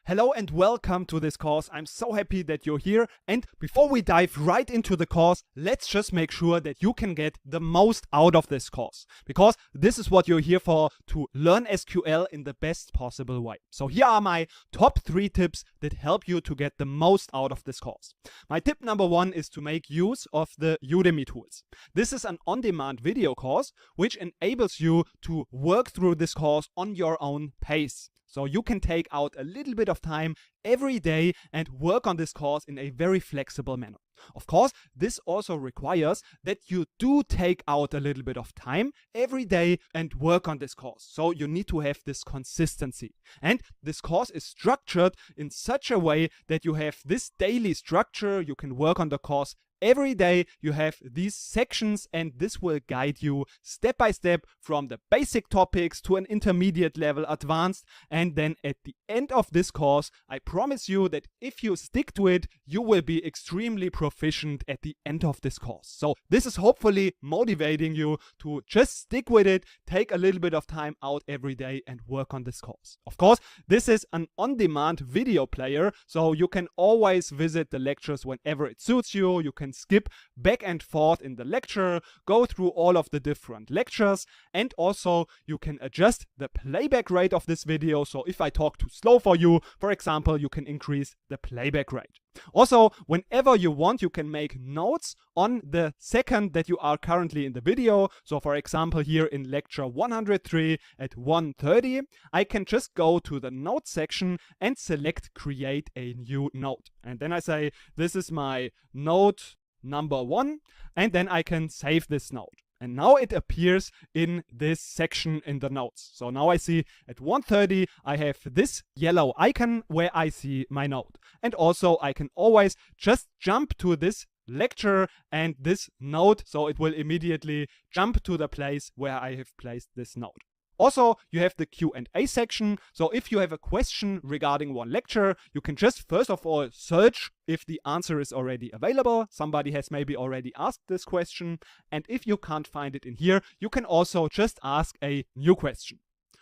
Hello and welcome to this course. I'm so happy that you're here. And before we dive right into the course, let's just make sure that you can get the most out of this course, because this is what you're here for, to learn SQL in the best possible way. So here are my top 3 tips that help you to get the most out of this course. My tip number 1 is to make use of the Udemy tools. This is an on-demand video course which enables you to work through this course on your own pace. So you can take out a little bit of time every day and work on this course in a very flexible manner. Of course, this also requires that you do take out a little bit of time every day and work on this course. So you need to have this consistency. And this course is structured in such a way that you have this daily structure. You can work on the course every day. You have these sections, and this will guide you step by step from the basic topics to an intermediate level, advanced, and then at the end of this course, I promise you that if you stick to it, you will be extremely proficient at the end of this course. So this is hopefully motivating you to just stick with it, take a little bit of time out every day and work on this course. Of course, this is an on-demand video player, so you can always visit the lectures whenever it suits you. You can skip back and forth in the lecture, go through all of the different lectures, and also you can adjust the playback rate of this video. So if I talk too slow for you, for example, you can increase the playback rate. Also, whenever you want, you can make notes on the second that you are currently in the video. So for example, here in lecture 103 at 1:30, I can just go to the note section and select create a new note. And then I say, this is my note number 1, and then I can save this note. And now it appears in this section in the notes. So now I see at 1:30 I have this yellow icon where I see my note. And also I can always just jump to this lecture and this note, so it will immediately jump to the place where I have placed this note. Also, you have the Q&A section. So if you have a question regarding one lecture, you can just first of all search if the answer is already available. Somebody has maybe already asked this question. And if you can't find it in here, you can also just ask a new question.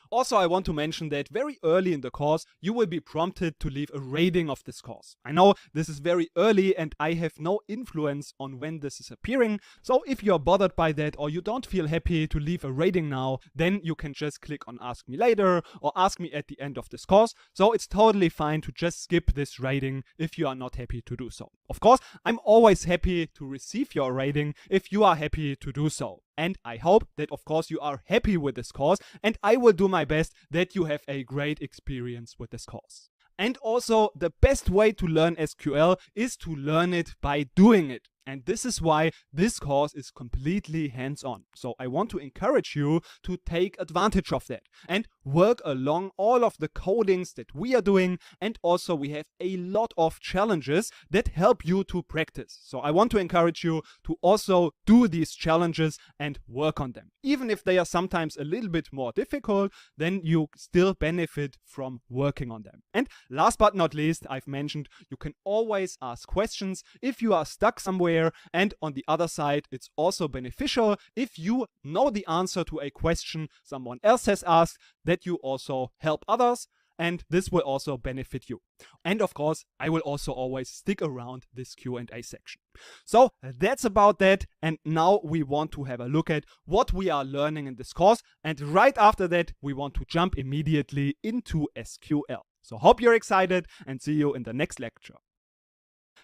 Also, I want to mention that very early in the course, you will be prompted to leave a rating of this course. I know this is very early and I have no influence on when this is appearing. So if you're bothered by that or you don't feel happy to leave a rating now, then you can just click on ask me later or ask me at the end of this course. So it's totally fine to just skip this rating if you are not happy to do so. Of course, I'm always happy to receive your rating if you are happy to do so. And I hope that, of course, you are happy with this course, and I will do my best that you have a great experience with this course. And also, the best way to learn SQL is to learn it by doing it. And this is why this course is completely hands-on. So I want to encourage you to take advantage of that and work along all of the codings that we are doing. And also we have a lot of challenges that help you to practice. So I want to encourage you to also do these challenges and work on them. Even if they are sometimes a little bit more difficult, then you still benefit from working on them. And last but not least, I've mentioned you can always ask questions if you are stuck somewhere. And on the other side, it's also beneficial if you know the answer to a question someone else has asked, that you also help others, and this will also benefit you. And of course, I will also always stick around this Q&A section. So that's about that. And now we want to have a look at what we are learning in this course. And right after that, we want to jump immediately into SQL. So hope you're excited and see you in the next lecture.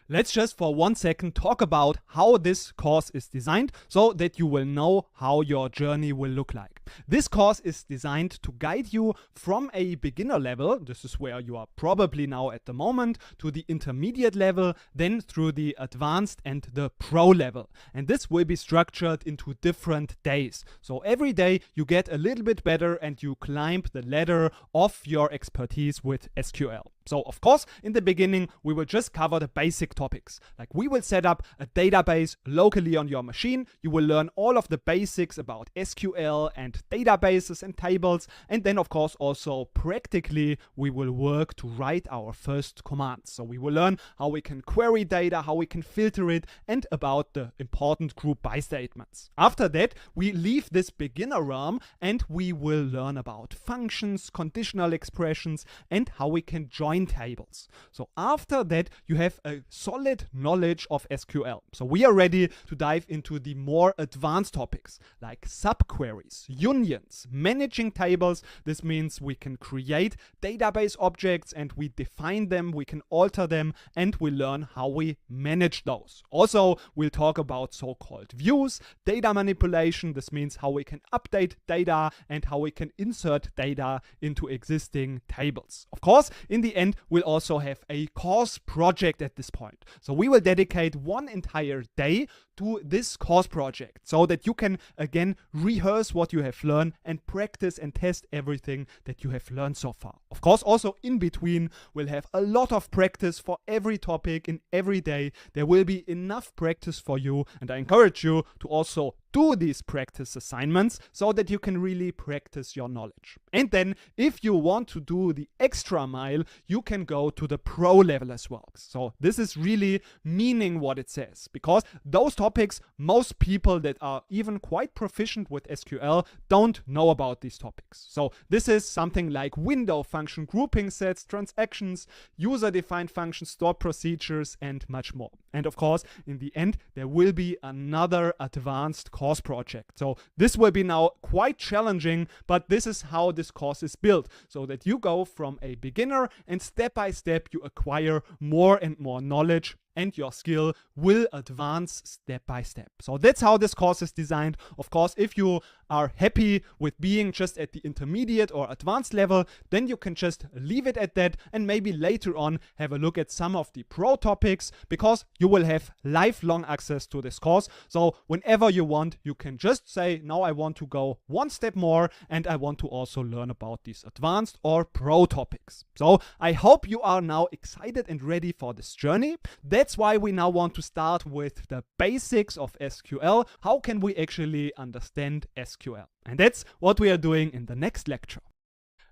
Let's just for 1 second talk about how this course is designed so that you will know how your journey will look like. This course is designed to guide you from a beginner level, this is where you are probably now at the moment, to the intermediate level, then through the advanced and the pro level. And this will be structured into different days. So every day you get a little bit better and you climb the ladder of your expertise with SQL. So of course, in the beginning, we will just cover the basic topics. Like we will set up a database locally on your machine. You will learn all of the basics about SQL and databases and tables. And then of course, also practically, we will work to write our first commands. So we will learn how we can query data, how we can filter it, and about the important group by statements. After that, we leave this beginner realm and we will learn about functions, conditional expressions, and how we can join join tables. So after that, you have a solid knowledge of SQL. So we are ready to dive into the more advanced topics like subqueries, unions, managing tables. This means we can create database objects and we define them, we can alter them, and we learn how we manage those. Also, we'll talk about so-called views, data manipulation. This means how we can update data and how we can insert data into existing tables. Of course, in the end, we'll also have a course project at this point. So we will dedicate one entire day to this course project so that you can again rehearse what you have learned and practice and test everything that you have learned so far. Of course, also in between, we'll have a lot of practice for every topic in every day. There will be enough practice for you, and I encourage you to also do these practice assignments so that you can really practice your knowledge. And then if you want to do the extra mile, you can go to the pro level as well. So this is really meaning what it says, because those topics, most people that are even quite proficient with SQL don't know about these topics. So this is something like window function, grouping sets, transactions, user-defined functions, stored procedures, and much more. And of course, in the end, there will be another advanced course project. So this will be now quite challenging, but this is how this course is built, so that you go from a beginner and step by step you acquire more and more knowledge, and your skill will advance step by step. So that's how this course is designed. Of course, if you are happy with being just at the intermediate or advanced level, then you can just leave it at that and maybe later on have a look at some of the pro topics, because you will have lifelong access to this course. So whenever you want, you can just say, now I want to go one step more and I want to also learn about these advanced or pro topics. So I hope you are now excited and ready for this journey. That's why we now want to start with the basics of SQL. How can we actually understand SQL? And that's what we are doing in the next lecture.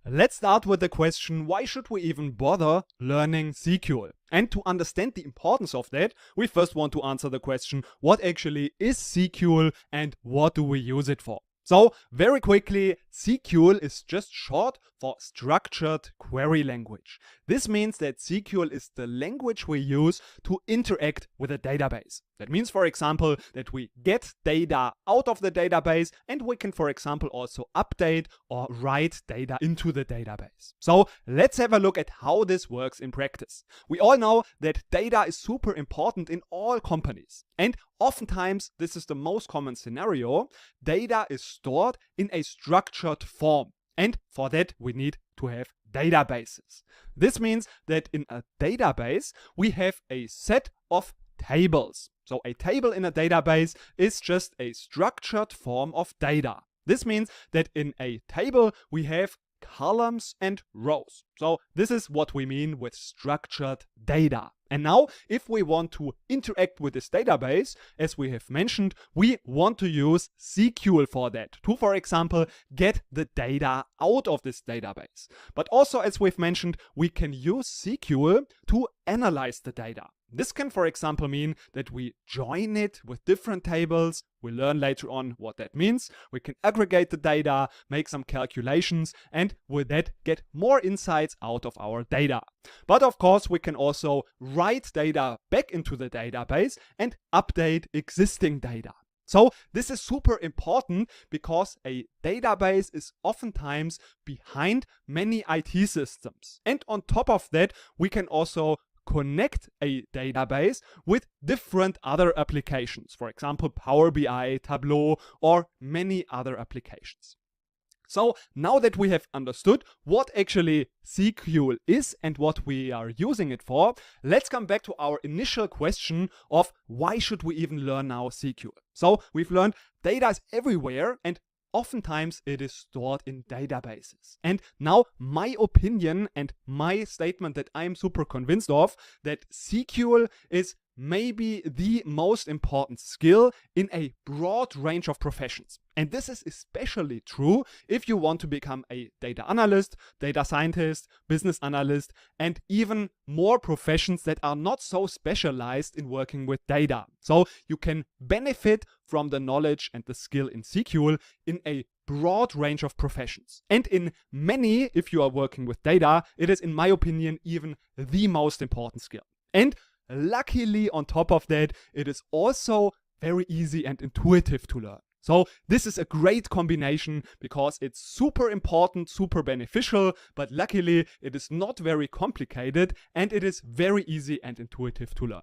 Let's start with the question, why should we even bother learning SQL? And to understand the importance of that, we first want to answer the question, what actually is SQL and what do we use it for? So very quickly, SQL is just short for Structured Query Language. This means that SQL is the language we use to interact with a database. That means, for example, that we get data out of the database and we can, for example, also update or write data into the database. So let's have a look at how this works in practice. We all know that data is super important in all companies. And oftentimes, this is the most common scenario, data is stored in a structured form. And for that, we need to have databases. This means that in a database, we have a set of tables. So a table in a database is just a structured form of data. This means that in a table, we have columns and rows. So this is what we mean with structured data. And now, if we want to interact with this database, as we have mentioned, we want to use SQL for that, to, for example, get the data out of this database. But also, as we've mentioned, we can use SQL to analyze the data. This can, for example, mean that we join it with different tables. We'll learn later on what that means. We can aggregate the data, make some calculations, and with that get more insights out of our data. But of course, we can also write data back into the database and update existing data. So this is super important because a database is oftentimes behind many IT systems. And on top of that, we can also connect a database with different other applications, for example, Power BI, Tableau, or many other applications. So now that we have understood what actually SQL is and what we are using it for, let's come back to our initial question of why should we even learn now SQL? So we've learned data is everywhere and oftentimes it is stored in databases. And now my opinion and my statement that I'm super convinced of, that SQL is maybe the most important skill in a broad range of professions. And this is especially true if you want to become a data analyst, data scientist, business analyst, and even more professions that are not so specialized in working with data. So you can benefit from the knowledge and the skill in SQL in a broad range of professions. And in many, if you are working with data, it is, in my opinion, even the most important skill. And luckily, on top of that, it is also very easy and intuitive to learn. So this is a great combination because it's super important, super beneficial, but luckily it is not very complicated and it is very easy and intuitive to learn.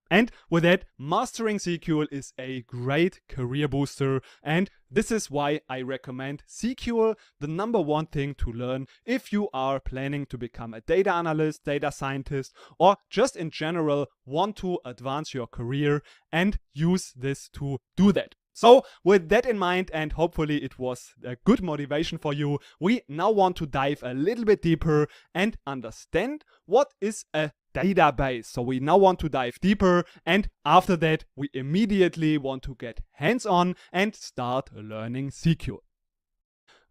And with that, mastering SQL is a great career booster, and this is why I recommend SQL the number one thing to learn if you are planning to become a data analyst, data scientist, or just in general want to advance your career and use this to do that. So with that in mind, and hopefully it was a good motivation for you, we now want to dive a little bit deeper and understand what is a database. So we now want to dive deeper, and after that we immediately want to get hands-on and start learning SQL.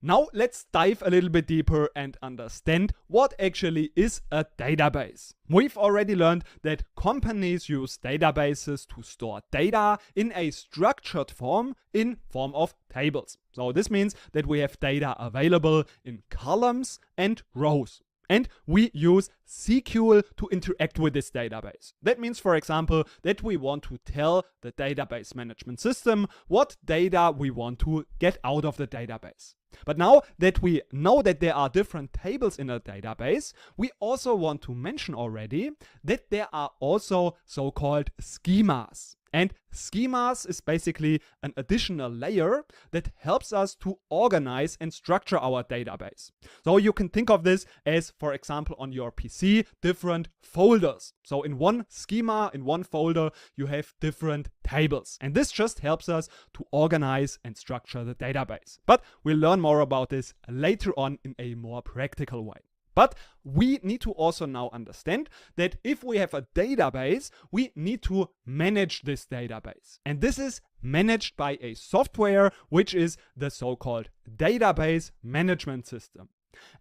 Now let's dive a little bit deeper and understand what actually is a database. We've already learned that companies use databases to store data in a structured form in form of tables. So this means that we have data available in columns and rows. And we use SQL to interact with this database. That means, for example, that we want to tell the database management system what data we want to get out of the database. But now that we know that there are different tables in a database, we also want to mention already that there are also so-called schemas. And schemas is basically an additional layer that helps us to organize and structure our database. So you can think of this as, for example, on your PC, different folders. So in one schema, in one folder, you have different tables. And this just helps us to organize and structure the database. But we'll learn more about this later on in a more practical way. But we need to also now understand that if we have a database, we need to manage this database. And this is managed by a software, which is the so-called database management system.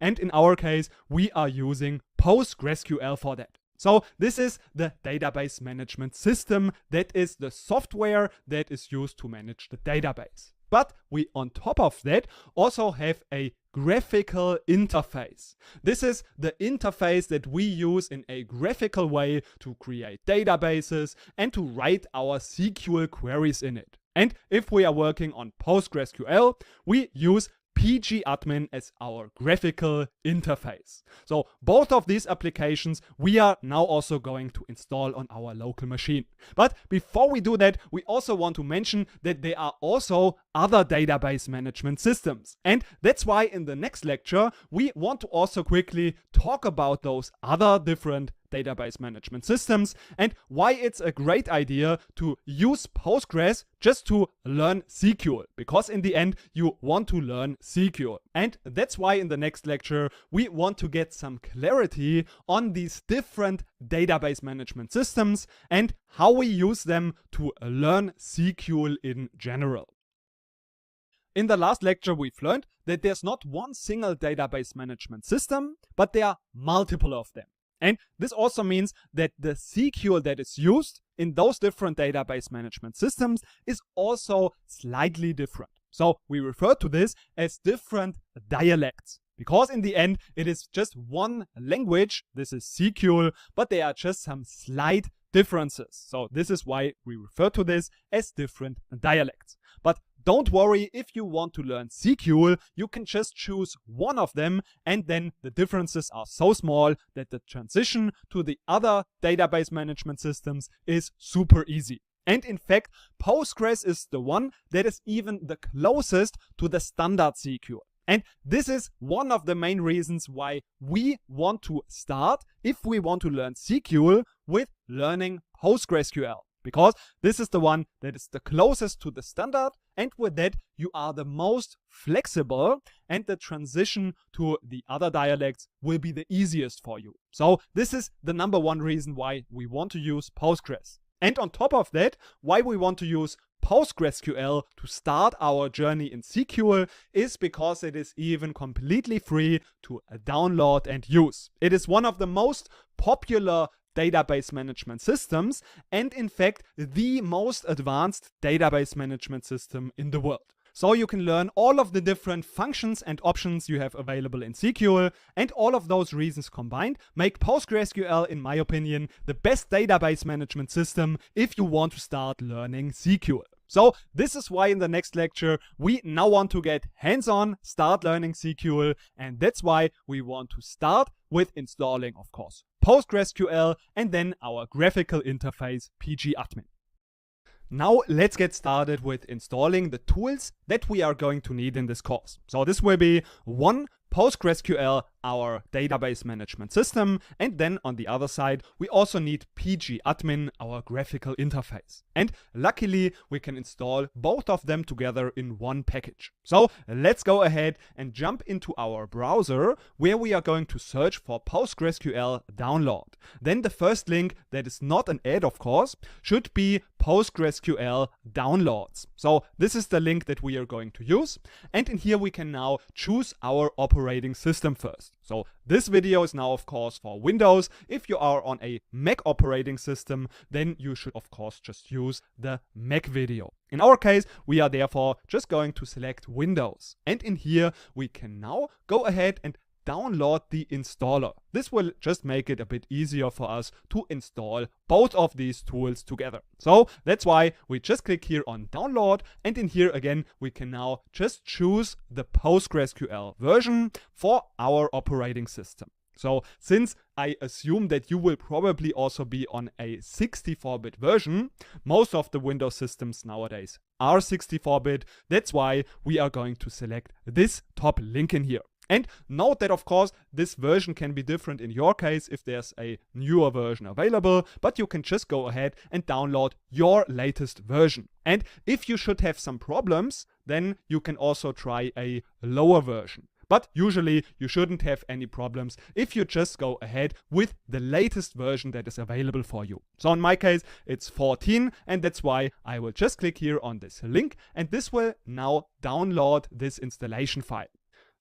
And in our case, we are using PostgreSQL for that. So this is the database management system. That is the software that is used to manage the database. But we, on top of that, also have a graphical interface. This is the interface that we use in a graphical way to create databases and to write our SQL queries in it. And if we are working on PostgreSQL, we use pgadmin as our graphical interface. So both of these applications we are now also going to install on our local machine. But before we do that, we also want to mention that there are also other database management systems. And that's why in the next lecture, we want to also quickly talk about those other different database management systems and why it's a great idea to use Postgres just to learn SQL, because in the end you want to learn SQL. And that's why in the next lecture we want to get some clarity on these different database management systems and how we use them to learn SQL in general. In the last lecture we've learned that there's not one single database management system, but there are multiple of them. And this also means that the SQL that is used in those different database management systems is also slightly different. So we refer to this as different dialects, because in the end it is just one language. This is SQL, but there are just some slight differences. So this is why we refer to this as different dialects. But don't worry, if you want to learn SQL, you can just choose one of them, and then the differences are so small that the transition to the other database management systems is super easy. And in fact, Postgres is the one that is even the closest to the standard SQL. And this is one of the main reasons why we want to start, if we want to learn SQL, with learning PostgreSQL. Because this is the one that is the closest to the standard, and with that you are the most flexible, and the transition to the other dialects will be the easiest for you. So this is the number one reason why we want to use Postgres. And on top of that, why we want to use PostgreSQL to start our journey in SQL is because it is even completely free to download and use. It is one of the most popular database management systems and in fact the most advanced database management system in the world. So you can learn all of the different functions and options you have available in SQL, and all of those reasons combined make PostgreSQL, in my opinion, the best database management system if you want to start learning SQL. So this is why in the next lecture we now want to get hands-on, start learning SQL, and that's why we want to start with installing, of course, PostgreSQL and then our graphical interface pgadmin. Now let's get started with installing the tools that we are going to need in this course. So this will be one, PostgreSQL, our database management system, and then on the other side we also need pgadmin, our graphical interface. And luckily we can install both of them together in one package. So let's go ahead and jump into our browser where we are going to search for PostgreSQL download. Then the first link, that is not an ad of course, should be PostgreSQL downloads. So this is the link that we are going to use, and in here we can now choose our operating system first. So this video is now of course for Windows. If you are on a Mac operating system, then you should of course just use the Mac video. In our case, we are therefore just going to select Windows, and in here we can now go ahead and download the installer. This will just make it a bit easier for us to install both of these tools together. So that's why we just click here on download, and in here again we can now just choose the PostgreSQL version for our operating system. So since I assume that you will probably also be on a 64-bit version, most of the Windows systems nowadays are 64-bit, that's why we are going to select this top link in here. And note that of course this version can be different in your case if there's a newer version available, but you can just go ahead and download your latest version. And if you should have some problems, then you can also try a lower version. But usually you shouldn't have any problems if you just go ahead with the latest version that is available for you. So in my case it's 14, and that's why I will just click here on this link, and this will now download this installation file.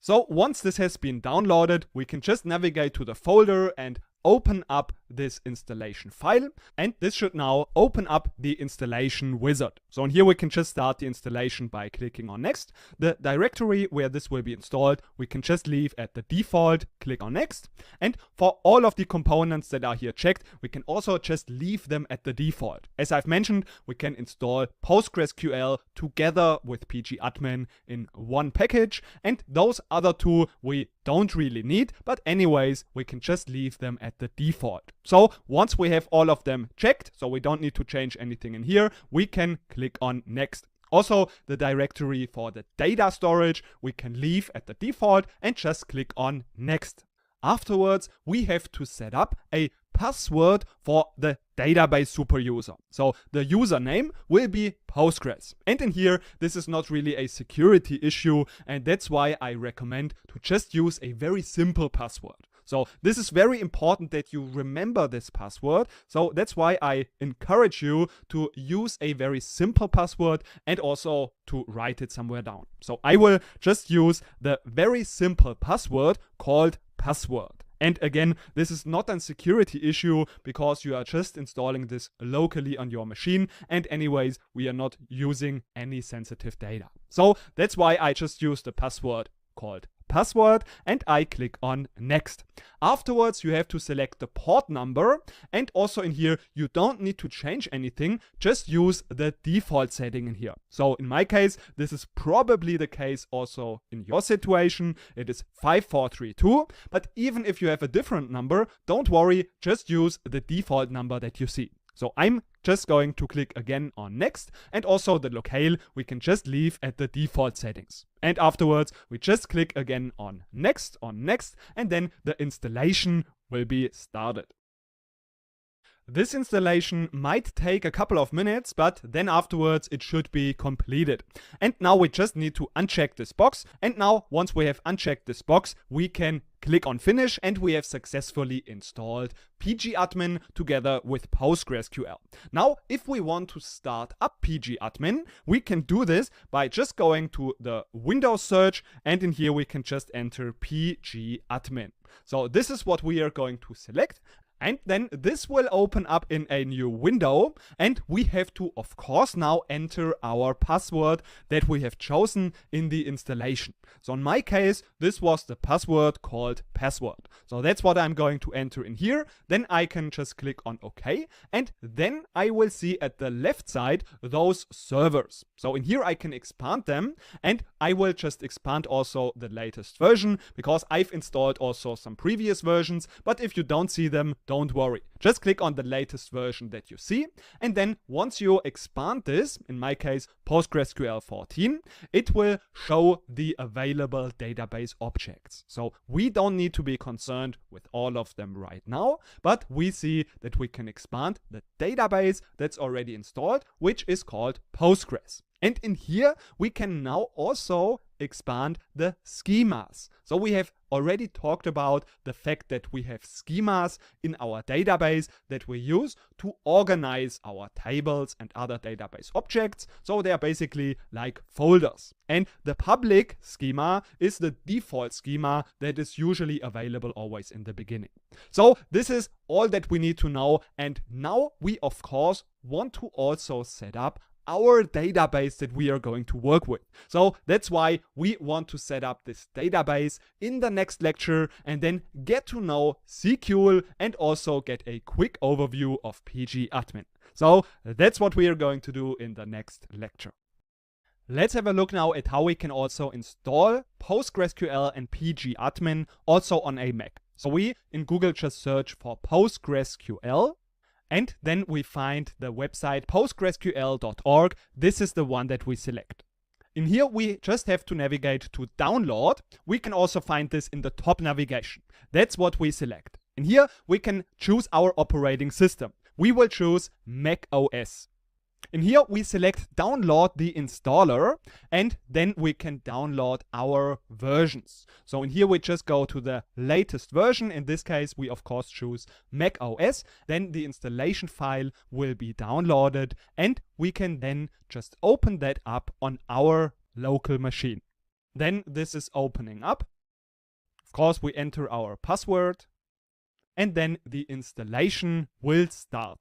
So once this has been downloaded, we can just navigate to the folder and open up this installation file, and this should now open up the installation wizard. So in here we can just start the installation by clicking on next. The directory where this will be installed we can just leave at the default, click on next, and for all of the components that are here checked we can also just leave them at the default. As I've mentioned, we can install PostgreSQL together with pgadmin in one package, and those other two we don't really need, but anyways we can just leave them at the default. So once we have all of them checked, so we don't need to change anything in here, we can click on next. Also the directory for the data storage we can leave at the default and just click on next. Afterwards we have to set up a password for the database super user. So the username will be Postgres. And in here, this is not really a security issue, and that's why I recommend to just use a very simple password. So this is very important that you remember this password. So that's why I encourage you to use a very simple password and also to write it somewhere down. So I will just use the very simple password called password. And again, this is not a security issue because you are just installing this locally on your machine, and anyways, we are not using any sensitive data. So that's why I just use the password called password, and I click on next. Afterwards you have to select the port number, and also in here you don't need to change anything, just use the default setting in here. So in my case this is probably the case also in your situation, it is 5432, but even if you have a different number, don't worry, just use the default number that you see. So I'm just going to click again on next, and also the locale we can just leave at the default settings. And afterwards we just click again on next, and then the installation will be started. This installation might take a couple of minutes, but then afterwards it should be completed. And now we just need to uncheck this box. And now once we have unchecked this box, we can click on finish and we have successfully installed pgadmin together with PostgreSQL. Now, if we want to start up pgadmin, we can do this by just going to the Windows search, and in here we can just enter pgadmin. So this is what we are going to select. And then this will open up in a new window, and we have to, of course, now enter our password that we have chosen in the installation. So in my case, this was the password called password. So that's what I'm going to enter in here. Then I can just click on OK, and then I will see at the left side those servers. So in here I can expand them, and I will just expand also the latest version because I've installed also some previous versions, but if you don't see them, don't worry. Just click on the latest version that you see, and then once you expand this, in my case PostgreSQL 14, it will show the available database objects. So we don't need to be concerned with all of them right now, but we see that we can expand the database that's already installed, which is called Postgres. And in here, we can now also expand the schemas. So we have already talked about the fact that we have schemas in our database that we use to organize our tables and other database objects. So they are basically like folders. And the public schema is the default schema that is usually available always in the beginning. So this is all that we need to know. And now we, of course, want to also set up our database that we are going to work with. So that's why we want to set up this database in the next lecture and then get to know SQL and also get a quick overview of pgadmin. So that's what we are going to do in the next lecture. Let's have a look now at how we can also install PostgreSQL and pgadmin also on a Mac. So we in Google just search for PostgreSQL, and then we find the website postgresql.org. This is the one that we select. In here, we just have to navigate to download. We can also find this in the top navigation. That's what we select. In here, we can choose our operating system. We will choose Mac OS. In here, we select download the installer, and then we can download our versions. So in here, we just go to the latest version. In this case, we of course choose Mac OS. Then the installation file will be downloaded, and we can then just open that up on our local machine. Then this is opening up. Of course, we enter our password, and then the installation will start.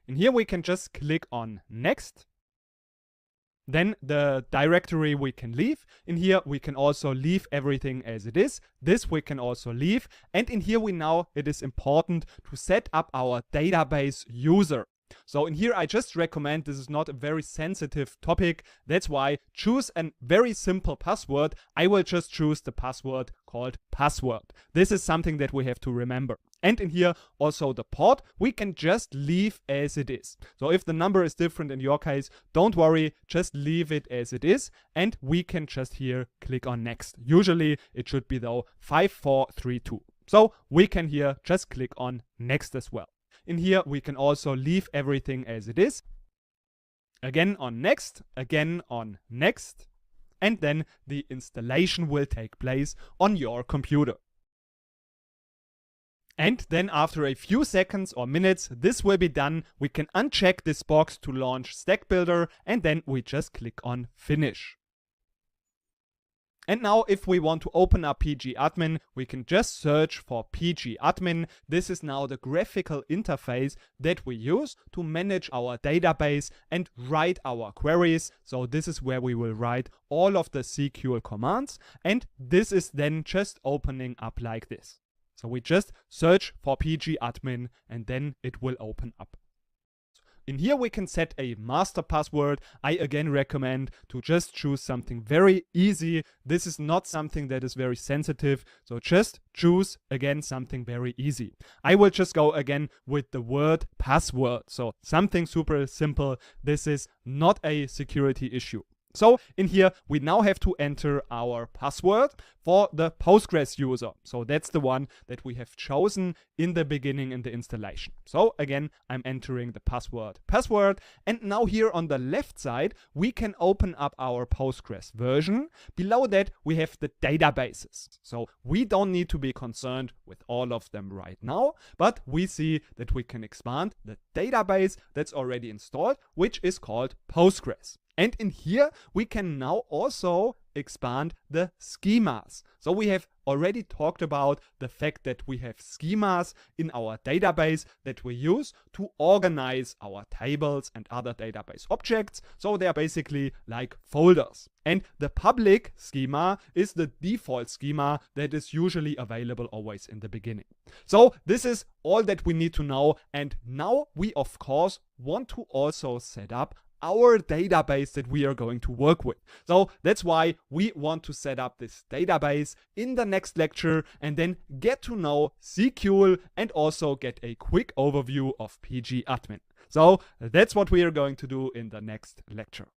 And here we can just click on next. Then the directory we can leave. In here we can also leave everything as it is. This we can also leave. And in here it is important to set up our database user. So in here I just recommend, this is not a very sensitive topic. That's why choose a very simple password. I will just choose the password called password. This is something that we have to remember. And in here also the port we can just leave as it is. So if the number is different in your case, don't worry, just leave it as it is. And we can just here click on next. Usually it should be though 5432. So we can here just click on next as well. In here, we can also leave everything as it is. Again on next, again on next, and then the installation will take place on your computer. And then after a few seconds or minutes, this will be done. We can uncheck this box to launch Stack Builder, and then we just click on Finish. And now if we want to open up pgadmin, we can just search for pgadmin. This is now the graphical interface that we use to manage our database and write our queries. So this is where we will write all of the SQL commands, and this is then just opening up like this. So we just search for pgadmin and then it will open up. In here we can set a master password. I again recommend to just choose something very easy. This is not something that is very sensitive, so just choose again something very easy. I will just go again with the word password, so something super simple. This is not a security issue. So in here, we now have to enter our password for the Postgres user. So that's the one that we have chosen in the beginning in the installation. So again, I'm entering the password. And now here on the left side, we can open up our Postgres version. Below that, we have the databases. So we don't need to be concerned with all of them right now, but we see that we can expand the database that's already installed, which is called Postgres. And in here, we can now also expand the schemas. So we have already talked about the fact that we have schemas in our database that we use to organize our tables and other database objects. So they are basically like folders. And the public schema is the default schema that is usually available always in the beginning. So this is all that we need to know. And now we, of course, want to also set up our database that we are going to work with. So that's why we want to set up this database in the next lecture and then get to know SQL and also get a quick overview of pgadmin. So that's what we are going to do in the next lecture.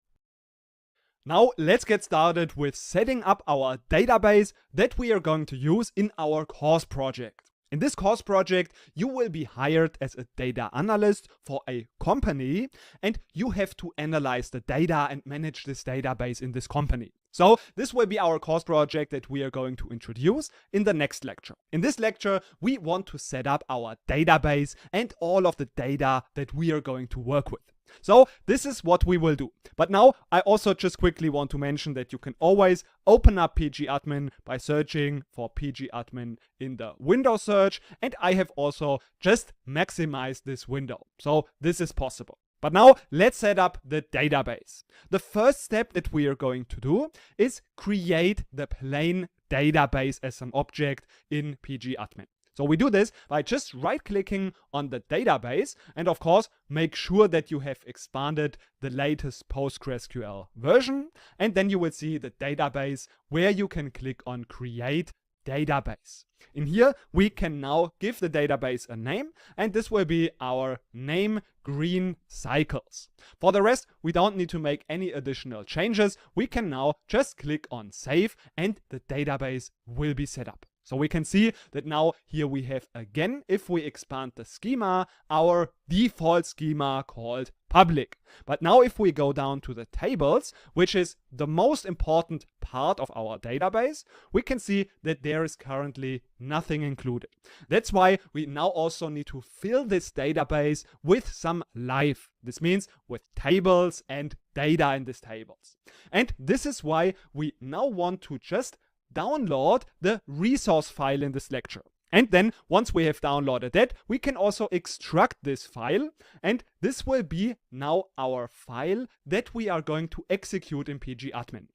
Now let's get started with setting up our database that we are going to use in our course project. In this course project, you will be hired as a data analyst for a company, and you have to analyze the data and manage this database in this company. So this will be our course project that we are going to introduce in the next lecture. In this lecture, we want to set up our database and all of the data that we are going to work with. So this is what we will do. But now I also just quickly want to mention that you can always open up pgadmin by searching for pgadmin in the window search. And I have also just maximized this window. So this is possible. But now let's set up the database. The first step that we are going to do is create the plain database as an object in pgadmin. So we do this by just right-clicking on the database and of course make sure that you have expanded the latest PostgreSQL version, and then you will see the database where you can click on Create Database. In here we can now give the database a name, and this will be our name green cycles. For the rest, we don't need to make any additional changes. We can now just click on Save and the database will be set up. So we can see that now here we have again, if we expand the schema, our default schema called public. But now if we go down to the tables, which is the most important part of our database, we can see that there is currently nothing included. That's why we now also need to fill this database with some life. This means with tables and data in these tables. And this is why we now want to just download the resource file in this lecture. And then once we have downloaded that, we can also extract this file, and this will be now our file that we are going to execute in pgadmin.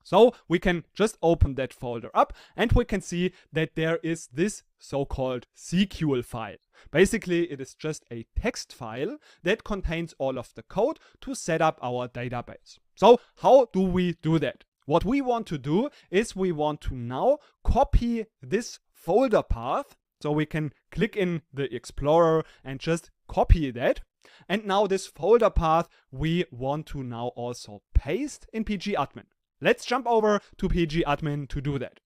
So we can just open that folder up and we can see that there is this so-called SQL file. Basically, it is just a text file that contains all of the code to set up our database. So how do we do that? What we want to do is we want to now copy this folder path. So we can click in the Explorer and just copy that. And now this folder path we want to now also paste in pgadmin. Let's jump over to pgadmin to do that.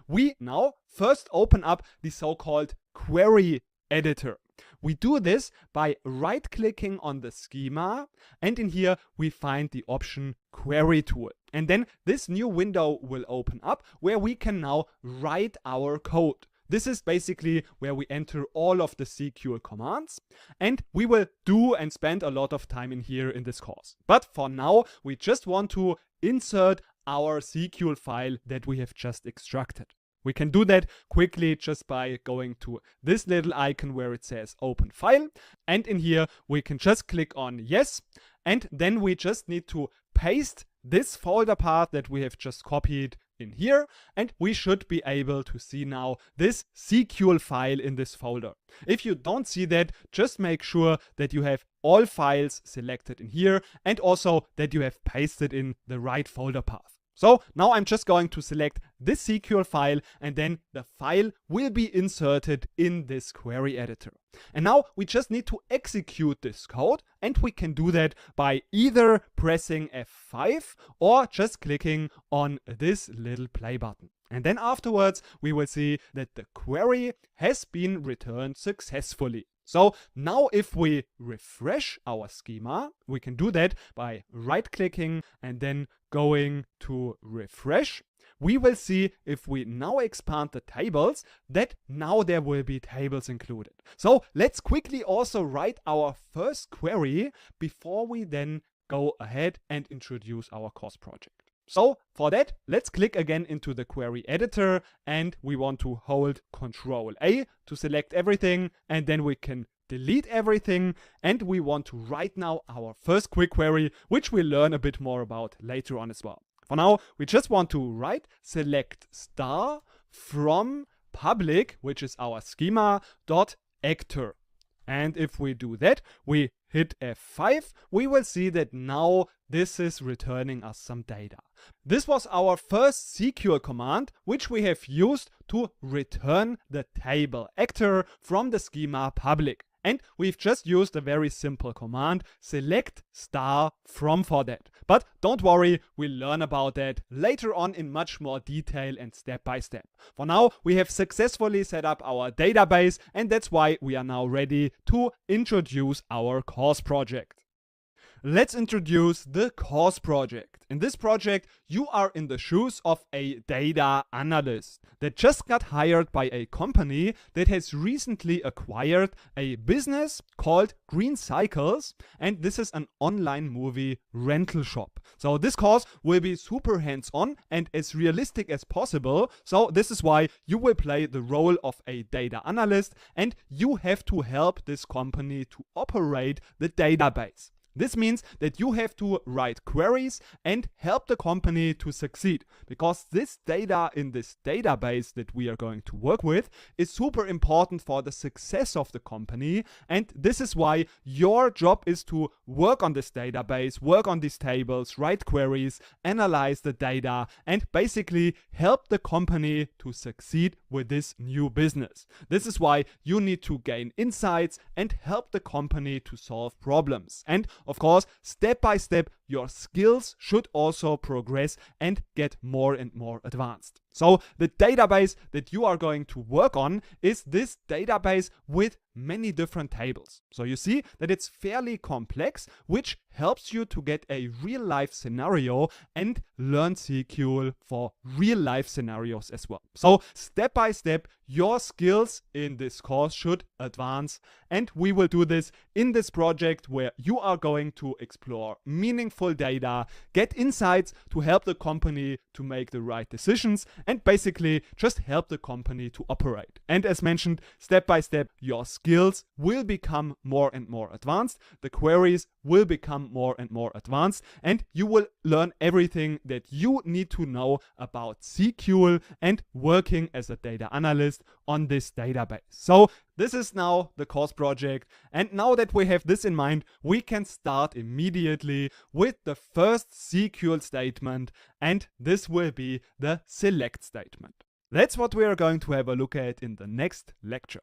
We now first open up the so-called query editor. We do this by right-clicking on the schema, and in here we find the option Query Tool. And then this new window will open up where we can now write our code. This is basically where we enter all of the SQL commands, and we will do and spend a lot of time in here in this course. But for now, we just want to insert our SQL file that we have just extracted. We can do that quickly just by going to this little icon where it says Open File. And in here, we can just click on Yes. And then we just need to paste this folder path that we have just copied in here. And we should be able to see now this SQL file in this folder. If you don't see that, just make sure that you have all files selected in here and also that you have pasted in the right folder path. So now I'm just going to select this SQL file, and then the file will be inserted in this query editor. And now we just need to execute this code, and we can do that by either pressing F5 or just clicking on this little play button. And then afterwards, we will see that the query has been returned successfully. So now if we refresh our schema, we can do that by right-clicking and then going to refresh. We will see if we now expand the tables that now there will be tables included. So let's quickly also write our first query before we then go ahead and introduce our course project. So for that, let's click again into the query editor, and we want to hold Ctrl A to select everything, and then we can delete everything, and we want to write now our first quick query, which we'll learn a bit more about later on as well. For now, we just want to write select star from public, which is our schema, dot actor. And if we do that, we hit F5, we will see that now this is returning us some data. This was our first SQL command, which we have used to return the table actor from the schema public. And we've just used a very simple command, select star from, for that. But don't worry, we'll learn about that later on in much more detail and step by step. For now, we have successfully set up our database, and that's why we are now ready to introduce our course project. Let's introduce the course project. In this project, you are in the shoes of a data analyst that just got hired by a company that has recently acquired a business called Green Cycles, and this is an online movie rental shop. So this course will be super hands-on and as realistic as possible. So this is why you will play the role of a data analyst, and you have to help this company to operate the database. This means that you have to write queries and help the company to succeed, because this data in this database that we are going to work with is super important for the success of the company, and this is why your job is to work on this database, work on these tables, write queries, analyze the data, and basically help the company to succeed with this new business. This is why you need to gain insights and help the company to solve problems. And of course, step by step, your skills should also progress and get more and more advanced. So the database that you are going to work on is this database with many different tables. So you see that it's fairly complex, which helps you to get a real-life scenario and learn SQL for real-life scenarios as well. So step by step, your skills in this course should advance, and we will do this in this project where you are going to explore meaningful data, get insights to help the company to make the right decisions, and basically just help the company to operate. And as mentioned, step by step, your skills will become more and more advanced, the queries will become more and more advanced, and you will learn everything that you need to know about SQL and working as a data analyst on this database. So this is now the course project, and now that we have this in mind, we can start immediately with the first SQL statement, and this will be the select statement. That's what we are going to have a look at in the next lecture.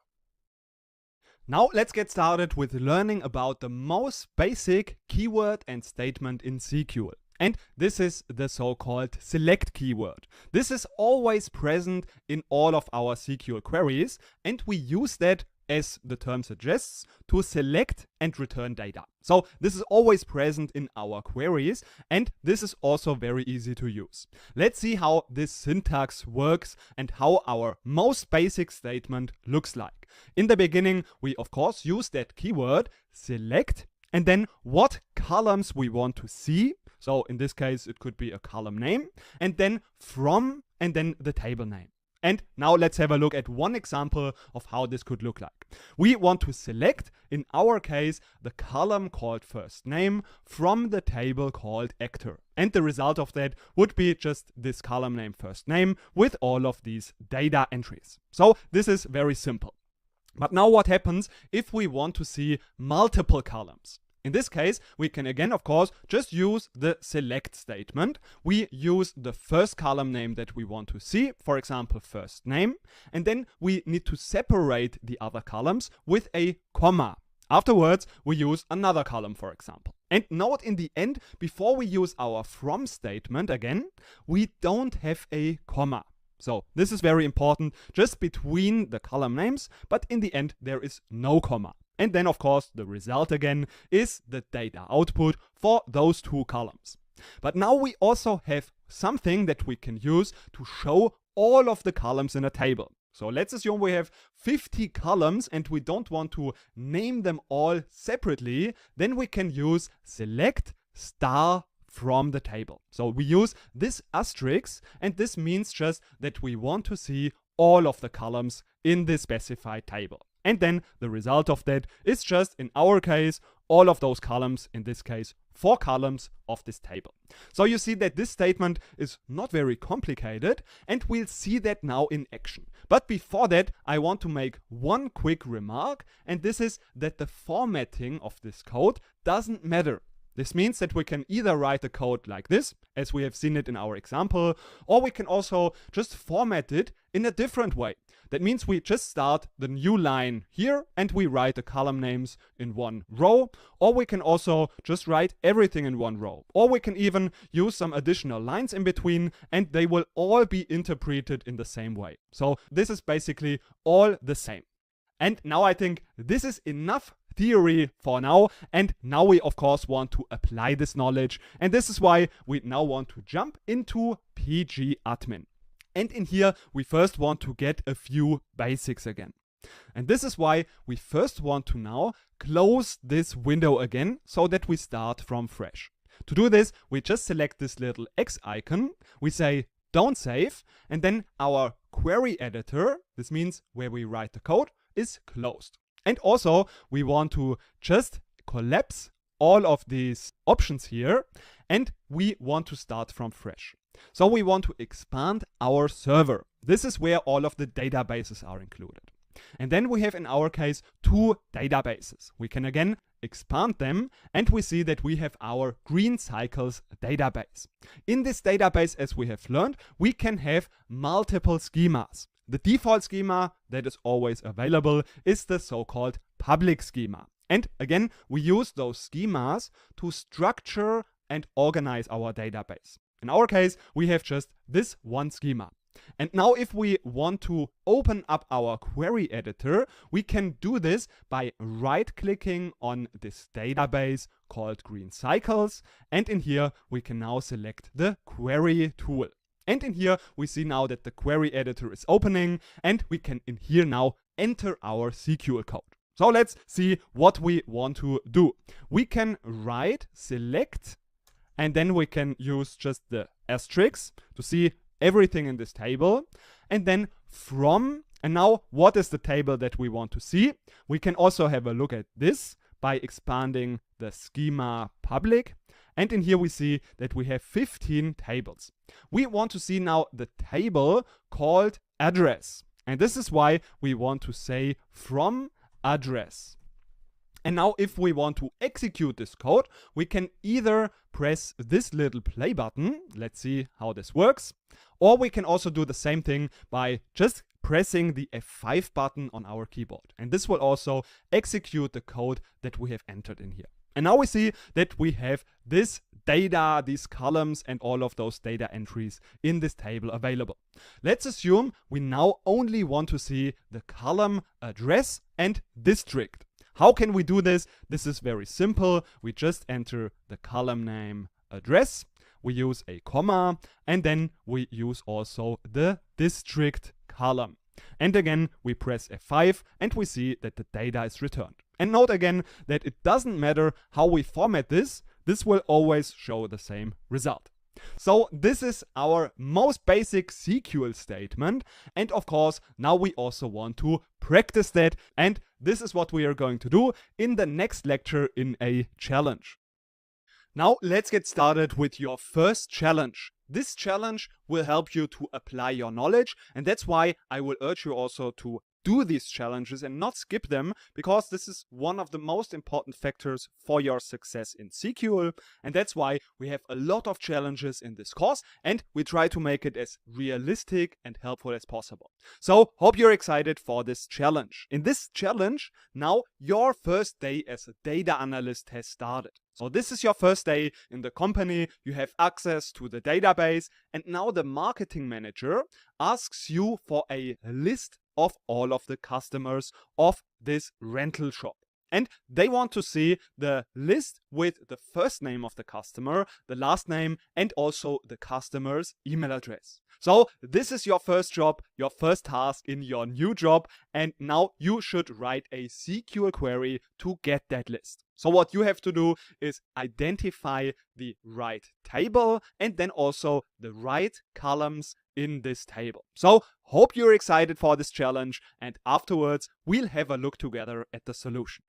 Now let's get started with learning about the most basic keyword and statement in SQL. And this is the so-called select keyword. This is always present in all of our SQL queries, and we use that, as the term suggests, to select and return data. So this is always present in our queries, and this is also very easy to use. Let's see how this syntax works and how our most basic statement looks like. In the beginning, we of course use that keyword select, and then what columns we want to see. So in this case, it could be a column name, and then from, and then the table name. And now let's have a look at one example of how this could look like. We want to select, in our case, the column called first name from the table called actor. And the result of that would be just this column name first name with all of these data entries. So this is very simple. But now what happens if we want to see multiple columns? In this case, we can again, of course, just use the select statement. We use the first column name that we want to see, for example, first name, and then we need to separate the other columns with a comma. Afterwards, we use another column, for example. And note in the end, before we use our from statement again, we don't have a comma. So this is very important, just between the column names, but in the end, there is no comma. And then, of course, the result again is the data output for those two columns. But now we also have something that we can use to show all of the columns in a table. So let's assume we have 50 columns and we don't want to name them all separately. Then we can use select star from the table. So we use this asterisk, and this means just that we want to see all of the columns in this specified table. And then the result of that is just, in our case, all of those columns, in this case, 4 columns of this table. So you see that this statement is not very complicated, and we'll see that now in action. But before that, I want to make one quick remark, and this is that the formatting of this code doesn't matter. This means that we can either write the code like this, as we have seen it in our example, or we can also just format it in a different way. That means we just start the new line here and we write the column names in one row, or we can also just write everything in one row. Or we can even use some additional lines in between, and they will all be interpreted in the same way. So this is basically all the same. And now I think this is enough theory for now, and now we of course want to apply this knowledge, and this is why we now want to jump into pgadmin. And in here we first want to get a few basics again. And this is why we first want to now close this window again so that we start from fresh. To do this, we just select this little X icon, we say don't save, and then our query editor, this means where we write the code, is closed. And also we want to just collapse all of these options here, and we want to start from fresh. So we want to expand our server. This is where all of the databases are included. And then we have, in our case, 2 databases. We can again expand them, and we see that we have our green cycles database. In this database, as we have learned, we can have multiple schemas. The default schema that is always available is the so-called public schema. And again, we use those schemas to structure and organize our database. In our case, we have just this one schema. And now if we want to open up our query editor, we can do this by right-clicking on this database called Green Cycles. And in here, we can now select the query tool. And in here, we see now that the query editor is opening, and we can in here now enter our SQL code. So let's see what we want to do. We can write select, and then we can use just the asterisk to see everything in this table. And then from, and now what is the table that we want to see? We can also have a look at this by expanding the schema public. And in here we see that we have 15 tables. We want to see now the table called address. And this is why we want to say from address. And now if we want to execute this code, we can either press this little play button. Let's see how this works. Or we can also do the same thing by just pressing the F5 button on our keyboard. And this will also execute the code that we have entered in here. And now we see that we have this data, these columns, and all of those data entries in this table available. Let's assume we now only want to see the column address and district. How can we do this? This is very simple. We just enter the column name address, we use a comma, and then we use also the district column. And again, we press F5 and we see that the data is returned. And note again that it doesn't matter how we format this, this will always show the same result. So this is our most basic SQL statement, and of course now we also want to practice that, and this is what we are going to do in the next lecture in a challenge. Now let's get started with your first challenge. This challenge will help you to apply your knowledge, and that's why I will urge you also to do these challenges and not skip them, because this is one of the most important factors for your success in SQL. And that's why we have a lot of challenges in this course, and we try to make it as realistic and helpful as possible. So hope you're excited for this challenge. In this challenge, now your first day as a data analyst has started. So this is your first day in the company, you have access to the database, and now the marketing manager asks you for a list of all of the customers of this rental shop. And they want to see the list with the first name of the customer, the last name, and also the customer's email address. So this is your first job, your first task in your new job, and now you should write a SQL query to get that list. So what you have to do is identify the right table and then also the right columns in this table. So hope you're excited for this challenge, and afterwards we'll have a look together at the solution.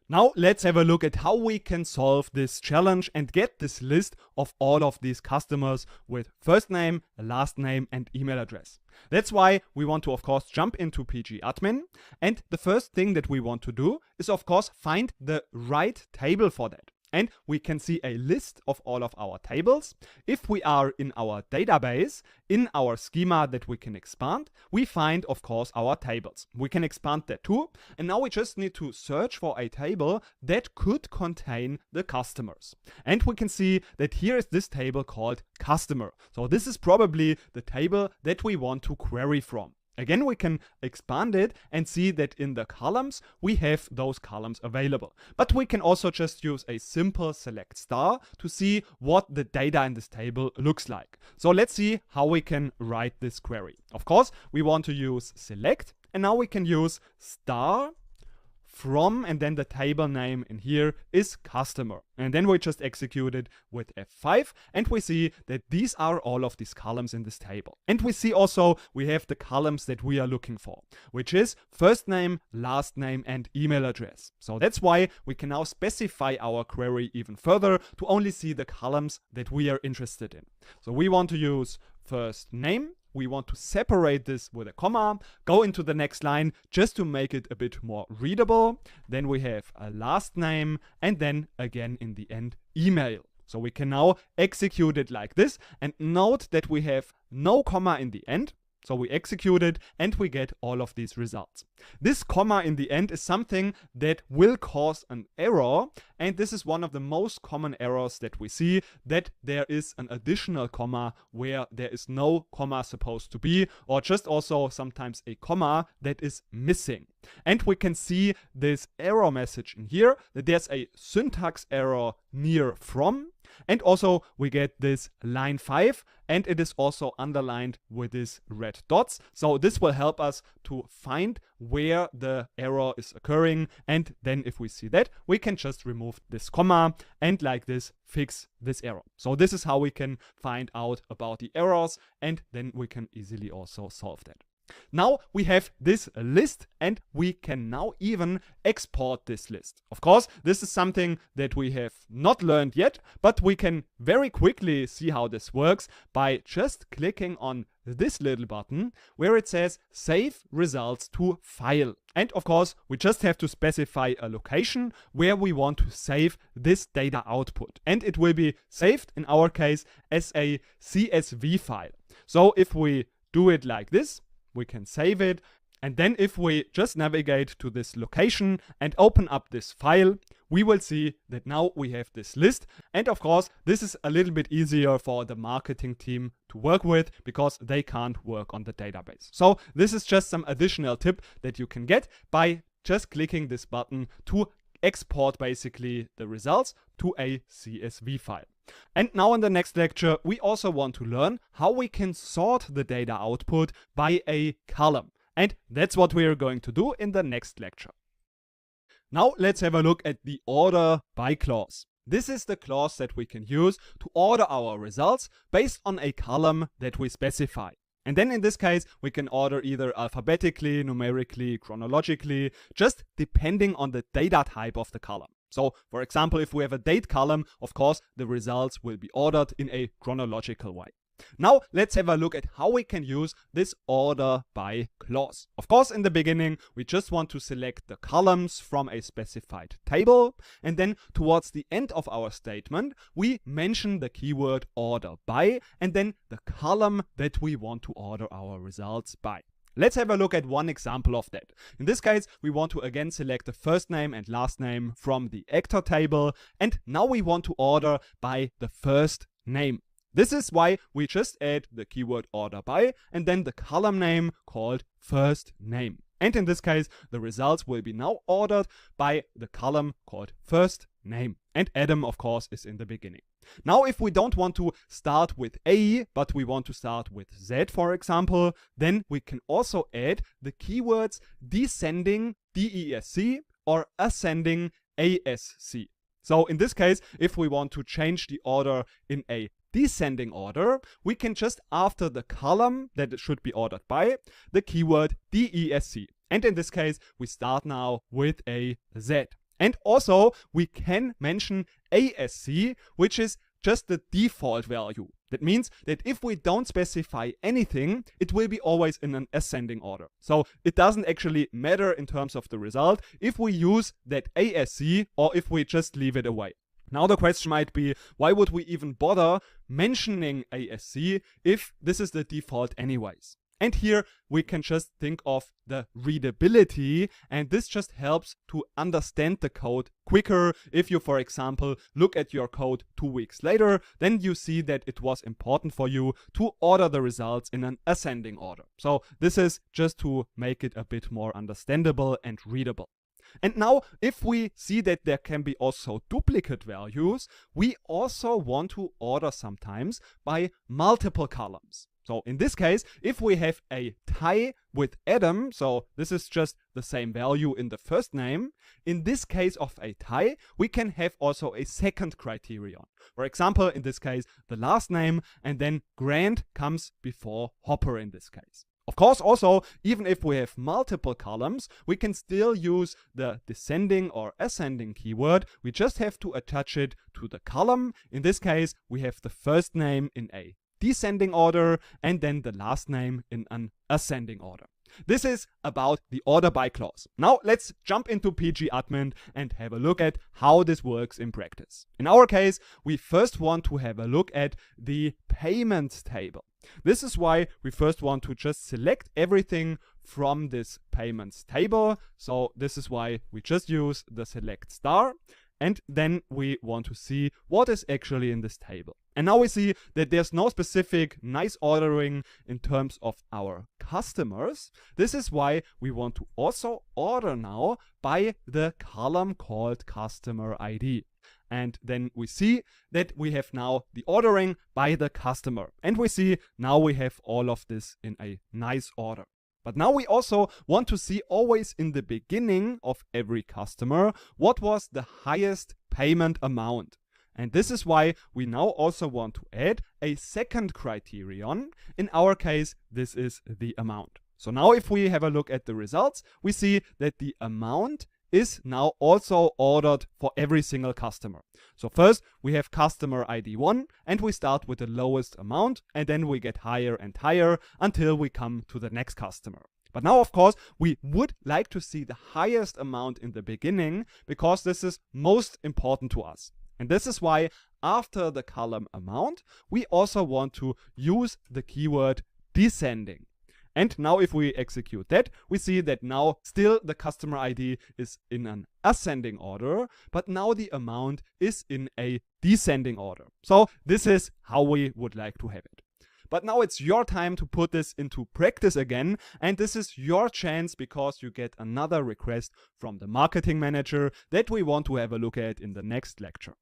Now let's have a look at how we can solve this challenge and get this list of all of these customers with first name, last name, and email address. That's why we want to, of course, jump into PG Admin. And the first thing that we want to do is, of course, find the right table for that. And we can see a list of all of our tables. If we are in our database, in our schema that we can expand, we find, of course, our tables. We can expand that too. And now we just need to search for a table that could contain the customers. And we can see that here is this table called customer. So this is probably the table that we want to query from. Again, we can expand it and see that in the columns, we have those columns available. But we can also just use a simple select star to see what the data in this table looks like. So let's see how we can write this query. Of course, we want to use select, and now we can use star from, and then the table name in here is customer. And then we just execute it with F5, and we see that these are all of these columns in this table. And we see also we have the columns that we are looking for, which is first name, last name, and email address. So that's why we can now specify our query even further to only see the columns that we are interested in. So we want to use first name. We want to separate this with a comma, go into the next line just to make it a bit more readable. Then we have a last name, and then again in the end, email. So we can now execute it like this, and note that we have no comma in the end. So we execute it and we get all of these results. This comma in the end is something that will cause an error, and this is one of the most common errors that we see, that there is an additional comma where there is no comma supposed to be, or just also sometimes a comma that is missing. And we can see this error message in here, that there's a syntax error near from. And also we get this line 5, and it is also underlined with these red dots. So this will help us to find where the error is occurring. And then if we see that, we can just remove this comma and like this fix this error. So this is how we can find out about the errors, and then we can easily also solve that. Now we have this list, and we can now even export this list. Of course, this is something that we have not learned yet, but we can very quickly see how this works by just clicking on this little button where it says save results to file. And of course, we just have to specify a location where we want to save this data output. And it will be saved, in our case, as a CSV file. So if we do it like this, we can save it, and then if we just navigate to this location and open up this file, we will see that now we have this list. And of course, this is a little bit easier for the marketing team to work with because they can't work on the database. So this is just some additional tip that you can get by just clicking this button to export basically the results to a CSV file. And now in the next lecture, we also want to learn how we can sort the data output by a column. And that's what we are going to do in the next lecture. Now let's have a look at the order by clause. This is the clause that we can use to order our results based on a column that we specify. And then in this case, we can order either alphabetically, numerically, chronologically, just depending on the data type of the column. So, for example, if we have a date column, of course, the results will be ordered in a chronological way. Now let's have a look at how we can use this order by clause. Of course, in the beginning, we just want to select the columns from a specified table, and then towards the end of our statement, we mention the keyword order by, and then the column that we want to order our results by. Let's have a look at one example of that. In this case, we want to again select the first name and last name from the actor table, and now we want to order by the first name. This is why we just add the keyword order by and then the column name called first name. And in this case, the results will be now ordered by the column called first name. And Adam, of course, is in the beginning. Now, if we don't want to start with A, but we want to start with Z, for example, then we can also add the keywords descending, DESC, or ascending, ASC. So in this case, if we want to change the order in a descending order, we can just after the column that it should be ordered by, the keyword DESC. And in this case, we start now with a Z. And also, we can mention ASC, which is just the default value. That means that if we don't specify anything, it will be always in an ascending order. So it doesn't actually matter in terms of the result if we use that ASC or if we just leave it away. Now the question might be, why would we even bother mentioning ASC if this is the default anyways? And here we can just think of the readability, and this just helps to understand the code quicker. If you, for example, look at your code 2 weeks later, then you see that it was important for you to order the results in an ascending order. So this is just to make it a bit more understandable and readable. And now, if we see that there can be also duplicate values, we also want to order sometimes by multiple columns. So in this case, if we have a tie with Adam, so this is just the same value in the first name, in this case of a tie, we can have also a second criterion. For example, in this case, the last name, and then Grant comes before Hopper in this case. Of course, also, even if we have multiple columns, we can still use the descending or ascending keyword. We just have to attach it to the column. In this case, we have the first name in a descending order and then the last name in an ascending order. This is about the order by clause. Now let's jump into pgadmin and have a look at how this works in practice. In our case, we first want to have a look at the payments table. This is why we first want to just select everything from this payments table. So this is why we just use the select star. And then we want to see what is actually in this table. And now we see that there's no specific nice ordering in terms of our customers. This is why we want to also order now by the column called customer ID. And then we see that we have now the ordering by the customer. And we see now we have all of this in a nice order. But now we also want to see always in the beginning of every customer what was the highest payment amount. And this is why we now also want to add a second criterion. In our case, this is the amount. So now if we have a look at the results, we see that the amount is now also ordered for every single customer. So first we have customer ID 1 and we start with the lowest amount and then we get higher and higher until we come to the next customer. But now of course we would like to see the highest amount in the beginning because this is most important to us. And this is why after the column amount we also want to use the keyword descending. And now if we execute that, we see that now still the customer ID is in an ascending order, but now the amount is in a descending order. So this is how we would like to have it. But now it's your time to put this into practice again, and this is your chance because you get another request from the marketing manager that we want to have a look at in the next lecture.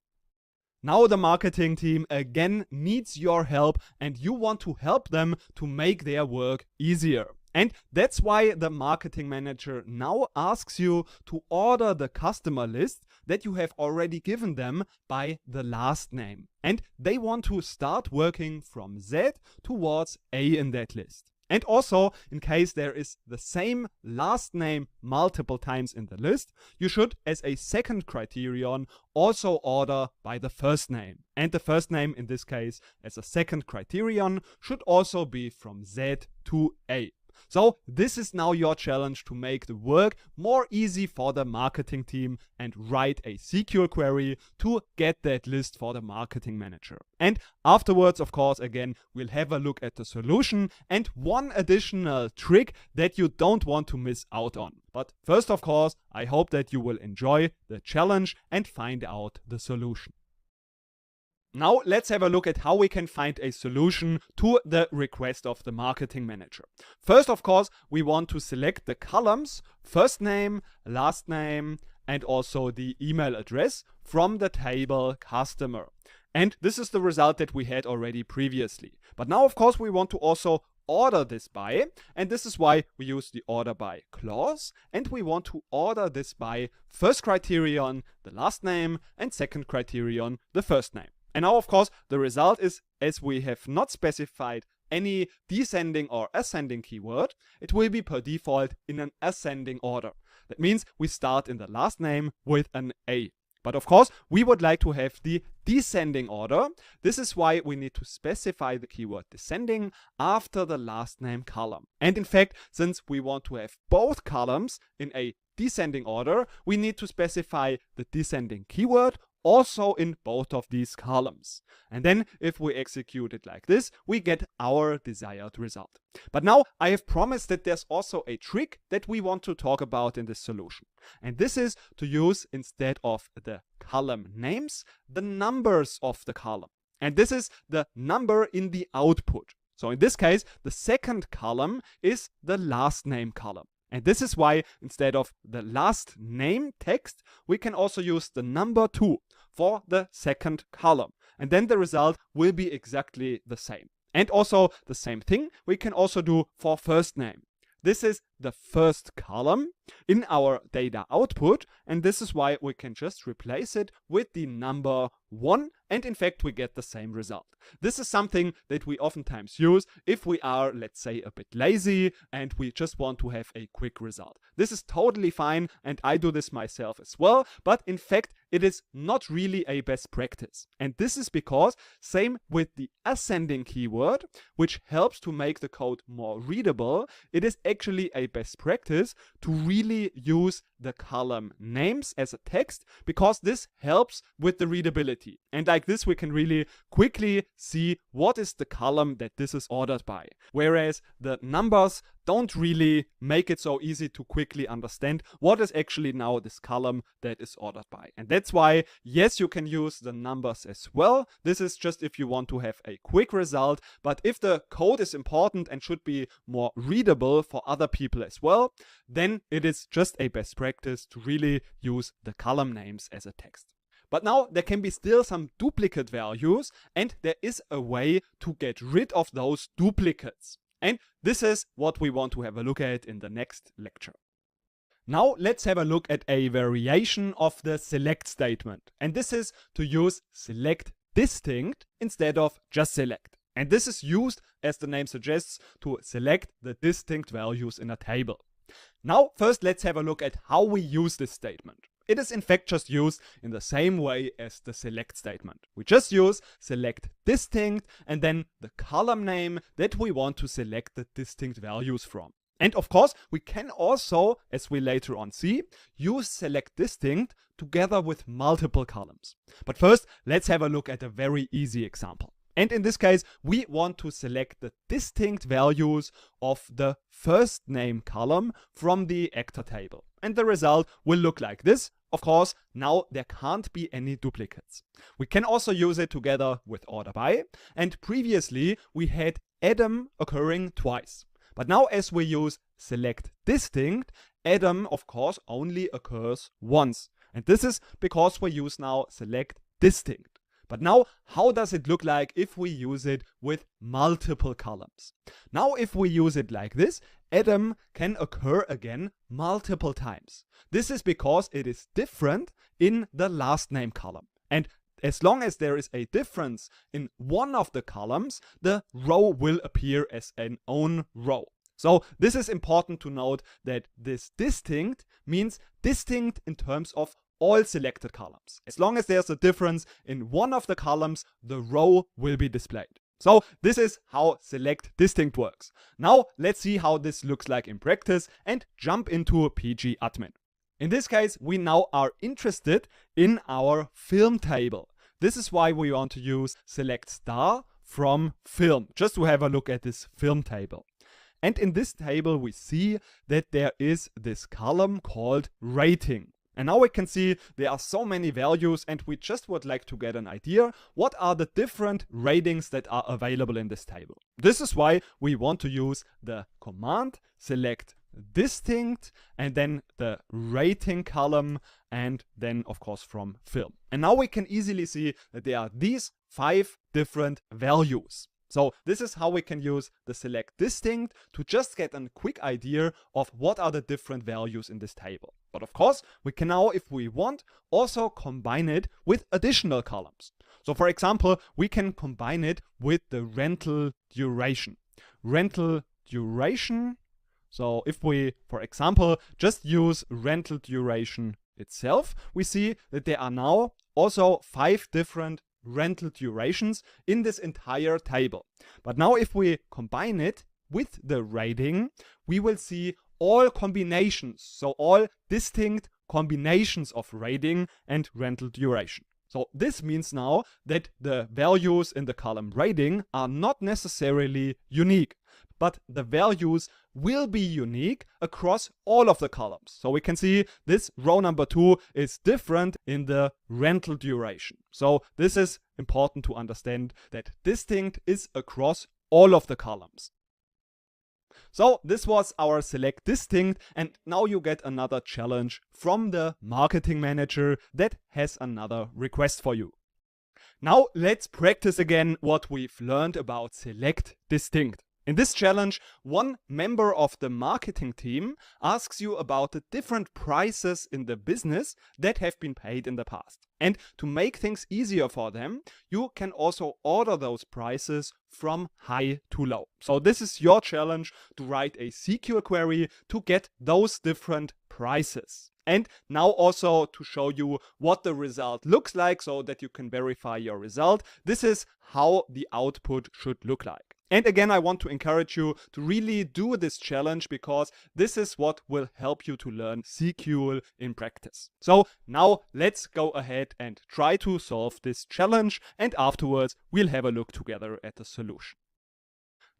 Now the marketing team again needs your help and you want to help them to make their work easier. And that's why the marketing manager now asks you to order the customer list that you have already given them by the last name. And they want to start working from Z towards A in that list. And also, in case there is the same last name multiple times in the list, you should, as a second criterion, also order by the first name. And the first name, in this case, as a second criterion, should also be from Z to A. So this is now your challenge to make the work more easy for the marketing team and write a SQL query to get that list for the marketing manager. And afterwards, of course, again, we'll have a look at the solution and one additional trick that you don't want to miss out on. But first, of course, I hope that you will enjoy the challenge and find out the solution. Now let's have a look at how we can find a solution to the request of the marketing manager. First, of course, we want to select the columns, first name, last name, and also the email address from the table customer. And this is the result that we had already previously. But now, of course, we want to also order this by, and this is why we use the order by clause, and we want to order this by first criterion, the last name, and second criterion, the first name. And now, of course, the result is, as we have not specified any descending or ascending keyword, it will be per default in an ascending order. That means we start in the last name with an A. But of course, we would like to have the descending order. This is why we need to specify the keyword descending after the last name column. And in fact, since we want to have both columns in a descending order, we need to specify the descending keyword also in both of these columns. And then if we execute it like this, we get our desired result. But now I have promised that there's also a trick that we want to talk about in this solution. And this is to use, instead of the column names, the numbers of the column. And this is the number in the output. So in this case, the second column is the last name column. And this is why instead of the last name text, we can also use the number 2 for the second column. And then the result will be exactly the same. And also the same thing we can also do for first name. This is the first column in our data output, and this is why we can just replace it with the number 1, and in fact we get the same result. This is something that we oftentimes use if we are, let's say, a bit lazy and we just want to have a quick result. This is totally fine, and I do this myself as well, but in fact it is not really a best practice. And this is because, same with the ascending keyword, which helps to make the code more readable, it is actually a best practice to really use the column names as a text, because this helps with the readability. And like this, we can really quickly see what is the column that this is ordered by. Whereas the numbers don't really make it so easy to quickly understand what is actually now this column that is ordered by. And that's why, yes, you can use the numbers as well. This is just if you want to have a quick result, but if the code is important and should be more readable for other people as well, then it is just a best practice to really use the column names as a text. But now there can be still some duplicate values, and there is a way to get rid of those duplicates. And this is what we want to have a look at in the next lecture. Now let's have a look at a variation of the select statement. And this is to use select distinct instead of just select. And this is used, as the name suggests, to select the distinct values in a table. Now first let's have a look at how we use this statement. It is in fact just used in the same way as the select statement. We just use select distinct and then the column name that we want to select the distinct values from. And of course, we can also, as we later on see, use select distinct together with multiple columns. But first, let's have a look at a very easy example. And in this case, we want to select the distinct values of the first name column from the actor table. And the result will look like this. Of course, now there can't be any duplicates. We can also use it together with order by. And previously, we had Adam occurring twice. But now as we use select distinct, Adam, of course, only occurs once. And this is because we use now select distinct. But now, how does it look like if we use it with multiple columns? Now, if we use it like this, Adam can occur again multiple times. This is because it is different in the last name column. And as long as there is a difference in one of the columns, the row will appear as an own row. So this is important to note, that this distinct means distinct in terms of all selected columns. As long as there's a difference in one of the columns, the row will be displayed. So this is how select distinct works. Now let's see how this looks like in practice and jump into PG admin. In this case, we now are interested in our film table. This is why we want to use select star from film, just to have a look at this film table. And in this table, we see that there is this column called rating. And now we can see there are so many values, and we just would like to get an idea what are the different ratings that are available in this table. This is why we want to use the command select distinct and then the rating column, and then of course from film. And now we can easily see that there are these 5 different values. So this is how we can use the select distinct to just get a quick idea of what are the different values in this table. But of course, we can now, if we want, also combine it with additional columns. So for example, we can combine it with the rental duration. Rental duration. So if we, for example, just use rental duration itself, we see that there are now also 5 different rental durations in this entire table. But now if we combine it with the rating, we will see all combinations, so all distinct combinations of rating and rental duration. So this means now that the values in the column rating are not necessarily unique, but the values will be unique across all of the columns. So we can see this row number 2 is different in the rental duration. So this is important to understand, that distinct is across all of the columns. So this was our select distinct, and now you get another challenge from the marketing manager that has another request for you. Now let's practice again what we've learned about select distinct. In this challenge, one member of the marketing team asks you about the different prices in the business that have been paid in the past. And to make things easier for them, you can also order those prices from high to low. So this is your challenge, to write a SQL query to get those different prices. And now also to show you what the result looks like so that you can verify your result. This is how the output should look like. And again, I want to encourage you to really do this challenge, because this is what will help you to learn SQL in practice. So now let's go ahead and try to solve this challenge, and afterwards we'll have a look together at the solution.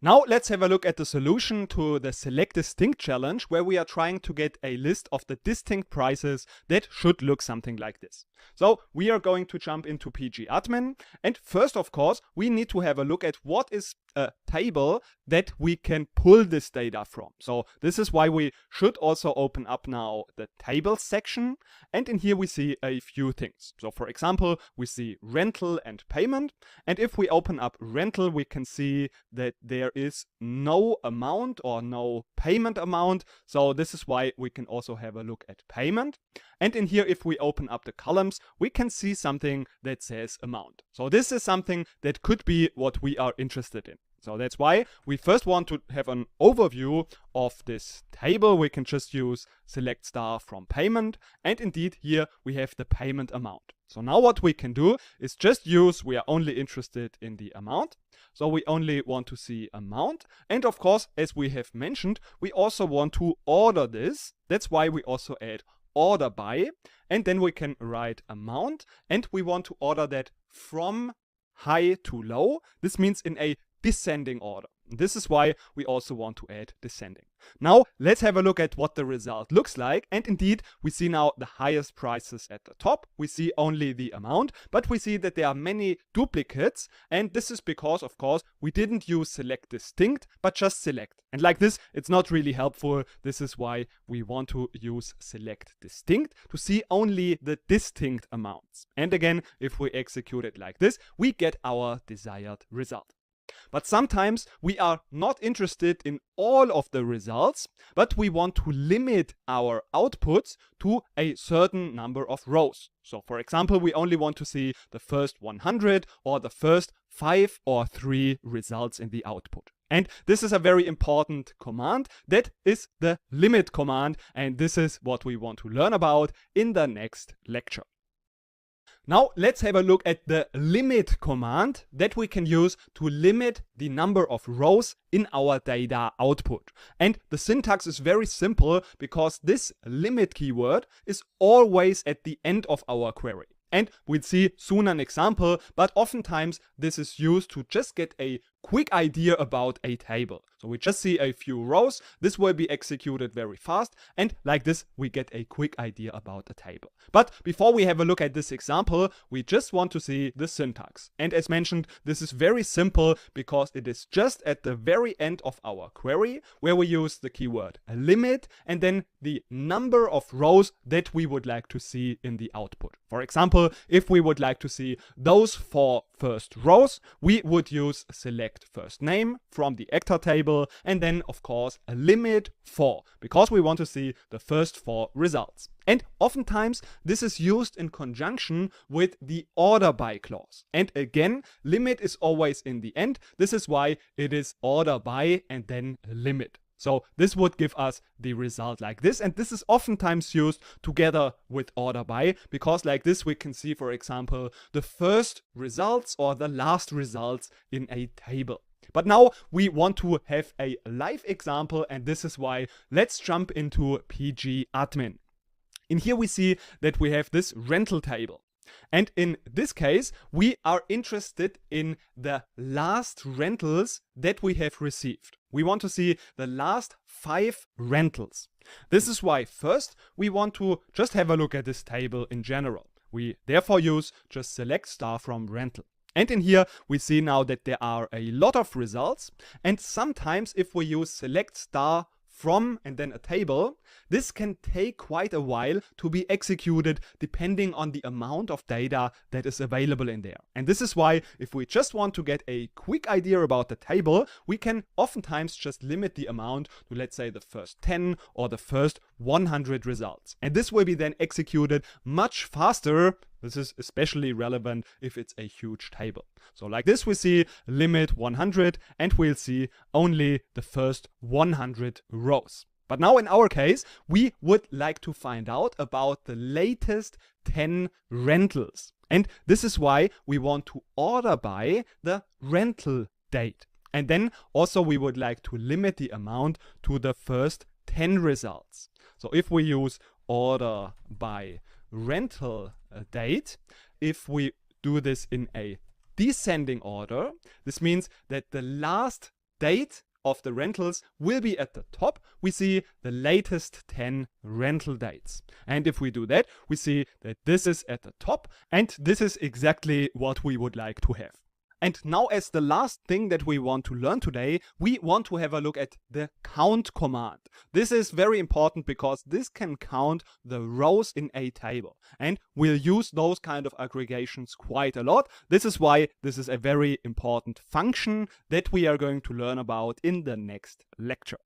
Now let's have a look at the solution to the select distinct challenge, where we are trying to get a list of the distinct prices that should look something like this. So we are going to jump into PG admin, and first of course we need to have a look at what is a table that we can pull this data from. So this is why we should also open up now the tables section, and in here we see a few things. So for example, we see rental and payment, and if we open up rental, we can see that there is no amount or no payment amount. So this is why we can also have a look at payment. And in here, if we open up the columns, we can see something that says amount. So this is something that could be what we are interested in. So that's why we first want to have an overview of this table. We can just use select star from payment, and indeed here we have the payment amount. So now what we can do is just use, we are only interested in the amount. So we only want to see amount. And of course, as we have mentioned, we also want to order this. That's why we also add order by, and then we can write amount, and we want to order that from high to low. This means in a descending order. This is why we also want to add descending. Now let's have a look at what the result looks like. And indeed, we see now the highest prices at the top. We see only the amount, but we see that there are many duplicates. And this is because, of course, we didn't use select distinct, but just select. And like this, it's not really helpful. This is why we want to use select distinct to see only the distinct amounts. And again, if we execute it like this, we get our desired result. But sometimes we are not interested in all of the results, but we want to limit our outputs to a certain number of rows. So for example, we only want to see the first 100 or the first 5 or 3 results in the output. And this is a very important command. That is the limit command, and this is what we want to learn about in the next lecture. Now let's have a look at the limit command that we can use to limit the number of rows in our data output. And the syntax is very simple because this limit keyword is always at the end of our query. And we'll see soon an example, but oftentimes this is used to just get a quick idea about a table. So we just see a few rows, this will be executed very fast, and like this we get a quick idea about a table. But before we have a look at this example, we just want to see the syntax. And as mentioned, this is very simple because it is just at the very end of our query where we use the keyword limit and then the number of rows that we would like to see in the output. For example, if we would like to see those 4 first rows, we would use select first name from the actor table and then of course a limit 4 because we want to see the first 4 results. And oftentimes this is used in conjunction with the order by clause. And again, limit is always in the end. This is why it is order by and then limit. So this would give us the result like this, and this is oftentimes used together with order by, because like this we can see, for example, the first results or the last results in a table. But now we want to have a live example, and this is why let's jump into PG admin. In here we see that we have this rental table. And in this case, we are interested in the last rentals that we have received. We want to see the last 5 rentals. This is why first we want to just have a look at this table in general. We therefore use just select star from rental. And in here we see now that there are a lot of results, and sometimes if we use select star from and then a table, this can take quite a while to be executed depending on the amount of data that is available in there. And this is why if we just want to get a quick idea about the table, we can oftentimes just limit the amount to, let's say, the first 10 or the first 100 results. And this will be then executed much faster. This is especially relevant if it's a huge table. So like this we see limit 100 and we'll see only the first 100 rows. But now in our case, we would like to find out about the latest 10 rentals. And this is why we want to order by the rental date. And then also we would like to limit the amount to the first 10 results. So if we use order by rental date, if we do this in a descending order, this means that the last date of the rentals will be at the top. We see the latest 10 rental dates. And if we do that, we see that this is at the top, and this is exactly what we would like to have. And now as the last thing that we want to learn today, we want to have a look at the count command. This is very important because this can count the rows in a table. And we'll use those kind of aggregations quite a lot. This is why this is a very important function that we are going to learn about in the next lecture.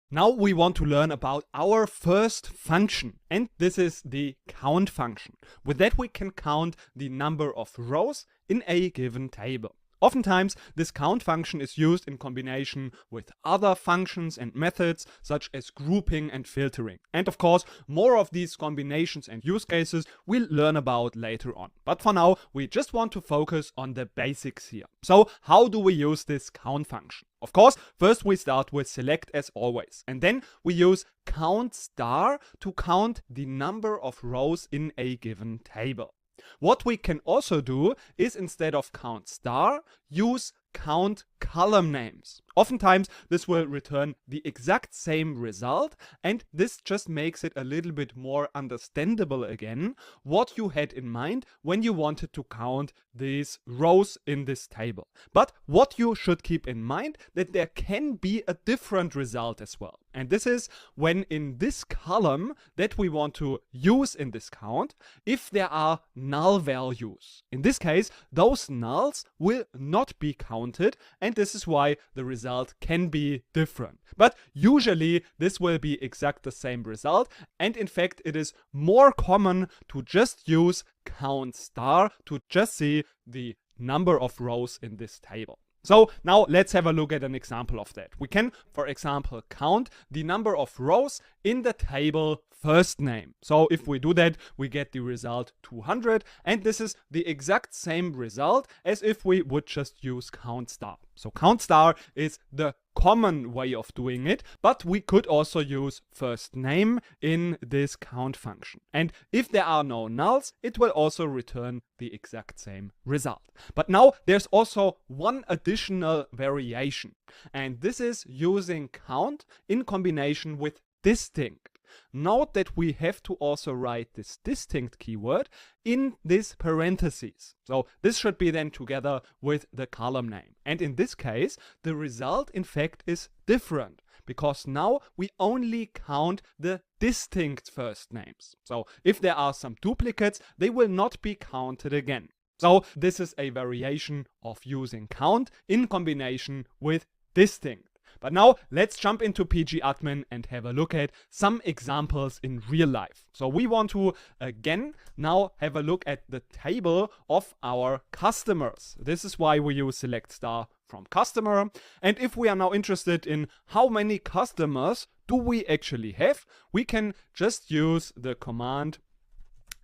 Now we want to learn about our first function, and this is the count function. With that we can count the number of rows in a given table. Oftentimes, this count function is used in combination with other functions and methods such as grouping and filtering. And of course, more of these combinations and use cases we'll learn about later on. But for now, we just want to focus on the basics here. So how do we use this count function? Of course, first we start with select as always, and then we use count star to count the number of rows in a given table. What we can also do is, instead of count star, use count column names. Oftentimes this will return the exact same result, and this just makes it a little bit more understandable again what you had in mind when you wanted to count these rows in this table. But what you should keep in mind that there can be a different result as well. And this is when in this column that we want to use in this count, if there are null values. In this case, those nulls will not be counted, and this is why the result can be different. But usually this will be exact the same result, and in fact it is more common to just use count star to just see the number of rows in this table. So now let's have a look at an example of that. We can, for example, count the number of rows in the table first name. So if we do that, we get the result 200, and this is the exact same result as if we would just use count star. So count star is the common way of doing it, but we could also use first name in this count function. And if there are no nulls, it will also return the exact same result. But now there's also one additional variation, and this is using count in combination with distinct. Note that we have to also write this distinct keyword in this parentheses. So this should be then together with the column name. And in this case, the result in fact is different, because now we only count the distinct first names. So if there are some duplicates, they will not be counted again. So this is a variation of using count in combination with distinct. But now let's jump into pgadmin and have a look at some examples in real life. So we want to again now have a look at the table of our customers. This is why we use select star from customer. And if we are now interested in how many customers do we actually have, we can just use the command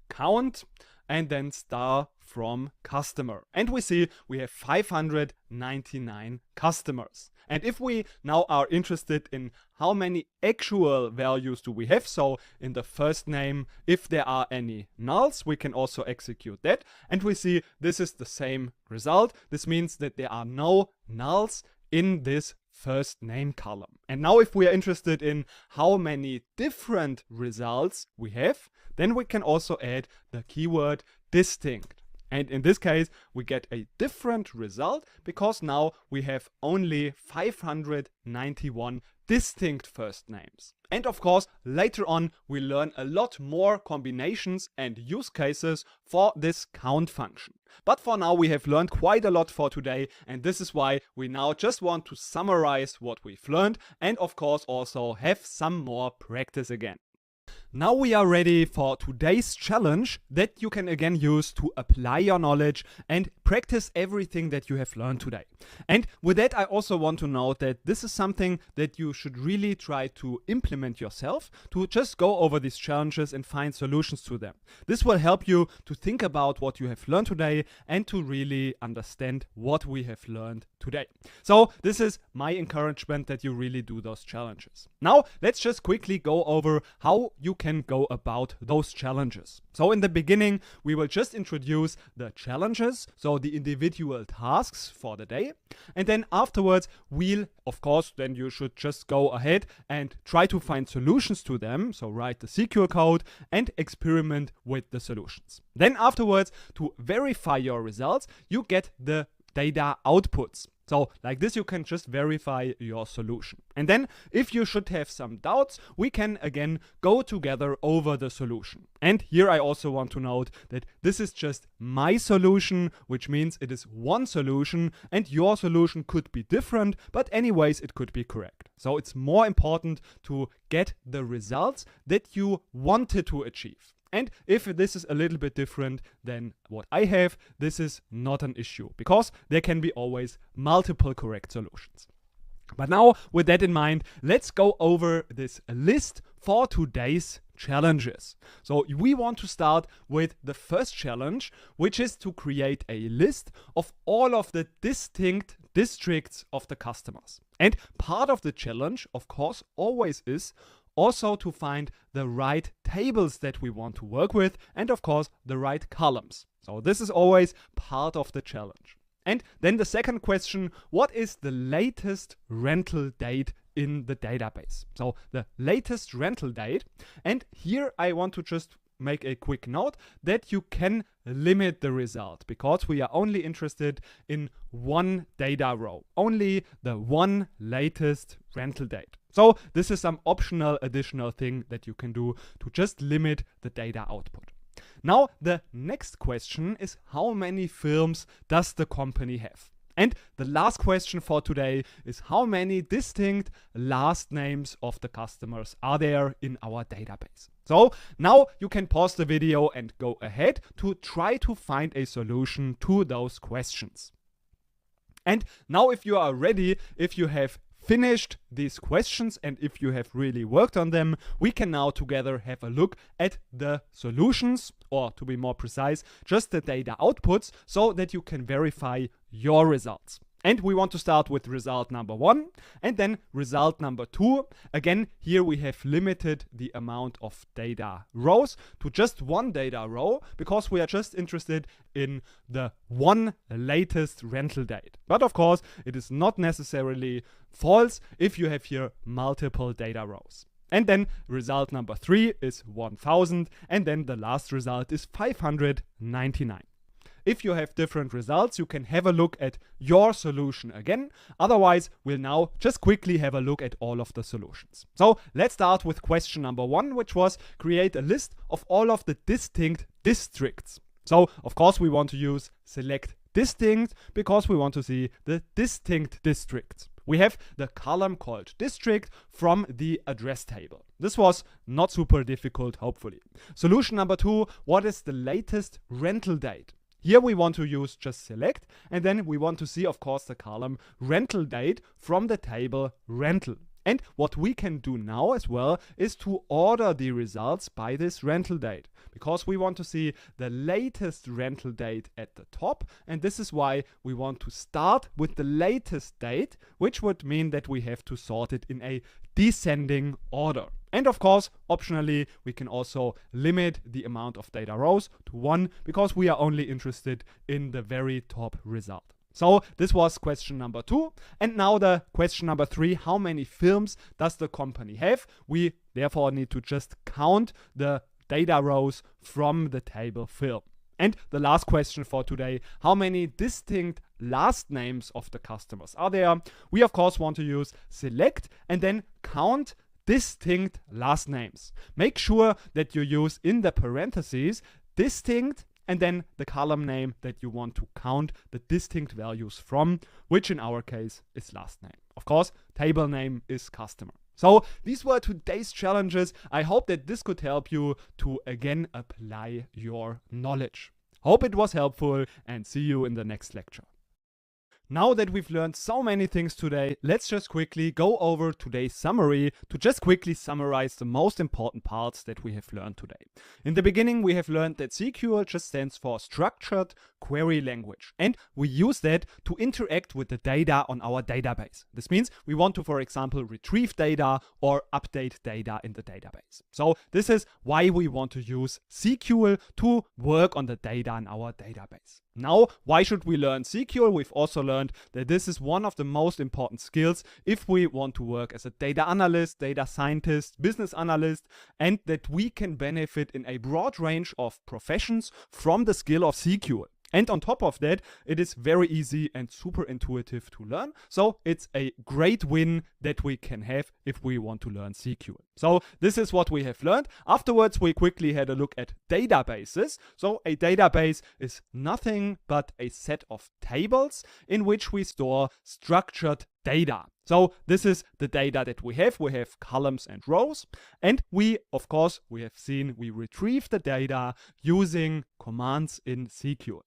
count and then star from customer. And we see we have 599 customers. And if we now are interested in how many actual values do we have, so in the first name, if there are any nulls, we can also execute that. And we see this is the same result. This means that there are no nulls in this first name column. And now if we are interested in how many different results we have, then we can also add the keyword distinct. And in this case, we get a different result because now we have only 591 distinct first names. And of course, later on, we learn a lot more combinations and use cases for this count function. But for now, we have learned quite a lot for today, and this is why we now just want to summarize what we've learned and of course also have some more practice again. Now we are ready for today's challenge that you can again use to apply your knowledge and practice everything that you have learned today. And with that, I also want to note that this is something that you should really try to implement yourself, to just go over these challenges and find solutions to them. This will help you to think about what you have learned today and to really understand what we have learned today. So this is my encouragement that you really do those challenges. Now let's just quickly go over how you can go about those challenges. So in the beginning, we will just introduce the challenges, so the individual tasks for the day. And then afterwards, of course, then you should just go ahead and try to find solutions to them. So write the SQL code and experiment with the solutions. Then afterwards, to verify your results, you get the data outputs. So like this, you can just verify your solution. And then if you should have some doubts, we can again go together over the solution. And here I also want to note that this is just my solution, which means it is one solution and your solution could be different, but anyways, it could be correct. So it's more important to get the results that you wanted to achieve. And if this is a little bit different than what I have, this is not an issue because there can be always multiple correct solutions. But now with that in mind, let's go over this list for today's challenges. So we want to start with the first challenge, which is to create a list of all of the distinct districts of the customers. And part of the challenge, of course, always is also to find the right tables that we want to work with and of course the right columns. So this is always part of the challenge. And then the second question, what is the latest rental date in the database? So the latest rental date, and here I want to just make a quick note that you can limit the result because we are only interested in one data row, only the one latest rental date. So this is some optional additional thing that you can do to just limit the data output. Now the next question is, how many films does the company have? And the last question for today is, how many distinct last names of the customers are there in our database? So now you can pause the video and go ahead to try to find a solution to those questions. And now if you are ready, if you have finished these questions and if you have really worked on them, we can now together have a look at the solutions, or to be more precise, just the data outputs, so that you can verify your results. And we want to start with result number 1 and then result number 2. Again, here we have limited the amount of data rows to just one data row because we are just interested in the one latest rental date. But of course, it is not necessarily false if you have here multiple data rows. And then result number 3 is 1000, and then the last result is 599. If you have different results, you can have a look at your solution again. Otherwise, we'll now just quickly have a look at all of the solutions. So let's start with question number 1, which was create a list of all of the distinct districts. So of course we want to use select distinct because we want to see the distinct districts. We have the column called district from the address table. This was not super difficult, hopefully. Solution number 2, what is the latest rental date? Here we want to use just select, and then we want to see, of course, the column rental date from the table rental. And what we can do now as well is to order the results by this rental date, because we want to see the latest rental date at the top, and this is why we want to start with the latest date, which would mean that we have to sort it in a descending order. And of course, optionally, we can also limit the amount of data rows to 1 because we are only interested in the very top result. So this was question number 2. And now the question number 3, how many films does the company have? We therefore need to just count the data rows from the table film. And the last question for today, how many distinct last names of the customers are there? We of course want to use select and then count distinct last names. Make sure that you use in the parentheses distinct and then the column name that you want to count the distinct values from, which in our case is last name. Of course, table name is customer. So these were today's challenges. I hope that this could help you to again apply your knowledge. Hope it was helpful and see you in the next lecture. Now that we've learned so many things today, let's just quickly go over today's summary to just quickly summarize the most important parts that we have learned today. In the beginning, we have learned that SQL just stands for Structured Query Language, and we use that to interact with the data on our database. This means we want to, for example, retrieve data or update data in the database. So this is why we want to use SQL to work on the data in our database. Now, why should we learn SQL? We've also learned that this is one of the most important skills if we want to work as a data analyst, data scientist, business analyst, and that we can benefit in a broad range of professions from the skill of SQL. And on top of that, it is very easy and super intuitive to learn. So it's a great win that we can have if we want to learn SQL. So this is what we have learned. Afterwards, we quickly had a look at databases. So a database is nothing but a set of tables in which we store structured data. So this is the data that we have. We have columns and rows. And we, of course, we have seen we retrieve the data using commands in SQL.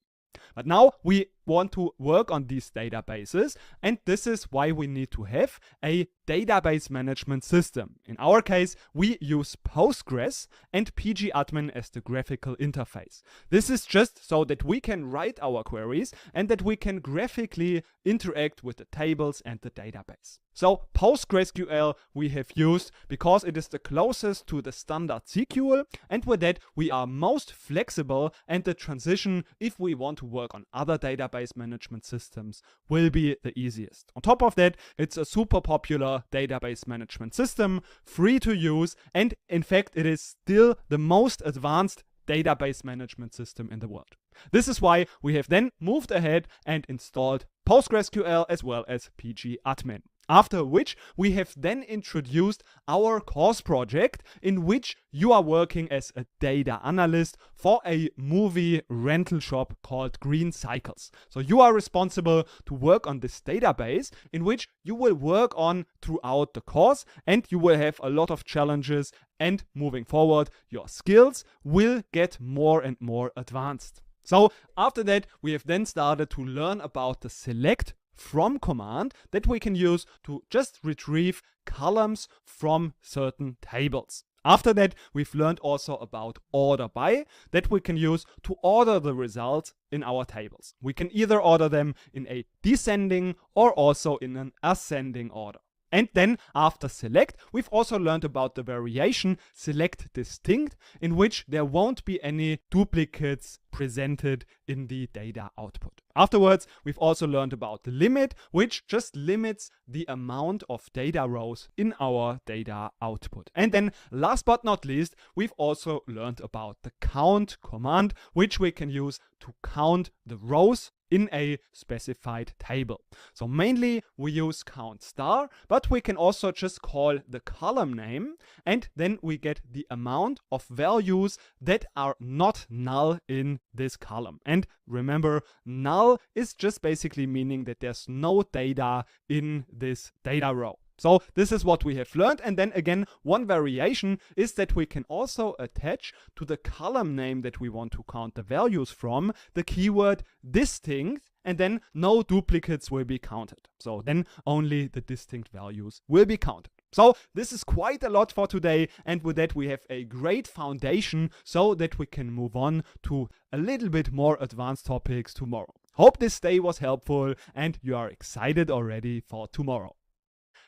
But now we want to work on these databases, and this is why we need to have a database management system. In our case, we use Postgres and pgadmin as the graphical interface. This is just so that we can write our queries and that we can graphically interact with the tables and the database. So PostgreSQL we have used because it is the closest to the standard SQL, and with that we are most flexible, and the transition if we want to work on other databases database management systems will be the easiest. On top of that, it's a super popular database management system, free to use, and in fact, it is still the most advanced database management system in the world. This is why we have then moved ahead and installed PostgreSQL as well as pgadmin. After which we have then introduced our course project in which you are working as a data analyst for a movie rental shop called Green Cycles. So you are responsible to work on this database in which you will work on throughout the course, and you will have a lot of challenges, and moving forward your skills will get more and more advanced. So after that we have then started to learn about the select from command that we can use to just retrieve columns from certain tables. After that, we've learned also about order by that we can use to order the results in our tables. We can either order them in a descending or also in an ascending order. And then after select, we've also learned about the variation select distinct, in which there won't be any duplicates presented in the data output. Afterwards, we've also learned about the limit, which just limits the amount of data rows in our data output. And then last but not least, we've also learned about the count command, which we can use to count the rows in a specified table. So mainly we use count star, but we can also just call the column name, and then we get the amount of values that are not null in this column. And remember, null is just basically meaning that there's no data in this data row. So this is what we have learned. And then again, one variation is that we can also attach to the column name that we want to count the values from the keyword distinct, and then no duplicates will be counted. So then only the distinct values will be counted. So this is quite a lot for today, and with that we have a great foundation so that we can move on to a little bit more advanced topics tomorrow. Hope this day was helpful and you are excited already for tomorrow.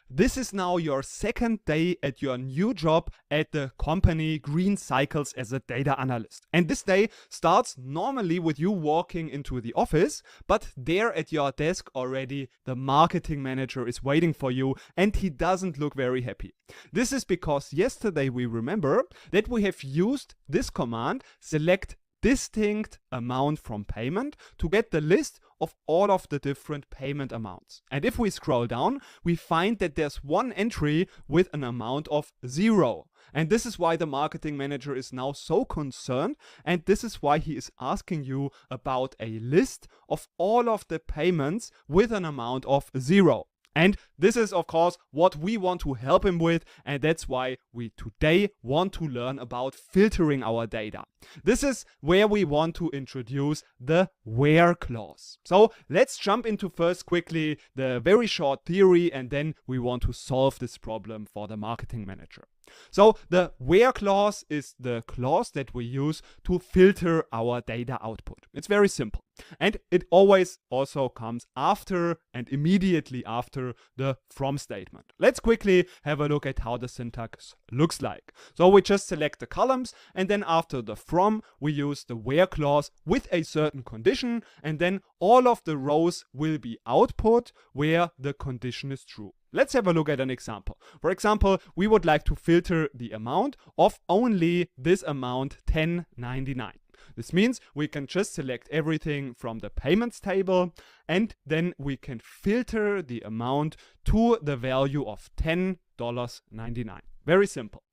This is now your second day at your new job at the company Green Cycles as a data analyst. And this day starts normally with you walking into the office, but there at your desk already the marketing manager is waiting for you, and he doesn't look very happy. This is because yesterday we remember that we have used this command select distinct amount from payment to get the list of all of the different payment amounts. And if we scroll down, we find that there's one entry with an amount of 0. And this is why the marketing manager is now so concerned, and this is why he is asking you about a list of all of the payments with an amount of 0. And this is, of course, what we want to help him with, and that's why we today want to learn about filtering our data. This is where we want to introduce the where clause. So let's jump into first quickly the very short theory, and then we want to solve this problem for the marketing manager. So the where clause is the clause that we use to filter our data output. It's very simple. And it always also comes after and immediately after the from statement. Let's quickly have a look at how the syntax looks like. So we just select the columns, and then after the from we use the where clause with a certain condition, and then all of the rows will be output where the condition is true. Let's have a look at an example. For example, we would like to filter the amount of only this amount 10.99. This means we can just select everything from the payments table, and then we can filter the amount to the value of $10.99. Very simple.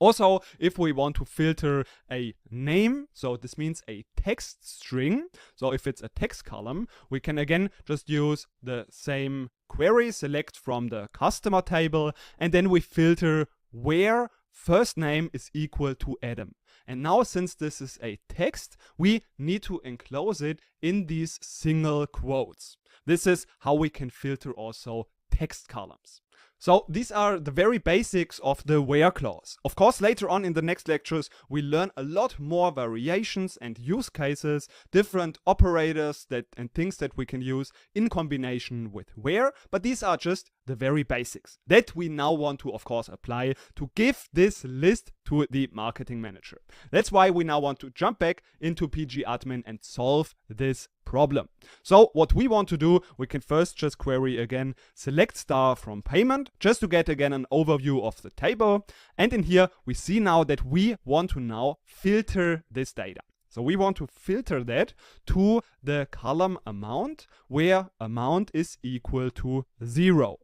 Also, if we want to filter a name, so this means a text string, so if it's a text column, we can again just use the same query, select from the customer table, and then we filter where first name is equal to Adam. And now, since this is a text, we need to enclose it in these single quotes. This is how we can filter also text columns. So these are the very basics of the where clause. Of course, later on in the next lectures, we learn a lot more variations and use cases, different operators and things that we can use in combination with where, but these are just the very basics that we now want to, of course, apply to give this list to the marketing manager. That's why we now want to jump back into pgadmin and solve this problem. So what we want to do, we can first just query again select star from payment just to get again an overview of the table. And in here we see now that we want to now filter this data. So we want to filter that to the column amount where amount is equal to 0.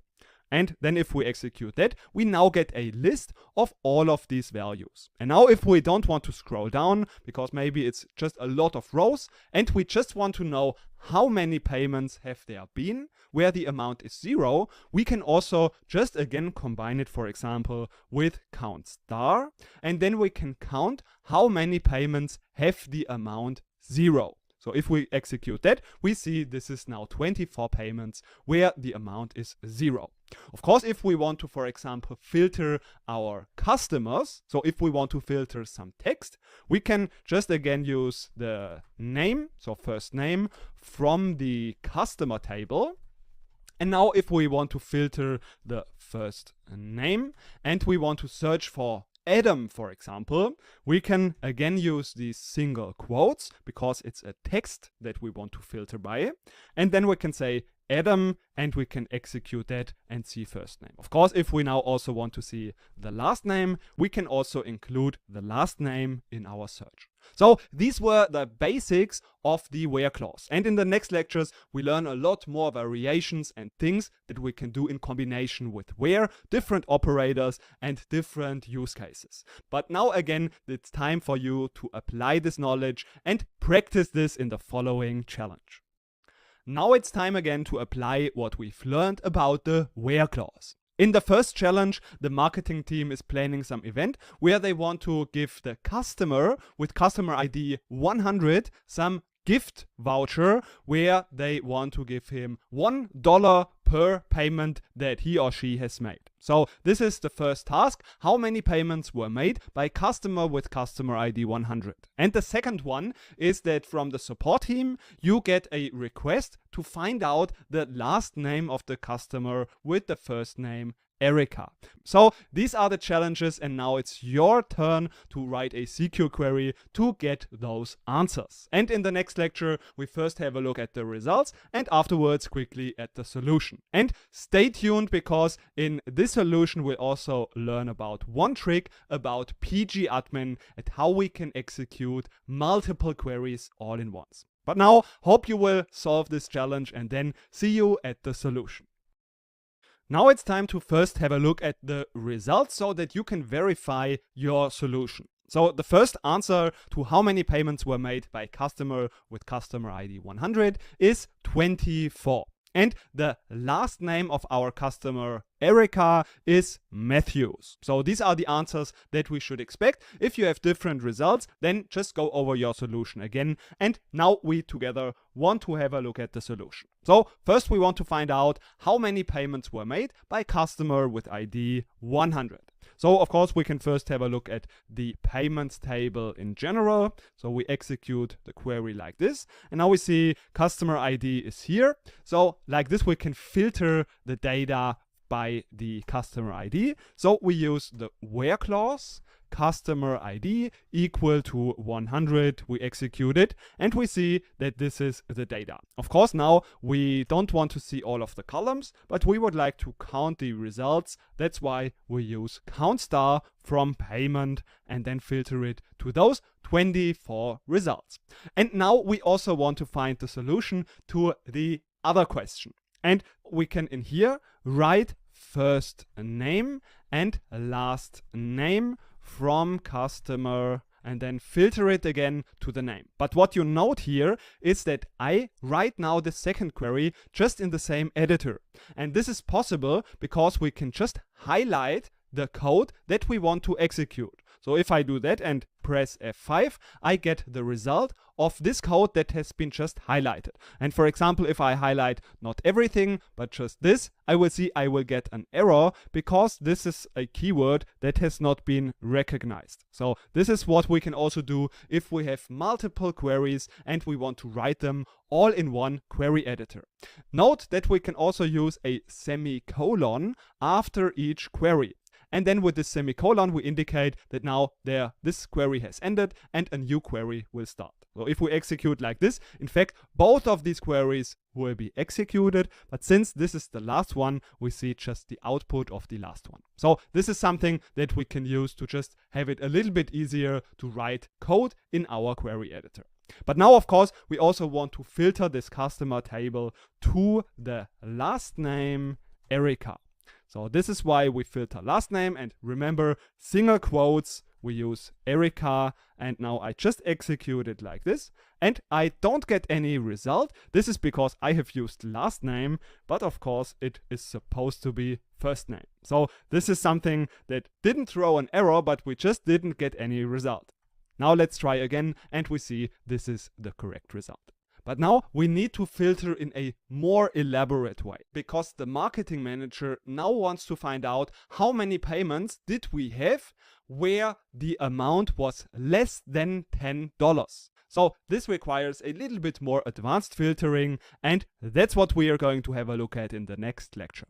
And then if we execute that, we now get a list of all of these values. And now if we don't want to scroll down, because maybe it's just a lot of rows, and we just want to know how many payments have there been, where the amount is 0, we can also just again combine it, for example, with count star, and then we can count how many payments have the amount 0. So if we execute that, we see this is now 24 payments where the amount is 0. Of course, if we want to, for example, filter our customers, so if we want to filter some text, we can just again use the name, so first name, from the customer table. And now if we want to filter the first name and we want to search for Adam, for example, we can again use these single quotes because it's a text that we want to filter by. And then we can say Adam and we can execute that and see first name. Of course, if we now also want to see the last name, we can also include the last name in our search. So these were the basics of the where clause. And in the next lectures, we learn a lot more variations and things that we can do in combination with where, different operators and different use cases. But now again, it's time for you to apply this knowledge and practice this in the following challenge. Now it's time again to apply what we've learned about the where clause. In the first challenge, the marketing team is planning some event where they want to give the customer with customer ID 100 some gift voucher where they want to give him $1 per payment that he or she has made. So this is the first task. How many payments were made by customer with customer ID 100? And the second one is that from the support team, you get a request to find out the last name of the customer with the first name Erica. So these are the challenges, and now it's your turn to write a SQL query to get those answers. And in the next lecture, we first have a look at the results and afterwards quickly at the solution. And stay tuned because in this solution, we'll also learn about one trick about pgadmin and how we can execute multiple queries all in once. But now, hope you will solve this challenge and then see you at the solution. Now it's time to first have a look at the results so that you can verify your solution. So the first answer to how many payments were made by customer with customer ID 100 is 24. And the last name of our customer, Erica, is Matthews. So these are the answers that we should expect. If you have different results, then just go over your solution again. And now we together want to have a look at the solution. So first we want to find out how many payments were made by customer with ID 100. So of course we can first have a look at the payments table in general. So we execute the query like this. And now we see customer ID is here. So like this we can filter the data by the customer ID. So we use the where clause, customer ID equal to 100, we execute it, and we see that this is the data. Of course, now we don't want to see all of the columns, but we would like to count the results. That's why we use count star from payment and then filter it to those 24 results. And now we also want to find the solution to the other question. And we can in here write first name and last name from customer and then filter it again to the name. But what you note here is that I write now the second query just in the same editor. And this is possible because we can just highlight the code that we want to execute. So if I do that and press F5, I get the result of this code that has been just highlighted. And for example, if I highlight not everything, but just this, I will see I will get an error because this is a keyword that has not been recognized. So this is what we can also do if we have multiple queries and we want to write them all in one query editor. Note that we can also use a semicolon after each query. And then with this semicolon, we indicate that now this query has ended and a new query will start. So if we execute like this, in fact, both of these queries will be executed. But since this is the last one, we see just the output of the last one. So this is something that we can use to just have it a little bit easier to write code in our query editor. But now, of course, we also want to filter this customer table to the last name, Erica. So this is why we filter last name, and remember, single quotes, we use Erica, and now I just execute it like this, and I don't get any result. This is because I have used last name, but of course it is supposed to be first name. So this is something that didn't throw an error, but we just didn't get any result. Now let's try again, and we see this is the correct result. But now we need to filter in a more elaborate way, because the marketing manager now wants to find out how many payments did we have where the amount was less than $10. So this requires a little bit more advanced filtering, and that's what we are going to have a look at in the next lecture.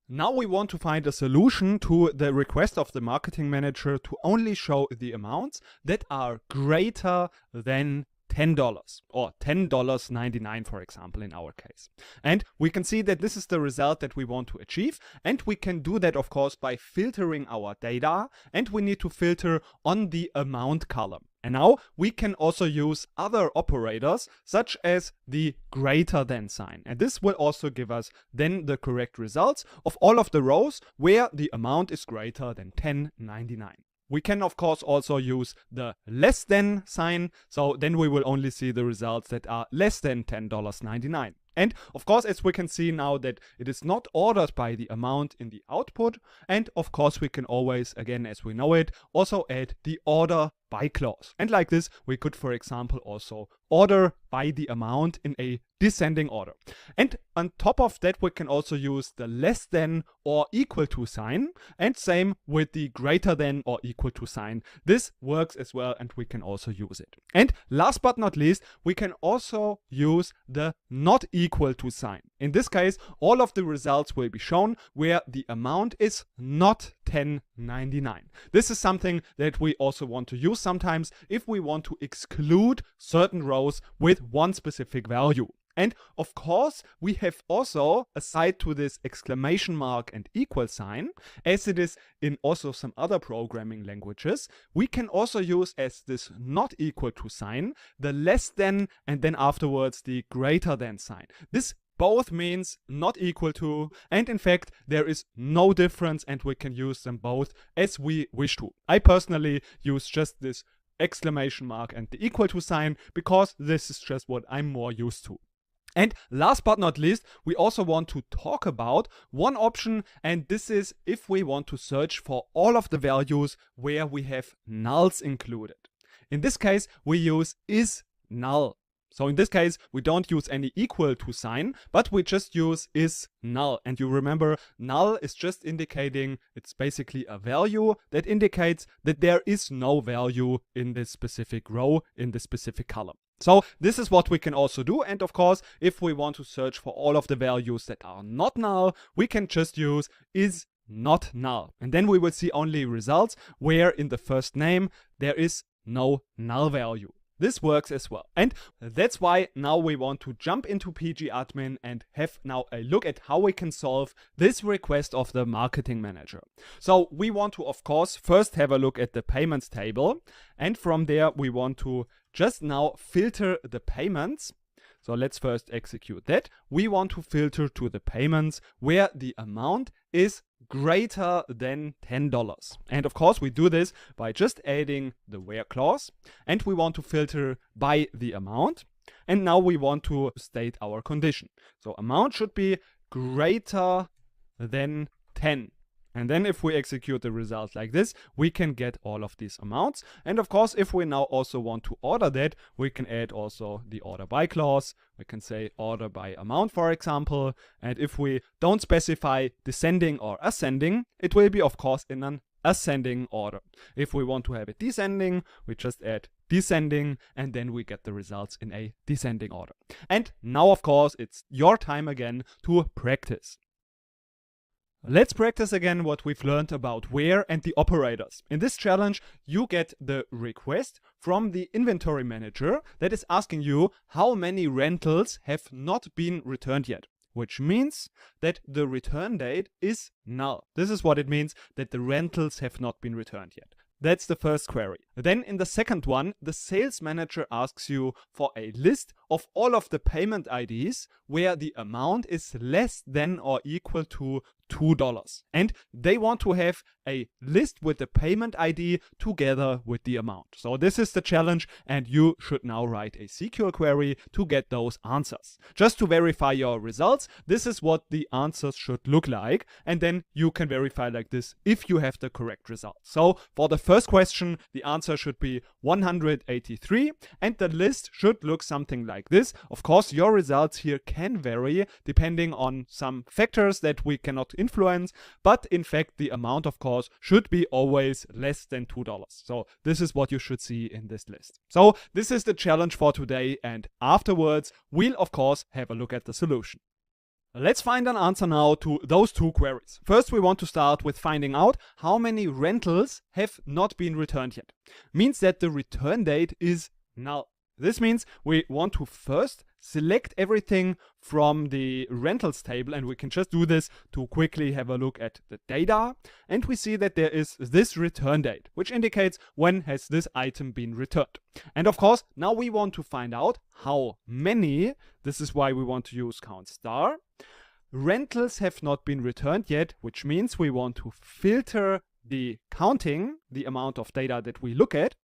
Now we want to find a solution to the request of the marketing manager to only show the amounts that are greater than $10 or $10.99, for example, in our case. And we can see that this is the result that we want to achieve. And we can do that, of course, by filtering our data, and we need to filter on the amount column. And now we can also use other operators such as the greater than sign. And this will also give us then the correct results of all of the rows where the amount is greater than $10.99. We can of course also use the less than sign, so then we will only see the results that are less than $10.99. And of course, as we can see now that it is not ordered by the amount in the output, and of course we can always, again as we know it, also add the order by clause. And like this, we could, for example, also order by the amount in a descending order. And on top of that, we can also use the less than or equal to sign, and same with the greater than or equal to sign. This works as well, and we can also use it. And last but not least, we can also use the not equal to sign. In this case, all of the results will be shown where the amount is not $10.99. This is something that we also want to use sometimes if we want to exclude certain rows with one specific value. And of course, we have also, aside to this exclamation mark and equal sign, as it is in also some other programming languages, we can also use as this not equal to sign, the less than, and then afterwards the greater than sign. This both means not equal to, and in fact there is no difference, and we can use them both as we wish to. I personally use just this exclamation mark and the equal to sign because this is just what I'm more used to. And last but not least, we also want to talk about one option, and this is if we want to search for all of the values where we have nulls included. In this case, we use is null. So in this case, we don't use any equal to sign, but we just use is null. And you remember, null is just indicating, it's basically a value that indicates that there is no value in this specific row, in this specific column. So this is what we can also do. And of course, if we want to search for all of the values that are not null, we can just use is not null. And then we will see only results where in the first name there is no null value. This works as well. And that's why now we want to jump into pgadmin and have now a look at how we can solve this request of the marketing manager. So we want to, of course, first have a look at the payments table. And from there, we want to just now filter the payments. So let's first execute that. We want to filter to the payments where the amount is greater than $10. And of course, we do this by just adding the where clause, and we want to filter by the amount. And now we want to state our condition. So amount should be greater than 10. And then if we execute the result like this, we can get all of these amounts. And of course, if we now also want to order that, we can add also the order by clause. We can say order by amount, for example. And if we don't specify descending or ascending, it will be, of course, in an ascending order. If we want to have it descending, we just add descending, and then we get the results in a descending order. And now, of course, it's your time again to practice. Let's practice again what we've learned about where and the operators. In this challenge, you get the request from the inventory manager that is asking you how many rentals have not been returned yet, which means that the return date is null. This is what it means, that the rentals have not been returned yet. That's the first query. Then in the second one, the sales manager asks you for a list of all of the payment IDs where the amount is less than or equal to $2. And they want to have a list with the payment ID together with the amount. So this is the challenge, and you should now write a SQL query to get those answers. Just to verify your results, this is what the answers should look like, and then you can verify like this if you have the correct result. So for the first question, the answer should be 183, and the list should look something like this. Of course, your results here can vary depending on some factors that we cannot influence, but in fact the amount, of course, should be always less than $2. So this is what you should see in this list. So this is the challenge for today, and afterwards we'll of course have a look at the solution. Let's find an answer now to those two queries. First, we want to start with finding out how many rentals have not been returned yet. Means that the return date is null. This means we want to first select everything from the rentals table, and we can just do this to quickly have a look at the data. And we see that there is this return date, which indicates when has this item been returned. And of course, now we want to find out how many, this is why we want to use count star, rentals have not been returned yet, which means we want to filter the counting, the amount of data that we look at,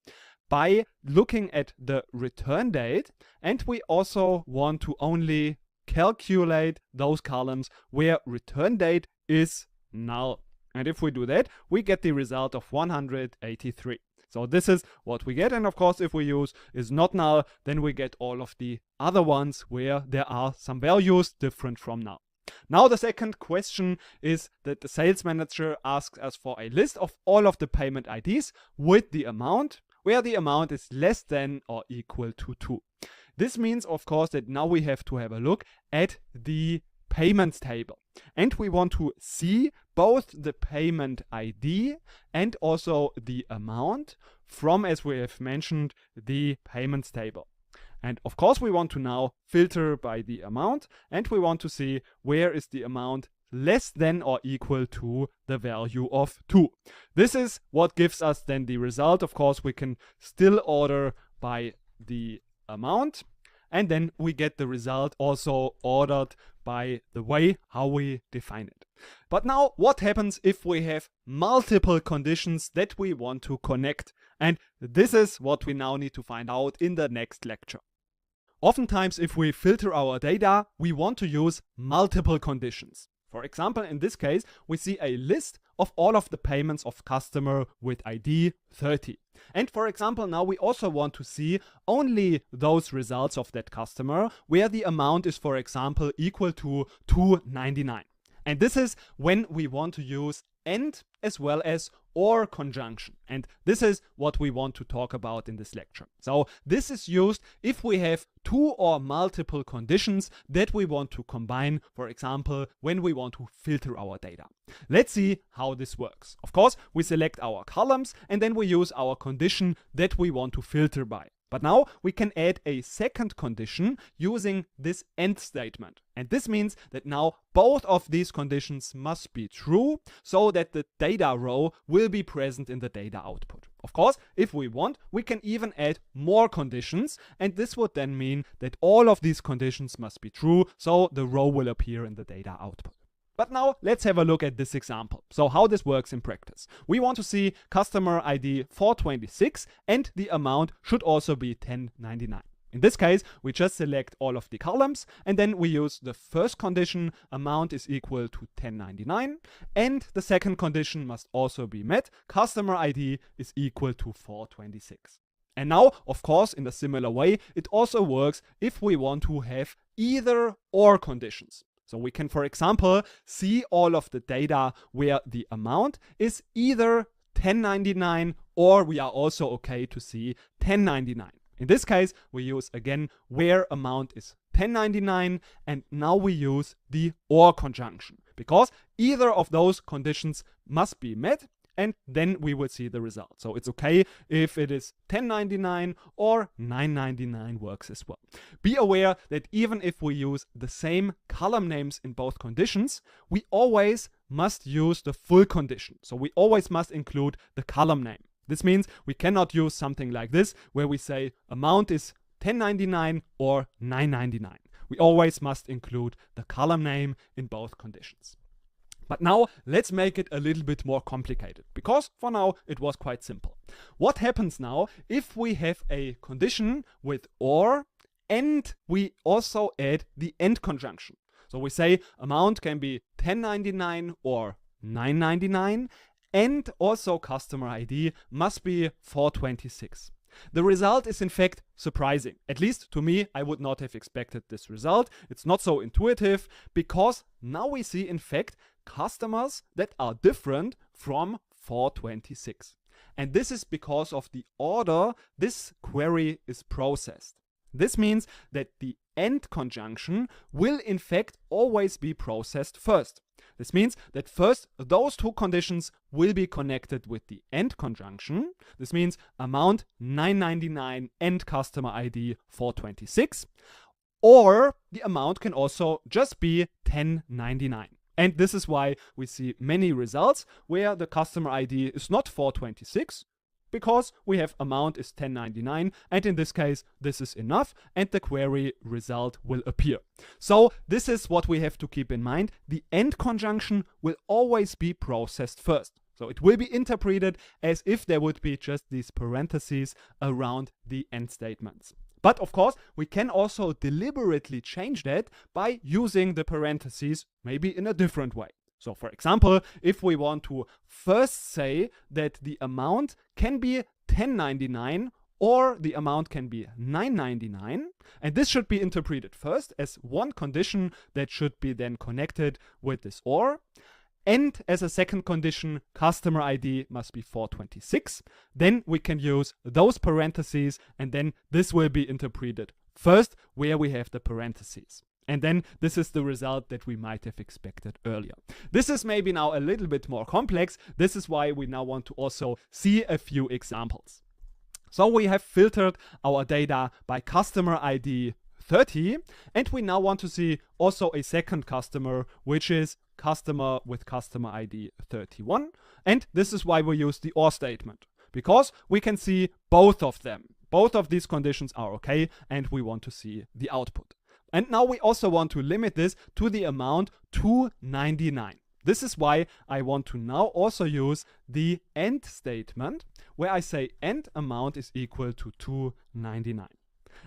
by looking at the return date, and we also want to only calculate those columns where return date is null. And if we do that, we get the result of 183. So this is what we get, and of course if we use is not null, then we get all of the other ones where there are some values different from null. Now the second question is that the sales manager asks us for a list of all of the payment IDs with the amount, where the amount is less than or equal to 2. This means, of course, that now we have to have a look at the payments table. And we want to see both the payment ID and also the amount from, as we have mentioned, the payments table. And of course, we want to now filter by the amount, and we want to see where is the amount less than or equal to the value of 2. This is what gives us then the result. Of course, we can still order by the amount, and then we get the result also ordered by the way how we define it. But now what happens if we have multiple conditions that we want to connect? And this is what we now need to find out in the next lecture. Oftentimes, if we filter our data, we want to use multiple conditions. For example, in this case, we see a list of all of the payments of customer with ID 30. And for example, now we also want to see only those results of that customer where the amount is, for example, equal to $2.99. And this is when we want to use AND as well as OR conjunction. And this is what we want to talk about in this lecture. So this is used if we have two or multiple conditions that we want to combine, for example, when we want to filter our data. Let's see how this works. Of course, we select our columns and then we use our condition that we want to filter by. But now we can add a second condition using this AND statement. And this means that now both of these conditions must be true so that the data row will be present in the data output. Of course, if we want, we can even add more conditions, and this would then mean that all of these conditions must be true so the row will appear in the data output. But now let's have a look at this example. So how this works in practice. We want to see customer ID 426 and the amount should also be $10.99. In this case, we just select all of the columns and then we use the first condition, amount is equal to 1099, and the second condition must also be met, customer ID is equal to 426. And now, of course, in a similar way, it also works if we want to have either or conditions. So we can, for example, see all of the data where the amount is either 1099 or we are also okay to see 1099. In this case, we use again where amount is 1099, and now we use the or conjunction because either of those conditions must be met, and then we will see the result. So it's okay if it is 1099 or 999 works as well. Be aware that even if we use the same column names in both conditions, we always must use the full condition. So we always must include the column name. This means we cannot use something like this where we say amount is 1099 or 999. We always must include the column name in both conditions. But now let's make it a little bit more complicated because for now it was quite simple. What happens now if we have a condition with or and we also add the and conjunction? So we say amount can be 1099 or 999 and also customer ID must be 426. The result is in fact surprising. At least to me, I would not have expected this result. It's not so intuitive because now we see in fact customers that are different from 426. And this is because of the order this query is processed. This means that the and conjunction will in fact always be processed first. This means that first those two conditions will be connected with the and conjunction. This means amount 999 and customer ID 426. Or the amount can also just be 1099. And this is why we see many results where the customer ID is not 426, because we have amount is 1099, and in this case this is enough and the query result will appear. So this is what we have to keep in mind. The and conjunction will always be processed first. So it will be interpreted as if there would be just these parentheses around the and statements. But of course, we can also deliberately change that by using the parentheses maybe in a different way. So for example, if we want to first say that the amount can be 1099 or the amount can be 999, and this should be interpreted first as one condition that should be then connected with this or, and as a second condition, customer ID must be 426, then we can use those parentheses and then this will be interpreted first where we have the parentheses. And then this is the result that we might have expected earlier. This is maybe now a little bit more complex. This is why we now want to also see a few examples. So we have filtered our data by customer ID 30, and we now want to see also a second customer, which is customer with customer ID 31. And this is why we use the or statement, because we can see both of them. Both of these conditions are okay, and we want to see the output. And now we also want to limit this to the amount 299. This is why I want to now also use the and statement where I say and amount is equal to 299.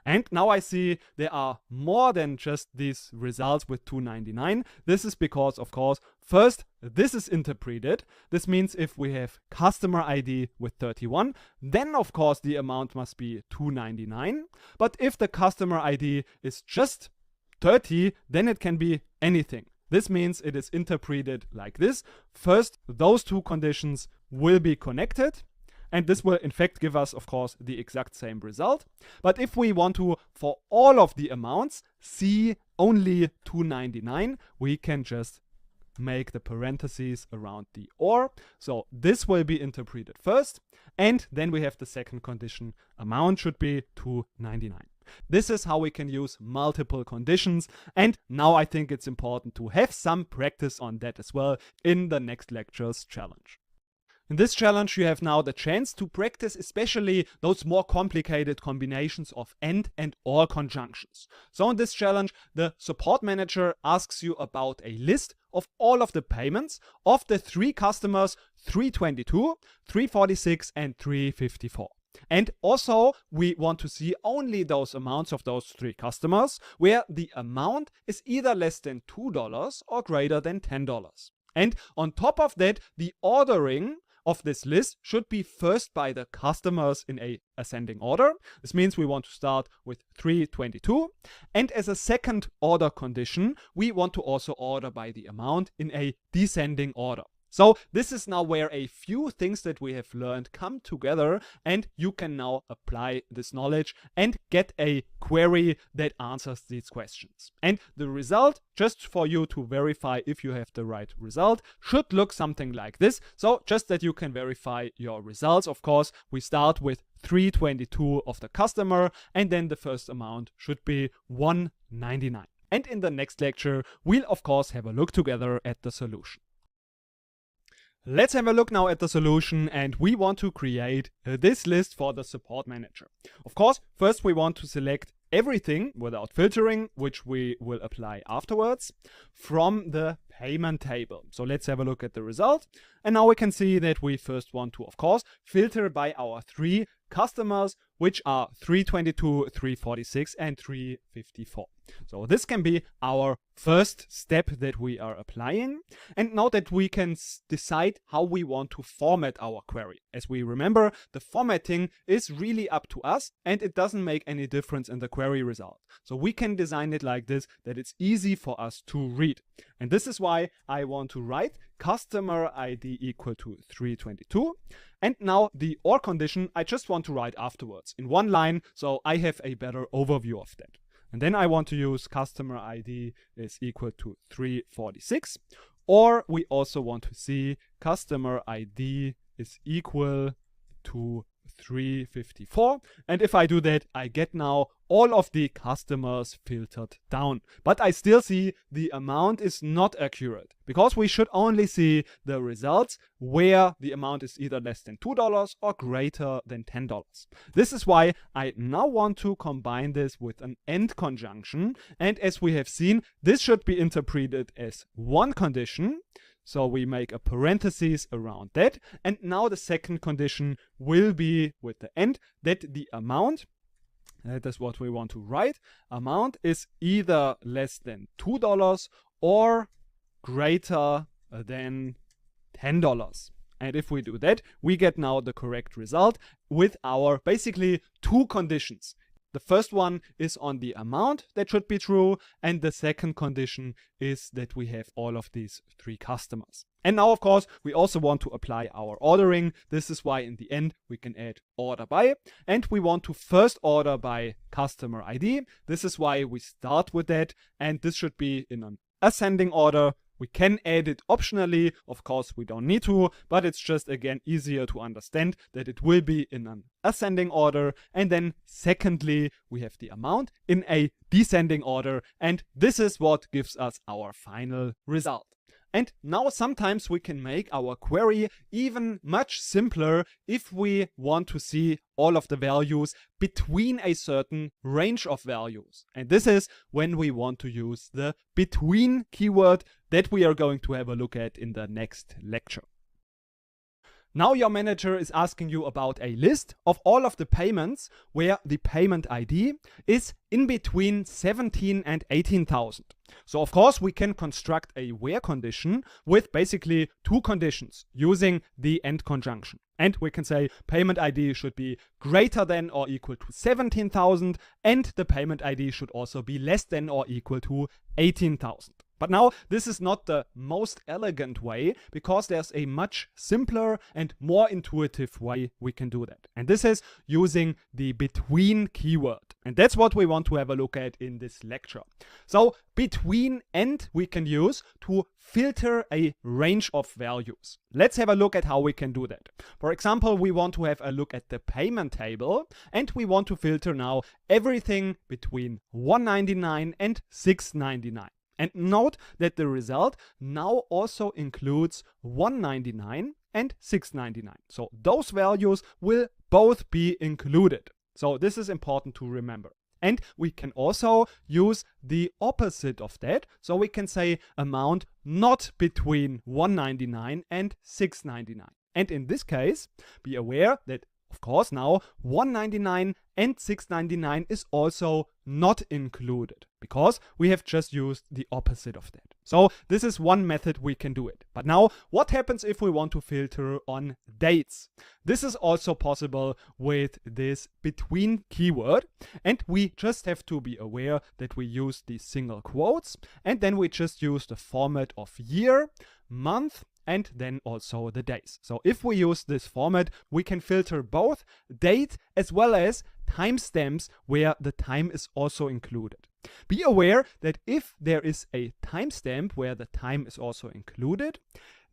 And now I see there are more than just these results with 299. This is because, of course, first, this is interpreted. This means if we have customer ID with 31, then of course the amount must be 299. But if the customer ID is just 30, then it can be anything. This means it is interpreted like this. First, those two conditions will be connected. And this will in fact give us, of course, the exact same result. But if we want to, for all of the amounts, see only 299, we can just make the parentheses around the or. So this will be interpreted first. And then we have the second condition, amount should be 299. This is how we can use multiple conditions. And now I think it's important to have some practice on that as well in the next lecture's challenge. In this challenge, you have now the chance to practice especially those more complicated combinations of and or conjunctions. So in this challenge, the support manager asks you about a list of all of the payments of the three customers 322, 346 and 354. And also we want to see only those amounts of those 3 customers where the amount is either less than $2 or greater than $10. And on top of that, the ordering of this list should be first by the customers in a ascending order. This means we want to start with 322. And as a second order condition, we want to also order by the amount in a descending order. So this is now where a few things that we have learned come together, and you can now apply this knowledge and get a query that answers these questions. And the result, just for you to verify if you have the right result, should look something like this. So just that you can verify your results, of course, we start with 322 of the customer, and then the first amount should be 199. And in the next lecture, we'll of course have a look together at the solution. Let's have a look now at the solution, and we want to create this list for the support manager. Of course, first we want to select everything without filtering, which we will apply afterwards, from the payment table. So let's have a look at the result. And now we can see that we first want to, of course, filter by our 3 customers, which are 322, 346, and 354. So this can be our first step that we are applying. And now that we can decide how we want to format our query. As we remember, the formatting is really up to us, and it doesn't make any difference in the query result. So we can design it like this, that it's easy for us to read. And this is why I want to write customer ID equal to 322. And now the OR condition, I just want to write afterwards in one line, so I have a better overview of that. And then I want to use customer ID is equal to 346. Or we also want to see customer ID is equal to 354. And if I do that, I get now all of the customers filtered down. But I still see the amount is not accurate, because we should only see the results where the amount is either less than $2 or greater than $10. This is why I now want to combine this with an AND conjunction. And as we have seen, this should be interpreted as one condition. So we make a parenthesis around that. And now the second condition will be with the AND, that the amount, that is what we want to write, amount is either less than $2 or greater than $10. And if we do that, we get now the correct result with our basically 2 conditions. The first one is on the amount, that should be true, and the second condition is that we have all of these 3 customers. And now, of course, we also want to apply our ordering. This is why in the end we can add order by, and we want to first order by customer ID. This is why we start with that, and this should be in an ascending order. We can add it optionally, of course we don't need to, but it's just again easier to understand that it will be in an ascending order. And then secondly, we have the amount in a descending order, and this is what gives us our final result. And now sometimes we can make our query even much simpler if we want to see all of the values between a certain range of values. And this is when we want to use the between keyword that we are going to have a look at in the next lecture. Now your manager is asking you about a list of all of the payments where the payment ID is in between 17 and 18,000. So of course we can construct a where condition with basically 2 conditions using the AND conjunction. And we can say payment ID should be greater than or equal to 17,000, and the payment ID should also be less than or equal to 18,000. But now this is not the most elegant way, because there's a much simpler and more intuitive way we can do that. And this is using the between keyword. And that's what we want to have a look at in this lecture. So between and we can use to filter a range of values. Let's have a look at how we can do that. For example, we want to have a look at the payment table, and we want to filter now everything between 199 and 699. And note that the result now also includes 199 and 699. So those values will both be included. So this is important to remember. And we can also use the opposite of that. So we can say amount not between 199 and 699. And in this case, be aware that of course, now 199 and 699 is also not included because we have just used the opposite of that. So this is one method we can do it. But now what happens if we want to filter on dates? This is also possible with this between keyword, and we just have to be aware that we use these single quotes, and then we just use the format of year, month, and then also the days. So if we use this format, we can filter both date as well as timestamps where the time is also included. Be aware that if there is a timestamp where the time is also included,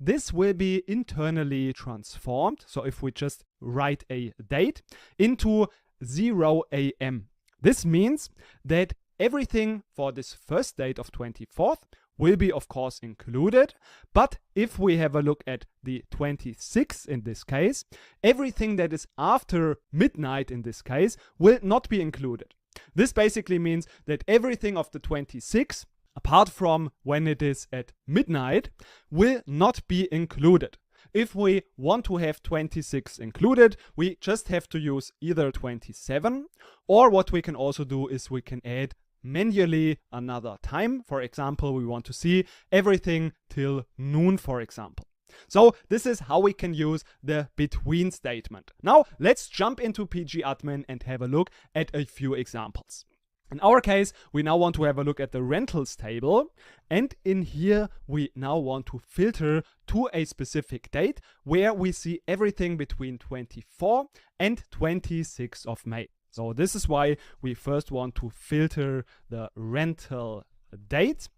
this will be internally transformed. So if we just write a date into 0 AM, this means that everything for this first date of 24th will be of course included, but if we have a look at the 26th in this case, everything that is after midnight in this case will not be included. This basically means that everything of the 26th, apart from when it is at midnight, will not be included. If we want to have 26 included, we just have to use either 27, or what we can also do is we can add manually another time. For example, we want to see everything till noon, for example. So this is how we can use the between statement. Now let's jump into pgadmin and have a look at a few examples. In our case, we now want to have a look at the rentals table, and in here we now want to filter to a specific date where we see everything between 24 and 26 of May. So this is why we first want to filter the rental date,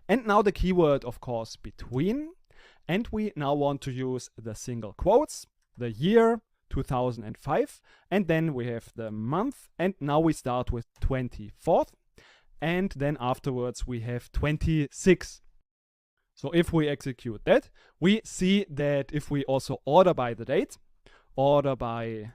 and now the keyword, of course, between, and we now want to use the single quotes, the year 2005, and then we have the month, and now we start with 24th, and then afterwards we have 26. So if we execute that, we see that if we also order by the date, order by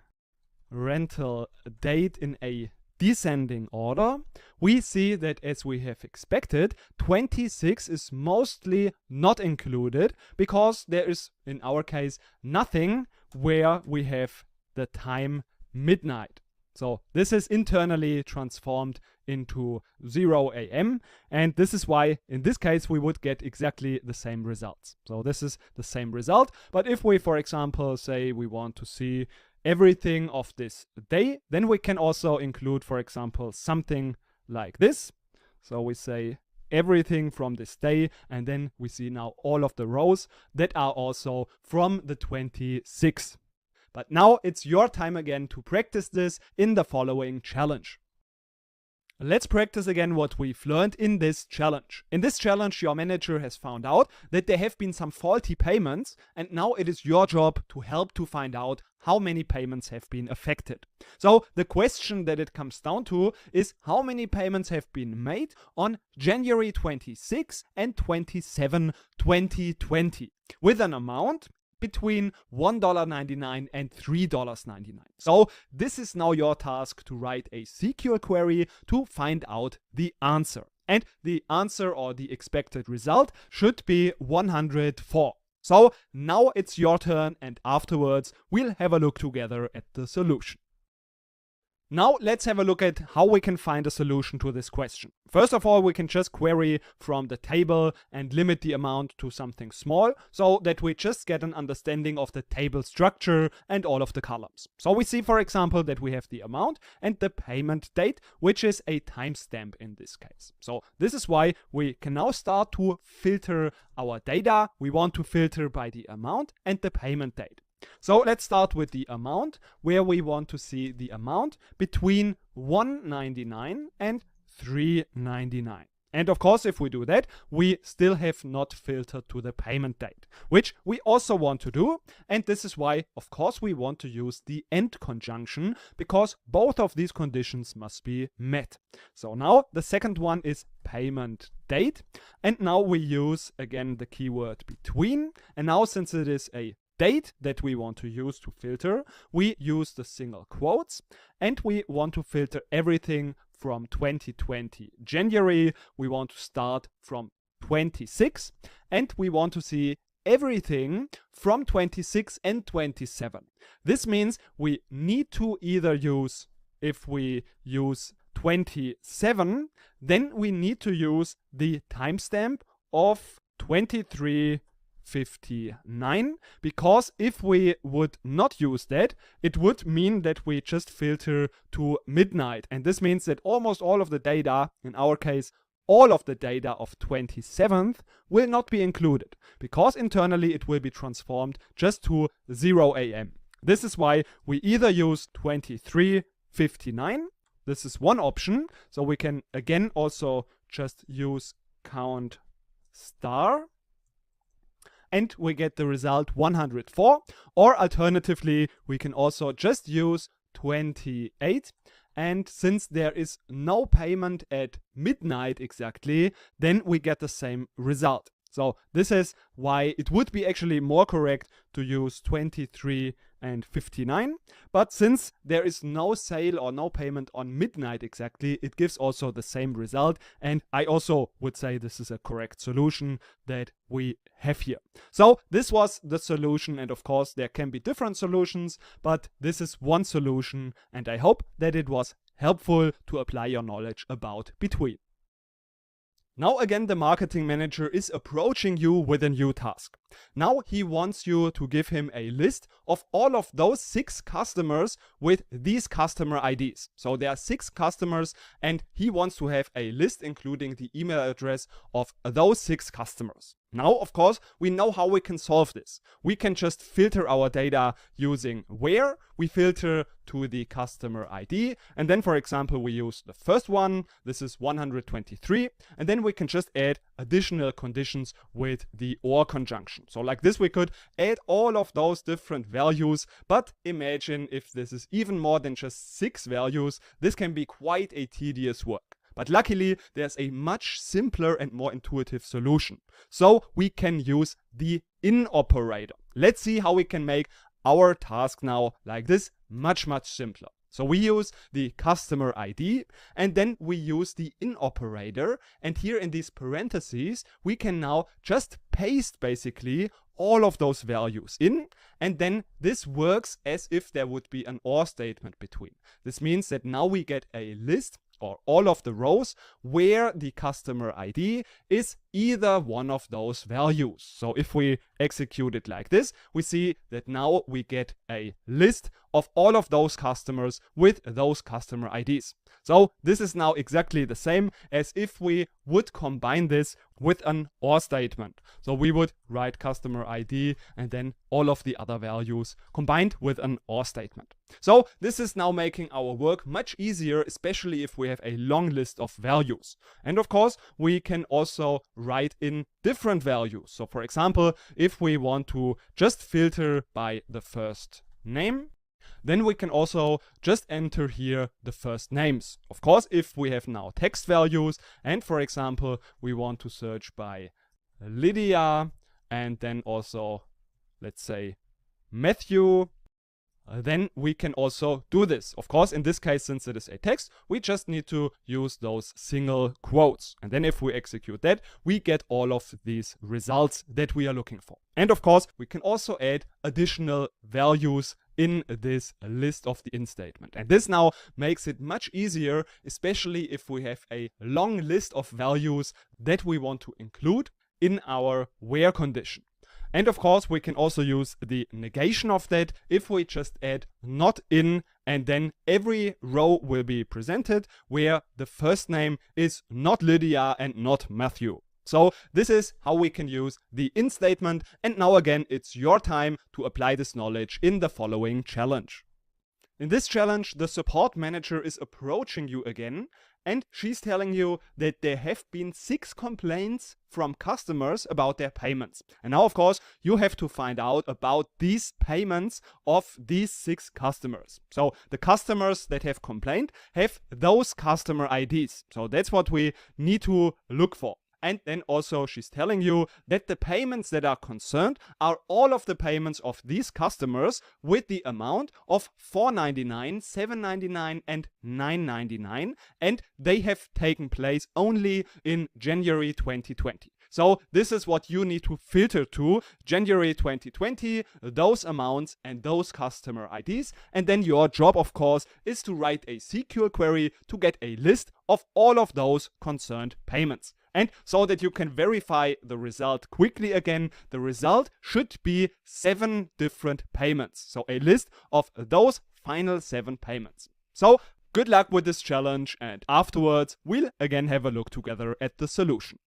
rental date in a descending order, we see that as we have expected, 26 is mostly not included because there is, in our case, nothing where we have the time midnight. So this is internally transformed into 0 AM, and this is why in this case we would get exactly the same results. So this is the same result, but if we, for example, say we want to see everything of this day, then we can also include, for example, something like this. So we say everything from this day, and then we see now all of the rows that are also from the 26th. But now it's your time again to practice this in the following challenge. Let's practice again what we've learned in this challenge. In this challenge, your manager has found out that there have been some faulty payments, and now it is your job to help to find out how many payments have been affected. So the question that it comes down to is how many payments have been made on January 26 and 27, 2020 with an amount between $1.99 and $3.99. So this is now your task to write a SQL query to find out the answer. And the answer or the expected result should be 104. So now it's your turn, and afterwards we'll have a look together at the solution. Now let's have a look at how we can find a solution to this question. First of all, we can just query from the table and limit the amount to something small so that we just get an understanding of the table structure and all of the columns. So we see, for example, that we have the amount and the payment date, which is a timestamp in this case. So this is why we can now start to filter our data. We want to filter by the amount and the payment date. So let's start with the amount, where we want to see the amount between $1.99 and $3.99. And of course, if we do that, we still have not filtered to the payment date, which we also want to do. And this is why, of course, we want to use the AND conjunction, because both of these conditions must be met. So now the second one is payment date. And now we use again the keyword between. And now since it is a date that we want to use to filter, we use the single quotes, and we want to filter everything from 2020 January. We want to start from 26, and we want to see everything from 26 and 27. This means we need to either use, if we use 27, then we need to use the timestamp of 23:59, because if we would not use that, it would mean that we just filter to midnight. And this means that almost all of the data, in our case, all of the data of 27th, will not be included, because internally it will be transformed just to 0 a.m. This is why we either use 23:59. This is one option. So we can again also just use count star, and we get the result 104. Or alternatively, we can also just use 28. And since there is no payment at midnight exactly, then we get the same result. So this is why it would be actually more correct to use 23 and 59. But since there is no sale or no payment on midnight exactly, it gives also the same result. And I also would say this is a correct solution that we have here. So this was the solution, and of course there can be different solutions, but this is one solution, and I hope that it was helpful to apply your knowledge about between. Now again, the marketing manager is approaching you with a new task. Now he wants you to give him a list of all of those 6 customers with these customer IDs. So there are 6 customers, and he wants to have a list including the email address of those 6 customers. Now, of course, we know how we can solve this. We can just filter our data using where. We filter to the customer ID, and then, for example, we use the first one. This is 123, and then we can just add additional conditions with the OR conjunction. So like this, we could add all of those different values, but imagine if this is even more than just 6 values. This can be quite a tedious work. But luckily, there's a much simpler and more intuitive solution. So we can use the in operator. Let's see how we can make our task now like this much simpler. So we use the customer ID, and then we use the in operator, and here in these parentheses we can now just paste basically all of those values in, and then this works as if there would be an OR statement between. This means that now we get a list, or all of the rows, where the customer ID is either one of those values. So if we execute it like this, we see that now we get a list of all of those customers with those customer IDs. So this is now exactly the same as if we would combine this with an OR statement. So we would write customer ID and then all of the other values combined with an OR statement. So this is now making our work much easier, especially if we have a long list of values. And of course, we can also write in different values. So for example, if we want to just filter by the first name, then we can also just enter here the first names. Of course, if we have now text values, and for example, we want to search by Lydia, and then also, let's say, Matthew, then we can also do this. Of course, in this case, since it is a text, we just need to use those single quotes. And then if we execute that, we get all of these results that we are looking for. And of course, we can also add additional values in this list of the in statement. And this now makes it much easier, especially if we have a long list of values that we want to include in our where condition. And of course, we can also use the negation of that if we just add not in, and then every row will be presented where the first name is not Lydia and not Matthew. So this is how we can use the in statement. And now again, it's your time to apply this knowledge in the following challenge. In this challenge, the support manager is approaching you again, and she's telling you that there have been 6 complaints from customers about their payments. And now, of course, you have to find out about these payments of these 6 customers. So the customers that have complained have those customer IDs. So that's what we need to look for. And then also she's telling you that the payments that are concerned are all of the payments of these customers with the amount of $4.99, $7.99 and $9.99, and they have taken place only in January 2020. So this is what you need to filter to: January 2020, those amounts and those customer IDs. And then your job, of course, is to write a SQL query to get a list of all of those concerned payments. And so that you can verify the result quickly again, the result should be 7 different payments. So a list of those final 7 payments. So good luck with this challenge, and afterwards we'll again have a look together at the solution.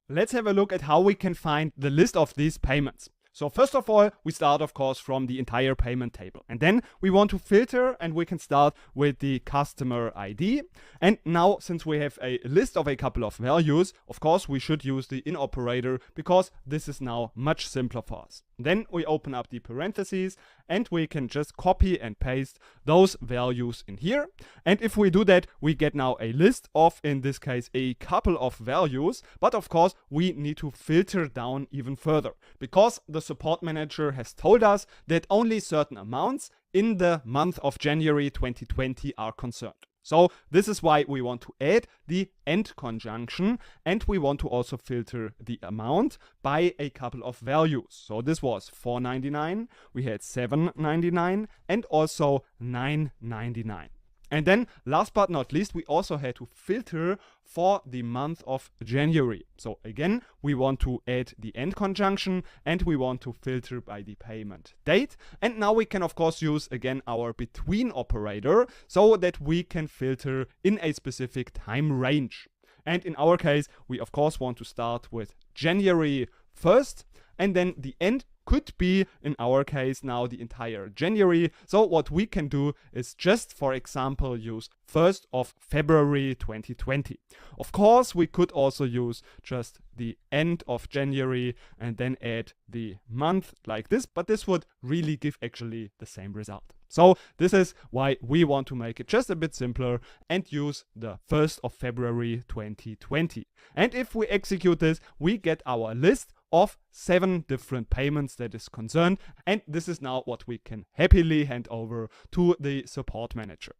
Let's have a look at how we can find the list of these payments. So first of all, we start, of course, from the entire payment table. And then we want to filter, and we can start with the customer ID. And now, since we have a list of a couple of values, of course, we should use the in operator, because this is now much simpler for us. Then we open up the parentheses, and we can just copy and paste those values in here. And if we do that, we get now a list of, in this case, a couple of values. But of course, we need to filter down even further, because the support manager has told us that only certain amounts in the month of January 2020 are concerned. So this is why we want to add the AND conjunction, and we want to also filter the amount by a couple of values. So this was $4.99, we had $7.99, and also $9.99. And then, last but not least, we also had to filter for the month of January. So again, we want to add the AND conjunction, and we want to filter by the payment date. And now we can, of course, use again our between operator, so that we can filter in a specific time range. And in our case, we of course want to start with January 1st, and then the end could be, in our case now, the entire January. So what we can do is just, for example, use 1st of February 2020. Of course, we could also use just the end of January and then add the month like this, but this would really give actually the same result. So this is why we want to make it just a bit simpler and use the 1st of February 2020. And if we execute this, we get our list of 7 different payments that is concerned, and this is now what we can happily hand over to the support manager.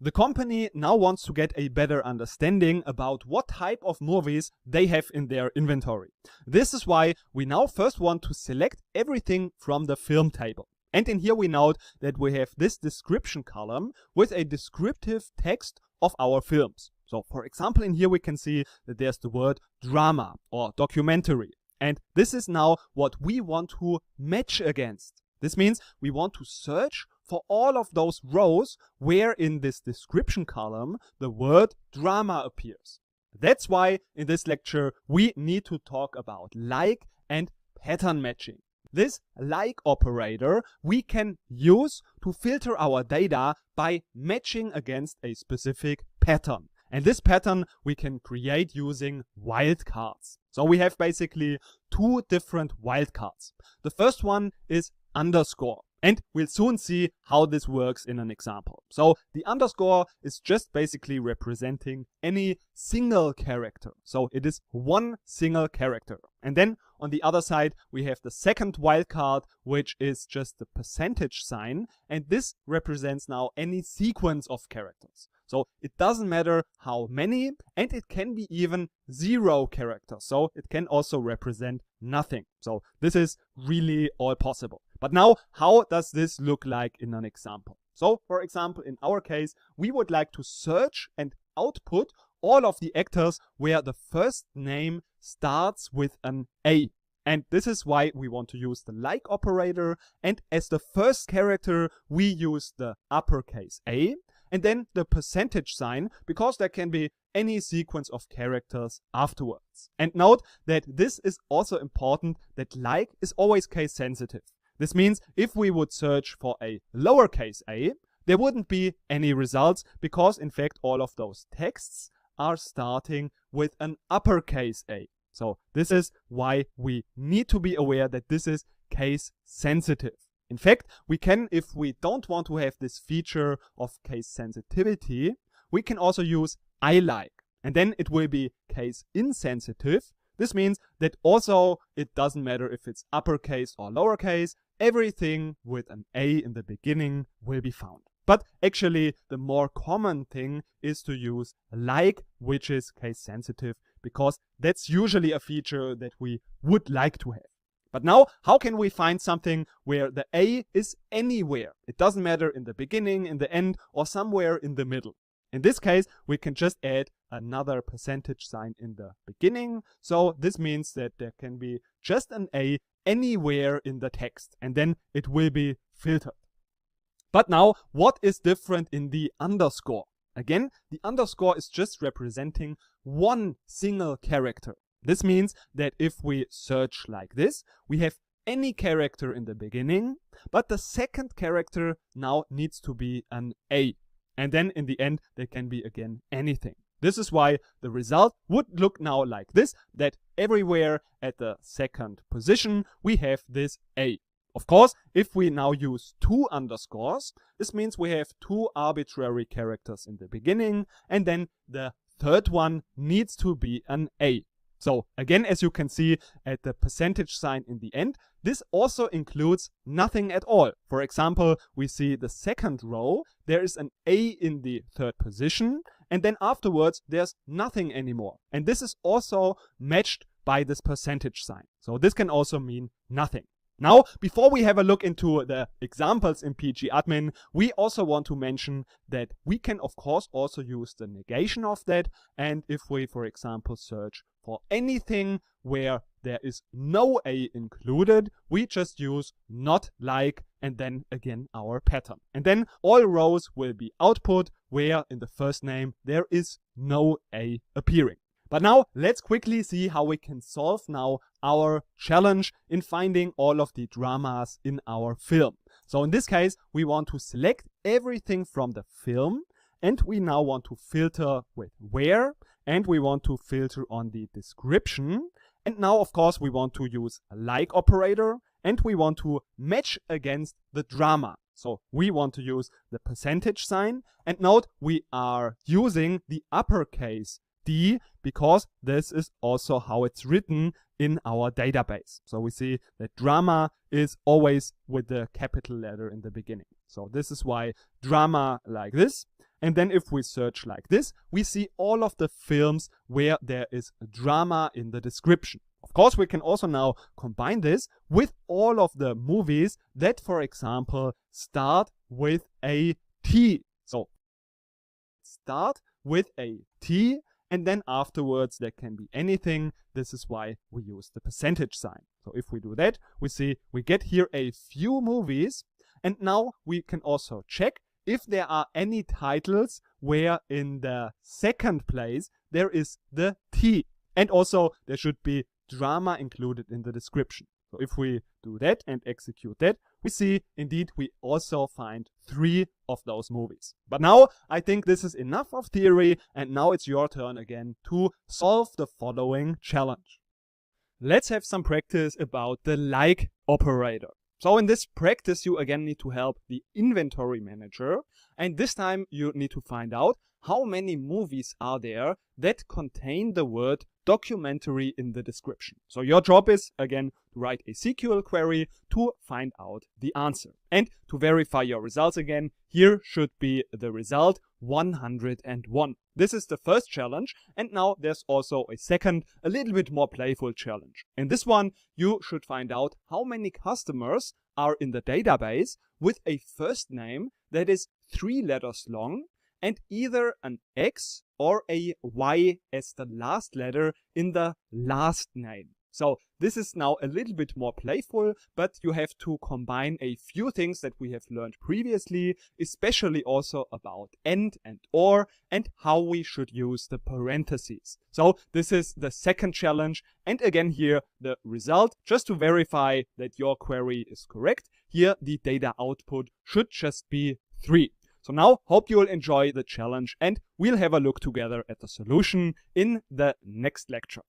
The company now wants to get a better understanding about what type of movies they have in their inventory. This is why we now first want to select everything from the film table. And in here we note that we have this description column with a descriptive text of our films. So for example, in here we can see that there's the word drama or documentary. And this is now what we want to match against. This means we want to search for all of those rows where in this description column the word drama appears. That's why in this lecture we need to talk about like and pattern matching. This like operator we can use to filter our data by matching against a specific pattern. And this pattern we can create using wildcards. So we have basically 2 different wildcards. The first one is underscore. And we'll soon see how this works in an example. So the underscore is just basically representing any single character. So it is one single character. And then on the other side, we have the second wildcard, which is just the percentage sign. And this represents now any sequence of characters. So it doesn't matter how many, and it can be even 0 characters. So it can also represent nothing. So this is really all possible. But now, how does this look like in an example? So for example, in our case, we would like to search and output all of the actors where the first name starts with an A. And this is why we want to use the like operator. And as the first character, we use the uppercase A. And then the percentage sign, because there can be any sequence of characters afterwards. And note that this is also important, that like is always case sensitive. This means if we would search for a lowercase a, there wouldn't be any results, because in fact all of those texts are starting with an uppercase a. So this is why we need to be aware that this is case sensitive. In fact, we can, if we don't want to have this feature of case sensitivity, we can also use I like. And then it will be case insensitive. This means that also it doesn't matter if it's uppercase or lowercase, everything with an A in the beginning will be found. But actually, the more common thing is to use like, which is case sensitive, because that's usually a feature that we would like to have. But now, how can we find something where the A is anywhere? It doesn't matter in the beginning, in the end, or somewhere in the middle. In this case, we can just add another percentage sign in the beginning. So this means that there can be just an A anywhere in the text, and then it will be filtered. But now, what is different in the underscore? Again, the underscore is just representing one single character. This means that if we search like this, we have any character in the beginning, but the second character now needs to be an A. And then in the end, there can be again anything. This is why the result would look now like this, that everywhere at the second position, we have this A. Of course, if we now use two underscores, this means we have two arbitrary characters in the beginning, and then the third one needs to be an A. So again, as you can see at the percentage sign in the end, this also includes nothing at all. For example, we see the second row, there is an A in the third position, and then afterwards there's nothing anymore. And this is also matched by this percentage sign. So this can also mean nothing. Now, before we have a look into the examples in pgadmin, we also want to mention that we can of course also use the negation of that. And if we, for example, search for anything where there is no A included, we just use not like and then again our pattern. And then all rows will be output where in the first name there is no A appearing. But now let's quickly see how we can solve now our challenge in finding all of the dramas in our film. So in this case, we want to select everything from the film, and we now want to filter with where, and we want to filter on the description. And now, of course, we want to use a like operator, and we want to match against the drama. So we want to use the percentage sign, and note we are using the uppercase D because this is also how it's written in our database. So we see that drama is always with the capital letter in the beginning. So this is why drama like this. And then if we search like this, we see all of the films where there is drama in the description. Of course, we can also now combine this with all of the movies that, for example, start with a T. So start with a T, and then afterwards there can be anything. This is why we use the percentage sign. So if we do that, we see we get here a few movies. And now we can also check if there are any titles where in the second place there is the T. And also there should be drama included in the description. So if we do that and execute that, we see indeed we also find 3 of those movies. But now I think this is enough of theory, and now it's your turn again to solve the following challenge. Let's have some practice about the like operator. So in this practice, you again need to help the inventory manager, and this time you need to find out how many movies are there that contain the word documentary in the description. So your job is, again, to write a SQL query to find out the answer. And to verify your results again, here should be the result 101. This is the first challenge, and now there's also a second, a little bit more playful challenge. In this one, you should find out how many customers are in the database with a first name that is 3 letters long and either an X or a Y as the last letter in the last name. So this is now a little bit more playful, but you have to combine a few things that we have learned previously, especially also about and or, and how we should use the parentheses. So this is the second challenge, and again here the result, just to verify that your query is correct, here the data output should just be 3. So now, hope you will enjoy the challenge, and we'll have a look together at the solution in the next lecture.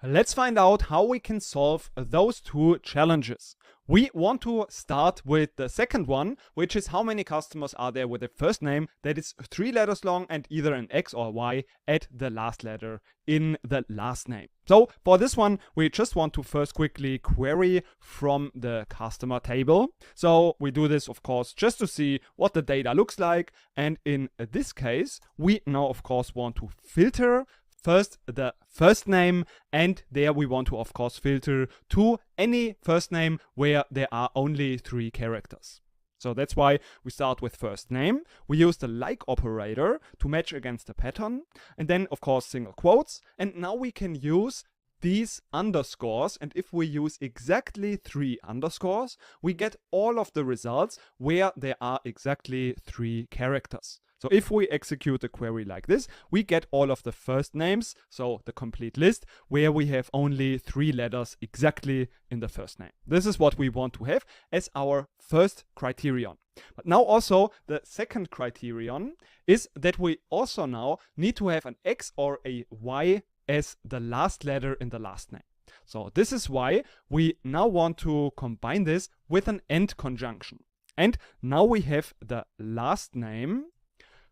Let's find out how we can solve those two challenges. We want to start with the second one, which is how many customers are there with a first name that is 3 letters long and either an X or Y at the last letter in the last name. So for this one, we just want to first quickly query from the customer table. So we do this, of course, just to see what the data looks like. And in this case, we now, of course, want to filter first the first name, and there we want to, of course, filter to any first name where there are only 3 characters. So that's why we start with first name. We use the like operator to match against the pattern, and then, of course, single quotes. And now we can use these underscores, and if we use exactly 3 underscores, we get all of the results where there are exactly 3 characters. So if we execute a query like this, we get all of the first names, so the complete list, where we have only 3 letters exactly in the first name. This is what we want to have as our first criterion. But now also the second criterion is that we also now need to have an X or a Y as the last letter in the last name. So this is why we now want to combine this with an AND conjunction. And now we have the last name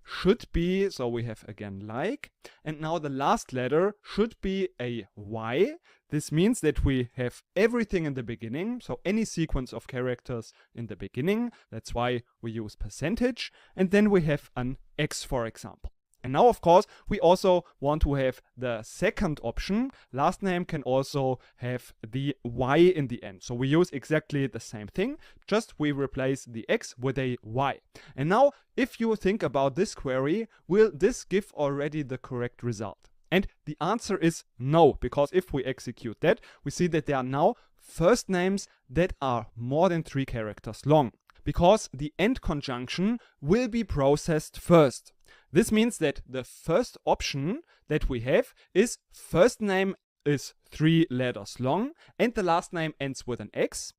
should be, so we have again like, and now the last letter should be a Y. This means that we have everything in the beginning, so any sequence of characters in the beginning. That's why we use percentage, and then we have an X, for example. And now, of course, we also want to have the second option. Last name can also have the Y in the end. So we use exactly the same thing, just we replace the X with a Y. And now, if you think about this query, will this give already the correct result? And the answer is no, because if we execute that, we see that there are now first names that are more than 3 characters long, because the AND conjunction will be processed first. This means that the first option that we have is first name is 3 letters long and the last name ends with an X.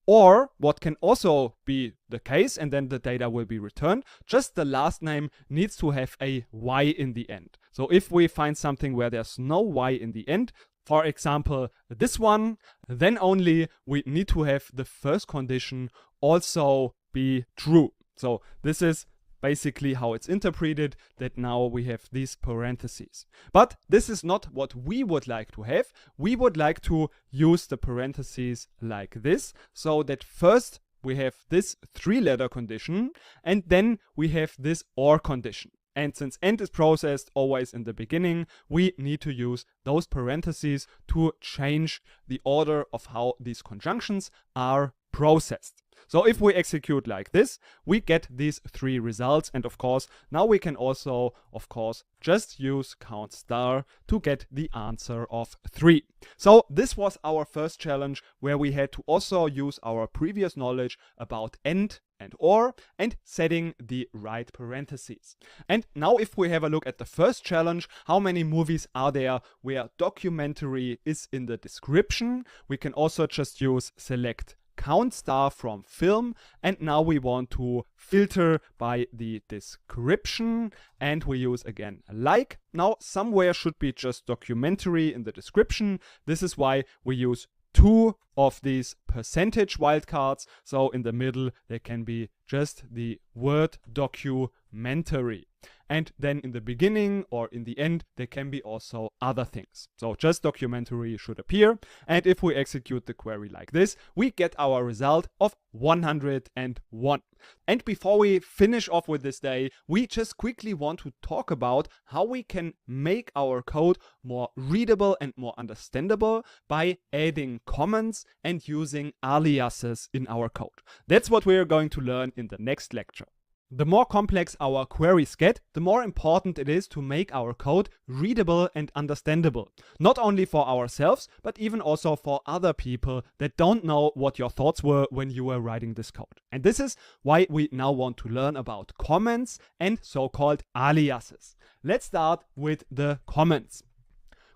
Or what can also be the case, and then the data will be returned, just the last name needs to have a Y in the end. So if we find something where there's no Y in the end, for example this one, then only we need to have the first condition also be true. So this is basically how it's interpreted, that now we have these parentheses. But this is not what we would like to have. We would like to use the parentheses like this, so that first we have this 3-letter condition, and then we have this OR condition. And since AND is processed always in the beginning, we need to use those parentheses to change the order of how these conjunctions are processed. So if we execute like this, we get these 3 results. And of course, now we can also, of course, just use count star to get the answer of 3. So this was our first challenge, where we had to also use our previous knowledge about AND and OR and setting the right parentheses. And now if we have a look at the first challenge, how many movies are there where documentary is in the description? We can also just use select count star from film, and now we want to filter by the description, and we use again like. Now somewhere should be just documentary in the description. This is why we use 2 of these percentage wildcards, so in the middle there can be just the word documentary. And then in the beginning or in the end, there can be also other things. So just documentary should appear. And if we execute the query like this, we get our result of 101. And before we finish off with this day, we just quickly want to talk about how we can make our code more readable and more understandable by adding comments and using aliases in our code. That's what we're going to learn in the next lecture. The more complex our queries get, the more important it is to make our code readable and understandable. Not only for ourselves, but even also for other people that don't know what your thoughts were when you were writing this code. And this is why we now want to learn about comments and so-called aliases. Let's start with the comments.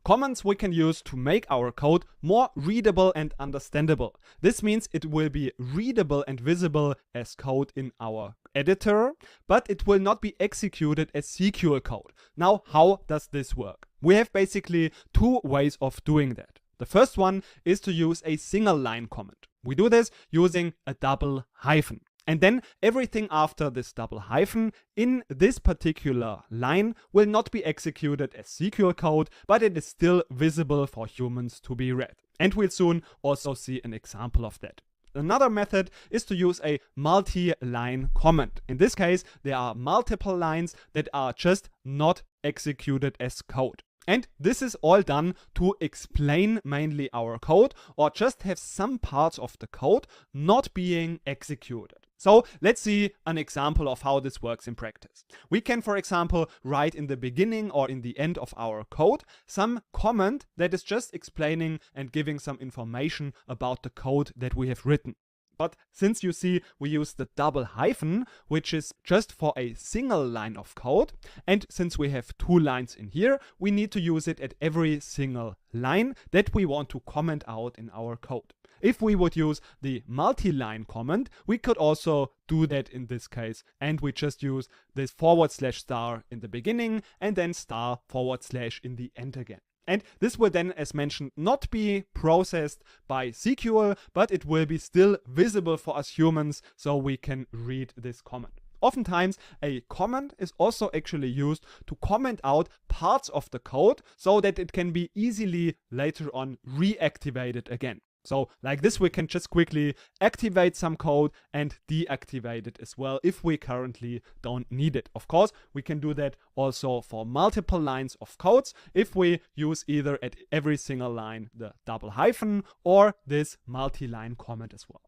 Comments we can use to make our code more readable and understandable. This means it will be readable and visible as code in our editor, but it will not be executed as SQL code. Now, how does this work? We have basically two ways of doing that. The first one is to use a single line comment. We do this using a double hyphen. And then everything after this double hyphen in this particular line will not be executed as SQL code, but it is still visible for humans to be read. And we'll soon also see an example of that. Another method is to use a multi-line comment. In this case, there are multiple lines that are just not executed as code. And this is all done to explain mainly our code or just have some parts of the code not being executed. So let's see an example of how this works in practice. We can, for example, write in the beginning or in the end of our code some comment that is just explaining and giving some information about the code that we have written. But since you see we use the double hyphen, which is just for a single line of code, and since we have two lines in here, we need to use it at every single line that we want to comment out in our code. If we would use the multi-line comment, we could also do that in this case, and we just use this /* in the beginning and then */ in the end again. And this will then, as mentioned, not be processed by SQL, but it will be still visible for us humans, so we can read this comment. Oftentimes, a comment is also actually used to comment out parts of the code so that it can be easily later on reactivated again. So like this, we can just quickly activate some code and deactivate it as well if we currently don't need it. Of course, we can do that also for multiple lines of codes if we use either at every single line the double hyphen or this multi-line comment as well.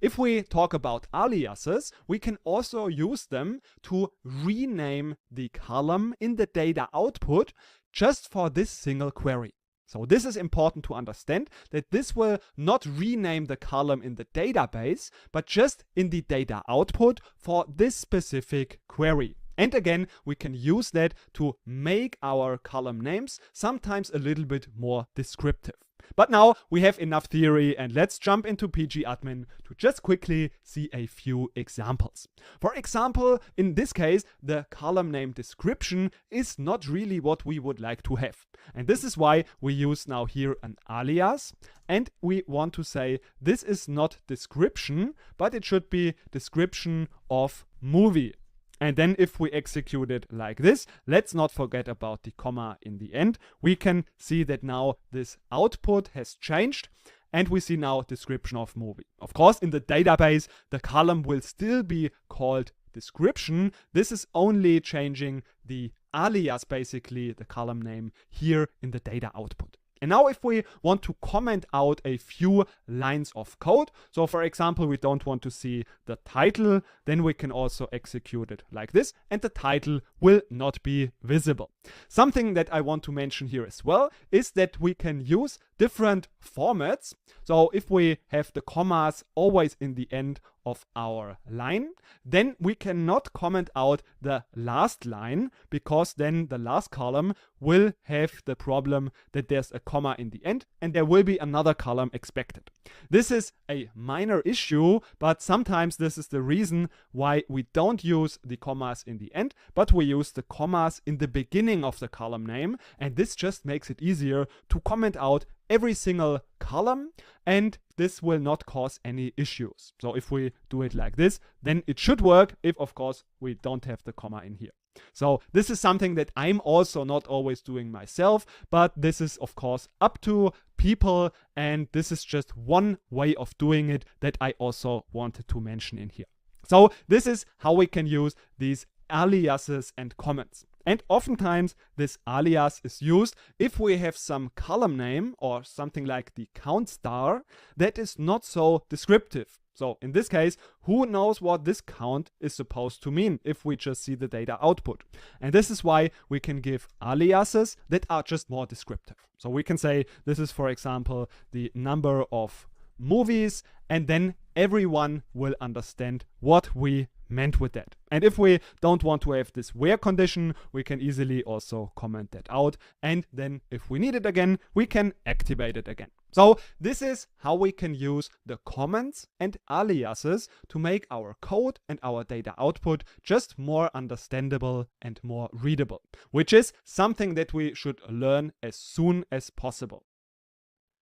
If we talk about aliases, we can also use them to rename the column in the data output just for this single query. So this is important to understand, that this will not rename the column in the database, but just in the data output for this specific query. And again, we can use that to make our column names sometimes a little bit more descriptive. But now we have enough theory, and let's jump into pgadmin to just quickly see a few examples. For example, in this case, the column name description is not really what we would like to have. And this is why we use now here an alias, and we want to say this is not description, but it should be description of movie. And then if we execute it like this, let's not forget about the comma in the end. We can see that now this output has changed and we see now description of movie. Of course, in the database, the column will still be called description. This is only changing the alias, basically the column name here in the data output. And now if we want to comment out a few lines of code, so for example, we don't want to see the title, then we can also execute it like this, and the title will not be visible. Something that I want to mention here as well is that we can use different formats. So if we have the commas always in the end of our line, then we cannot comment out the last line, because then the last column will have the problem that there's a comma in the end and there will be another column expected. This is a minor issue, but sometimes this is the reason why we don't use the commas in the end, but we use the commas in the beginning of the column name, and this just makes it easier to comment out every single column, and this will not cause any issues. So if we do it like this, then it should work if, of course, we don't have the comma in here. So this is something that I'm also not always doing myself, but this is, of course, up to people, and this is just one way of doing it that I also wanted to mention in here. So this is how we can use these aliases and comments. And oftentimes this alias is used if we have some column name or something like the count star that is not so descriptive. So in this case, who knows what this count is supposed to mean if we just see the data output? And this is why we can give aliases that are just more descriptive. So we can say this is, for example, the number of movies, and then everyone will understand what we meant with that. And if we don't want to have this where condition, we can easily also comment that out. And then if we need it again, we can activate it again. So this is how we can use the comments and aliases to make our code and our data output just more understandable and more readable, which is something that we should learn as soon as possible.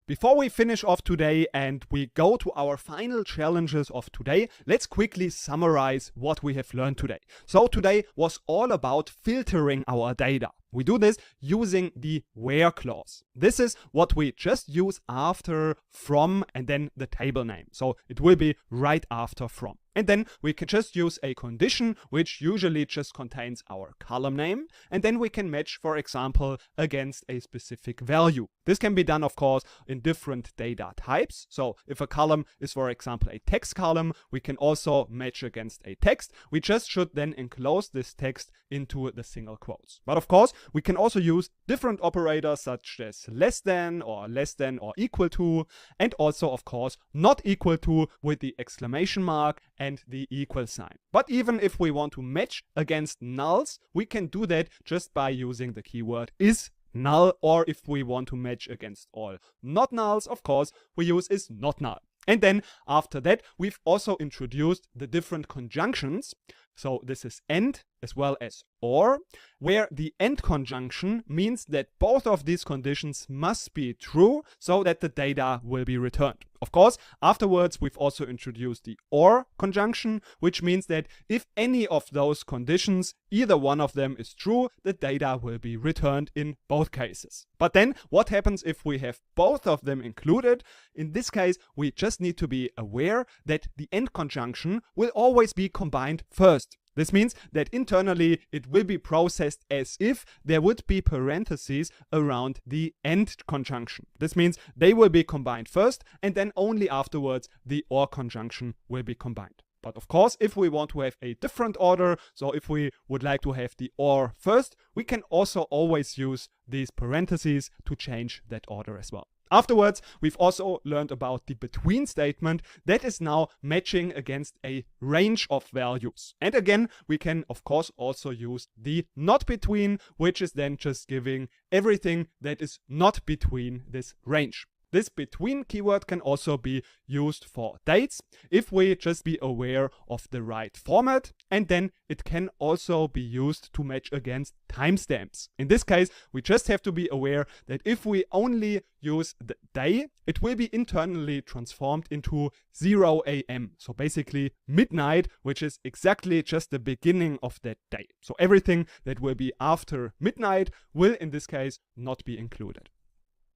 Before we finish off today and we go to our final challenges of today, let's quickly summarize what we have learned today. So today was all about filtering our data. We do this using the where clause. This is what we just use after from and then the table name. So it will be right after from. And then we can just use a condition which usually just contains our column name. And then we can match, for example, against a specific value. This can be done, of course, in different data types. So if a column is, for example, a text column, we can also match against a text. We just should then enclose this text into the single quotes. But of course, we can also use different operators such as less than or equal to, and also, of course, not equal to with the exclamation mark and the equal sign. But even if we want to match against nulls, we can do that just by using the keyword is null, or if we want to match against all not nulls, of course, we use is not null. And then after that, we've also introduced the different conjunctions. So this is and as well as or, where the and conjunction means that both of these conditions must be true so that the data will be returned. Of course, afterwards, we've also introduced the or conjunction, which means that if any of those conditions, either one of them is true, the data will be returned in both cases. But then what happens if we have both of them included? In this case, we just need to be aware that the and conjunction will always be combined first. This means that internally it will be processed as if there would be parentheses around the and conjunction. This means they will be combined first, and then only afterwards the or conjunction will be combined. But of course, if we want to have a different order, so if we would like to have the or first, we can also always use these parentheses to change that order as well. Afterwards, we've also learned about the between statement that is now matching against a range of values. And again, we can of course also use the not between, which is then just giving everything that is not between this range. This between keyword can also be used for dates if we just be aware of the right format, and then it can also be used to match against timestamps. In this case, we just have to be aware that if we only use the day, it will be internally transformed into 0 a.m. So basically midnight, which is exactly just the beginning of that day. So everything that will be after midnight will in this case not be included.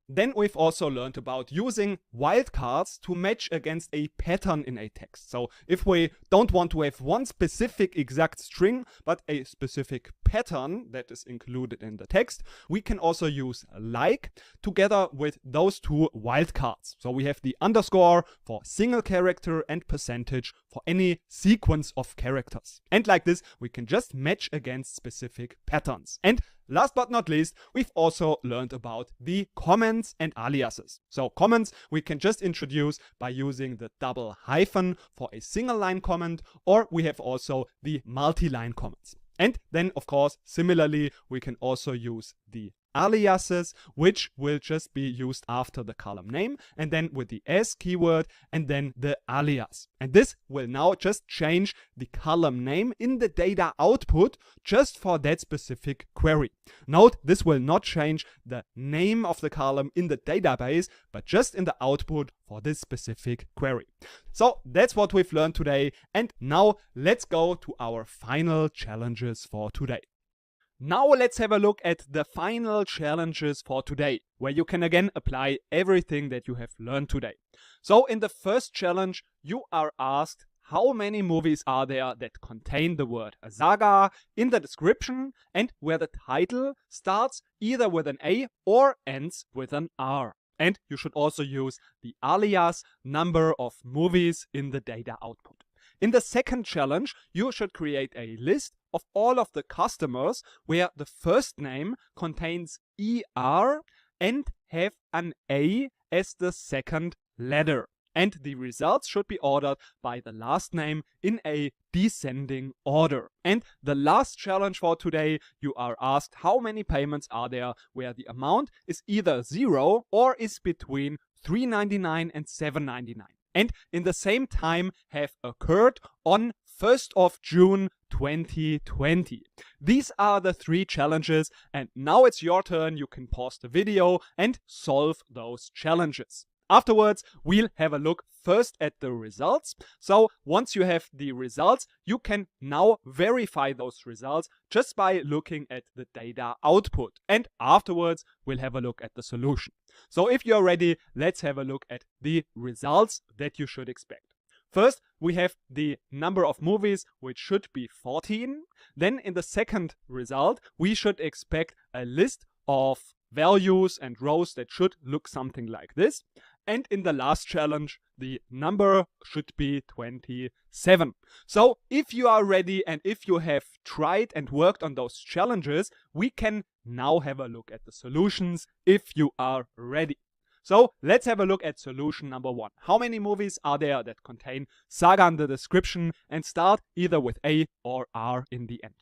Then we've also learned about using wildcards to match against a pattern in a text. So if we don't want to have one specific exact string, but a specific pattern that is included in the text, we can also use like together with those two wildcards. So we have the underscore for single character and percentage for any sequence of characters. And like this, we can just match against specific patterns. And last but not least, we've also learned about the comments and aliases. So comments we can just introduce by using the double hyphen for a single line comment, or we have also the multi-line comments. And then, of course, similarly, we can also use the aliases, which will just be used after the column name, and then with the as keyword, and then the alias. And this will now just change the column name in the data output just for that specific query. Note, this will not change the name of the column in the database, but just in the output for this specific query. So that's what we've learned today. And now let's go to our final challenges for today. Now let's have a look at the final challenges for today, where you can again apply everything that you have learned today. So in the first challenge, you are asked how many movies are there that contain the word saga in the description and where the title starts either with an A or ends with an R. And you should also use the alias number of movies in the data output. In the second challenge, you should create a list of all of the customers where the first name contains ER and have an A as the second letter. and the results should be ordered by the last name in a descending order. And the last challenge for today, you are asked how many payments are there where the amount is either 0 or is between $3.99 and $7.99 and in the same time have occurred on 1st of June 2020. These are the 3 challenges, and now it's your turn. You can pause the video and solve those challenges. Afterwards, we'll have a look first at the results. So once you have the results, you can now verify those results just by looking at the data output. And afterwards, we'll have a look at the solution. So if you're ready, let's have a look at the results that you should expect. First, we have the number of movies, which should be 14. Then in the second result, we should expect a list of values and rows that should look something like this. And in the last challenge, the number should be 27. So if you are ready and if you have tried and worked on those challenges, we can now have a look at the solutions if you are ready. So let's have a look at solution number 1. How many movies are there that contain Saga in the description and start either with A or R in the end?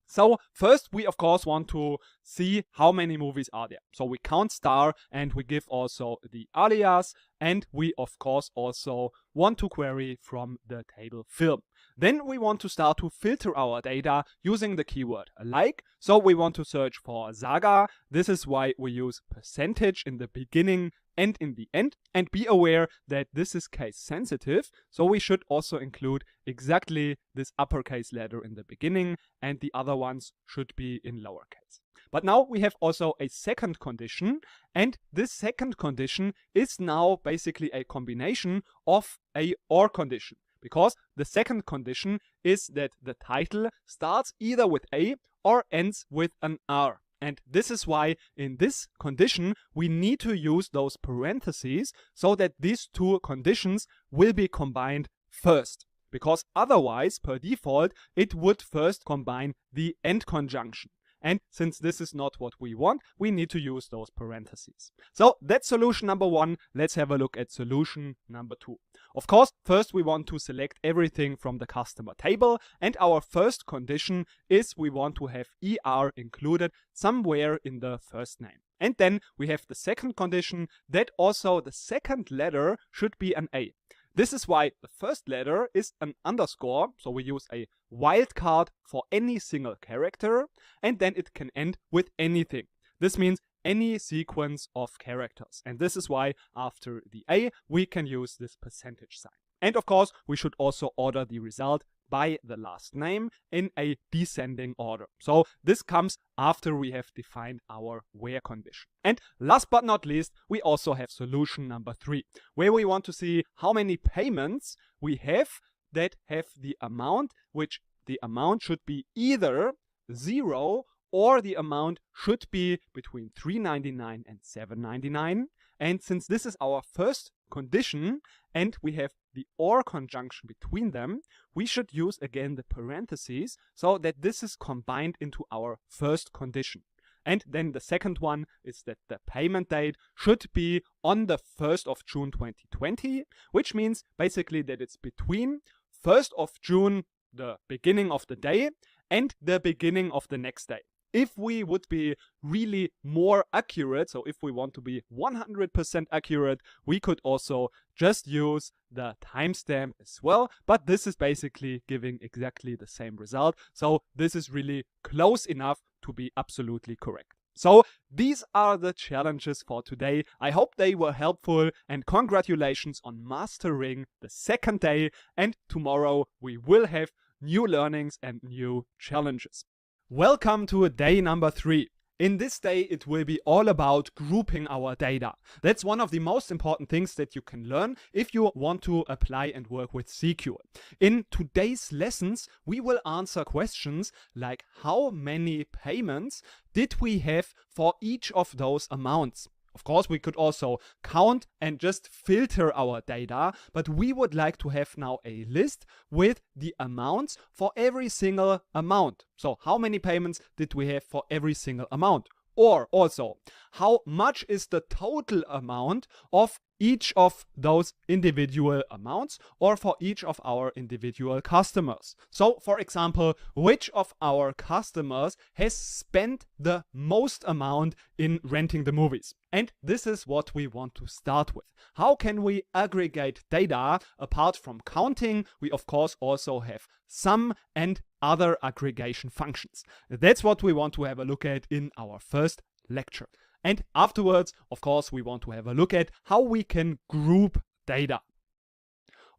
So first we of course want to see how many movies are there. So we count star and we give also the alias, and we of course also want to query from the table film. Then we want to start to filter our data using the keyword like. So we want to search for Saga. This is why we use percentage in the beginning and in the end, and be aware that this is case sensitive, so we should also include exactly this uppercase letter in the beginning, and the other ones should be in lowercase. But now we have also a second condition, and this second condition is now basically a combination of a OR condition, because the second condition is that the title starts either with A or ends with an R. And this is why in this condition we need to use those parentheses so that these 2 conditions will be combined first. Because otherwise, per default, it would first combine the end conjunction. And since this is not what we want, we need to use those parentheses. So that's solution number 1. Let's have a look at solution number 2. Of course, first we want to select everything from the customer table, and our first condition is we want to have ER included somewhere in the first name. And then we have the second condition that also the second letter should be an A. This is why the first letter is an underscore, so we use a wildcard for any single character, and then it can end with anything. This means any sequence of characters, and this is why after the A we can use this percentage sign. And of course we should also order the result by the last name in a descending order. So this comes after we have defined our where condition. And last but not least, we also have solution number 3, where we want to see how many payments we have that have the amount, which the amount should be either 0 or the amount should be between $3.99 and $7.99. And since this is our first condition and we have the OR conjunction between them, we should use again the parentheses so that this is combined into our first condition. And then the second one is that the payment date should be on the 1st of June 2020, which means basically that it's between 1st of June, the beginning of the day, and the beginning of the next day. If we would be really more accurate, so if we want to be 100% accurate, we could also just use the timestamp as well, but this is basically giving exactly the same result. So this is really close enough to be absolutely correct. So these are the challenges for today. I hope they were helpful, and congratulations on mastering the second day, and tomorrow we will have new learnings and new challenges. Welcome to day number 3. In this day, it will be all about grouping our data. That's one of the most important things that you can learn if you want to apply and work with SQL. In today's lessons, we will answer questions like how many payments did we have for each of those amounts? Of course, we could also count and just filter our data, but we would like to have now a list with the amounts for every single amount. So how many payments did we have for every single amount? Or also, how much is the total amount of each of those individual amounts or for each of our individual customers. So, for example, which of our customers has spent the most amount in renting the movies? And this is what we want to start with. How can we aggregate data? Apart from counting, we of course also have sum and other aggregation functions. That's what we want to have a look at in our first lecture. And afterwards, of course, we want to have a look at how we can group data.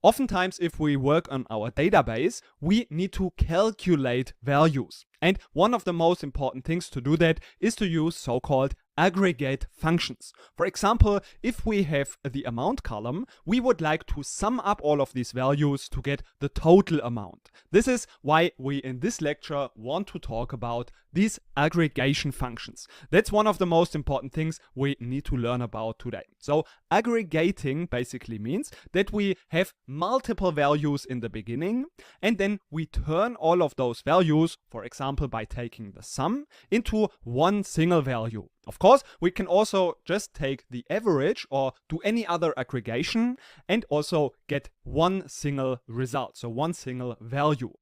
Oftentimes, if we work on our database, we need to calculate values. And one of the most important things to do that is to use so-called aggregate functions. For example, if we have the amount column, we would like to sum up all of these values to get the total amount. This is why we in this lecture want to talk about these aggregation functions. That's one of the most important things we need to learn about today. So aggregating basically means that we have multiple values in the beginning and then we turn all of those values, for example by taking the sum, into one single value. Of course, we can also just take the average or do any other aggregation and also get one single result, so one single value.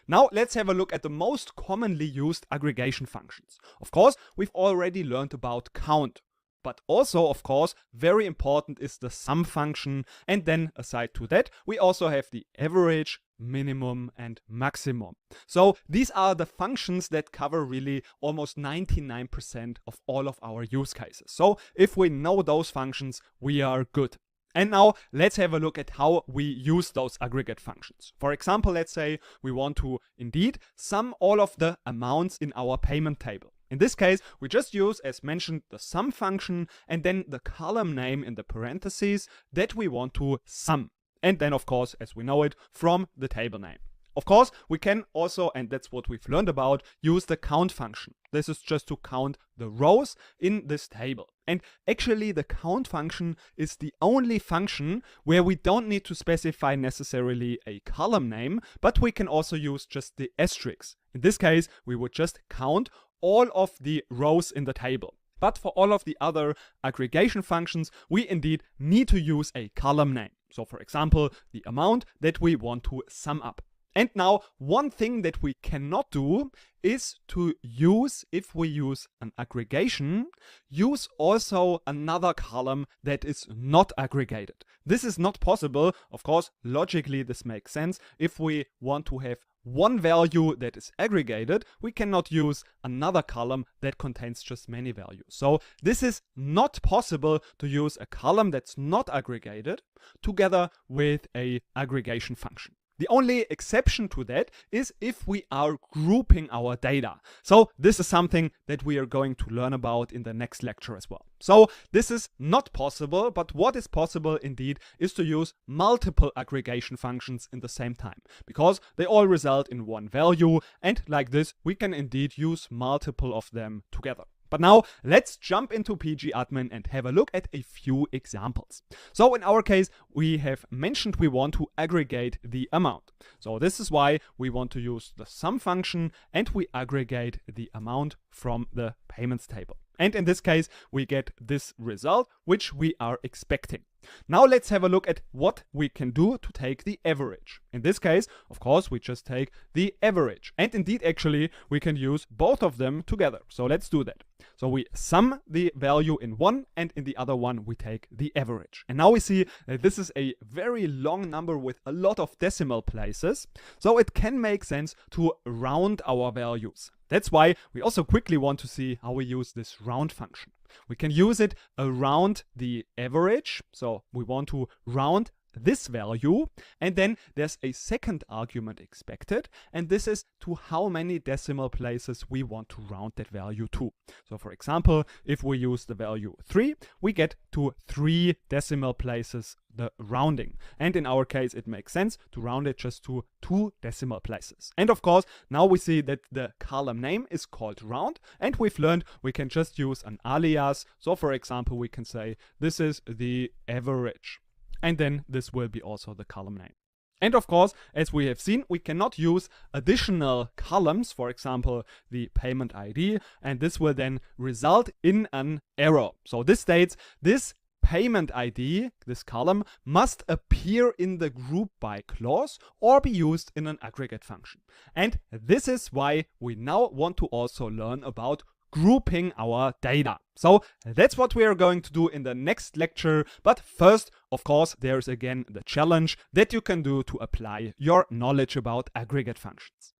Now let's have a look at the most commonly used aggregation functions. Of course, we've already learned about count. But also, of course, very important is the sum function. And then aside to that, we also have the average, minimum and maximum. So these are the functions that cover really almost 99% of all of our use cases. So if we know those functions, we are good. And now let's have a look at how we use those aggregate functions. For example, let's say we want to indeed sum all of the amounts in our payment table. In this case, we just use, as mentioned, the sum function and then the column name in the parentheses that we want to sum. And then, of course, as we know it, from the table name. Of course, we can also, and that's what we've learned about, use the count function. This is just to count the rows in this table. And actually, the count function is the only function where we don't need to specify necessarily a column name, but we can also use just the asterisk. In this case, we would just count all of the rows in the table. But for all of the other aggregation functions, we indeed need to use a column name. So for example, the amount that we want to sum up. And now one thing that we cannot do is to use, if we use an aggregation, use also another column that is not aggregated. This is not possible. Of course, logically this makes sense. If we want to have one value that is aggregated, we cannot use another column that contains just many values. So this is not possible to use a column that's not aggregated together with an aggregation function. The only exception to that is if we are grouping our data. So this is something that we are going to learn about in the next lecture as well. So this is not possible, but what is possible indeed is to use multiple aggregation functions in the same time, because they all result in one value, and like this we can indeed use multiple of them together. But now let's jump into pgadmin and have a look at a few examples. So in our case, we have mentioned we want to aggregate the amount. So this is why we want to use the sum function and we aggregate the amount from the payments table. And in this case, we get this result, which we are expecting. Now let's have a look at what we can do to take the average. In this case, of course, we just take the average. And indeed, actually, we can use both of them together. So let's do that. So we sum the value in one, and in the other one, we take the average. And now we see that this is a very long number with a lot of decimal places. So it can make sense to round our values. That's why we also quickly want to see how we use this round function. We can use it around the average. So we want to round this value, and then there's a second argument expected, and this is to how many decimal places we want to round that value to. So for example, if we use the value 3, we get to 3 decimal places the rounding, and in our case it makes sense to round it just to 2 decimal places. And of course, now we see that the column name is called round, and we've learned we can just use an alias. So for example, we can say this is the average. And then this will be also the column name. And of course, as we have seen, we cannot use additional columns, for example, the payment ID, and this will then result in an error. So this states this payment ID, this column, must appear in the group by clause or be used in an aggregate function. And this is why we now want to also learn about grouping our data. So that's what we are going to do in the next lecture. But first, of course, there's again the challenge that you can do to apply your knowledge about aggregate functions.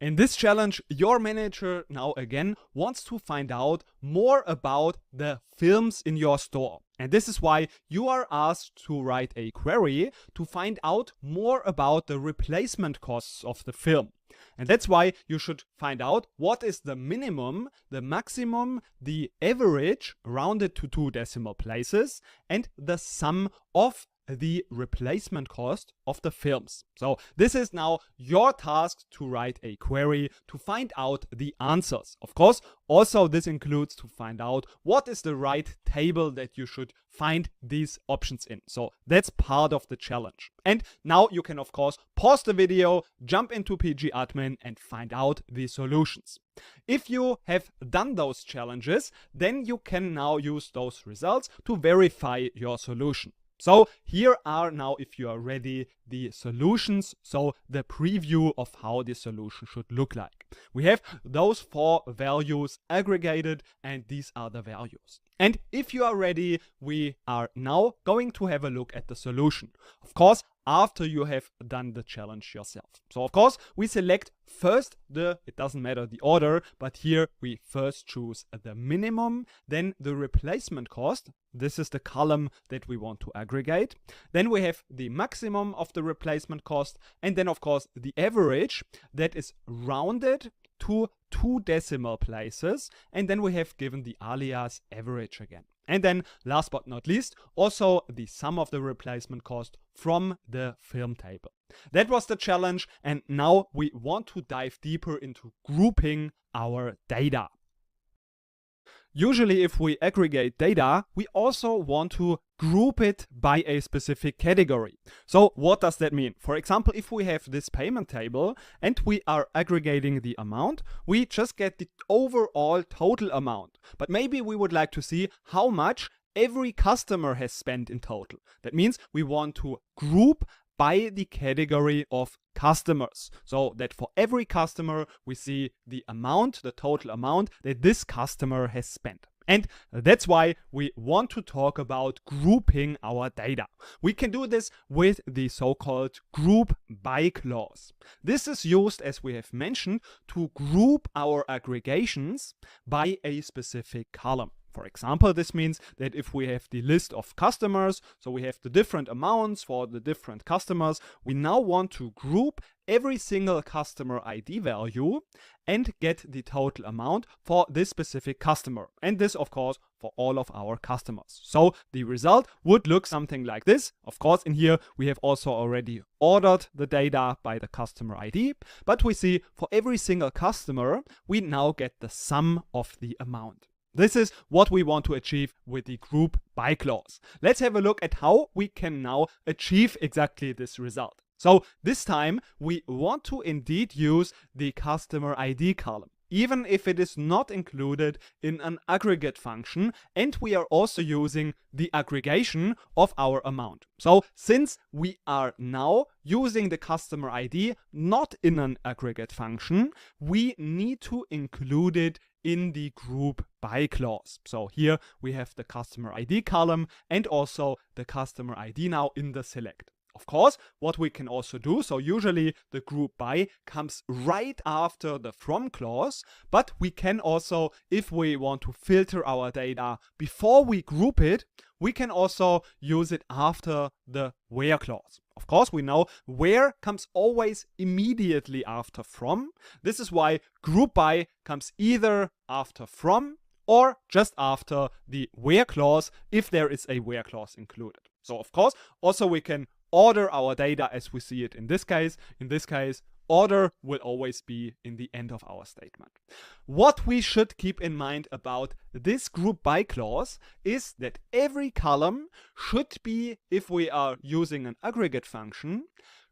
In this challenge, your manager now again wants to find out more about the films in your store. And this is why you are asked to write a query to find out more about the replacement costs of the film. And that's why you should find out what is the minimum, the maximum, the average, rounded to 2 decimal places, and the sum of the replacement cost of the films. So this is now your task to write a query to find out the answers. Of course, also this includes to find out what is the right table that you should find these options in. So that's part of the challenge. And now you can of course pause the video, jump into pgadmin and find out the solutions. If you have done those challenges, then you can now use those results to verify your solution. So here are now, if you are ready, the solutions, so the preview of how the solution should look like. We have those 4 values aggregated, and these are the values. And if you are ready, we are now going to have a look at the solution. Of course, after you have done the challenge yourself. So of course, we select first it doesn't matter the order, but here we first choose the minimum, then the replacement cost. This is the column that we want to aggregate. Then we have the maximum of the replacement cost, and then of course the average that is rounded to 2 decimal places, and then we have given the alias average again. And then last but not least, also the sum of the replacement cost from the film table. That was the challenge, and now we want to dive deeper into grouping our data. Usually if we aggregate data, we also want to group it by a specific category. So what does that mean? For example, if we have this payment table and we are aggregating the amount, we just get the overall total amount. But maybe we would like to see how much every customer has spent in total. That means we want to group by the category of customers, so that for every customer we see the amount, the total amount that this customer has spent. And that's why we want to talk about grouping our data. We can do this with the so-called group by clause. This is used, as we have mentioned, to group our aggregations by a specific column. For example, this means that if we have the list of customers, so we have the different amounts for the different customers, we now want to group every single customer ID value and get the total amount for this specific customer. And this, of course, for all of our customers. So the result would look something like this. Of course, in here we have also already ordered the data by the customer ID, but we see for every single customer, we now get the sum of the amount. This is what we want to achieve with the group by clause. Let's have a look at how we can now achieve exactly this result. So this time we want to indeed use the customer ID column, even if it is not included in an aggregate function, and we are also using the aggregation of our amount. So since we are now using the customer ID not in an aggregate function, we need to include it in the group by clause. So here we have the customer ID column and also the customer ID now in the select. Of course, what we can also do, so usually the group by comes right after the from clause, but we can also, if we want to filter our data before we group it, we can also use it after the where clause. Of course, we know where comes always immediately after from. This is why group by comes either after from or just after the where clause if there is a where clause included. So of course, also we can order our data as we see it in this case. In this case, order will always be in the end of our statement. What we should keep in mind about this group by clause is that every column should be, if we are using an aggregate function,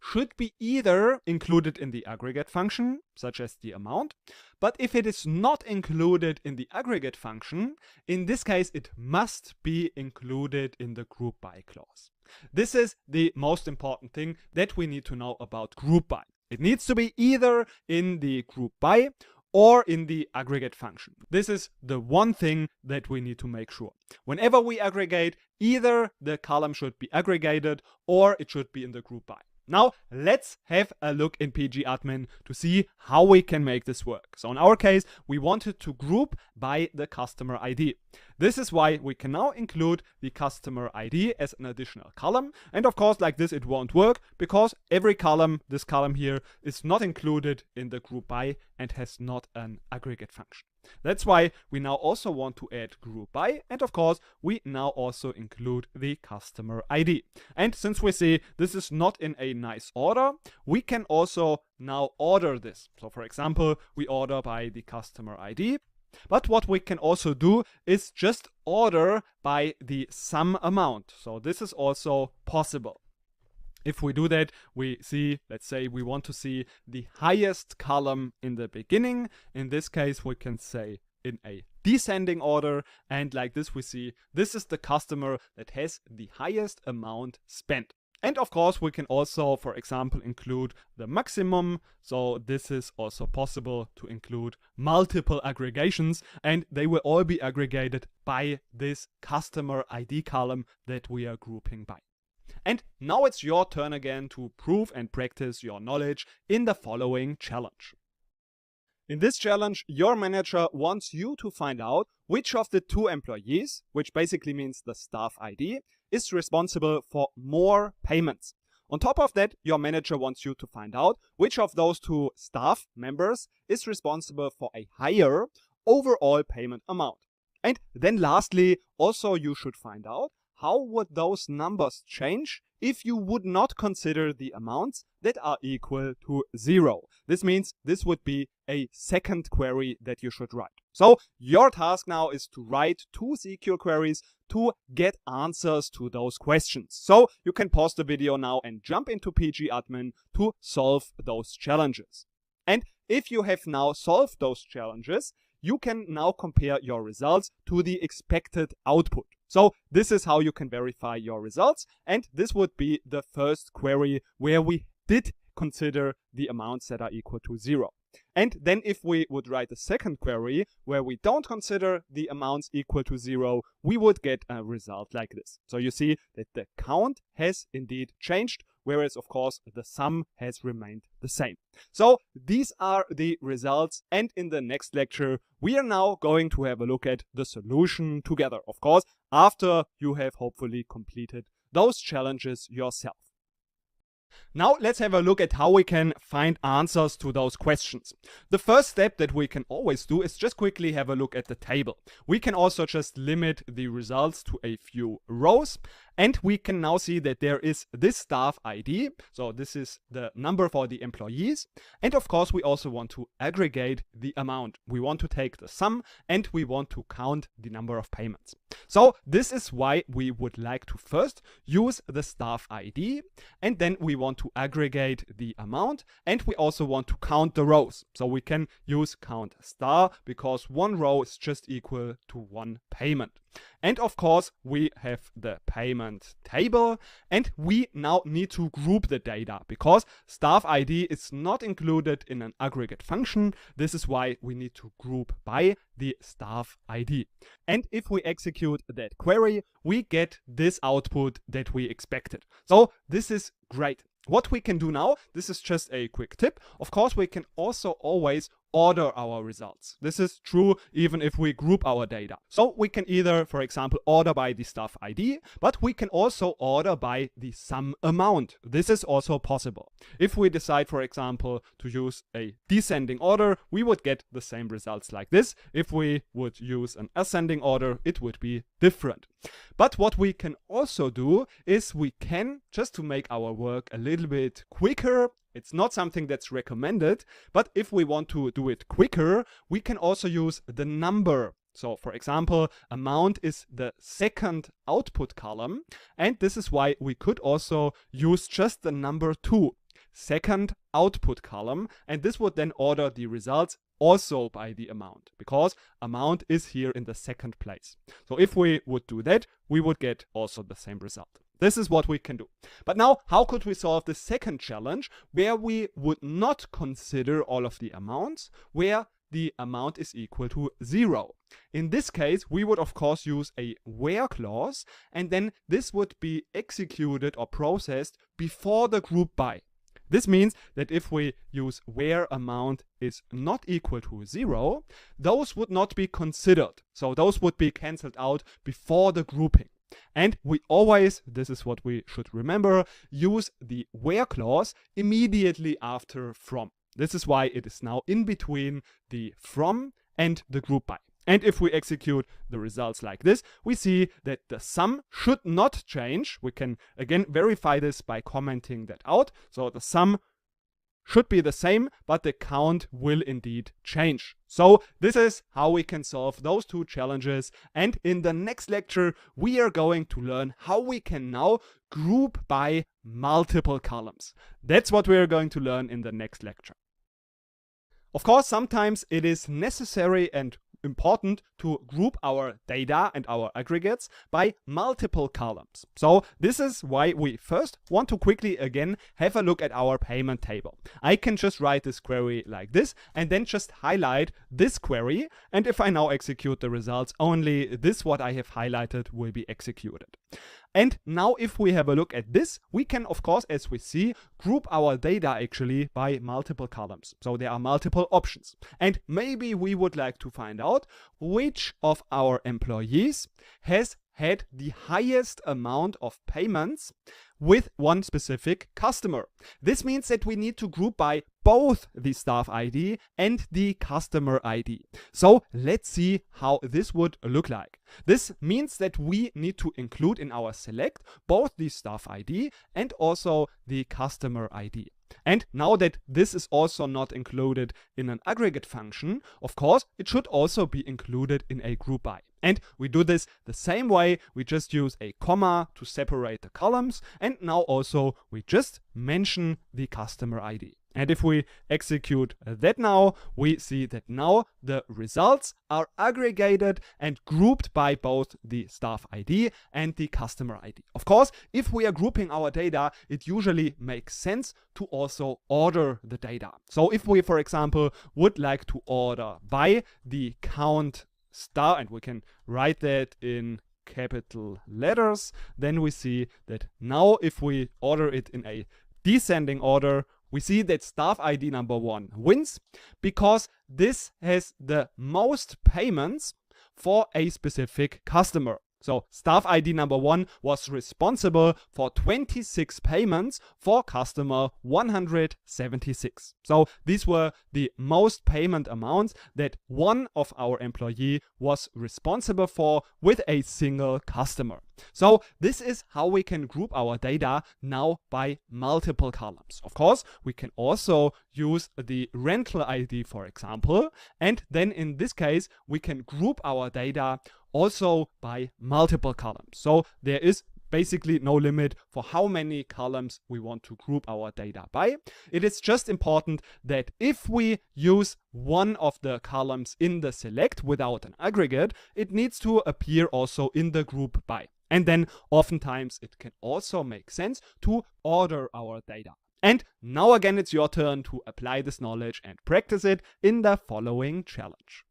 should be either included in the aggregate function, such as the amount, but if it is not included in the aggregate function, in this case it must be included in the group by clause. This is the most important thing that we need to know about group by. It needs to be either in the group by or in the aggregate function. This is the one thing that we need to make sure. Whenever we aggregate, either the column should be aggregated or it should be in the group by. Now, let's have a look in pgadmin to see how we can make this work. So in our case, we wanted to group by the customer ID. This is why we can now include the customer ID as an additional column. And of course, like this, it won't work because every column, this column here, is not included in the group by and has not an aggregate function. That's why we now also want to add group by, and of course we now also include the customer ID. And since we see this is not in a nice order, we can also now order this. So for example, we order by the customer ID, but what we can also do is just order by the sum amount. So this is also possible. If we do that, we see, let's say we want to see the highest column in the beginning. In this case, we can say in a descending order. And like this, we see this is the customer that has the highest amount spent. And of course, we can also, for example, include the maximum. So this is also possible to include multiple aggregations, and they will all be aggregated by this customer ID column that we are grouping by. And now it's your turn again to prove and practice your knowledge in the following challenge. In this challenge, your manager wants you to find out which of the two employees, which basically means the staff ID, is responsible for more payments. On top of that, your manager wants you to find out which of those two staff members is responsible for a higher overall payment amount. And then lastly, also you should find out how would those numbers change if you would not consider the amounts that are equal to 0. This means this would be a second query that you should write. So your task now is to write 2 SQL queries to get answers to those questions. So you can pause the video now and jump into pgadmin to solve those challenges. And if you have now solved those challenges, you can now compare your results to the expected output. So this is how you can verify your results, and this would be the first query where we did consider the amounts that are equal to 0. And then if we would write a second query where we don't consider the amounts equal to 0, we would get a result like this. So you see that the count has indeed changed, whereas of course the sum has remained the same. So these are the results, and in the next lecture we are now going to have a look at the solution together, of course, after you have hopefully completed those challenges yourself. Now let's have a look at how we can find answers to those questions. The first step that we can always do is just quickly have a look at the table. We can also just limit the results to a few rows, and we can now see that there is this staff ID. So this is the number for the employees. And of course, we also want to aggregate the amount. We want to take the sum and we want to count the number of payments. So this is why we would like to first use the staff ID, and then we want to aggregate the amount, and we also want to count the rows. So we can use count star because one row is just equal to one payment. And of course, we have the payment table, and we now need to group the data because staff ID is not included in an aggregate function. This is why we need to group by the staff ID. And if we execute that query, we get this output that we expected. So this is great. What we can do now, this is just a quick tip. Of course, we can also always order our results. This is true even if we group our data. So we can either, for example, order by the staff ID, but we can also order by the sum amount. This is also possible. If we decide, for example, to use a descending order, we would get the same results like this. If we would use an ascending order, it would be different. But what we can also do is we can, just to make our work a little bit quicker, It's not something that's recommended, but if we want to do it quicker, we can also use the number. So for example, amount is the second output column, and this is why we could also use just the number 2, second output column, and this would then order the results also by the amount, because amount is here in the second place. So if we would do that, we would get also the same result. This is what we can do. But now, how could we solve the second challenge, where we would not consider all of the amounts, where the amount is equal to 0? In this case, we would of course use a where clause, and then this would be executed or processed before the group by. This means that if we use where amount is not equal to 0, those would not be considered. So those would be cancelled out before the grouping. And we always, this is what we should remember, use the where clause immediately after from. This is why it is now in between the from and the group by. And if we execute the results like this, we see that the sum should not change. We can again verify this by commenting that out. So the sum should be the same, but the count will indeed change. So this is how we can solve those two challenges. And in the next lecture, we are going to learn how we can now group by multiple columns. That's what we are going to learn in the next lecture. Of course, sometimes it is necessary and important to group our data and our aggregates by multiple columns. So this is why we first want to quickly again have a look at our payment table. I can just write this query like this and then just highlight this query, and if I now execute the results, only this what I have highlighted will be executed. And now if we have a look at this, we can of course, as we see, group our data actually by multiple columns. So there are multiple options. And maybe we would like to find out which of our employees has had the highest amount of payments with one specific customer. This means that we need to group by both the staff ID and the customer ID. So let's see how this would look like. This means that we need to include in our select both the staff ID and also the customer ID. And now that this is also not included in an aggregate function, of course, it should also be included in a group by. And we do this the same way. We just use a comma to separate the columns. And now also we just mention the customer ID. And if we execute that now, we see that now the results are aggregated and grouped by both the staff ID and the customer ID. Of course, if we are grouping our data, it usually makes sense to also order the data. So if we, for example, would like to order by the count star, and we can write that in capital letters, then we see that now if we order it in a descending order, we see that staff ID number 1 wins because this has the most payments for a specific customer. So staff ID number 1 was responsible for 26 payments for customer 176. So these were the most payment amounts that one of our employee was responsible for with a single customer. So this is how we can group our data now by multiple columns. Of course, we can also use the rental ID, for example, and then in this case, we can group our data also by multiple columns. So there is basically no limit for how many columns we want to group our data by. It is just important that if we use one of the columns in the select without an aggregate, it needs to appear also in the group by. And then oftentimes it can also make sense to order our data. And now again, it's your turn to apply this knowledge and practice it in the following challenge.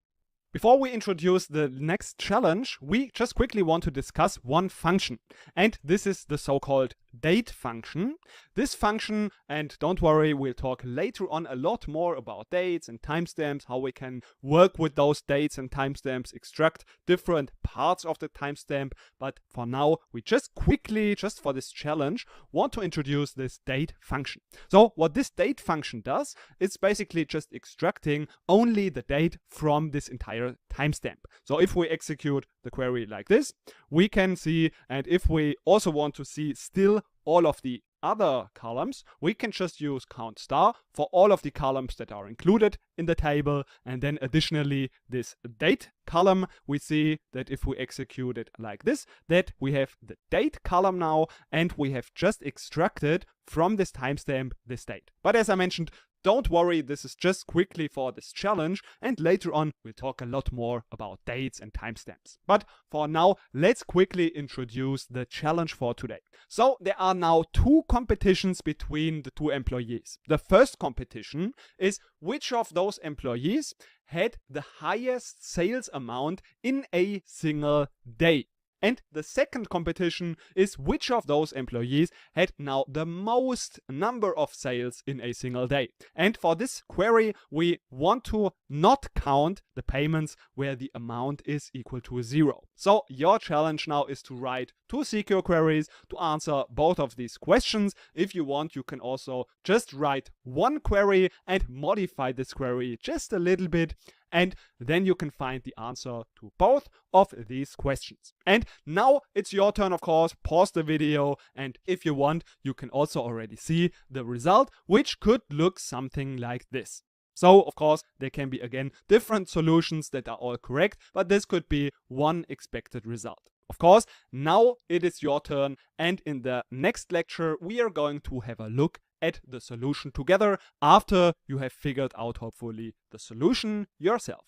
Before we introduce the next challenge, we just quickly want to discuss one function. And this is the so-called date function. This function, and don't worry, we'll talk later on a lot more about dates and timestamps, how we can work with those dates and timestamps, extract different parts of the timestamp. But for now, we just quickly, just for this challenge, want to introduce this date function. So what this date function does, it's basically just extracting only the date from this entire timestamp. So if we execute the query like this, we can see, and if we also want to see still all of the other columns, we can just use count star for all of the columns that are included in the table. And then additionally, this date column, we see that if we execute it like this, that we have the date column now, and we have just extracted from this timestamp this date. But as I mentioned, don't worry, this is just quickly for this challenge, and later on we'll talk a lot more about dates and timestamps. But for now, let's quickly introduce the challenge for today. So there are now two competitions between the two employees. The first competition is which of those employees had the highest sales amount in a single day. And the second competition is which of those employees had now the most number of sales in a single day. And for this query, we want to not count the payments where the amount is equal to 0. So your challenge now is to write 2 SQL queries to answer both of these questions. If you want, you can also just write one query and modify this query just a little bit, and then you can find the answer to both of these questions. And now it's your turn, of course. Pause the video, and if you want, you can also already see the result, which could look something like this. So, of course, there can be, again, different solutions that are all correct, but this could be one expected result. Of course, now it is your turn, and in the next lecture, we are going to have a look at the solution together after you have figured out, hopefully, the solution yourself.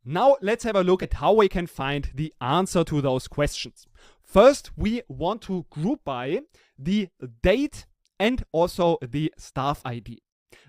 Now let's have a look at how we can find the answer to those questions. First, we want to group by the date and also the staff ID.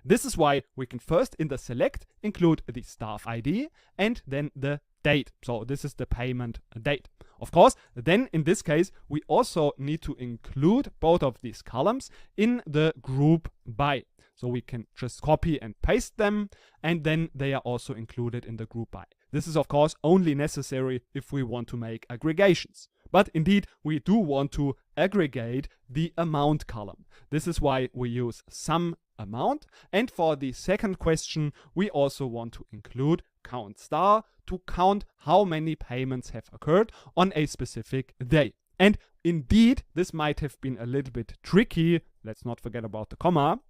This is why we can first in the select include the staff ID and then the date. So this is the payment date. Of course, then in this case, we also need to include both of these columns in the group by. So we can just copy and paste them, and then they are also included in the group by. This is of course only necessary if we want to make aggregations. But indeed, we do want to aggregate the amount column. This is why we use sum amount. And for the second question, we also want to include count star to count how many payments have occurred on a specific day. And indeed, this might have been a little bit tricky. Let's not forget about the comma.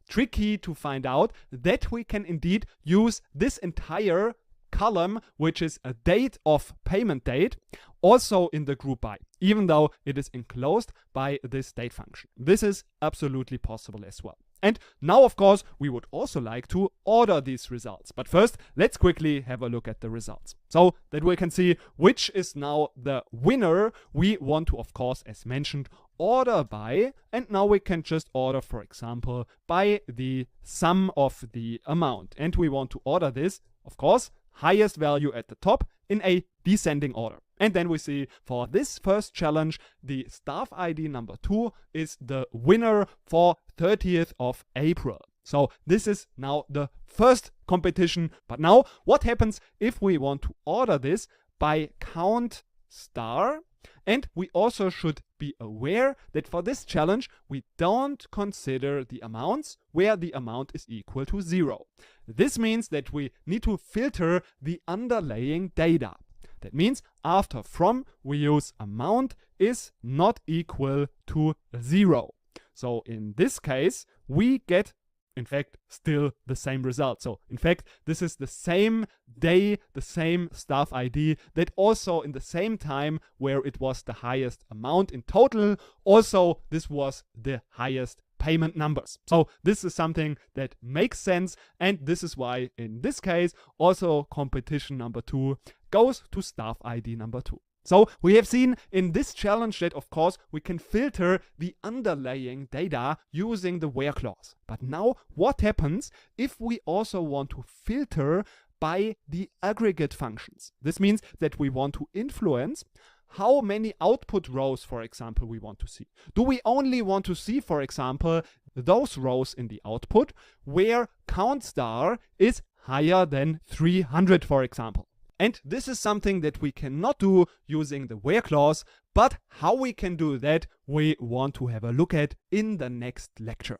Tricky to find out that we can indeed use this entire column, which is a date of payment date, also in the group by, even though it is enclosed by this date function. This is absolutely possible as well. And now, of course, we would also like to order these results. But first, let's quickly have a look at the results, so that we can see which is now the winner. We want to, of course, as mentioned, order by, and now we can just order, for example, by the sum of the amount. And we want to order this, of course, highest value at the top in a descending order. And then we see for this first challenge, the staff ID number 2 is the winner for 30th of April. So this is now the first competition. But now what happens if we want to order this by count star? And we also should be aware that for this challenge, we don't consider the amounts where the amount is equal to 0. This means that we need to filter the underlying data. That means after from, we use amount is not equal to 0. So in this case, we get, in fact, still the same result. So in fact, this is the same day, the same staff ID that also in the same time where it was the highest amount in total, also this was the highest payment numbers. So this is something that makes sense, and this is why in this case also competition number 2 goes to staff ID number 2. So we have seen in this challenge that, of course, we can filter the underlying data using the where clause. But now what happens if we also want to filter by the aggregate functions? This means that we want to influence how many output rows, for example, we want to see. Do we only want to see, for example, those rows in the output where count star is higher than 300, for example? And this is something that we cannot do using the where clause, but how we can do that, we want to have a look at in the next lecture.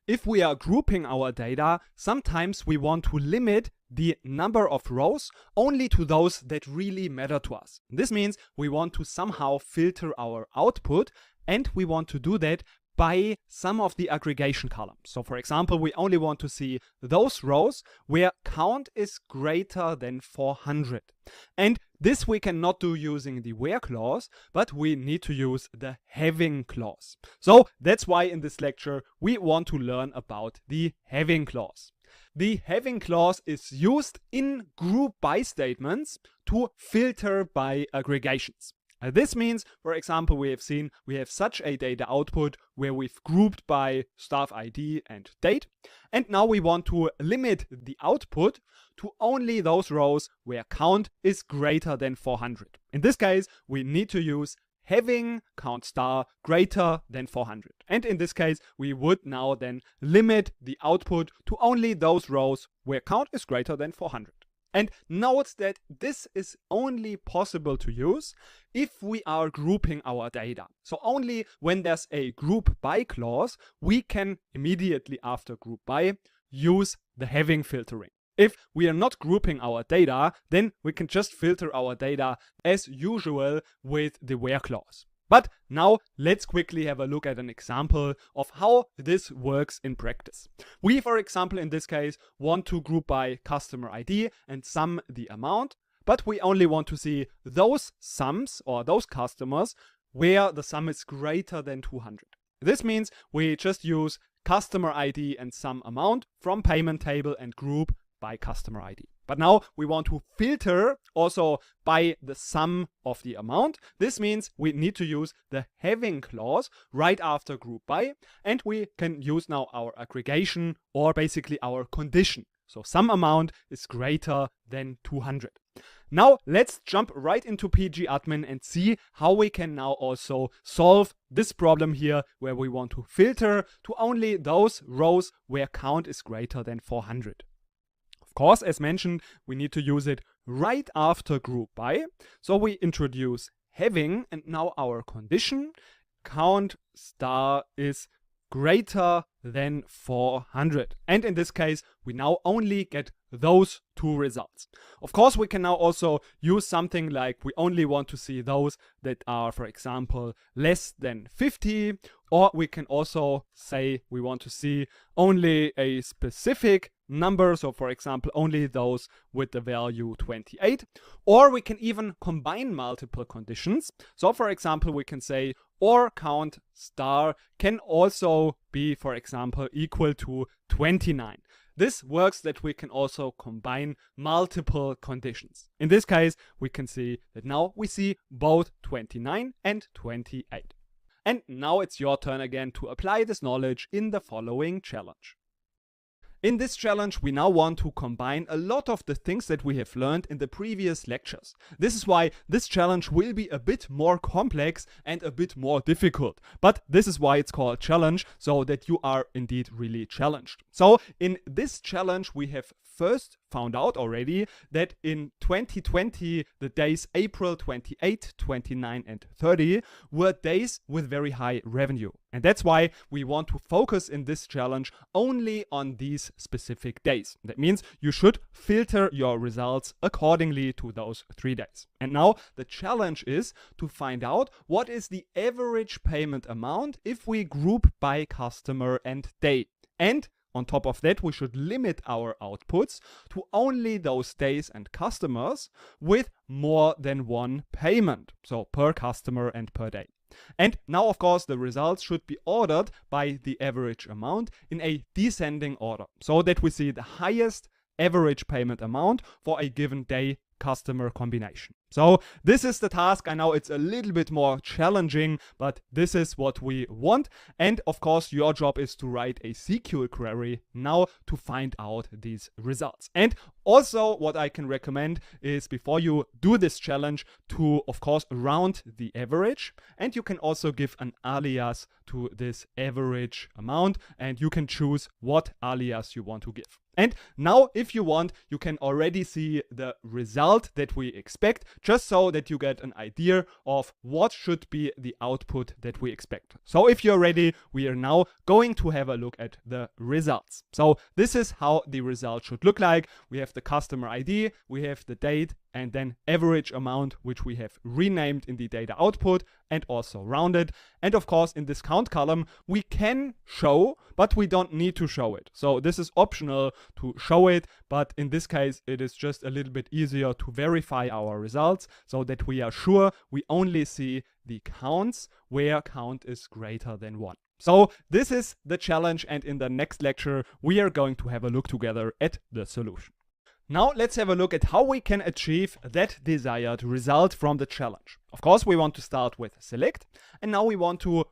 If we are grouping our data, sometimes we want to limit the number of rows only to those that really matter to us. This means we want to somehow filter our output, and we want to do that by some of the aggregation columns. So for example, we only want to see those rows where count is greater than 400. And this we cannot do using the where clause, but we need to use the having clause. So that's why in this lecture we want to learn about the having clause. The having clause is used in group by statements to filter by aggregations. This means, for example, we have seen we have such a data output where we've grouped by staff ID and date. And now we want to limit the output to only those rows where count is greater than 400. In this case, we need to use having count star greater than 400. And in this case, we would now then limit the output to only those rows where count is greater than 400. And note that this is only possible to use if we are grouping our data. So only when there's a group by clause, we can immediately after group by use the having filtering. If we are not grouping our data, then we can just filter our data as usual with the where clause. But now let's quickly have a look at an example of how this works in practice. We, for example, in this case, want to group by customer ID and sum the amount, but we only want to see those sums or those customers where the sum is greater than 200. This means we just use customer ID and sum amount from payment table and group by customer ID. But now we want to filter also by the sum of the amount. This means we need to use the having clause right after group by, and we can use now our aggregation or basically our condition. So sum amount is greater than 200. Now let's jump right into pgadmin and see how we can now also solve this problem here where we want to filter to only those rows where count is greater than 400. Of course, as mentioned, we need to use it right after group by. So we introduce having, and now our condition, count star is greater than 400. And in this case, we now only get those two results. Of course, we can now also use something like we only want to see those that are, for example, less than 50, or we can also say we want to see only a specific number, so for example only those with the value 28, or we can even combine multiple conditions. So for example we can say or count star can also be, for example, equal to 29. This works that we can also combine multiple conditions. In this case we can see that now we see both 29 and 28. And now it's your turn again to apply this knowledge in the following challenge. In this challenge, we now want to combine a lot of the things that we have learned in the previous lectures. This is why this challenge will be a bit more complex and a bit more difficult. But this is why it's called challenge, so that you are indeed really challenged. So in this challenge, we have first found out already that in 2020, the days April 28, 29 and 30 were days with very high revenue. And that's why we want to focus in this challenge only on these specific days. That means you should filter your results accordingly to those 3 days. And now the challenge is to find out what is the average payment amount if we group by customer and day. And on top of that, we should limit our outputs to only those days and customers with more than one payment, so per customer and per day. And now, of course, the results should be ordered by the average amount in a descending order, so that we see the highest average payment amount for a given day customer combination. So this is the task. I know it's a little bit more challenging, but this is what we want. And of course, your job is to write a SQL query now to find out these results. And also what I can recommend is before you do this challenge to, of course, round the average. And you can also give an alias to this average amount, and you can choose what alias you want to give. And now, if you want, you can already see the result that we expect, just so that you get an idea of what should be the output that we expect. So if you're ready, we are now going to have a look at the results. So this is how the result should look like. We have the customer ID, we have the date, and then average amount, which we have renamed in the data output and also rounded. And of course, in this count column, we can show, but we don't need to show it. So this is optional to show it, but in this case, it is just a little bit easier to verify our results so that we are sure we only see the counts where count is greater than 1. So this is the challenge, and in the next lecture, we are going to have a look together at the solution. Now let's have a look at how we can achieve that desired result from the challenge. Of course, we want to start with select, and now we want to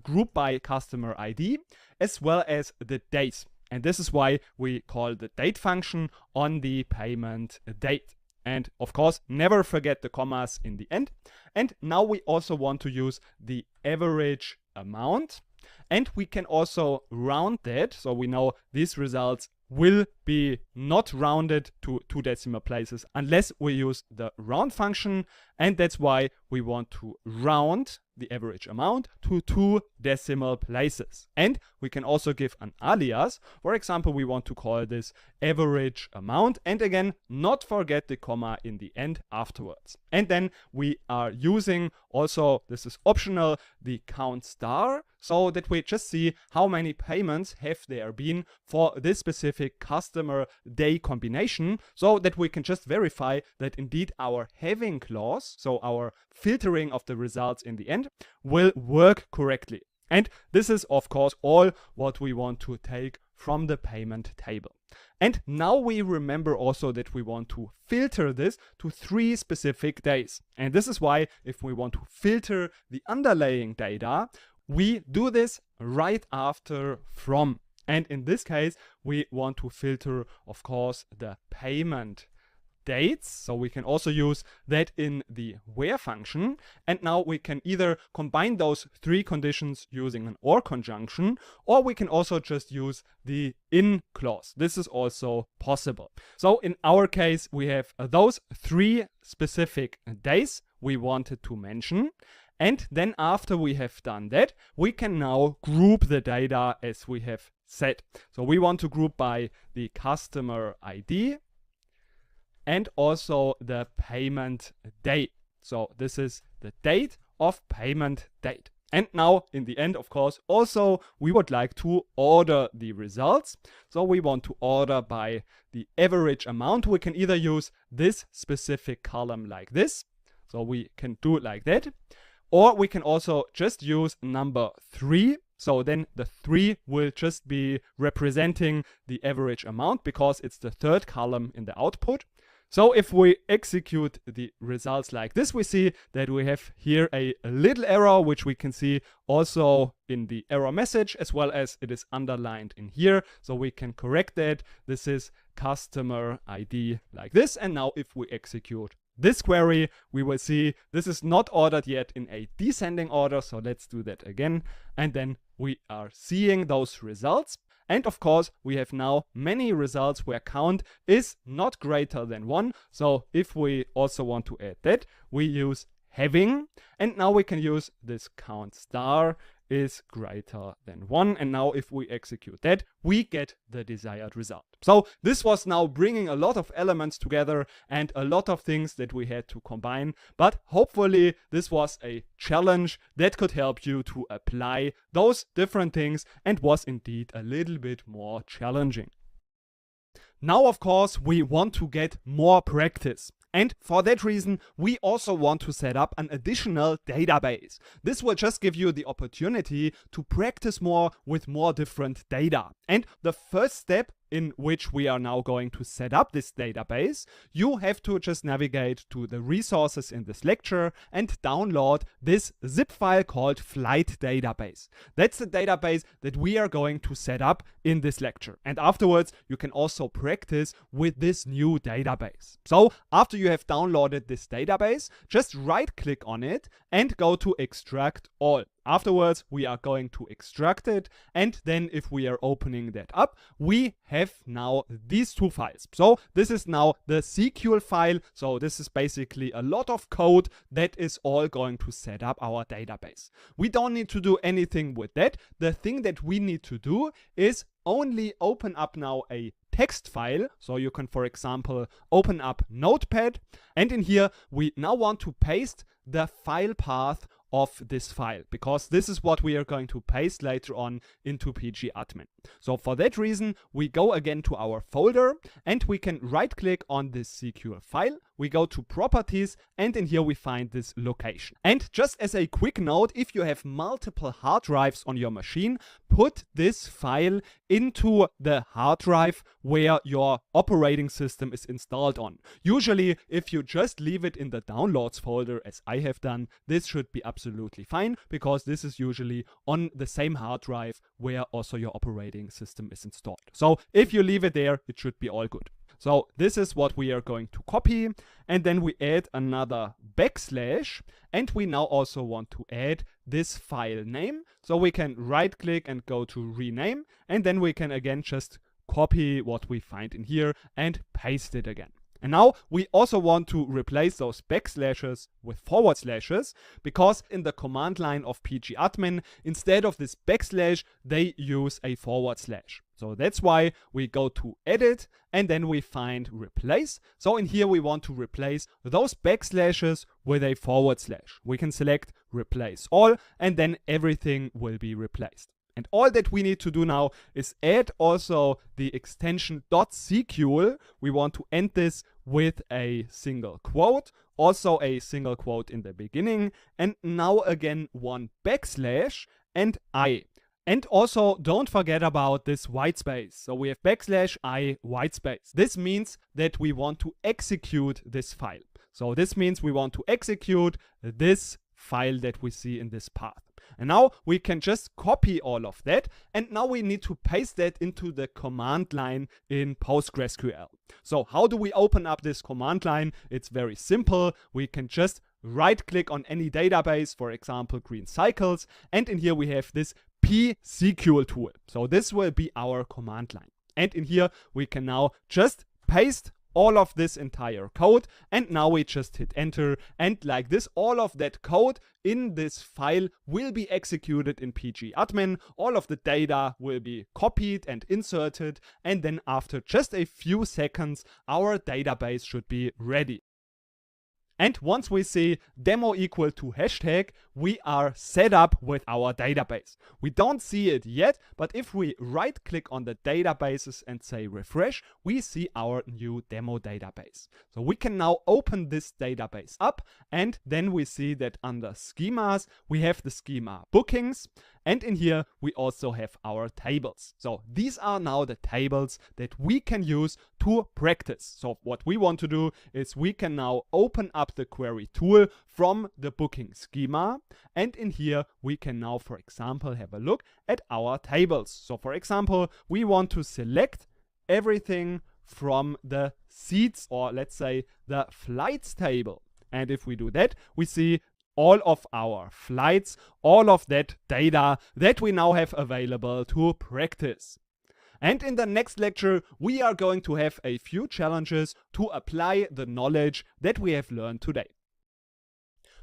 group by customer ID as well as the days. And this is why we call the date function on the payment date. And of course, never forget the commas in the end. And now we also want to use the average amount, and we can also round that. So we know these results will be not rounded to 2 decimal places unless we use the round function, and that's why we want to round the average amount to 2 decimal places. And we can also give an alias. For example, we want to call this average amount, and again, not forget the comma in the end afterwards. And then we are using also, this is optional, the count star, so that we just see how many payments have there been for this specific customer day combination, so that we can just verify that indeed our having clause, so our filtering of the results in the end, will work correctly. And this is of course all what we want to take from the payment table. And now we remember also that we want to filter this to 3 specific days. And this is why if we want to filter the underlying data, we do this right after from. And in this case, we want to filter, of course, the payment dates. So we can also use that in the where function. And now we can either combine those 3 conditions using an or conjunction, or we can also just use the in clause. This is also possible. So in our case, we have those 3 specific days we wanted to mention. And then after we have done that, we can now group the data as we have said. So we want to group by the customer ID and also the payment date. So this is the date of payment date. And now in the end, of course, also we would like to order the results. So we want to order by the average amount. We can either use this specific column like this. So we can do it like that. Or we can also just use number 3. So then the 3 will just be representing the average amount because it's the 3rd column in the output. So if we execute the results like this, we see that we have here a little error, which we can see also in the error message, as well as it is underlined in here. So we can correct that. This is customer ID like this. And now if we execute this query, we will see this is not ordered yet in a descending order. So let's do that again. And then we are seeing those results. And of course, we have now many results where count is not greater than 1. So if we also want to add that, we use having. And now we can use this count star is greater than 1. And now if we execute that, we get the desired result. So this was now bringing a lot of elements together and a lot of things that we had to combine. But hopefully this was a challenge that could help you to apply those different things and was indeed a little bit more challenging. Now, of course, we want to get more practice. And for that reason, we also want to set up an additional database. This will just give you the opportunity to practice more with more different data. And the first step in which we are now going to set up this database, you have to just navigate to the resources in this lecture and download this zip file called flight database. That's the database that we are going to set up in this lecture. And afterwards, you can also practice with this new database. So after you have downloaded this database, just right click on it and go to extract all. Afterwards, we are going to extract it, and then if we are opening that up, we have now these 2 files. So this is now the SQL file. So this is basically a lot of code that is all going to set up our database. We don't need to do anything with that. The thing that we need to do is only open up now a text file. So you can, for example, open up Notepad, and in here we now want to paste the file path of this file, because this is what we are going to paste later on into pgadmin. So for that reason, we go again to our folder and we can right click on this SQL file. We go to properties and in here we find this location. And just as a quick note, if you have multiple hard drives on your machine, put this file into the hard drive where your operating system is installed on. Usually, if you just leave it in the downloads folder, as I have done, this should be absolutely fine, because this is usually on the same hard drive where also your operating system is installed. So if you leave it there, it should be all good. So this is what we are going to copy, and then we add another backslash, and we now also want to add this file name. So we can right click and go to rename, and then we can again just copy what we find in here and paste it again. And now we also want to replace those backslashes with forward slashes, because in the command line of pgadmin, instead of this backslash, they use a forward slash. So that's why we go to edit and then we find replace. So in here we want to replace those backslashes with a forward slash. We can select replace all and then everything will be replaced. And all that we need to do now is add also the extension .SQL. We want to end this with a single quote, also a single quote in the beginning, and now again one backslash and I. And also don't forget about this white space. So we have backslash I white space. This means that we want to execute this file. So this means we want to execute this file that we see in this path. And now we can just copy all of that, and now we need to paste that into the command line in PostgreSQL. So how do we open up this command line? It's very simple. We can just right click on any database, for example green cycles, and in here we have this pSQL tool. So this will be our command line. And in here we can now just paste all of this entire code, and now we just hit enter, and like this all of that code in this file will be executed in pgadmin. All of the data will be copied and inserted, and then after just a few seconds our database should be ready. And once we see demo equal to hashtag, we are set up with our database. We don't see it yet, but if we right click on the databases and say refresh, we see our new demo database. So we can now open this database up, and then we see that under schemas, we have the schema bookings, and in here we also have our tables. So these are now the tables that we can use to practice. So what we want to do is we can now open up the query tool from the booking schema, and in here we can now, for example, have a look at our tables. So for example, we want to select everything from the seats, or let's say the flights table. And if we do that, we see all of our flights, all of that data that we now have available to practice. And in the next lecture, we are going to have a few challenges to apply the knowledge that we have learned today.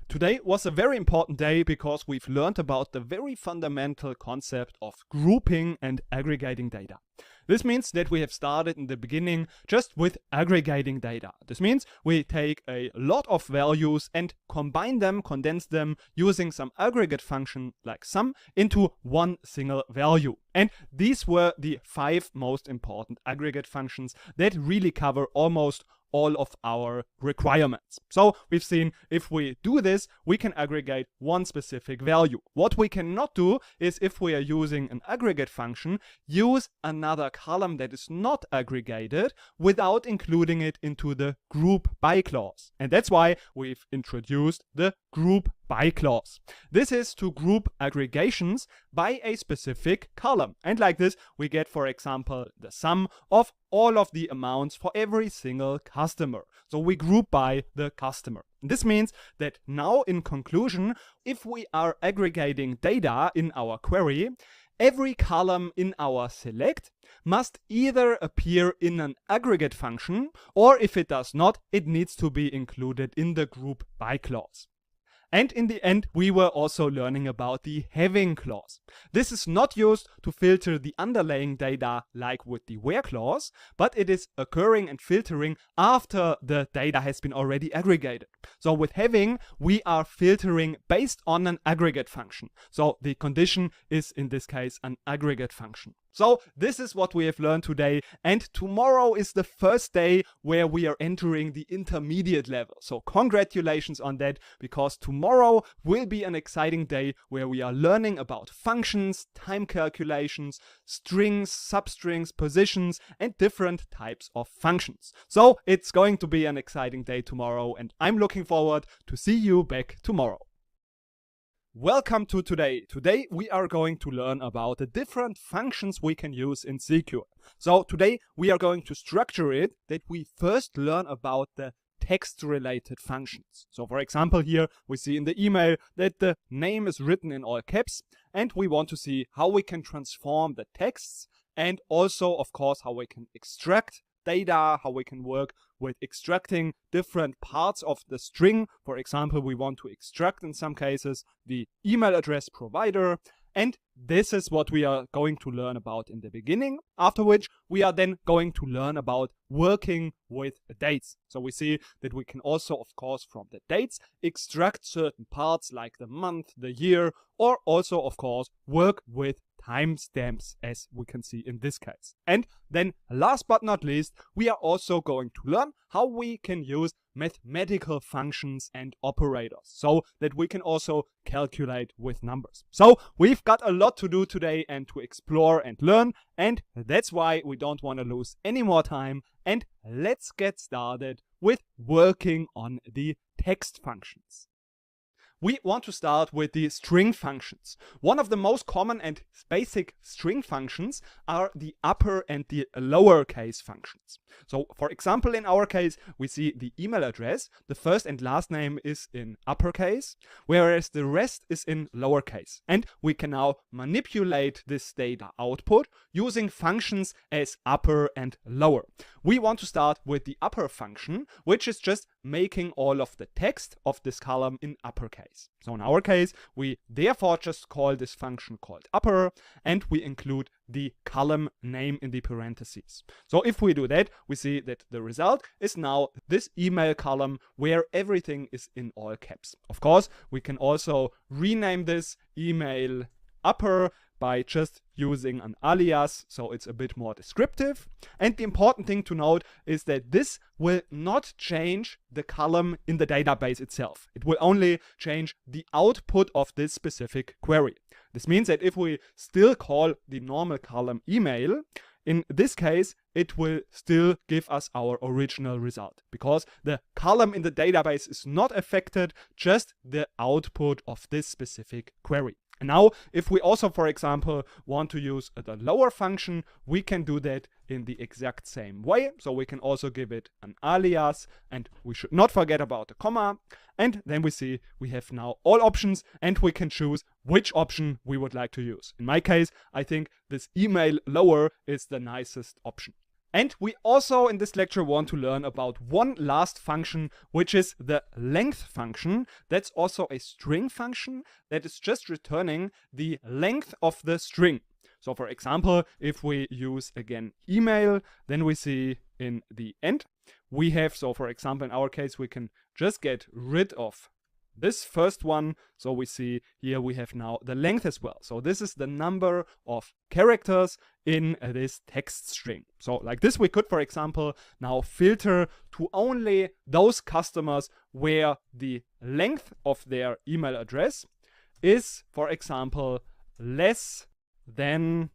Today was a very important day because we've learned about the very fundamental concept of grouping and aggregating data. This means that we have started in the beginning just with aggregating data. This means we take a lot of values and combine them, condense them using some aggregate function like sum into one single value. And these were the 5 most important aggregate functions that really cover almost all of our requirements. So we've seen if we do this, we can aggregate one specific value. What we cannot do is, if we are using an aggregate function, use another column that is not aggregated without including it into the group by clause. And that's why we've introduced the group by clause. This is to group aggregations by a specific column. And like this, we get, for example, the sum of all of the amounts for every single customer. So we group by the customer. This means that now, in conclusion, if we are aggregating data in our query, every column in our select must either appear in an aggregate function, or if it does not, it needs to be included in the group by clause. And in the end, we were also learning about the having clause. This is not used to filter the underlying data like with the where clause, but it is occurring and filtering after the data has been already aggregated. So with having, we are filtering based on an aggregate function. So the condition is in this case an aggregate function. So this is what we have learned today, and tomorrow is the first day where we are entering the intermediate level. So congratulations on that, because tomorrow will be an exciting day where we are learning about functions, time calculations, strings, substrings, positions, and different types of functions. So it's going to be an exciting day tomorrow, and I'm looking forward to see you back tomorrow. Welcome to today. Today we are going to learn about the different functions we can use in SQL. So today we are going to structure it that we first learn about the text-related functions. So for example, here we see in the email that the name is written in all caps, and we want to see how we can transform the texts, and also of course how we can extract data, how we can work with extracting different parts of the string. For example, we want to extract in some cases the email address provider, and this is what we are going to learn about in the beginning, after which we are then going to learn about working with dates. So we see that we can also, of course, from the dates extract certain parts like the month, the year, or also, of course, work with timestamps, as we can see in this case. And then last but not least, we are also going to learn how we can use mathematical functions and operators so that we can also calculate with numbers. So we've got a lot to do today and to explore and learn, and that's why we don't want to lose any more time, and let's get started with working on the text functions. We want to start with the string functions. One of the most common and basic string functions are the upper and the lowercase functions. So for example, in our case, we see the email address. The first and last name is in uppercase, whereas the rest is in lowercase. And we can now manipulate this data output using functions as upper and lower. We want to start with the upper function, which is just making all of the text of this column in uppercase. So in our case, we therefore just call this function called upper, and we include the column name in the parentheses. So if we do that, we see that the result is now this email column where everything is in all caps. Of course, we can also rename this email upper by just using an alias, so it's a bit more descriptive. And the important thing to note is that this will not change the column in the database itself. It will only change the output of this specific query. This means that if we still call the normal column email, in this case, it will still give us our original result, because the column in the database is not affected, just the output of this specific query. And now, if we also, for example, want to use the lower function, we can do that in the exact same way. So we can also give it an alias, and we should not forget about the comma. And then we see we have now all options, and we can choose which option we would like to use. In my case, I think this email lower is the nicest option. And we also in this lecture want to learn about one last function, which is the length function. That's also a string function that is just returning the length of the string. So for example, if we use again email, then we see in the end we have, so for example, in our case, we can just get rid of this first one. So we see here we have now the length as well. So this is the number of characters in this text string. So like this, we could, for example, now filter to only those customers where the length of their email address is, for example, less than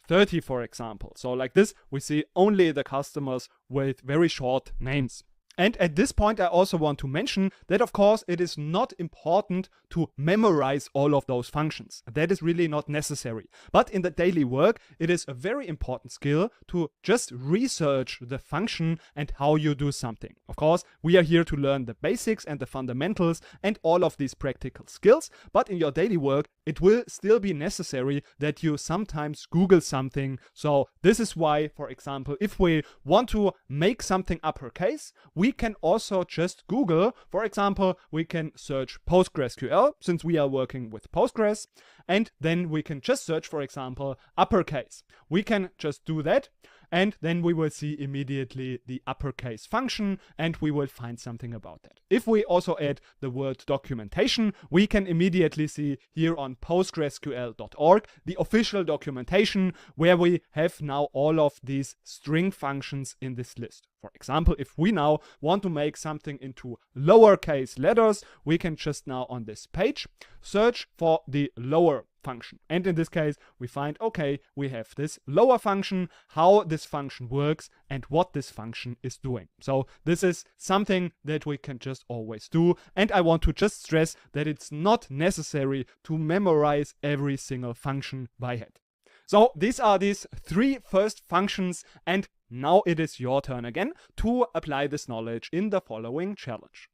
30, for example. So like this, we see only the customers with very short names. And at this point, I also want to mention that, of course, it is not important to memorize all of those functions. That is really not necessary. But in the daily work, it is a very important skill to just research the function and how you do something. Of course, we are here to learn the basics and the fundamentals and all of these practical skills. But in your daily work, it will still be necessary that you sometimes Google something. So this is why, for example, if we want to make something uppercase, we we can also just Google. For example, we can search PostgreSQL since we are working with Postgres, and then we can just search, for example, uppercase. We can just do that, and then we will see immediately the uppercase function, and we will find something about that. If we also add the word documentation, we can immediately see here on postgresql.org the official documentation where we have now all of these string functions in this list. For example, if we now want to make something into lowercase letters, we can just now on this page search for the lower function. And in this case, we find, okay, we have this lower function, how this function works, and what this function is doing. So this is something that we can just always do. And I want to just stress that it's not necessary to memorize every single function by head. So these are these three first functions, and now it is your turn again to apply this knowledge in the following challenge.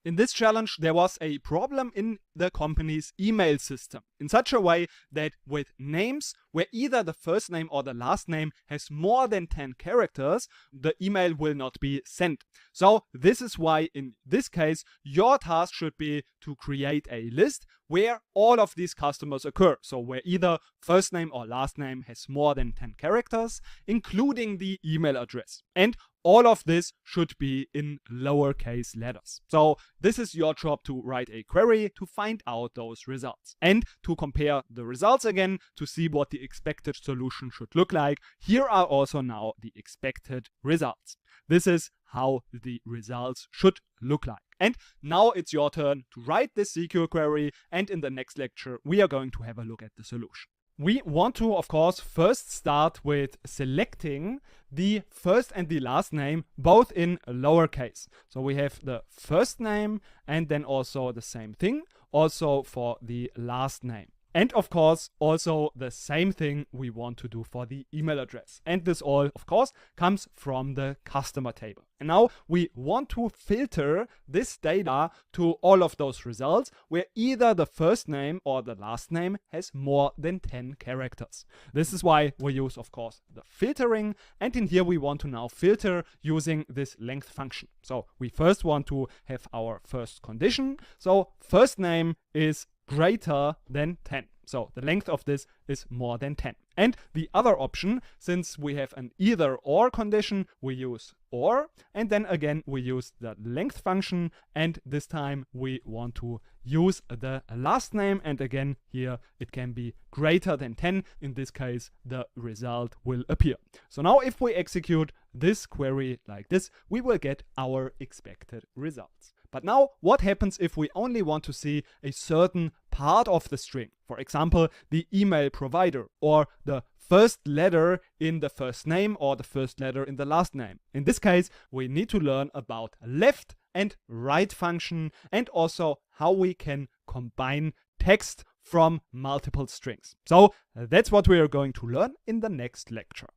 In this challenge, there was a problem in the company's email system in such a way that with names where either the first name or the last name has more than 10 characters, the email will not be sent. So this is why in this case, your task should be to create a list where all of these customers occur. So where either first name or last name has more than 10 characters, including the email address. And all of this should be in lowercase letters. So this is your job to write a query to find out those results and to compare the results again to see what the expected solution should look like. Here are also now the expected results. This is how the results should look like. And now it's your turn to write this SQL query, and in the next lecture we are going to have a look at the solution. We want to, of course, first start with selecting the first and the last name, both in lowercase. So we have the first name and then also the same thing, also for the last name. And of course, also the same thing we want to do for the email address. And this all, of course, comes from the customer table. And now we want to filter this data to all of those results where either the first name or the last name has more than 10 characters. This is why we use, of course, the filtering. And in here we want to now filter using this length function. So we first want to have our first condition. So first name is greater than 10. So the length of this is more than 10. And the other option, since we have an either or condition, we use or, and then again we use the length function, and this time we want to use the last name, and again here it can be greater than 10. In this case the result will appear. So now if we execute this query like this, we will get our expected results. But now, what happens if we only want to see a certain part of the string? For example, the email provider or the first letter in the first name or the first letter in the last name. In this case, we need to learn about left and right function and also how we can combine text from multiple strings. So that's what we are going to learn in the next lecture.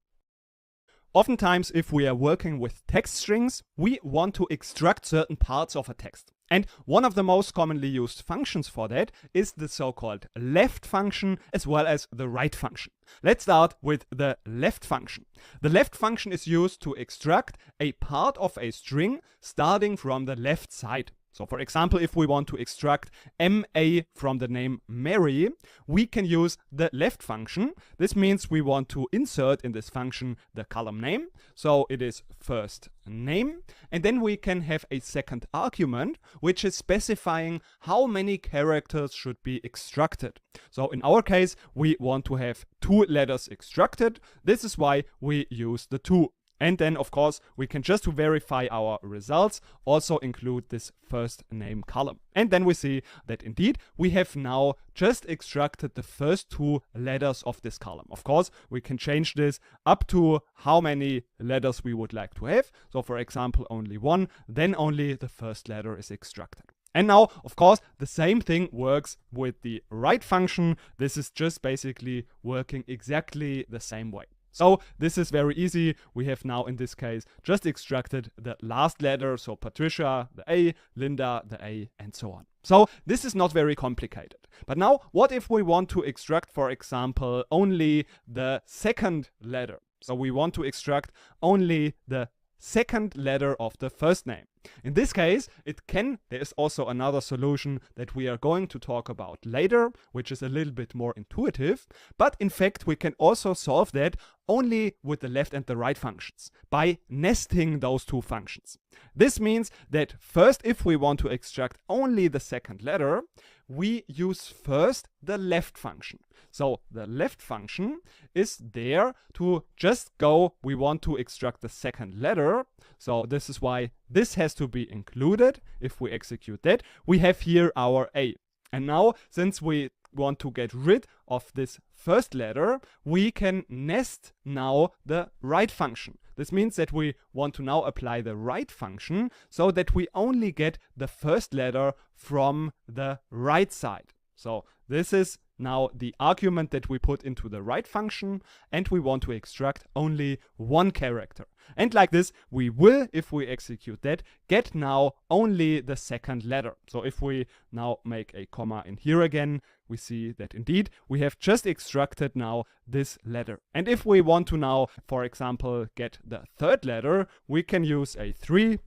Oftentimes, if we are working with text strings, we want to extract certain parts of a text. And one of the most commonly used functions for that is the so-called left function as well as the right function. Let's start with the left function. The left function is used to extract a part of a string starting from the left side. So for example, if we want to extract MA from the name Mary, we can use the left function. This means we want to insert in this function the column name. So it is first name. And then we can have a second argument, which is specifying how many characters should be extracted. So in our case, we want to have 2 letters extracted. This is why we use the 2. And then, of course, we can just to verify our results also include this first name column. And then we see that indeed we have now just extracted the first 2 letters of this column. Of course, we can change this up to how many letters we would like to have. So for example, only 1, then only the first letter is extracted. And now, of course, the same thing works with the right function. This is just basically working exactly the same way. So this is very easy. We have now in this case just extracted the last letter, so Patricia, the A, Linda, the A, and so on. So this is not very complicated. But now what if we want to extract, for example, only the second letter? So we want to extract only the second letter of the first name. In this case, there is also another solution that we are going to talk about later, which is a little bit more intuitive, but in fact we can also solve that only with the left and the right functions, by nesting those two functions. This means that first, if we want to extract only the second letter, we use first the left function. So the left function is there to just go, we want to extract the second letter, so this is why this has to be included. If we execute that, we have here our A. And now, since we want to get rid of this first letter, we can nest now the right function. This means that we want to now apply the right function so that we only get the first letter from the right side. So this is now the argument that we put into the right function, and we want to extract only one character. And like this, we will, if we execute that, get now only the second letter. So if we now make a comma in here again, we see that indeed we have just extracted now this letter. And if we want to now, for example, get the third letter, we can use a 3.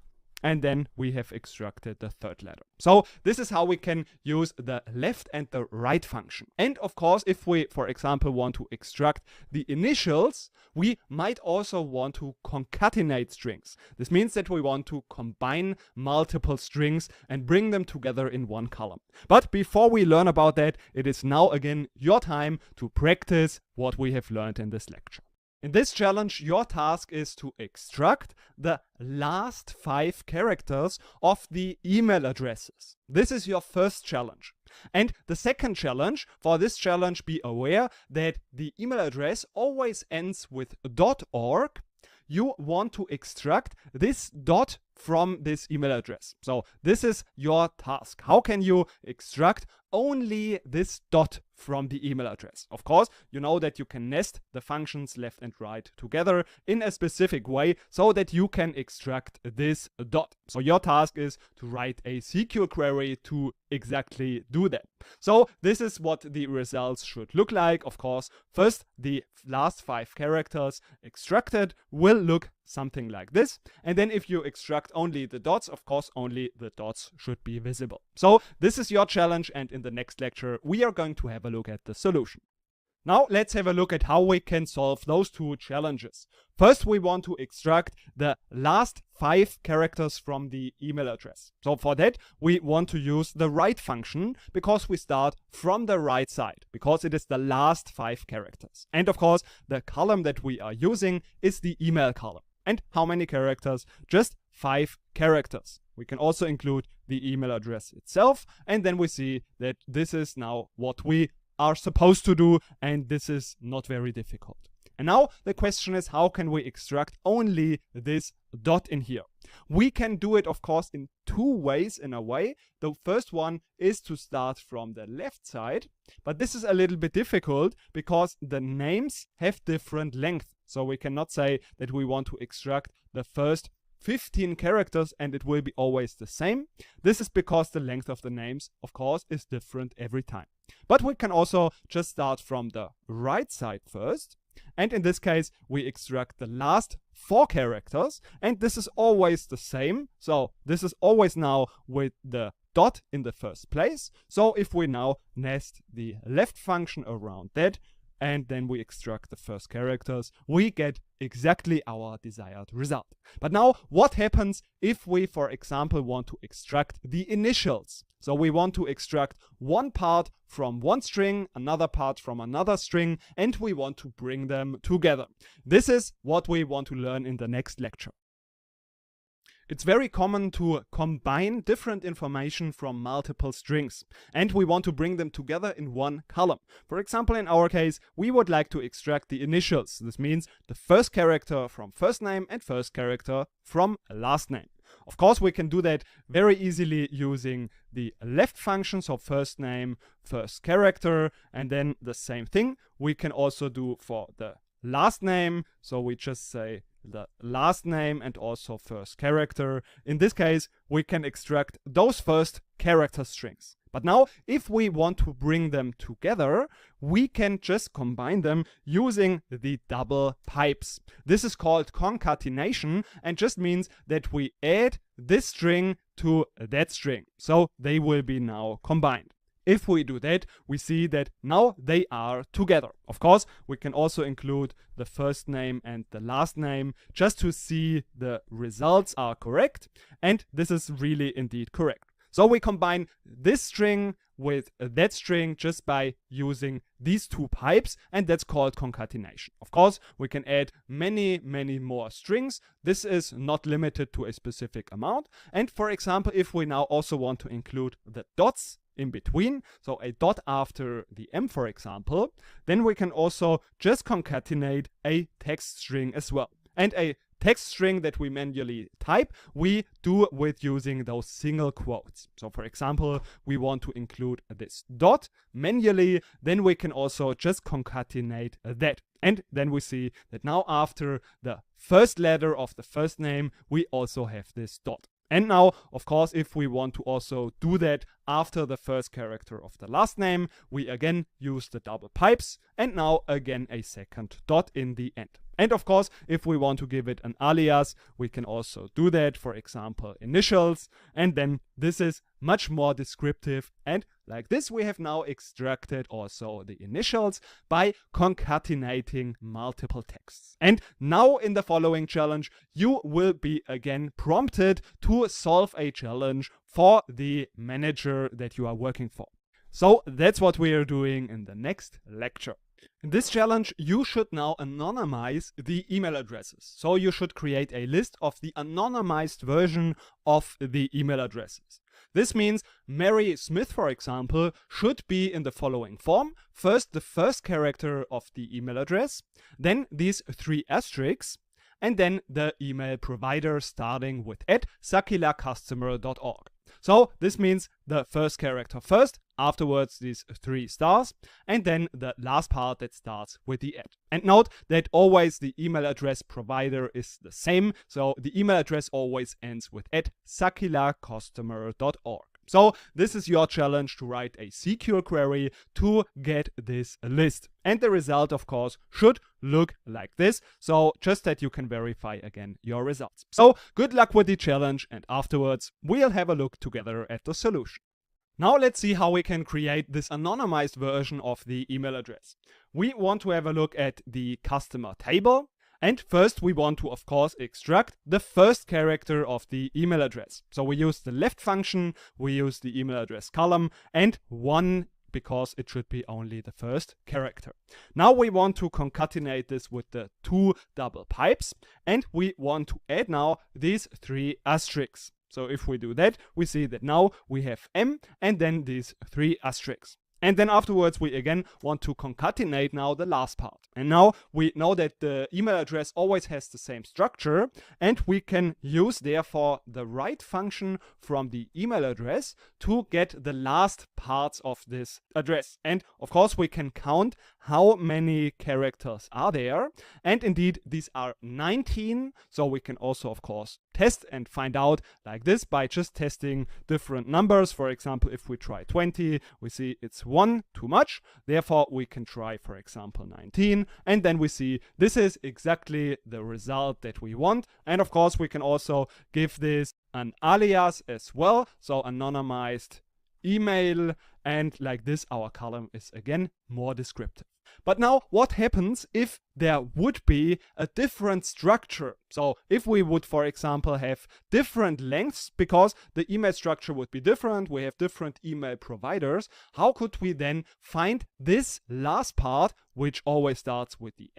And then we have extracted the third letter. So this is how we can use the left and the right function. And of course, if we, for example, want to extract the initials, we might also want to concatenate strings. This means that we want to combine multiple strings and bring them together in one column. But before we learn about that, it is now again your time to practice what we have learned in this lecture. In this challenge, your task is to extract the last 5 characters of the email addresses. This is your first challenge. And the second challenge, for this challenge, be aware that the email address always ends with .org. You want to extract this dot from this email address. So this is your task. How can you extract only this dot from the email address? Of course, you know that you can nest the functions left and right together in a specific way so that you can extract this dot. So your task is to write a SQL query to exactly do that. So this is what the results should look like. Of course, first the last 5 characters extracted will look something like this. And then if you extract only the dots, of course, only the dots should be visible. So this is your challenge, and in the next lecture, we are going to have a look at the solution. Now let's have a look at how we can solve those two challenges. First, we want to extract the last 5 characters from the email address. So for that, we want to use the right function because we start from the right side, because it is the last 5 characters. And of course, the column that we are using is the email column. And how many characters? Just 5 characters. We can also include the email address itself, and then we see that this is now what we are supposed to do, and this is not very difficult. And now the question is, how can we extract only this dot in here? We can do it, of course, in 2 ways in a way. The first one is to start from the left side, but this is a little bit difficult because the names have different length. So we cannot say that we want to extract the first 15 characters and it will be always the same. This is because the length of the names, of course, is different every time. But we can also just start from the right side first. And in this case, we extract the last 4 characters, and this is always the same. So this is always now with the dot in the first place. So if we now nest the left function around that, and then we extract the first characters, we get exactly our desired result. But now, what happens if we, for example, want to extract the initials? So we want to extract one part from one string, another part from another string, and we want to bring them together. This is what we want to learn in the next lecture. It's very common to combine different information from multiple strings, and we want to bring them together in one column. For example, in our case, we would like to extract the initials. This means the first character from first name and first character from last name. Of course, we can do that very easily using the left function, so first name, first character, and then the same thing we can also do for the last name. So we just say the last name and also first character. In this case, we can extract those first character strings. But now, if we want to bring them together, we can just combine them using the double pipes. This is called concatenation and just means that we add this string to that string. So they will be now combined. If we do that, we see that now they are together. Of course, we can also include the first name and the last name just to see the results are correct. And this is really indeed correct. So we combine this string with that string just by using these two pipes, and that's called concatenation. Of course, we can add many more strings. This is not limited to a specific amount. And for example, if we now also want to include the dots in between, so a dot after the M, for example, then we can also just concatenate a text string as well. And a text string that we manually type, we do with using those single quotes. So for example, we want to include this dot manually, then we can also just concatenate that. And then we see that now after the first letter of the first name, we also have this dot. And now, of course, if we want to also do that after the first character of the last name, we again use the double pipes and now again a second dot in the end. And of course, if we want to give it an alias, we can also do that, for example, initials. And then this is much more descriptive. And like this, we have now extracted also the initials by concatenating multiple texts. And now in the following challenge, you will be again prompted to solve a challenge for the manager that you are working for. So that's what we are doing in the next lecture. In this challenge, you should now anonymize the email addresses. So you should create a list of the anonymized version of the email addresses. This means Mary Smith, for example, should be in the following form. First, the first character of the email address, then these 3 asterisks, and then the email provider starting with @sakilacustomer.org. So this means the first character first, afterwards these 3 stars, and then the last part that starts with the @. And note that always the email address provider is the same, so the email address always ends with @sakilacustomer.org. So this is your challenge to write a SQL query to get this list. And the result, of course, should look like this. So just that you can verify again your results. So good luck with the challenge, and afterwards we'll have a look together at the solution. Now let's see how we can create this anonymized version of the email address. We want to have a look at the customer table. And first we want to, of course, extract the first character of the email address. So we use the left function, we use the email address column, and 1 because it should be only the first character. Now we want to concatenate this with the 2 double pipes, and we want to add now these 3 asterisks. So if we do that, we see that now we have M and then these 3 asterisks. And then afterwards, we again want to concatenate now the last part. And now we know that the email address always has the same structure, and we can use therefore the write function from the email address to get the last parts of this address. And of course, we can count how many characters are there. And indeed, these are 19. So we can also, of course, test and find out like this by just testing different numbers. For example, if we try 20, we see it's 1 too much. Therefore, we can try, for example, 19. And then we see this is exactly the result that we want. And of course, we can also give this an alias as well. So anonymized email. And like this, our column is again more descriptive. But now what happens if there would be a different structure? So if we would, for example, have different lengths because the email structure would be different, we have different email providers, how could we then find this last part, which always starts with the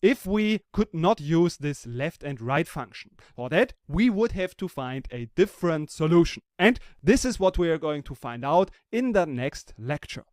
if we could not use this left and right function? For that, we would have to find a different solution. And this is what we are going to find out in the next lecture.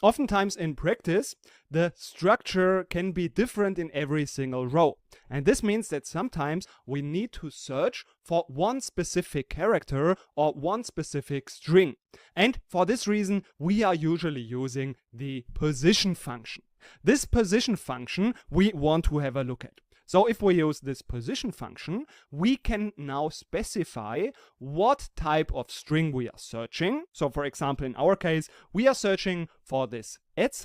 Oftentimes in practice, the structure can be different in every single row. And this means that sometimes we need to search for one specific character or one specific string. And for this reason, we are usually using the position function. This position function we want to have a look at. So if we use this position function, we can now specify what type of string we are searching. So for example, in our case, we are searching for this @,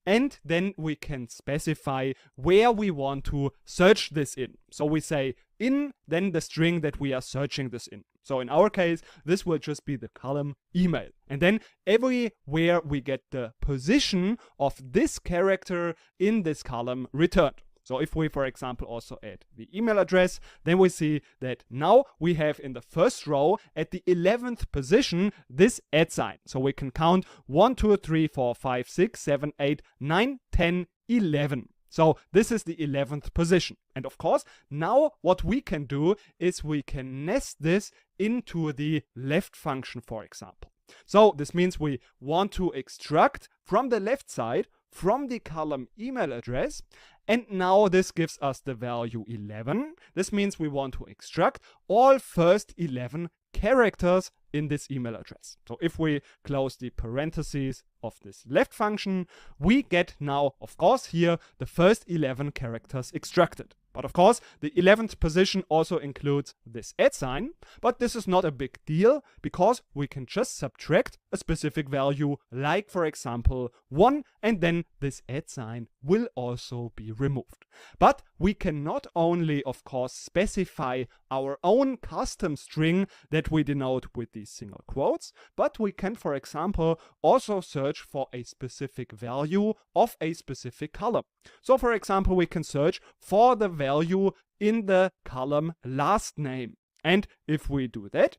and then we can specify where we want to search this in. So we say in, then the string that we are searching this in. So in our case, this will just be the column email. And then everywhere we get the position of this character in this column returned. So if we, for example, also add the email address, then we see that now we have in the first row at the 11th position this @. So we can count 1, 2, 3, 4, 5, 6, 7, 8, 9, 10, 11. So this is the 11th position. And of course, now what we can do is we can nest this into the left function, for example. So this means we want to extract from the left side from the column email address, and now this gives us the value 11. This means we want to extract all first 11 characters in this email address. So if we close the parentheses of this left function, we get now, of course, here the first 11 characters extracted. But of course, the 11th position also includes this @, but this is not a big deal because we can just subtract a specific value, like for example 1, and then this @ will also be removed. But we can not only, of course, specify our own custom string that we denote with these single quotes, but we can, for example, also search for a specific value of a specific column. So for example, we can search for the value in the column last name. And if we do that,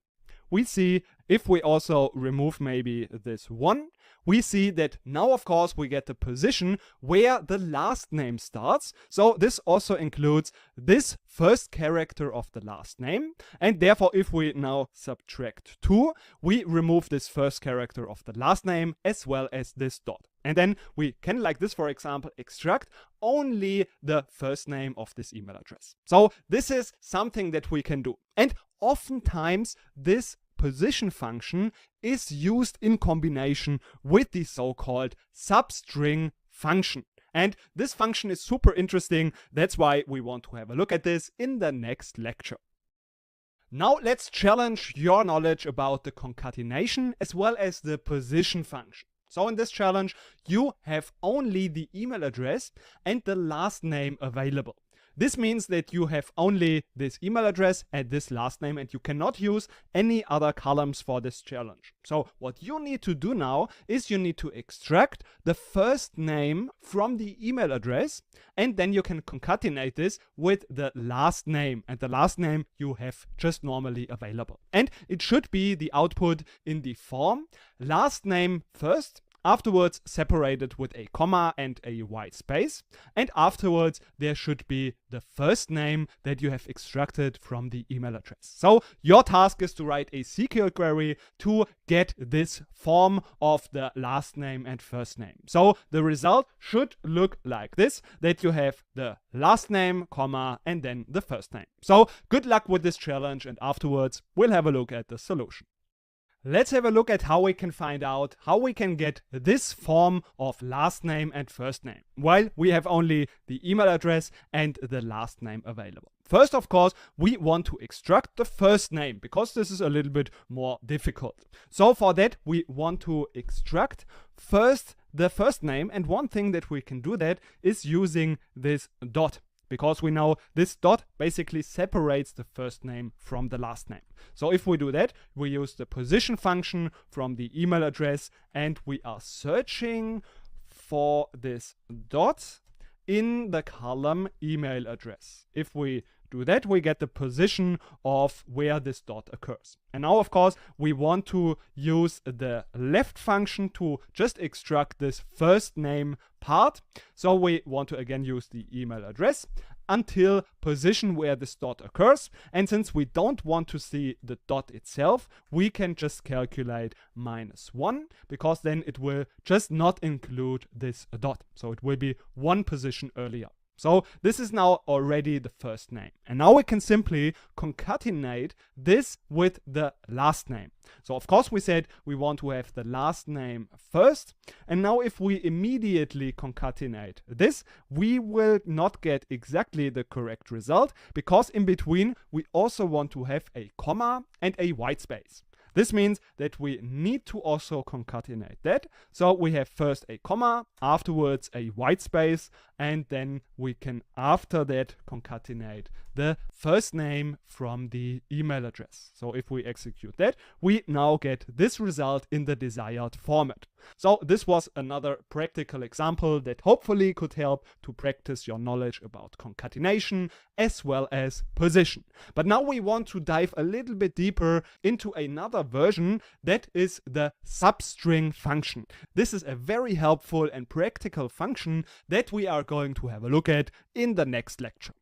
we see, if we also remove maybe this 1, we see that now, of course, we get the position where the last name starts. So this also includes this first character of the last name. And therefore, if we now subtract 2, we remove this first character of the last name as well as this dot. And then we can, like this, for example, extract only the first name of this email address. So this is something that we can do. And oftentimes, this position function is used in combination with the so-called substring function. And this function is super interesting. That's why we want to have a look at this in the next lecture. Now let's challenge your knowledge about the concatenation as well as the position function. So in this challenge, you have only the email address and the last name available. This means that you have only this email address and this last name, and you cannot use any other columns for this challenge. So what you need to do now is you need to extract the first name from the email address, and then you can concatenate this with the last name, and the last name you have just normally available. And it should be the output in the form last name first, afterwards separated with a comma and a white space, and afterwards there should be the first name that you have extracted from the email address. So your task is to write a SQL query to get this form of the last name and first name. So the result should look like this, that you have the last name, comma, and then the first name. So good luck with this challenge, and afterwards we'll have a look at the solution. Let's have a look at how we can find out how we can get this form of last name and first name, while we have only the email address and the last name available. First, of course, we want to extract the first name, because this is a little bit more difficult. So for that, we want to extract first the first name, and one thing that we can do that is using this dot, because we know this dot basically separates the first name from the last name. So if we do that, we use the position function from the email address, and we are searching for this dot in the column email address. If we do that, we get the position of where this dot occurs. And now, of course, we want to use the left function to just extract this first name part. So we want to again use the email address until position where this dot occurs. And since we don't want to see the dot itself, we can just calculate -1, because then it will just not include this dot. So it will be one position earlier. So this is now already the first name. And now we can simply concatenate this with the last name. So of course we said we want to have the last name first. And now if we immediately concatenate this, we will not get exactly the correct result, because in between we also want to have a comma and a white space. This means that we need to also concatenate that. So we have first a comma, afterwards a white space, and then we can after that concatenate the first name from the email address. So if we execute that, we now get this result in the desired format. So this was another practical example that hopefully could help to practice your knowledge about concatenation as well as position. But now we want to dive a little bit deeper into another version, that is the substring function. This is a very helpful and practical function that we are going to have a look at in the next lecture.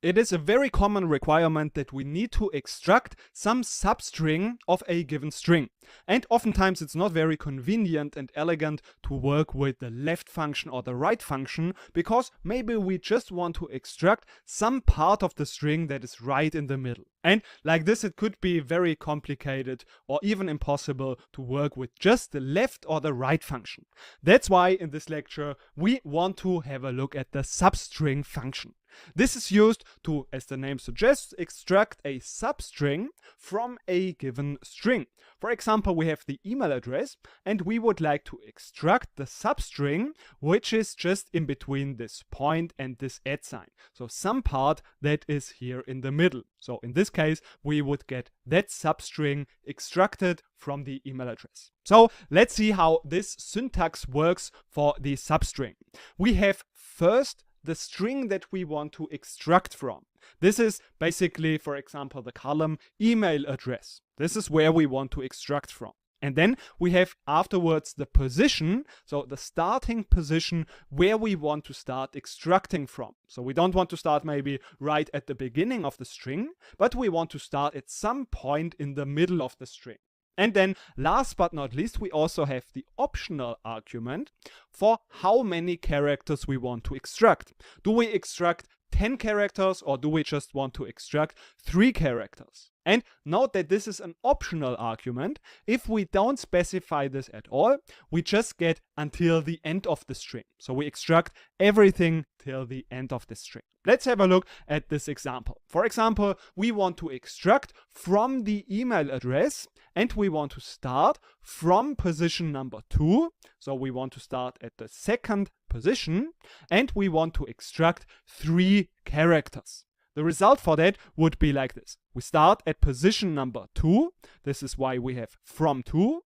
It is a very common requirement that we need to extract some substring of a given string. And oftentimes it's not very convenient and elegant to work with the left function or the right function, because maybe we just want to extract some part of the string that is right in the middle. And like this, it could be very complicated or even impossible to work with just the left or the right function. That's why in this lecture we want to have a look at the substring function. This is used to, as the name suggests, extract a substring from a given string. For example, we have the email address and we would like to extract the substring which is just in between this point and this @ sign. So some part that is here in the middle. So in this case, we would get that substring extracted from the email address. So let's see how this syntax works for the substring. We have first the string that we want to extract from. This is basically, for example, the column email address. This is where we want to extract from. And then we have afterwards the position, so the starting position where we want to start extracting from. So we don't want to start maybe right at the beginning of the string, but we want to start at some point in the middle of the string. And then last but not least, we also have the optional argument for how many characters we want to extract. Do we extract 10 characters or do we just want to extract 3 characters? And note that this is an optional argument. If we don't specify this at all, we just get until the end of the string. So we extract everything till the end of the string. Let's have a look at this example. For example, we want to extract from the email address and we want to start from position number 2. So we want to start at the second position and we want to extract 3 characters. The result for that would be like this. We start at position number 2. This is why we have from 2.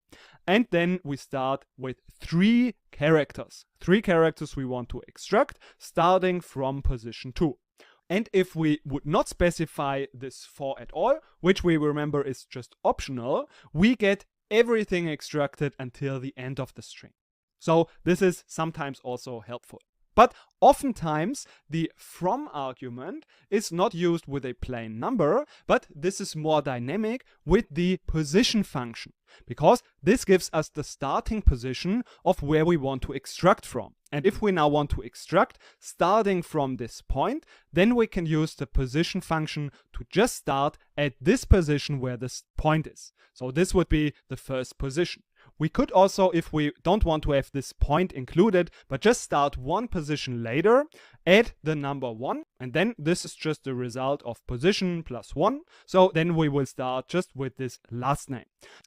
And then we start with 3 characters. 3 characters we want to extract starting from position 2. And if we would not specify this for at all, which we remember is just optional, we get everything extracted until the end of the string. So this is sometimes also helpful. But oftentimes the from argument is not used with a plain number, but this is more dynamic with the position function, because this gives us the starting position of where we want to extract from. And if we now want to extract starting from this point, then we can use the position function to just start at this position where this point is. So this would be the first position. We could also, if we don't want to have this point included, but just start one position later, add the number 1, and then this is just the result of position plus 1. So then we will start just with this last name.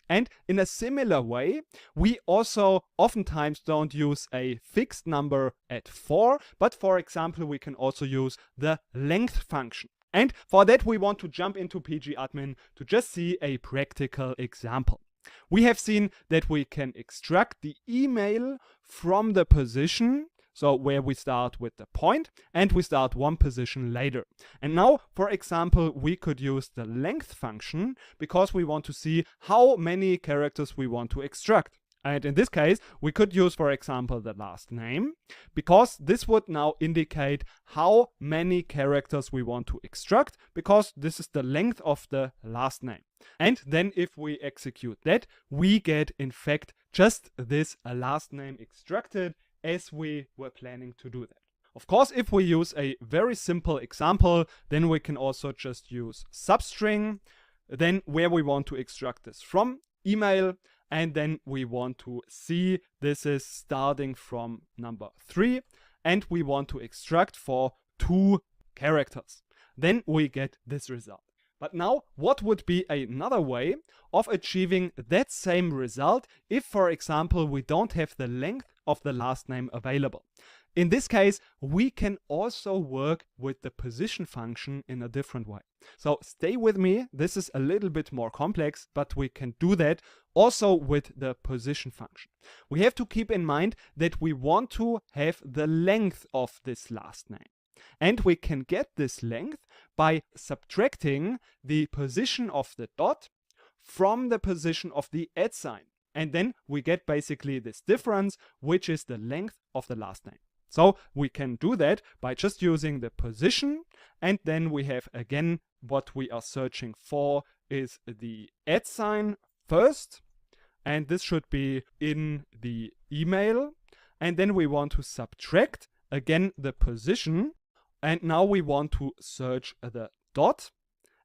And in a similar way, we also oftentimes don't use a fixed number at 4, but for example, we can also use the length function. And for that, we want to jump into pgadmin to just see a practical example. We have seen that we can extract the email from the position, so where we start with the point, and we start one position later. And now, for example, we could use the length function because we want to see how many characters we want to extract. And in this case, we could use, for example, the last name, because this would now indicate how many characters we want to extract, because this is the length of the last name. And then if we execute that, we get, in fact, just this last name extracted as we were planning to do that. Of course, if we use a very simple example, then we can also just use substring, then where we want to extract this from, email, and then we want to see this is starting from number 3, and we want to extract for 2 characters. Then we get this result. But now, what would be another way of achieving that same result if, for example, we don't have the length of the last name available? In this case, we can also work with the position function in a different way. So stay with me, this is a little bit more complex, but we can do that also with the position function. We have to keep in mind that we want to have the length of this last name. And we can get this length by subtracting the position of the dot from the position of the @ sign. And then we get basically this difference, which is the length of the last name. So we can do that by just using the position, and then we have again what we are searching for is the @ sign first, and this should be in the email, and then we want to subtract again the position, and now we want to search the dot,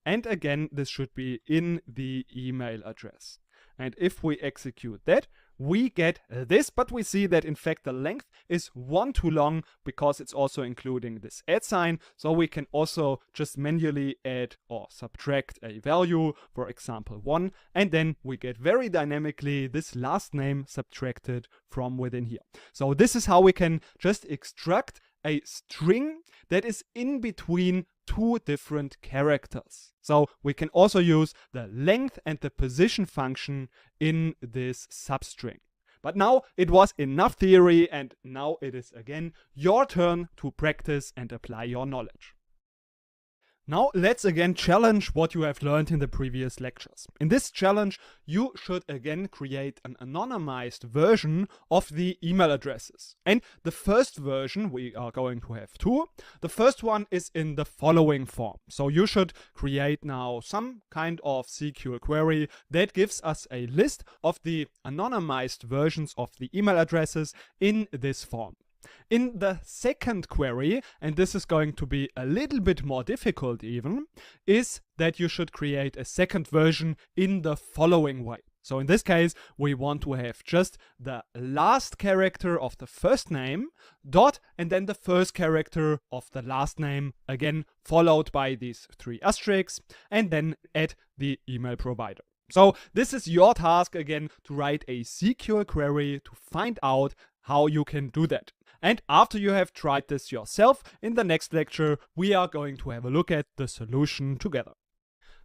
and again this should be in the email address. And if we execute that, we get this, but we see that in fact the length is 1 too long because it's also including this @ sign. So we can also just manually add or subtract a value, for example 1, and then we get very dynamically this last name subtracted from within here. So this is how we can just extract a string that is in between 2 different characters. So we can also use the length and the position function in this substring. But now it was enough theory, and now it is again your turn to practice and apply your knowledge. Now let's again challenge what you have learned in the previous lectures. In this challenge, you should again create an anonymized version of the email addresses. And the first version, we are going to have 2. The first one is in the following form. So you should create now some kind of SQL query that gives us a list of the anonymized versions of the email addresses in this form. In the second query, and this is going to be a little bit more difficult even, is that you should create a second version in the following way. So in this case, we want to have just the last character of the first name, dot, and then the first character of the last name, again followed by these 3 asterisks, and then add the email provider. So this is your task again, to write a SQL query to find out how you can do that. And after you have tried this yourself, in the next lecture, we are going to have a look at the solution together.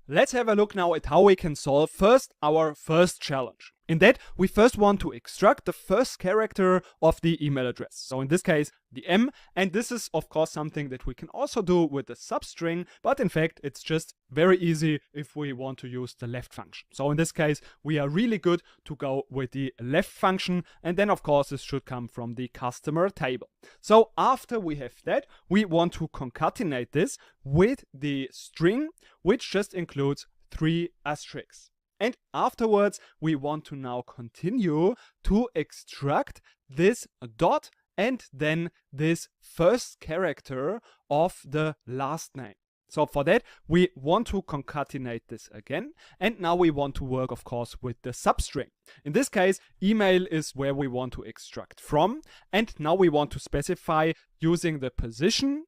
Let's have a look now at how we can solve first our first challenge. In that, we first want to extract the first character of the email address. So in this case, the M, and this is of course something that we can also do with the substring, but in fact, it's just very easy if we want to use the left function. So in this case, we are really good to go with the left function, and then of course, this should come from the customer table. So after we have that, we want to concatenate this with the string, which just includes 3 asterisks. And afterwards, we want to now continue to extract this dot and then this first character of the last name. So for that, we want to concatenate this again. And now we want to work, of course, with the substring. In this case, email is where we want to extract from. And now we want to specify using the position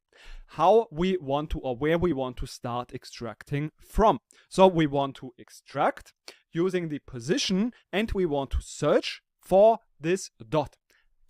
how we want to, or where we want to start extracting from. So we want to extract using the position, and we want to search for this dot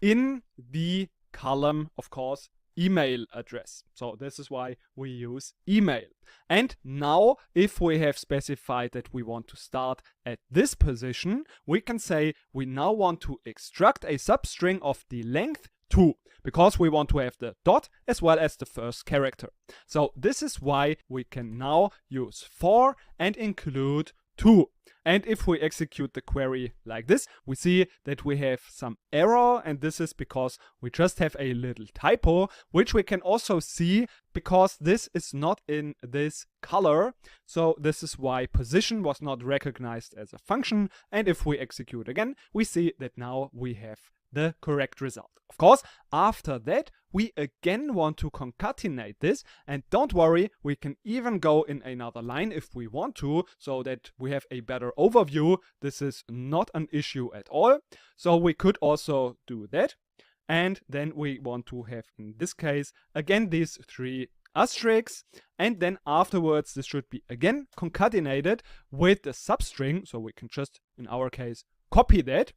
in the column, of course, email address. So this is why we use email. And now if we have specified that we want to start at this position, we can say we now want to extract a substring of the length 2, because we want to have the dot as well as the first character. So this is why we can now use for and include 2. And if we execute the query like this, we see that we have some error, and this is because we just have a little typo, which we can also see because this is not in this color. So this is why position was not recognized as a function. And if we execute again, we see that now we have the correct result. Of course, after that, we again want to concatenate this, and don't worry, we can even go in another line if we want to, so that we have a better overview. This is not an issue at all. So we could also do that. And then we want to have, in this case, again these 3 asterisks, and then afterwards this should be again concatenated with the substring, so we can just, in our case, copy that.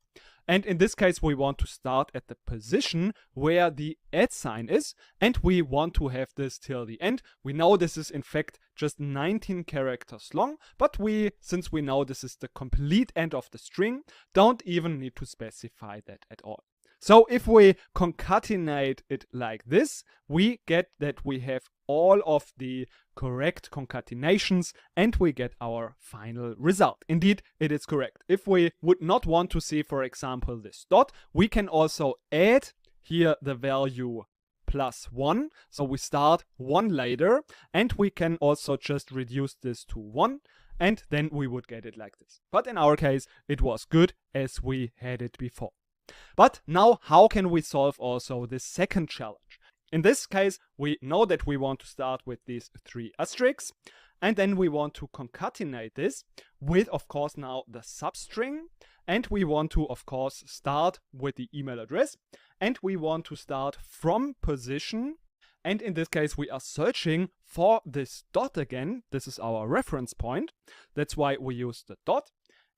And in this case, we want to start at the position where the @ sign is, and we want to have this till the end. We know this is in fact just 19 characters long, but since we know this is the complete end of the string, don't even need to specify that at all. So if we concatenate it like this, we get that we have all of the correct concatenations and we get our final result. Indeed, it is correct. If we would not want to see, for example, this dot, we can also add here the value +1. So we start 1 later, and we can also just reduce this to 1, and then we would get it like this. But in our case, it was good as we had it before. But now, how can we solve also this second challenge? In this case, we know that we want to start with these 3 asterisks, and then we want to concatenate this with, of course, now the substring, and we want to, of course, start with the email address, and we want to start from position, and in this case, we are searching for this dot again. This is our reference point. That's why we use the dot.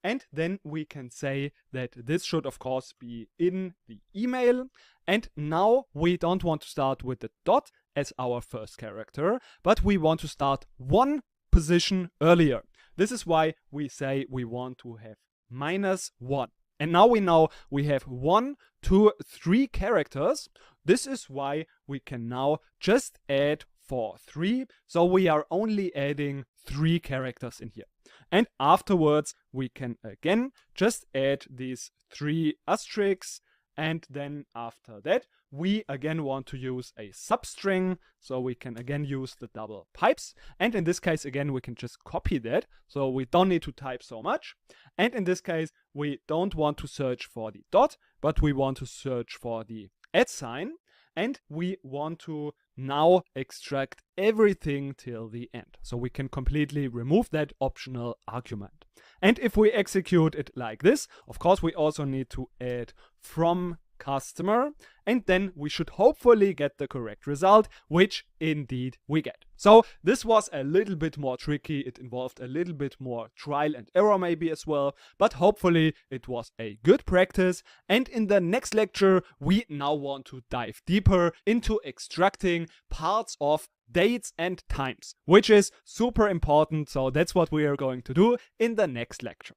And then we can say that this should, of course, be in the email. And now we don't want to start with the dot as our first character, but we want to start 1 position earlier. This is why we say we want to have -1. And now we know we have 1, 2, 3 characters. This is why we can now just add for 3. So we are only adding 3 characters in here. And afterwards, we can again just add these 3 asterisks. And then after that, we again want to use a substring. So we can again use the double pipes. And in this case, again, we can just copy that. So we don't need to type so much. And in this case, we don't want to search for the dot, but we want to search for the @ sign. And we want to now extract everything till the end. So we can completely remove that optional argument. And if we execute it like this, of course, we also need to add from customer, and then we should hopefully get the correct result, which indeed we get. So this was a little bit more tricky. It involved a little bit more trial and error maybe as well, but hopefully it was a good practice. And in the next lecture, we now want to dive deeper into extracting parts of dates and times, which is super important. So that's what we are going to do in the next lecture.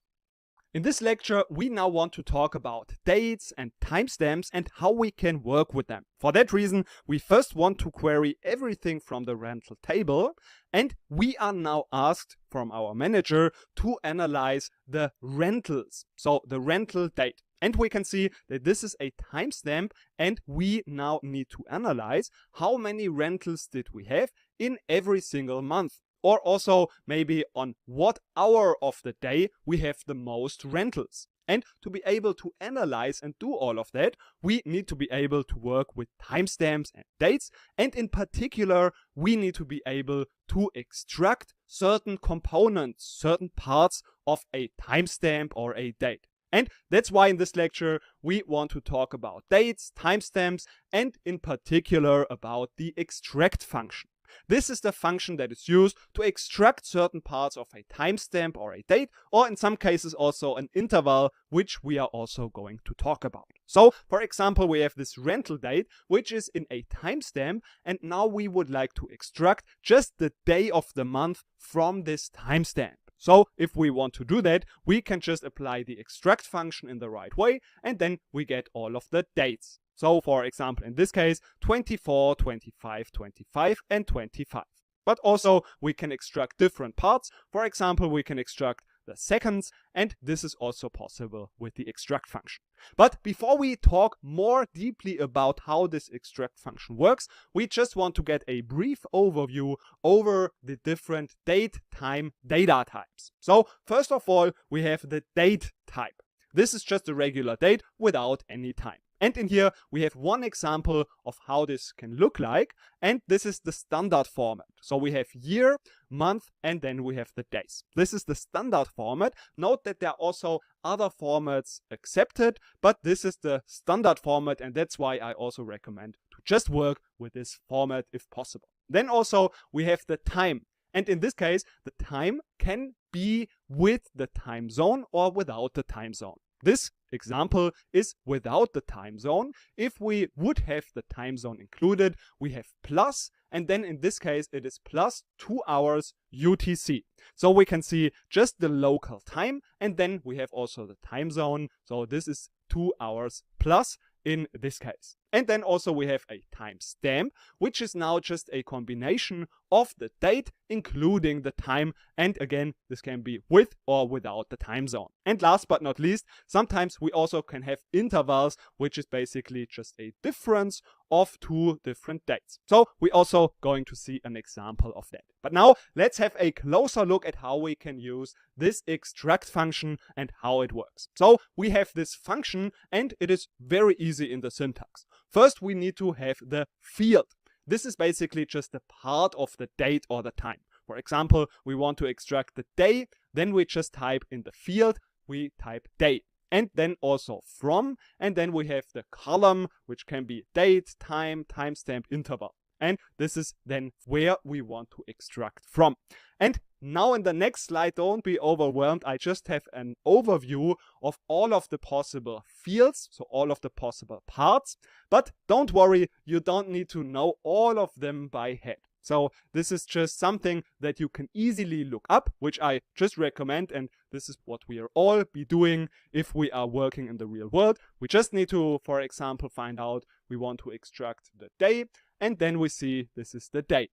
In this lecture, we now want to talk about dates and timestamps and how we can work with them. For that reason, we first want to query everything from the rental table, and we are now asked from our manager to analyze the rentals, so the rental date. And we can see that this is a timestamp, and we now need to analyze how many rentals did we have in every single month. Or also maybe on what hour of the day we have the most rentals. And to be able to analyze and do all of that, we need to be able to work with timestamps and dates. And in particular, we need to be able to extract certain components, certain parts of a timestamp or a date. And that's why in this lecture, we want to talk about dates, timestamps, and in particular about the extract function. This is the function that is used to extract certain parts of a timestamp or a date, or in some cases also an interval, which we are also going to talk about. So, for example, we have this rental date, which is in a timestamp, and now we would like to extract just the day of the month from this timestamp. So, if we want to do that, we can just apply the extract function in the right way, and then we get all of the dates. So, for example, in this case, 24, 25, 25, and 25. But also, we can extract different parts. For example, we can extract the seconds, and this is also possible with the extract function. But before we talk more deeply about how this extract function works, we just want to get a brief overview over the different date, time, data types. So, first of all, we have the date type. This is just a regular date without any time. And in here, we have one example of how this can look like. And this is the standard format. So we have year, month, and then we have the days. This is the standard format. Note that there are also other formats accepted, but this is the standard format, and that's why I also recommend to just work with this format if possible. Then also we have the time. And in this case, the time can be with the time zone or without the time zone. This example is without the time zone. If we would have the time zone included, we have plus, and then in this case it is plus 2 hours UTC. So we can see just the local time, and then we have also the time zone. So this is 2 hours plus in this case. And then also we have a timestamp, which is now just a combination of the date including the time, and again this can be with or without the time zone. And last but not least, sometimes we also can have intervals, which is basically just a difference of 2 different dates. So we're also going to see an example of that. But now let's have a closer look at how we can use this extract function and how it works. So we have this function, and it is very easy in the syntax. First, we need to have the field. This is basically just a part of the date or the time. For example, we want to extract the day, then we just type in the field, we type day. And then also from, and then we have the column, which can be date, time, timestamp, interval. And this is then where we want to extract from. And now in the next slide, don't be overwhelmed. I just have an overview of all of the possible fields, so all of the possible parts. But don't worry, you don't need to know all of them by head. So this is just something that you can easily look up, which I just recommend, and this is what we are all be doing if we are working in the real world. We just need to, for example, find out we want to extract the day, and then we see this is the day.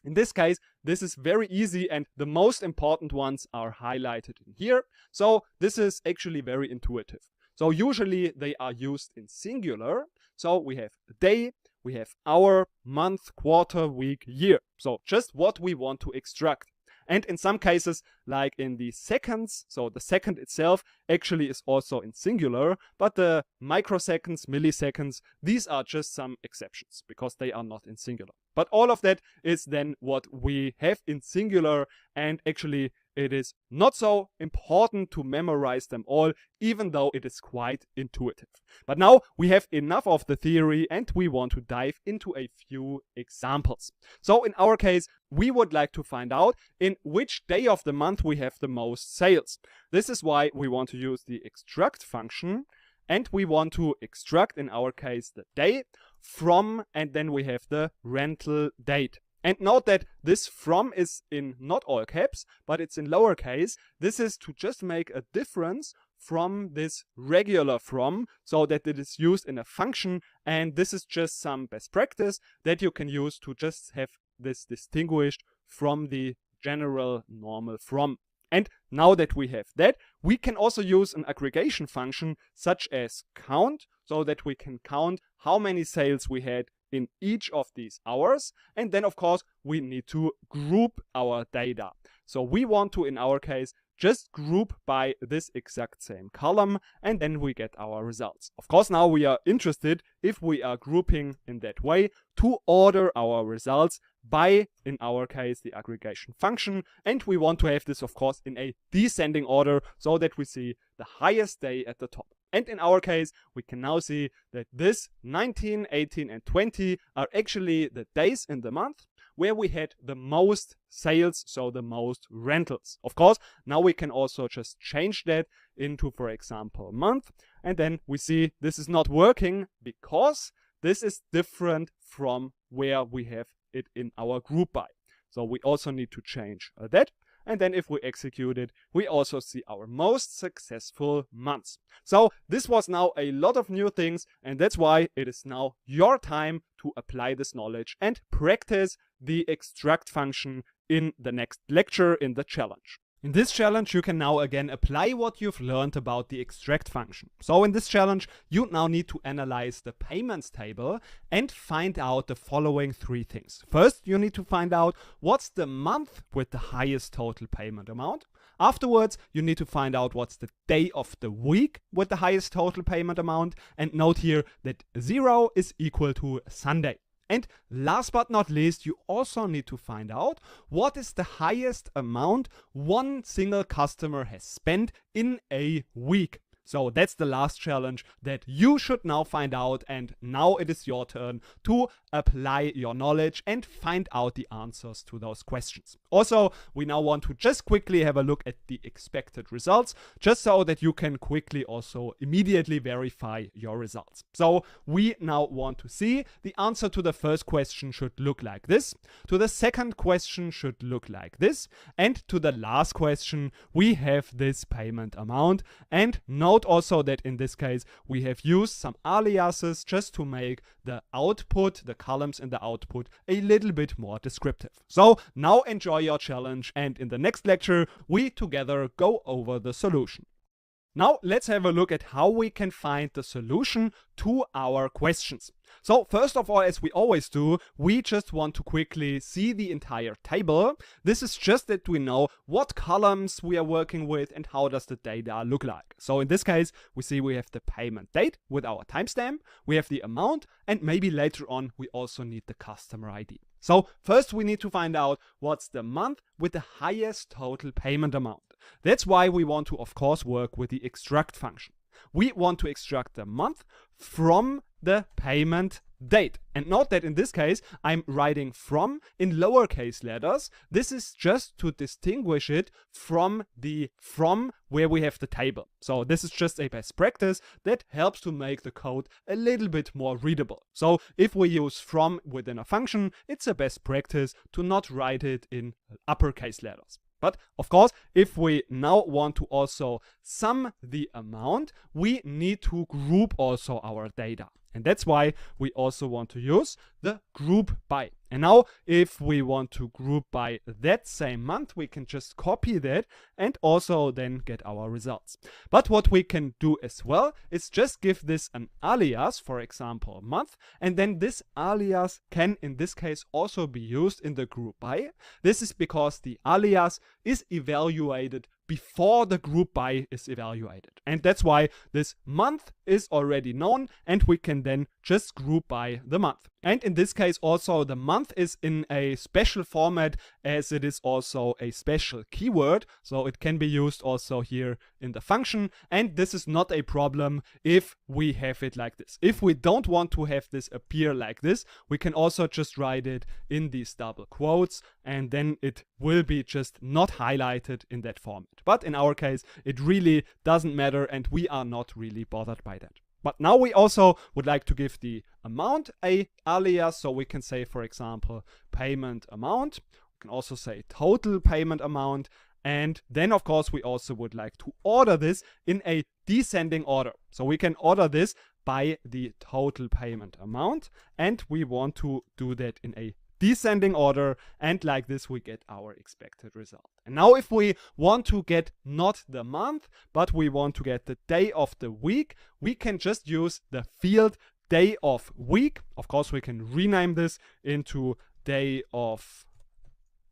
In this case, this is very easy, and the most important ones are highlighted in here. So this is actually very intuitive. So usually they are used in singular. So we have day, we have hour, month, quarter, week, year. So just what we want to extract. And in some cases, like in the seconds, so the second itself actually is also in singular, but the microseconds, milliseconds, these are just some exceptions because they are not in singular. But all of that is then what we have in singular, and actually it is not so important to memorize them all, even though it is quite intuitive. But now we have enough of the theory, and we want to dive into a few examples. So in our case, we would like to find out in which day of the month we have the most sales. This is why we want to use the extract function, and we want to extract, in our case, the day from, and then we have the rental date. And note that this from is in not all caps, but it's in lowercase. This is to just make a difference from this regular from, so that it is used in a function, and this is just some best practice that you can use to just have this distinguished from the general normal from. And now that we have that, we can also use an aggregation function such as count, so that we can count how many sales we had in each of these hours. And then of course we need to group our data. So we want to, in our case, just group by this exact same column, and then we get our results. Of course, now we are interested, if we are grouping in that way, to order our results by, in our case, the aggregation function. And we want to have this, of course, in a descending order, so that we see the highest day at the top. And in our case, we can now see that this 19, 18, and 20 are actually the days in the month where we had the most sales, so the most rentals. Of course, now we can also just change that into, for example, month. And then we see this is not working because this is different from where we have it in our group by. So we also need to change that. And then if we execute it, we also see our most successful months. So this was now a lot of new things, and that's why it is now your time to apply this knowledge and practice the extract function in the next lecture in the challenge. In this challenge, you can now again apply what you've learned about the extract function. So in this challenge, you now need to analyze the payments table and find out the following 3 things. First, you need to find out what's the month with the highest total payment amount. Afterwards, you need to find out what's the day of the week with the highest total payment amount. And note here that 0 is equal to Sunday. And last but not least, you also need to find out what is the highest amount one single customer has spent in a week. So that's the last challenge that you should now find out, and now it is your turn to apply your knowledge and find out the answers to those questions. Also, we now want to just quickly have a look at the expected results, just so that you can quickly also immediately verify your results. So we now want to see the answer to the first question should look like this, to the second question should look like this, and to the last question we have this payment amount. And note also that in this case we have used some aliases just to make the output, the columns in the output, a little bit more descriptive. So now enjoy your challenge, and in the next lecture we together go over the solution. Now let's have a look at how we can find the solution to our questions. So first of all, as we always do, we just want to quickly see the entire table. This is just that we know what columns we are working with and how does the data look like. So in this case, we see we have the payment date with our timestamp, we have the amount, and maybe later on we also need the customer ID. So first we need to find out what's the month with the highest total payment amount. That's why we want to, of course, work with the extract function. We want to extract the month from the payment date. And note that in this case, I'm writing from in lowercase letters. This is just to distinguish it from where we have the table. So this is just a best practice that helps to make the code a little bit more readable. So if we use from within a function, it's a best practice to not write it in uppercase letters. But of course, if we now want to also sum the amount, we need to group also our data. And that's why we also want to use the group by. And now if we want to group by that same month, we can just copy that and also then get our results. But what we can do as well is just give this an alias, for example, month, and then this alias can in this case also be used in the group by. This is because the alias is evaluated before the group by is evaluated. And that's why this month is already known and we can then just group by the month. And in this case also the month is in a special format as it is also a special keyword. So it can be used also here in the function. And this is not a problem if we have it like this. If we don't want to have this appear like this, we can also just write it in these double quotes and then it will be just not highlighted in that format. But in our case, it really doesn't matter and we are not really bothered by that. But now we also would like to give the amount a alias, so we can say, for example, payment amount. We can also say total payment amount. And then, of course, we also would like to order this in a descending order. So we can order this by the total payment amount. And we want to do that in a descending order, and like this we get our expected result. And now if we want to get not the month, but we want to get the day of the week, we can just use the field day of week. Of course, we can rename this into day of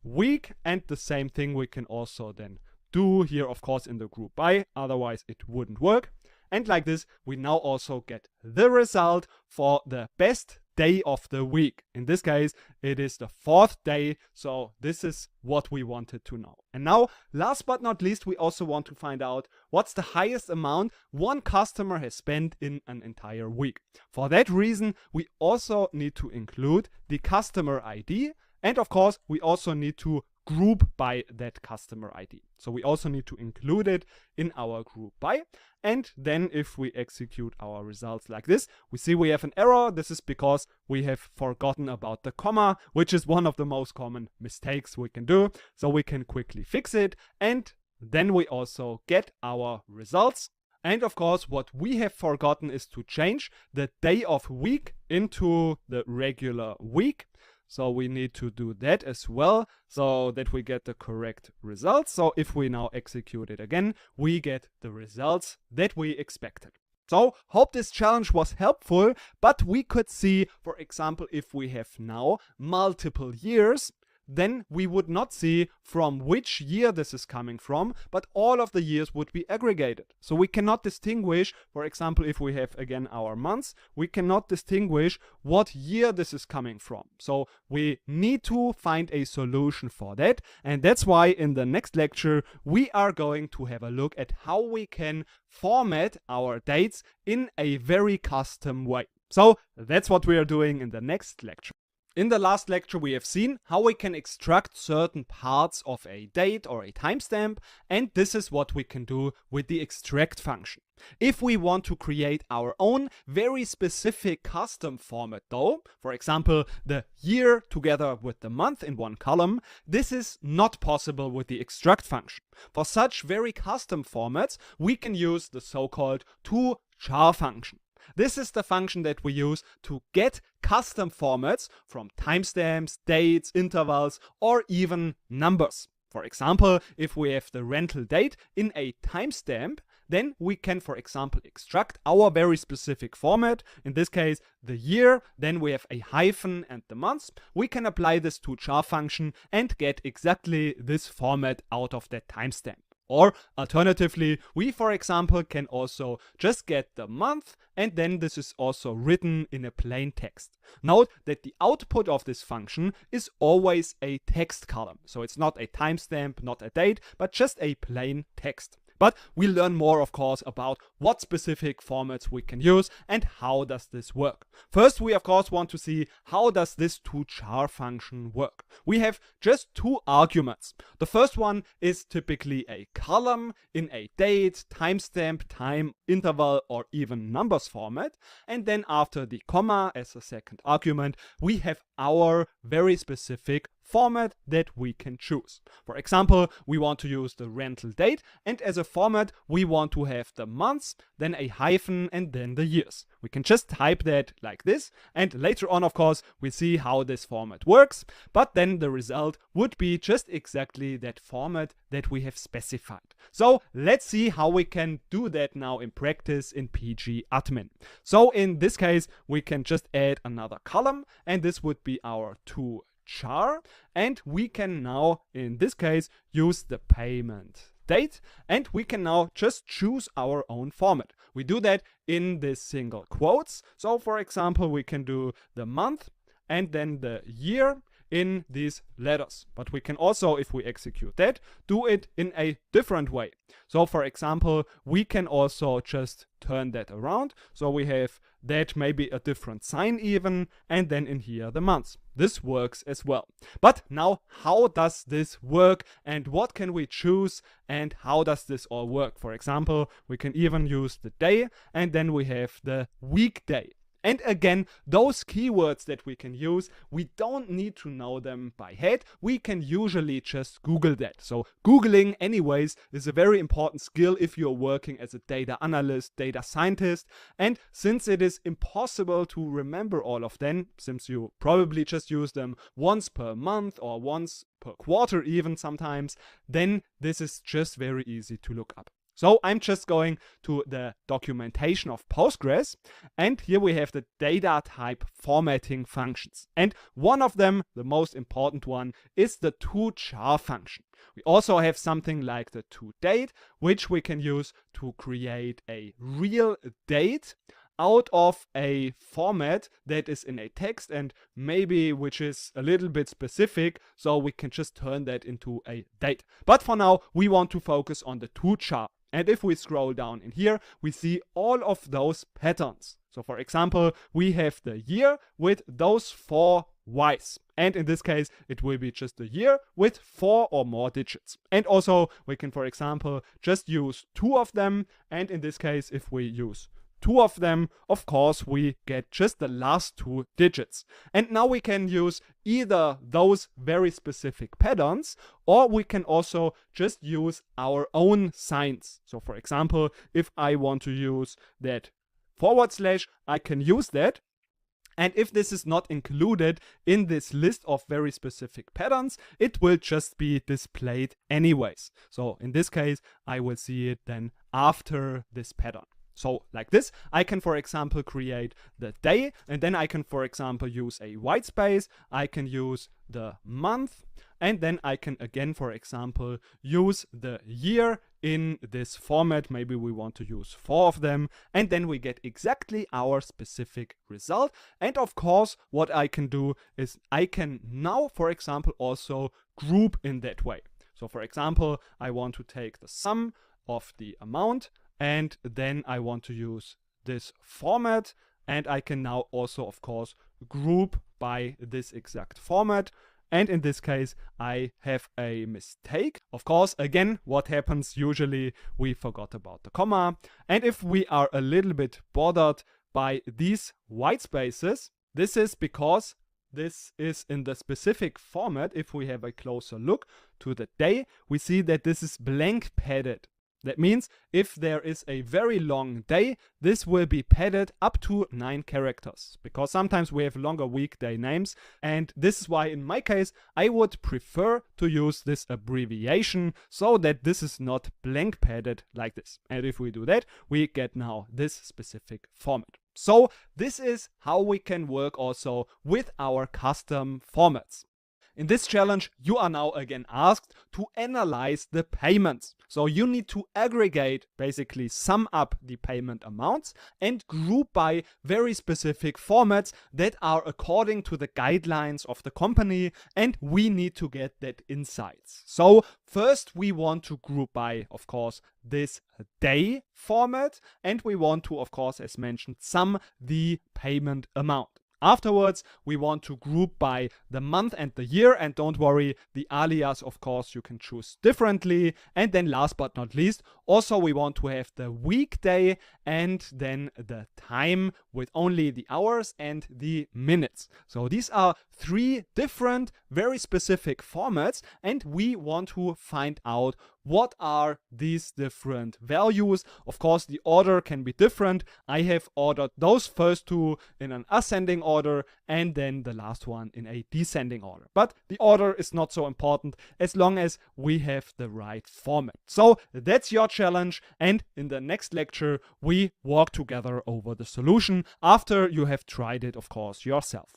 week, and the same thing we can also then do here, of course, in the group by, otherwise it wouldn't work. And like this, we now also get the result for the best day of the week. In this case, it is the 4th day, so this is what we wanted to know. And now, last but not least, we also want to find out what's the highest amount one customer has spent in an entire week. For that reason, we also need to include the customer ID, and of course, we also need to group by that customer ID. So we also need to include it in our group by. And then if we execute our results like this, we see we have an error. This is because we have forgotten about the comma, which is one of the most common mistakes we can do. So we can quickly fix it. And then we also get our results. And of course, what we have forgotten is to change the day of week into the regular week. So we need to do that as well so that we get the correct results. So if we now execute it again, we get the results that we expected. So hope this challenge was helpful, but we could see, for example, if we have now multiple years, then we would not see from which year this is coming from, but all of the years would be aggregated. So we cannot distinguish, for example, if we have again our months, we cannot distinguish what year this is coming from. So we need to find a solution for that, and that's why in the next lecture we are going to have a look at how we can format our dates in a very custom way. So that's what we are doing in the next lecture. In the last lecture we have seen how we can extract certain parts of a date or a timestamp, and this is what we can do with the extract function. If we want to create our own very specific custom format though, for example the year together with the month in one column, this is not possible with the extract function. For such very custom formats we can use the so-called toChar function. This is the function that we use to get custom formats from timestamps, dates, intervals, or even numbers. For example, if we have the rental date in a timestamp, then we can, for example, extract our very specific format, in this case the year, then we have a hyphen and the months. We can apply this toChar function and get exactly this format out of that timestamp. Or alternatively, we for example can also just get the month, and then this is also written in a plain text. Note that the output of this function is always a text column. So it's not a timestamp, not a date, but just a plain text. But we learn more, of course, about what specific formats we can use and how does this work. First, we of course want to see how does this toChar function work. We have just two arguments. The first one is typically a column in a date, timestamp, time, interval, or even numbers format. And then after the comma as a second argument, we have our very specific format that we can choose. For example, we want to use the rental date, and as a format we want to have the months, then a hyphen, and then the years. We can just type that like this, and later on of course we see how this format works, but then the result would be just exactly that format that we have specified. So let's see how we can do that now in practice in pgadmin. So in this case we can just add another column, and this would be our toChar, and we can now in this case use the payment date, and we can now just choose our own format. We do that in this single quotes. So for example we can do the month and then the year in these letters, but we can also, if we execute that, do it in a different way. So for example we can also just turn that around, so we have that maybe a different sign even, and then in here the months. This works as well. But now how does this work, and what can we choose, and how does this all work? For example, we can even use the day, and then we have the weekday. And again, those keywords that we can use, we don't need to know them by head. We can usually just Google that. So Googling anyways is a very important skill if you're working as a data analyst, data scientist. And since it is impossible to remember all of them, since you probably just use them once per month or once per quarter even sometimes, then this is just very easy to look up. So I'm just going to the documentation of Postgres, and here we have the data type formatting functions. And one of them, the most important one, is the toChar function. We also have something like the toDate, which we can use to create a real date out of a format that is in a text and maybe which is a little bit specific, so we can just turn that into a date. But for now we want to focus on the toChar. And if we scroll down in here, we see all of those patterns. So for example, we have the year with those 4 Ys. And in this case, it will be just a year with 4 or more digits. And also, we can, for example, just use 2 of them. And in this case, if we use 2 of them, of course, we get just the last 2 digits. And now we can use either those very specific patterns, or we can also just use our own signs. So for example, if I want to use that /, I can use that. And if this is not included in this list of very specific patterns, it will just be displayed anyways. So in this case, I will see it then after this pattern. So like this, I can, for example, create the day, and then I can, for example, use a white space. I can use the month, and then I can again, for example, use the year in this format. Maybe we want to use 4 of them, and then we get exactly our specific result. And of course, what I can do is I can now, for example, also group in that way. So for example, I want to take the sum of the amount, and then I want to use this format, and I can now also, of course, group by this exact format. And in this case, I have a mistake. Of course, again, what happens usually, we forgot about the comma. And if we are a little bit bothered by these white spaces, this is because this is in the specific format. If we have a closer look to the day, we see that this is blank padded. That means if there is a very long day, this will be padded up to 9 characters, because sometimes we have longer weekday names, and this is why in my case I would prefer to use this abbreviation so that this is not blank padded like this. And if we do that, we get now this specific format. So this is how we can work also with our custom formats. In this challenge, you are now again asked to analyze the payments. So you need to aggregate, basically sum up the payment amounts and group by very specific formats that are according to the guidelines of the company, and we need to get that insights. So first we want to group by, of course, this day format, and we want to, of course, as mentioned, sum the payment amount. Afterwards, we want to group by the month and the year, and don't worry, the alias, of course, you can choose differently. And then last but not least, also we want to have the weekday and then the time with only the hours and the minutes. So these are 3 different, very specific formats, and we want to find out what are these different values. Of course, the order can be different. I have ordered those first 2 in an ascending order and then the last one in a descending order. But the order is not so important as long as we have the right format. So that's your challenge, and in the next lecture we walk together over the solution after you have tried it, of course, yourself.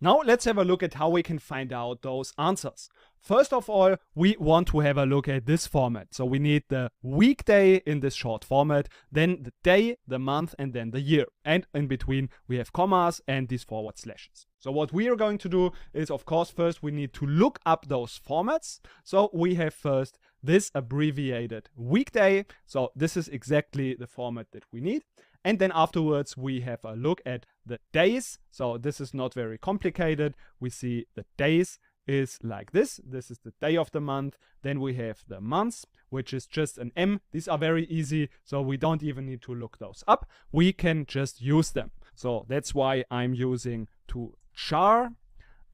Now let's have a look at how we can find out those answers. First of all, we want to have a look at this format. So we need the weekday in this short format, then the day, the month, and then the year. And in between we have commas and these forward slashes. So what we are going to do is, of course, first we need to look up those formats. So we have first this abbreviated weekday. So this is exactly the format that we need. And then afterwards we have a look at the days. So this is not very complicated. We see the days is like this. This is the day of the month. Then we have the months, which is just an M. These are very easy, so we don't even need to look those up. We can just use them. So that's why I'm using to char,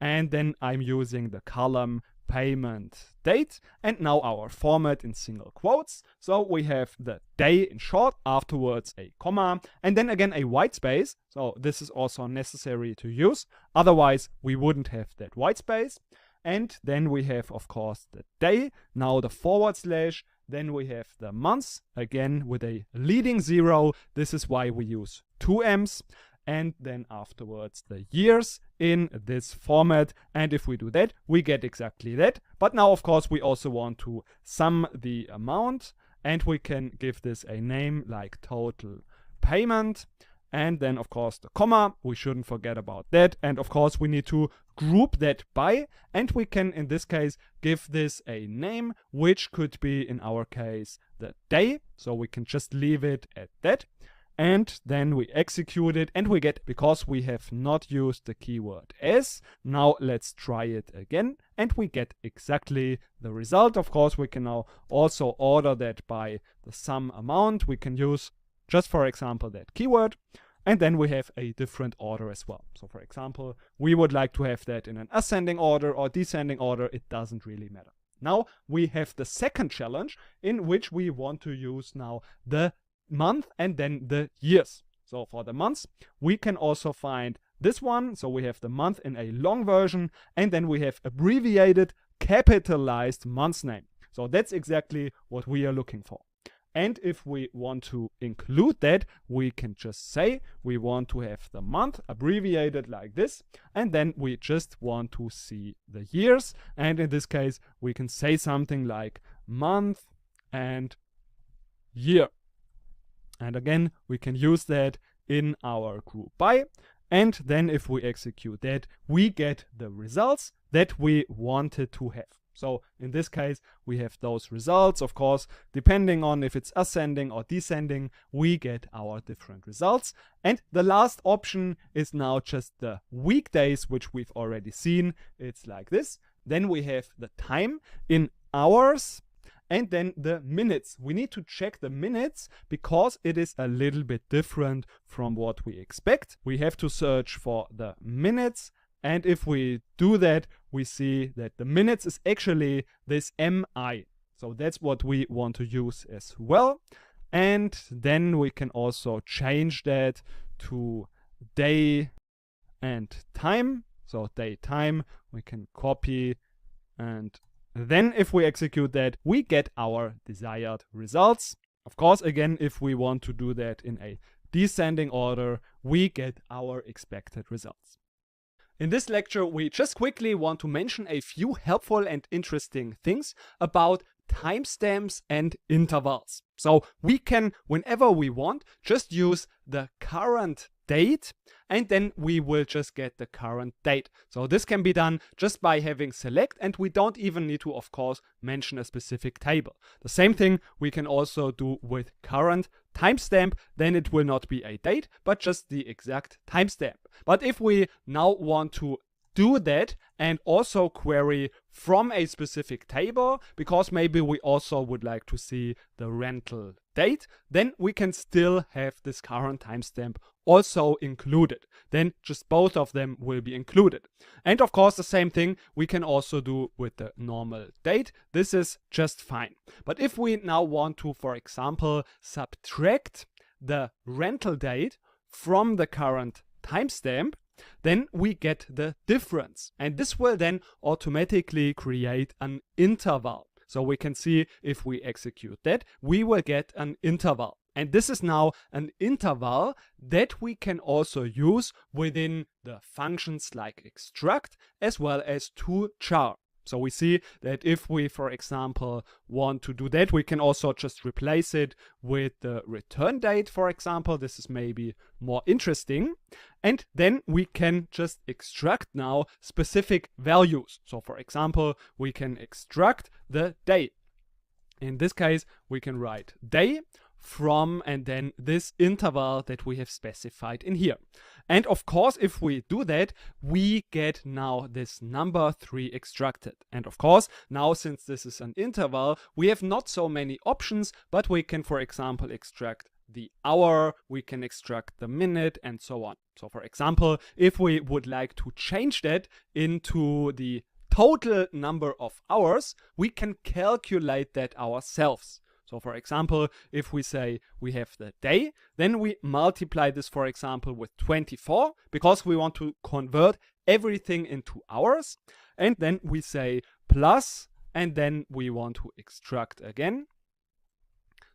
and then I'm using the column payment date, and now our format in single quotes. So we have the day in short, afterwards a comma, and then again a white space. So this is also necessary to use, otherwise we wouldn't have that white space. And then we have, of course, the day, now the forward slash, then we have the months, again with a leading 0. This is why we use 2 M's. And then afterwards the years in this format. And if we do that, we get exactly that. But now, of course, we also want to sum the amount, and we can give this a name like total payment. And then, of course, the comma, we shouldn't forget about that. And of course, we need to group that by, and we can, in this case, give this a name, which could be, in our case, the day. So we can just leave it at that. And then we execute it, and we get, because we have not used the keyword as, now let's try it again, and we get exactly the result. Of course, we can now also order that by the sum amount. We can use, just for example, that keyword, and then we have a different order as well. So for example, we would like to have that in an ascending order or descending order. It doesn't really matter. Now we have the second challenge, in which we want to use now the month and then the years. So for the months, we can also find this one. So we have the month in a long version, and then we have abbreviated capitalized month's name. So that's exactly what we are looking for. And if we want to include that, we can just say we want to have the month abbreviated like this, and then we just want to see the years. And in this case, we can say something like month and year. And again, we can use that in our group by. And then if we execute that, we get the results that we wanted to have. So in this case, we have those results. Of course, depending on if it's ascending or descending, we get our different results. And the last option is now just the weekdays, which we've already seen. It's like this. Then we have the time in hours. And then the minutes. We need to check the minutes because it is a little bit different from what we expect. We have to search for the minutes. And if we do that, we see that the minutes is actually this MI. So that's what we want to use as well. And then we can also change that to day and time. So day time, we can copy, and then if we execute that, we get our desired results. Of course, again, if we want to do that in a descending order, we get our expected results. In this lecture, we just quickly want to mention a few helpful and interesting things about timestamps and intervals. So we can, whenever we want, just use the current date, and then we will just get the current date. So this can be done just by having select, and we don't even need to, of course, mention a specific table. The same thing we can also do with current timestamp. Then it will not be a date, but just the exact timestamp. But if we now want to do that and also query from a specific table, because maybe we also would like to see the rental date, then we can still have this current timestamp also included. Then just both of them will be included. And of course, the same thing we can also do with the normal date. This is just fine. But if we now want to, for example, subtract the rental date from the current timestamp, then we get the difference. And this will then automatically create an interval. So we can see if we execute that, we will get an interval. And this is now an interval that we can also use within the functions like extract as well as toChar. So we see that if we, for example, want to do that, we can also just replace it with the return date, for example. This is maybe more interesting. And then we can just extract now specific values. So for example, we can extract the day. In this case, we can write day from and then this interval that we have specified in here. And of course, if we do that, we get now this number 3 extracted. And of course, now since this is an interval, we have not so many options, but we can, for example, extract the hour, we can extract the minute, and so on. So for example, if we would like to change that into the total number of hours, we can calculate that ourselves. So for example, if we say we have the day, then we multiply this, for example, with 24, because we want to convert everything into hours. And then we say plus, and then we want to extract again.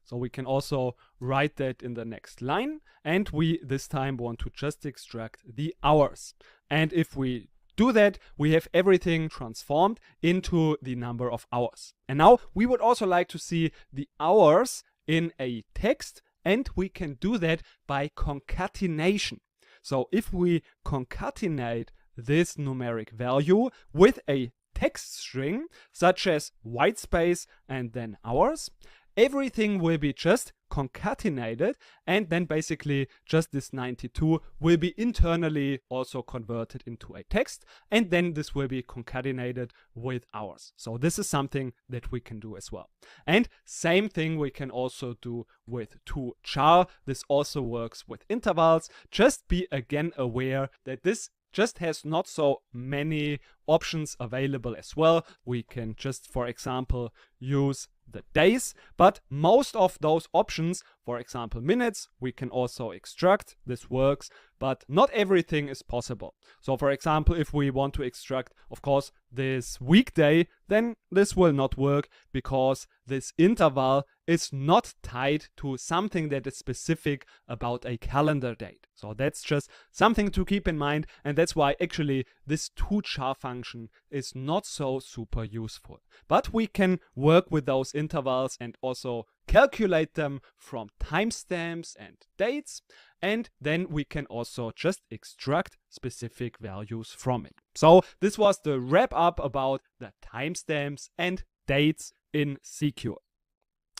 So we can also write that in the next line. And we this time want to just extract the hours. And if we do that, we have everything transformed into the number of hours. And now we would also like to see the hours in a text, and we can do that by concatenation. So if we concatenate this numeric value with a text string, such as white space and then hours, everything will be just concatenated, and then basically just this 92 will be internally also converted into a text, and then this will be concatenated with hours. So this is something that we can do as well. And same thing we can also do with toChar. This also works with intervals. Just be again aware that this just has not so many options available as well. We can just, for example, use the days, but most of those options, for example minutes, we can also extract. This works, but not everything is possible. So for example, if we want to extract, of course, this weekday, then this will not work because this interval is not tied to something that is specific about a calendar date. So that's just something to keep in mind, and that's why actually this toChar function is not so super useful. But we can work with those intervals and also calculate them from timestamps and dates, and then we can also just extract specific values from it. So this was the wrap up about the timestamps and dates in SQL.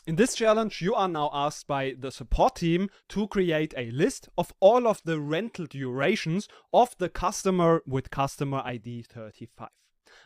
In this challenge, you are now asked by the support team to create a list of all of the rental durations of the customer with customer ID 35.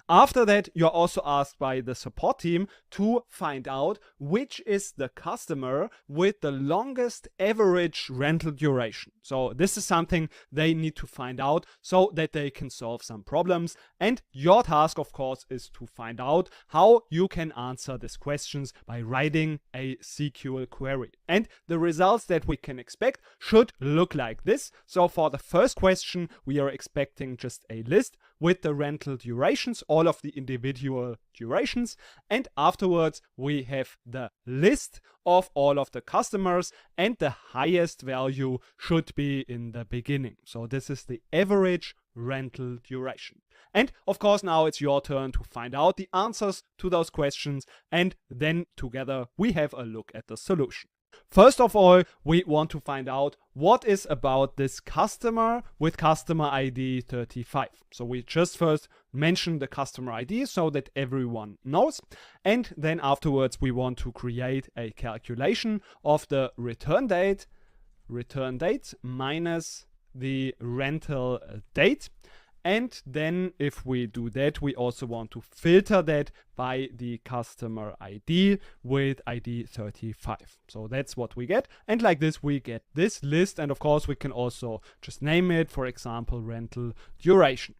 After that, you're also asked by the support team to find out which is the customer with the longest average rental duration. So this is something they need to find out so that they can solve some problems. And your task, of course, is to find out how you can answer these questions by writing a SQL query. And the results that we can expect should look like this. So for the first question, we are expecting just a list with the rental durations, all of the individual durations, and afterwards we have the list of all of the customers, and the highest value should be in the beginning. So this is the average rental duration. And of course now it's your turn to find out the answers to those questions, and then together we have a look at the solution. First of all, we want to find out what is about this customer with customer ID 35. So we just first mention the customer ID so that everyone knows. And then afterwards we want to create a calculation of the return date minus the rental date. And then if we do that, we also want to filter that by the customer ID with ID 35. So that's what we get. And like this, we get this list. And of course, we can also just name it, for example, rental duration.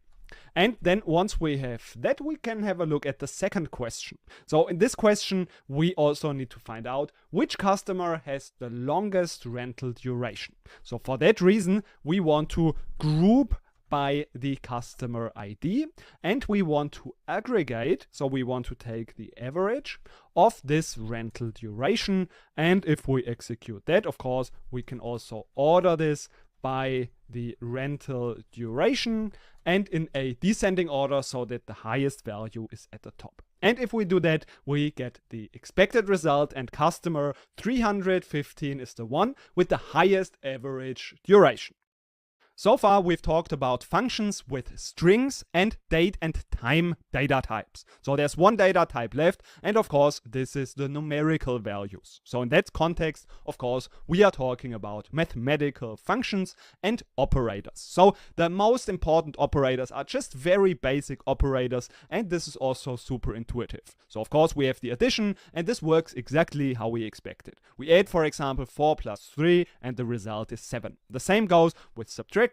And then once we have that, we can have a look at the second question. So in this question, we also need to find out which customer has the longest rental duration. So for that reason, we want to group by the customer ID, and we want to aggregate, so we want to take the average of this rental duration, and if we execute that, of course, we can also order this by the rental duration and in a descending order so that the highest value is at the top. And if we do that, we get the expected result, and customer 315 is the one with the highest average duration. So far, we've talked about functions with strings and date and time data types. So there's one data type left, and of course, this is the numerical values. So in that context, of course, we are talking about mathematical functions and operators. So the most important operators are just very basic operators, and this is also super intuitive. So of course, we have the addition, and this works exactly how we expected. We add, for example, 4 plus 3, and the result is 7. The same goes with subtraction,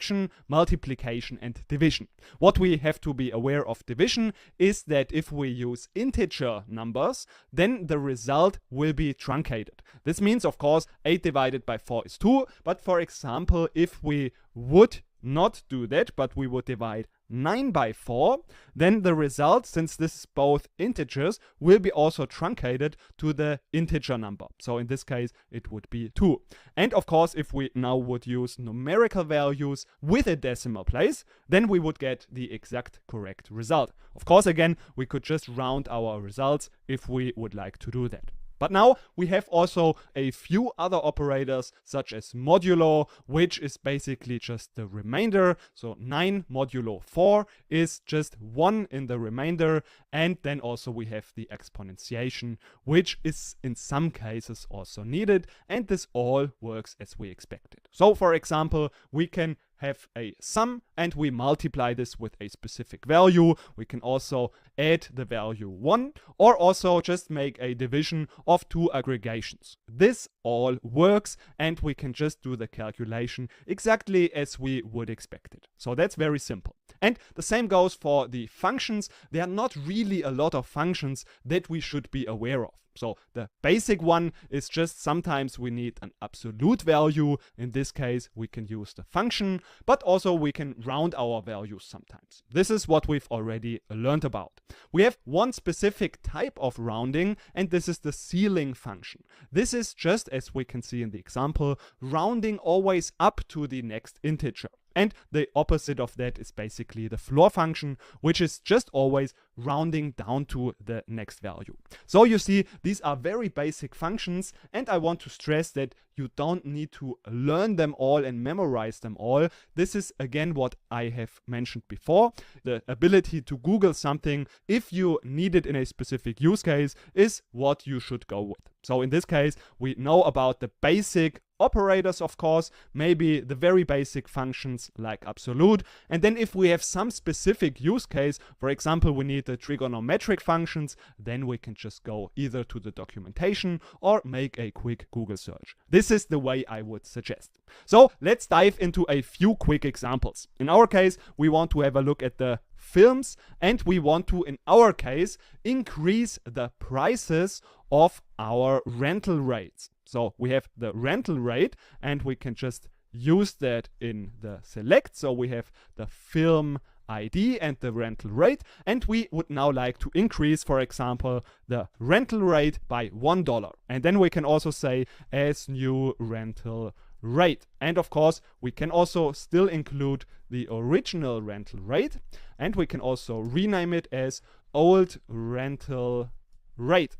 multiplication, and division. What we have to be aware of division is that if we use integer numbers, then the result will be truncated. This means, of course, 8 divided by 4 is 2, but for example, if we would not do that, but we would divide 9 by 4, then the result, since this is both integers, will be also truncated to the integer number. So in this case, it would be 2. And of course, if we now would use numerical values with a decimal place, then we would get the exact correct result. Of course, again, we could just round our results if we would like to do that. But now we have also a few other operators such as modulo, which is basically just the remainder. So 9 modulo 4 is just 1 in the remainder. And then also we have the exponentiation, which is in some cases also needed. And this all works as we expected. So for example, we can have a sum and we multiply this with a specific value. We can also add the value 1 or also just make a division of two aggregations. This all works and we can just do the calculation exactly as we would expect it. So that's very simple. And the same goes for the functions. There are not really a lot of functions that we should be aware of. So the basic one is just sometimes we need an absolute value. In this case, we can use the function, but also we can round our values sometimes. This is what we've already learned about. We have one specific type of rounding, and this is the ceiling function. This is just, as we can see in the example, rounding always up to the next integer. And the opposite of that is basically the floor function, which is just always rounding down to the next value. So you see, these are very basic functions, and I want to stress that you don't need to learn them all and memorize them all. This is again what I have mentioned before. The ability to Google something if you need it in a specific use case is what you should go with. So in this case, we know about the basic operators, of course, maybe the very basic functions like absolute. And then if we have some specific use case, for example, we need the trigonometric functions, then we can just go either to the documentation or make a quick Google search. This is the way I would suggest. So let's dive into a few quick examples. In our case, we want to have a look at the films, and we want to, in our case, increase the prices of our rental rates. So we have the rental rate and we can just use that in the select. So we have the film ID and the rental rate, and we would now like to increase, for example, the rental rate by $1. And then we can also say as new rental rate. And of course, we can also still include the original rental rate, and we can also rename it as old rental rate.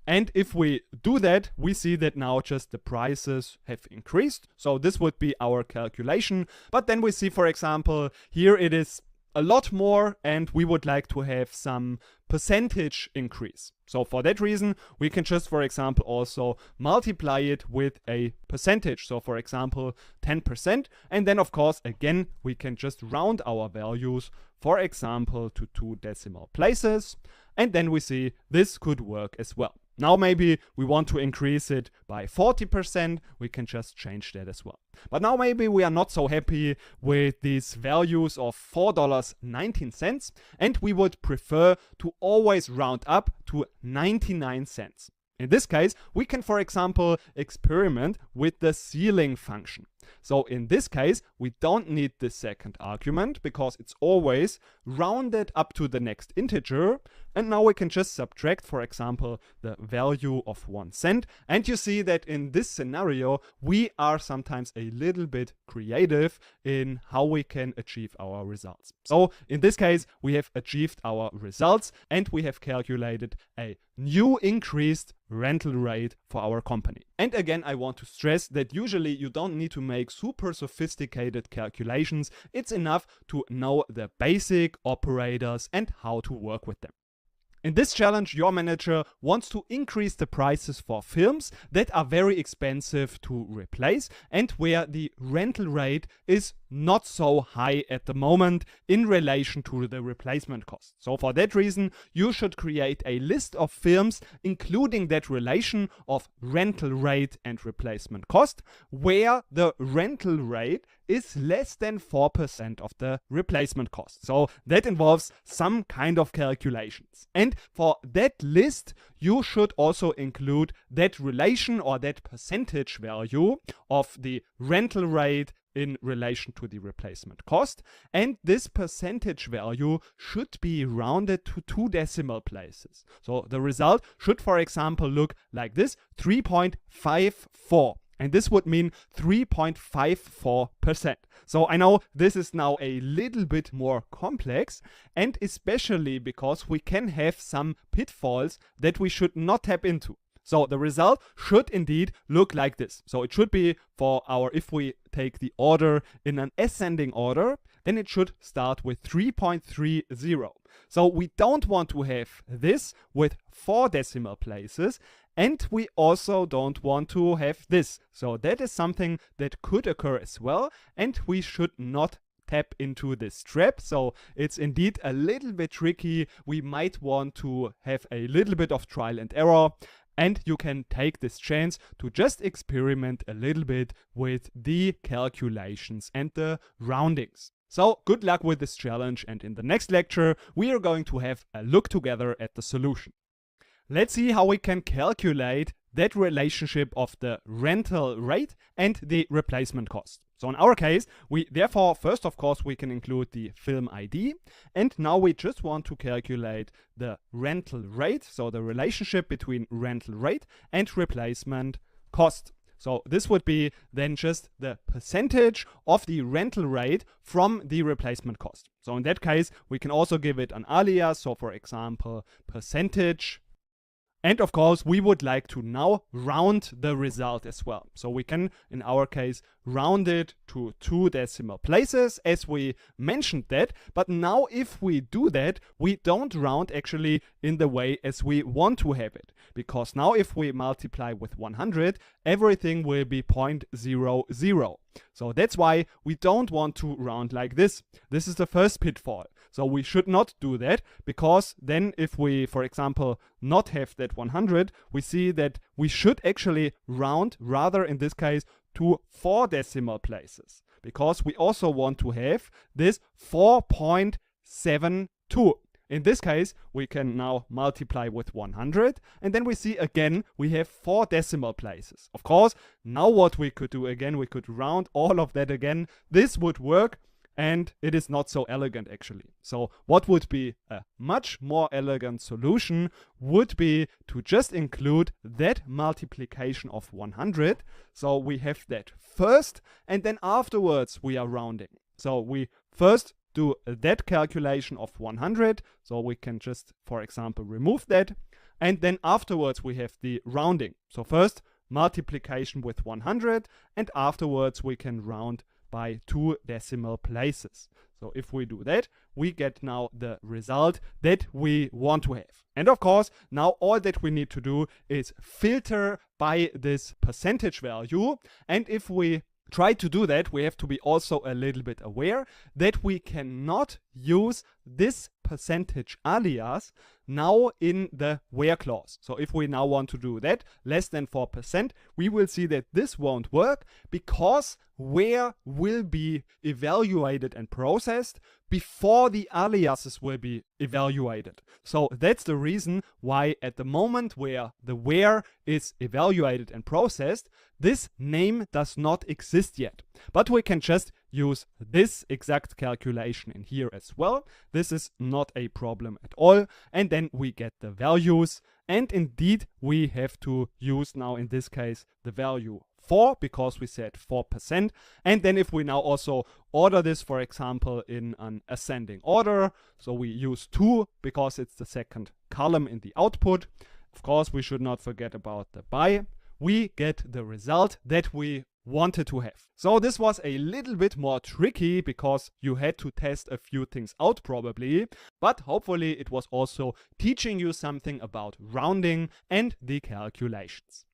And if we do that, we see that now just the prices have increased. So this would be our calculation. But then we see, for example, here it is a lot more, and we would like to have some percentage increase. So for that reason, we can just, for example, also multiply it with a percentage. So for example, 10%. And then of course, again, we can just round our values, for example, to 2 decimal places. And then we see this could work as well. Now maybe we want to increase it by 40%, we can just change that as well. But now maybe we are not so happy with these values of $4.19, and we would prefer to always round up to 99 cents. In this case, we can, for example, experiment with the ceiling function. So in this case, we don't need the second argument because it's always rounded up to the next integer. And now we can just subtract, for example, the value of 1 cent. And you see that in this scenario, we are sometimes a little bit creative in how we can achieve our results. So in this case, we have achieved our results and we have calculated a new increased rental rate for our company. And again, I want to stress that usually you don't need to make super sophisticated calculations. It's enough to know the basic operators and how to work with them. In this challenge, your manager wants to increase the prices for films that are very expensive to replace and where the rental rate is not so high at the moment in relation to the replacement cost. So for that reason, you should create a list of films including that relation of rental rate and replacement cost, where the rental rate is less than 4% of the replacement cost. So that involves some kind of calculations. And for that list, you should also include that relation or that percentage value of the rental rate in relation to the replacement cost. And this percentage value should be rounded to 2 decimal places. So the result should, for example, look like this, 3.54. And this would mean 3.54%. So I know this is now a little bit more complex, and especially because we can have some pitfalls that we should not tap into. So the result should indeed look like this. So it should be for our, if we take the order in an ascending order, then it should start with 3.30. So we don't want to have this with 4 decimal places, and we also don't want to have this. So that is something that could occur as well, and we should not tap into this trap. So it's indeed a little bit tricky. We might want to have a little bit of trial and error, and you can take this chance to just experiment a little bit with the calculations and the roundings. So good luck with this challenge, and in the next lecture we are going to have a look together at the solution. Let's see how we can calculate that relationship of the rental rate and the replacement cost. So in our case, we therefore first of course we can include the film ID, and now we just want to calculate the rental rate, so the relationship between rental rate and replacement cost. So this would be then just the percentage of the rental rate from the replacement cost. So in that case, we can also give it an alias, so for example, percentage. And of course, we would like to now round the result as well. So we can, in our case, round it to 2 decimal places, as we mentioned that. But now if we do that, we don't round actually in the way as we want to have it. Because now if we multiply with 100, everything will be 0.00. So that's why we don't want to round like this. This is the first pitfall. So we should not do that, because then if we, for example, not have that 100, we see that we should actually round, rather in this case, to 4 decimal places, because we also want to have this 4.72. In this case, we can now multiply with 100, and then we see again we have 4 decimal places. Of course, now what we could do again, we could round all of that again. This would work, and it is not so elegant actually. So what would be a much more elegant solution would be to just include that multiplication of 100. So we have that first, and then afterwards we are rounding. So we first do that calculation of 100. So we can just, for example, remove that. And then afterwards we have the rounding. So first multiplication with 100, and afterwards we can round by 2 decimal places. So if we do that, we get now the result that we want to have. And of course, now all that we need to do is filter by this percentage value. And if we try to do that, we have to be also a little bit aware that we cannot use this percentage alias now in the where clause. So if we now want to do that, less than 4%, we will see that this won't work, because where will be evaluated and processed before the aliases will be evaluated. So that's the reason why at the moment where the where is evaluated and processed, this name does not exist yet. But we can just use this exact calculation in here as well. This is not a problem at all. And then we get the values. And indeed, we have to use now in this case the value 4, because we said 4%. And then if we now also order this, for example, in an ascending order, so we use 2 because it's the second column in the output. Of course, we should not forget about the by. We get the result that we wanted to have. So this was a little bit more tricky, because you had to test a few things out probably, but hopefully it was also teaching you something about rounding and the calculations.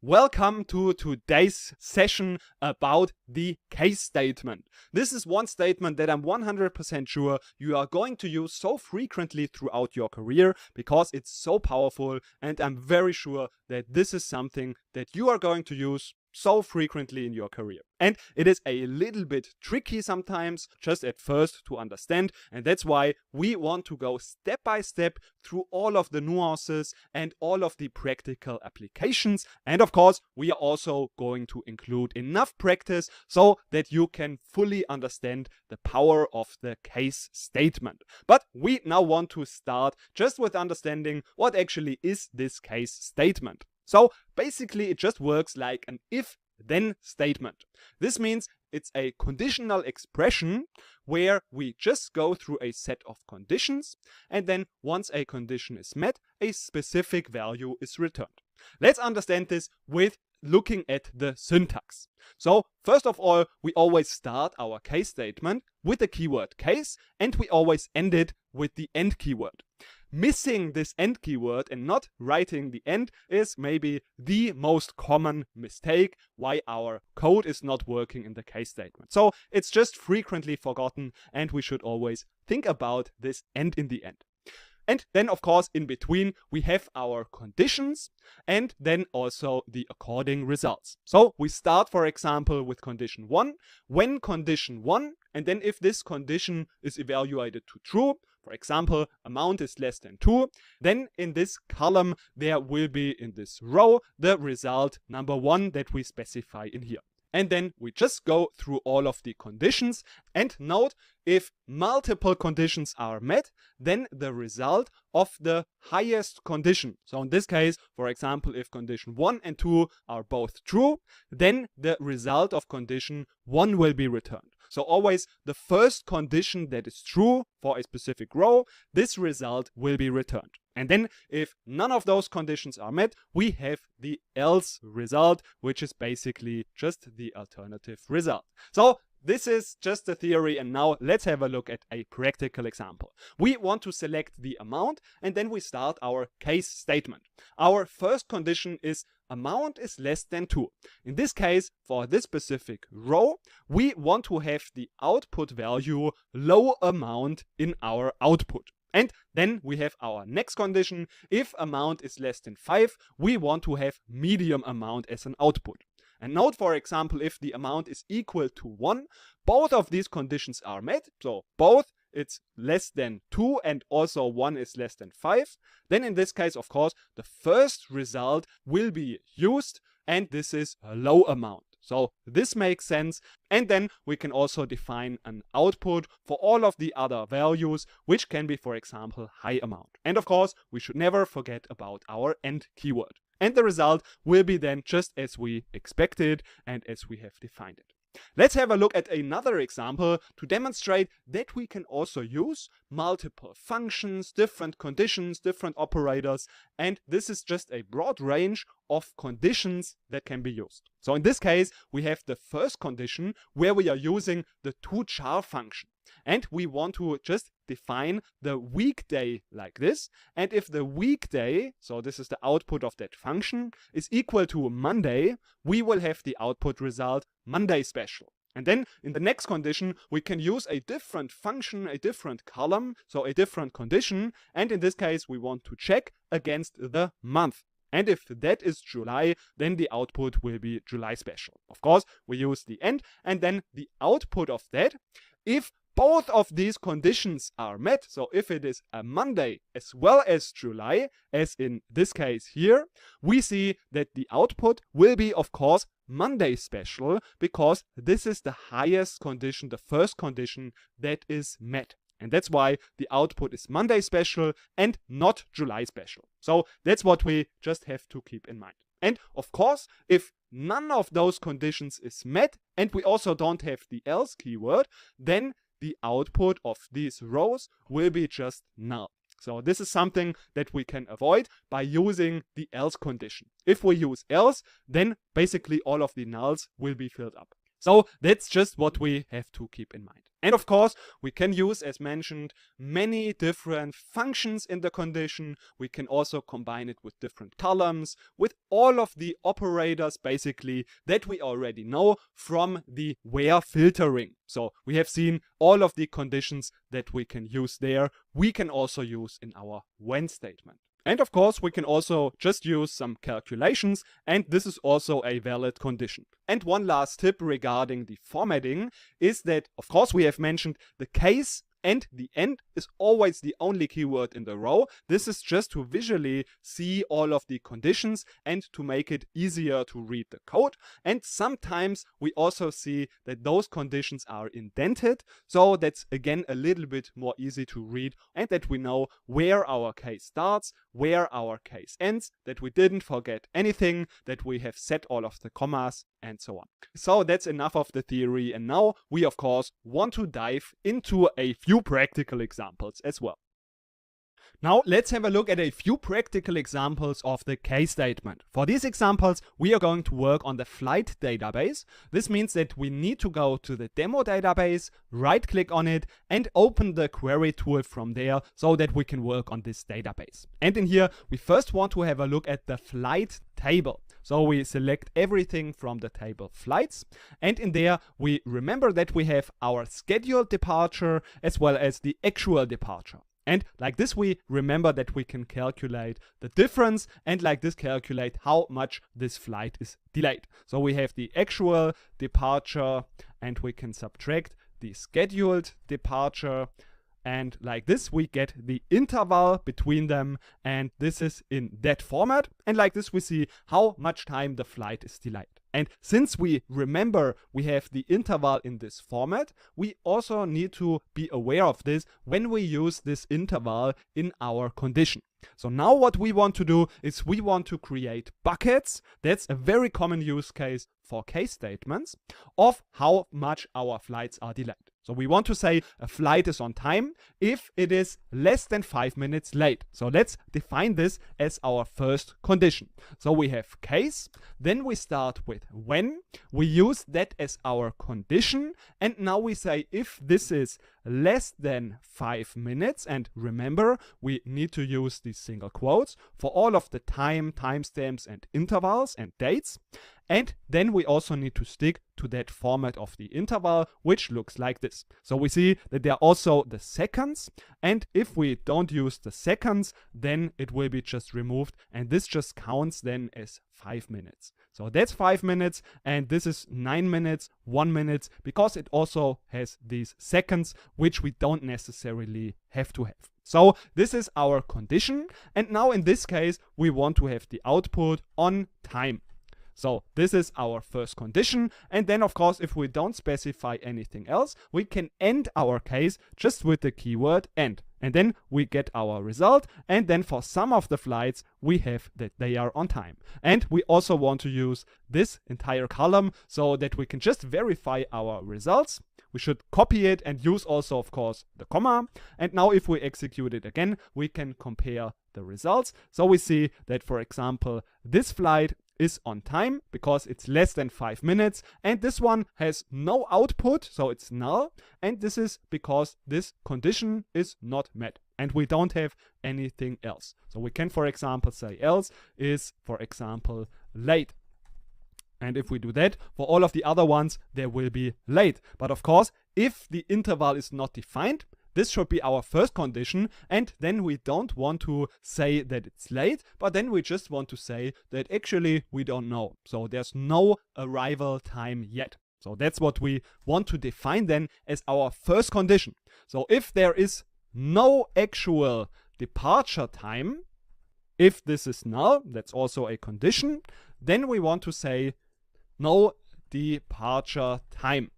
Welcome to today's session about the case statement. This is one statement that I'm 100% sure you are going to use so frequently throughout your career, because it's so powerful, and I'm very sure that this is something that you are going to use so frequently in your career. And it is a little bit tricky sometimes, just at first to understand, and that's why we want to go step by step through all of the nuances and all of the practical applications. And of course, we are also going to include enough practice so that you can fully understand the power of the case statement. But we now want to start just with understanding what actually is this case statement. So basically it just works like an if-then statement. This means it's a conditional expression where we just go through a set of conditions, and then once a condition is met, a specific value is returned. Let's understand this with looking at the syntax. So first of all, we always start our case statement with the keyword case, and we always end it with the end keyword. Missing this end keyword and not writing the end is maybe the most common mistake why our code is not working in the case statement. So it's just frequently forgotten, and we should always think about this end in the end. And then, of course, in between, we have our conditions and then also the according results. So we start, for example, with condition 1. When condition 1, and then if this condition is evaluated to true, for example, amount is less than 2, then in this column, there will be in this row the result number 1 that we specify in here. And then we just go through all of the conditions and note if multiple conditions are met, then the result of the highest condition. So in this case, for example, if condition 1 and 2 are both true, then the result of condition 1 will be returned. So always the first condition that is true for a specific row, this result will be returned. And then if none of those conditions are met, we have the else result, which is basically just the alternative result. So this is just a theory, and now let's have a look at a practical example. We want to select the amount, and then we start our case statement. Our first condition is amount is less than 2. In this case, for this specific row, we want to have the output value low amount in our output. And then we have our next condition. If amount is less than 5, we want to have medium amount as an output. And note, for example, if the amount is equal to 1, both of these conditions are met. So both it's less than 2 and also 1 is less than 5. Then in this case, of course, the first result will be used, and this is a low amount. So this makes sense. And then we can also define an output for all of the other values, which can be, for example, high amount. And of course, we should never forget about our end keyword. And the result will be then just as we expected and as we have defined it. Let's have a look at another example to demonstrate that we can also use multiple functions, different conditions, different operators, and this is just a broad range of conditions that can be used. So in this case, we have the first condition where we are using the toChar function. And we want to just define the weekday like this. And if the weekday, so this is the output of that function, is equal to Monday, we will have the output result Monday special. And then in the next condition, we can use a different function, a different column, so a different condition. And in this case, we want to check against the month. And if that is July, then the output will be July special. Of course, we use the end and then the output of that. If both of these conditions are met, so if it is a Monday as well as July, as in this case here, we see that the output will be, of course, Monday special, because this is the highest condition, the first condition that is met. And that's why the output is Monday special and not July special. So that's what we just have to keep in mind. And of course, if none of those conditions is met and we also don't have the else keyword, then the output of these rows will be just null. So this is something that we can avoid by using the else condition. If we use else, then basically all of the nulls will be filled up. So that's just what we have to keep in mind. And of course, we can use, as mentioned, many different functions in the condition. We can also combine it with different columns, with all of the operators basically that we already know from the where filtering. So we have seen all of the conditions that we can use there. We can also use in our when statement. And of course, we can also just use some calculations, and this is also a valid condition. And one last tip regarding the formatting is that, of course, we have mentioned the case and the end is always the only keyword in the row. This is just to visually see all of the conditions and to make it easier to read the code. And sometimes we also see that those conditions are indented. So that's again a little bit more easy to read, and that we know where our case starts, where our case ends, that we didn't forget anything, that we have set all of the commas and so on. So that's enough of the theory. And now we, of course, want to dive into a few practical examples as well. Now let's have a look at a few practical examples of the case statement. For these examples, we are going to work on the flight database. This means that we need to go to the demo database, right click on it, and open the query tool from there so that we can work on this database. And in here, we first want to have a look at the flight table. So we select everything from the table flights, and in there we remember that we have our scheduled departure as well as the actual departure. And like this, we remember that we can calculate the difference and like this calculate how much this flight is delayed. So we have the actual departure and we can subtract the scheduled departure. And like this, we get the interval between them, and this is in that format. And like this, we see how much time the flight is delayed. And since we remember we have the interval in this format, we also need to be aware of this when we use this interval in our condition. So now what we want to do is we want to create buckets. That's a very common use case for case statements of how much our flights are delayed. So we want to say a flight is on time if it is less than 5 minutes late. So let's define this as our first condition. So we have case, then we start with when, we use that as our condition, and now we say if this is less than 5 minutes, and remember we need to use these single quotes for all of the time, timestamps and intervals and dates. And then we also need to stick to that format of the interval, which looks like this. So we see that there are also the seconds, and if we don't use the seconds, then it will be just removed, and this just counts then as 5 minutes. So that's 5 minutes, and this is 9 minutes, 1 minute, because it also has these seconds, which we don't necessarily have to have. So this is our condition, and now in this case, we want to have the output on time. So this is our first condition, and then of course if we don't specify anything else, we can end our case just with the keyword end. And then we get our result, and then for some of the flights we have that they are on time. And we also want to use this entire column so that we can just verify our results. We should copy it and use also of course the comma. And now if we execute it again, we can compare the results. So we see that, for example, this flight is on time because it's less than 5 minutes, and this one has no output, so it's null, and this is because this condition is not met and we don't have anything else. So we can, for example, say else is, for example, late. And if we do that, for all of the other ones, there will be late. But of course, if the interval is not defined, this should be our first condition, and then we don't want to say that it's late, but then we just want to say that actually we don't know. So there's no arrival time yet. So that's what we want to define then as our first condition. So if there is no actual departure time, if this is null, that's also a condition, then we want to say no departure time.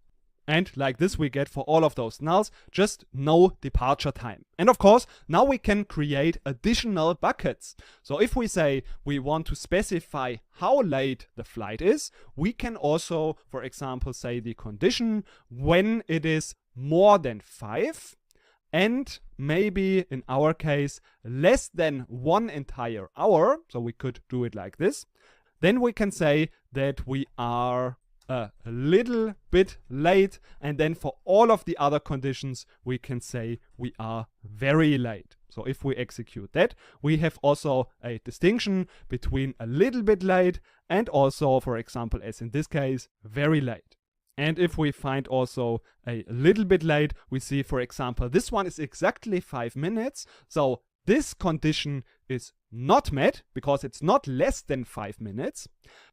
And like this we get for all of those nulls just no departure time. And of course, now we can create additional buckets. So if we say we want to specify how late the flight is, we can also, for example, say the condition when it is more than 5 and maybe in our case less than 1 entire hour. So we could do it like this. Then we can say that we are a little bit late, and then for all of the other conditions we can say we are very late. So if we execute that, we have also a distinction between a little bit late and also, for example, as in this case, very late. And if we find also a little bit late, we see, for example, this one is exactly 5 minutes. So this condition is not met because it's not less than 5 minutes.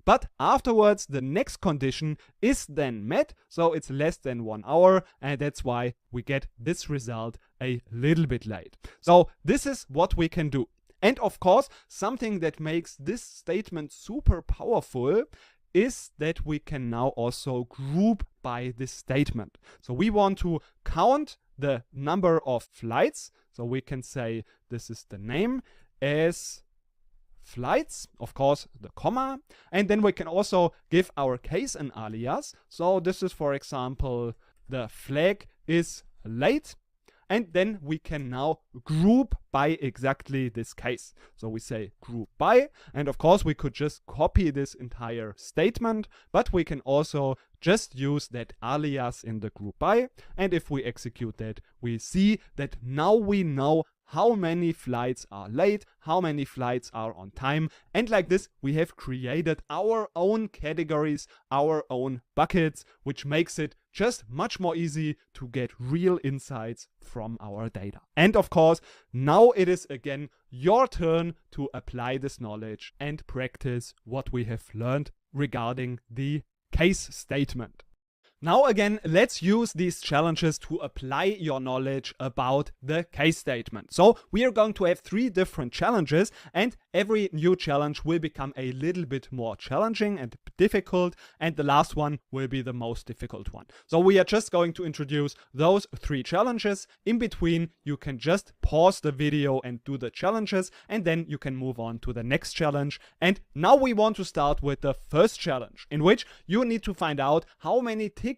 But afterwards, the next condition is then met. So it's less than 1 hour. And that's why we get this result a little bit late. So this is what we can do. And of course, something that makes this statement super powerful is that we can now also group by this statement. So we want to count the number of flights. So we can say this is the name as flights, of course, the comma. And then we can also give our case an alias. So this is, for example, the flag is late. and then we can now group by exactly this case. So we say group by, and of course we could just copy this entire statement, but we can also just use that alias in the group by, and if we execute that, we see that now we know how many flights are late, how many flights are on time, and like this we have created our own categories, our own buckets, which makes it just much more easy to get real insights from our data. And of course, now it is again your turn to apply this knowledge and practice what we have learned regarding the case statement. Now again, let's use these challenges to apply your knowledge about the case statement. So we are going to have 3 different challenges, and every new challenge will become a little bit more challenging and difficult, and the last one will be the most difficult one. So we are just going to introduce those 3 challenges. In between, you can just pause the video and do the challenges, and then you can move on to the next challenge. And now we want to start with the first challenge, in which you need to find out how many tickets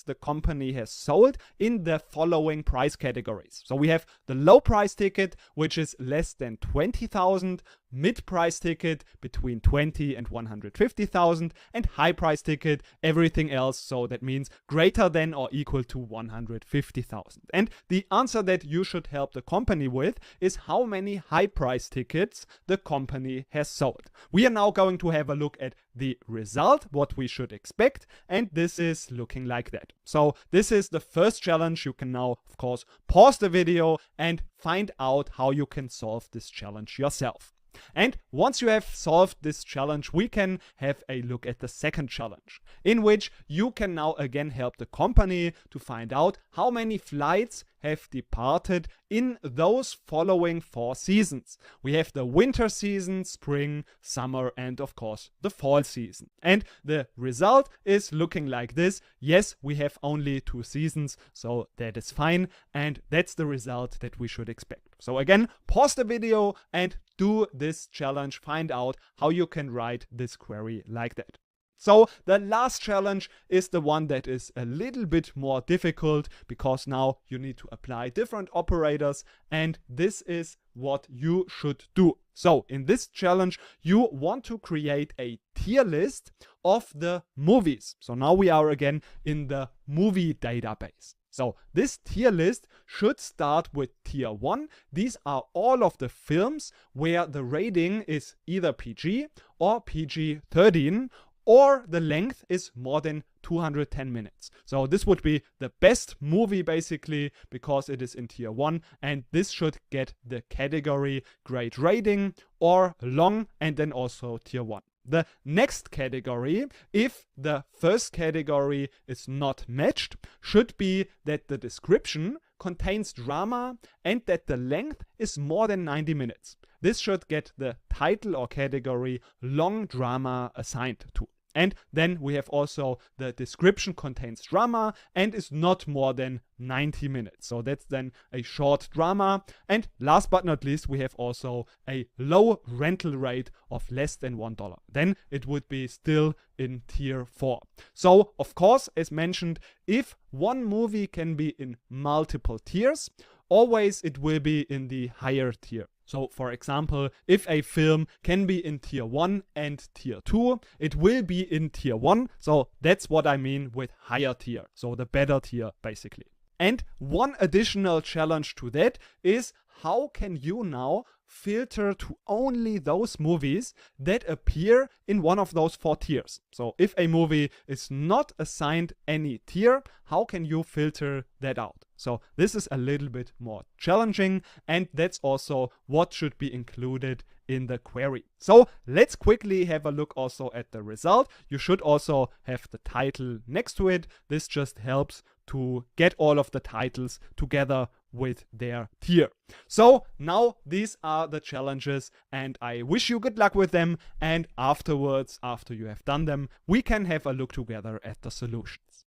the company has sold in the following price categories. So we have the low price ticket, which is less than 20,000, mid-price ticket between 20 and 150,000, and high-price ticket, everything else, so that means greater than or equal to 150,000. And the answer that you should help the company with is how many high-price tickets the company has sold. We are now going to have a look at the result, what we should expect, and this is looking like that. So this is the first challenge. You can now, of course, pause the video and find out how you can solve this challenge yourself. And once you have solved this challenge, we can have a look at the second challenge, in which you can now again help the company to find out how many flights have departed in those following 4 seasons. We have the winter season, spring, summer, and of course the fall season. And the result is looking like this. Yes, we have only 2 seasons, so that is fine, and that's the result that we should expect. So again, pause the video and do this challenge. Find out how you can write this query like that. So the last challenge is the one that is a little bit more difficult, because now you need to apply different operators, and this is what you should do. So in this challenge, you want to create a tier list of the movies. So now we are again in the movie database. So this tier list should start with tier 1. These are all of the films where the rating is either PG or PG-13, or the length is more than 210 minutes. So this would be the best movie basically, because it is in tier 1, and this should get the category great rating or long, and then also tier 1. The next category, if the first category is not matched, should be that the description contains drama and that the length is more than 90 minutes. This should get the title or category long drama assigned to. And then we have also the description contains drama and is not more than 90 minutes. So that's then a short drama. And last but not least, we have also a low rental rate of less than $1. Then it would be still in tier 4. So of course, as mentioned, if one movie can be in multiple tiers, always it will be in the higher tier. So for example, if a film can be in tier 1 and tier 2, it will be in tier 1. So that's what I mean with higher tier. So the better tier basically. And one additional challenge to that is, how can you now filter to only those movies that appear in one of those 4 tiers? So if a movie is not assigned any tier, how can you filter that out? So this is a little bit more challenging, and that's also what should be included in the query. So let's quickly have a look also at the result. You should also have the title next to it. This just helps to get all of the titles together with their tier. So now these are the challenges, and I wish you good luck with them, and afterwards, after you have done them, we can have a look together at the solutions.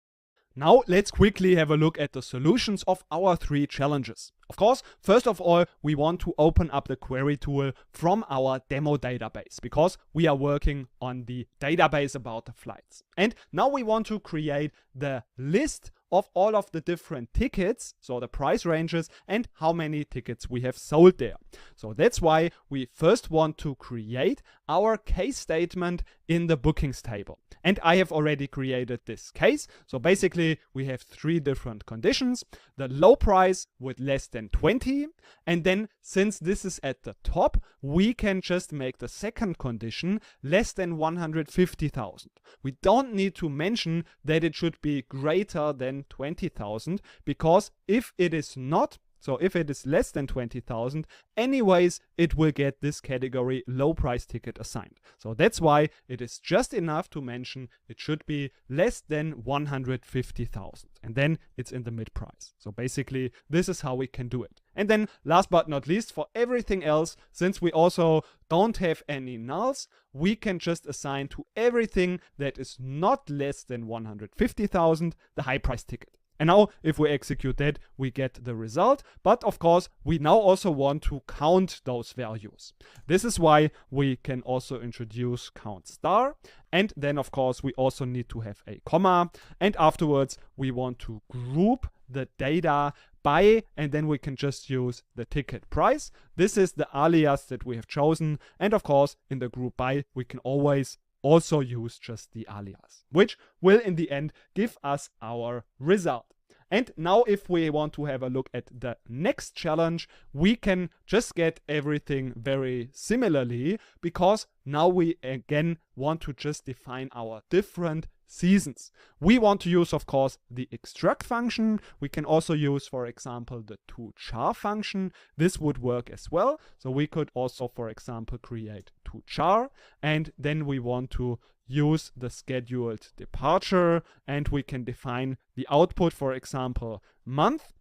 Now let's quickly have a look at the solutions of our 3 challenges. Of course, first of all, we want to open up the query tool from our demo database, because we are working on the database about the flights. And now we want to create the list of all of the different tickets, so the price ranges, and how many tickets we have sold there. So that's why we first want to create our case statement in the bookings table. And I have already created this case. So basically we have 3 different conditions: the low price with less than 20, and then since this is at the top, we can just make the second condition less than 150,000. We don't need to mention that it should be greater than 20,000, because if it is not, so if it is less than 20,000, anyways, it will get this category low price ticket assigned. So that's why it is just enough to mention it should be less than 150,000. And then it's in the mid price. So basically, this is how we can do it. And then last but not least, for everything else, since we also don't have any nulls, we can just assign to everything that is not less than 150,000 the high price ticket. And now if we execute that, we get the result. But of course, we now also want to count those values. This is why we can also introduce count star. And then of course, we also need to have a comma. And afterwards, we want to group the data by, and then we can just use the ticket price. This is the alias that we have chosen. And of course, in the group by, we can always also use just the alias, which will in the end give us our result. And now if we want to have a look at the next challenge, we can just get everything very similarly, because now we again want to just define our different seasons. We want to use, of course, the extract function. We can also use, for example, the toChar function. This would work as well. So we could also, for example, create toChar, and then we want to use the scheduled departure, and we can define the output, for example, month.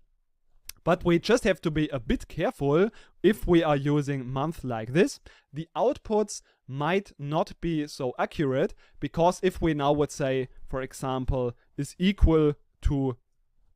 But we just have to be a bit careful if we are using month like this. The outputs might not be so accurate, because if we now would say, for example, is equal to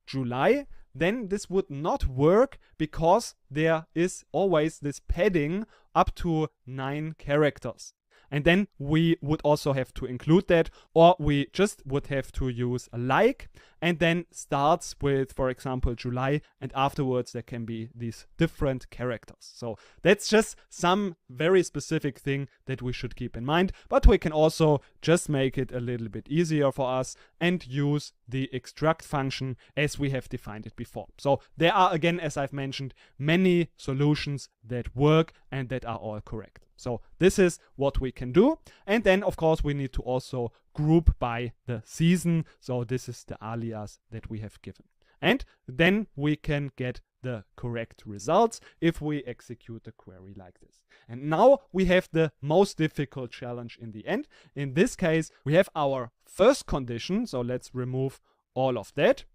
July, then this would not work, because there is always this padding up to 9 characters. And then we would also have to include that, or we just would have to use a like, and then starts with, for example, July, and afterwards there can be these different characters. So that's just some very specific thing that we should keep in mind, but we can also just make it a little bit easier for us and use the extract function as we have defined it before. So there are, again, as I've mentioned, many solutions that work and that are all correct. So this is what we can do. And then, of course, we need to also group by the season. So this is the alias that we have given. And then we can get the correct results if we execute the query like this. And now we have the most difficult challenge in the end. In this case, we have our first condition. So let's remove all of that.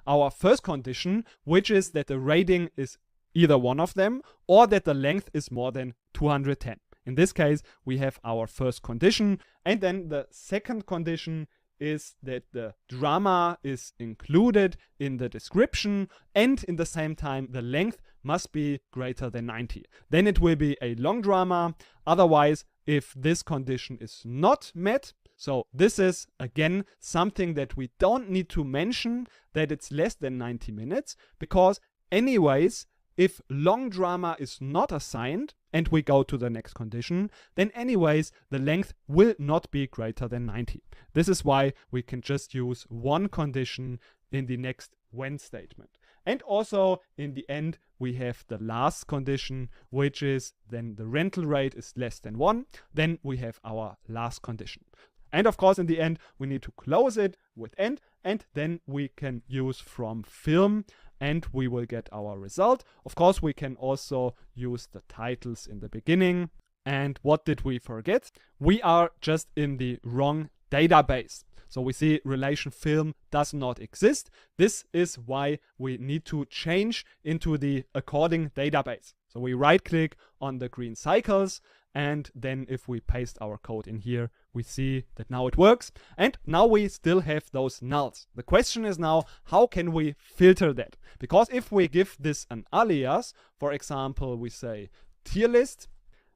Our first condition, which is that the rating is either one of them, or that the length is more than 210. In this case, we have our first condition, and then the second condition is that the drama is included in the description, and in the same time the length must be greater than 90. Then it will be a long drama. Otherwise, if this condition is not met, so this is again something that we don't need to mention, that it's less than 90 minutes, because anyways, if long drama is not assigned and we go to the next condition, then anyways, the length will not be greater than 90. This is why we can just use one condition in the next when statement. And also in the end, we have the last condition, which is then the rental rate is less than 1. Then we have our last condition. And of course, in the end, we need to close it with end, and then we can use from film, and we will get our result. Of course, we can also use the titles in the beginning. And what did we forget? We are just in the wrong database. So we see relation film does not exist. This is why we need to change into the according database. So we right click on the green cycles, and then if we paste our code in here, we see that now it works. And now we still have those nulls. The question is now, how can we filter that? Because if we give this an alias, for example, we say tier list,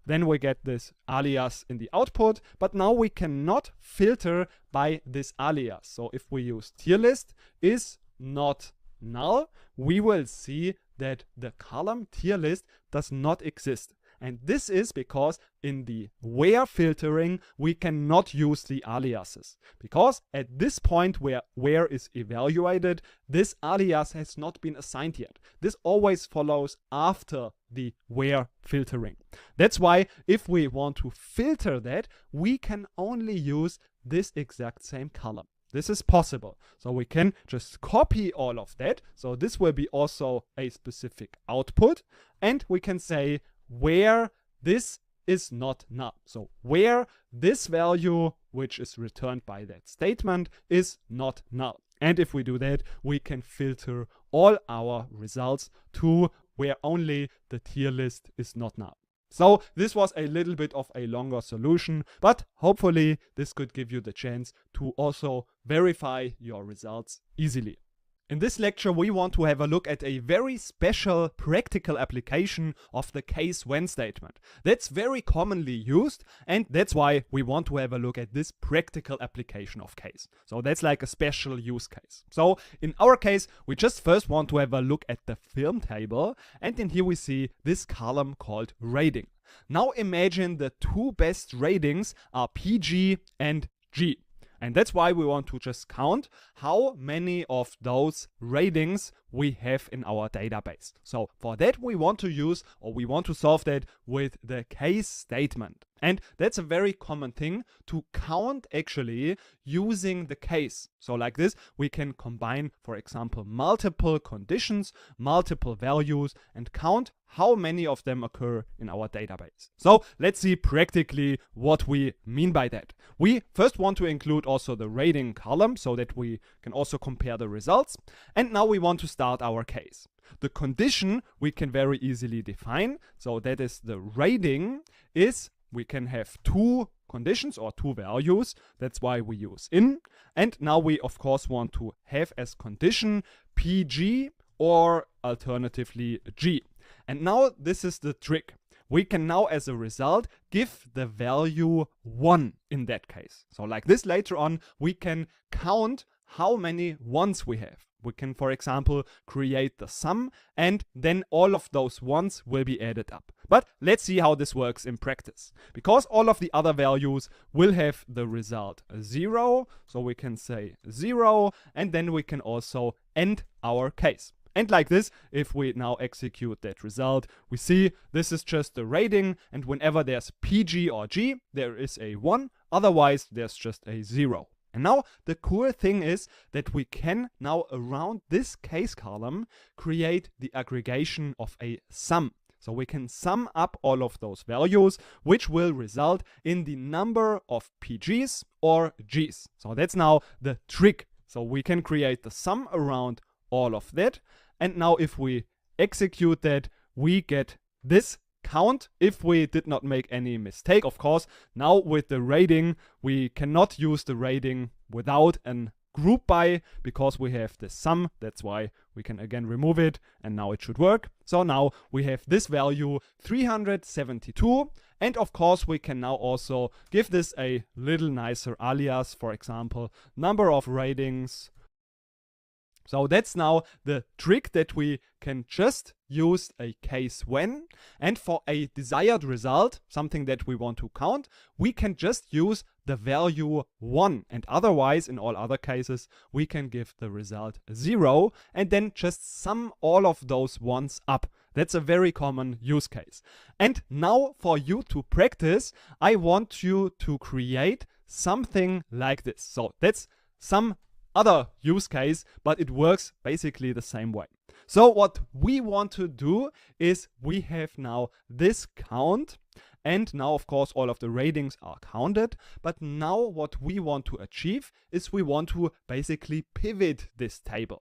then we get this alias in the output, but now we cannot filter by this alias. So if we use tier list is not null, we will see that the column tier list does not exist. And this is because in the where filtering, we cannot use the aliases. Because at this point where is evaluated, this alias has not been assigned yet. This always follows after the where filtering. That's why if we want to filter that, we can only use this exact same column. This is possible. So we can just copy all of that. So this will be also a specific output. And we can say where this is not null. So where this value, which is returned by that statement, is not null. And if we do that, we can filter all our results to where only the tier list is not null. So this was a little bit of a longer solution, but hopefully this could give you the chance to also verify your results easily. In this lecture, we want to have a look at a very special practical application of the case when statement. That's very commonly used, and that's why we want to have a look at this practical application of case. So that's like a special use case. So in our case, we just first want to have a look at the film table, and in here we see this column called rating. Now imagine the two best ratings are PG and G. And that's why we want to just count how many of those ratings we have in our database. So for that we want to solve that with the case statement. And that's a very common thing to count actually using the case. So like this, we can combine, for example, multiple conditions, multiple values, and count how many of them occur in our database. So let's see practically what we mean by that. We first want to include also the rating column so that we can also compare the results. And now we want to start our case. The condition we can very easily define. So that is the rating is, we can have two conditions or two values. That's why we use in. And now we of course want to have as condition PG or alternatively G. And now this is the trick. We can now as a result give the value 1 in that case. So like this later on we can count how many ones we have. We can, for example, create the sum and then all of those ones will be added up. But let's see how this works in practice. Because all of the other values will have the result 0, so we can say 0 and then we can also end our case. And like this, if we now execute that result, we see this is just the rating, and whenever there's PG or G, there is a 1, otherwise there's just a 0. And now the cool thing is that we can now around this case column create the aggregation of a sum. So we can sum up all of those values, which will result in the number of PGs or Gs. So that's now the trick. So we can create the sum around all of that. And now if we execute that, we get this count if we did not make any mistake. Of course, now with the rating, we cannot use the rating without an group by because we have the sum. That's why we can again remove it and now it should work. So now we have this value 372. And of course, we can now also give this a little nicer alias, for example, number of ratings. So that's now the trick that we can just use a case when, and for a desired result, something that we want to count, we can just use the value 1, and otherwise in all other cases we can give the result 0 and then just sum all of those ones up. That's a very common use case. And now for you to practice, I want you to create something like this. So that's some other use case, but it works basically the same way. So what we want to do is we have now this count, and now of course all of the ratings are counted, but now what we want to achieve is we want to basically pivot this table.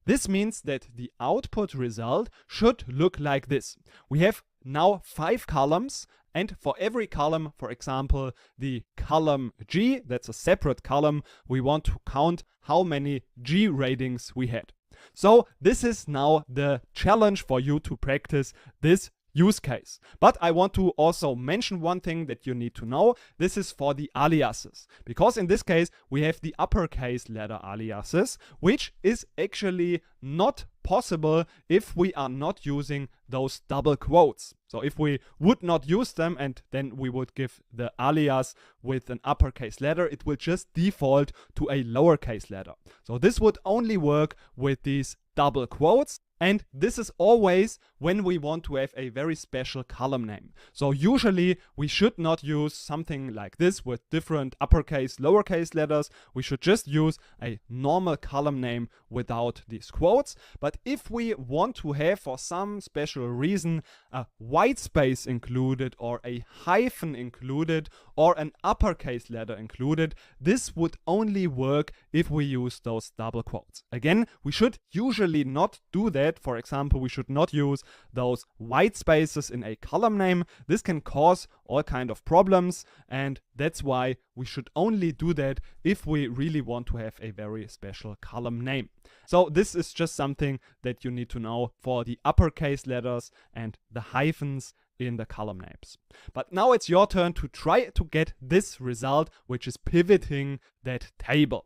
This means that the output result should look like this. We have now 5 columns, and for every column, for example, the column G, that's a separate column, we want to count how many G ratings we had. So this is now the challenge for you to practice this use case. But I want to also mention one thing that you need to know. This is for the aliases, because in this case we have the uppercase letter aliases, which is actually not possible if we are not using those double quotes. So if we would not use them and then we would give the alias with an uppercase letter, it will just default to a lowercase letter. So this would only work with these double quotes. And this is always when we want to have a very special column name. So usually we should not use something like this with different uppercase, lowercase letters. We should just use a normal column name without these quotes. But if we want to have, for some special reason, a white space included or a hyphen included or an uppercase letter included, this would only work if we use those double quotes. Again, we should usually not do that. For example, we should not use those white spaces in a column name. This can cause all kind of problems, and that's why we should only do that if we really want to have a very special column name. So this is just something that you need to know for the uppercase letters and the hyphens in the column names. But now it's your turn to try to get this result, which is pivoting that table.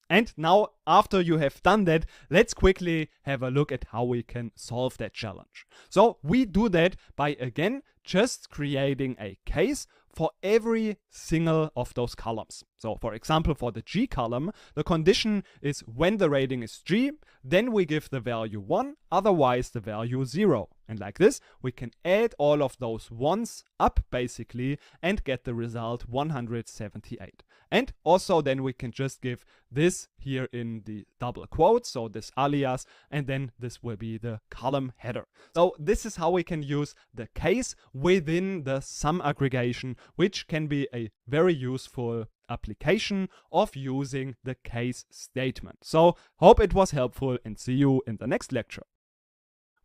And now, after you have done that, let's quickly have a look at how we can solve that challenge. So we do that by, again, just creating a case for every single of those columns. So for example, for the G column, the condition is when the rating is G, then we give the value 1, otherwise the value 0. And like this, we can add all of those ones up basically and get the result 178. And also then we can just give this here in the double quotes, so this alias, and then this will be the column header. So this is how we can use the case within the sum aggregation, which can be a very useful application of using the case statement. So hope it was helpful and see you in the next lecture.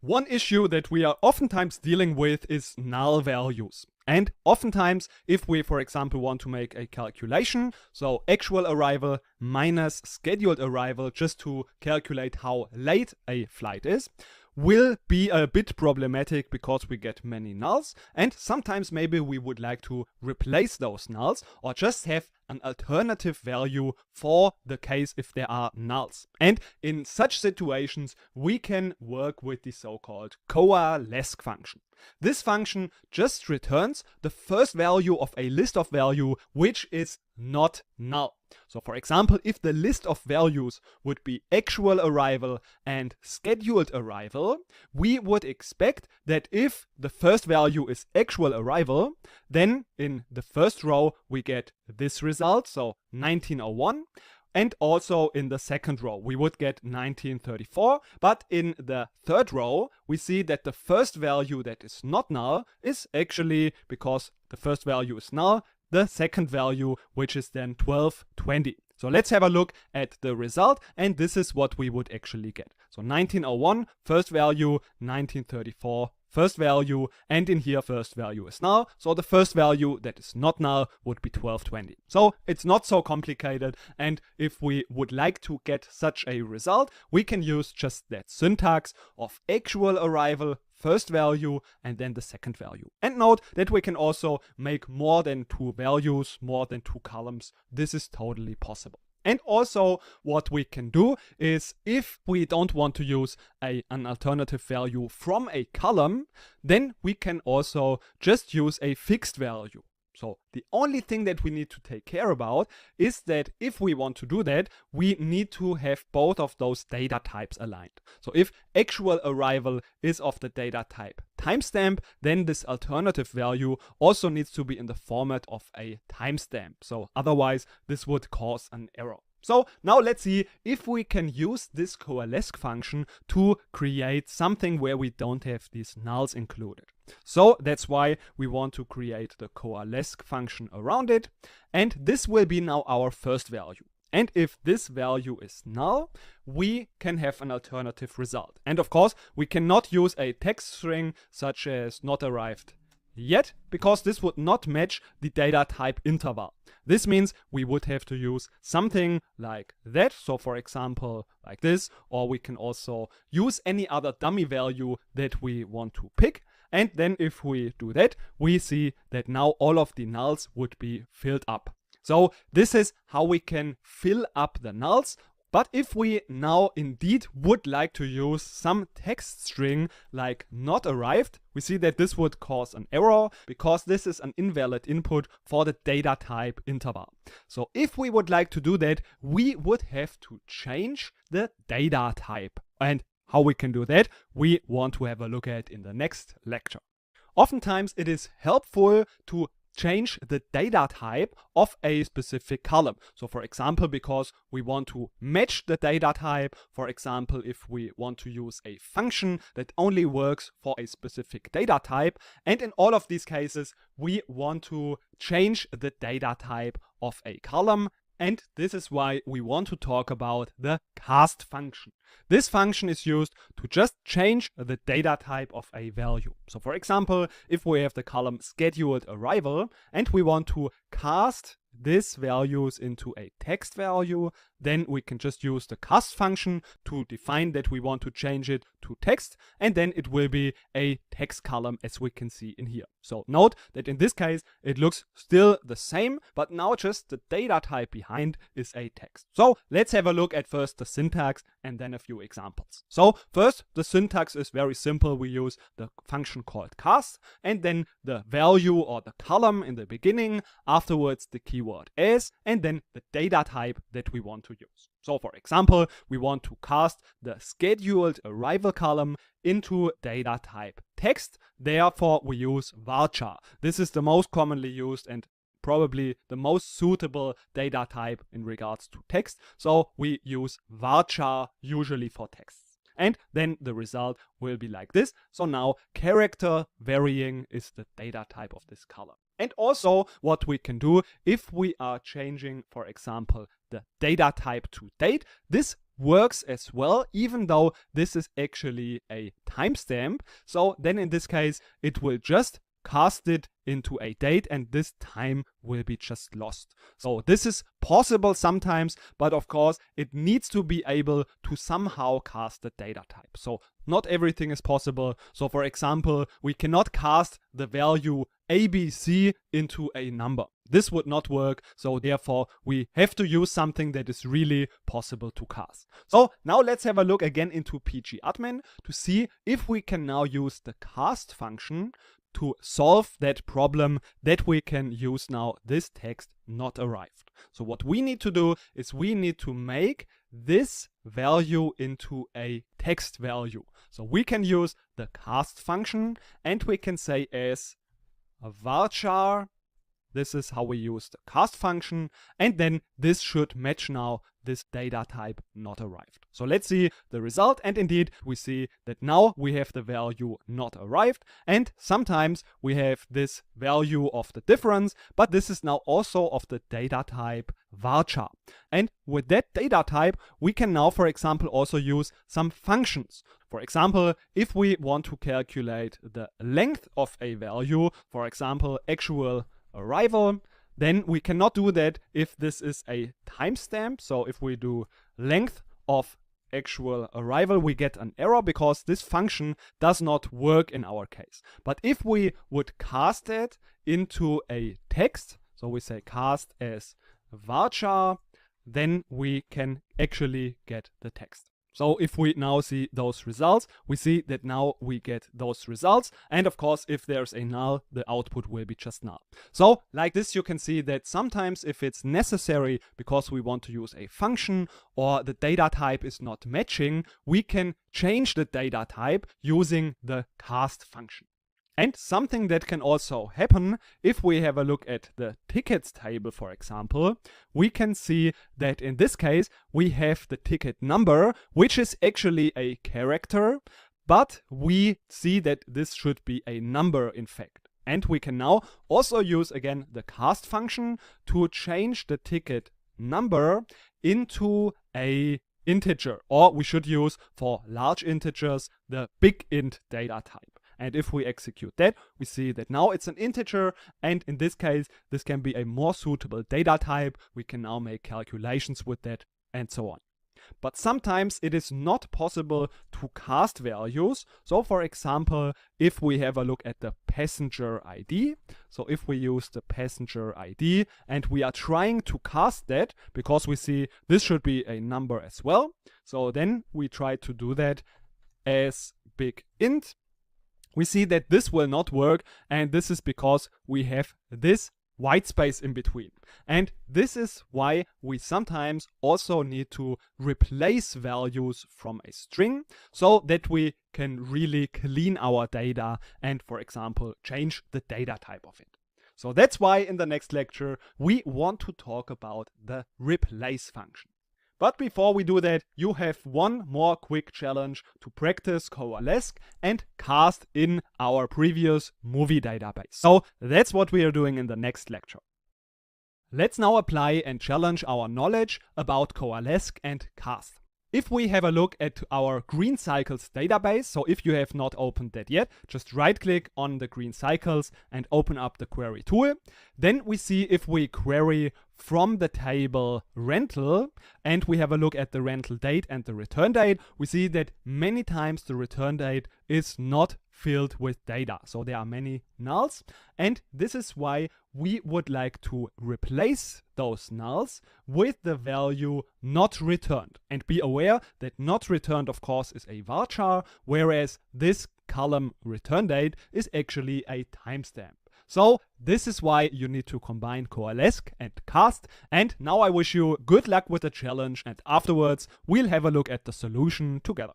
One issue that we are oftentimes dealing with is null values. And oftentimes, if we, for example, want to make a calculation, so actual arrival minus scheduled arrival, just to calculate how late a flight is, will be a bit problematic because we get many nulls, and sometimes maybe we would like to replace those nulls or just have an alternative value for the case if there are nulls. And in such situations, we can work with the so-called coalesce function. This function just returns the first value of a list of value which is not null. So for example, if the list of values would be actual arrival and scheduled arrival, we would expect that if the first value is actual arrival, then in the first row we get this result, so 1901. And also in the second row, we would get 1934. But in the third row, we see that the first value that is not null is actually, because the first value is null, the second value, which is then 1220. So let's have a look at the result, and this is what we would actually get. So 1901, first value, 1934, first value, and in here first value is null. So the first value that is not null would be 1220. So it's not so complicated, and if we would like to get such a result, we can use just that syntax of actual arrival, first value, and then the second value. And note that we can also make more than two values, more than two columns. This is totally possible. And also what we can do is, if we don't want to use an alternative value from a column, then we can also just use a fixed value. So the only thing that we need to take care about is that if we want to do that, we need to have both of those data types aligned. So if actual arrival is of the data type timestamp, then this alternative value also needs to be in the format of a timestamp. So otherwise this would cause an error. So now let's see if we can use this coalesce function to create something where we don't have these nulls included. So that's why we want to create the coalesce function around it. And this will be now our first value. And if this value is null, we can have an alternative result. And of course, we cannot use a text string such as not arrived yet, because this would not match the data type interval. This means we would have to use something like that. So for example, like this, or we can also use any other dummy value that we want to pick. And then if we do that, we see that now all of the nulls would be filled up. So this is how we can fill up the nulls. But if we now indeed would like to use some text string like not arrived, we see that this would cause an error because this is an invalid input for the data type interval. So if we would like to do that, we would have to change the data type. And how we can do that, we want to have a look at in the next lecture. Oftentimes it is helpful to change the data type of a specific column. So for example, because we want to match the data type, for example, if we want to use a function that only works for a specific data type, and in all of these cases, we want to change the data type of a column. And this is why we want to talk about the cast function. This function is used to just change the data type of a value. So for example, if we have the column scheduled arrival and we want to cast these values into a text value, then we can just use the cast function to define that we want to change it to text, and then it will be a text column as we can see in here. So note that in this case it looks still the same, but now just the data type behind is a text. So let's have a look at first the syntax and then a few examples. So first, the syntax is very simple. We use the function called cast and then the value or the column in the beginning, afterwards the keyword as, and then the data type that we want to use. So for example, we want to cast the scheduled arrival column into data type text. Therefore, we use varchar. This is the most commonly used and probably the most suitable data type in regards to text. So we use varchar usually for text. And then the result will be like this. So now character varying is the data type of this column. And also what we can do if we are changing, for example, the data type to date, this works as well, even though this is actually a timestamp. So then in this case, it will just cast it into a date and this time will be just lost. So this is possible sometimes, but of course it needs to be able to somehow cast the data type. So not everything is possible. So for example, we cannot cast the value ABC into a number. This would not work. So therefore we have to use something that is really possible to cast. So now let's have a look again into pgadmin to see if we can now use the cast function to solve that problem that we can use now this text not arrived. So what we need to do is we need to make this value into a text value. So we can use the cast function and we can say as a varchar. This is how we use the cast function, and then this should match now this data type not arrived. So let's see the result, and indeed we see that now we have the value not arrived, and sometimes we have this value of the difference, but this is now also of the data type varchar. And with that data type, we can now, for example, also use some functions. For example, if we want to calculate the length of a value, for example, actual arrival, then we cannot do that if this is a timestamp. So if we do length of actual arrival, we get an error because this function does not work in our case. But if we would cast it into a text, so we say cast as varchar, then we can actually get the text. So if we now see those results, we see that now we get those results. And of course, if there's a null, the output will be just null. So like this, you can see that sometimes if it's necessary because we want to use a function or the data type is not matching, we can change the data type using the cast function. And something that can also happen, if we have a look at the tickets table, for example, we can see that in this case, we have the ticket number, which is actually a character, but we see that this should be a number in fact. And we can now also use again the cast function to change the ticket number into a integer, or we should use for large integers the big int data type. And if we execute that, we see that now it's an integer. And in this case, this can be a more suitable data type. We can now make calculations with that and so on. but sometimes it is not possible to cast values. So for example, if we have a look at the passenger ID, so if we use the passenger ID and we are trying to cast that, because we see this should be a number as well, so then we try to do that as big int. We see that this will not work, and this is because we have this white space in between. And this is why we sometimes also need to replace values from a string so that we can really clean our data and, for example, change the data type of it. So that's why in the next lecture we want to talk about the replace function. But before we do that, you have one more quick challenge to practice coalesce and cast in our previous movie database. So that's what we are doing in the next lecture. Let's now apply and challenge our knowledge about coalesce and cast. If we have a look at our green cycles database, so if you have not opened that yet, just right click on the green cycles and open up the query tool. Then we see if we query from the table rental and we have a look at the rental date and the return date, we see that many times the return date is not filled with data. So there are many nulls, and this is why we would like to replace those nulls with the value not returned. And be aware that not returned, of course, is a varchar, whereas this column return date is actually a timestamp. So this is why you need to combine coalesce and cast. And now I wish you good luck with the challenge, and afterwards we'll have a look at the solution together.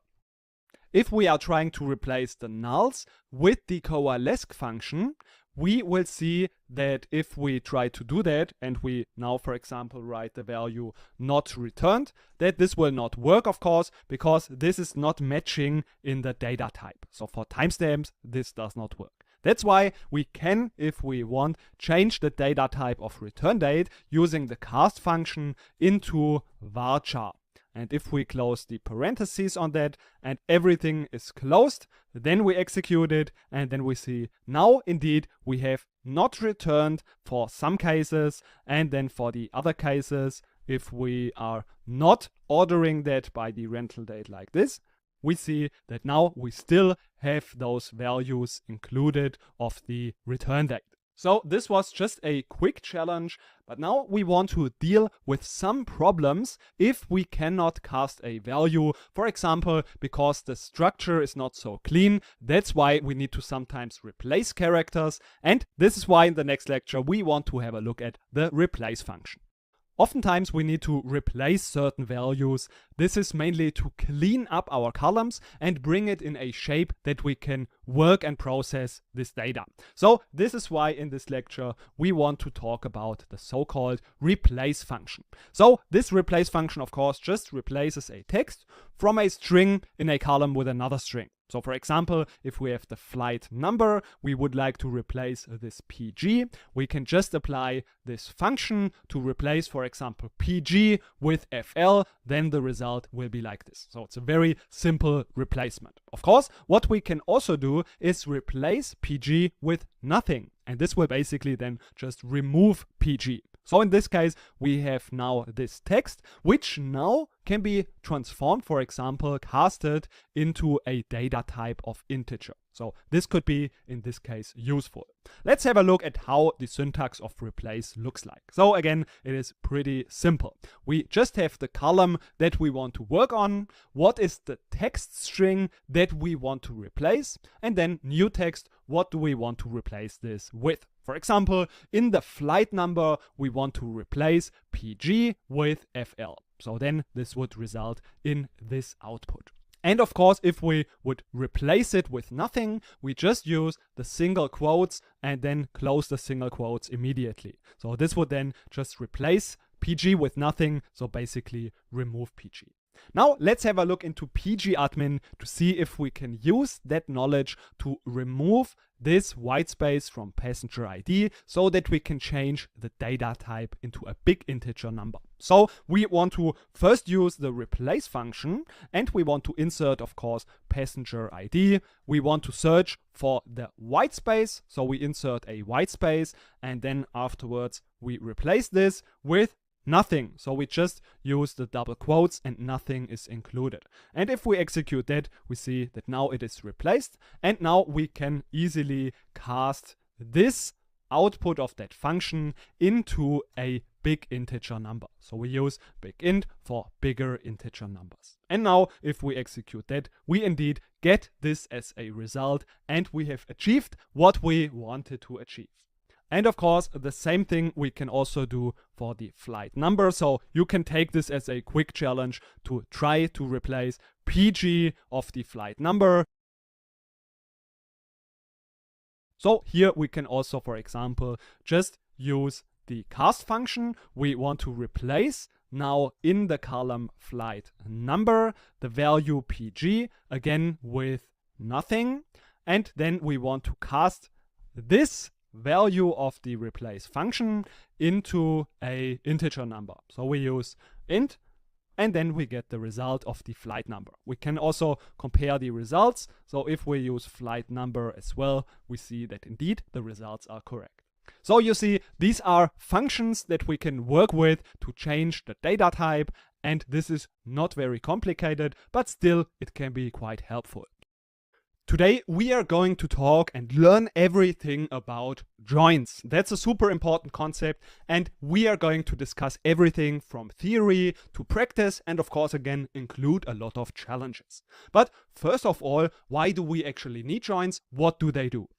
If we are trying to replace the nulls with the coalesce function, we will see that if we try to do that and we now, for example, write the value not returned, that this will not work, of course, because this is not matching in the data type. So for timestamps, this does not work. That's why we can, if we want, change the data type of return date using the cast function into varchar. And if we close the parentheses on that and everything is closed, then we execute it, and then we see now indeed we have not returned for some cases, and then for the other cases, if we are not ordering that by the rental date like this, we see that now we still have those values included of the return date. So this was just a quick challenge, but now we want to deal with some problems if we cannot cast a value, for example, because the structure is not so clean. That's why we need to sometimes replace characters, and this is why in the next lecture we want to have a look at the replace function. Oftentimes we need to replace certain values. This is mainly to clean up our columns and bring it in a shape that we can work and process this data. So this is why in this lecture we want to talk about the so-called replace function. So this replace function, of course, just replaces a text from a string in a column with another string. So for example, if we have the flight number, we would like to replace this PG. We can just apply this function to replace, for example, PG with FL, then the result will be like this. So it's a very simple replacement. Of course, what we can also do is replace PG with nothing. And this will basically then just remove PG. So in this case, we have now this text, which now can be transformed, for example, casted into a data type of integer. So this could be, in this case, useful. Let's have a look at how the syntax of replace looks like. So again, it is pretty simple. We just have the column that we want to work on, what is the text string that we want to replace, and then new text, what do we want to replace this with. For example, in the flight number, we want to replace PG with FL. So then this would result in this output. And of course, if we would replace it with nothing, we just use the single quotes and then close the single quotes immediately. So this would then just replace PG with nothing, so basically remove PG. Now let's have a look into pgadmin to see if we can use that knowledge to remove this white space from passenger ID so that we can change the data type into a big integer number. So we want to first use the replace function, and we want to insert, of course, passenger ID. We want to search for the white space, so we insert a white space, and then afterwards we replace this with nothing. So we just use the double quotes and nothing is included. And if we execute that, we see that now it is replaced. And now we can easily cast this output of that function into a big integer number. So we use big int for bigger integer numbers. And now if we execute that, we indeed get this as a result and we have achieved what we wanted to achieve. And of course, the same thing we can also do for the flight number. So you can take this as a quick challenge to try to replace PG of the flight number. So here we can also, for example, just use the cast function. We want to replace now in the column flight number the value PG again with nothing. And then we want to cast this value of the replace function into a integer number. So we use int and then we get the result of the flight number. We can also compare the results. So if we use flight number as well, we see that indeed the results are correct. So you see, these are functions that we can work with to change the data type, and this is not very complicated, but still it can be quite helpful. Today we are going to talk and learn everything about joins. That's a super important concept, and we are going to discuss everything from theory to practice and of course again include a lot of challenges. But first of all, why do we actually need joins? What do they do?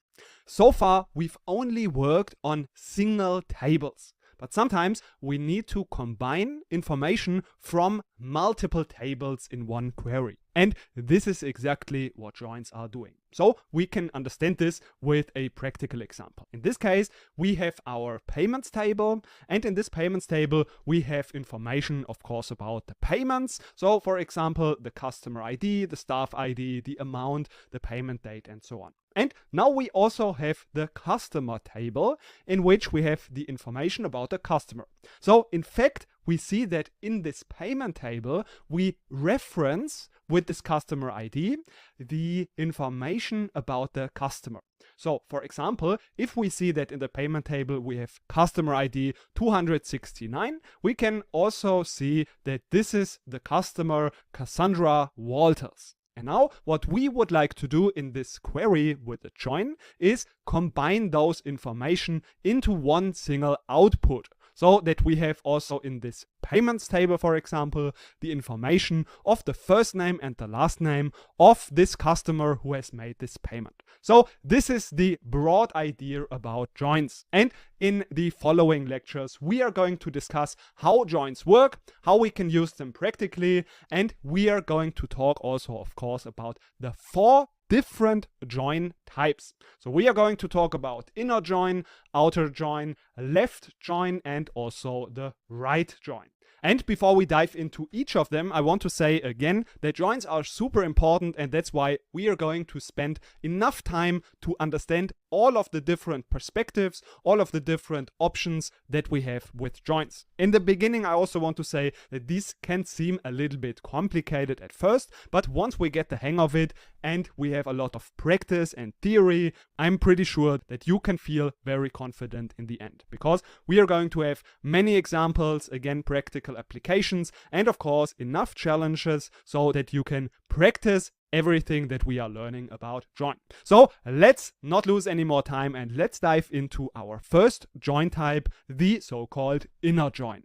So far we've only worked on single tables. But sometimes we need to combine information from multiple tables in one query. And this is exactly what joins are doing. So we can understand this with a practical example. In this case, we have our payments table. And in this payments table, we have information, of course, about the payments. So for example, the customer ID, the staff ID, the amount, the payment date, and so on. And now we also have the customer table in which we have the information about the customer. So in fact, we see that in this payment table, we reference with this customer ID the information about the customer. So for example, if we see that in the payment table we have customer ID 269, we can also see that this is the customer Cassandra Walters. And now what we would like to do in this query with the join is combine those information into one single output. So that we have also in this payments table, for example, the information of the first name and the last name of this customer who has made this payment. So this is the broad idea about joins. And in the following lectures, we are going to discuss how joins work, how we can use them practically, and we are going to talk also, of course, about the 4 different join types. So we are going to talk about inner join, outer join, left join, and also the right join. And before we dive into each of them, I want to say again that joins are super important, and that's why we are going to spend enough time to understand all of the different perspectives, all of the different options that we have with joins. In the beginning, I also want to say that these can seem a little bit complicated at first, but once we get the hang of it and we have a lot of practice and theory, I'm pretty sure that you can feel very confident in the end, because we are going to have many examples, again, practical applications, and of course enough challenges so that you can practice everything that we are learning about join. So let's not lose any more time and let's dive into our first join type, the so-called inner join.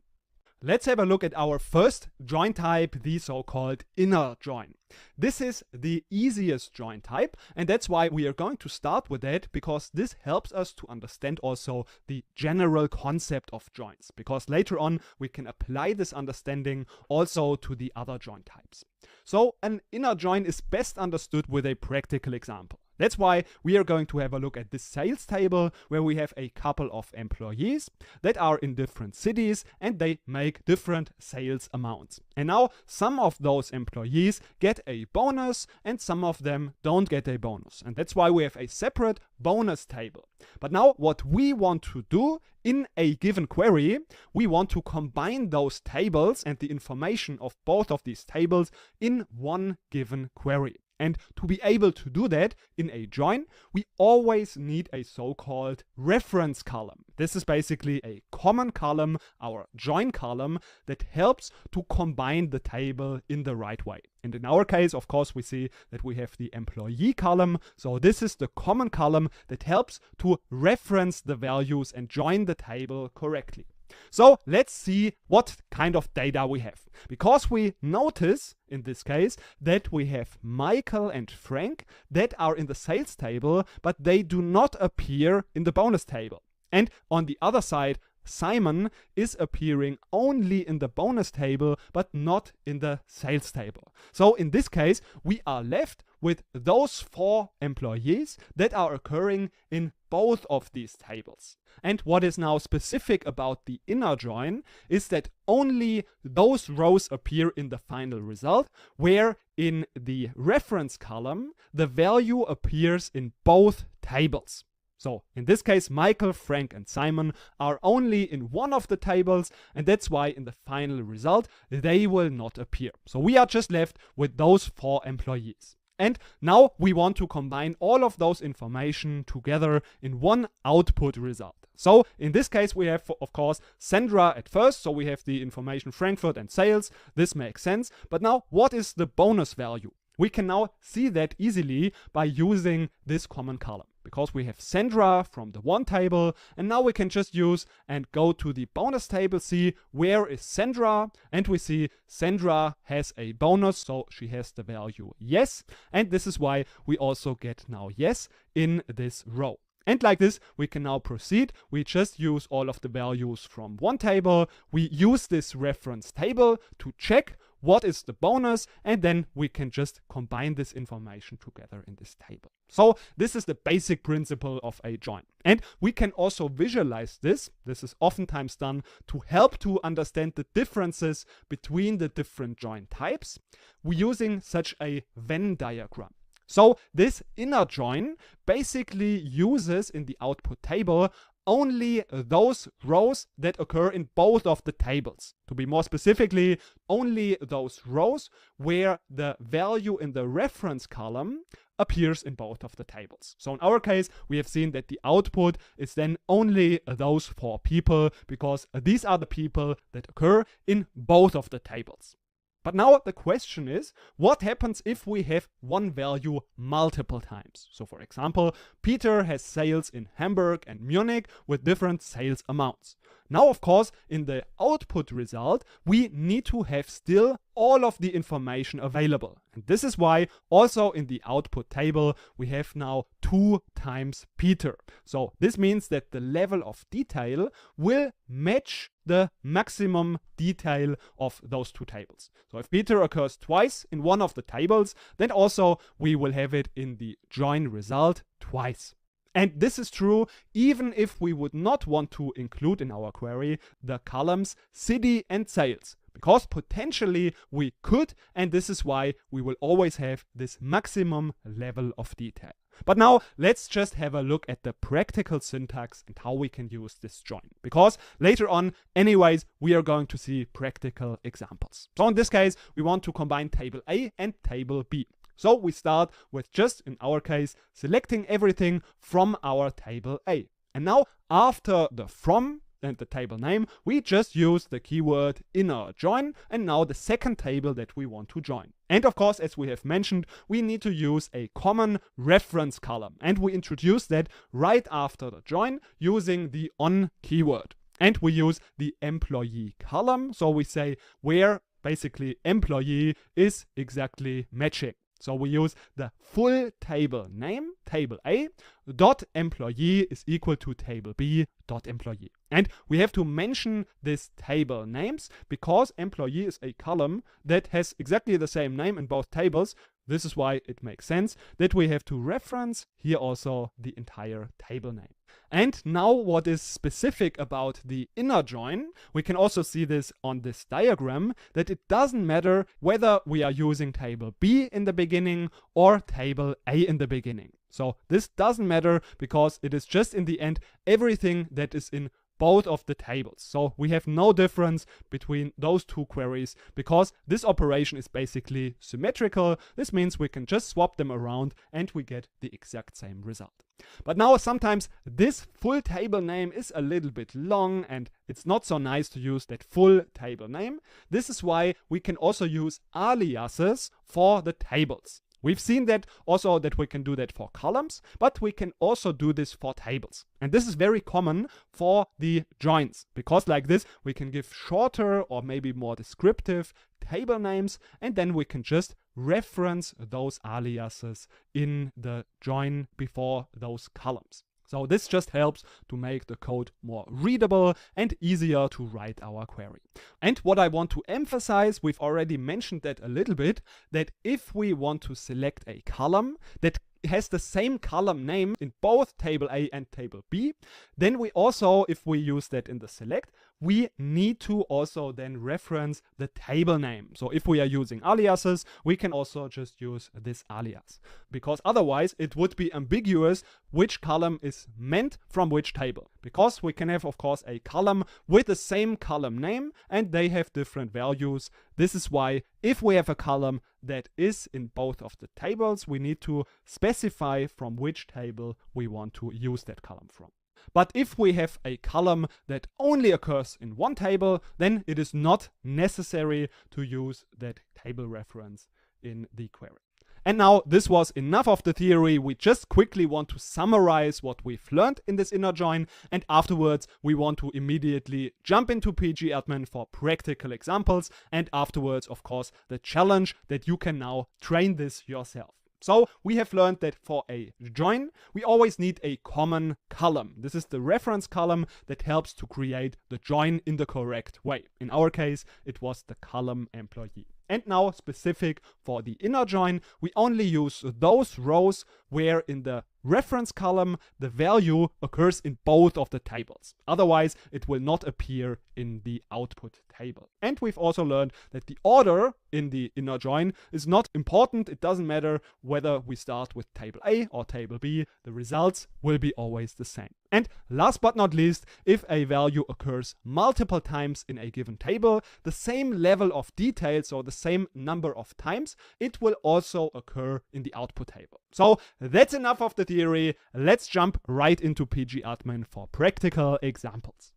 Let's have a look at our first join type, the so-called inner join. This is the easiest join type, and that's why we are going to start with that, because this helps us to understand also the general concept of joins, because later on we can apply this understanding also to the other join types. So an inner join is best understood with a practical example. That's why we are going to have a look at this sales table where we have a couple of employees that are in different cities and they make different sales amounts. And now some of those employees get a bonus and some of them don't get a bonus. And that's why we have a separate bonus table. But now what we want to do in a given query, we want to combine those tables and the information of both of these tables in one given query. And to be able to do that in a join, we always need a so-called reference column. This is basically a common column, our join column, that helps to combine the table in the right way. And in our case, of course, we see that we have the employee column. So this is the common column that helps to reference the values and join the table correctly. So let's see what kind of data we have. Because we notice in this case that we have Michael and Frank that are in the sales table, but they do not appear in the bonus table. And on the other side, Simon is appearing only in the bonus table, but not in the sales table. So in this case, we are left with those 4 employees that are occurring in both of these tables. And what is now specific about the inner join is that only those rows appear in the final result, where in the reference column, the value appears in both tables. So in this case, Michael, Frank, and Simon are only in one of the tables, and that's why in the final result, they will not appear. So we are just left with those 4 employees. And now we want to combine all of those information together in one output result. So in this case, we have, of course, Sandra at first. So we have the information Frankfurt and sales. This makes sense. But now what is the bonus value? We can now see that easily by using this common column, because we have Sandra from the one table, and now we can just use and go to the bonus table, see where is Sandra, and we see Sandra has a bonus, so she has the value yes, and this is why we also get now yes in this row. And like this, we can now proceed. We just use all of the values from one table. We use this reference table to check what is the bonus, and then we can just combine this information together in this table. So this is the basic principle of a join. And we can also visualize this. This is oftentimes done to help to understand the differences between the different join types. We're using such a Venn diagram. So this inner join basically uses in the output table only those rows that occur in both of the tables. To be more specifically, only those rows where the value in the reference column appears in both of the tables. So in our case, we have seen that the output is then only those 4 people, because these are the people that occur in both of the tables. But now the question is, what happens if we have one value multiple times? So for example, Peter has sales in Hamburg and Munich with different sales amounts. Now, of course, in the output result, we need to have still all of the information available. And this is why also in the output table, we have now 2 times Peter. So this means that the level of detail will match the maximum detail of those 2 tables. So if Peter occurs twice in one of the tables, then also we will have it in the join result twice. And this is true even if we would not want to include in our query the columns city and sales, because potentially we could, and this is why we will always have this maximum level of detail. But now let's just have a look at the practical syntax and how we can use this join, because later on anyways we are going to see practical examples. So in this case we want to combine table A and table B. So we start with just, in our case, selecting everything from our table A. And now after the from and the table name, we just use the keyword inner join, and now the second table that we want to join. And of course, as we have mentioned, we need to use a common reference column, and we introduce that right after the join using the on keyword. And we use the employee column, so we say where basically employee is exactly matching. So we use the full table name, table A, dot employee is equal to table B dot employee. And we have to mention this table names because employee is a column that has exactly the same name in both tables. This is why it makes sense that we have to reference here also the entire table name. And now what is specific about the inner join, we can also see this on this diagram, that it doesn't matter whether we are using table B in the beginning or table A in the beginning. So this doesn't matter because it is just in the end everything that is in both of the tables. So we have no difference between those two queries because this operation is basically symmetrical. This means we can just swap them around and we get the exact same result. But now sometimes this full table name is a little bit long and it's not so nice to use that full table name. This is why we can also use aliases for the tables. We've seen that also that we can do that for columns, but we can also do this for tables. And this is very common for the joins, because like this, we can give shorter or maybe more descriptive table names, and then we can just reference those aliases in the join before those columns. So this just helps to make the code more readable and easier to write our query. And what I want to emphasize, we've already mentioned that a little bit, that if we want to select a column that has the same column name in both table A and table B, then we also, if we use that in the select, we need to also then reference the table name. So if we are using aliases, we can also just use this alias, because otherwise it would be ambiguous which column is meant from which table. Because we can have, of course, a column with the same column name and they have different values. This is why if we have a column that is in both of the tables, we need to specify from which table we want to use that column from. But if we have a column that only occurs in one table, then it is not necessary to use that table reference in the query. And now this was enough of the theory. We just quickly want to summarize what we've learned in this inner join, and afterwards we want to immediately jump into pgadmin for practical examples, and afterwards, of course, the challenge that you can now train this yourself. So we have learned that for a join, we always need a common column. This is the reference column that helps to create the join in the correct way. In our case, it was the column employee. And now specific for the inner join, we only use those rows where in the reference column the value occurs in both of the tables. Otherwise, it will not appear in the output table. And we've also learned that the order in the inner join is not important. It doesn't matter whether we start with table A or table B. The results will be always the same. And last but not least, if a value occurs multiple times in a given table, the same level of detail, so the same number of times, it will also occur in the output table. So that's enough of the theory. Let's jump right into pgadmin for practical examples.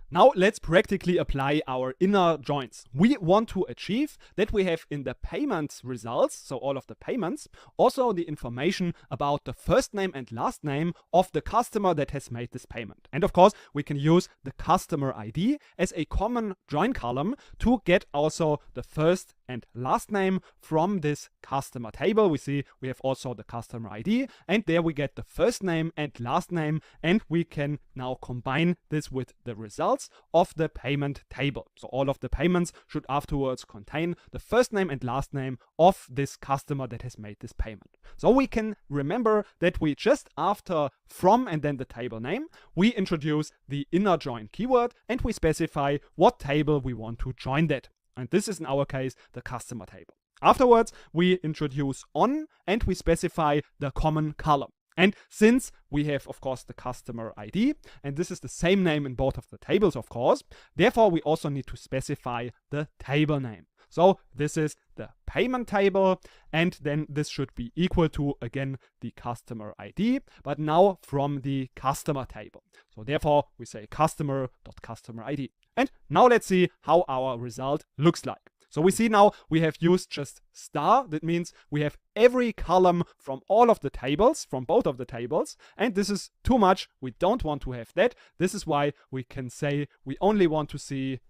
Now let's practically apply our inner joins. We want to achieve that we have in the payments results, so all of the payments, also the information about the first name and last name of the customer that has made this payment. And of course, we can use the customer ID as a common join column to get also the first and last name from this customer table. We see we have also the customer ID, and there we get the first name and last name, and we can now combine this with the results of the payment table. So all of the payments should afterwards contain the first name and last name of this customer that has made this payment. So we can remember that we just after from and then the table name, we introduce the inner join keyword and we specify what table we want to join that. And this is in our case the customer table. Afterwards, we introduce on and we specify the common column. And since we have, of course, the customer ID, and this is the same name in both of the tables, of course, therefore we also need to specify the table name. So this is the payment table, and then this should be equal to, again, the customer ID, but now from the customer table. So therefore, we say customer.customer ID. And now let's see how our result looks like. So we see now we have used just star. That means we have every column from all of the tables, from both of the tables. And this is too much. We don't want to have that. This is why we can say we only want to see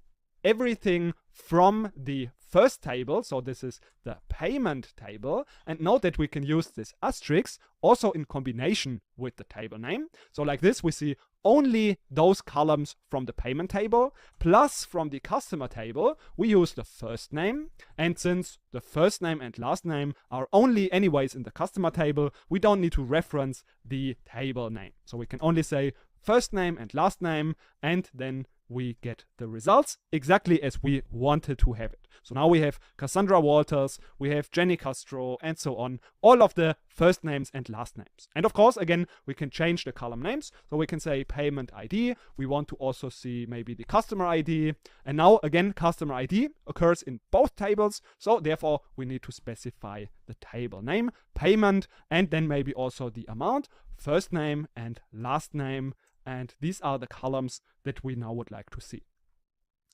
everything from the first table. So this is the payment table. And note that we can use this asterisk also in combination with the table name. So like this, we see only those columns from the payment table, plus from the customer table, we use the first name. And since the first name and last name are only anyways in the customer table, we don't need to reference the table name. So we can only say first name and last name, and then we get the results exactly as we wanted to have it. So now we have Cassandra Walters, we have Jenny Castro, and so on, all of the first names and last names. And of course, again, we can change the column names. So we can say payment ID. We want to also see maybe the customer ID. And now again, customer ID occurs in both tables. So therefore, we need to specify the table name, payment, and then maybe also the amount, first name and last name. And these are the columns that we now would like to see.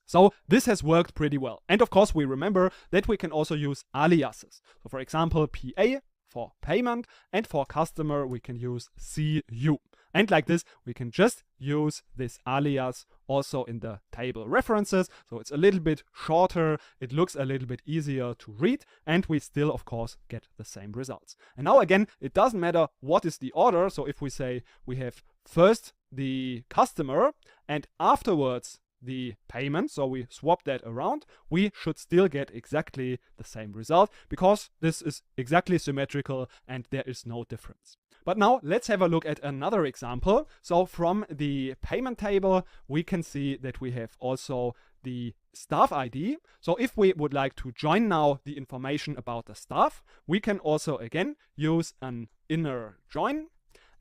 So this has worked pretty well. And of course, we remember that we can also use aliases. So for example, PA for payment, and for customer, we can use CU. And like this, we can just use this alias also in the table references. So it's a little bit shorter, it looks a little bit easier to read, and we still, of course, get the same results. And now again, it doesn't matter what is the order. So if we say we have first the customer and afterwards the payment, so we swap that around, we should still get exactly the same result because this is exactly symmetrical and there is no difference. But now let's have a look at another example. So from the payment table, we can see that we have also the staff ID. So if we would like to join now the information about the staff, we can also again use an inner join.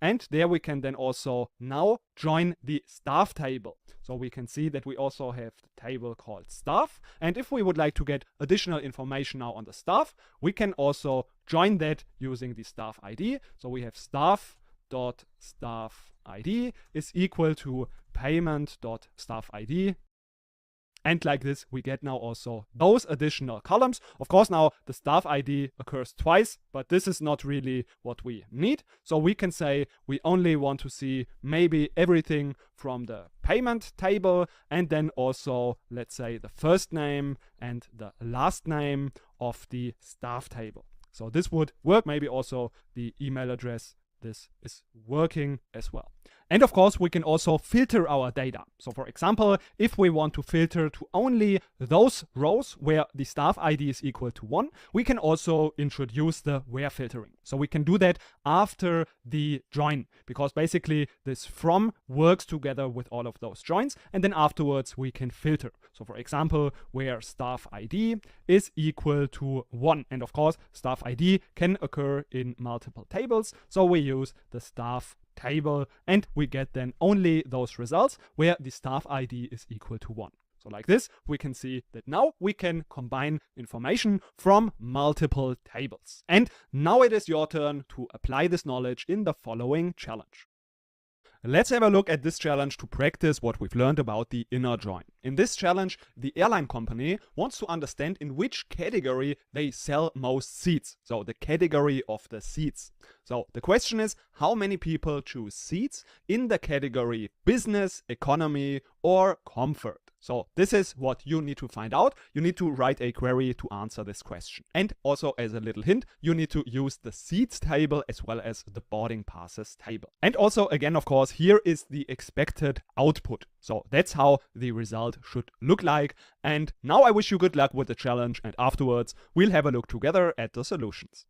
And there we can then also now join the staff table. So we can see that we also have the table called staff. And if we would like to get additional information now on the staff, we can also join that using the staff ID. So we have staff.staff ID is equal to payment.staff ID. And like this, we get now also those additional columns. Of course, now the staff ID occurs twice, but this is not really what we need. So we can say we only want to see maybe everything from the payment table and then also, let's say, the first name and the last name of the staff table. So this would work, maybe also the email address. This is working as well. And of course, we can also filter our data. So for example, if we want to filter to only those rows where the staff ID is equal to 1, we can also introduce the where filtering. So we can do that after the join, because basically this from works together with all of those joins, and then afterwards we can filter. So for example, where staff ID is equal to 1. And of course, staff ID can occur in multiple tables. So we use the staff table and we get then only those results where the staff ID is equal to 1. So like this, we can see that now we can combine information from multiple tables. And now it is your turn to apply this knowledge in the following challenge. Let's have a look at this challenge to practice what we've learned about the inner join. In this challenge, the airline company wants to understand in which category they sell most seats. So the category of the seats. So the question is, how many people choose seats in the category business, economy, or comfort? So this is what you need to find out. You need to write a query to answer this question. And also as a little hint, you need to use the seats table as well as the boarding passes table. And also again, of course, here is the expected output. So that's how the result should look like. And now I wish you good luck with the challenge, and afterwards we'll have a look together at the solutions.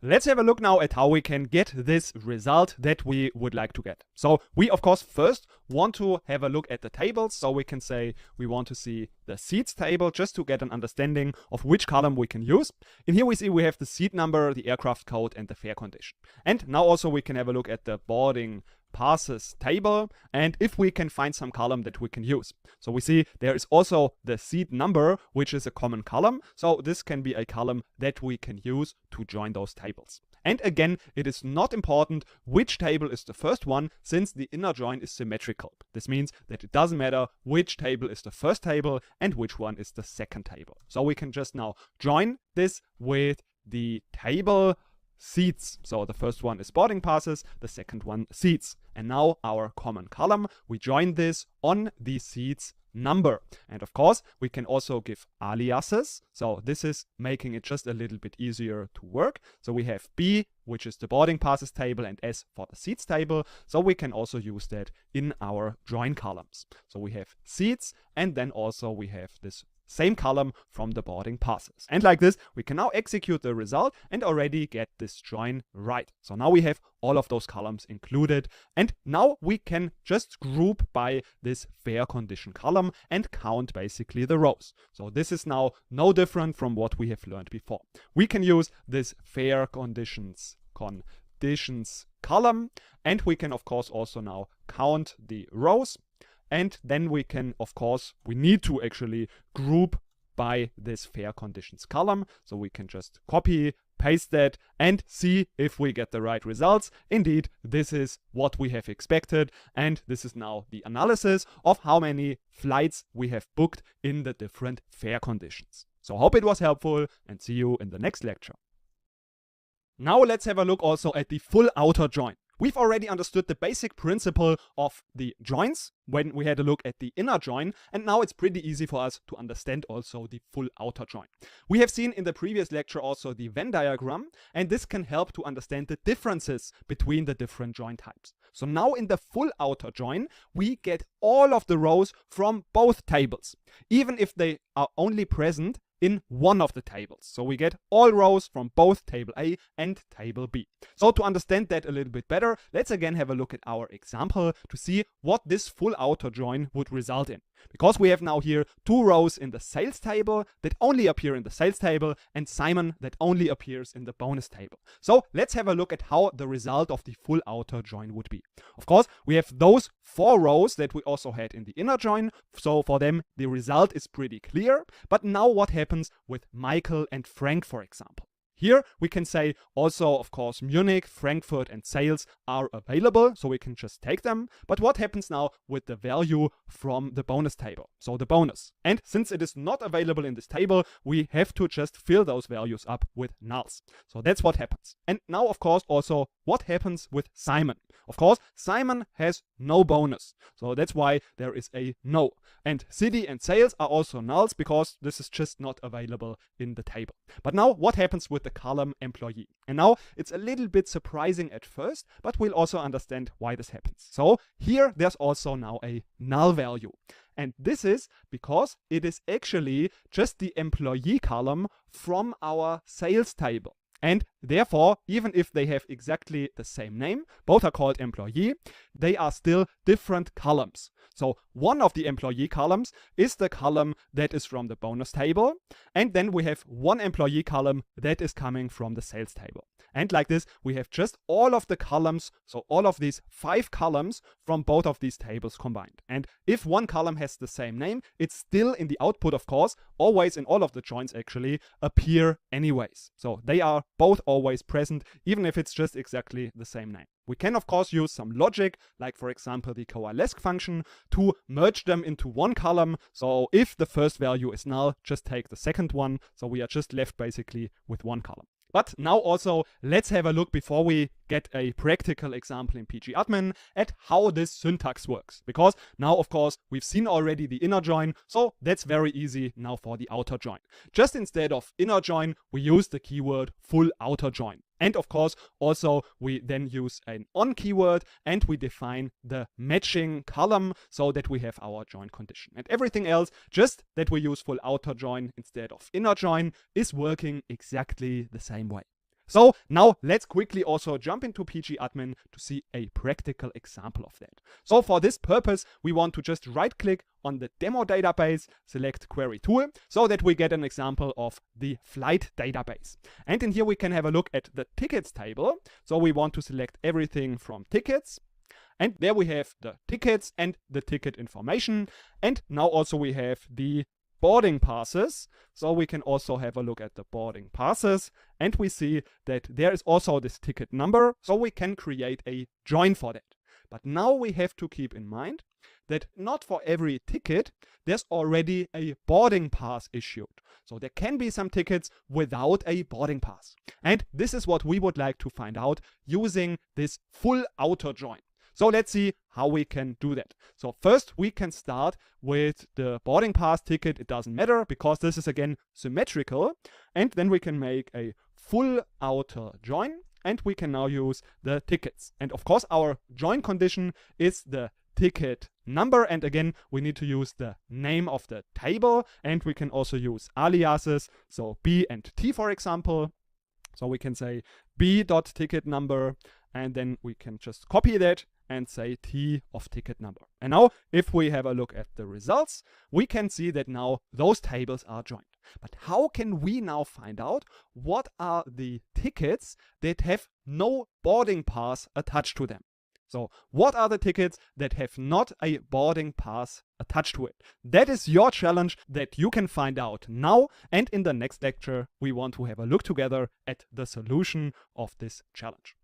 Let's have a look now at how we can get this result that we would like to get. So we, of course, first want to have a look at the tables. So we can say we want to see the seats table just to get an understanding of which column we can use. In here we see we have the seat number, the aircraft code, and the fare condition. And now also we can have a look at the boarding passes table and if we can find some column that we can use. So we see there is also the seat number, which is a common column. So this can be a column that we can use to join those tables. And again, it is not important which table is the first one, since the inner join is symmetrical. This means that it doesn't matter which table is the first table and which one is the second table. So we can just now join this with the table seats. So the first one is boarding passes, the second one seats. And now our common column, we join this on the seats number. And of course, we can also give aliases. So this is making it just a little bit easier to work. So we have B, which is the boarding passes table, and S for the seats table. So we can also use that in our join columns. So we have seats, and then also we have this same column from the boarding passes. And like this, we can now execute the result and already get this join right. So now we have all of those columns included. And now we can just group by this fair condition column and count basically the rows. So this is now no different from what we have learned before. We can use this fair conditions column, and we can of course also now count the rows. And then we can, of course, we need to actually group by this fair conditions column. So we can just copy, paste that, and see if we get the right results. Indeed, this is what we have expected. And this is now the analysis of how many flights we have booked in the different fair conditions. So hope it was helpful, and see you in the next lecture. Now let's have a look also at the full outer join. We've already understood the basic principle of the joins when we had a look at the inner join, and now it's pretty easy for us to understand also the full outer join. We have seen in the previous lecture also the Venn diagram, and this can help to understand the differences between the different join types. So now in the full outer join, we get all of the rows from both tables, even if they are only present in one of the tables. So we get all rows from both table A and table B. So to understand that a little bit better, let's again have a look at our example to see what this full outer join would result in. Because we have now here 2 rows in the sales table that only appear in the sales table, and Simon that only appears in the bonus table. So let's have a look at how the result of the full outer join would be. Of course, we have those 4 rows that we also had in the inner join. So for them, the result is pretty clear. But now what happens with Michael and Frank, for example? Here we can say also, of course, Munich, Frankfurt, and sales are available, so we can just take them. But what happens now with the value from the bonus table? So the bonus. And since it is not available in this table, we have to just fill those values up with nulls. So that's what happens. And now, of course, also what happens with Simon? Of course, Simon has no bonus. So that's why there is a no. And city and sales are also nulls because this is just not available in the table. But now what happens with the column employee? And now it's a little bit surprising at first, but we'll also understand why this happens. So here there's also now a null value. And this is because it is actually just the employee column from our sales table. And therefore, even if they have exactly the same name, both are called employee, they are still different columns. So one of the employee columns is the column that is from the bonus table. And then we have one employee column that is coming from the sales table. And like this, we have just all of the columns, so all of these 5 columns from both of these tables combined. And if one column has the same name, it's still in the output, of course, always in all of the joins actually appear anyways. So they are both always present, even if it's just exactly the same name. We can, of course, use some logic, like for example the coalesce function, to merge them into one column. So if the first value is null, just take the second one. So we are just left basically with one column. But now also let's have a look, before we get a practical example in pgadmin, at how this syntax works. Because now, of course, we've seen already the inner join, so that's very easy now for the outer join. Just instead of inner join, we use the keyword full outer join. And of course, also we then use an on keyword and we define the matching column so that we have our join condition. And everything else, just that we use full outer join instead of inner join, is working exactly the same way. So now let's quickly also jump into pgadmin to see a practical example of that. So for this purpose, we want to just right click on the demo database, select query tool, so that we get an example of the flight database. And in here we can have a look at the tickets table. So we want to select everything from tickets. And there we have the tickets and the ticket information. And now also we have the boarding passes. So we can also have a look at the boarding passes, and we see that there is also this ticket number, so we can create a join for that. But now we have to keep in mind that not for every ticket there's already a boarding pass issued. So there can be some tickets without a boarding pass. And this is what we would like to find out using this full outer join. So let's see how we can do that. So first we can start with the boarding pass ticket. It doesn't matter because this is again symmetrical. And then we can make a full outer join, and we can now use the tickets. And of course our join condition is the ticket number, and again we need to use the name of the table, and we can also use aliases, so B and T for example. So we can say B.ticket number, and then we can just copy that and say T of ticket number. And now if we have a look at the results, we can see that now those tables are joined. But how can we now find out what are the tickets that have no boarding pass attached to them? So what are the tickets that have not a boarding pass attached to it? That is your challenge that you can find out now, and in the next lecture we want to have a look together at the solution of this challenge.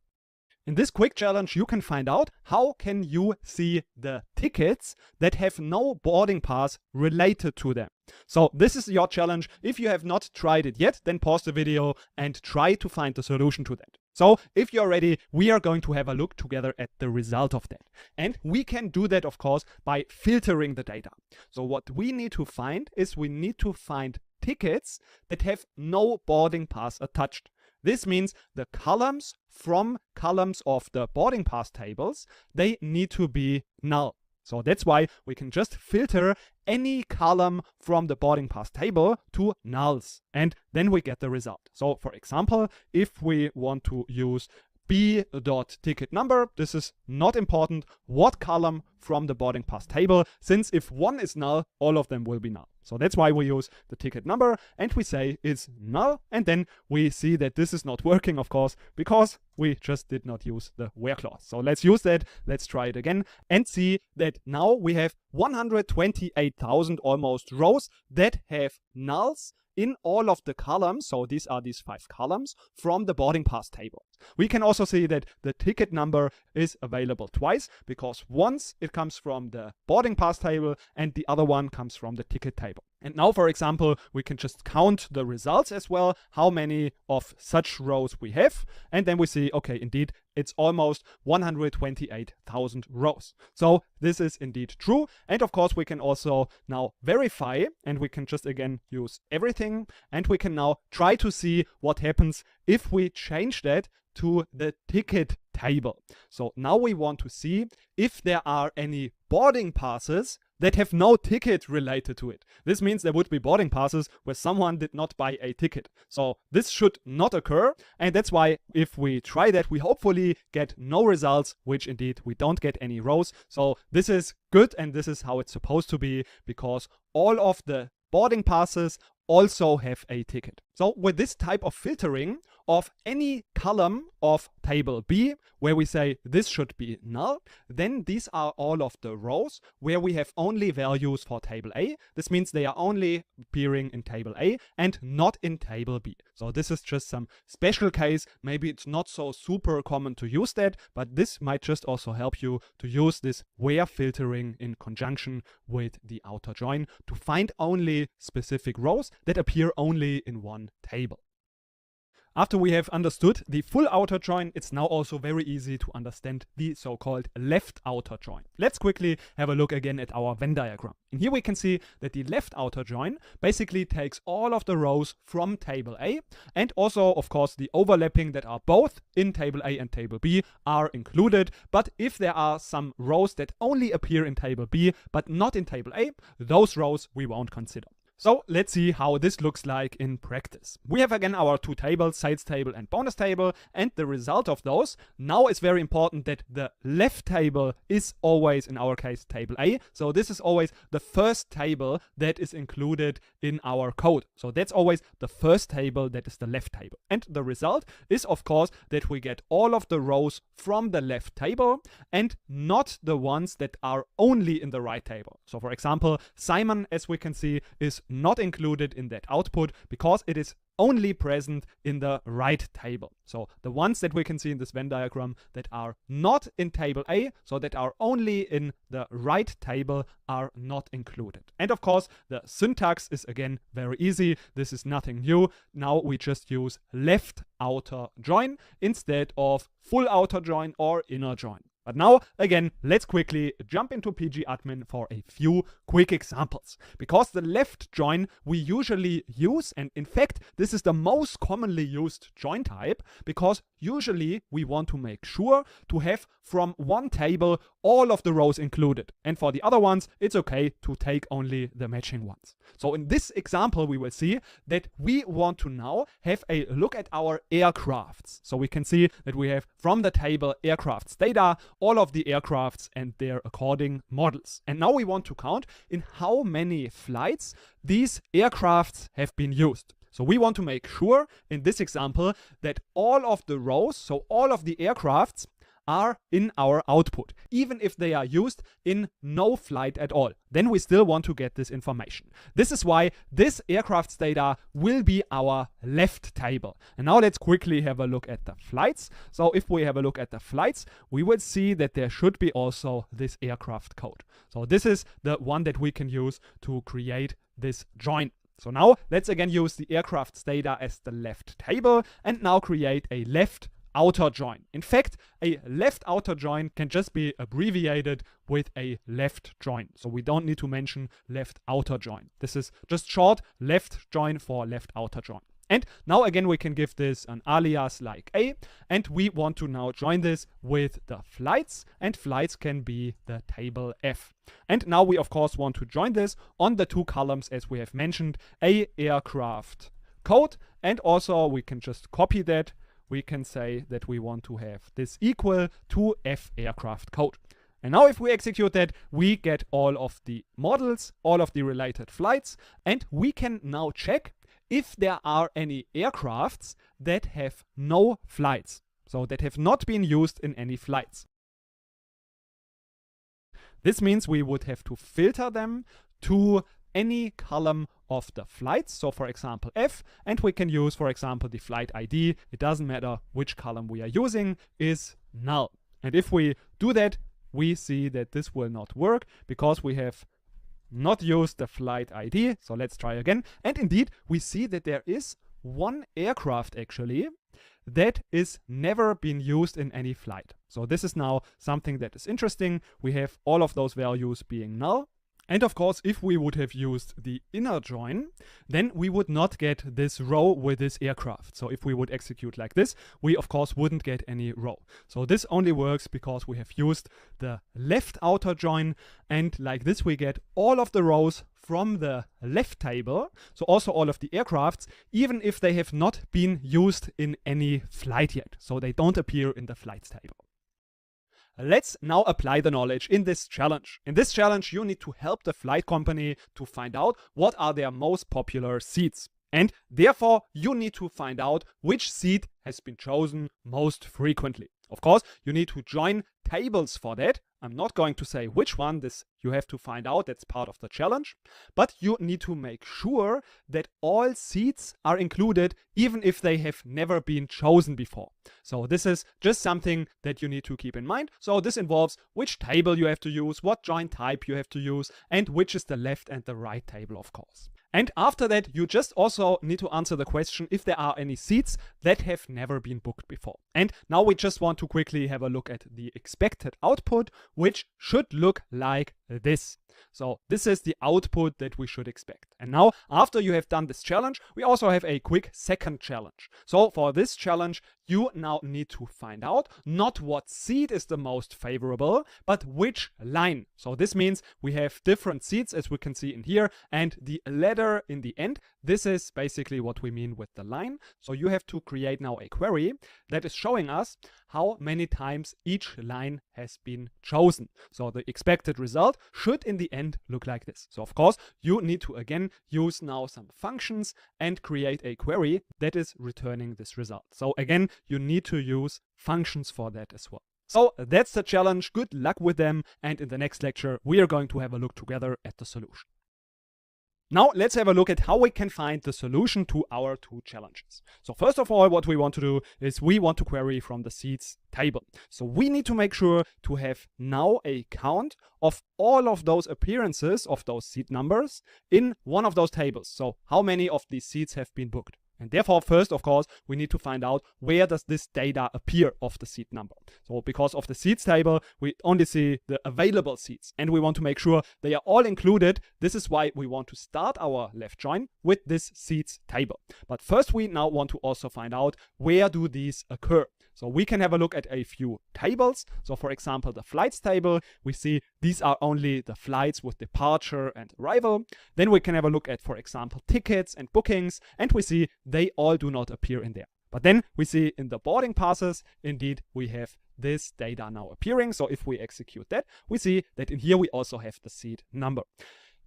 In this quick challenge, you can find out how can you see the tickets that have no boarding pass related to them. So this is your challenge. If you have not tried it yet, then pause the video and try to find the solution to that. So if you're ready, we are going to have a look together at the result of that. And we can do that, of course, by filtering the data. So what we need to find is we need to find tickets that have no boarding pass attached. This means the columns from columns of the boarding pass tables, they need to be null. So that's why we can just filter any column from the boarding pass table to nulls, and then we get the result. So for example, if we want to use B.ticket number, this is not important what column from the boarding pass table, since if one is null, all of them will be null. So that's why we use the ticket number and we say it's null, and then we see that this is not working, of course, because we just did not use the where clause. So let's use that, let's try it again and see that now we have 128,000 almost rows that have nulls in all of the columns, so these are these 5 columns from the boarding pass table. We can also see that the ticket number is available twice, because once it comes from the boarding pass table and the other one comes from the ticket table. And now, for example, we can just count the results as well, how many of such rows we have, and then we see, okay, indeed, it's almost 128,000 rows. So this is indeed true. And of course, we can also now verify, and we can just again use everything, and we can now try to see what happens if we change that to the ticket table. So now we want to see if there are any boarding passes that have no ticket related to it. This means there would be boarding passes where someone did not buy a ticket. So this should not occur, and that's why if we try that, we hopefully get no results, which indeed we don't get any rows. So this is good, and this is how it's supposed to be, because all of the boarding passes also have a ticket. So with this type of filtering of any column of table B, where we say this should be null, then these are all of the rows where we have only values for table A. This means they are only appearing in table A and not in table B. So this is just some special case. Maybe it's not so super common to use that, but this might just also help you to use this where filtering in conjunction with the outer join to find only specific rows that appear only in one table. After we have understood the full outer join, it's now also very easy to understand the so-called left outer join. Let's quickly have a look again at our Venn diagram. And here we can see that the left outer join basically takes all of the rows from table A, and also, of course, the overlapping that are both in table A and table B are included. But if there are some rows that only appear in table B but not in table A, those rows we won't consider. So let's see how this looks like in practice. We have again our 2 tables, sales table and bonus table, and the result of those. Now it's very important that the left table is always, in our case, table A. So this is always the first table that is included in our code. So that's always the first table that is the left table. And the result is, of course, that we get all of the rows from the left table and not the ones that are only in the right table. So for example, Simon, as we can see, is not included in that output because it is only present in the right table. So the ones that we can see in this Venn diagram that are not in table A, so that are only in the right table, are not included. And of course, the syntax is again very easy. This is nothing new. Now we just use left outer join instead of full outer join or inner join. But now, again, let's quickly jump into pgadmin for a few quick examples. Because the left join we usually use, and in fact, this is the most commonly used join type, because usually we want to make sure to have from one table all of the rows included. And for the other ones, it's okay to take only the matching ones. So in this example, we will see that we want to now have a look at our aircrafts. So we can see that we have from the table aircrafts data, all of the aircrafts and their according models. And now we want to count in how many flights these aircrafts have been used. So we want to make sure in this example that all of the rows, so all of the aircrafts, are in our output, even if they are used in no flight at all. Then we still want to get this information. This is why this aircraft's data will be our left table. And now let's quickly have a look at the flights. So if we have a look at the flights, we will see that there should be also this aircraft code. So this is the one that we can use to create this join. So now let's again use the aircraft's data as the left table and now create a left outer join. In fact, a left outer join can just be abbreviated with a left join. So we don't need to mention left outer join. This is just short left join for left outer join. And now again, we can give this an alias like A, and we want to now join this with the flights, and flights can be the table F. And now we of course want to join this on the two columns as we have mentioned, A aircraft code, and also we can just copy that. We can say that we want to have this equal to F aircraft code. And now if we execute that, we get all of the models, all of the related flights, and we can now check if there are any aircrafts that have no flights, so that have not been used in any flights. This means we would have to filter them to any column of the flights, so for example F, and we can use for example the flight ID, it doesn't matter which column we are using, is null. And if we do that, we see that this will not work because we have not used the flight ID. So let's try again, and indeed we see that there is one aircraft actually that is never been used in any flight. So this is now something that is interesting. We have all of those values being null. And of course, if we would have used the inner join, then we would not get this row with this aircraft. So if we would execute like this, we of course wouldn't get any row. So this only works because we have used the left outer join, and like this we get all of the rows from the left table, so also all of the aircrafts, even if they have not been used in any flight yet. So they don't appear in the flights table. Let's now apply the knowledge in this challenge. In this challenge, you need to help the flight company to find out what are their most popular seats. And therefore, you need to find out which seat has been chosen most frequently. Of course, you need to join tables for that. I'm not going to say which one, this you have to find out, that's part of the challenge. But you need to make sure that all seats are included even if they have never been chosen before. So this is just something that you need to keep in mind. So this involves which table you have to use, what join type you have to use, and which is the left and the right table, of course. And after that, you just also need to answer the question if there are any seats that have never been booked before. And now we just want to quickly have a look at the expected output, which should look like this. So this is the output that we should expect. And now, after you have done this challenge, we also have a quick second challenge. So for this challenge, you now need to find out not what seat is the most favorable, but which line. So this means we have different seats, as we can see in here, and the letter in the end, this is basically what we mean with the line. So you have to create now a query that is showing us how many times each line has been chosen. So the expected result should in the end look like this. So of course, you need to again use now some functions and create a query that is returning this result. So again, you need to use functions for that as well. So that's the challenge. Good luck with them. And in the next lecture, we are going to have a look together at the solution. Now let's have a look at how we can find the solution to our two challenges. So first of all, what we want to do is we want to query from the seats table. So we need to make sure to have now a count of all of those appearances of those seat numbers in one of those tables. So how many of these seats have been booked? And therefore, first, of course, we need to find out where does this data appear of the seed number. So because of the seeds table, we only see the available seeds, and we want to make sure they are all included. This is why we want to start our left join with this seeds table. But first, we now want to also find out where do these occur. So we can have a look at a few tables. So for example, the flights table, we see these are only the flights with departure and arrival. Then we can have a look at, for example, tickets and bookings, and we see they all do not appear in there. But then we see in the boarding passes, indeed, we have this data now appearing. So if we execute that, we see that in here we also have the seed number.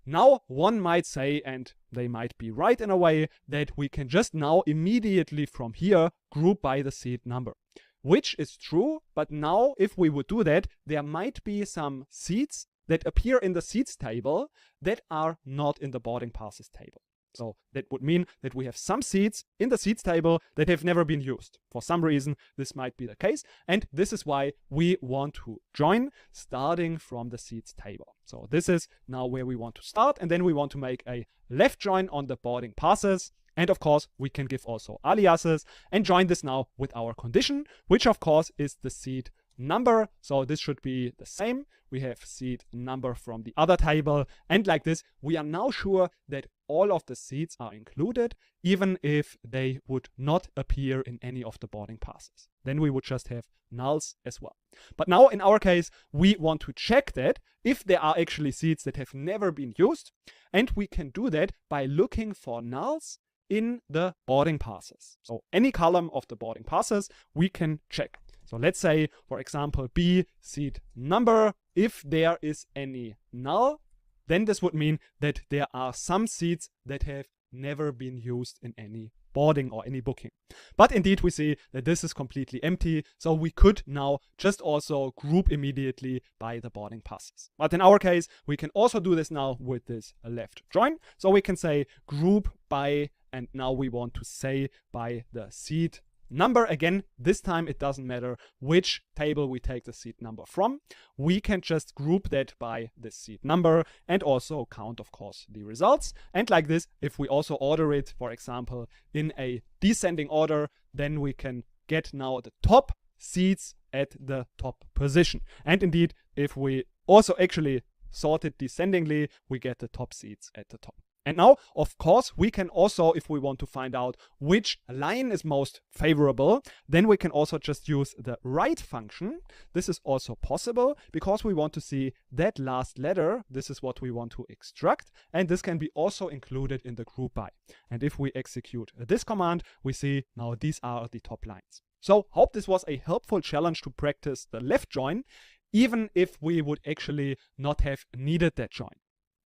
Now, one might say, and they might be right in a way, that we can just now immediately from here group by the seed number, which is true. But now, if we would do that, there might be some seeds that appear in the seeds table that are not in the boarding passes table. So that would mean that we have some seeds in the seeds table that have never been used. For some reason, this might be the case. And this is why we want to join starting from the seeds table. So this is now where we want to start. And then we want to make a left join on the boarding passes. And of course, we can give also aliases and join this now with our condition, which of course is the seed number. So this should be the same. We have seed number from the other table. And like this, we are now sure that all of the seeds are included, even if they would not appear in any of the boarding passes. Then we would just have nulls as well. But now in our case, we want to check that if there are actually seeds that have never been used. And we can do that by looking for nulls in the boarding passes. So any column of the boarding passes, we can check. So let's say, for example, B seed number. If there is any null, then this would mean that there are some seeds that have never been used in any boarding or any booking. But indeed, we see that this is completely empty. So we could now just also group immediately by the boarding passes. But in our case, we can also do this now with this left join. So we can say group by, and now we want to say by the seed number. Again, this time it doesn't matter which table we take the seed number from. We can just group that by the seed number and also count, of course, the results. And like this, if we also order it, for example, in a descending order, then we can get now the top seeds at the top position. And indeed, if we also actually sort it descendingly, we get the top seeds at the top. And now, of course, we can also, if we want to find out which line is most favorable, then we can also just use the right function. This is also possible because we want to see that last letter. This is what we want to extract. And this can be also included in the group by. And if we execute this command, we see now these are the top lines. So hope this was a helpful challenge to practice the left join, even if we would actually not have needed that join.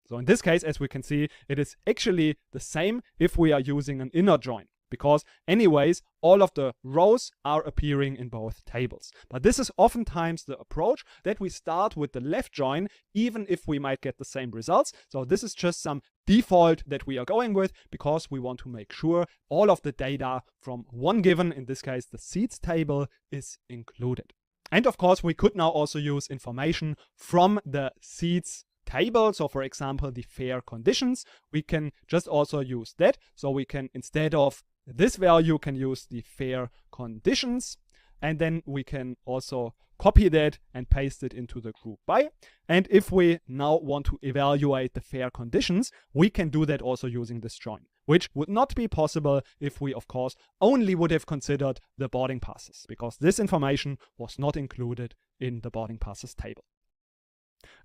So in this case, as we can see, it is actually the same if we are using an inner join, because anyways, all of the rows are appearing in both tables. But this is oftentimes the approach that we start with the left join, even if we might get the same results. So this is just some default that we are going with because we want to make sure all of the data from one given, in this case, the seeds table, is included. And of course, we could now also use information from the seeds table. So for example, the fair conditions, we can just also use that. So we can, instead of this value, can use the fair conditions. And then we can also copy that and paste it into the group by. And if we now want to evaluate the fair conditions, we can do that also using this join, which would not be possible if we, of course, only would have considered the boarding passes, because this information was not included in the boarding passes table.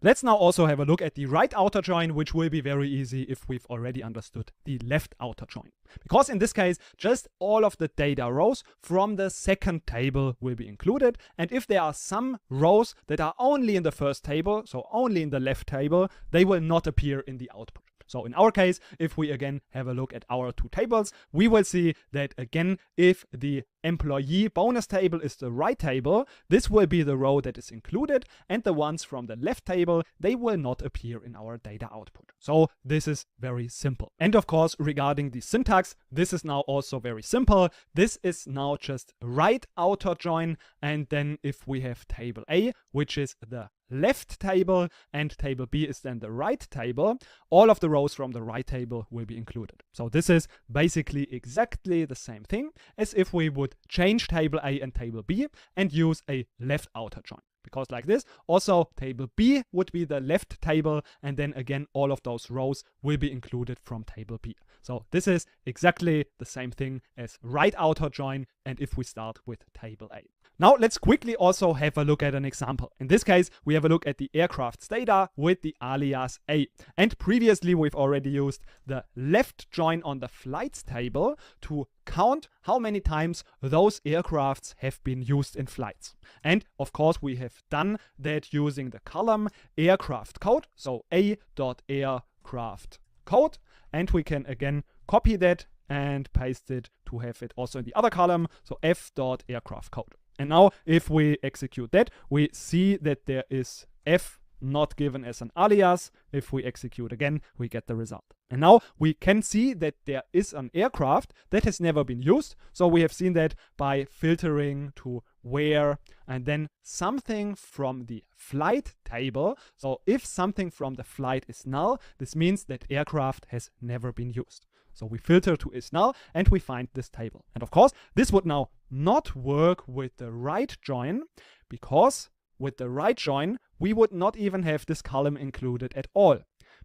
Let's now also have a look at the right outer join, which will be very easy if we've already understood the left outer join. Because in this case, just all of the data rows from the second table will be included. And if there are some rows that are only in the first table, so only in the left table, they will not appear in the output. So in our case, if we again have a look at our two tables, we will see that again, if the employee bonus table is the right table, this will be the row that is included, and the ones from the left table, they will not appear in our data output. So this is very simple. And of course, regarding the syntax, this is now also very simple. This is now just right outer join, and then if we have table A, which is the left table and table B is then the right table, all of the rows from the right table will be included. So this is basically exactly the same thing as if we would change table A and table B and use a left outer join. Because like this, also table B would be the left table, and then again all of those rows will be included from table B. So this is exactly the same thing as right outer join, and if we start with table A. Now let's quickly also have a look at an example. In this case, we have a look at the aircraft's data with the alias A. And previously we've already used the left join on the flights table to count how many times those aircrafts have been used in flights. And of course we have done that using the column aircraft code, so a.aircraft code, and we can again copy that and paste it to have it also in the other column, so f.aircraft code. And now if we execute that, we see that there is f not given as an alias. If we execute again, we get the result. And now we can see that there is an aircraft that has never been used. So we have seen that by filtering to where and then something from the flight table. So if something from the flight is null, this means that aircraft has never been used. So we filter to is null and we find this table. And of course, this would now not work with the right join, because with the right join, we would not even have this column included at all,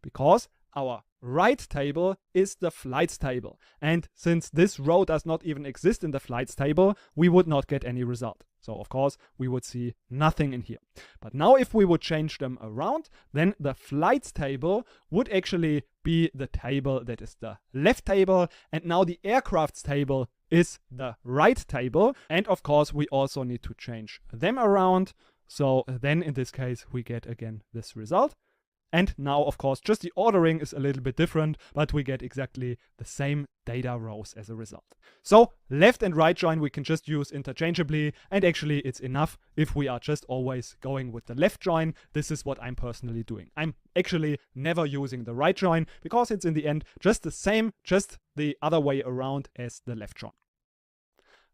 because our right table is the flights table. And since this row does not even exist in the flights table, we would not get any result. So of course, we would see nothing in here. But now if we would change them around, then the flights table would actually be the table that is the left table. And now the aircrafts table is the right table. And of course, we also need to change them around. So then in this case, we get again this result. And now, of course, just the ordering is a little bit different, but we get exactly the same data rows as a result. So left and right join we can just use interchangeably, and actually it's enough if we are just always going with the left join. This is what I'm personally doing. I'm actually never using the right join because it's in the end just the same, just the other way around as the left join.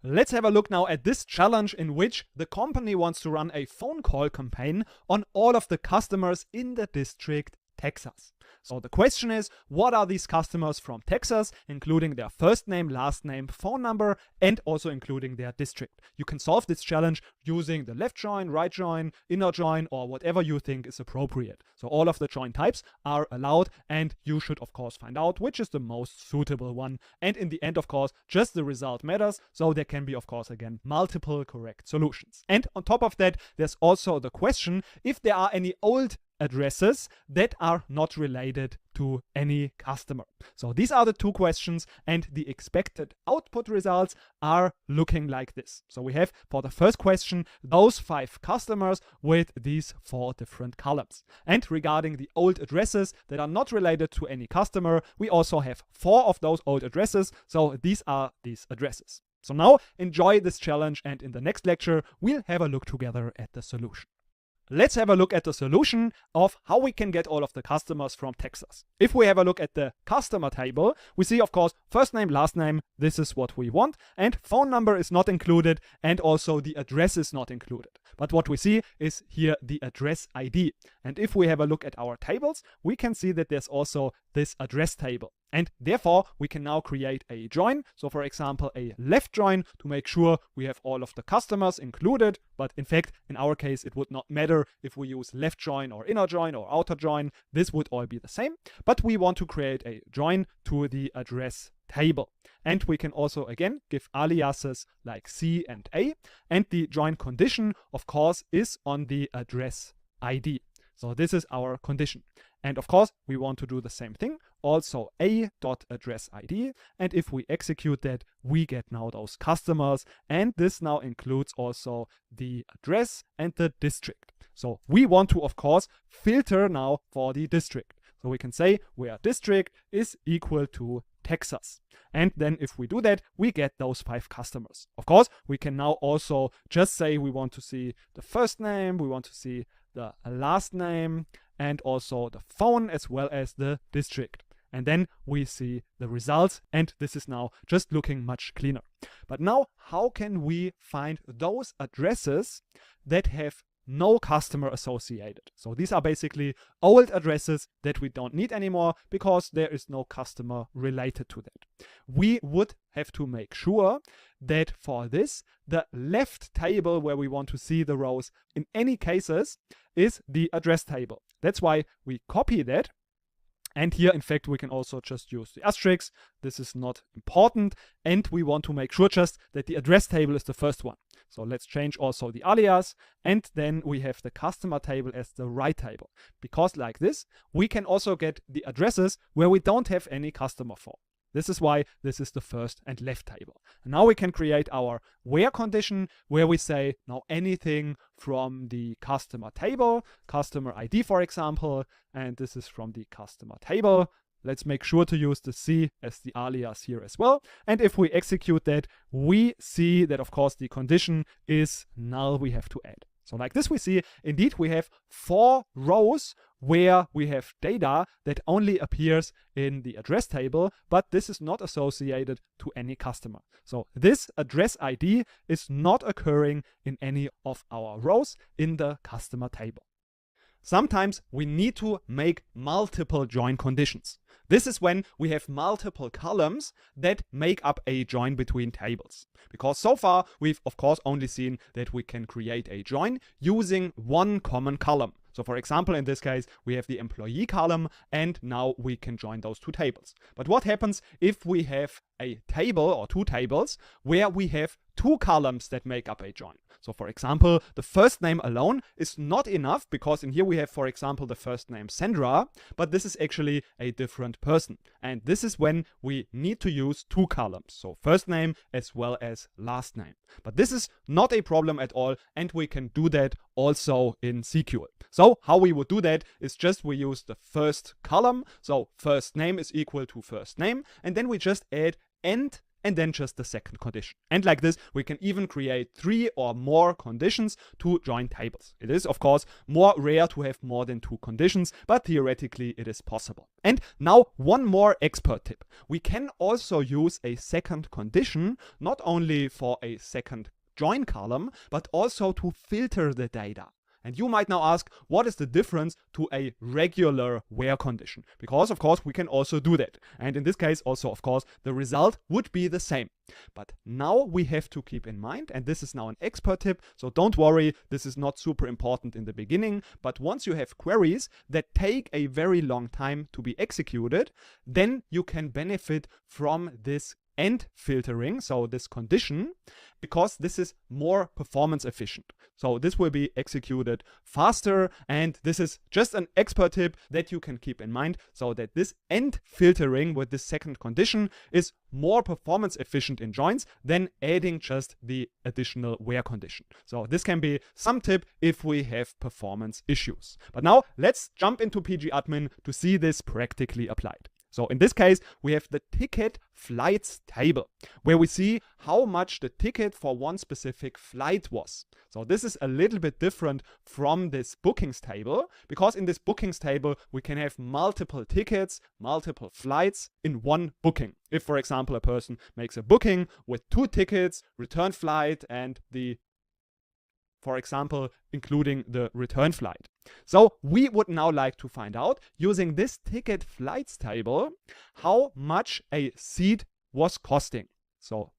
Let's have a look now at this challenge in which the company wants to run a phone call campaign on all of the customers in the district Texas. So the question is, what are these customers from Texas, including their first name, last name, phone number, and also including their district. You can solve this challenge using the left join, right join, inner join, or whatever you think is appropriate. So all of the join types are allowed, and you should of course find out which is the most suitable one. And in the end, of course, just the result matters. So there can be, of course, again, multiple correct solutions. And on top of that, there's also the question if there are any old addresses that are not related to any customer. So these are the two questions, and the expected output results are looking like this. So we have for the first question those 5 customers with these 4 different columns. And regarding the old addresses that are not related to any customer, we also have 4 of those old addresses. So these are these addresses. So now enjoy this challenge, and in the next lecture we'll have a look together at the solution. Let's have a look at the solution of how we can get all of the customers from Texas. If we have a look at the customer table, we see, of course, first name, last name, this is what we want, and phone number is not included, and also the address is not included. But what we see is here the address ID. And if we have a look at our tables, we can see that there's also this address table. And therefore, we can now create a join. So for example, a left join to make sure we have all of the customers included. But in fact, in our case, it would not matter if we use left join or inner join or outer join. This would all be the same. But we want to create a join to the address table. And we can also, again, give aliases like C and A. And the join condition, of course, is on the address ID. So this is our condition. And of course, we want to do the same thing, also a.addressID. And if we execute that, we get now those customers. And this now includes also the address and the district. So we want to, of course, filter now for the district. So we can say where district is equal to Texas. And then if we do that, we get those 5 customers. Of course, we can now also just say we want to see the first name, we want to see the last name, and also the phone as well as the district. And then we see the results, and this is now just looking much cleaner. But now, how can we find those addresses that have no customer associated. So these are basically old addresses that we don't need anymore because there is no customer related to that. We would have to make sure that for this, the left table where we want to see the rows in any cases is the address table. That's why we copy that. And here, in fact, we can also just use the asterisk. This is not important. And we want to make sure just that the address table is the first one. So let's change also the alias. And then we have the customer table as the right table. Because like this, we can also get the addresses where we don't have any customer for. This is why this is the first and left table. And now we can create our where condition where we say now anything from the customer table, customer ID, for example, and this is from the customer table. Let's make sure to use the C as the alias here as well. And if we execute that, we see that, of course, the condition is null we have to add. So like this, we see indeed we have 4 rows where we have data that only appears in the address table, but this is not associated to any customer. So this address ID is not occurring in any of our rows in the customer table. Sometimes we need to make multiple join conditions. This is when we have multiple columns that make up a join between tables. Because so far we've of course only seen that we can create a join using one common column. So for example, in this case, we have the employee column and now we can join those 2 tables. But what happens if we have a table or 2 tables where we have 2 columns that make up a join? So for example, the first name alone is not enough because in here we have, for example, the first name Sandra, but this is actually a different person. And this is when we need to use 2 columns. So first name as well as last name. But this is not a problem at all and we can do that also in SQL. So how we would do that is just we use the first column. So first name is equal to first name and then we just add and then just the second condition. And like this, we can even create 3 or more conditions to join tables. It is, of course, more rare to have more than 2 conditions, but theoretically it is possible. And now one more expert tip. We can also use a second condition, not only for a second join column, but also to filter the data. And you might now ask, what is the difference to a regular where condition? Because, of course, we can also do that. And in this case, also, of course, the result would be the same. But now we have to keep in mind, and this is now an expert tip, so don't worry, this is not super important in the beginning, but once you have queries that take a very long time to be executed, then you can benefit from this and filtering, so this condition, because this is more performance efficient. So this will be executed faster, and this is just an expert tip that you can keep in mind, so that this end filtering with this second condition is more performance efficient in joins than adding just the additional where condition. So this can be some tip if we have performance issues. But now let's jump into pgadmin to see this practically applied. So in this case, we have the ticket flights table, where we see how much the ticket for one specific flight was. So this is a little bit different from this bookings table, because in this bookings table, we can have multiple tickets, multiple flights in one booking. If, for example, a person makes a booking with 2 tickets, return flight, and for example, including the return flight. So we would now like to find out, using this ticket flights table, how much a seat was costing. So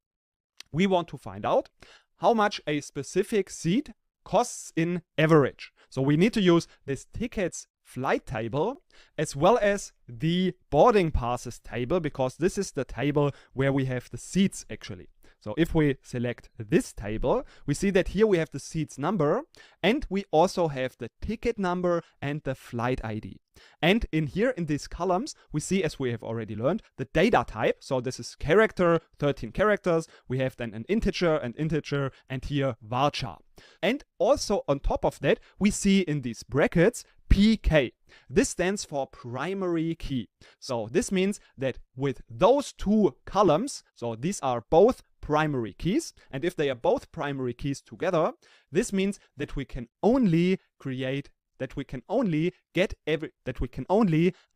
we want to find out how much a specific seat costs in average. So we need to use this tickets flight table as well as the boarding passes table, because this is the table where we have the seats actually. So if we select this table, we see that here we have the seats number, and we also have the ticket number and the flight ID. And in here, in these columns, we see, as we have already learned, the data type. So this is character, 13 characters. We have then an integer, and here varchar. And also on top of that, we see in these brackets PK. This stands for primary key. So this means that with those 2 columns, so these are both primary keys, and if they are both primary keys together, this means that we can only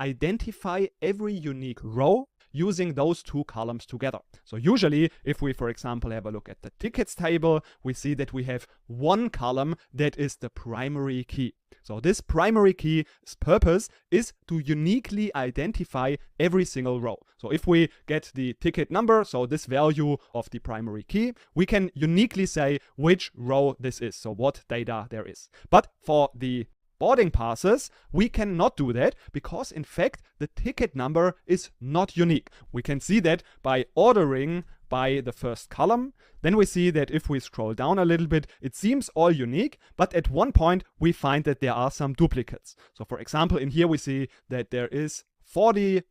identify every unique row using those two columns together. So usually, if we, for example, have a look at the tickets table, we see that we have one column that is the primary key. So this primary key's purpose is to uniquely identify every single row. So if we get the ticket number, so this value of the primary key, we can uniquely say which row this is, so what data there is. But for the boarding passes, we cannot do that because in fact the ticket number is not unique. We can see that by ordering by the first column. Then we see that if we scroll down a little bit, it seems all unique, but at one point we find that there are some duplicates. So for example, in here we see that there is 40,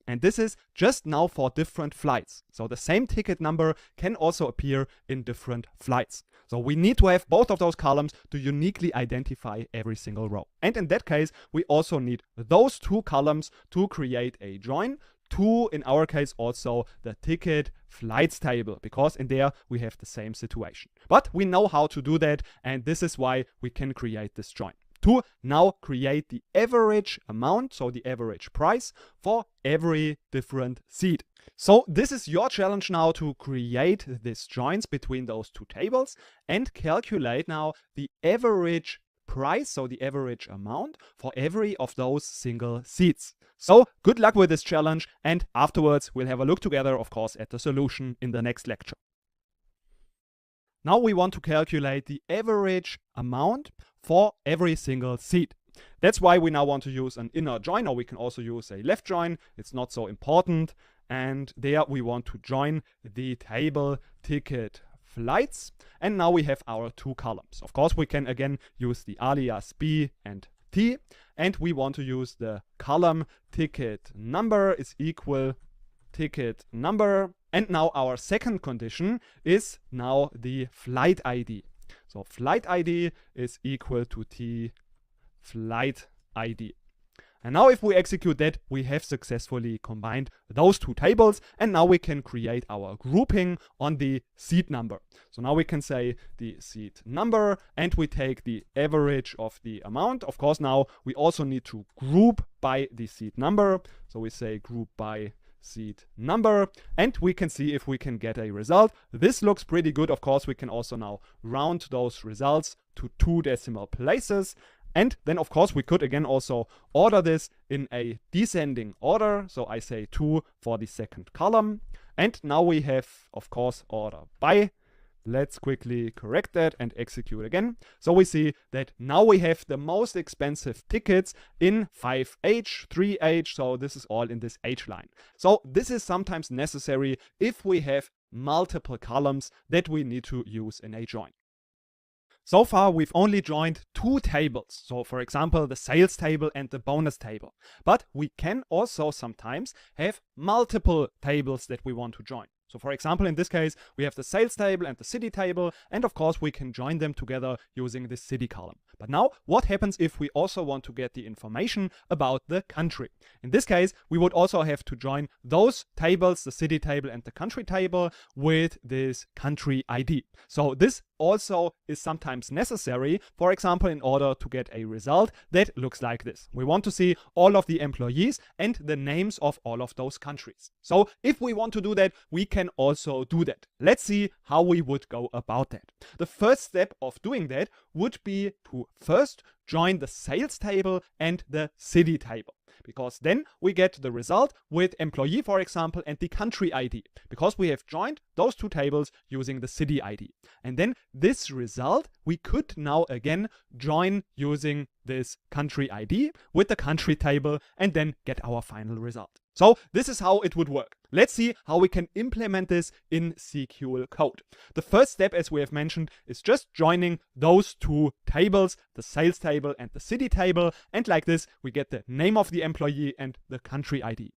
and this is just now for different flights. So the same ticket number can also appear in different flights. So we need to have both of those columns to uniquely identify every single row. And in that case, we also need those two columns to create a join to, in our case, also the ticket flights table, because in there we have the same situation. But we know how to do that, and this is why we can create this join. To now create the average amount, so the average price for every different seat. So this is your challenge now, to create these joins between those two tables and calculate now the average price, so the average amount for every of those single seats. So good luck with this challenge, and afterwards we'll have a look together, of course, at the solution in the next lecture. Now we want to calculate the average amount for every single seat. That's why we now want to use an inner join, or we can also use a left join. It's not so important. And there we want to join the table ticket flights. And now we have our two columns. Of course, we can again use the alias B and T. And we want to use the column ticket number is equal ticket number. And now our second condition is now the flight ID. So flight ID is equal to T flight ID. And now if we execute that, we have successfully combined those two tables, and now we can create our grouping on the seat number. So now we can say the seat number, and we take the average of the amount. Of course, now we also need to group by the seat number. So we say group by seat number, and we can see if we can get a result. This looks pretty good. Of course, we can also now round those results to 2 decimal places. And then, of course, we could again also order this in a descending order. So I say 2 for the second column. And now we have, of course, order by. Let's quickly correct that and execute again. So we see that now we have the most expensive tickets in 5H, 3H. So this is all in this H line. So this is sometimes necessary if we have multiple columns that we need to use in a join. So far, we've only joined 2 tables. So for example, the sales table and the bonus table. But we can also sometimes have multiple tables that we want to join. So for example, in this case, we have the sales table and the city table, and of course we can join them together using the city column. But now, what happens if we also want to get the information about the country? In this case, we would also have to join those tables, the city table and the country table, with this country ID. So this also is sometimes necessary, for example, in order to get a result that looks like this. We want to see all of the employees and the names of all of those countries. So if we want to do that, we can also do that. Let's see how we would go about that. The first step of doing that would be to first join the sales table and the city table, because then we get the result with employee, for example, and the country ID, because we have joined those 2 tables using the city ID. And then this result we could now again join using this country ID with the country table and then get our final result. So this is how it would work. Let's see how we can implement this in SQL code. The first step, as we have mentioned, is just joining those 2 tables, the sales table and the city table. And like this, we get the name of the employee and the country ID.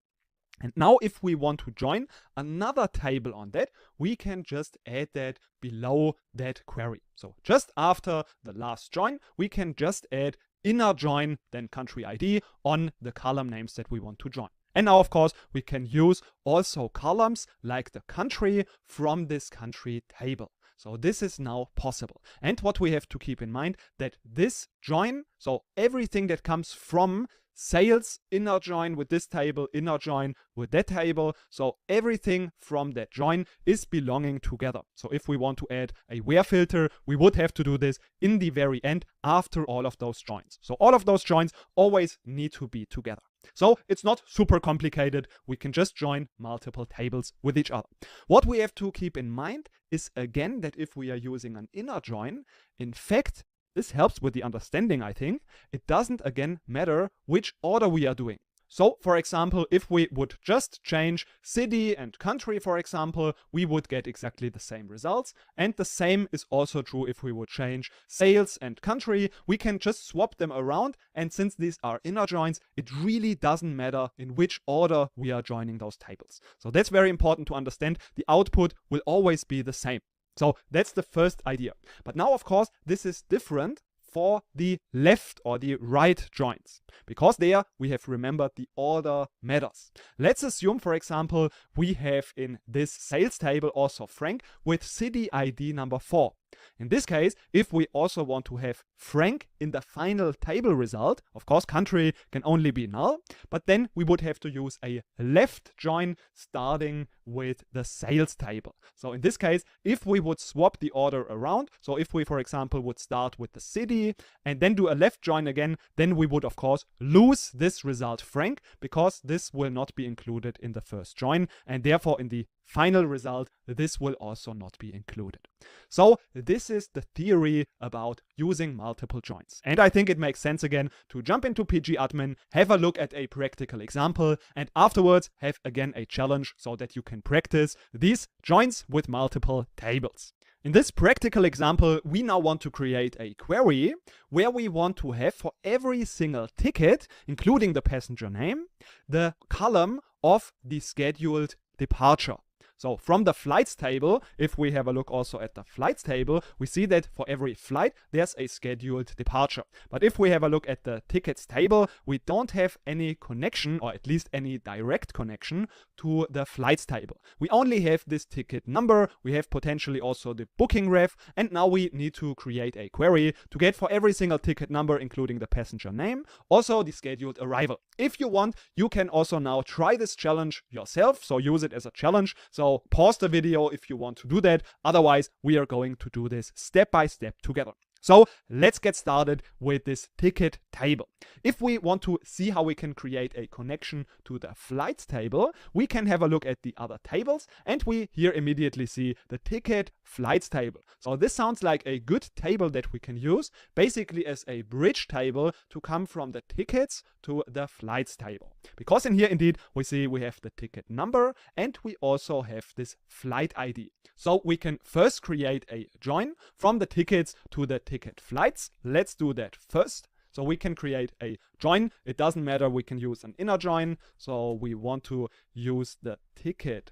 And now if we want to join another table on that, we can just add that below that query. So just after the last join, we can just add inner join, then country ID on the column names that we want to join. And now, of course, we can use also columns like the country from this country table. So this is now possible. And what we have to keep in mind, that this join, so everything that comes from sales inner join with this table, inner join with that table. So everything from that join is belonging together. So if we want to add a where filter, we would have to do this in the very end after all of those joins. So all of those joins always need to be together. So it's not super complicated. We can just join multiple tables with each other. What we have to keep in mind is again that if we are using an inner join, in fact, this helps with the understanding, I think. It doesn't again matter which order we are doing. So, for example, if we would just change city and country, for example, we would get exactly the same results. And the same is also true if we would change sales and country. We can just swap them around. And since these are inner joins, it really doesn't matter in which order we are joining those tables. So that's very important to understand. The output will always be the same. So that's the first idea. But now, of course, this is different for the left or the right joins, because there we have remembered the order matters. Let's assume, for example, we have in this sales table also Frank with city ID number 4. In this case, if we also want to have Frank in the final table result, of course country can only be null, but then we would have to use a left join starting with the sales table. So in this case, if we would swap the order around, so if we, for example, would start with the city and then do a left join again, then we would of course lose this result Frank, because this will not be included in the first join, and therefore in the final result, this will also not be included. So this is the theory about using multiple joins. And I think it makes sense again to jump into pgadmin, have a look at a practical example, and afterwards have again a challenge so that you can practice these joins with multiple tables. In this practical example, we now want to create a query where we want to have for every single ticket, including the passenger name, the column of the scheduled departure. So from the flights table, if we have a look also at the flights table, we see that for every flight, there's a scheduled departure. But if we have a look at the tickets table, we don't have any connection, or at least any direct connection to the flights table. We only have this ticket number, we have potentially also the booking ref, and now we need to create a query to get for every single ticket number, including the passenger name, also the scheduled arrival. If you want, you can also now try this challenge yourself, so use it as a challenge. So pause the video if you want to do that. Otherwise, we are going to do this step by step together. So let's get started with this ticket table. If we want to see how we can create a connection to the flights table, we can have a look at the other tables, and we here immediately see the ticket flights table. So this sounds like a good table that we can use basically as a bridge table to come from the tickets to the flights table. Because in here indeed we see we have the ticket number and we also have this flight ID. So we can first create a join from the tickets to the ticket flights. Let's do that first. So we can create a join. It doesn't matter, we can use an inner join. So we want to use the ticket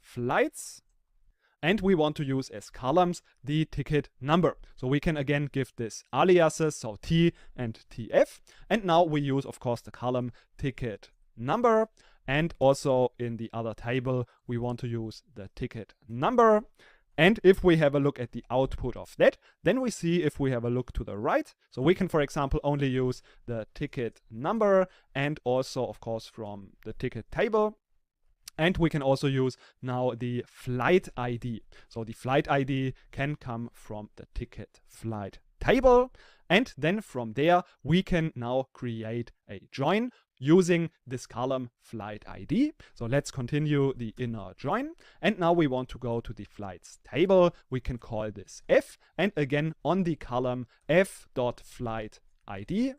flights, and we want to use as columns the ticket number. So we can again give this aliases, so T and TF. And now we use, of course, the column ticket number. And also in the other table, we want to use the ticket number. And if we have a look at the output of that, then we see if we have a look to the right. So we can, for example, only use the ticket number and also, of course, from the ticket table. And we can also use now the flight ID. So the flight ID can come from the ticket flight table. And then from there, we can now create a join using this column flight ID. So let's continue the inner join. And now we want to go to the flights table. We can call this F. And again, on the column F.flight ID.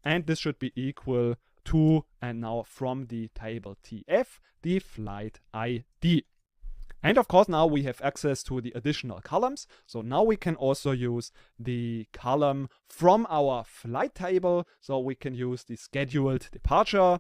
And this should be equal to, and now from the table TF, the flight ID. And of course, now we have access to the additional columns. So now we can also use the column from our flight table. So we can use the scheduled departure.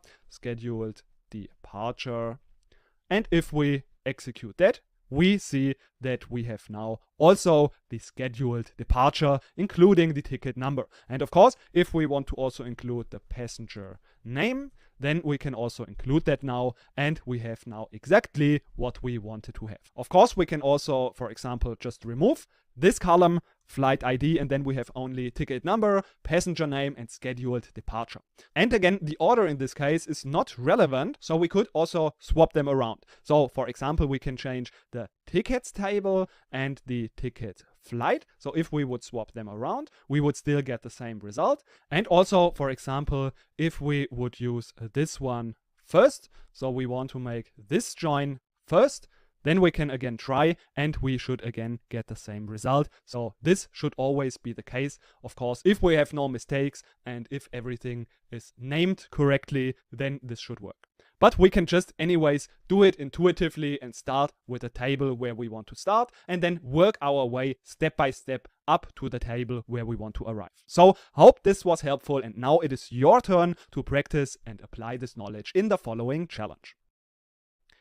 And if we execute that, we see that we have now also the scheduled departure, including the ticket number. And of course, if we want to also include the passenger name, then we can also include that now, and we have now exactly what we wanted to have. Of course, we can also, for example, just remove this column, flight ID, and then we have only ticket number, passenger name, and scheduled departure. And again, the order in this case is not relevant, so we could also swap them around. So for example, we can change the tickets table and the ticket flight. So if we would swap them around, we would still get the same result. And also, for example, if we would use this one first, so we want to make this join first, then we can again try and we should again get the same result. So this should always be the case. Of course, if we have no mistakes and if everything is named correctly, then this should work. But we can just anyways do it intuitively and start with a table where we want to start and then work our way step by step up to the table where we want to arrive. So hope this was helpful, and now it is your turn to practice and apply this knowledge in the following challenge.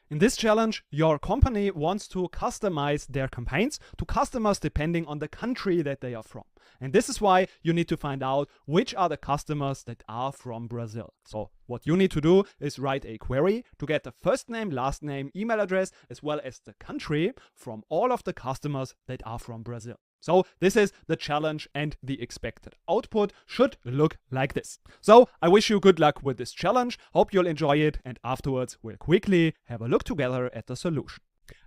In this challenge, your company wants to customize their campaigns to customers depending on the country that they are from. And this is why you need to find out which are the customers that are from Brazil. So what you need to do is write a query to get the first name, last name, email address, as well as the country from all of the customers that are from Brazil. So this is the challenge, and the expected output should look like this. So I wish you good luck with this challenge. Hope you'll enjoy it, and afterwards we'll quickly have a look together at the solution.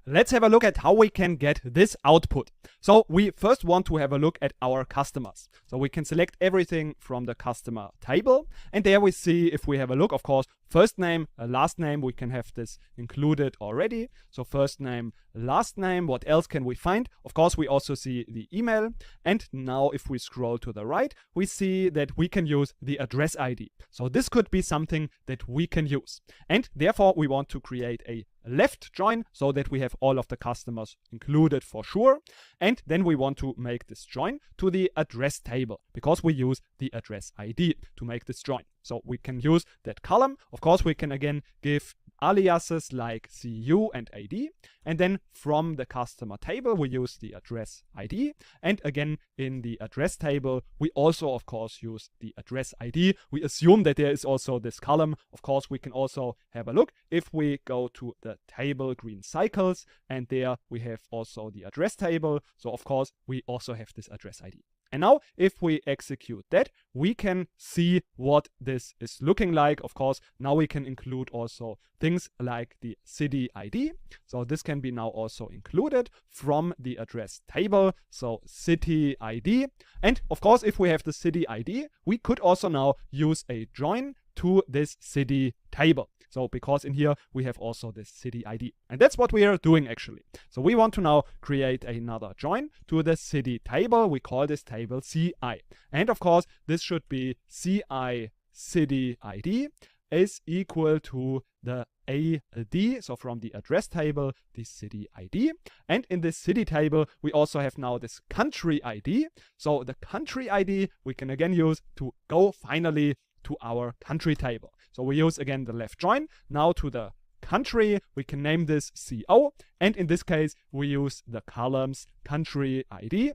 Let's have a look at how we can get this output. So we first want to have a look at our customers. So we can select everything from the customer table, and there we see, if we have a look, of course, first name, last name, we can have this included already. So first name, last name, what else can we find? Of course, we also see the email. And now if we scroll to the right, we see that we can use the address ID. So this could be something that we can use. And therefore, we want to create a left join so that we have all of the customers included for sure. And then we want to make this join to the address table because we use the address ID to make this join. So we can use that column. Of course, we can again give aliases like CU and ID. And then from the customer table, we use the address ID. And again, in the address table, we also, of course, use the address ID. We assume that there is also this column. Of course, we can also have a look if we go to the table green cycles, and there we have also the address table. So of course, we also have this address ID. And now if we execute that, we can see what this is looking like. Of course, now we can include also things like the city ID. So this can be now also included from the address table. So city ID. And of course, if we have the city ID, we could also now use a join to this city table. So because in here we have also this city ID. And that's what we are doing actually. So we want to now create another join to the city table. We call this table CI. And of course, this should be CI city ID is equal to the AD, so from the address table, the city ID. And in this city table, we also have now this country ID. So the country ID we can again use to go finally to our country table. So we use again the left join. Now to the country, we can name this CO. And in this case, we use the columns country ID,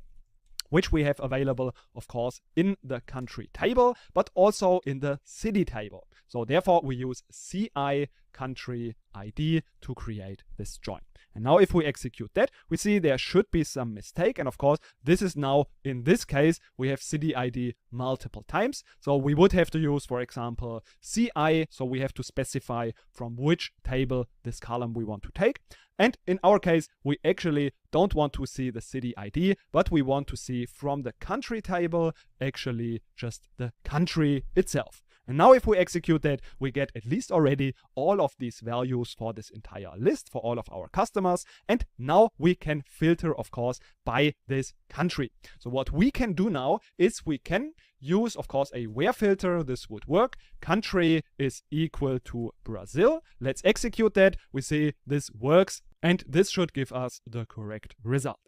which we have available, of course, in the country table, but also in the city table. So therefore, we use CI country ID to create this join. And now if we execute that, we see there should be some mistake. And of course, this is now, in this case, we have city ID multiple times. So we would have to use, for example, CI. So we have to specify from which table this column we want to take. And in our case, we actually don't want to see the city ID, but we want to see from the country table, actually just the country itself. And now if we execute that, we get at least already all of these values for this entire list for all of our customers. And now we can filter, of course, by this country. So what we can do now is we can use, of course, a where filter. This would work. Country is equal to Brazil. Let's execute that. We see this works, and this should give us the correct result.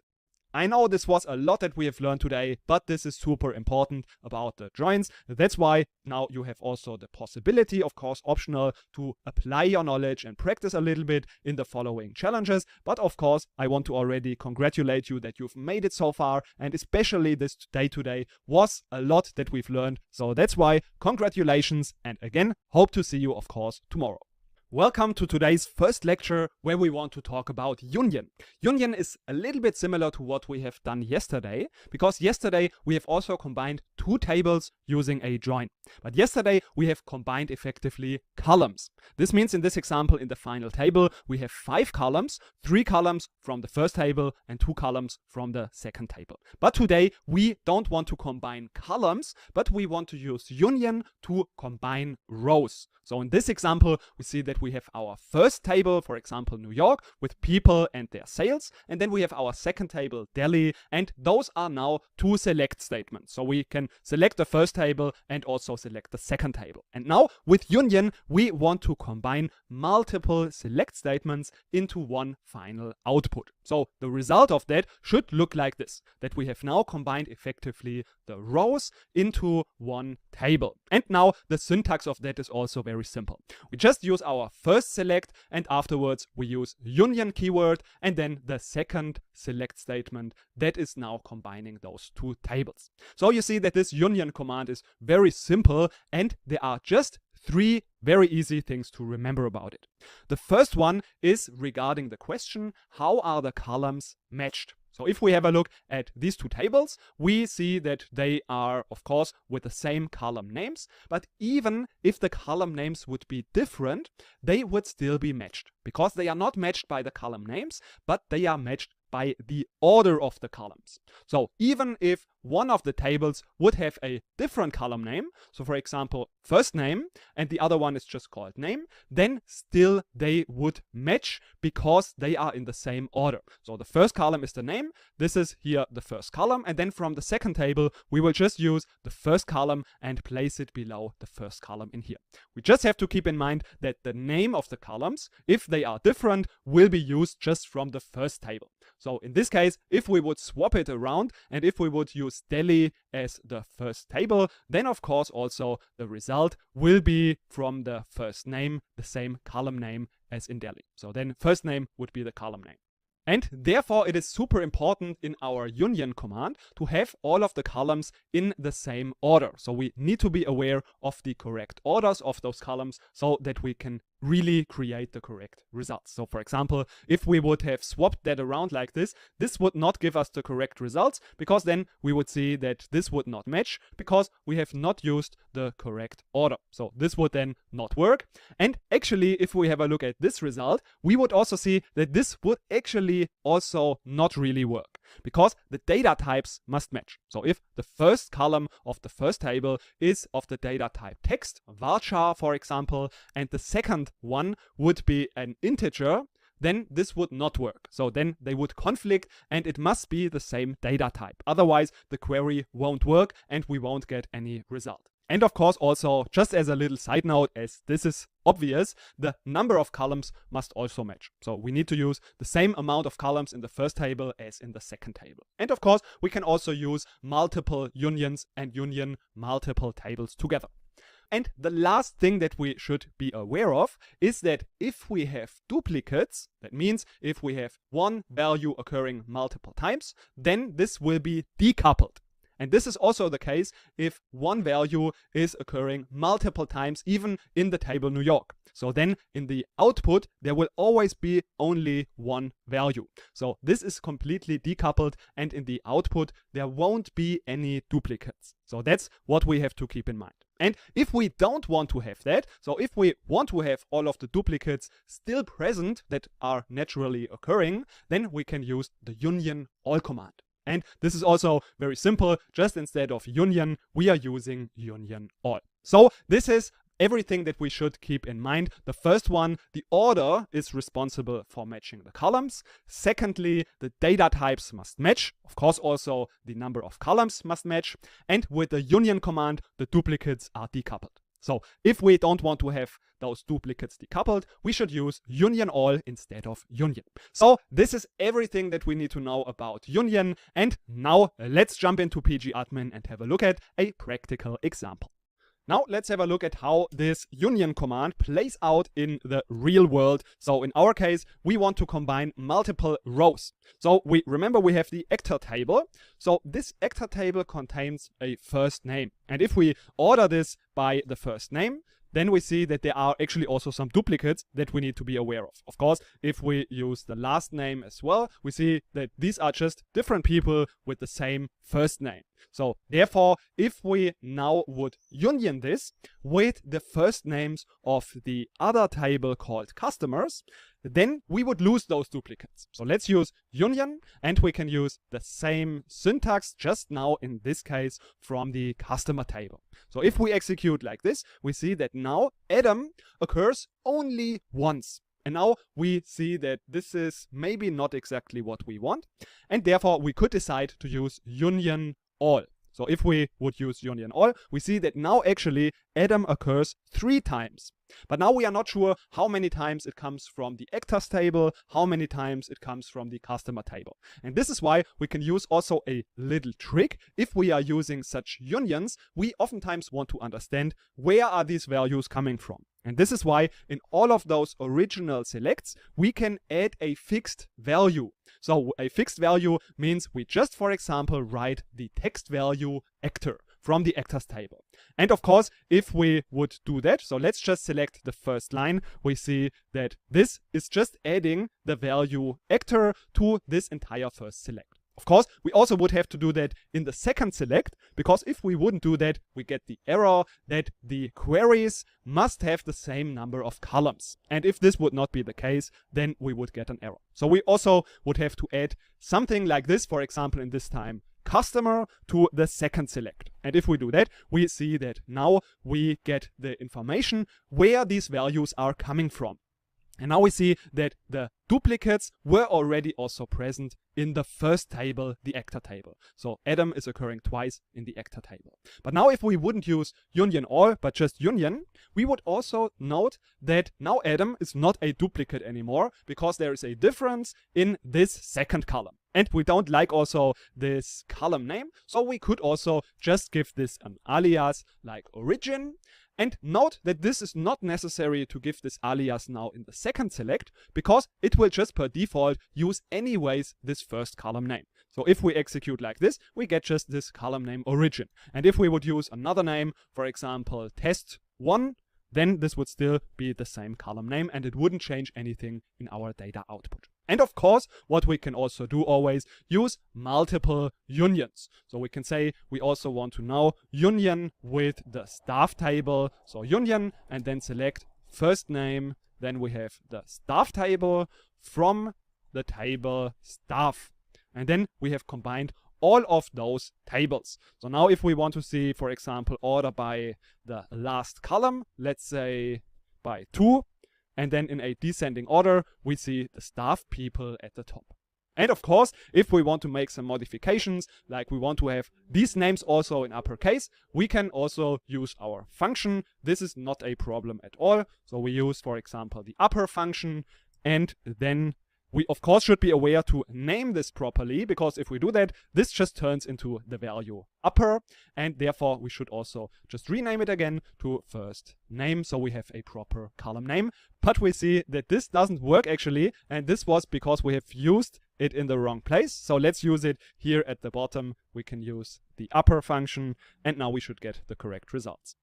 I know this was a lot that we have learned today, but this is super important about the joins. That's why now you have also the possibility, of course, optional, to apply your knowledge and practice a little bit in the following challenges. But of course, I want to already congratulate you that you've made it so far, and especially this day today was a lot that we've learned. So that's why congratulations, and again, hope to see you, of course, tomorrow. Welcome to today's first lecture where we want to talk about union. Union is a little bit similar to what we have done yesterday, because yesterday we have also combined two tables using a join. But yesterday we have combined effectively columns. This means in this example in the final table we have 5 columns, 3 columns from the first table and 2 columns from the second table. But today we don't want to combine columns, but we want to use union to combine rows. So in this example, we see that we have our first table, for example, New York, with people and their sales. And then we have our second table, Delhi. And those are now 2 select statements. So we can select the first table and also select the second table. And now with union, we want to combine multiple select statements into one final output. So the result of that should look like this, that we have now combined effectively the rows into one table. And now the syntax of that is also very simple. We just use our first select and afterwards we use union keyword and then the second select statement that is now combining those 2 tables. So you see that this union command is very simple and there are just 3 very easy things to remember about it. The first one is regarding the question, how are the columns matched? So if we have a look at these 2 tables, we see that they are, of course, with the same column names, but even if the column names would be different, they would still be matched, because they are not matched by the column names, but they are matched by the order of the columns. So even if one of the tables would have a different column name, so for example, first name, and the other one is just called name, then still they would match because they are in the same order. So the first column is the name, this is here the first column, and then from the second table, we will just use the first column and place it below the first column in here. We just have to keep in mind that the name of the columns, if they are different, will be used just from the first table. So in this case, if we would swap it around and if we would use Delhi as the first table, then of course also the result will be from the first name, the same column name as in Delhi. So then first name would be the column name. And therefore it is super important in our union command to have all of the columns in the same order. So we need to be aware of the correct orders of those columns so that we can really create the correct results. So for example, if we would have swapped that around like this would not give us the correct results, because then we would see that this would not match because we have not used the correct order. So this would then not work. And actually, if we have a look at this result, we would also see that this would actually also not really work, because the data types must match. So if the first column of the first table is of the data type text, varchar for example, and the second one would be an integer, then this would not work. So then they would conflict and it must be the same data type. Otherwise the query won't work and we won't get any result. And of course also, just as a little side note, as this is obvious, the number of columns must also match. So we need to use the same amount of columns in the first table as in the second table. And of course, we can also use multiple unions and union multiple tables together. And the last thing that we should be aware of is that if we have duplicates, that means if we have one value occurring multiple times, then this will be decoupled. And this is also the case if one value is occurring multiple times, even in the table New York. So then in the output, there will always be only one value. So this is completely decoupled, and in the output, there won't be any duplicates. So that's what we have to keep in mind. And if we don't want to have that, so if we want to have all of the duplicates still present that are naturally occurring, then we can use the union all command. And this is also very simple. Just instead of union, we are using union all. So this is everything that we should keep in mind. The first one, the order is responsible for matching the columns. Secondly, the data types must match. Of course, also the number of columns must match. And with the union command, the duplicates are decoupled. So if we don't want to have those duplicates decoupled, we should use union all instead of union. So this is everything that we need to know about union. And now let's jump into pgadmin and have a look at a practical example. Now let's have a look at how this union command plays out in the real world. So in our case, we want to combine multiple rows. So we have the actor table. So this actor table contains a first name. And if we order this by the first name, then we see that there are actually also some duplicates that we need to be aware of. Of course, if we use the last name as well, we see that these are just different people with the same first name. So therefore, if we now would union this with the first names of the other table called customers, then we would lose those duplicates. So let's use union, and we can use the same syntax just now in this case from the customer table. So if we execute like this, we see that now Adam occurs only once. And now we see that this is maybe not exactly what we want, and therefore we could decide to use union all. So if we would use union all, we see that now actually Adam occurs 3 times. But now we are not sure how many times it comes from the actors table, how many times it comes from the customer table. And this is why we can use also a little trick. If we are using such unions, we oftentimes want to understand where are these values coming from. And this is why in all of those original selects, we can add a fixed value. So a fixed value means we just, for example, write the text value actor from the actors table. And of course, if we would do that, so let's just select the first line, we see that this is just adding the value actor to this entire first select. Of course, we also would have to do that in the second select, because if we wouldn't do that, we get the error that the queries must have the same number of columns. And if this would not be the case, then we would get an error. So we also would have to add something like this, for example, in this time, customer to the second select. And if we do that, we see that now we get the information where these values are coming from. And now we see that the duplicates were already also present in the first table, the actor table. So Adam is occurring twice in the actor table. But now if we wouldn't use union all, but just union, we would also note that now Adam is not a duplicate anymore, because there is a difference in this second column. And we don't like also this column name, so we could also just give this an alias like origin. And note that this is not necessary to give this alias now in the second select, because it will just per default use anyways this first column name. So if we execute like this, we get just this column name origin. And if we would use another name, for example, test1, then this would still be the same column name and it wouldn't change anything in our data output. And of course, what we can also do always, use multiple unions. So we can say we also want to now union with the staff table. So union, and then select first name. Then we have the staff table from the table staff. And then we have combined all of those tables. So now if we want to see, for example, order by the last column, let's say by 2, and then in a descending order, we see the staff people at the top. And of course, if we want to make some modifications, like we want to have these names also in uppercase, we can also use our function. This is not a problem at all. So we use, for example, the upper function, and then we of course should be aware to name this properly, because if we do that, this just turns into the value upper, and therefore we should also just rename it again to first name, so we have a proper column name. But we see that this doesn't work actually, and this was because we have used it in the wrong place. So let's use it here at the bottom. We can use the upper function, and now we should get the correct results.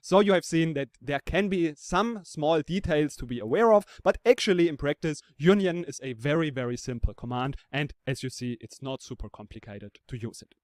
So you have seen that there can be some small details to be aware of, but actually in practice, union is a very, very simple command. And as you see, it's not super complicated to use it.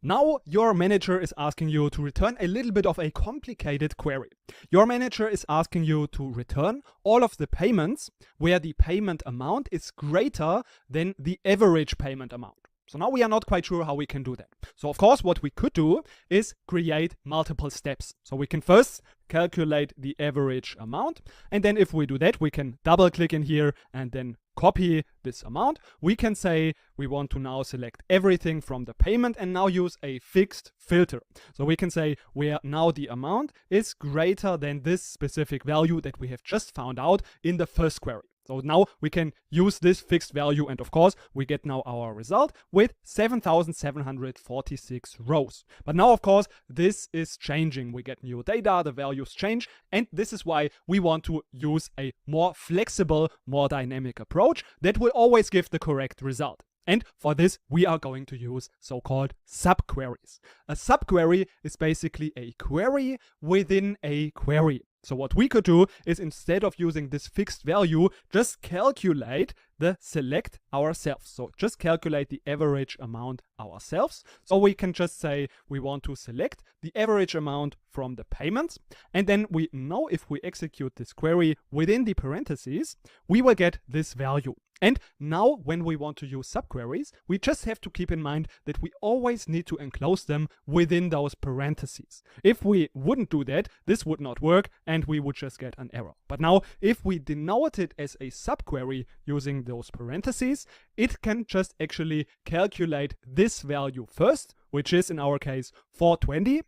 Now your manager is asking you to return a little bit of a complicated query. Your manager is asking you to return all of the payments where the payment amount is greater than the average payment amount. So now we are not quite sure how we can do that. So of course, what we could do is create multiple steps. So we can first calculate the average amount. And then if we do that, we can double click in here and then copy this amount. We can say we want to now select everything from the payment and now use a fixed filter. So we can say where now the amount is greater than this specific value that we have just found out in the first query. So now we can use this fixed value, and of course we get now our result with 7,746 rows. But now of course this is changing. We get new data, the values change, and this is why we want to use a more flexible, more dynamic approach that will always give the correct result. And for this, we are going to use so-called subqueries. A subquery is basically a query within a query. So what we could do is, instead of using this fixed value, just calculate the select ourselves. So just calculate the average amount ourselves. So we can just say we want to select the average amount from the payments. And then we know if we execute this query within the parentheses, we will get this value. And now when we want to use subqueries, we just have to keep in mind that we always need to enclose them within those parentheses. If we wouldn't do that, this would not work and we would just get an error. But now if we denote it as a subquery using those parentheses, it can just actually calculate this value first, which is in our case 420.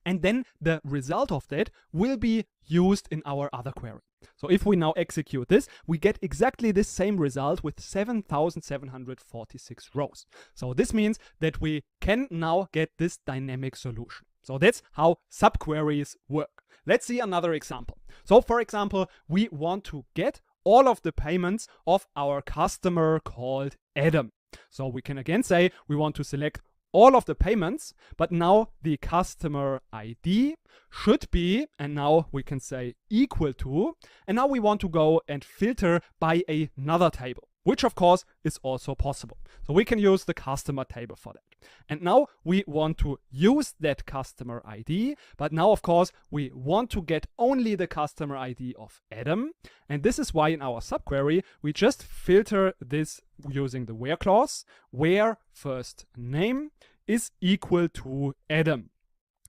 And then the result of that will be used in our other query. So if we now execute this, we get exactly the same result with 7,746 rows. So this means that we can now get this dynamic solution. So that's how subqueries work. Let's see another example. So for example, we want to get all of the payments of our customer called Adam. So we can again say we want to select all of the payments, but now the customer ID should be, and now we can say equal to, and now we want to go and filter by another table, which of course is also possible. So we can use the customer table for that. And now we want to use that customer ID, but now of course we want to get only the customer ID of Adam. And this is why in our subquery, we just filter this using the where clause, where first name is equal to Adam.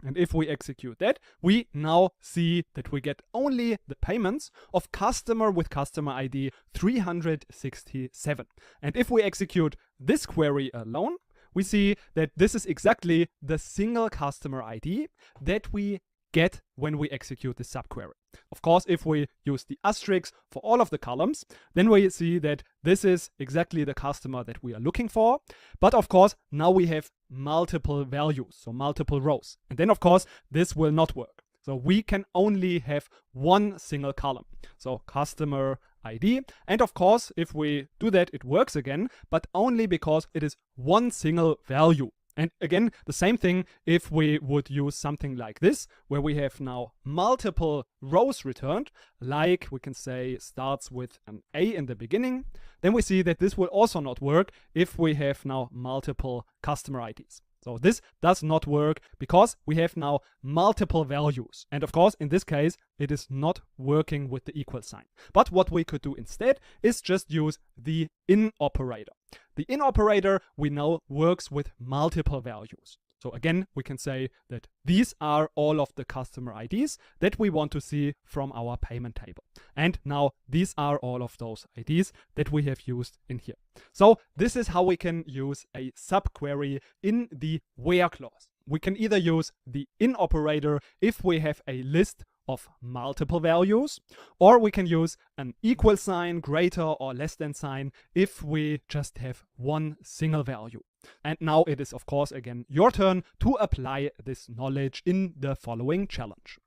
And if we execute that, we now see that we get only the payments of customer with customer ID 367. And if we execute this query alone, we see that this is exactly the single customer ID that we get when we execute the subquery. Of course, if we use the asterisk for all of the columns, then we see that this is exactly the customer that we are looking for. But of course, now we have multiple values, so multiple rows. And then of course, this will not work. So we can only have one single column. So customer ID. And of course, if we do that, it works again, but only because it is one single value. And again, the same thing if we would use something like this, where we have now multiple rows returned, like we can say starts with an A in the beginning, then we see that this will also not work if we have now multiple customer IDs. So this does not work because we have now multiple values. And of course, in this case, it is not working with the equal sign. But what we could do instead is just use the in operator. The in operator we know works with multiple values. So again, we can say that these are all of the customer IDs that we want to see from our payment table. And now these are all of those IDs that we have used in here. So this is how we can use a subquery in the where clause. We can either use the in operator if we have a list of multiple values, or we can use an equal sign, greater or less than sign if we just have one single value. And now it is of course again your turn to apply this knowledge in the following challenge.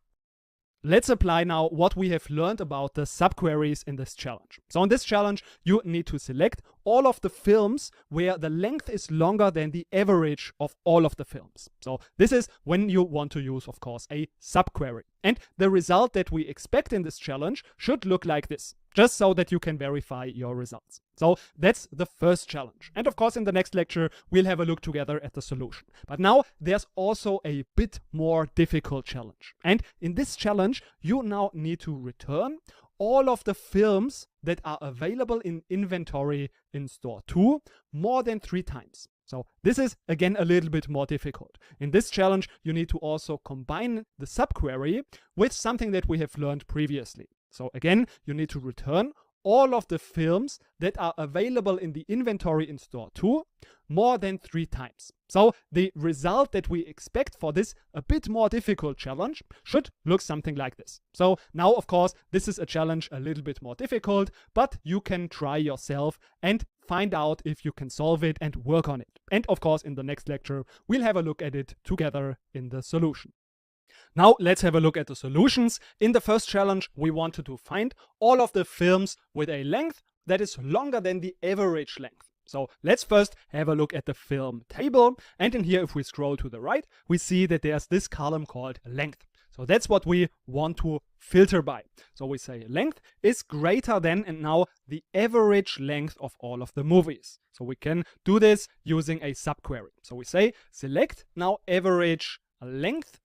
Let's apply now what we have learned about the subqueries in this challenge. So in this challenge, you need to select all of the films where the length is longer than the average of all of the films. So this is when you want to use, of course, a subquery. And the result that we expect in this challenge should look like this, just so that you can verify your results. So that's the first challenge. And of course, in the next lecture, we'll have a look together at the solution. But now there's also a bit more difficult challenge. And in this challenge, you now need to return all of the films that are available in inventory in store 2 more than 3 times. So this is again a little bit more difficult. In this challenge, you need to also combine the subquery with something that we have learned previously. So again, you need to return all of the films that are available in the inventory in store 2 more than 3 times. So the result that we expect for this a bit more difficult challenge should look something like this. So now, of course, this is a challenge a little bit more difficult, but you can try yourself and find out if you can solve it and work on it. And of course, in the next lecture, we'll have a look at it together in the solution. Now let's have a look at the solutions. In the first challenge, we wanted to find all of the films with a length that is longer than the average length. So let's first have a look at the film table. And in here, if we scroll to the right, we see that there's this column called length. So that's what we want to filter by. So we say length is greater than, and now the average length of all of the movies. So we can do this using a subquery. So we say select now average length,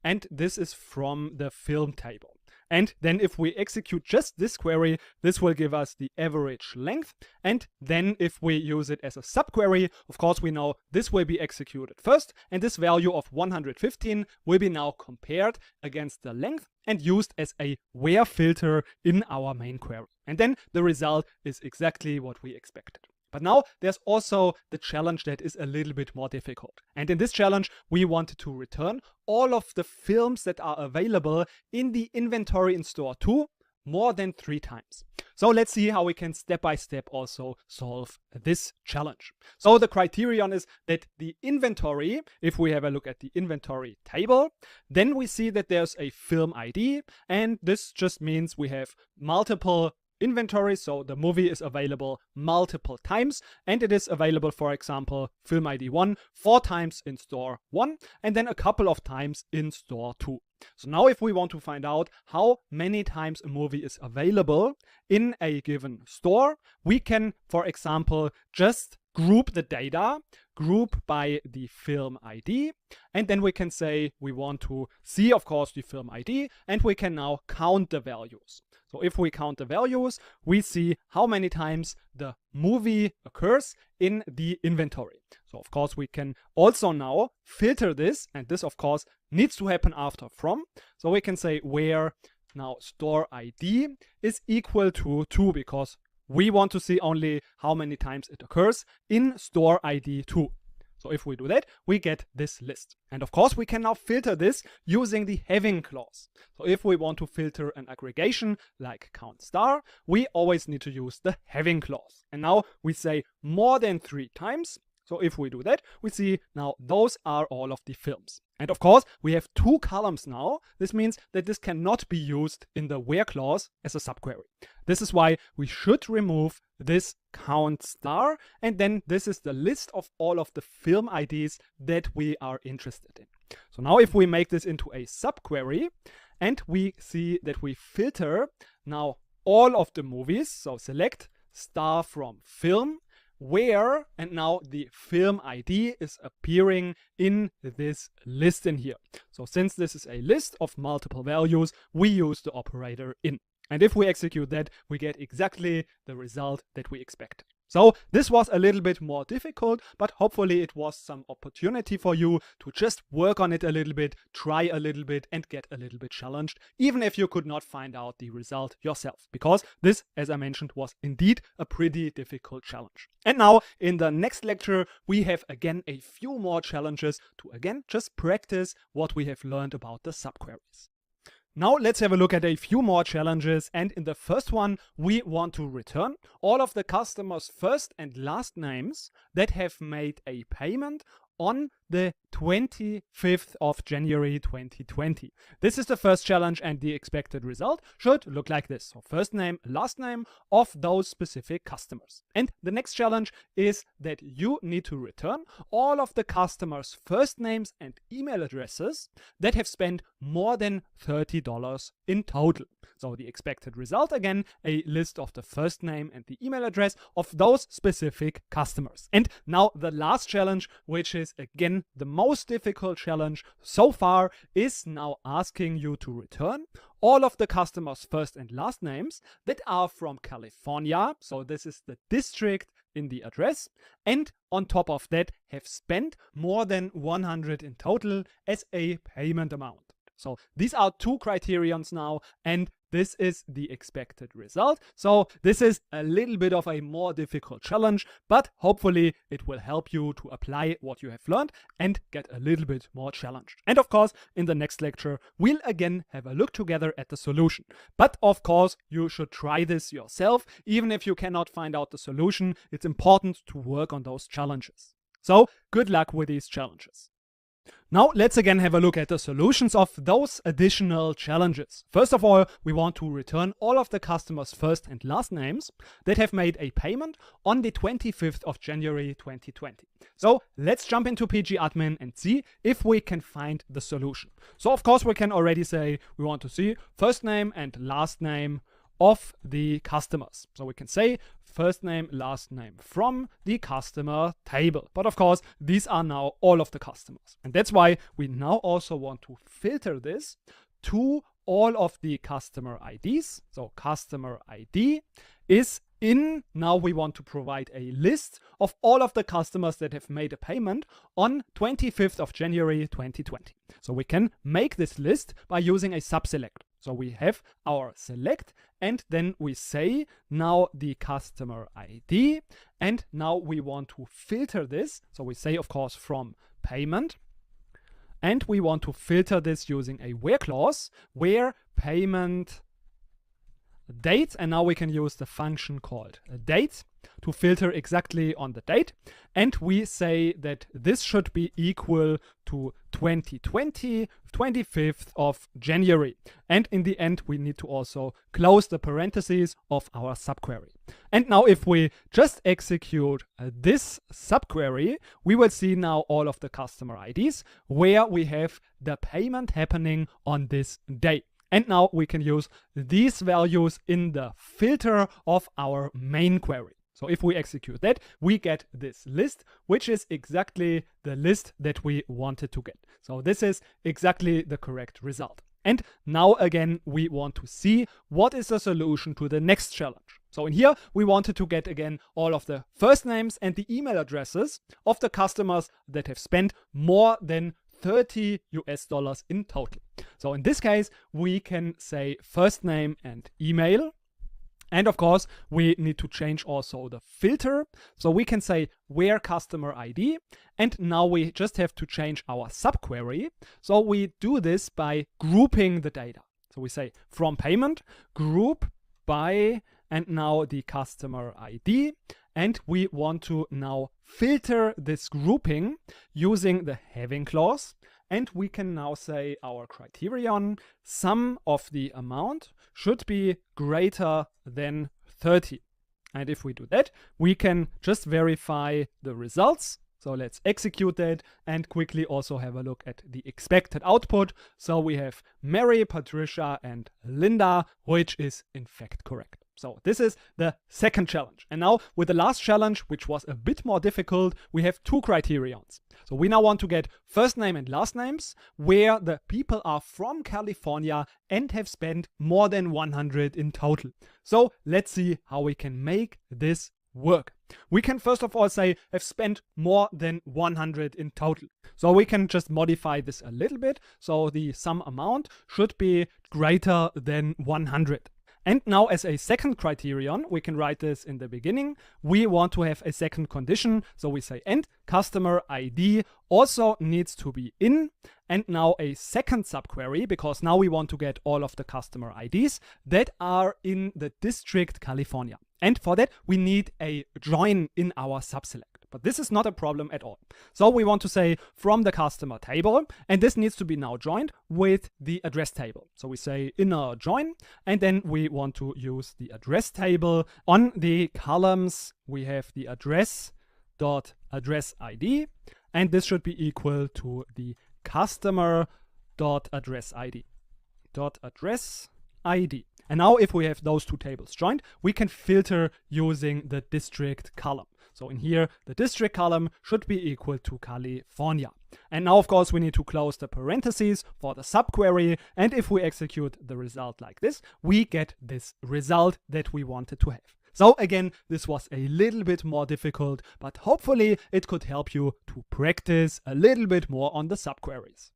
and this is from the film table. And then if we execute just this query, this will give us the average length. And then if we use it as a subquery, of course, we know this will be executed first. And this value of 115 will be now compared against the length and used as a where filter in our main query. And then the result is exactly what we expected. But now there's also the challenge that is a little bit more difficult. And in this challenge, we wanted to return all of the films that are available in the inventory in store 2 more than 3 times. So let's see how we can step by step also solve this challenge. So the criterion is that the inventory, if we have a look at the inventory table, then we see that there's a film ID, and this just means we have multiple inventory, so the movie is available multiple times, and it is available, for example, film ID 1 4 times in store 1 and then a couple of times in store 2. So now if we want to find out how many times a movie is available in a given store, we can, for example, just group the data, group by the film ID, and then we can say we want to see, of course, the film ID, and we can now count the values. So if we count the values, we see how many times the movie occurs in the inventory. So of course we can also now filter this, and this of course needs to happen after from. So we can say where now store ID is equal to 2, because we want to see only how many times it occurs in store ID 2. So if we do that, we get this list. And of course, we can now filter this using the having clause. So if we want to filter an aggregation like count star, we always need to use the having clause. And now we say more than 3 times. So if we do that, we see now those are all of the films. And of course, we have 2 columns now. This means that this cannot be used in the where clause as a subquery. This is why we should remove this count star, and then this is the list of all of the film IDs that we are interested in. So now if we make this into a subquery, and we see that we filter now all of the movies, so select star from film, where, and now the film ID is appearing in this list in here. So since this is a list of multiple values, we use the operator in. And if we execute that, we get exactly the result that we expected. So this was a little bit more difficult, but hopefully it was some opportunity for you to just work on it a little bit, try a little bit, and get a little bit challenged, even if you could not find out the result yourself. Because this, as I mentioned, was indeed a pretty difficult challenge. And now in the next lecture, we have again a few more challenges to again just practice what we have learned about the subqueries. Now let's have a look at a few more challenges, and in the first one we want to return all of the customers' first and last names that have made a payment on the 25th of January 2020. This is the first challenge, and the expected result should look like this. So first name, last name of those specific customers. And the next challenge is that you need to return all of the customers' first names and email addresses that have spent more than $30 in total. So the expected result, again, a list of the first name and the email address of those specific customers. And now the last challenge, which is again the most difficult challenge so far, is now asking you to return all of the customers' first and last names that are from California. So this is the district in the address, and on top of that have spent more than 100 in total as a payment amount. So these are 2 criterions now, and this is the expected result. So this is a little bit of a more difficult challenge, but hopefully it will help you to apply what you have learned and get a little bit more challenged. And of course, in the next lecture, we'll again have a look together at the solution. But of course, you should try this yourself. Even if you cannot find out the solution, it's important to work on those challenges. So good luck with these challenges. Now let's again have a look at the solutions of those additional challenges. First of all, we want to return all of the customers' first and last names that have made a payment on the 25th of January 2020. So let's jump into pgadmin and see if we can find the solution. So of course we can already say we want to see first name and last name of the customers. So we can say first name, last name from the customer table. But of course, these are now all of the customers. And that's why we now also want to filter this to all of the customer IDs. So customer ID is in, now we want to provide a list of all of the customers that have made a payment on 25th of January 2020. So we can make this list by using a subselect. So we have our select and then we say now the customer ID, and now we want to filter this. So we say of course from payment, and we want to filter this using a where clause where payment date, and now we can use the function called date to filter exactly on the date, and we say that this should be equal to 2020 25th of January, and in the end we need to also close the parentheses of our subquery. And now if we just execute this subquery, we will see now all of the customer IDs where we have the payment happening on this day. And now we can use these values in the filter of our main query. So if we execute that, we get this list, which is exactly the list that we wanted to get. So this is exactly the correct result. And now again, we want to see what is the solution to the next challenge. So in here, we wanted to get again all of the first names and the email addresses of the customers that have spent more than $30 in total. So in this case, we can say first name and email. And of course, we need to change also the filter. So we can say where customer ID. And now we just have to change our subquery. So we do this by grouping the data. So we say from payment, group by, and now the customer ID. And we want to now filter this grouping using the having clause. And we can now say our criterion, sum of the amount should be greater than 30. And if we do that, we can just verify the results. So let's execute that and quickly also have a look at the expected output. So we have Mary, Patricia, and Linda, which is in fact correct. So this is the second challenge. And now with the last challenge, which was a bit more difficult, we have two criterions. So we now want to get first name and last names where the people are from California and have spent more than 100 in total. So let's see how we can make this work. We can first of all say have spent more than 100 in total. So we can just modify this a little bit. So the sum amount should be greater than 100. And now as a second criterion, we can write this in the beginning. We want to have a second condition. So we say and customer ID also needs to be in. And now a second subquery, because now we want to get all of the customer IDs that are in the district California. And for that, we need a join in our subselect. But this is not a problem at all. So we want to say from the customer table, and this needs to be now joined with the address table. So we say inner join, and then we want to use the address table. On the columns, we have the address dot address ID, and this should be equal to the customer dot address ID. Dot address ID. And now if we have those two tables joined, we can filter using the district column. So in here, the district column should be equal to California. And now, of course, we need to close the parentheses for the subquery. And if we execute the result like this, we get this result that we wanted to have. So again, this was a little bit more difficult, but hopefully it could help you to practice a little bit more on the subqueries.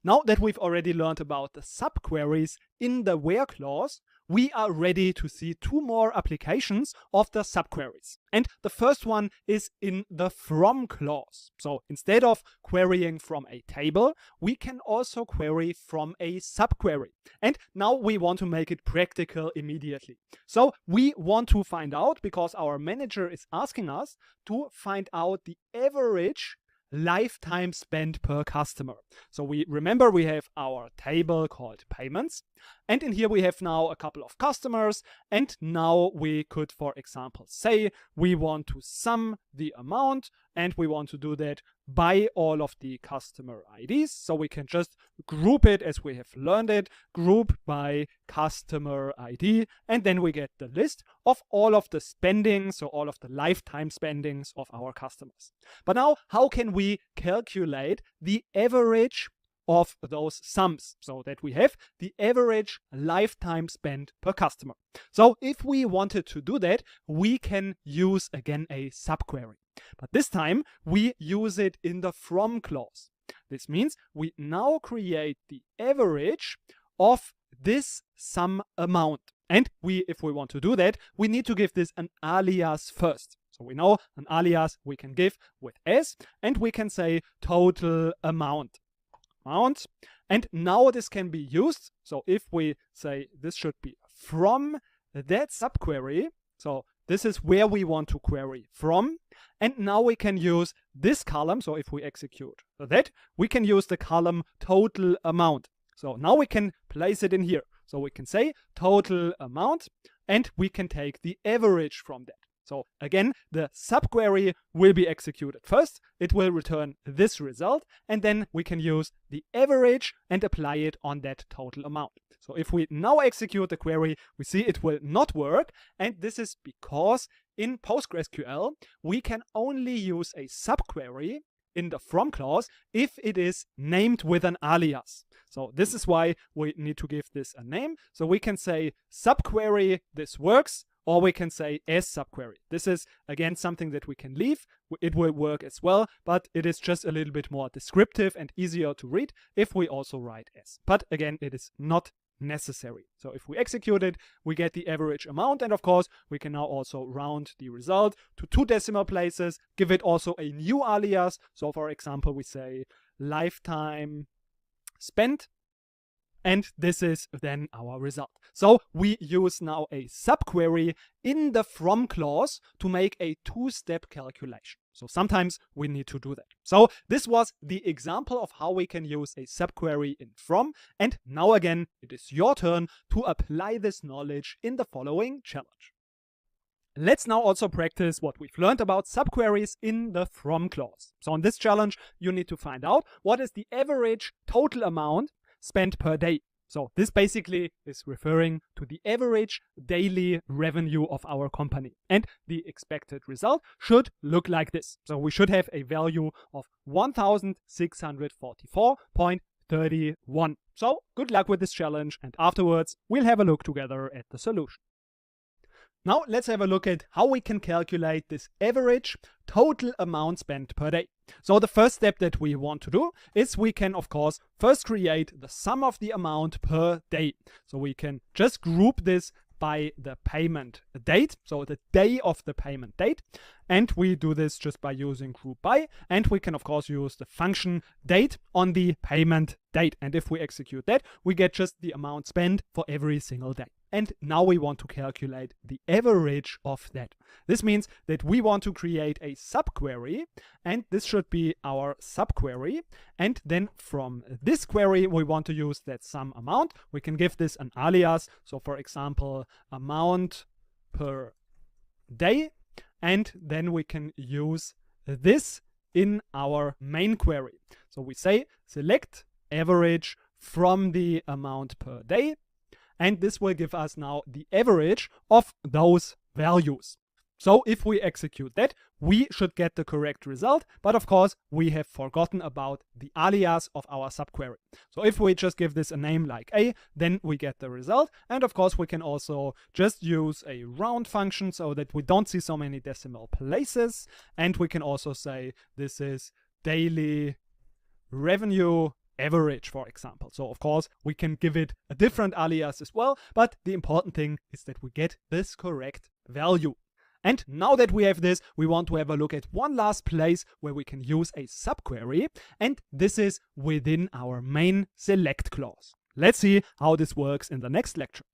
Now that we've already learned about the subqueries in the where clause, we are ready to see two more applications of the subqueries. And the first one is in the from clause. So instead of querying from a table, we can also query from a subquery. And now we want to make it practical immediately. So we want to find out, because our manager is asking us to find out the average lifetime spend per customer. So we remember we have our table called payments, and in here we have now a couple of customers, and now we could, for example, say we want to sum the amount, and we want to do that by all of the customer IDs. So we can just group it as we have learned it, group by customer ID, and then we get the list of all of the spendings, so all of the lifetime spendings of our customers. But now, how can we calculate the average of those sums so that we have the average lifetime spend per customer? So if we wanted to do that, we can use again a subquery. But this time we use it in the from clause. This means we now create the average of this sum amount. And if we want to do that, we need to give this an alias first. So we know an alias we can give with s, and we can say total amount. And now this can be used. So if we say this should be from that subquery, so this is where we want to query from. And now we can use this column. So if we execute that, we can use the column total amount. So now we can place it in here. So we can say total amount, and we can take the average from that. So again, the subquery will be executed first. It will return this result, and then we can use the average and apply it on that total amount. So if we now execute the query, we see it will not work. And this is because in PostgreSQL, we can only use a subquery in the from clause if it is named with an alias. So this is why we need to give this a name. So we can say subquery, this works, or we can say as subquery. This is again something that we can leave. It will work as well, but it is just a little bit more descriptive and easier to read if we also write as. But again, it is not necessary. So if we execute it, we get the average amount, and of course we can now also round the result to 2 decimal places, give it also a new alias. So for example, we say lifetime spent, and this is then our result. So we use now a subquery in the from clause to make a 2-step calculation. So sometimes we need to do that. So this was the example of how we can use a subquery in from. And now again, it is your turn to apply this knowledge in the following challenge. Let's now also practice what we've learned about subqueries in the from clause. So in this challenge, you need to find out what is the average total amount spent per day. So this basically is referring to the average daily revenue of our company. And the expected result should look like this. So we should have a value of 1,644.31. So good luck with this challenge, and afterwards we'll have a look together at the solution. Now let's have a look at how we can calculate this average total amount spent per day. So the first step that we want to do is we can, of course, first create the sum of the amount per day. So we can just group this by the payment date, so the day of the payment date. And we do this just by using group by, and we can of course use the function date on the payment date. And if we execute that, we get just the amount spent for every single day. And now we want to calculate the average of that. This means that we want to create a subquery, and this should be our subquery. And then from this query, we want to use that sum amount. We can give this an alias. So for example, amount per day. And then we can use this in our main query. So we say select average from the amount per day. And this will give us now the average of those values. So if we execute that, we should get the correct result. But of course, we have forgotten about the alias of our subquery. So if we just give this a name like a, then we get the result. And of course, we can also just use a round function so that we don't see so many decimal places. And we can also say this is daily revenue average, for example. So of course we can give it a different alias as well, but the important thing is that we get this correct value. And now that we have this, we want to have a look at one last place where we can use a subquery, and this is within our main select clause. Let's see how this works in the next lecture.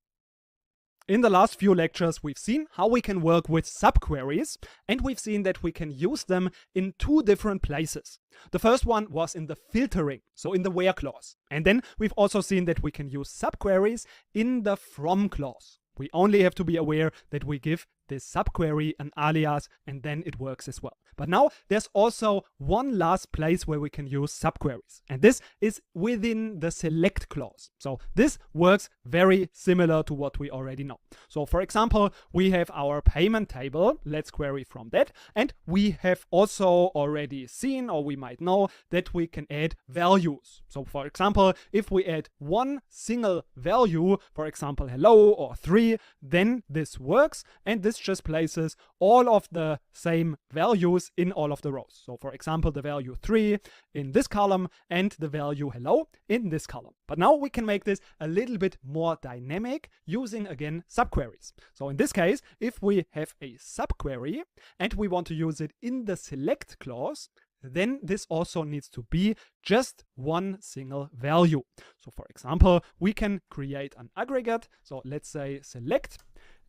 In the last few lectures, we've seen how we can work with subqueries, and we've seen that we can use them in two different places. The first one was in the filtering, so in the where clause. And then we've also seen that we can use subqueries in the from clause. We only have to be aware that we give this subquery an alias, and then it works as well. But now there's also one last place where we can use subqueries, and this is within the select clause. So this works very similar to what we already know. So for example, we have our payment table. Let's query from that. And we have also already seen, or we might know, that we can add values. So for example, if we add one single value, for example, hello or 3, then this works, and this just places all of the same values in all of the rows. So for example, the value 3 in this column and the value hello in this column. But now we can make this a little bit more dynamic using, again, subqueries. So in this case, if we have a subquery and we want to use it in the select clause, then this also needs to be just one single value. So for example, we can create an aggregate. So let's say select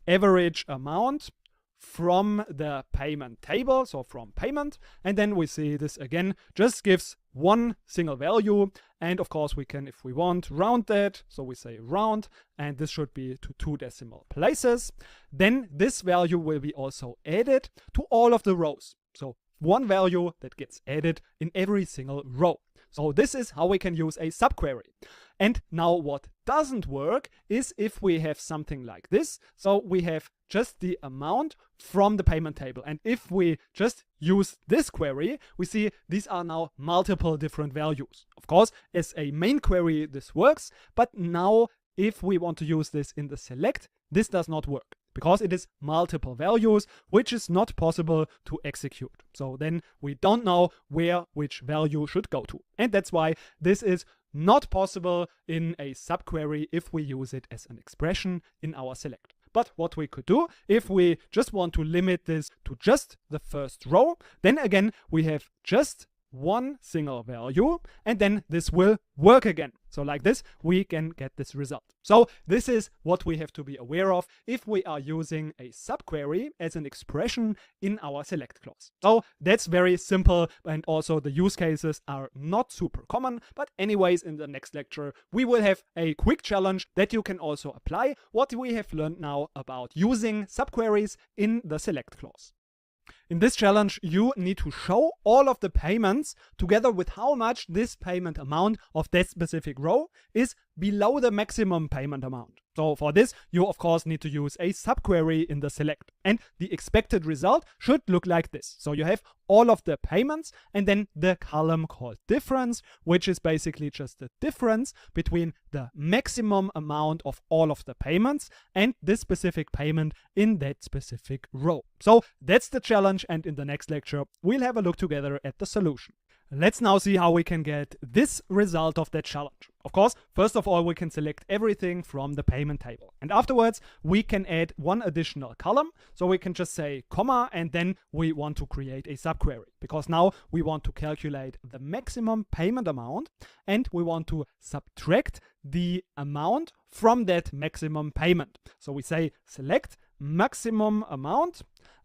average amount from the payment table, so from payment, and then we see this again just gives one single value, and of course we can, if we want, round that, so we say round, and this should be to 2 decimal places. Then this value will be also added to all of the rows, so one value that gets added in every single row. So this is how we can use a subquery. And now what doesn't work is if we have something like this. So we have just the amount from the payment table. And if we just use this query, we see these are now multiple different values. Of course, as a main query, this works. But now if we want to use this in the select, this does not work, because it is multiple values, which is not possible to execute. So then we don't know where which value should go to. And that's why this is not possible in a subquery if we use it as an expression in our select. But what we could do, if we just want to limit this to just the first row, then again, we have just one single value, and then this will work again. So like this, we can get this result. So this is what we have to be aware of if we are using a subquery as an expression in our select clause. So that's very simple, and also the use cases are not super common. But anyways, in the next lecture, we will have a quick challenge that you can also apply what we have learned now about using subqueries in the select clause. In this challenge, you need to show all of the payments together with how much this payment amount of that specific row is below the maximum payment amount. So for this, you of course need to use a subquery in the select. And the expected result should look like this. So you have all of the payments and then the column called difference, which is basically just the difference between the maximum amount of all of the payments and this specific payment in that specific row. So that's the challenge, and in the next lecture, we'll have a look together at the solution. Let's now see how we can get this result of that challenge. Of course, first of all, we can select everything from the payment table. And afterwards, we can add one additional column. So we can just say comma, and then we want to create a subquery, because now we want to calculate the maximum payment amount, and we want to subtract the amount from that maximum payment. So we say select maximum amount,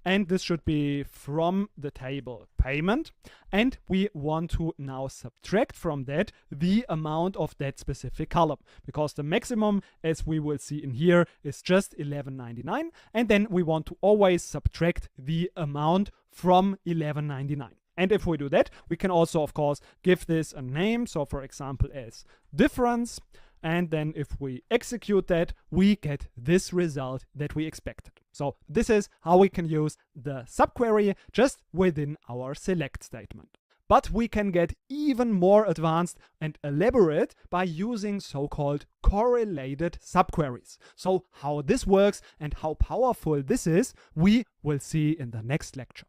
and this should be from the table payment, and we want to now subtract from that the amount of that specific column, because the maximum, as we will see in here, is just $11.99, and then we want to always subtract the amount from $11.99. And if we do that, we can also, of course, give this a name, so for example as difference, and then if we execute that, we get this result that we expected. So this is how we can use the subquery just within our select statement. But we can get even more advanced and elaborate by using so-called correlated subqueries. So how this works and how powerful this is, we will see in the next lecture.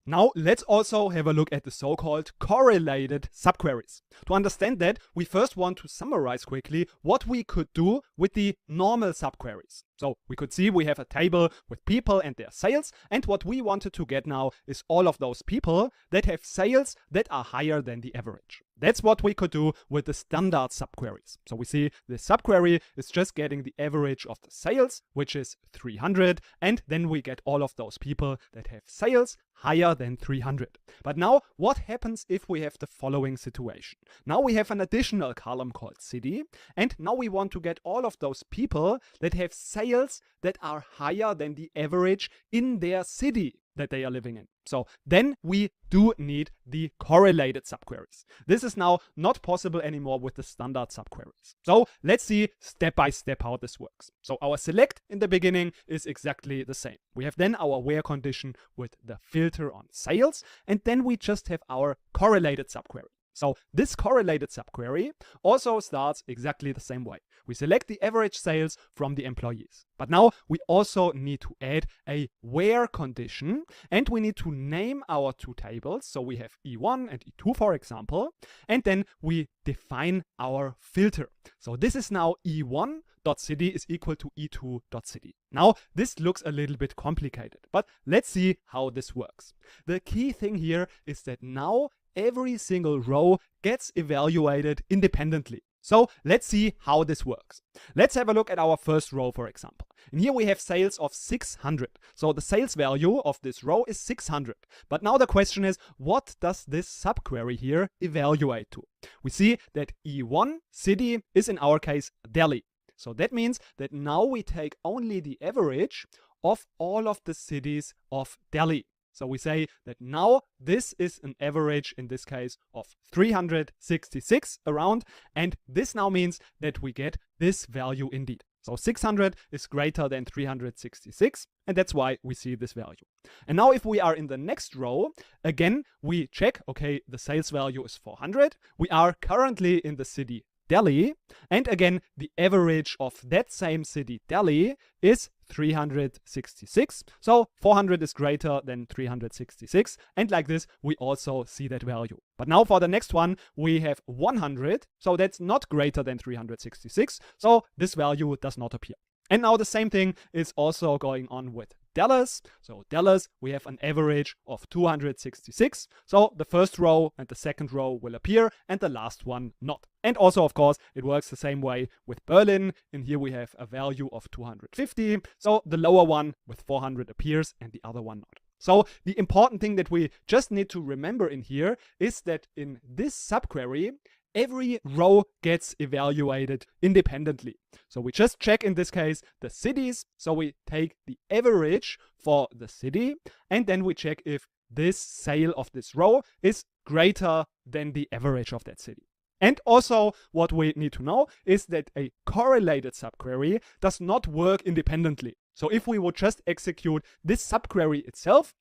Now let's also have a look at the so-called correlated subqueries. To understand that, we first want to summarize quickly what we could do with the normal subqueries. So we could see we have a table with people and their sales, and what we wanted to get now is all of those people that have sales that are higher than the average. That's what we could do with the standard subqueries. So we see the subquery is just getting the average of the sales, which is 300, and then we get all of those people that have sales higher than 300. But now what happens if we have the following situation? Now we have an additional column called city, and now we want to get all of those people that have sales that are higher than the average in their city that they are living in. So then we do need the correlated subqueries. This is now not possible anymore with the standard subqueries. So let's see step by step how this works. So our select in the beginning is exactly the same. We have then our where condition with the filter on sales, and then we just have our correlated subquery. So this correlated subquery also starts exactly the same way. We select the average sales from the employees. But now we also need to add a where condition, and we need to name our two tables. So we have E1 and E2, for example, and then we define our filter. So this is now E1.city is equal to E2.city. Now this looks a little bit complicated, but let's see how this works. The key thing here is that now every single row gets evaluated independently. So let's see how this works. Let's have a look at our first row, for example. And here we have sales of 600. So the sales value of this row is 600. But now the question is, what does this subquery here evaluate to? We see that E1 city is in our case Delhi. So that means that now we take only the average of all of the cities of Delhi. So we say that now this is an average, in this case, of 366 around, and this now means that we get this value indeed. So 600 is greater than 366, and that's why we see this value. And now if we are in the next row, again, we check, okay, the sales value is 400. We are currently in the city Delhi, and again, the average of that same city Delhi is 366. So 400 is greater than 366, and like this we also see that value. But now for the next one we have 100, so that's not greater than 366, so this value does not appear. And now the same thing is also going on with Dallas. So Dallas, we have an average of 266. So the first row and the second row will appear and the last one not. And also, of course, it works the same way with Berlin. In here we have a value of 250. So the lower one with 400 appears and the other one not. So the important thing that we just need to remember in here is that in this subquery, every row gets evaluated independently. So we just check, in this case, the cities. So we take the average for the city, and then we check if this sale of this row is greater than the average of that city. And also what we need to know is that a correlated subquery does not work independently. So if we would just execute this subquery itself,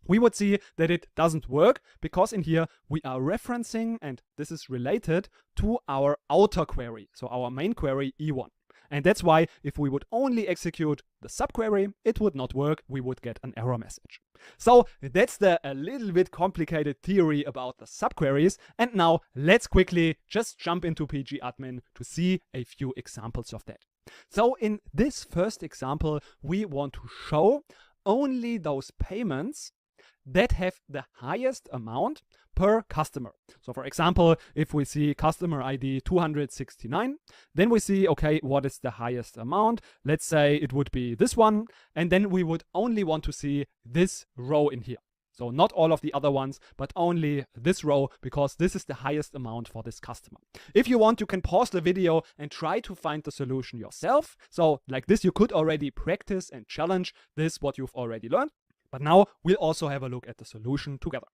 we would see that it doesn't work, because in here we are referencing, and this is related to our outer query, so our main query E1. And that's why if we would only execute the subquery, it would not work, we would get an error message. So that's the a little bit complicated theory about the subqueries, and now let's quickly just jump into pgadmin to see a few examples of that. So in this first example, we want to show only those payments that have the highest amount per customer. So for example, if we see customer ID 269, then we see, okay, what is the highest amount? Let's say it would be this one, and then we would only want to see this row in here. So not all of the other ones, but only this row, because this is the highest amount for this customer. If you want, you can pause the video and try to find the solution yourself. So like this, you could already practice and challenge this, what you've already learned. But now we'll also have a look at the solution together.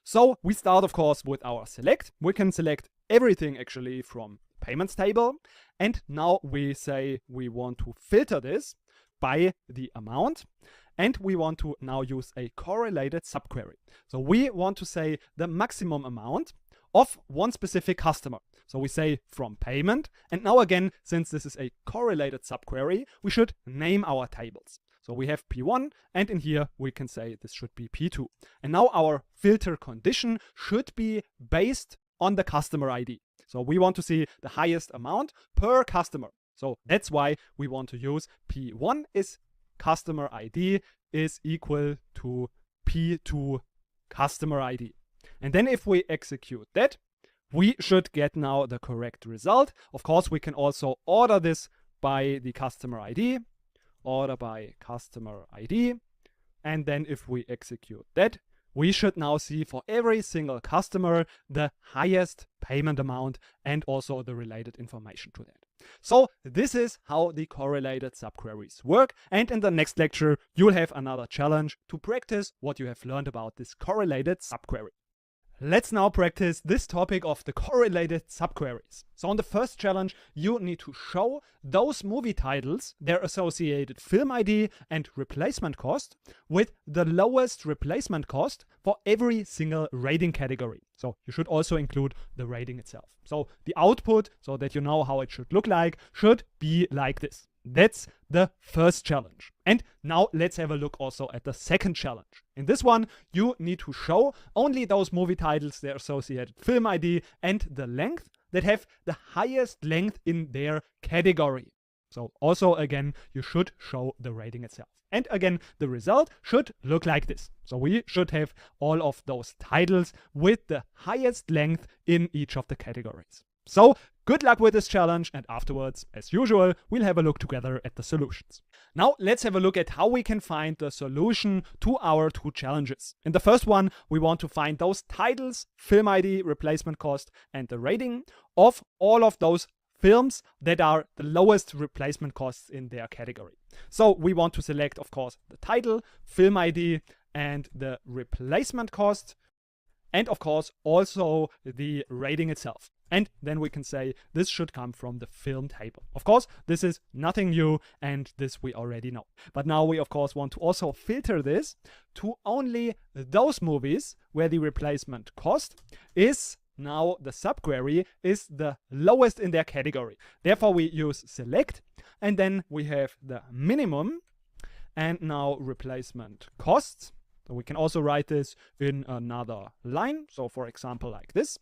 So we start, of course, with our select. We can select everything actually from payments table. And now we say we want to filter this by the amount. And we want to now use a correlated subquery. So we want to say the maximum amount of one specific customer. So we say from payment. And now again, since this is a correlated subquery, we should name our tables. So we have P1, and in here we can say this should be P2. And now our filter condition should be based on the customer ID. So we want to see the highest amount per customer. So that's why we want to use P1 is customer ID is equal to P2 customer ID. And then if we execute that, we should get now the correct result. Of course, we can also order this by the customer ID, order by customer ID. And then if we execute that, we should now see for every single customer the highest payment amount and also the related information to that. So this is how the correlated subqueries work. And in the next lecture, you'll have another challenge to practice what you have learned about this correlated subquery. Let's now practice this topic of the correlated subqueries. So on the first challenge, you need to show those movie titles, their associated film ID and replacement cost with the lowest replacement cost for every single rating category. So you should also include the rating itself. So the output, so that you know how it should look like, should be like this. That's the first challenge. And now let's have a look also at the second challenge. In this one, you need to show only those movie titles, their associated film ID, and the length that have the highest length in their category. So also, again, you should show the rating itself. And again, the result should look like this. So we should have all of those titles with the highest length in each of the categories. So good luck with this challenge, and afterwards, as usual, we'll have a look together at the solutions. Now let's have a look at how we can find the solution to our two challenges. In the first one, we want to find those titles, film ID, replacement cost, and the rating of all of those films that are the lowest replacement costs in their category. So we want to select, of course, the title, film ID, and the replacement cost, and of course also the rating itself. And then we can say this should come from the film table. Of course, this is nothing new, and this we already know. But now we, of course, want to also filter this to only those movies where the replacement cost is now the subquery is the lowest in their category. Therefore, we use select, and then we have the minimum, and now replacement costs. So we can also write this in another line. So for example, like this.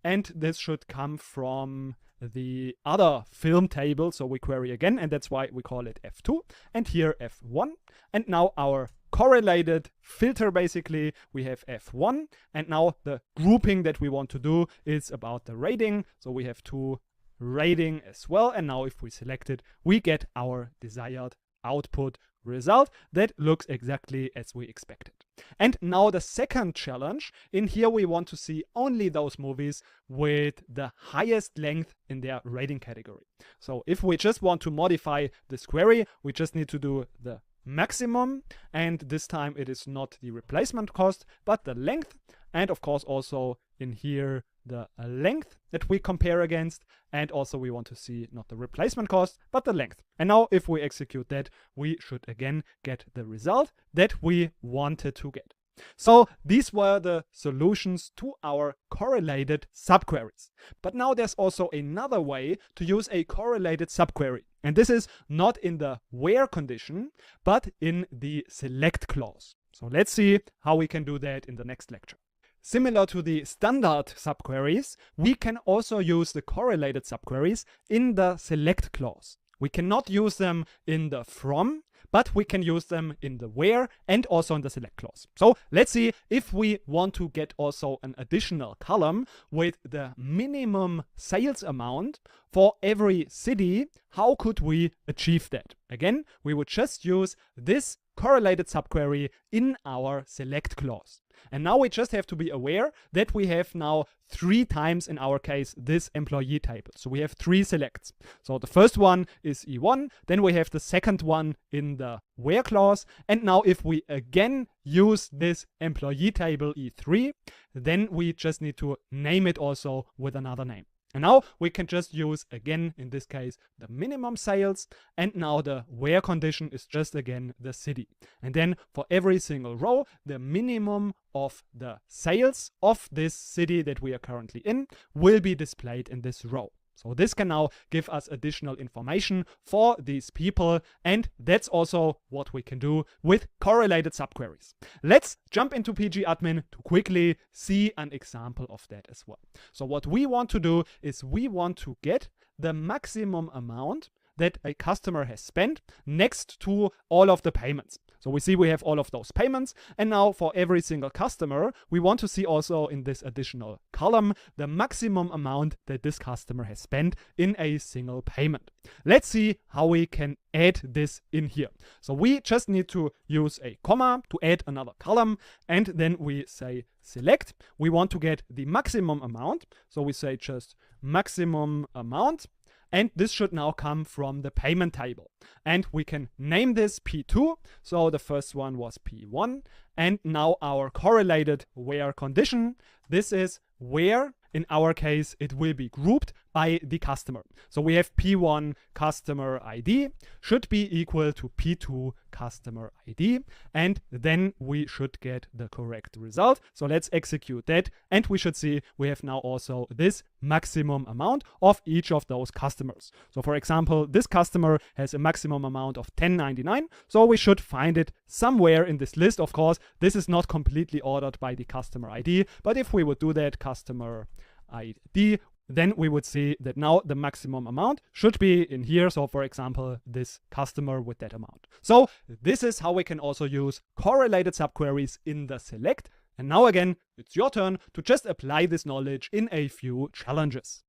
And this should come from the other film table. So we query again, and that's why we call it F2, and here F1. And now our correlated filter, basically, we have F1. And now the grouping that we want to do is about the rating. So we have to rating as well. And now if we select it, we get our desired output result that looks exactly as we expected. And now the second challenge, in here we want to see only those movies with the highest length in their rating category. So if we just want to modify this query, we just need to do the maximum, and this time it is not the replacement cost but the length, and of course also in here the length that we compare against, and also we want to see not the replacement cost but the length. And now if we execute that, we should again get the result that we wanted to get. So these were the solutions to our correlated subqueries. But now there's also another way to use a correlated subquery. And this is not in the where condition, but in the select clause. So let's see how we can do that in the next lecture. Similar to the standard subqueries, we can also use the correlated subqueries in the select clause. We cannot use them in the from, but we can use them in the where and also in the select clause. So let's see if we want to get also an additional column with the minimum sales amount for every city. How could we achieve that? Again, we would just use this correlated subquery in our select clause. And now we just have to be aware that we have now 3 times, in our case, this employee table. So we have 3 selects. So the first one is E1, then we have the second one in the where clause. And now if we again use this employee table E3, then we just need to name it also with another name. And now we can just use, again, in this case, the minimum sales. And now the where condition is just, again, the city. And then for every single row, the minimum of the sales of this city that we are currently in will be displayed in this row. So this can now give us additional information for these people, and that's also what we can do with correlated subqueries. Let's jump into pgadmin to quickly see an example of that as well. So what we want to do is we want to get the maximum amount that a customer has spent next to all of the payments. So we see we have all of those payments, and now for every single customer, we want to see also in this additional column the maximum amount that this customer has spent in a single payment. Let's see how we can add this in here. So we just need to use a comma to add another column, and then we say select. We want to get the maximum amount, so we say just maximum amount. And this should now come from the payment table. And we can name this P2. So the first one was P1. And now our correlated where condition, this is where, in our case, it will be grouped by the customer. So we have P1 customer ID should be equal to P2 customer ID, and then we should get the correct result. So let's execute that, and we should see we have now also this maximum amount of each of those customers. So for example, this customer has a maximum amount of $10.99, so we should find it somewhere in this list. Of course, this is not completely ordered by the customer ID, but if we would do that, customer ID, then we would see that now the maximum amount should be in here. So for example, this customer with that amount. So this is how we can also use correlated subqueries in the select. And now again, it's your turn to just apply this knowledge in a few challenges.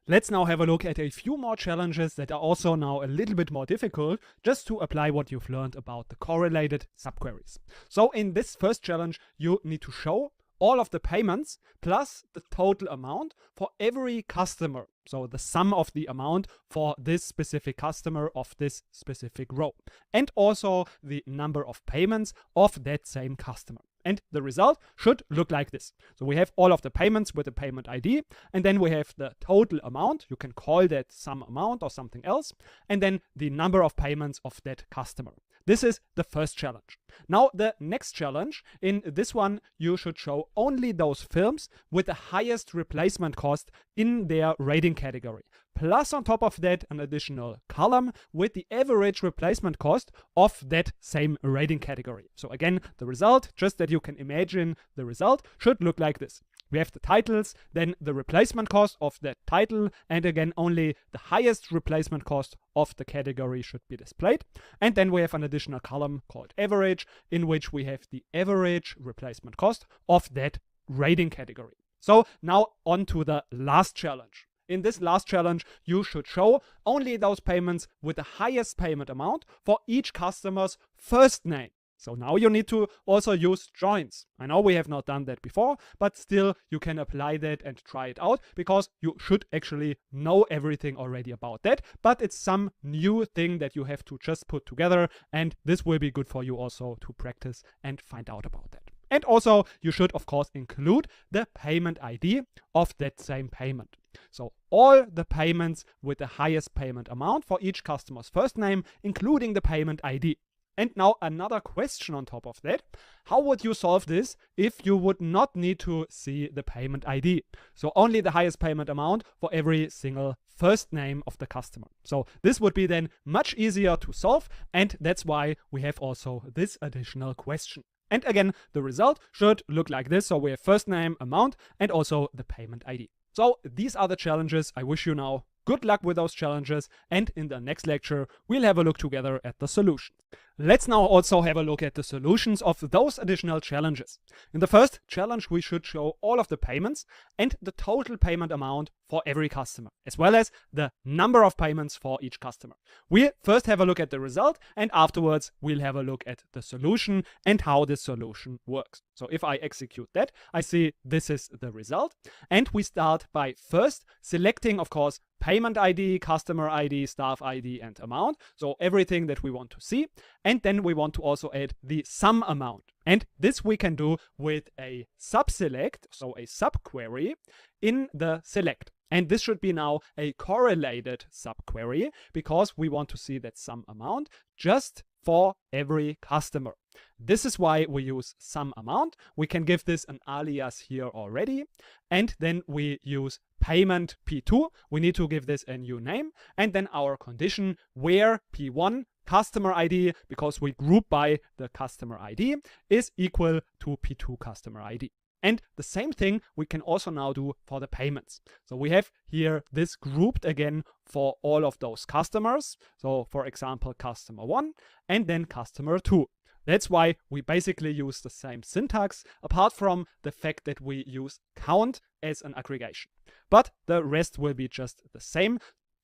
Let's now have a look at a few more challenges that are also now a little bit more difficult, just to apply what you've learned about the correlated subqueries. So in this first challenge, you need to show all of the payments plus the total amount for every customer. So the sum of the amount for this specific customer of this specific row. And also the number of payments of that same customer. And the result should look like this. So we have all of the payments with the payment ID, and then we have the total amount. You can call that sum amount or something else, and then the number of payments of that customer. This is the first challenge. Now the next challenge, in this one you should show only those films with the highest replacement cost in their rating category. Plus on top of that an additional column with the average replacement cost of that same rating category. So again, the result, just that you can imagine the result, should look like this. We have the titles, then the replacement cost of that title, and again only the highest replacement cost of the category should be displayed. And then we have an additional column called average, in which we have the average replacement cost of that rating category. So now on to the last challenge. In this last challenge, you should show only those payments with the highest payment amount for each customer's first name. So now you need to also use joins. I know we have not done that before, but still you can apply that and try it out, because you should actually know everything already about that, but it's some new thing that you have to just put together, and this will be good for you also to practice and find out about that. And also you should of course include the payment ID of that same payment. So all the payments with the highest payment amount for each customer's first name, including the payment ID. And now another question on top of that. How would you solve this if you would not need to see the payment ID? So only the highest payment amount for every single first name of the customer. So this would be then much easier to solve, and that's why we have also this additional question. And again, the result should look like this. So we have first name, amount, and also the payment ID. So these are the challenges. I wish you now good luck with those challenges, and in the next lecture we'll have a look together at the solutions. Let's now also have a look at the solutions of those additional challenges. In the first challenge we should show all of the payments and the total payment amount for every customer, as well as the number of payments for each customer. We'll first have a look at the result, and afterwards we'll have a look at the solution and how this solution works. So if I execute that, I see this is the result, and we start by first selecting, of course, payment ID, customer ID, staff ID, and amount. So everything that we want to see. And then we want to also add the sum amount. And this we can do with a subselect, so a subquery in the select. And this should be now a correlated subquery, because we want to see that sum amount just for every customer. This is why we use sum amount. We can give this an alias here already. And then we use payment P2. We need to give this a new name. And then our condition where P1 customer ID, because we group by the customer ID, is equal to P2 customer ID. And the same thing we can also now do for the payments. So we have here this grouped again for all of those customers. So for example, customer 1 and then customer 2. That's why we basically use the same syntax, apart from the fact that we use count as an aggregation. But the rest will be just the same.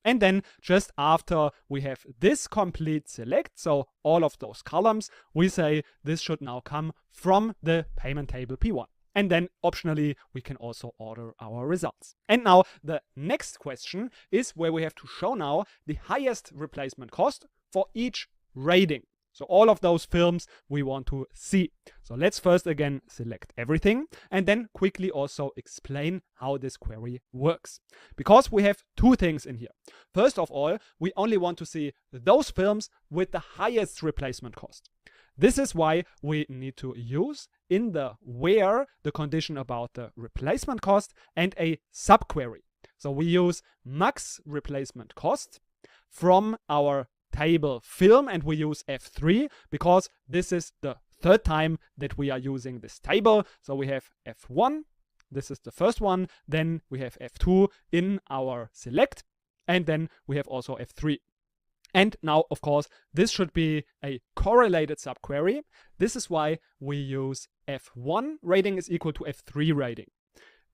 And then just after we have this complete select, so all of those columns, we say this should now come from the payment table P1. And then optionally, we can also order our results. And now the next question is where we have to show now the highest replacement cost for each rating. So all of those films we want to see. So let's first again select everything and then quickly also explain how this query works. Because we have two things in here. First of all, we only want to see those films with the highest replacement cost. This is why we need to use in the where the condition about the replacement cost and a subquery. So we use max replacement cost from our table film and we use F3 because this is the third time that we are using this table. So we have F1, this is the first one, then we have F2 in our select, and then we have also F3. And now, of course, this should be a correlated subquery. This is why we use F1 rating is equal to F3 rating.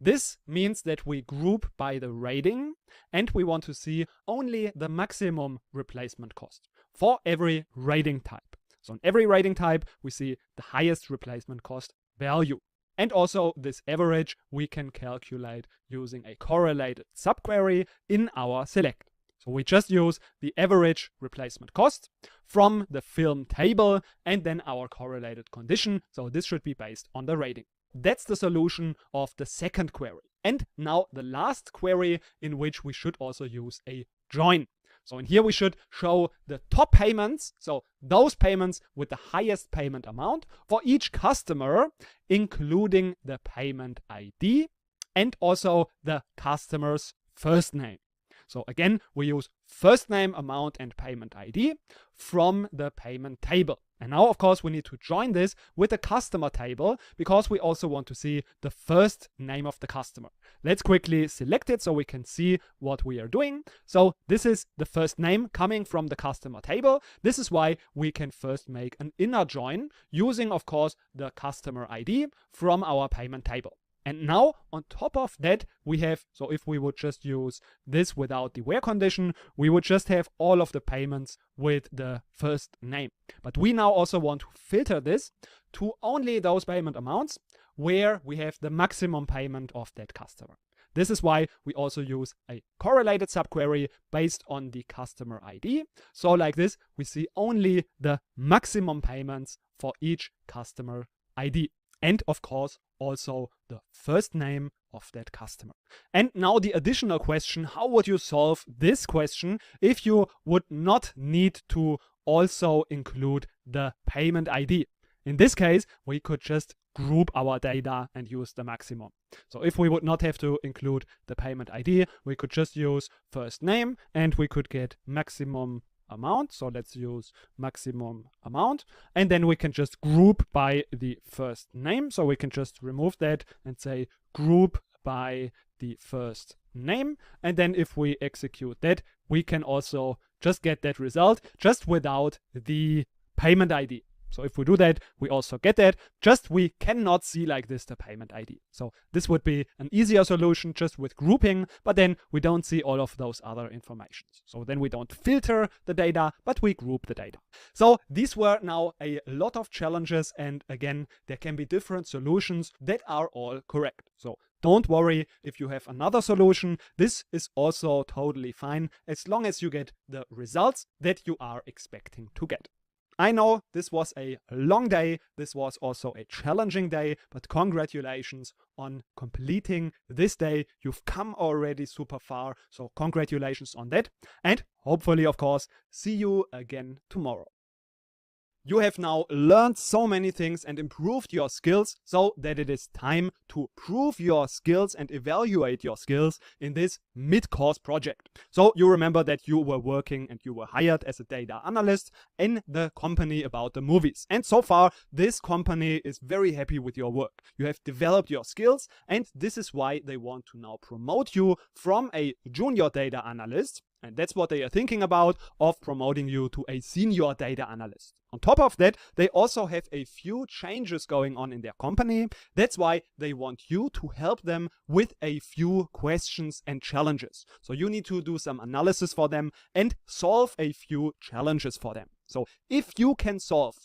This means that we group by the rating and we want to see only the maximum replacement cost for every rating type. So in every rating type, we see the highest replacement cost value. And also this average we can calculate using a correlated subquery in our select. So we just use the average replacement cost from the film table and then our correlated condition. So this should be based on the rating. That's the solution of the second query. And now the last query in which we should also use a join. So in here we should show the top payments, so those payments with the highest payment amount for each customer, including the payment ID and also the customer's first name. So again, we use first name, amount, and payment ID from the payment table. And now, of course, we need to join this with the customer table because we also want to see the first name of the customer. Let's quickly select it so we can see what we are doing. So this is the first name coming from the customer table. This is why we can first make an inner join using, of course, the customer ID from our payment table. And now on top of that, we have, so if we would just use this without the where condition, we would just have all of the payments with the first name. But we now also want to filter this to only those payment amounts where we have the maximum payment of that customer. This is why we also use a correlated subquery based on the customer ID. So like this, we see only the maximum payments for each customer ID. And of course, also the first name of that customer. And now the additional question, how would you solve this question if you would not need to also include the payment ID? In this case, we could just group our data and use the maximum. So if we would not have to include the payment ID, we could just use first name and we could get maximum amount. So let's use maximum amount. And then we can just group by the first name. So we can just remove that and say group by the first name. And then if we execute that, we can also just get that result just without the payment ID. So if we do that, we also get that. Just we cannot see like this the payment ID. So this would be an easier solution just with grouping, but then we don't see all of those other informations. So then we don't filter the data, but we group the data. So these were now a lot of challenges. And again, there can be different solutions that are all correct. So don't worry if you have another solution. This is also totally fine as long as you get the results that you are expecting to get. I know this was a long day, this was also a challenging day, but congratulations on completing this day. You've come already super far, so congratulations on that. And hopefully, of course, see you again tomorrow. You have now learned so many things and improved your skills so that it is time to prove your skills and evaluate your skills in this mid-course project. So you remember that you were working and you were hired as a data analyst in the company about the movies. And so far, this company is very happy with your work. You have developed your skills, and this is why they want to now promote you from a junior data analyst, and that's what they are thinking about, of promoting you to a senior data analyst. On top of that, they also have a few changes going on in their company. That's why they want you to help them with a few questions and challenges. So you need to do some analysis for them and solve a few challenges for them. So if you can solve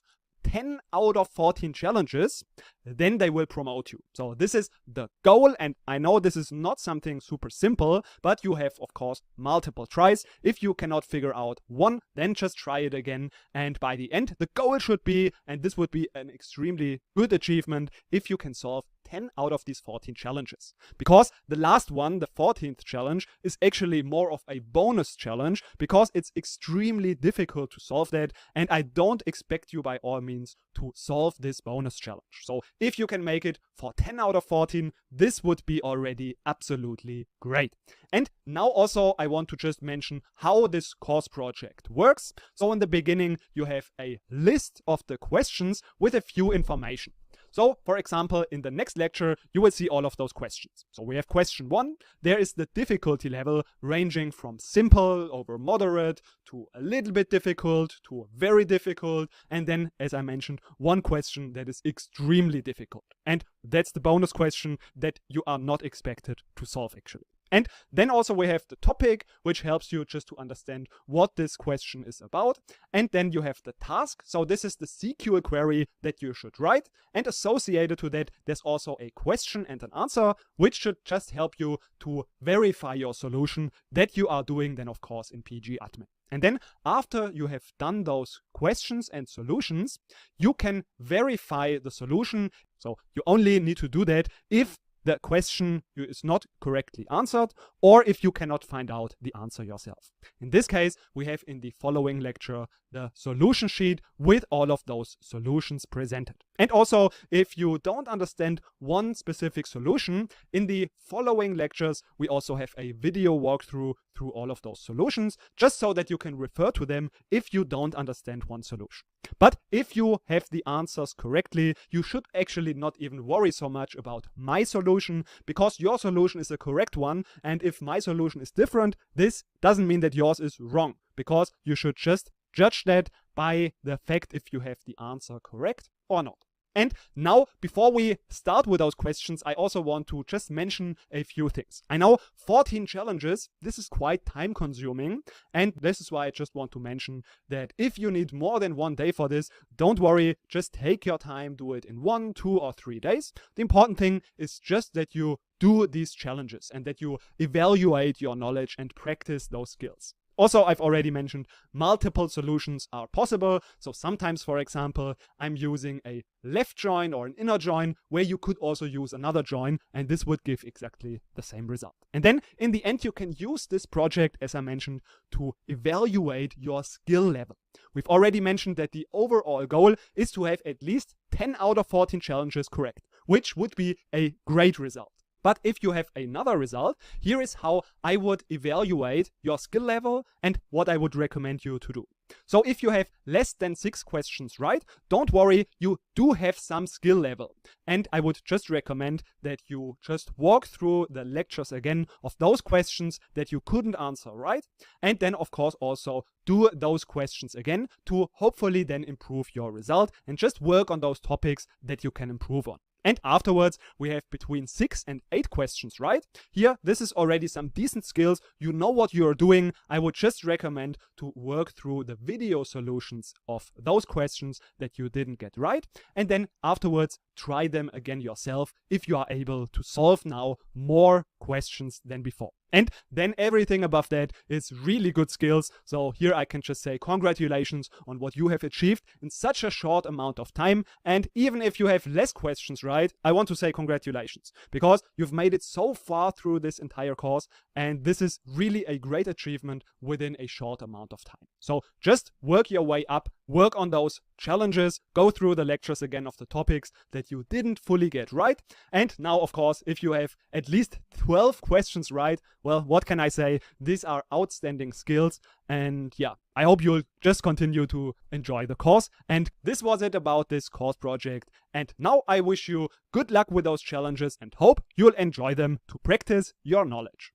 10 out of 14 challenges, then they will promote you. So this is the goal, and I know this is not something super simple, but you have, of course, multiple tries. If you cannot figure out one, then just try it again, and by the end, the goal should be, and this would be an extremely good achievement, if you can solve 10 out of these 14 challenges. Because the last one, the 14th challenge, is actually more of a bonus challenge because it's extremely difficult to solve that, and I don't expect you by all means to solve this bonus challenge. So if you can make it for 10 out of 14, this would be already absolutely great. And now also I want to just mention how this course project works. So in the beginning, you have a list of the questions with a few information. So, for example, in the next lecture, you will see all of those questions. So we have question 1. There is the difficulty level ranging from simple over moderate to a little bit difficult to very difficult. And then, as I mentioned, one question that is extremely difficult. And that's the bonus question that you are not expected to solve actually. And then also we have the topic, which helps you just to understand what this question is about. And then you have the task. So this is the SQL query that you should write. And associated to that, there's also a question and an answer, which should just help you to verify your solution that you are doing then, of course, in PG Admin. And then after you have done those questions and solutions, you can verify the solution. So you only need to do that if the question is not correctly answered, or if you cannot find out the answer yourself. In this case, we have in the following lecture the solution sheet with all of those solutions presented. And also, if you don't understand one specific solution, in the following lectures, we also have a video walkthrough through all of those solutions, just so that you can refer to them if you don't understand one solution. But if you have the answers correctly, you should actually not even worry so much about my solution, because your solution is the correct one. And if my solution is different, this doesn't mean that yours is wrong, because you should just judge that by the fact if you have the answer correct or not. And now, before we start with those questions, I also want to just mention a few things. I know 14 challenges, this is quite time consuming, and this is why I just want to mention that if you need more than one day for this, don't worry, just take your time, do it in 1, 2, or 3 days. The important thing is just that you do these challenges and that you evaluate your knowledge and practice those skills. Also, I've already mentioned multiple solutions are possible. So sometimes, for example, I'm using a left join or an inner join where you could also use another join, and this would give exactly the same result. And then in the end, you can use this project, as I mentioned, to evaluate your skill level. We've already mentioned that the overall goal is to have at least 10 out of 14 challenges correct, which would be a great result. But if you have another result, here is how I would evaluate your skill level and what I would recommend you to do. So if you have less than 6 questions right, don't worry, you do have some skill level. And I would just recommend that you just walk through the lectures again of those questions that you couldn't answer right. And then, of course, also do those questions again to hopefully then improve your result and just work on those topics that you can improve on. And afterwards, we have between 6 and 8 questions, right? Here, this is already some decent skills. You know what you're doing. I would just recommend to work through the video solutions of those questions that you didn't get right. And then afterwards, try them again yourself if you are able to solve now more questions than before. And then everything above that is really good skills. So here I can just say congratulations on what you have achieved in such a short amount of time. And even if you have less questions right, I want to say congratulations, because you've made it so far through this entire course. And this is really a great achievement within a short amount of time. So just work your way up work on those challenges, go through the lectures again of the topics that you didn't fully get right. And now, of course, if you have at least 12 questions right, well, what can I say? These are outstanding skills. And yeah, I hope you'll just continue to enjoy the course. And this was it about this course project. And now I wish you good luck with those challenges and hope you'll enjoy them to practice your knowledge.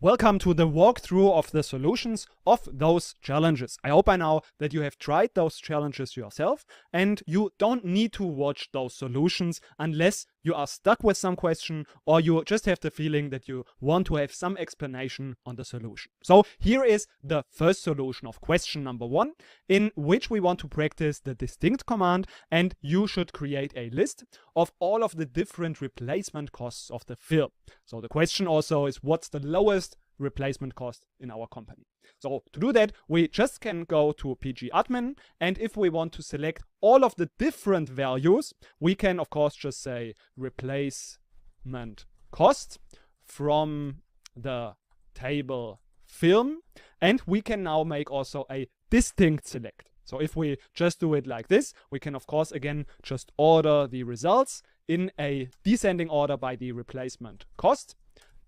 Welcome to the walkthrough of the solutions of those challenges. I hope by now that you have tried those challenges yourself and you don't need to watch those solutions unless you are stuck with some question or you just have the feeling that you want to have some explanation on the solution. So here is the first solution of question number 1, in which we want to practice the distinct command, and you should create a list of all of the different replacement costs of the film. So the question also is, what's the lowest replacement cost in our company? So to do that, we just can go to pgadmin, and if we want to select all of the different values, we can of course just say replacement cost from the table film, and we can now make also a distinct select. So if we just do it like this, we can of course again just order the results in a descending order by the replacement cost.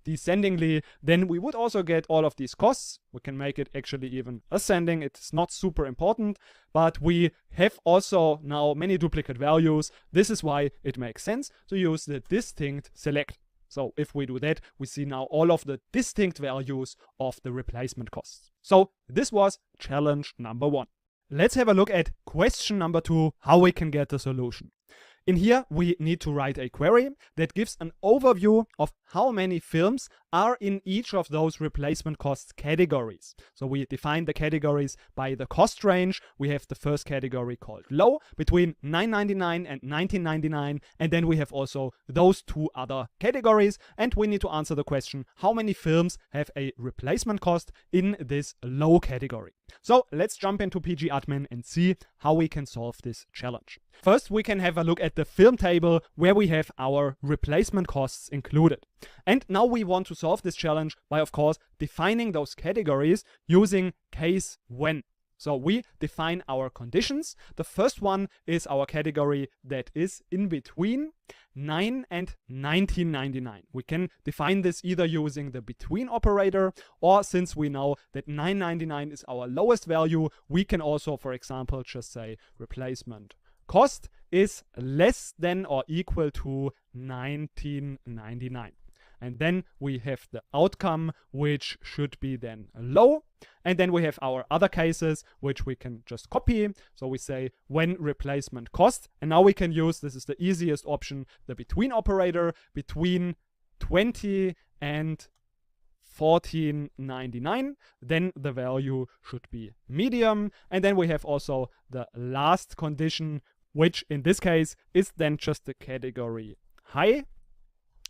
Descendingly, then we would also get all of these costs. We can make it actually even ascending. It's not super important, but we have also now many duplicate values. This is why it makes sense to use the distinct select. So if we do that, we see now all of the distinct values of the replacement costs. So this was challenge number 1. Let's have a look at question number 2, how we can get the solution. In here, we need to write a query that gives an overview of how many films are in each of those replacement cost categories. So we define the categories by the cost range. We have the first category called low, between $9.99 and $19.99, and then we have also those 2 other categories, and we need to answer the question, how many films have a replacement cost in this low category? So let's jump into pgadmin and see how we can solve this challenge. First, we can have a look at the film table where we have our replacement costs included. And now we want to solve this challenge by, of course, defining those categories using case when. So we define our conditions. The first one is our category that is in between 9 and 19.99. We can define this either using the between operator, or since we know that 9.99 is our lowest value, we can also, for example, just say replacement cost is less than or equal to 19.99. And then we have the outcome, which should be then low. And then we have our other cases, which we can just copy. So we say when replacement cost. And now we can use, this is the easiest option, the between operator between 20 and 14.99. Then the value should be medium. And then we have also the last condition, which in this case is then just the category high.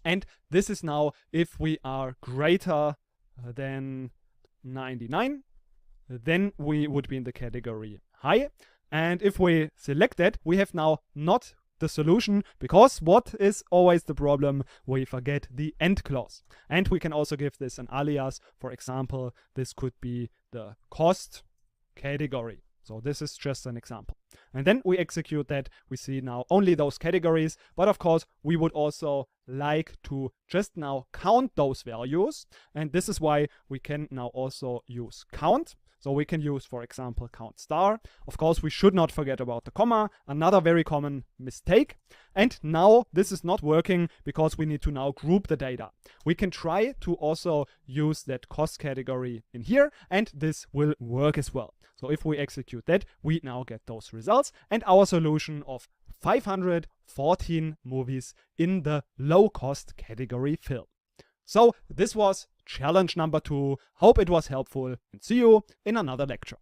And this is now if we are greater than 99, then we would be in the category high. And if we select that, we have now not the solution, because what is always the problem? We forget the end clause. And we can also give this an alias. For example, this could be the cost category. So this is just an example. And then we execute that. We see now only those categories. But of course, we would also like to just now count those values. And this is why we can now also use count. So we can use, for example, count star. Of course, we should not forget about the comma, another very common mistake. And now this is not working because we need to now group the data. We can try to also use that cost category in here, and this will work as well. So if we execute that, we now get those results and our solution of 514 movies in the low cost category film. So this was challenge number 2. Hope it was helpful, and see you in another lecture.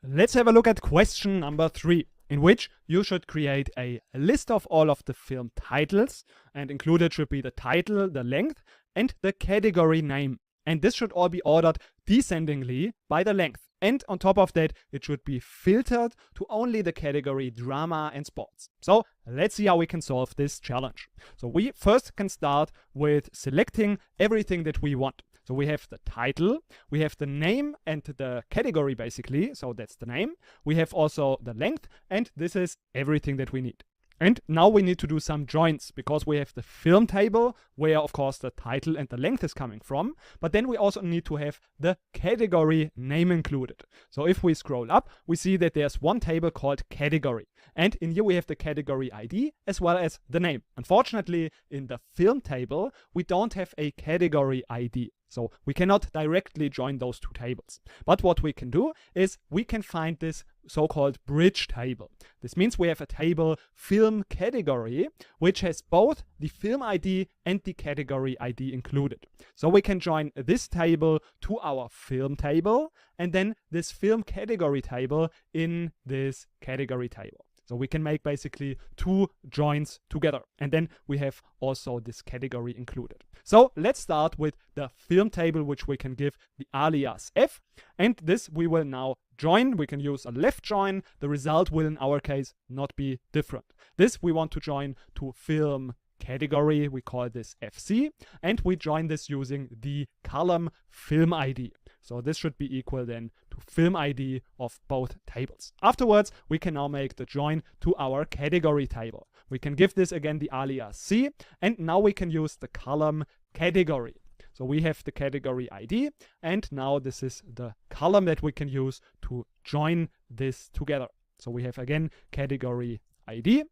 Let's have a look at question number 3, in which you should create a list of all of the film titles, and included should be the title, the length, and the category name. And this should all be ordered descendingly by the length. And on top of that, it should be filtered to only the category drama and sports. So let's see how we can solve this challenge. So we first can start with selecting everything that we want. So we have the title, we have the name and the category basically, so that's the name. We have also the length, and this is everything that we need. And now we need to do some joins because we have the film table where of course the title and the length is coming from, but then we also need to have the category name included. So if we scroll up, we see that there's one table called category, and in here we have the category ID as well as the name. Unfortunately, in the film table, we don't have a category ID. So we cannot directly join those two tables. But what we can do is we can find this so-called bridge table. This means we have a table film category, which has both the film ID and the category ID included. So we can join this table to our film table, and then this film category table in this category table. So we can make basically two joins together. And then we have also this category included. So let's start with the film table, which we can give the alias f. And this we will now join. We can use a left join. The result will in our case not be different. This we want to join to film category. We call this FC. And we join this using the column film ID. So this should be equal then to film ID of both tables. Afterwards, we can now make the join to our category table. We can give this again the alias C, and now we can use the column category. So we have the category ID, and now this is the column that we can use to join this together. So we have again category ID.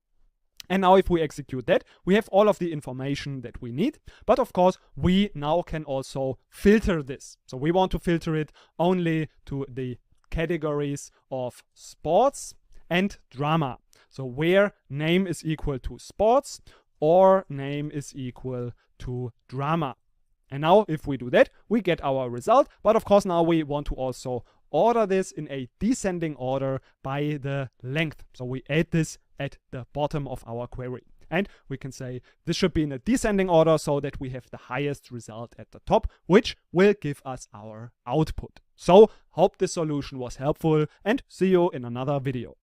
And now if we execute that, we have all of the information that we need. But of course, we now can also filter this. So we want to filter it only to the categories of sports and drama. So where name is equal to sports or name is equal to drama. And now if we do that, we get our result. But of course, now we want to also order this in a descending order by the length. So we add this at the bottom of our query. And we can say this should be in a descending order so that we have the highest result at the top, which will give us our output. So hope this solution was helpful, and see you in another video.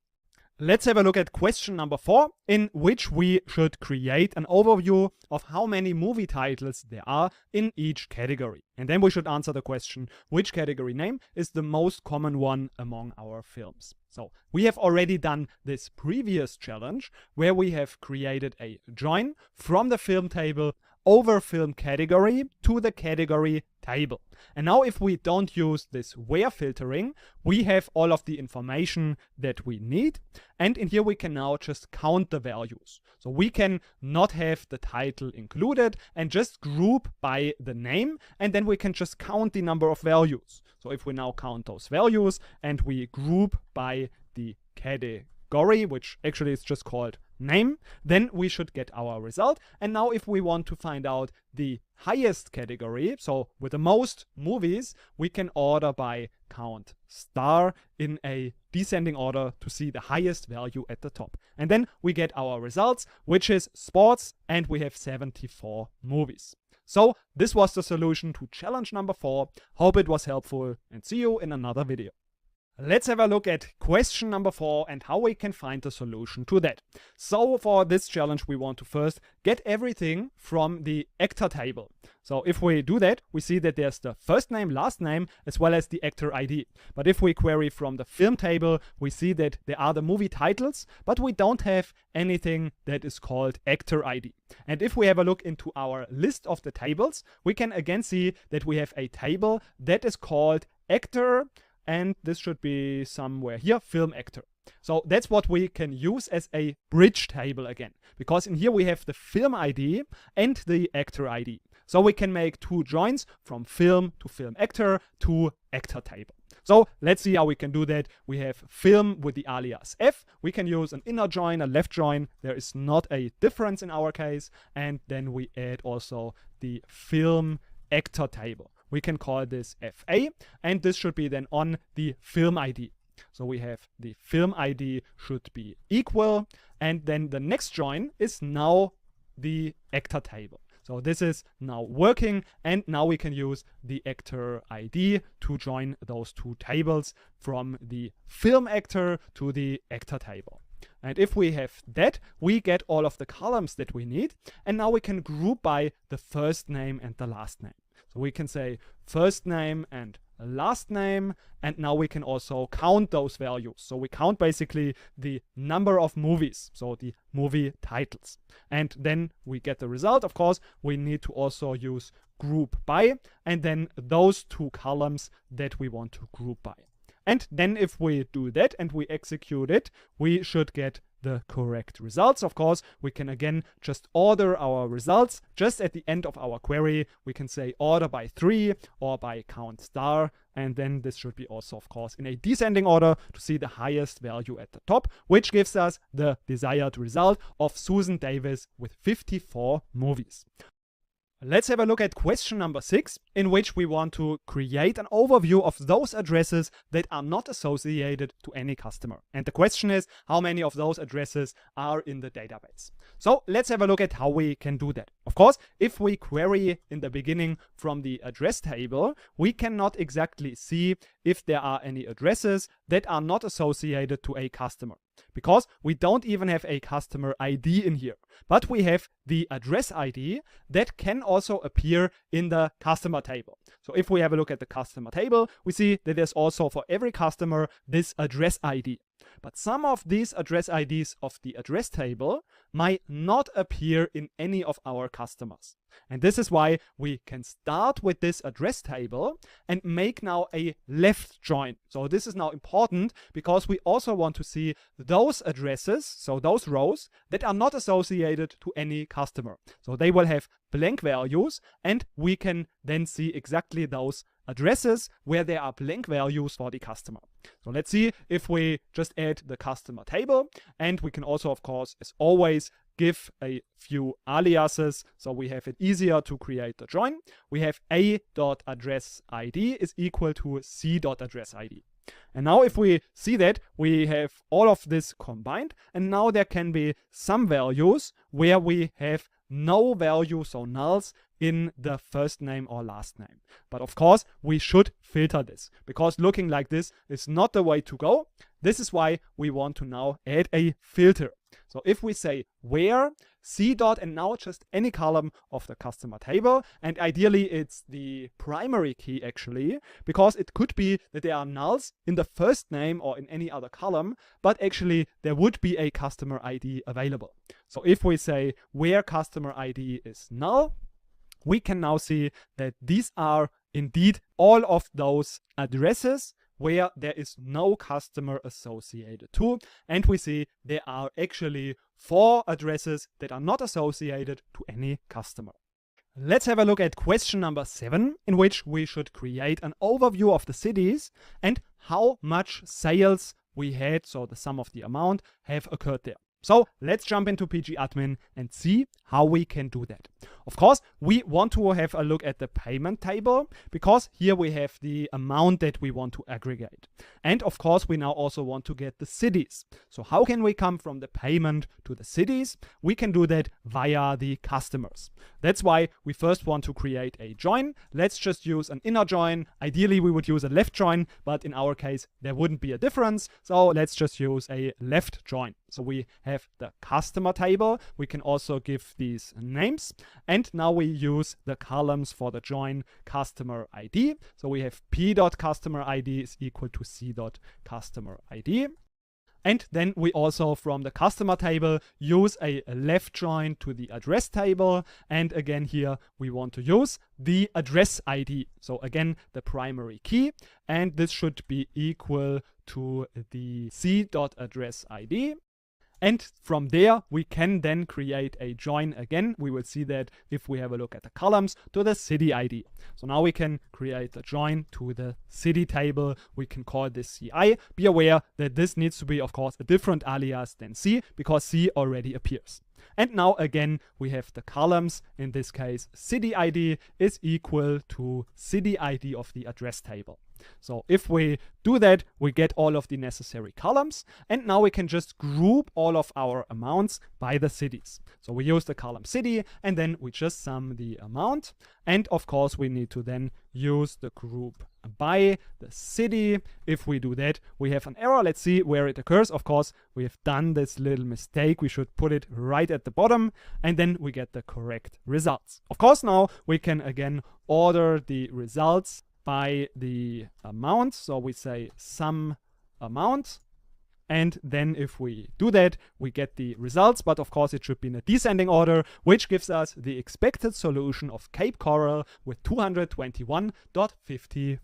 Let's have a look at question number 4, in which we should create an overview of how many movie titles there are in each category. And then we should answer the question, which category name is the most common one among our films. So we have already done this previous challenge where we have created a join from the film table over film category to the category table. And now if we don't use this where filtering, we have all of the information that we need. And in here we can now just count the values. So we can not have the title included and just group by the name, and then we can just count the number of values. So if we now count those values and we group by the category, which actually is just called name, then we should get our result. And now if we want to find out the highest category, so with the most movies, we can order by count star in a descending order to see the highest value at the top. And then we get our results, which is sports, and we have 74 movies. So this was the solution to challenge number 4. Hope it was helpful, and see you in another video. Let's have a look at question number 4 and how we can find the solution to that. So for this challenge, we want to first get everything from the actor table. So if we do that, we see that there's the first name, last name, as well as the actor ID. But if we query from the film table, we see that there are the movie titles, but we don't have anything that is called actor ID. And if we have a look into our list of the tables, we can again see that we have a table that is called actor, and this should be somewhere here, film actor. So that's what we can use as a bridge table again, because in here we have the film ID and the actor ID. So we can make two joins from film to film actor to actor table. So let's see how we can do that. We have film with the alias f. We can use an inner join, a left join. There is not a difference in our case. And then we add also the film actor table. We can call this FA, and this should be then on the film ID. So we have the film ID should be equal, and then the next join is now the actor table. So this is now working, and now we can use the actor ID to join those two tables from the film actor to the actor table. And if we have that, we get all of the columns that we need, and now we can group by the first name and the last name. So we can say first name and last name, and now we can also count those values. So we count basically the number of movies, so the movie titles. And then we get the result. Of course, we need to also use group by, and then those two columns that we want to group by. And then if we do that and we execute it, we should get the correct results. Of course, we can again just order our results. Just at the end of our query, we can say order by 3 or by count star. And then this should be also, of course, in a descending order to see the highest value at the top, which gives us the desired result of Susan Davis with 54 movies. Let's have a look at question number 6, in which we want to create an overview of those addresses that are not associated to any customer. And the question is, how many of those addresses are in the database? So let's have a look at how we can do that. Of course, if we query in the beginning from the address table, we cannot exactly see if there are any addresses that are not associated to a customer, because we don't even have a customer ID in here, but we have the address ID that can also appear in the customer table. So if we have a look at the customer table, we see that there's also for every customer this address ID. But some of these address IDs of the address table might not appear in any of our customers. And this is why we can start with this address table and make now a left join. So this is now important because we also want to see those addresses, so those rows that are not associated to any customer. So they will have blank values, and we can then see exactly those addresses where there are blank values for the customer. So let's see if we just add the customer table, and we can also, of course, as always, give a few aliases so we have it easier to create the join. We have a.addressID is equal to c.addressID. And now if we see that, we have all of this combined, and now there can be some values where we have no value, so nulls, in the first name or last name. But of course, we should filter this, because looking like this is not the way to go. This is why we want to now add a filter. So if we say where c dot and now just any column of the customer table, and ideally it's the primary key actually, because it could be that there are nulls in the first name or in any other column, but actually there would be a customer ID available. So if we say where customer ID is null, we can now see that these are indeed all of those addresses where there is no customer associated to, and we see there are actually 4 addresses that are not associated to any customer. Let's have a look at question number 7, in which we should create an overview of the cities and how much sales we had, so the sum of the amount, have occurred there. So let's jump into pgadmin and see how we can do that. Of course, we want to have a look at the payment table, because here we have the amount that we want to aggregate. And of course, we now also want to get the cities. So how can we come from the payment to the cities? We can do that via the customers. That's why we first want to create a join. Let's just use an inner join. Ideally, we would use a left join, but in our case, there wouldn't be a difference. So let's just use a left join. So we have the customer table. We can also give these names. And now we use the columns for the join customer ID. So we have p.customer_id is equal to c.customer_id. And then we also, from the customer table, use a left join to the address table. And again, here we want to use the address ID. So again, the primary key. And this should be equal to the c.addressID. And from there, we can then create a join again. We will see that if we have a look at the columns to the city ID. So now we can create a join to the city table. We can call this CI. Be aware that this needs to be, of course, a different alias than C, because C already appears. And now again, we have the columns. In this case, city ID is equal to city ID of the address table. So if we do that, we get all of the necessary columns, and now we can just group all of our amounts by the cities. So we use the column city, and then we just sum the amount. And of course, we need to then use the group by the city. If we do that, we have an error. Let's see where it occurs. Of course, we have done this little mistake. We should put it right at the bottom, and then we get the correct results. Of course, now we can again order the results by the amount. So we say sum amount. And then if we do that, we get the results. But of course, it should be in a descending order, which gives us the expected solution of Cape Coral with 221.55.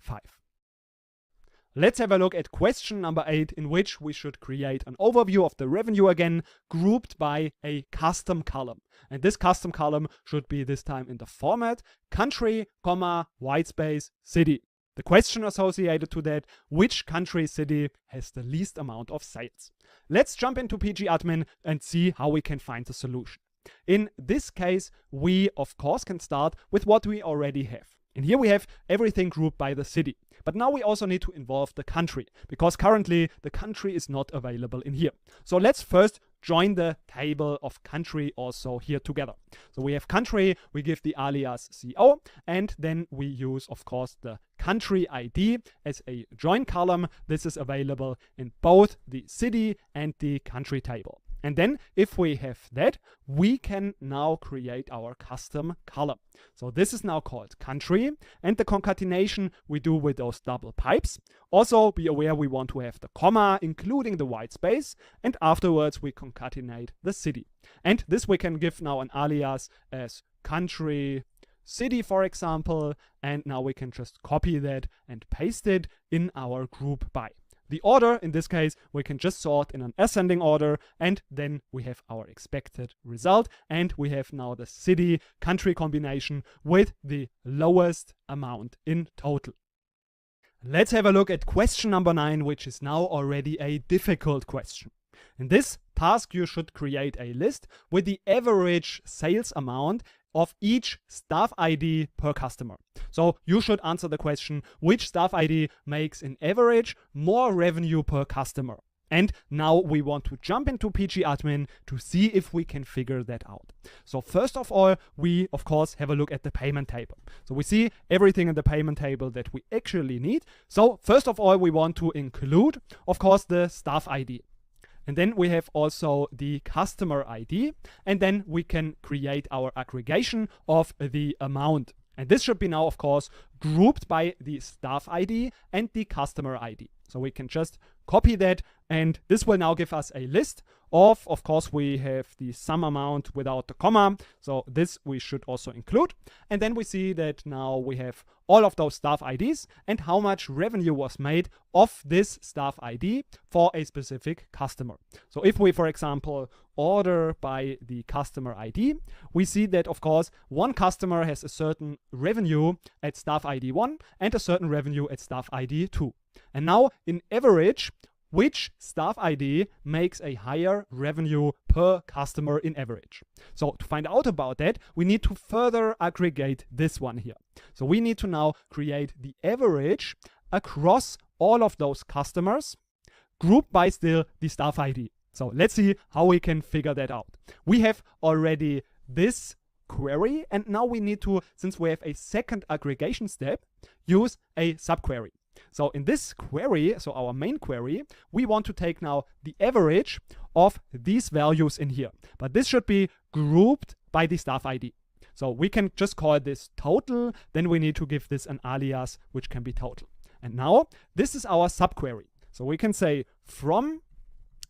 Let's have a look at question number 8, in which we should create an overview of the revenue again, grouped by a custom column. And this custom column should be this time in the format country, comma, whitespace, city. The question associated to that, which country city has the least amount of sales? Let's jump into pgadmin and see how we can find the solution. In this case, we of course can start with what we already have. And here we have everything grouped by the city. But now we also need to involve the country, because currently the country is not available in here. So let's first join the table of country also here together. So we have country, we give the alias CO, and then we use, of course, the country ID as a join column. This is available in both the city and the country table. And then if we have that, we can now create our custom column. So this is now called country, and the concatenation we do with those double pipes. Also be aware we want to have the comma including the white space, and afterwards we concatenate the city. And this we can give now an alias as country city, for example, and now we can just copy that and paste it in our group by. The order, in this case, we can just sort in an ascending order, and then we have our expected result, and we have now the city-country combination with the lowest amount in total. Let's have a look at question number 9, which is now already a difficult question. In this task, you should create a list with the average sales amount of each staff ID per customer. So you should answer the question, which staff ID makes in average more revenue per customer? And now we want to jump into pgadmin to see if we can figure that out. So first of all, we of course have a look at the payment table. So we see everything in the payment table that we actually need. So first of all, we want to include, of course, the staff ID. And then we have also the customer ID, and then we can create our aggregation of the amount. And this should be now, of course, grouped by the staff ID and the customer ID. So we can just copy that, and this will now give us a list of course, we have the sum amount without the comma. So this we should also include. And then we see that now we have all of those staff IDs and how much revenue was made of this staff ID for a specific customer. So if we, for example, order by the customer ID, we see that, of course, one customer has a certain revenue at staff ID 1 and a certain revenue at staff ID 2. And now, in average, which staff ID makes a higher revenue per customer in average? So to find out about that, we need to further aggregate this one here. So we need to now create the average across all of those customers, grouped by still the staff ID. So let's see how we can figure that out. We have already this query, and now we need to, since we have a second aggregation step, use a subquery. So in this query, so our main query, we want to take now the average of these values in here. But this should be grouped by the staff ID. So we can just call this total, then we need to give this an alias, which can be total. And now this is our subquery. So we can say from,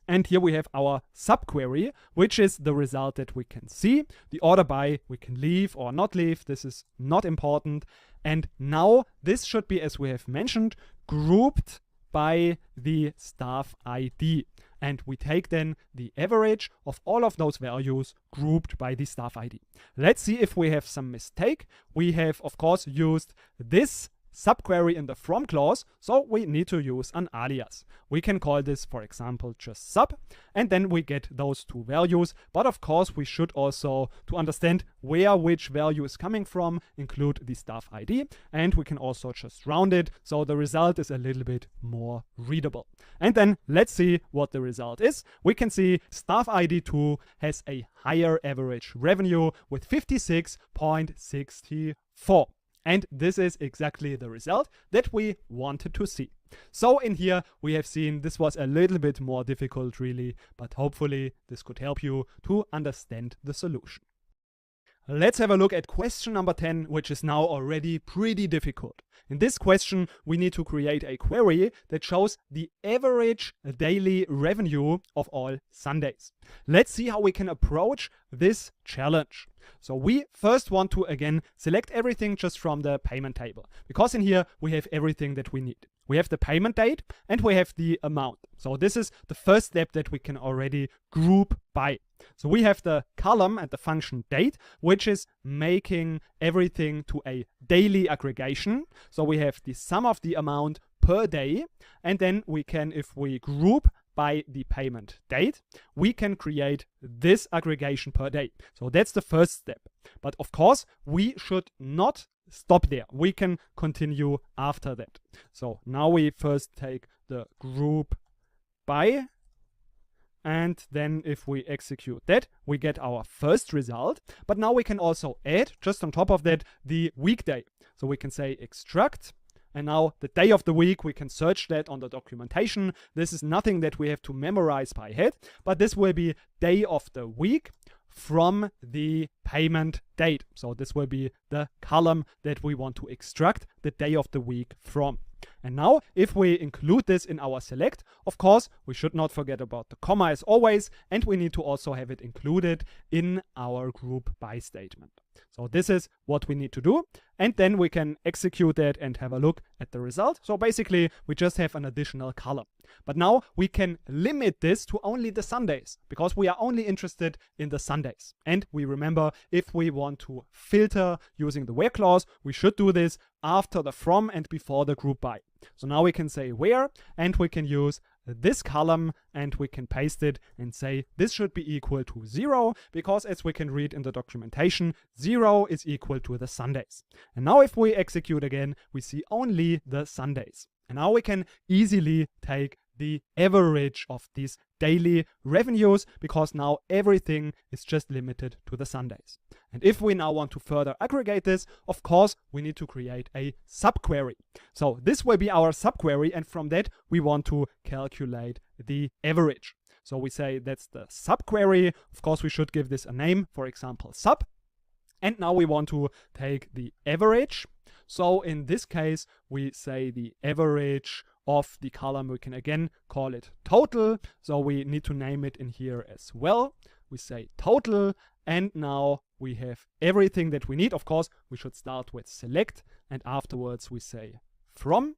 and here we have our subquery, which is the result that we can see. The order by, we can leave or not leave. This is not important. And now this should be, as we have mentioned, grouped by the staff ID. And we take then the average of all of those values grouped by the staff ID. Let's see if we have some mistake. We have, of course, used this subquery in the from clause, so we need to use an alias. We can call this, for example, just sub, and then we get those two values. But of course, we should also, to understand where which value is coming from, include the staff ID, and we can also just round it, so the result is a little bit more readable. And then let's see what the result is. We can see staff ID 2 has a higher average revenue with 56.64. And this is exactly the result that we wanted to see. So in here we have seen this was a little bit more difficult really, but hopefully this could help you to understand the solution. Let's have a look at question number 10, which is now already pretty difficult. In this question, we need to create a query that shows the average daily revenue of all Sundays. Let's see how we can approach this challenge. So we first want to again select everything just from the payment table, because in here we have everything that we need. We have the payment date and we have the amount. So this is the first step that we can already group by. So we have the column and the function date, which is making everything to a daily aggregation. So we have the sum of the amount per day, and then we can, if we group by the payment date, we can create this aggregation per day. So that's the first step. But of course, we should not stop there. We can continue after that. So now we first take the group by, and then if we execute that, we get our first result. But now we can also add, just on top of that, the weekday. So we can say extract, and now the day of the week, we can search that on the documentation. This is nothing that we have to memorize by head, but this will be day of the week from the payment date. So this will be the column that we want to extract the day of the week from. And now if we include this in our select, of course, we should not forget about the comma as always, and we need to also have it included in our group by statement. So this is what we need to do, and then we can execute that and have a look at the result. So basically we just have an additional column. But now we can limit this to only the Sundays, because we are only interested in the Sundays. And we remember, if we want to filter using the where clause, we should do this after the from and before the group by. So now we can say where, and we can use this column and we can paste it and say this should be equal to 0, because as we can read in the documentation, 0 is equal to the Sundays. And now if we execute again, we see only the Sundays. And now we can easily take the average of these daily revenues, because now everything is just limited to the Sundays. And if we now want to further aggregate this, of course, we need to create a subquery. So this will be our subquery, and from that we want to calculate the average. So we say that's the subquery. Of course, we should give this a name, for example, sub. And now we want to take the average. So in this case, we say the average of the column, we can again call it total. So we need to name it in here as well. We say total, and now we have everything that we need. Of course, we should start with select, and afterwards we say from.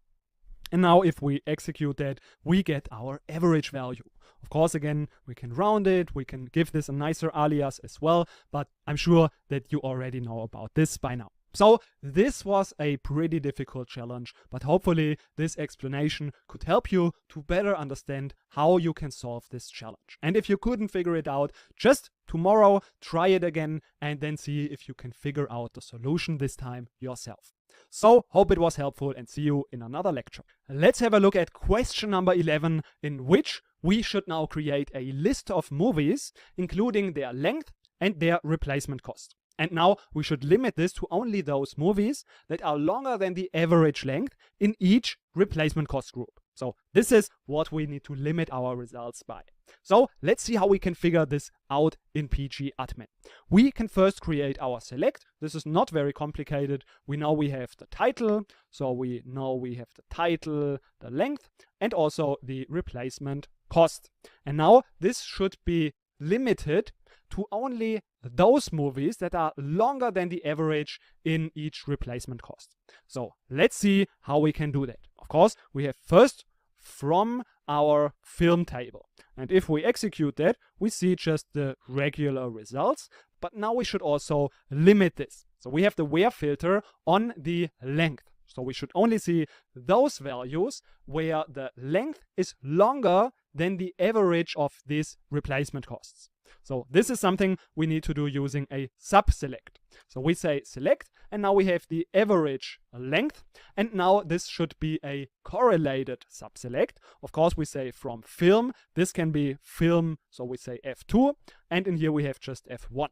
And now if we execute that, we get our average value. Of course, again, we can round it, we can give this a nicer alias as well, but I'm sure that you already know about this by now. So this was a pretty difficult challenge, but hopefully this explanation could help you to better understand how you can solve this challenge. And if you couldn't figure it out, just tomorrow try it again and then see if you can figure out the solution this time yourself. So hope it was helpful, and see you in another lecture. Let's have a look at question number 11, in which we should now create a list of movies, including their length and their replacement cost. And now we should limit this to only those movies that are longer than the average length in each replacement cost group. So this is what we need to limit our results by. So let's see how we can figure this out in PG admin. We can first create our select. This is not very complicated. We know we have the title. So we know we have the title, the length, and also the replacement cost. And now this should be limited to only those movies that are longer than the average in each replacement cost. So let's see how we can do that. Of course, we have first from our film table. And if we execute that, we see just the regular results. But now we should also limit this. So we have the where filter on the length. So we should only see those values where the length is longer than the average of these replacement costs. So this is something we need to do using a subselect. So we say select, and now we have the average length, and now this should be a correlated subselect. Of course, we say from film. This can be film, so we say F2, and in here we have just F1.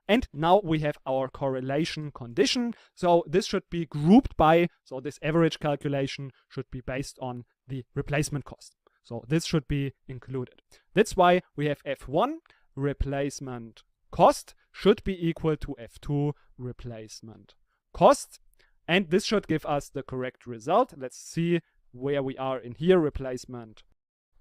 And now we have our correlation condition. So this should be grouped by, so this average calculation should be based on the replacement cost. So this should be included. That's why we have F1 replacement cost should be equal to F2 replacement cost. And this should give us the correct result. Let's see where we are in here, replacement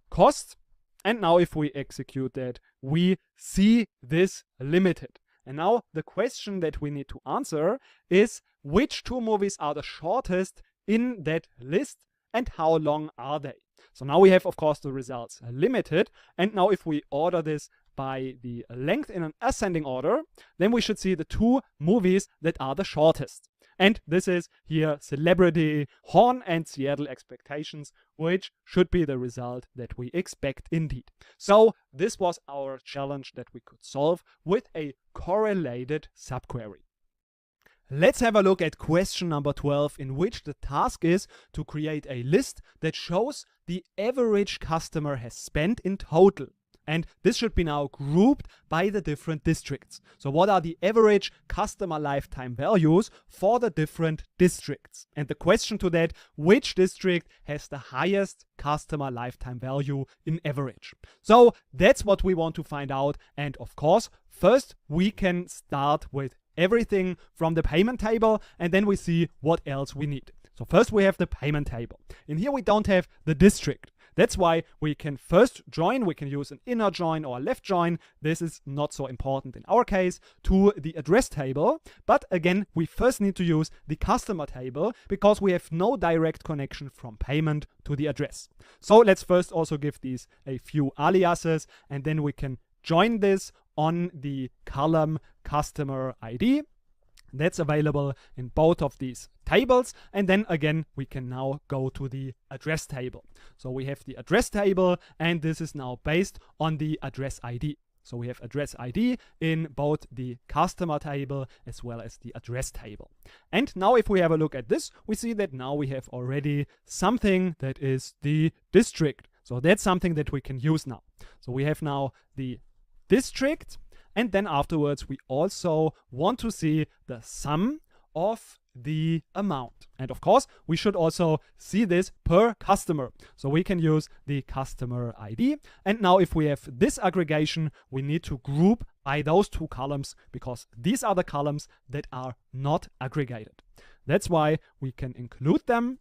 cost. And now if we execute that, we see this limited. And now the question that we need to answer is which two movies are the shortest in that list and how long are they? So now we have, of course, the results limited. And now if we order this by the length in an ascending order, then we should see the two movies that are the shortest. And this is here Celebrity Horn and Seattle Expectations, which should be the result that we expect indeed. So this was our challenge that we could solve with a correlated subquery. Let's have a look at question number 12, in which the task is to create a list that shows the average customer has spent in total. And this should be now grouped by the different districts. So what are the average customer lifetime values for the different districts? And the question to that, which district has the highest customer lifetime value in average? So that's what we want to find out. And of course, first we can start with everything from the payment table, and then we see what else we need. So first we have the payment table. In here we don't have the district. That's why we can first join, we can use an inner join or a left join. This is not so important in our case, to the address table. But again, we first need to use the customer table because we have no direct connection from payment to the address. So let's first also give these a few aliases, and then we can join this on the column customer ID. That's available in both of these tables. And then again, we can now go to the address table. So we have the address table, and this is now based on the address ID. So we have address ID in both the customer table as well as the address table. And now if we have a look at this, we see that now we have already something that is the district. So that's something that we can use now. So we have now the district. And then afterwards, we also want to see the sum of the amount. And of course, we should also see this per customer. So we can use the customer ID. And now if we have this aggregation, we need to group by those two columns because these are the columns that are not aggregated. That's why we can include them.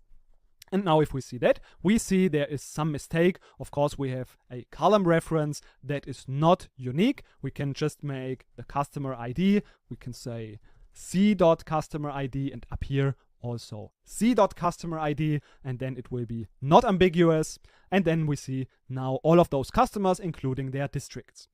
And now if we see that, we see there is some mistake. Of course, we have a column reference that is not unique. We can just make the customer ID. We can say c.customer ID, and up here also c.customer ID, and then it will be not ambiguous. And then we see now all of those customers, including their districts.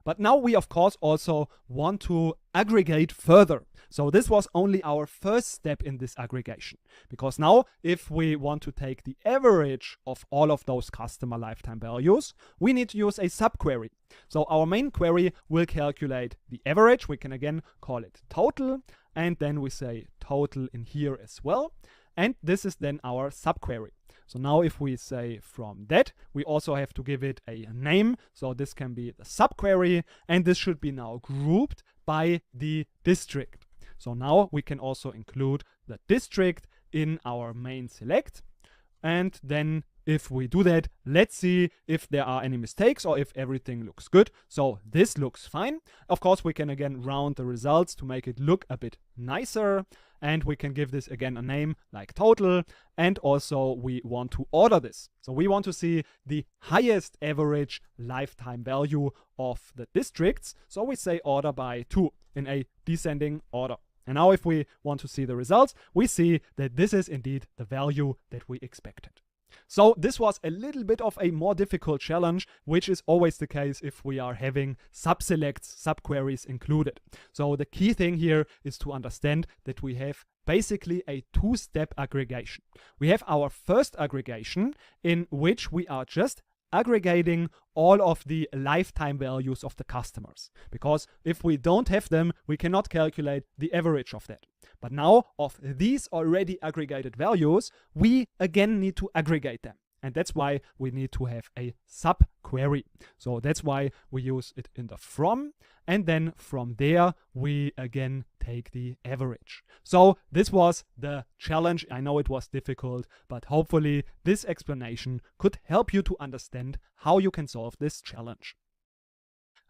But now we, of course, also want to aggregate further. So this was only our first step in this aggregation. Because now, if we want to take the average of all of those customer lifetime values, we need to use a subquery. So our main query will calculate the average. We can again call it total. And then we say total in here as well. And this is then our subquery. So now if we say from that, we also have to give it a name. So this can be the subquery, and this should be now grouped by the district. So now we can also include the district in our main select. And then if we do that, let's see if there are any mistakes or if everything looks good. So this looks fine. Of course, we can again round the results to make it look a bit nicer. And we can give this again a name like total. And also we want to order this. So we want to see the highest average lifetime value of the districts. So we say order by 2 in a descending order. And now if we want to see the results, we see that this is indeed the value that we expected. So this was a little bit of a more difficult challenge, which is always the case if we are having subselects, subqueries included. So the key thing here is to understand that we have basically a two-step aggregation. We have our first aggregation in which we are just aggregating all of the lifetime values of the customers. Because if we don't have them, we cannot calculate the average of that. But now, of these already aggregated values, we again need to aggregate them. and that's why we need to have a subquery. So that's why we use it in the from, and then from there we again take the average. So this was the challenge. I know it was difficult, but hopefully this explanation could help you to understand how you can solve this challenge.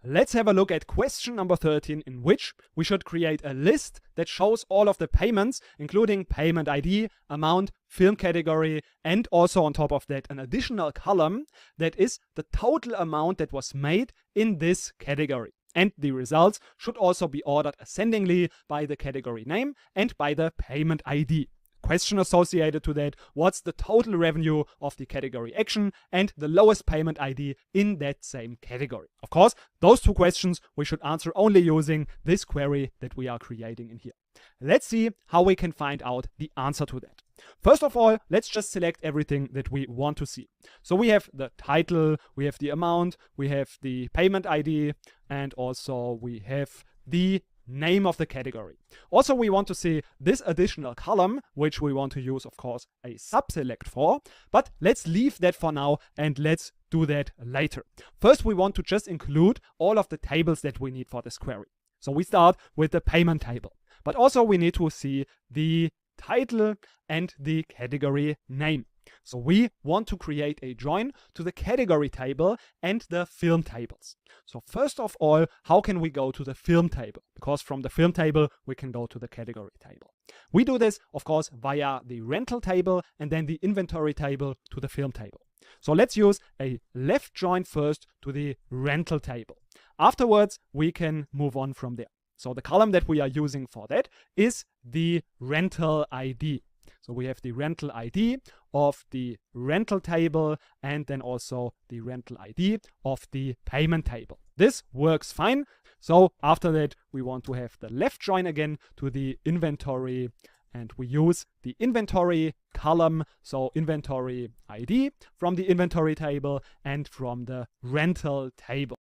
Let's have a look at question number 13, in which we should create a list that shows all of the payments, including payment ID, amount, film category, and also on top of that an additional column that is the total amount that was made in this category. And the results should also be ordered ascendingly by the category name and by the payment ID. Question associated to that: what's the total revenue of the category action and the lowest payment ID in that same category? Of course, those two questions we should answer only using this query that we are creating in here. Let's see how we can find out the answer to that. First of all, let's just select everything that we want to see. So we have the title, we have the amount, we have the payment ID, and also we have the name of the category. Also, we want to see this additional column, which we want to use, of course, a subselect for, but let's leave that for now and let's do that later. First, we want to just include all of the tables that we need for this query. So we start with the payment table, but also we need to see the title and the category name. So we want to create a join to the category table and the film tables. So first of all, how can we go to the film table? Because from the film table, we can go to the category table. We do this, of course, via the rental table and then the inventory table to the film table. So let's use a left join first to the rental table. Afterwards, we can move on from there. So the column that we are using for that is the rental ID. So we have the rental ID of the rental table and then also the rental ID of the payment table. This works fine. So after that, we want to have the left join again to the inventory, and we use the inventory column, so inventory ID from the inventory table and from the rental table.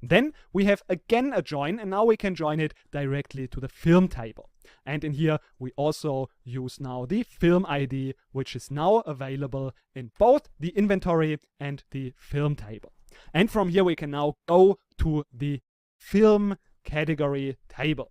Then we have again a join, and now we can join it directly to the film table. And in here, we also use now the film ID, which is now available in both the inventory and the film table. And from here, we can now go to the film category table.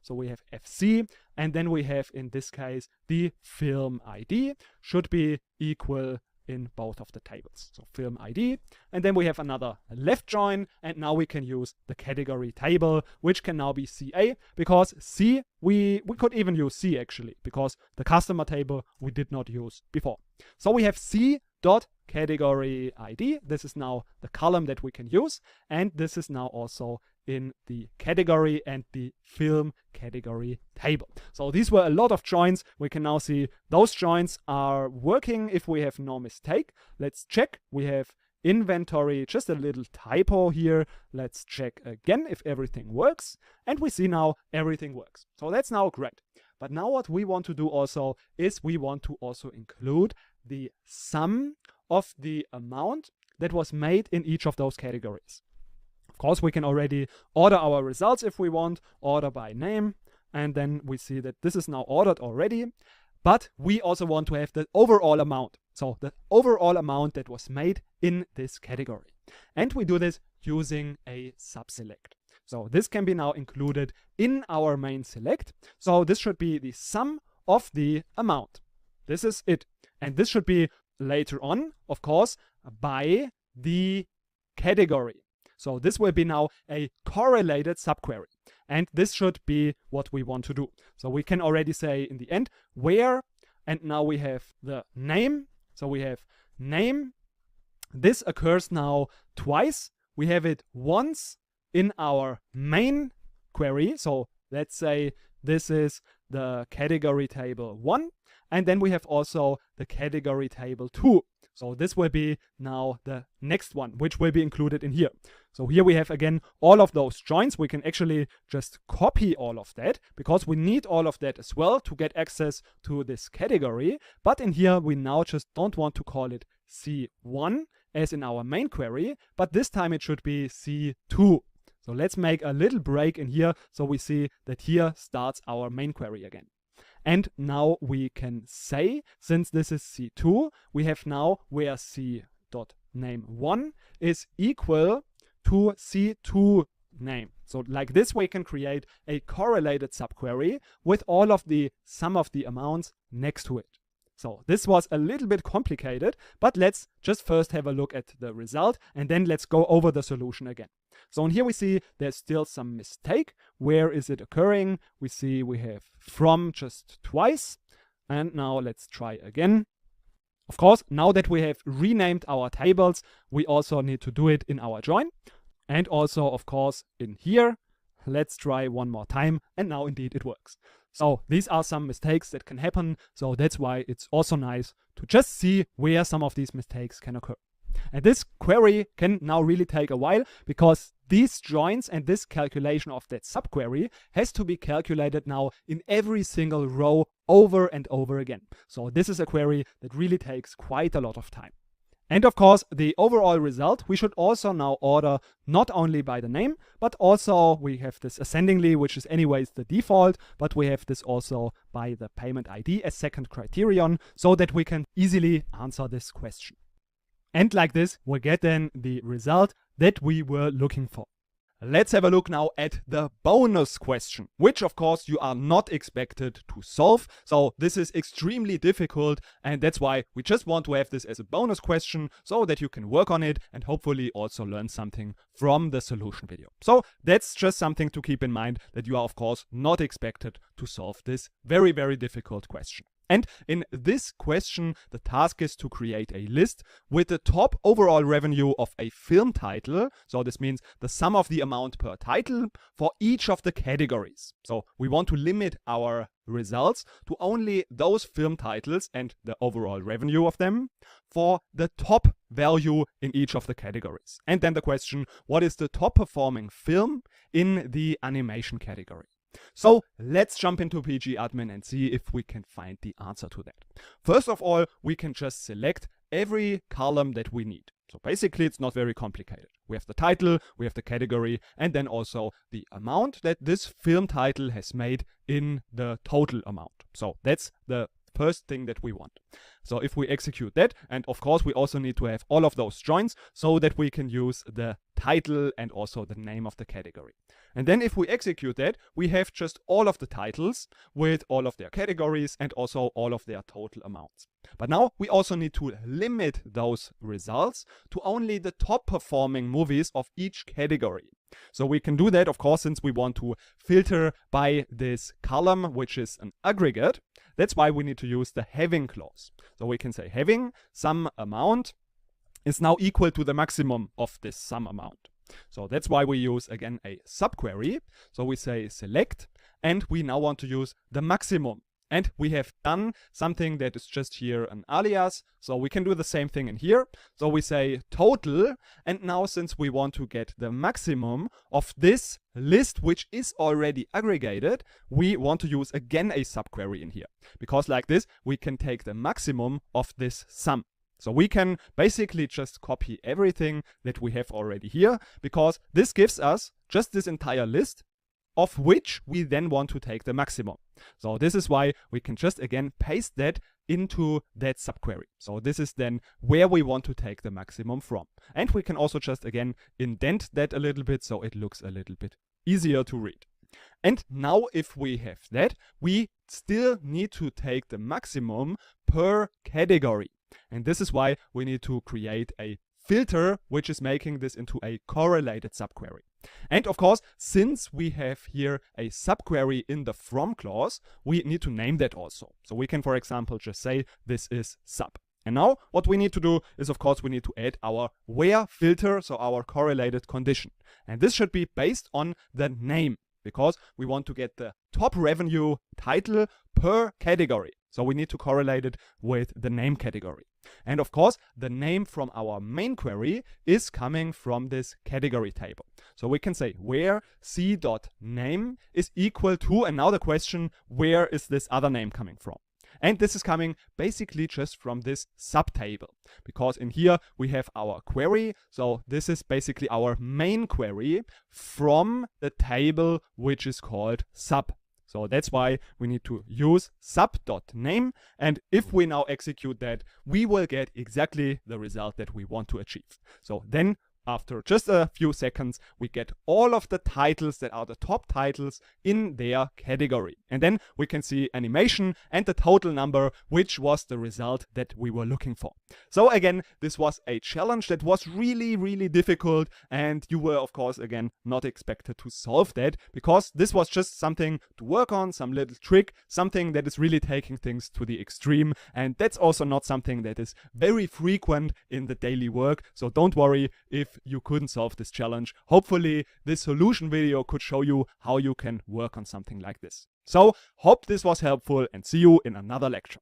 So we have FC, and then we have, in this case, the film ID should be equal in both of the tables. So film ID, and then we have another left join, and now we can use the category table, which can now be CA, because C, we could even use C actually, because the customer table we did not use before. So we have C dot category ID. This is now the column that we can use, and this is now also in the category and the film category table. So these were a lot of joins. We can now see those joins are working if we have no mistake. Let's check. We have inventory, just a little typo here. Let's check again if everything works. And we see now everything works. So that's now great. But now what we want to do also is we want to also include the sum of the amount that was made in each of those categories. Of course, we can already order our results if we want, order by name, and then we see that this is now ordered already. But we also want to have the overall amount. So the overall amount that was made in this category. And we do this using a subselect. So this can be now included in our main select. So this should be the sum of the amount. This is it. And this should be later on, of course, by the category. So this will be now a correlated subquery. And this should be what we want to do. So we can already say in the end where, and now we have the name. So we have name. This occurs now twice. We have it once in our main query. So let's say this is the category table 1. And then we have also the category table 2. So this will be now the next one, which will be included in here. So here we have again all of those joins. We can actually just copy all of that because we need all of that as well to get access to this category. But in here, we now just don't want to call it C1 as in our main query, but this time it should be C2. So let's make a little break in here so we see that here starts our main query again. And now we can say, since this is C2, we have now where C.name1 is equal to C2 name. So like this we can create a correlated subquery with all of the sum of the amounts next to it. So this was a little bit complicated, but let's just first have a look at the result and then let's go over the solution again. So in here we see there's still some mistake. Where is it occurring? We see we have from just twice. And now let's try again. Of course, now that we have renamed our tables, we also need to do it in our join. And also, of course, in here. Let's try one more time. And now indeed it works. So these are some mistakes that can happen. So that's why it's also nice to just see where some of these mistakes can occur. And this query can now really take a while because these joins and this calculation of that subquery has to be calculated now in every single row over and over again. So this is a query that really takes quite a lot of time. And of course, the overall result, we should also now order not only by the name, but also we have this ascendingly, which is anyways the default, but we have this also by the payment ID as second criterion, so that we can easily answer this question. And like this, we get then the result that we were looking for. Let's have a look now at the bonus question, which of course you are not expected to solve. So this is extremely difficult, and that's why we just want to have this as a bonus question so that you can work on it and hopefully also learn something from the solution video. So that's just something to keep in mind, that you are of course not expected to solve this very, very difficult question. And in this question, the task is to create a list with the top overall revenue of a film title. So this means the sum of the amount per title for each of the categories. So we want to limit our results to only those film titles and the overall revenue of them for the top value in each of the categories. And then the question, what is the top performing film in the animation category? So let's jump into pgadmin and see if we can find the answer to that. First of all, we can just select every column that we need. So basically, it's not very complicated. We have the title, we have the category, and then also the amount that this film title has made in the total amount. So that's the first thing that we want. So if we execute that, and of course we also need to have all of those joins so that we can use the title and also the name of the category. And then if we execute that, we have just all of the titles with all of their categories and also all of their total amounts. But now we also need to limit those results to only the top performing movies of each category. So we can do that, of course, since we want to filter by this column, which is an aggregate. That's why we need to use the having clause. So we can say having some amount is now equal to the maximum of this sum amount. So that's why we use, again, a subquery. So we say select, and we now want to use the maximum. And we have done something that is just here an alias. So we can do the same thing in here. So we say total. And now since we want to get the maximum of this list, which is already aggregated, we want to use again a subquery in here. Because like this, we can take the maximum of this sum. So we can basically just copy everything that we have already here, because this gives us just this entire list, of which we then want to take the maximum. So this is why we can just again paste that into that subquery. So this is then where we want to take the maximum from. And we can also just again indent that a little bit so it looks a little bit easier to read. And now if we have that, we still need to take the maximum per category. And this is why we need to create a filter, which is making this into a correlated subquery. And of course, since we have here a subquery in the from clause, we need to name that also. So we can, for example, just say this is sub. And now what we need to do is, of course, we need to add our where filter, so our correlated condition. And this should be based on the name, because we want to get the top revenue title per category. So we need to correlate it with the name category. And of course, the name from our main query is coming from this category table. So we can say where c.name is equal to, and now the question, where is this other name coming from? And this is coming basically just from this subtable, because in here we have our query. So this is basically our main query from the table which is called sub. So that's why we need to use sub.name. And if we now execute that, we will get exactly the result that we want to achieve. So then after just a few seconds, we get all of the titles that are the top titles in their category. And then we can see animation and the total number, which was the result that we were looking for. So again, this was a challenge that was really, really difficult. And you were, of course, again, not expected to solve that, because this was just something to work on, some little trick, something that is really taking things to the extreme. And that's also not something that is very frequent in the daily work. So don't worry if you couldn't solve this challenge. Hopefully this solution video could show you how you can work on something like this. So hope this was helpful, and see you in another lecture.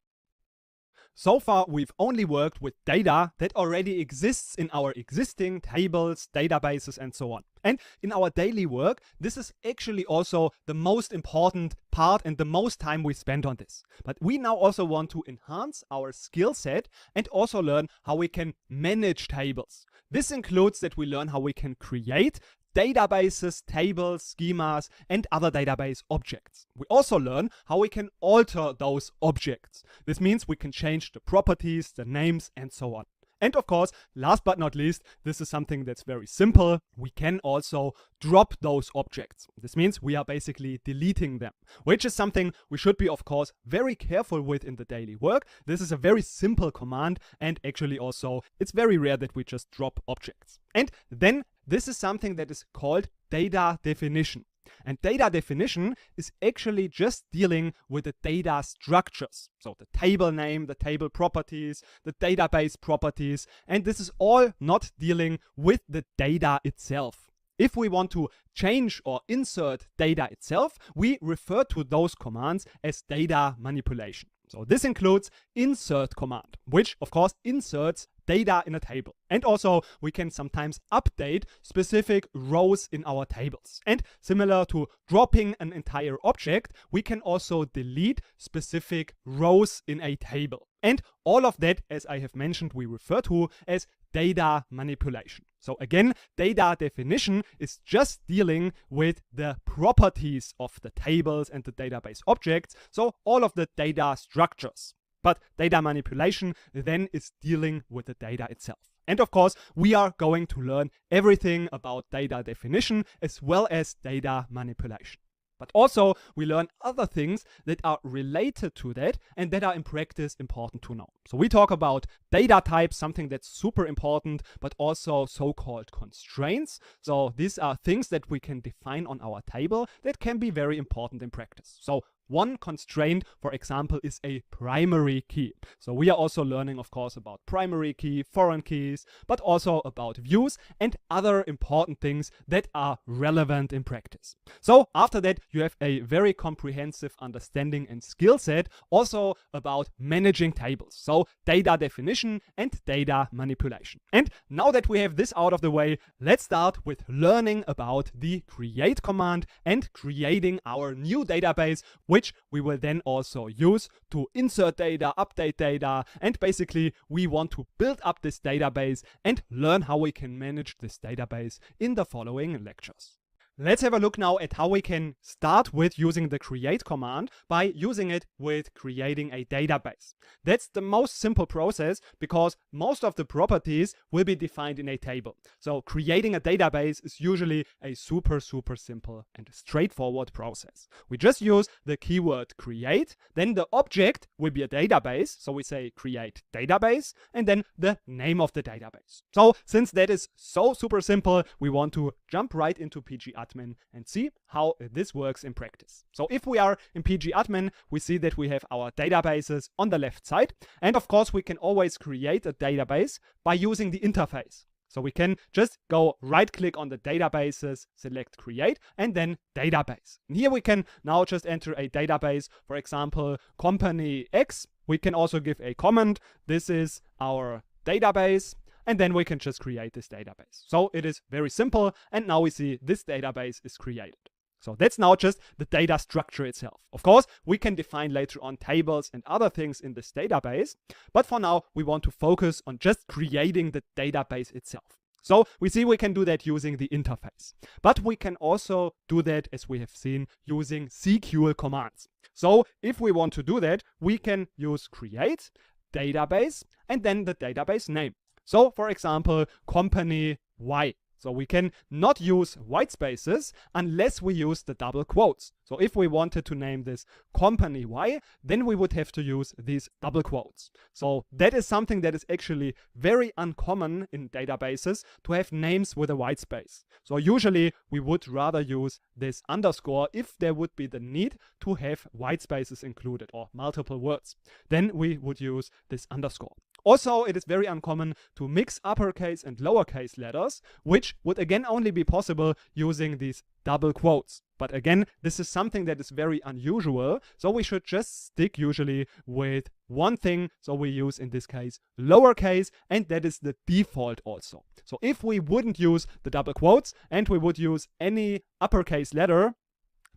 So far, we've only worked with data that already exists in our existing tables, databases, and so on. And in our daily work, this is actually also the most important part and the most time we spend on this. But we now also want to enhance our skill set and also learn how we can manage tables. This includes that we learn how we can create databases, tables, schemas, and other database objects. We also learn how we can alter those objects. This means we can change the properties, the names, and so on. And of course, last but not least, this is something that's very simple. We can also drop those objects. This means we are basically deleting them, which is something we should be, of course, very careful with in the daily work. This is a very simple command, and actually also it's very rare that we just drop objects. And then this is something that is called data definition. And data definition is actually just dealing with the data structures. So the table name, the table properties, the database properties, and this is all not dealing with the data itself. If we want to change or insert data itself, we refer to those commands as data manipulation. So this includes insert command, which of course inserts data in a table. And also we can sometimes update specific rows in our tables. And similar to dropping an entire object, we can also delete specific rows in a table. And all of that, as I have mentioned, we refer to as data manipulation. So again, data definition is just dealing with the properties of the tables and the database objects, so all of the data structures. But data manipulation then is dealing with the data itself. And of course, we are going to learn everything about data definition as well as data manipulation. But also, we learn other things that are related to that and that are in practice important to know. So we talk about data types, something that's super important, but also so-called constraints. So these are things that we can define on our table that can be very important in practice. So one constraint, for example, is a primary key. So we are also learning, of course, about primary key, foreign keys, but also about views and other important things that are relevant in practice. So after that, you have a very comprehensive understanding and skill set also about managing tables. So data definition and data manipulation. And now that we have this out of the way, let's start with learning about the create command and creating our new database, which we will then also use to insert data, update data, and basically we want to build up this database and learn how we can manage this database in the following lectures. Let's have a look now at how we can start with using the create command by using it with creating a database. That's the most simple process because most of the properties will be defined in a table. So creating a database is usually a super simple and straightforward process. We just use the keyword create, then the object will be a database. So we say create database and then the name of the database. So since that is so super simple, we want to jump right into pgadmin and see how this works in practice. So if we are in pgadmin, we see that we have our databases on the left side. And of course, we can always create a database by using the interface. So we can just go right click on the databases, select create, and then database. And here we can now just enter a database, for example, company X. We can also give a comment. This is our database. And then we can just create this database. So it is very simple. And now we see this database is created. So that's now just the data structure itself. Of course, we can define later on tables and other things in this database. But for now, we want to focus on just creating the database itself. So we see we can do that using the interface. But we can also do that, as we have seen, using SQL commands. So if we want to do that, we can use create, database, and then the database name. So for example, company Y. So we can not use white spaces unless we use the double quotes. So if we wanted to name this company Y, then we would have to use these double quotes. So that is something that is actually very uncommon in databases, to have names with a white space. So usually we would rather use this underscore if there would be the need to have white spaces included or multiple words. Then we would use this underscore. Also, it is very uncommon to mix uppercase and lowercase letters, which would again only be possible using these double quotes. But again, this is something that is very unusual, so we should just stick usually with one thing. So we use, in this case, lowercase, and that is the default also. So if we wouldn't use the double quotes and we would use any uppercase letter,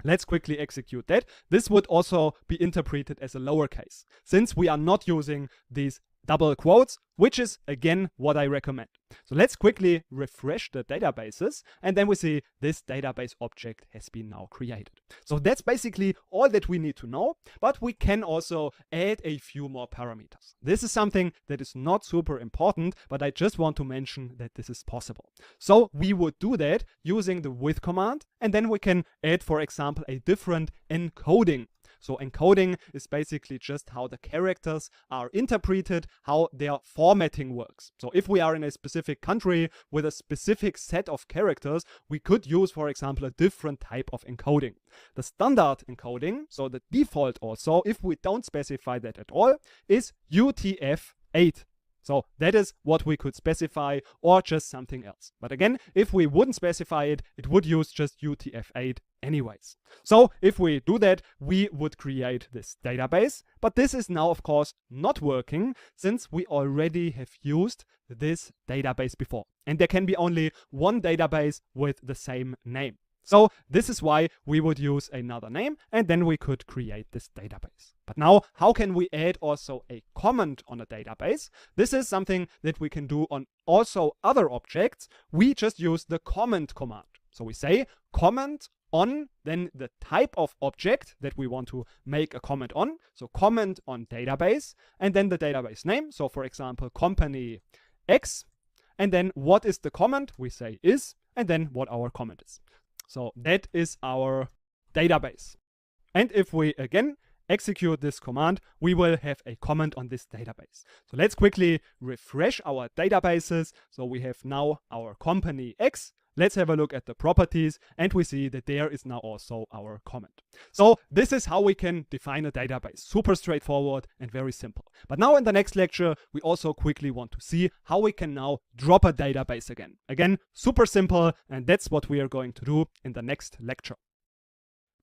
let's quickly execute that. This would also be interpreted as a lowercase, since we are not using these double quotes, which is again what I recommend. So let's quickly refresh the databases, and then we see this database object has been now created. So that's basically all that we need to know, but we can also add a few more parameters. This is something that is not super important, but I just want to mention that this is possible. So we would do that using the with command, and then we can add, for example, a different encoding. So encoding is basically just how the characters are interpreted, how their formatting works. So if we are in a specific country with a specific set of characters, we could use, for example, a different type of encoding. The standard encoding, so the default also, if we don't specify that at all, is UTF-8. So that is what we could specify, or just something else. But again, if we wouldn't specify it, it would use just UTF-8 anyways. So if we do that, we would create this database. But this is now, of course, not working, since we already have used this database before. And there can be only one database with the same name. So this is why we would use another name, and then we could create this database. But now, how can we add also a comment on a database? This is something that we can do on also other objects. We just use the comment command. So we say comment on, then the type of object that we want to make a comment on. So comment on database, and then the database name. So for example, company X, and then what is the comment? We say is, and then what our comment is. So that is our database. And if we again execute this command, we will have a comment on this database. So let's quickly refresh our databases. So we have now our company X. Let's have a look at the properties, and we see that there is now also our comment. So this is how we can define a database. Super straightforward and very simple. But now in the next lecture, we also quickly want to see how we can now drop a database again. Again, super simple, and that's what we are going to do in the next lecture.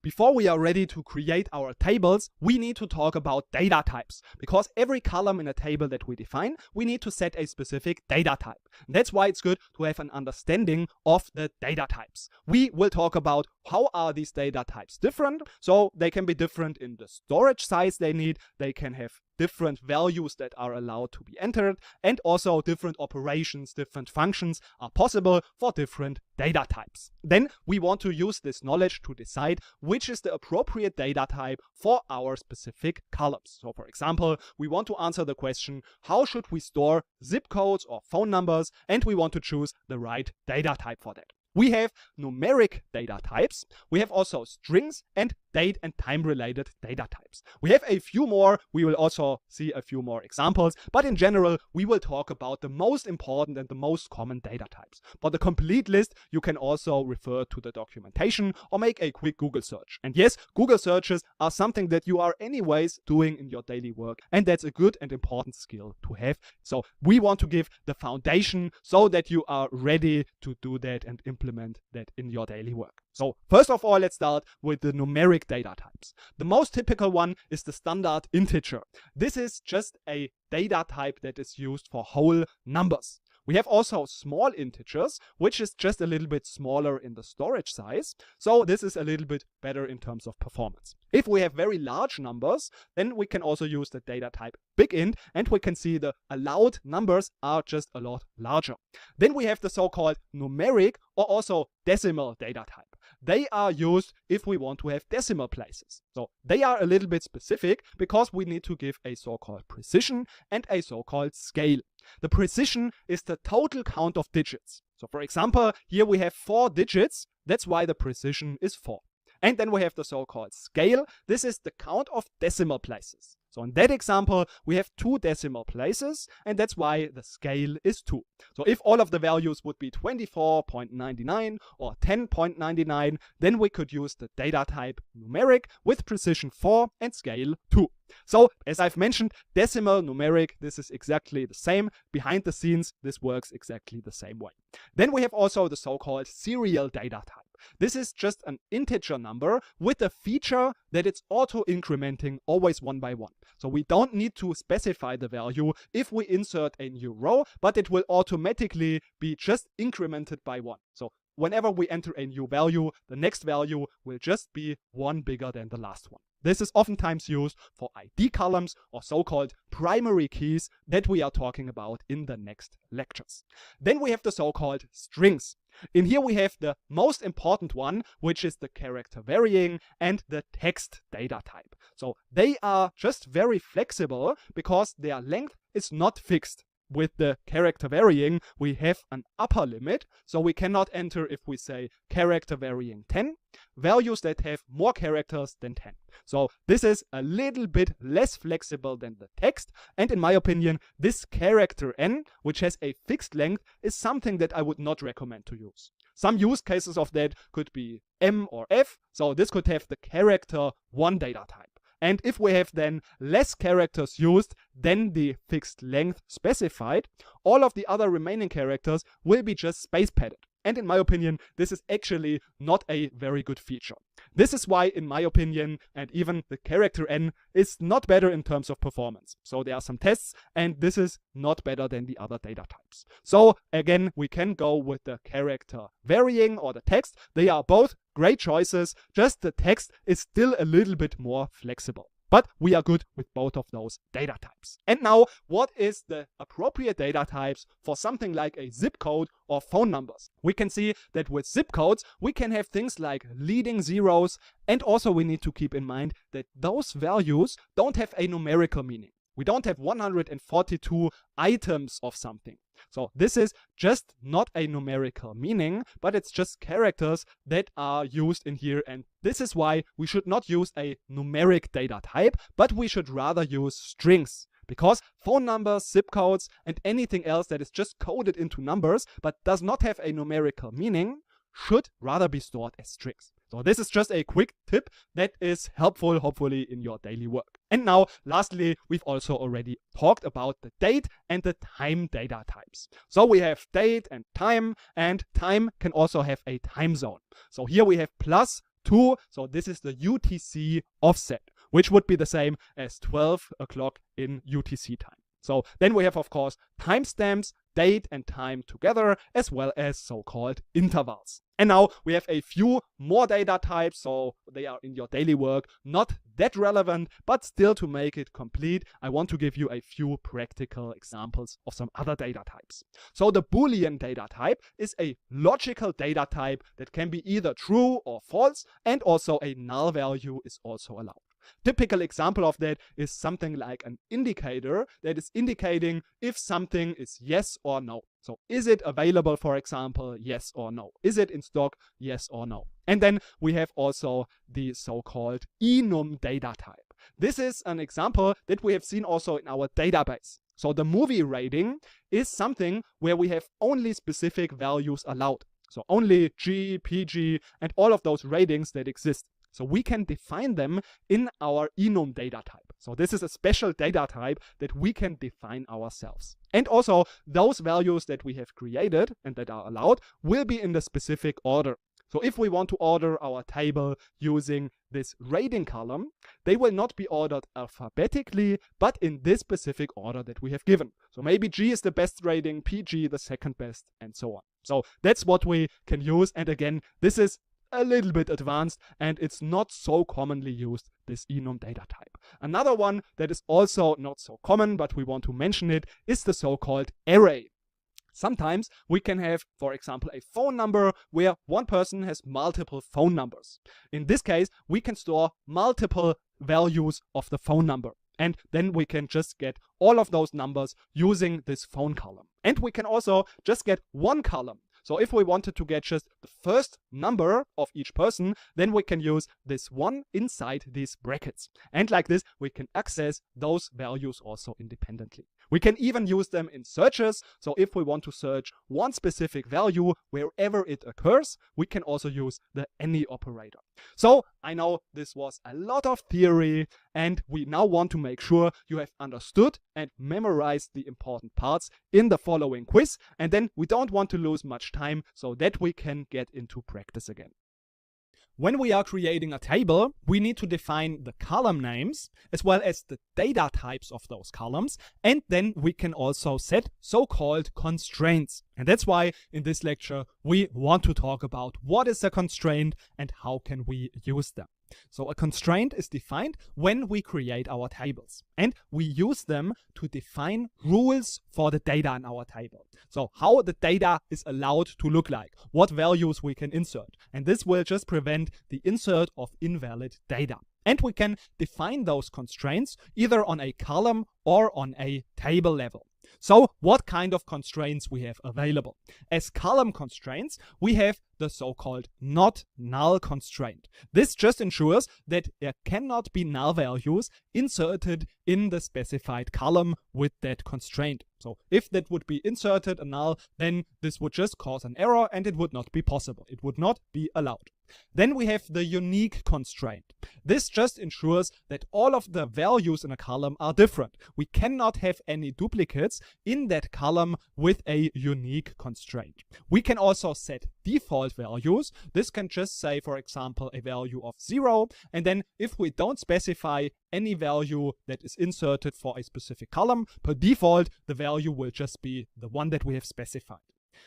Before we are ready to create our tables, we need to talk about data types, because every column in a table that we define, we need to set a specific data type. That's why it's good to have an understanding of the data types. We will talk about how are these data types different. So they can be different in the storage size they need. They can have different values that are allowed to be entered, and also different operations, different functions are possible for different data types. Then we want to use this knowledge to decide which is the appropriate data type for our specific columns. So for example, we want to answer the question, how should we store zip codes or phone numbers? And we want to choose the right data type for that. We have numeric data types. We have also strings and date and time related data types. We have a few more. We will also see a few more examples, but in general, we will talk about the most important and the most common data types. For the complete list, you can also refer to the documentation or make a quick Google search. And yes, Google searches are something that you are anyways doing in your daily work, and that's a good and important skill to have. So we want to give the foundation so that you are ready to do that and implement that in your daily work. So first of all, let's start with the numeric data types. The most typical one is the standard integer. This is just a data type that is used for whole numbers. We have also small integers, which is just a little bit smaller in the storage size. So this is a little bit better in terms of performance. If we have very large numbers, then we can also use the data type big int, and we can see the allowed numbers are just a lot larger. Then we have the so-called numeric or also decimal data type. They are used if we want to have decimal places. So they are a little bit specific because we need to give a so-called precision and a so-called scale. The precision is the total count of digits. So for example, here we have 4 digits. That's why the precision is 4. And then we have the so-called scale. This is the count of decimal places. So in that example, we have 2 decimal places, and that's why the scale is 2. So if all of the values would be 24.99 or 10.99, then we could use the data type numeric with precision 4 and scale 2. So as I've mentioned, decimal, numeric, this is exactly the same. Behind the scenes, this works exactly the same way. Then we have also the so-called serial data type. This is just an integer number with a feature that it's auto-incrementing always one by one. So we don't need to specify the value if we insert a new row, but it will automatically be just incremented by 1. So whenever we enter a new value, the next value will just be 1 bigger than the last one. This is oftentimes used for ID columns or so-called primary keys that we are talking about in the next lectures. Then we have the so-called strings. In here we have the most important one, which is the character varying and the text data type. So they are just very flexible because their length is not fixed. With the character varying, we have an upper limit, so we cannot enter, if we say character varying 10, values that have more characters than 10. So this is a little bit less flexible than the text, and in my opinion, this character n, which has a fixed length, is something that I would not recommend to use. Some use cases of that could be M or F, so this could have the character 1 data type. And if we have then less characters used than the fixed length specified, all of the other remaining characters will be just space padded. And in my opinion, this is actually not a very good feature. This is why, in my opinion, and even the character n is not better in terms of performance. So there are some tests, and this is not better than the other data types. So again, we can go with the character varying or the text. They are both great choices, just the text is still a little bit more flexible. But we are good with both of those data types. And now, what is the appropriate data types for something like a zip code or phone numbers? We can see that with zip codes, we can have things like leading zeros, and also we need to keep in mind that those values don't have a numerical meaning. We don't have 142 items of something. So this is just not a numerical meaning, but it's just characters that are used in here. And this is why we should not use a numeric data type, but we should rather use strings. Because phone numbers, zip codes, and anything else that is just coded into numbers, but does not have a numerical meaning, should rather be stored as strings. So this is just a quick tip that is helpful, hopefully, in your daily work. And now, lastly, we've also already talked about the date and the time data types. So we have date and time can also have a time zone. So here we have +2, so this is the UTC offset, which would be the same as 12 o'clock in UTC time. So then we have, of course, timestamps, date and time together, as well as so-called intervals. And now we have a few more data types, so they are in your daily work, not that relevant, but still to make it complete, I want to give you a few practical examples of some other data types. So the Boolean data type is a logical data type that can be either true or false, and also a null value is also allowed. Typical example of that is something like an indicator that is indicating if something is yes or no. So is it available, for example, yes or no? Is it in stock, yes or no? And then we have also the so-called enum data type. This is an example that we have seen also in our database. So the movie rating is something where we have only specific values allowed. So only G, PG, and all of those ratings that exist. So we can define them in our enum data type. So this is a special data type that we can define ourselves. And also those values that we have created and that are allowed will be in the specific order. So if we want to order our table using this rating column, they will not be ordered alphabetically, but in this specific order that we have given. So maybe G is the best rating, PG the second best, and so on. So that's what we can use. And again, this is a little bit advanced and it's not so commonly used, this enum data type. Another one that is also not so common, but we want to mention it, is the so-called array. Sometimes we can have, for example, a phone number where one person has multiple phone numbers. In this case, we can store multiple values of the phone number. And then we can just get all of those numbers using this phone column. And we can also just get one column. So if we wanted to get just the first number of each person, then we can use this one inside these brackets. And like this, we can access those values also independently. We can even use them in searches. So if we want to search one specific value wherever it occurs, we can also use the any operator. So I know this was a lot of theory, and we now want to make sure you have understood and memorized the important parts in the following quiz. And then we don't want to lose much time so that we can get into practice again. When we are creating a table, we need to define the column names as well as the data types of those columns, and then we can also set so-called constraints. And that's why in this lecture we want to talk about what is a constraint and how can we use them. So a constraint is defined when we create our tables, and we use them to define rules for the data in our table. So how the data is allowed to look like, what values we can insert, and this will just prevent the insert of invalid data. And we can define those constraints either on a column or on a table level. So what kind of constraints we have available? As column constraints, we have the so-called not null constraint. This just ensures that there cannot be null values inserted in the specified column with that constraint. So if that would be inserted a null, then this would just cause an error and it would not be possible. It would not be allowed. Then we have the unique constraint. This just ensures that all of the values in a column are different. We cannot have any duplicates in that column with a unique constraint. We can also set default values. This can just say, for example, a value of 0. And then if we don't specify any value that is inserted for a specific column, per default, the value will just be the one that we have specified.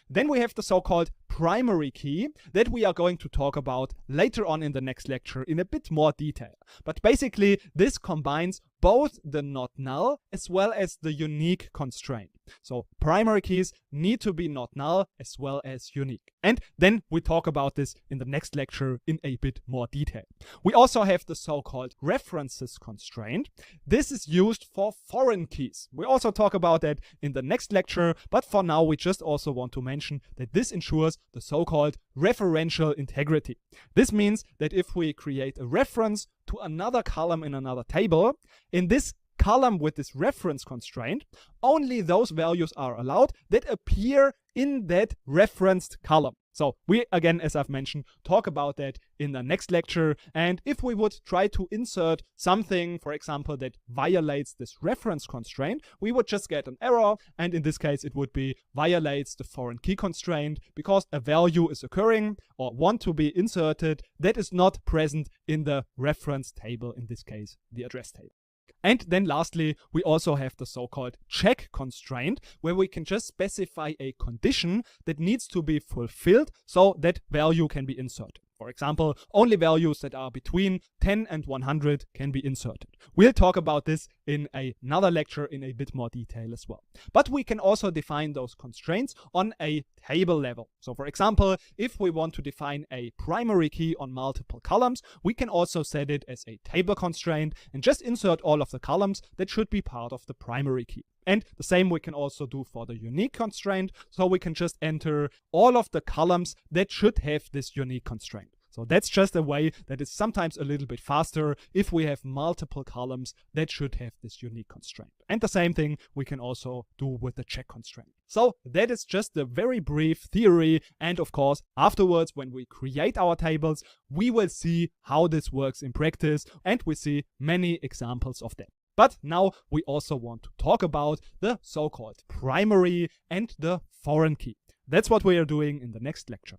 Then we have the so-called primary key that we are going to talk about later on in the next lecture in a bit more detail. But basically, this combines both the not null as well as the unique constraint. So primary keys need to be not null as well as unique. And then we talk about this in the next lecture in a bit more detail. We also have the so-called references constraint. This is used for foreign keys. We also talk about that in the next lecture, but for now we just also want to mention that this ensures the so-called referential integrity. This means that if we create a reference to another column in another table, in this column with this reference constraint, only those values are allowed that appear in that referenced column. So we, again, as I've mentioned, talk about that in the next lecture. And if we would try to insert something, for example, that violates this reference constraint, we would just get an error. And in this case, it would be violates the foreign key constraint because a value is occurring or want to be inserted that is not present in the reference table, in this case, the address table. And then lastly, we also have the so-called check constraint, where we can just specify a condition that needs to be fulfilled so that value can be inserted. For example, only values that are between 10 and 100 can be inserted. We'll talk about this in another lecture in a bit more detail as well. But we can also define those constraints on a table level. So for example, if we want to define a primary key on multiple columns, we can also set it as a table constraint and just insert all of the columns that should be part of the primary key. And the same we can also do for the unique constraint. So we can just enter all of the columns that should have this unique constraint. So that's just a way that is sometimes a little bit faster if we have multiple columns that should have this unique constraint. And the same thing we can also do with the check constraint. So that is just a very brief theory. And of course, afterwards, when we create our tables, we will see how this works in practice. And we see many examples of that. But now we also want to talk about the so-called primary and the foreign key. That's what we are doing in the next lecture.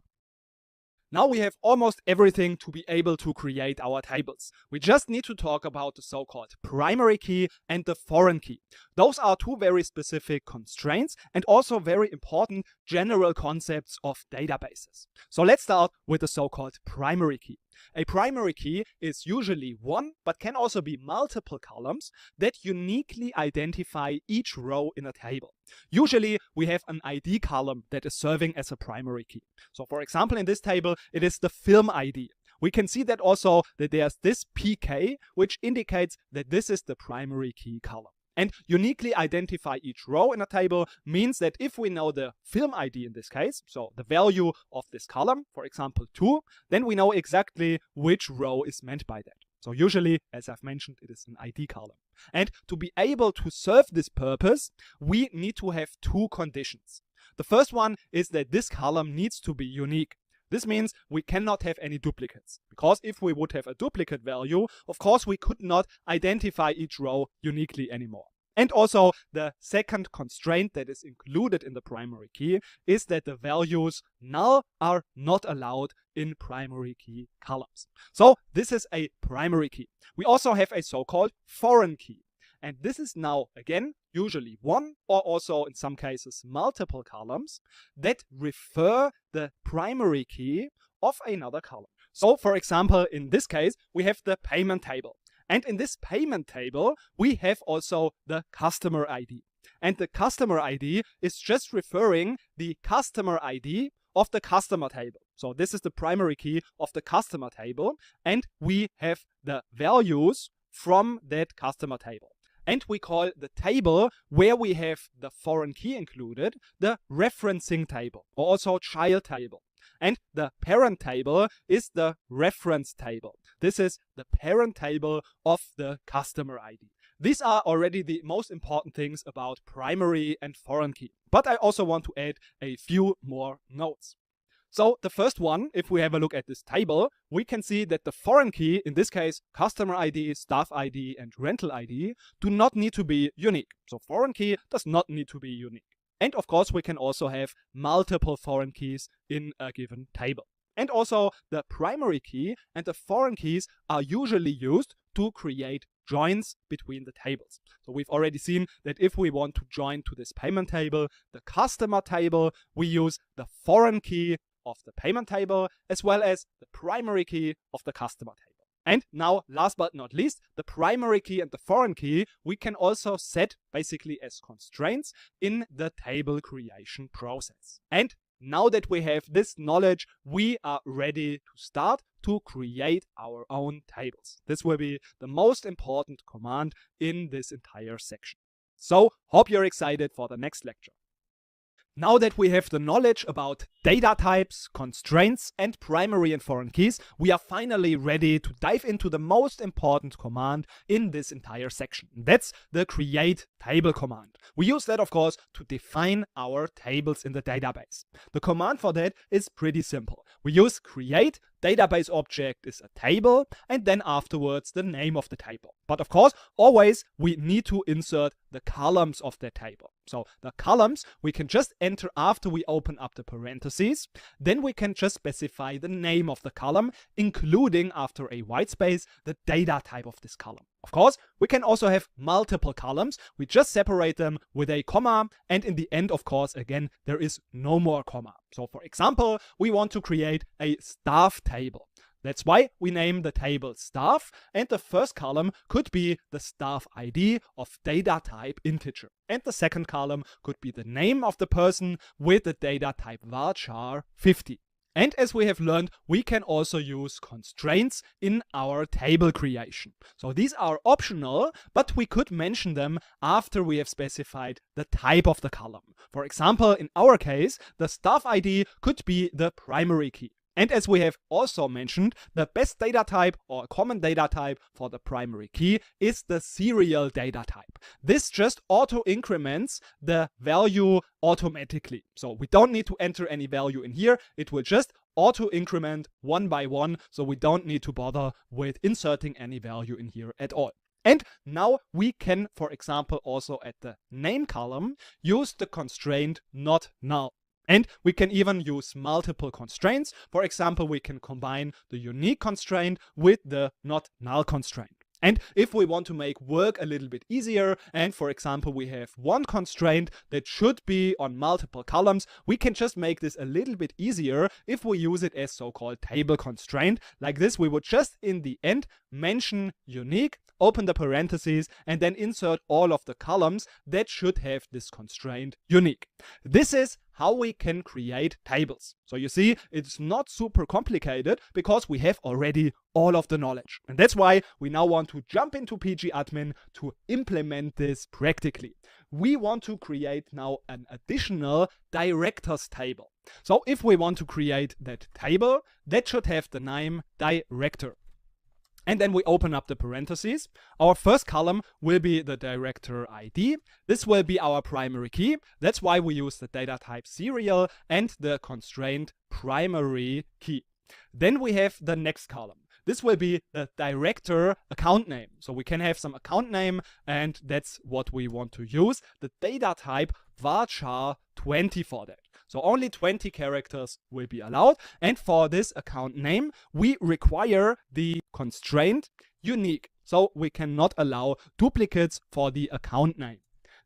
Now we have almost everything to be able to create our tables. We just need to talk about the so-called primary key and the foreign key. Those are two very specific constraints and also very important general concepts of databases. So let's start with the so-called primary key. A primary key is usually one, but can also be multiple columns that uniquely identify each row in a table. Usually we have an ID column that is serving as a primary key. So for example, in this table, it is the film ID. We can see that also that there's this PK, which indicates that this is the primary key column. And uniquely identify each row in a table means that if we know the film ID in this case, so the value of this column, for example 2, then we know exactly which row is meant by that. So usually, as I've mentioned, it is an ID column. And to be able to serve this purpose, we need to have two conditions. The first one is that this column needs to be unique. This means we cannot have any duplicates, because if we would have a duplicate value, of course we could not identify each row uniquely anymore. And also the second constraint that is included in the primary key is that the values null are not allowed in primary key columns. So this is a primary key. We also have a so-called foreign key. And this is now, again, usually one or also in some cases multiple columns that refer the primary key of another column. So for example, in this case, we have the payment table. And in this payment table, we have also the customer ID. And the customer ID is just referring the customer ID of the customer table. So this is the primary key of the customer table. And we have the values from that customer table. And we call the table where we have the foreign key included the referencing table, or also child table. And the parent table is the reference table. This is the parent table of the customer ID. These are already the most important things about primary and foreign key. But I also want to add a few more notes. So the first one, if we have a look at this table, we can see that the foreign key, in this case, customer ID, staff ID, and rental ID, do not need to be unique. So foreign key does not need to be unique. And of course, we can also have multiple foreign keys in a given table. And also, the primary key and the foreign keys are usually used to create joins between the tables. So we've already seen that if we want to join to this payment table, the customer table, we use the foreign key of the payment table as well as the primary key of the customer table. And now, last but not least, the primary key and the foreign key we can also set basically as constraints in the table creation process. And now that we have this knowledge, we are ready to start to create our own tables. This will be the most important command in this entire section. So, hope you're excited for the next lecture. Now that we have the knowledge about data types, constraints, and primary and foreign keys, we are finally ready to dive into the most important command in this entire section. That's the create table command. We use that, of course, to define our tables in the database. The command for that is pretty simple. We use create, database object is a table, and then afterwards the name of the table. But of course, always we need to insert the columns of the table. So the columns we can just enter after we open up the parentheses. Then we can just specify the name of the column, including after a white space, the data type of this column. Of course, we can also have multiple columns. We just separate them with a comma, and in the end, of course, again, there is no more comma. So for example, we want to create a staff table. That's why we name the table staff, and the first column could be the staff ID of data type integer. And the second column could be the name of the person with the data type varchar 50. And as we have learned, we can also use constraints in our table creation. So these are optional, but we could mention them after we have specified the type of the column. For example, in our case, the staff ID could be the primary key. And as we have also mentioned, the best data type or common data type for the primary key is the serial data type. This just auto-increments the value automatically. So we don't need to enter any value in here. It will just auto-increment one by one, so we don't need to bother with inserting any value in here at all. And now we can, for example, also at the name column, use the constraint not null. And we can even use multiple constraints. For example, we can combine the unique constraint with the not null constraint. And if we want to make work a little bit easier, and for example, we have one constraint that should be on multiple columns, we can just make this a little bit easier if we use it as so-called table constraint. Like this, we would just in the end mention unique, open the parentheses, and then insert all of the columns that should have this constraint unique. This is how we can create tables. So you see, it's not super complicated because we have already all of the knowledge. And that's why we now want to jump into pgadmin to implement this practically. We want to create now an additional directors table. So if we want to create that table, that should have the name director. And then we open up the parentheses. Our first column will be the director ID. This will be our primary key. That's why we use the data type serial and the constraint primary key. Then we have the next column. This will be the director account name. So we can have some account name, and that's what we want to use. The data type varchar 20 for that. So only 20 characters will be allowed. And for this account name, we require the constraint unique. So we cannot allow duplicates for the account name.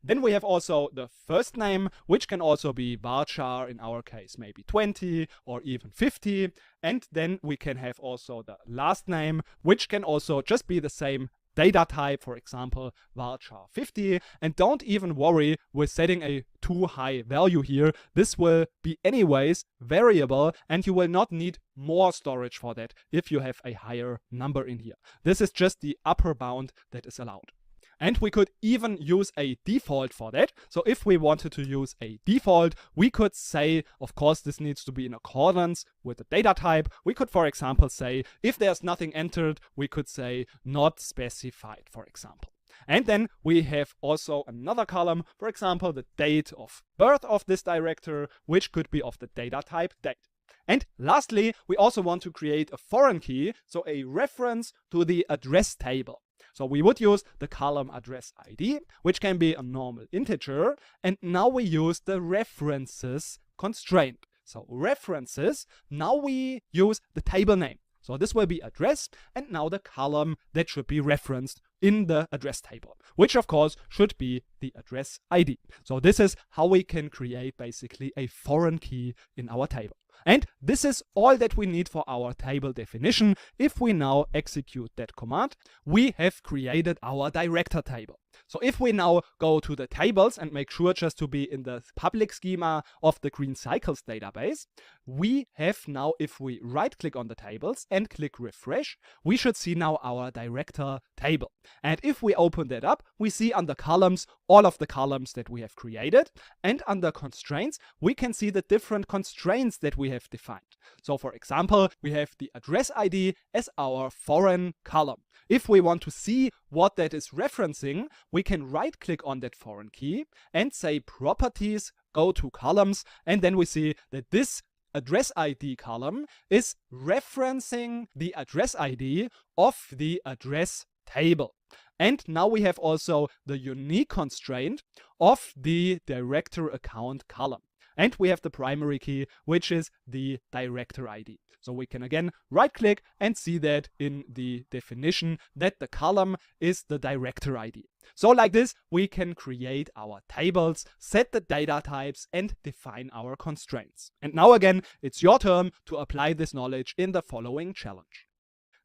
Then we have also the first name, which can also be varchar, in our case, maybe 20 or even 50. And then we can have also the last name, which can also just be the same data type, for example, varchar 50. And don't even worry with setting a too high value here. This will be anyways variable, and you will not need more storage for that if you have a higher number in here. This is just the upper bound that is allowed. And we could even use a default for that. So if we wanted to use a default, we could say, of course, this needs to be in accordance with the data type. We could, for example, say, if there's nothing entered, we could say not specified, for example. And then we have also another column, for example, the date of birth of this director, which could be of the data type date. And lastly, we also want to create a foreign key, so a reference to the address table. So we would use the column address ID, which can be a normal integer. And now we use the references constraint. So references, now we use the table name. So this will be address, and now the column that should be referenced in the address table, which of course should be the address ID. So this is how we can create basically a foreign key in our table. And this is all that we need for our table definition. If we now execute that command, we have created our director table. So if we now go to the tables and make sure just to be in the public schema of the Green Cycles database, we have now, if we right click on the tables and click refresh, we should see now our director table. And if we open that up, we see under columns, all of the columns that we have created. And under constraints, we can see the different constraints that we have defined. So for example, we have the address ID as our foreign column. If we want to see what that is referencing, we can right click on that foreign key and say properties, go to columns, and then we see that this address ID column is referencing the address ID of the address table. And now we have also the unique constraint of the director account column. And we have the primary key, which is the director ID. So we can again right click and see that in the definition that the column is the director ID. So like this, we can create our tables, set the data types, and define our constraints. And now again, it's your turn to apply this knowledge in the following challenge.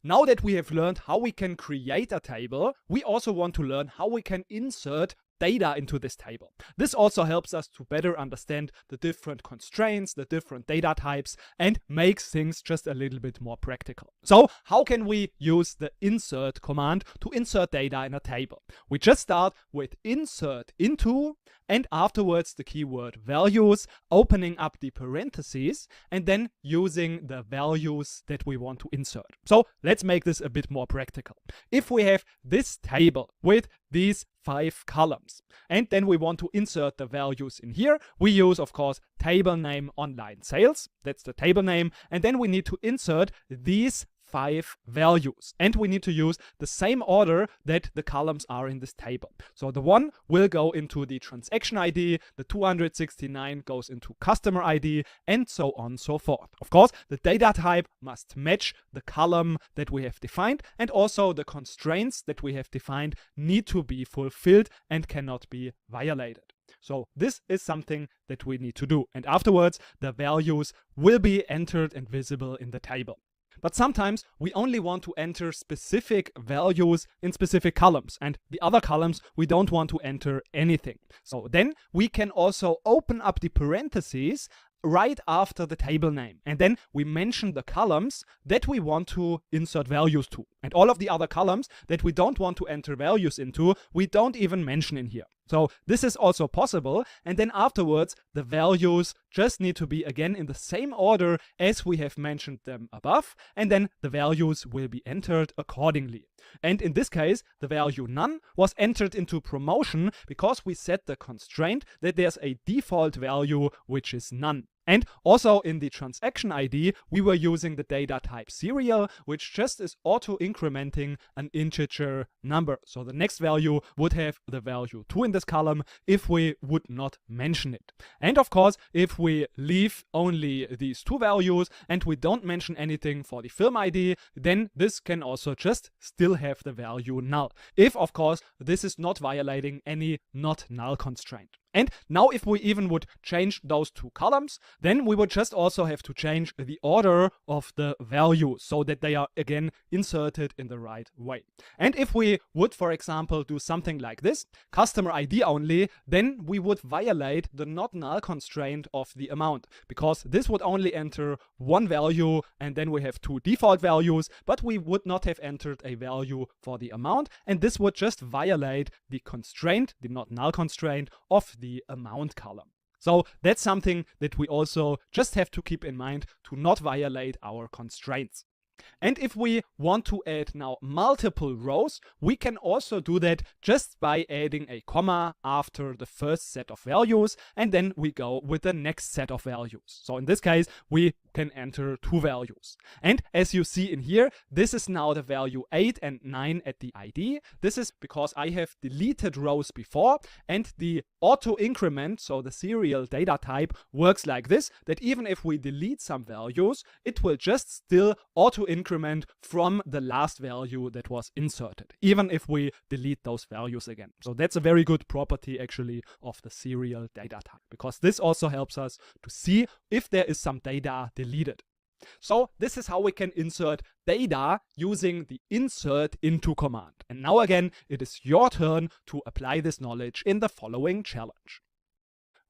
Now that we have learned how we can create a table, we also want to learn how we can insert data into this table. This also helps us to better understand the different constraints, the different data types, and makes things just a little bit more practical. So how can we use the insert command to insert data in a table? We just start with insert into, and afterwards the keyword values, opening up the parentheses, and then using the values that we want to insert. So let's make this a bit more practical. If we have this table with these 5 columns, and then we want to insert the values in here, we use, of course, table name online sales. That's the table name. And then we need to insert these 5 values. And we need to use the same order that the columns are in this table. So the 1 will go into the transaction ID, the 269 goes into customer ID, and so on and so forth. Of course, the data type must match the column that we have defined, and also the constraints that we have defined need to be fulfilled and cannot be violated. So this is something that we need to do. And afterwards, the values will be entered and visible in the table. But sometimes we only want to enter specific values in specific columns, and the other columns we don't want to enter anything. So then we can also open up the parentheses right after the table name, and then we mention the columns that we want to insert values to. And all of the other columns that we don't want to enter values into, we don't even mention in here. So this is also possible, and then afterwards the values just need to be again in the same order as we have mentioned them above, and then the values will be entered accordingly. And in this case, the value none was entered into promotion because we set the constraint that there's a default value which is none. And also in the transaction ID, we were using the data type serial, which just is auto-incrementing an integer number. So the next value would have the value 2 in this column if we would not mention it. And of course, if we leave only these 2 values and we don't mention anything for the film ID, then this can also just still have the value null. If, of course, this is not violating any not null constraint. And now if we even would change those 2 columns, then we would just also have to change the order of the values so that they are again inserted in the right way. And if we would, for example, do something like this, customer ID only, then we would violate the not null constraint of the amount, because this would only enter 1 value and then we have 2 default values, but we would not have entered a value for the amount, and this would just violate the constraint, the not null constraint of the amount column. So that's something that we also just have to keep in mind to not violate our constraints. And if we want to add now multiple rows, we can also do that just by adding a comma after the first set of values, and then we go with the next set of values. So in this case, we can enter 2 values. And as you see in here, this is now the value 8 and 9 at the ID. This is because I have deleted rows before, and the auto increment, so the serial data type, works like this, that even if we delete some values, it will just still auto increment from the last value that was inserted, even if we delete those values again. So that's a very good property actually of the serial data type, because this also helps us to see if there is some data deleted. So this is how we can insert data using the insert into command. And now again, it is your turn to apply this knowledge in the following challenge.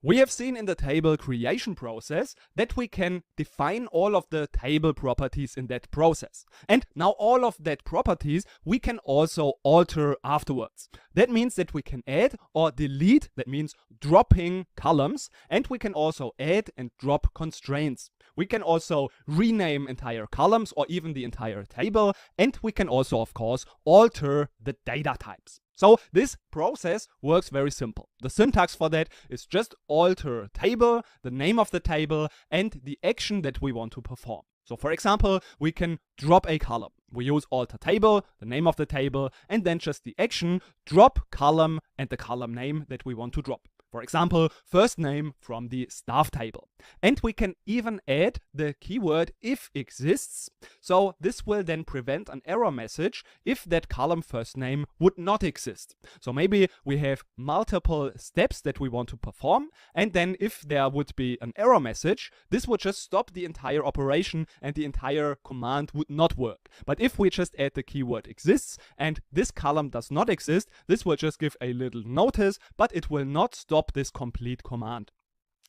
We have seen in the table creation process that we can define all of the table properties in that process. And now all of that properties we can also alter afterwards. That means that we can add or delete, that means dropping columns, and we can also add and drop constraints. We can also rename entire columns or even the entire table, and we can also, of course, alter the data types. So this process works very simple. The syntax for that is just alter table, the name of the table, and the action that we want to perform. So for example, we can drop a column. We use alter table, the name of the table, and then just the action drop column and the column name that we want to drop. For example, first name from the staff table. And we can even add the keyword if exists. So this will then prevent an error message if that column first name would not exist. So maybe we have multiple steps that we want to perform, and then if there would be an error message, this would just stop the entire operation and the entire command would not work. But if we just add the keyword exists and this column does not exist, this will just give a little notice, but it will not stop this complete command.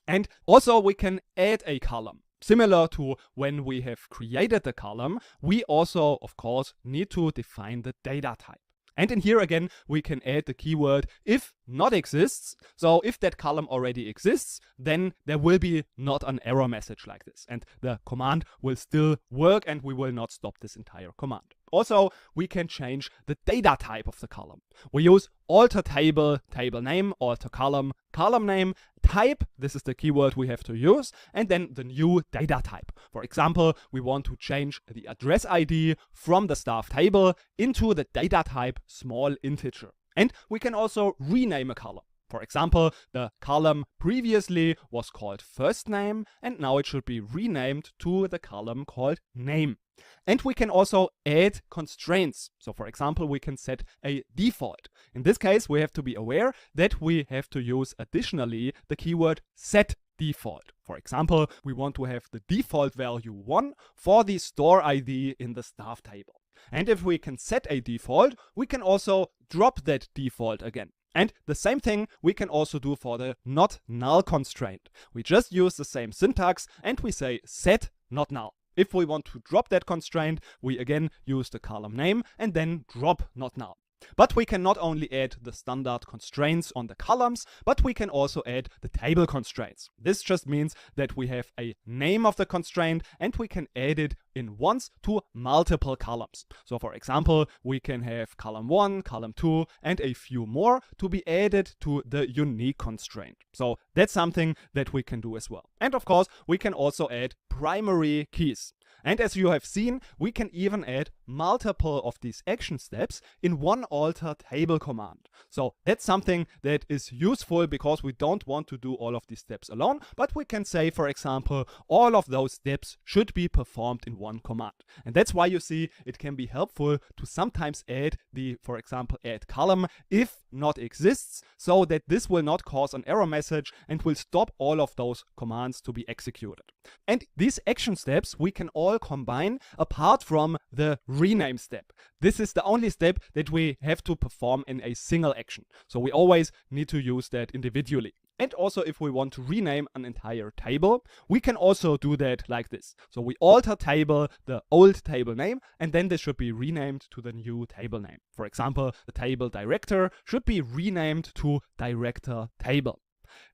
And also we can add a column. Similar to when we have created the column, we also, of course, need to define the data type. And in here again, we can add the keyword if not exists. So if that column already exists, then there will be not an error message like this. And the command will still work and we will not stop this entire command. Also, we can change the data type of the column. We use alter table, table name, alter column, column name, type, this is the keyword we have to use, and then the new data type. For example, we want to change the address ID from the staff table into the data type small integer. And we can also rename a column. For example, the column previously was called first name, and now it should be renamed to the column called name. And we can also add constraints. So for example, we can set a default. In this case, we have to be aware that we have to use additionally the keyword set default. For example, we want to have the default value 1 for the store ID in the staff table. And if we can set a default, we can also drop that default again. And the same thing we can also do for the not null constraint. We just use the same syntax and we say set not null. If we want to drop that constraint, we again use the column name and then drop not null. But we can not only add the standard constraints on the columns, but we can also add the table constraints. This just means that we have a name of the constraint and we can add it in once to multiple columns. So for example, we can have column 1, column 2, and a few more to be added to the unique constraint. So that's something that we can do as well. And of course, we can also add primary keys. And as you have seen, we can even add multiple of these action steps in one alter table command. So that's something that is useful because we don't want to do all of these steps alone, but we can say, for example, all of those steps should be performed in one command. And that's why you see it can be helpful to sometimes add the, for example, add column if not exists, so that this will not cause an error message and will stop all of those commands to be executed. And these action steps we can all combine apart from the rename step. This is the only step that we have to perform in a single action. So we always need to use that individually. And also if we want to rename an entire table, we can also do that like this. So we alter table, the old table name, and then this should be renamed to the new table name. For example, the table director should be renamed to director table.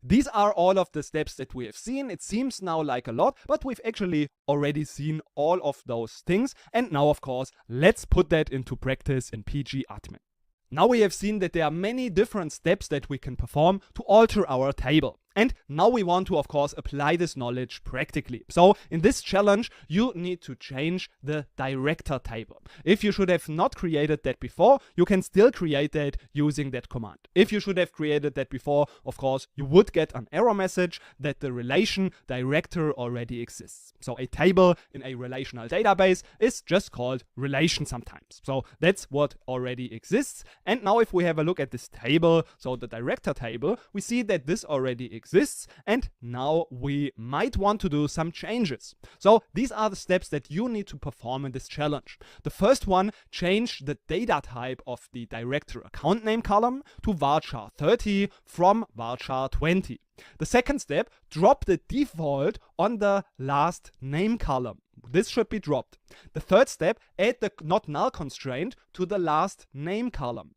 These are all of the steps that we have seen. It seems now like a lot, but we've actually already seen all of those things. And now, of course, let's put that into practice in PG admin. Now we have seen that there are many different steps that we can perform to alter our table. And now we want to, of course, apply this knowledge practically. So in this challenge, you need to change the director table. If you should have not created that before, you can still create that using that command. If you should have created that before, of course, you would get an error message that the relation director already exists. So a table in a relational database is just called relation sometimes. So that's what already exists. And now if we have a look at this table, so the director table, we see that this already exists, and now we might want to do some changes. So these are the steps that you need to perform in this challenge. The first one, change the data type of the director account name column to varchar 30 from varchar 20. The second step, drop the default on the last name column. This should be dropped. The third step, add the not null constraint to the last name column.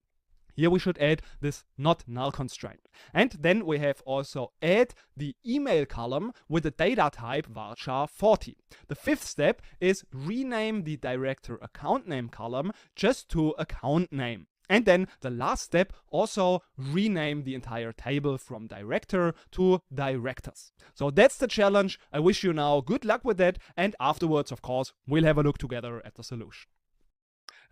Here we should add this not null constraint. And then we have also add the email column with the data type varchar 40. The fifth step is rename the director account name column just to account name. And then the last step, also rename the entire table from director to directors. So that's the challenge. I wish you now good luck with that. And afterwards, of course, we'll have a look together at the solution.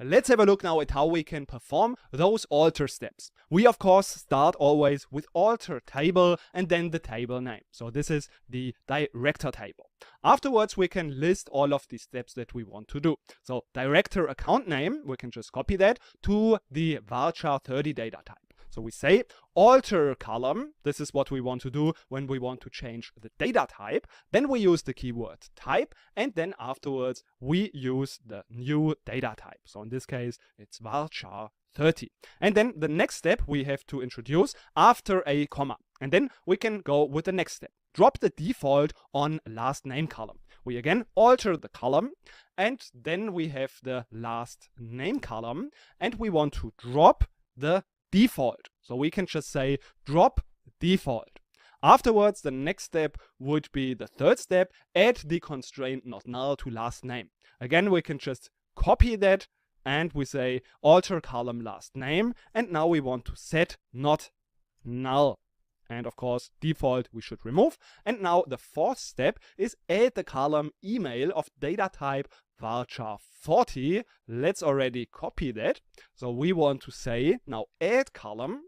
Let's have a look now at how we can perform those alter steps. We of course start always with alter table and then the table name. So this is the director table. Afterwards we can list all of the steps that we want to do. So director account name, we can just copy that to the varchar 30 data type. So we say alter column, this is what we want to do when we want to change the data type. Then we use the keyword type, and then afterwards we use the new data type. So in this case, it's varchar 30. And then the next step we have to introduce after a comma. And then we can go with the next step. Drop the default on last name column. We again alter the column, and then we have the last name column, and we want to drop the default. So we can just say drop default. Afterwards, the next step would be the third step, add the constraint not null to last name. Again, we can just copy that and we say alter column last name, and now we want to set not null. And of course, default we should remove. And now the fourth step is add the column email of data type varchar 40. Let's already copy that. So we want to say now add column,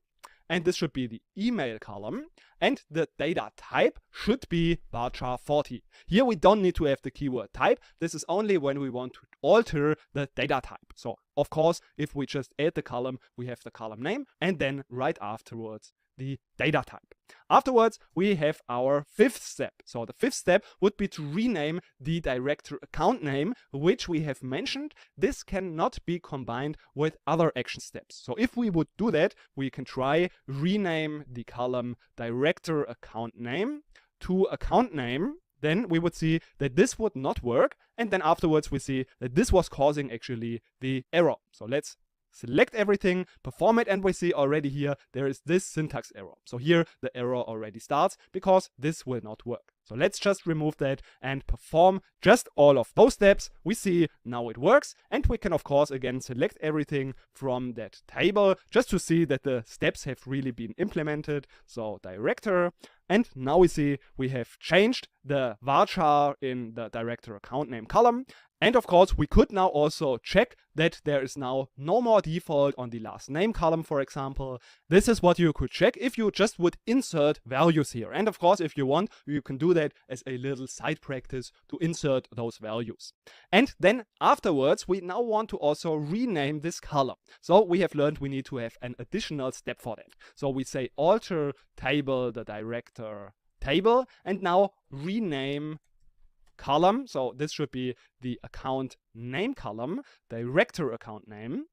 and this should be the email column, and the data type should be varchar 40. Here we don't need to have the keyword type. This is only when we want to alter the data type. So of course, if we just add the column, we have the column name, and then right afterwards the data type. Afterwards, we have our fifth step. So the fifth step would be to rename the director account name, which we have mentioned. This cannot be combined with other action steps. So if we would do that, we can try rename the column director account name to account name. Then we would see that this would not work. And then afterwards, we see that this was causing actually the error. So let's select everything, perform it, and we see already here there is this syntax error. So here the error already starts because this will not work. So let's just remove that and perform just all of those steps. We see now it works, and we can of course again select everything from that table just to see that the steps have really been implemented. So director, and now we see we have changed the varchar in the director account name column. And of course, we could now also check that there is now no more default on the last name column, for example. This is what you could check if you just would insert values here. And of course, if you want, you can do that as a little side practice to insert those values. And then afterwards, we now want to also rename this column. So we have learned we need to have an additional step for that. So we say alter table, the director table, and now rename column. So this should be the account name column, director account name,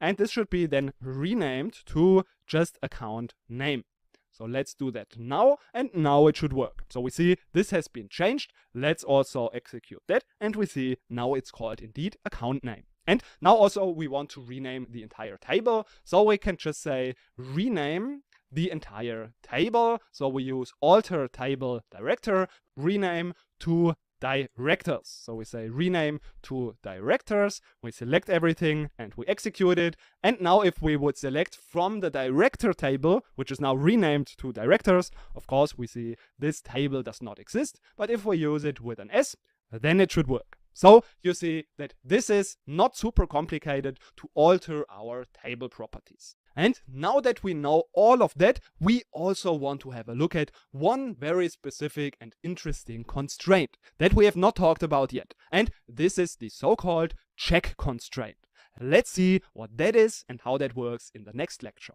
and this should be then renamed to just account name. So let's do that now, and now it should work. So we see this has been changed. Let's also execute that, and we see now it's called indeed account name. And now also we want to rename the entire table. So we can just say rename the entire table. So we use alter table director, rename to directors. So we say rename to directors, we select everything and we execute it. And now if we would select from the director table, which is now renamed to directors, of course we see this table does not exist, but if we use it with an S, then it should work. So you see that this is not super complicated to alter our table properties. And now that we know all of that, we also want to have a look at one very specific and interesting constraint that we have not talked about yet. And this is the so-called check constraint. Let's see what that is and how that works in the next lecture.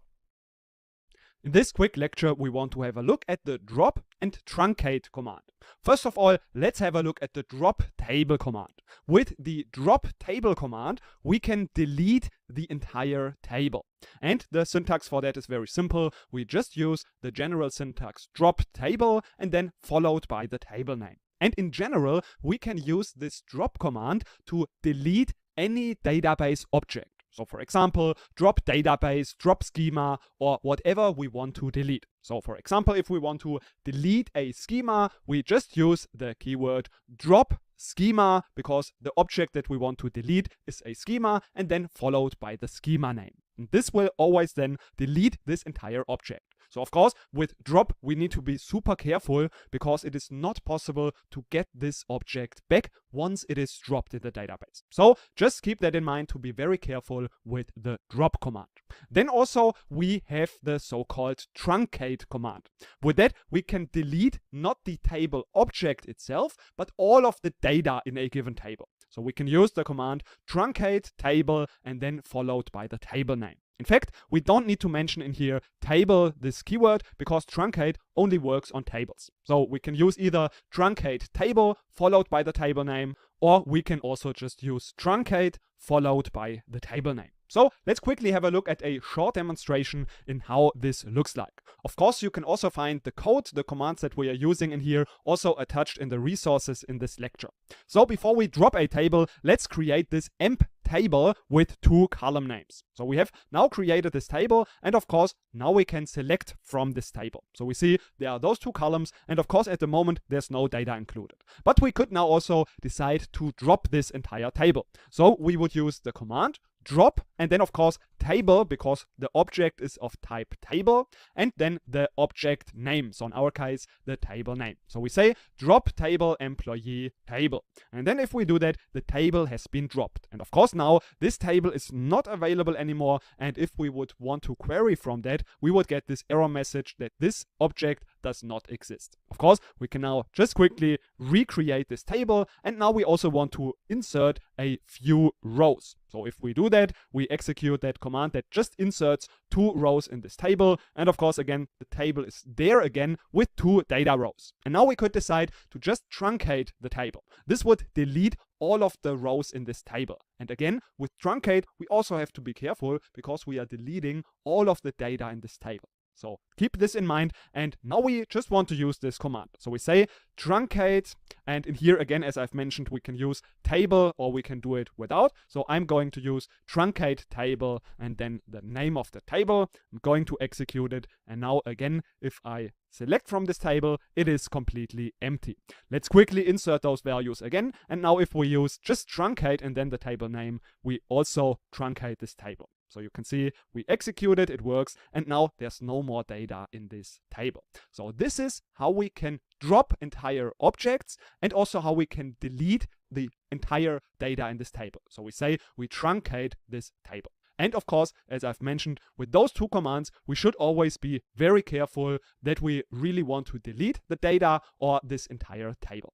In this quick lecture, we want to have a look at the drop and truncate command. First of all, let's have a look at the drop table command. With the drop table command, we can delete the entire table. And the syntax for that is very simple. We just use the general syntax drop table and then followed by the table name. And in general, we can use this drop command to delete any database object. So for example, drop database, drop schema, or whatever we want to delete. So for example, if we want to delete a schema, we just use the keyword drop schema because the object that we want to delete is a schema and then followed by the schema name. And this will always then delete this entire object. So of course, with drop, we need to be super careful because it is not possible to get this object back once it is dropped in the database. So just keep that in mind to be very careful with the drop command. Then also we have the so-called truncate command. With that, we can delete not the table object itself, but all of the data in a given table. So we can use the command truncate table and then followed by the table name. In fact, we don't need to mention in here table, this keyword, because truncate only works on tables. So we can use either truncate table followed by the table name, or we can also just use truncate followed by the table name. So let's quickly have a look at a short demonstration in how this looks like. Of course, you can also find the code, the commands that we are using in here, also attached in the resources in this lecture. So before we drop a table, let's create this emp table with two column names. So we have now created this table, and of course, now we can select from this table. So we see there are those two columns, and of course, at the moment, there's no data included. But we could now also decide to drop this entire table. So we would use the command drop, and then of course table, because the object is of type table, and then the object name, so in our case the table name. So we say drop table employee table, and then if we do that, the table has been dropped. And of course now this table is not available anymore, and if we would want to query from that, we would get this error message that this object does not exist. Of course, we can now just quickly recreate this table, and now we also want to insert a few rows. So if we do that, we execute that command that just inserts 2 rows in this table, and of course again the table is there again with 2 data rows. And now we could decide to just truncate the table. This would delete all of the rows in this table. And again, with truncate we also have to be careful because we are deleting all of the data in this table. So keep this in mind, and now we just want to use this command. So we say truncate, and in here again, as I've mentioned, we can use table or we can do it without. So I'm going to use truncate table and then the name of the table. I'm going to execute it, and now again, if I select from this table, it is completely empty. Let's quickly insert those values again, and now if we use just truncate and then the table name, we also truncate this table. So you can see we execute it, it works, and now there's no more data in this table. So this is how we can drop entire objects and also how we can delete the entire data in this table. So we say we truncate this table. And of course, as I've mentioned, with those 2 commands, we should always be very careful that we really want to delete the data or this entire table.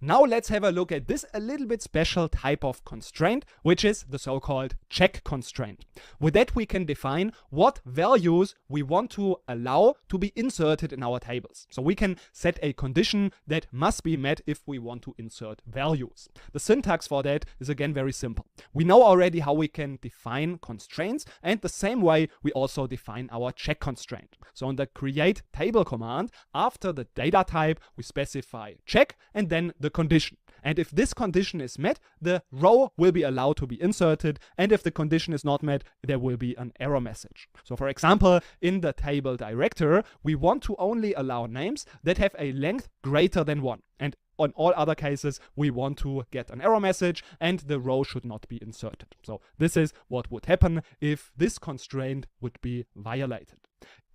Now let's have a look at this a little bit special type of constraint, which is the so-called check constraint. With that we can define what values we want to allow to be inserted in our tables. So we can set a condition that must be met if we want to insert values. The syntax for that is again very simple. We know already how we can define constraints, and the same way we also define our check constraint. So in the create table command, after the data type we specify check and then the condition. And if this condition is met, the row will be allowed to be inserted, and if the condition is not met, there will be an error message. So for example, in the table director, we want to only allow names that have a length greater than 1. And on all other cases, we want to get an error message and the row should not be inserted. So this is what would happen if this constraint would be violated.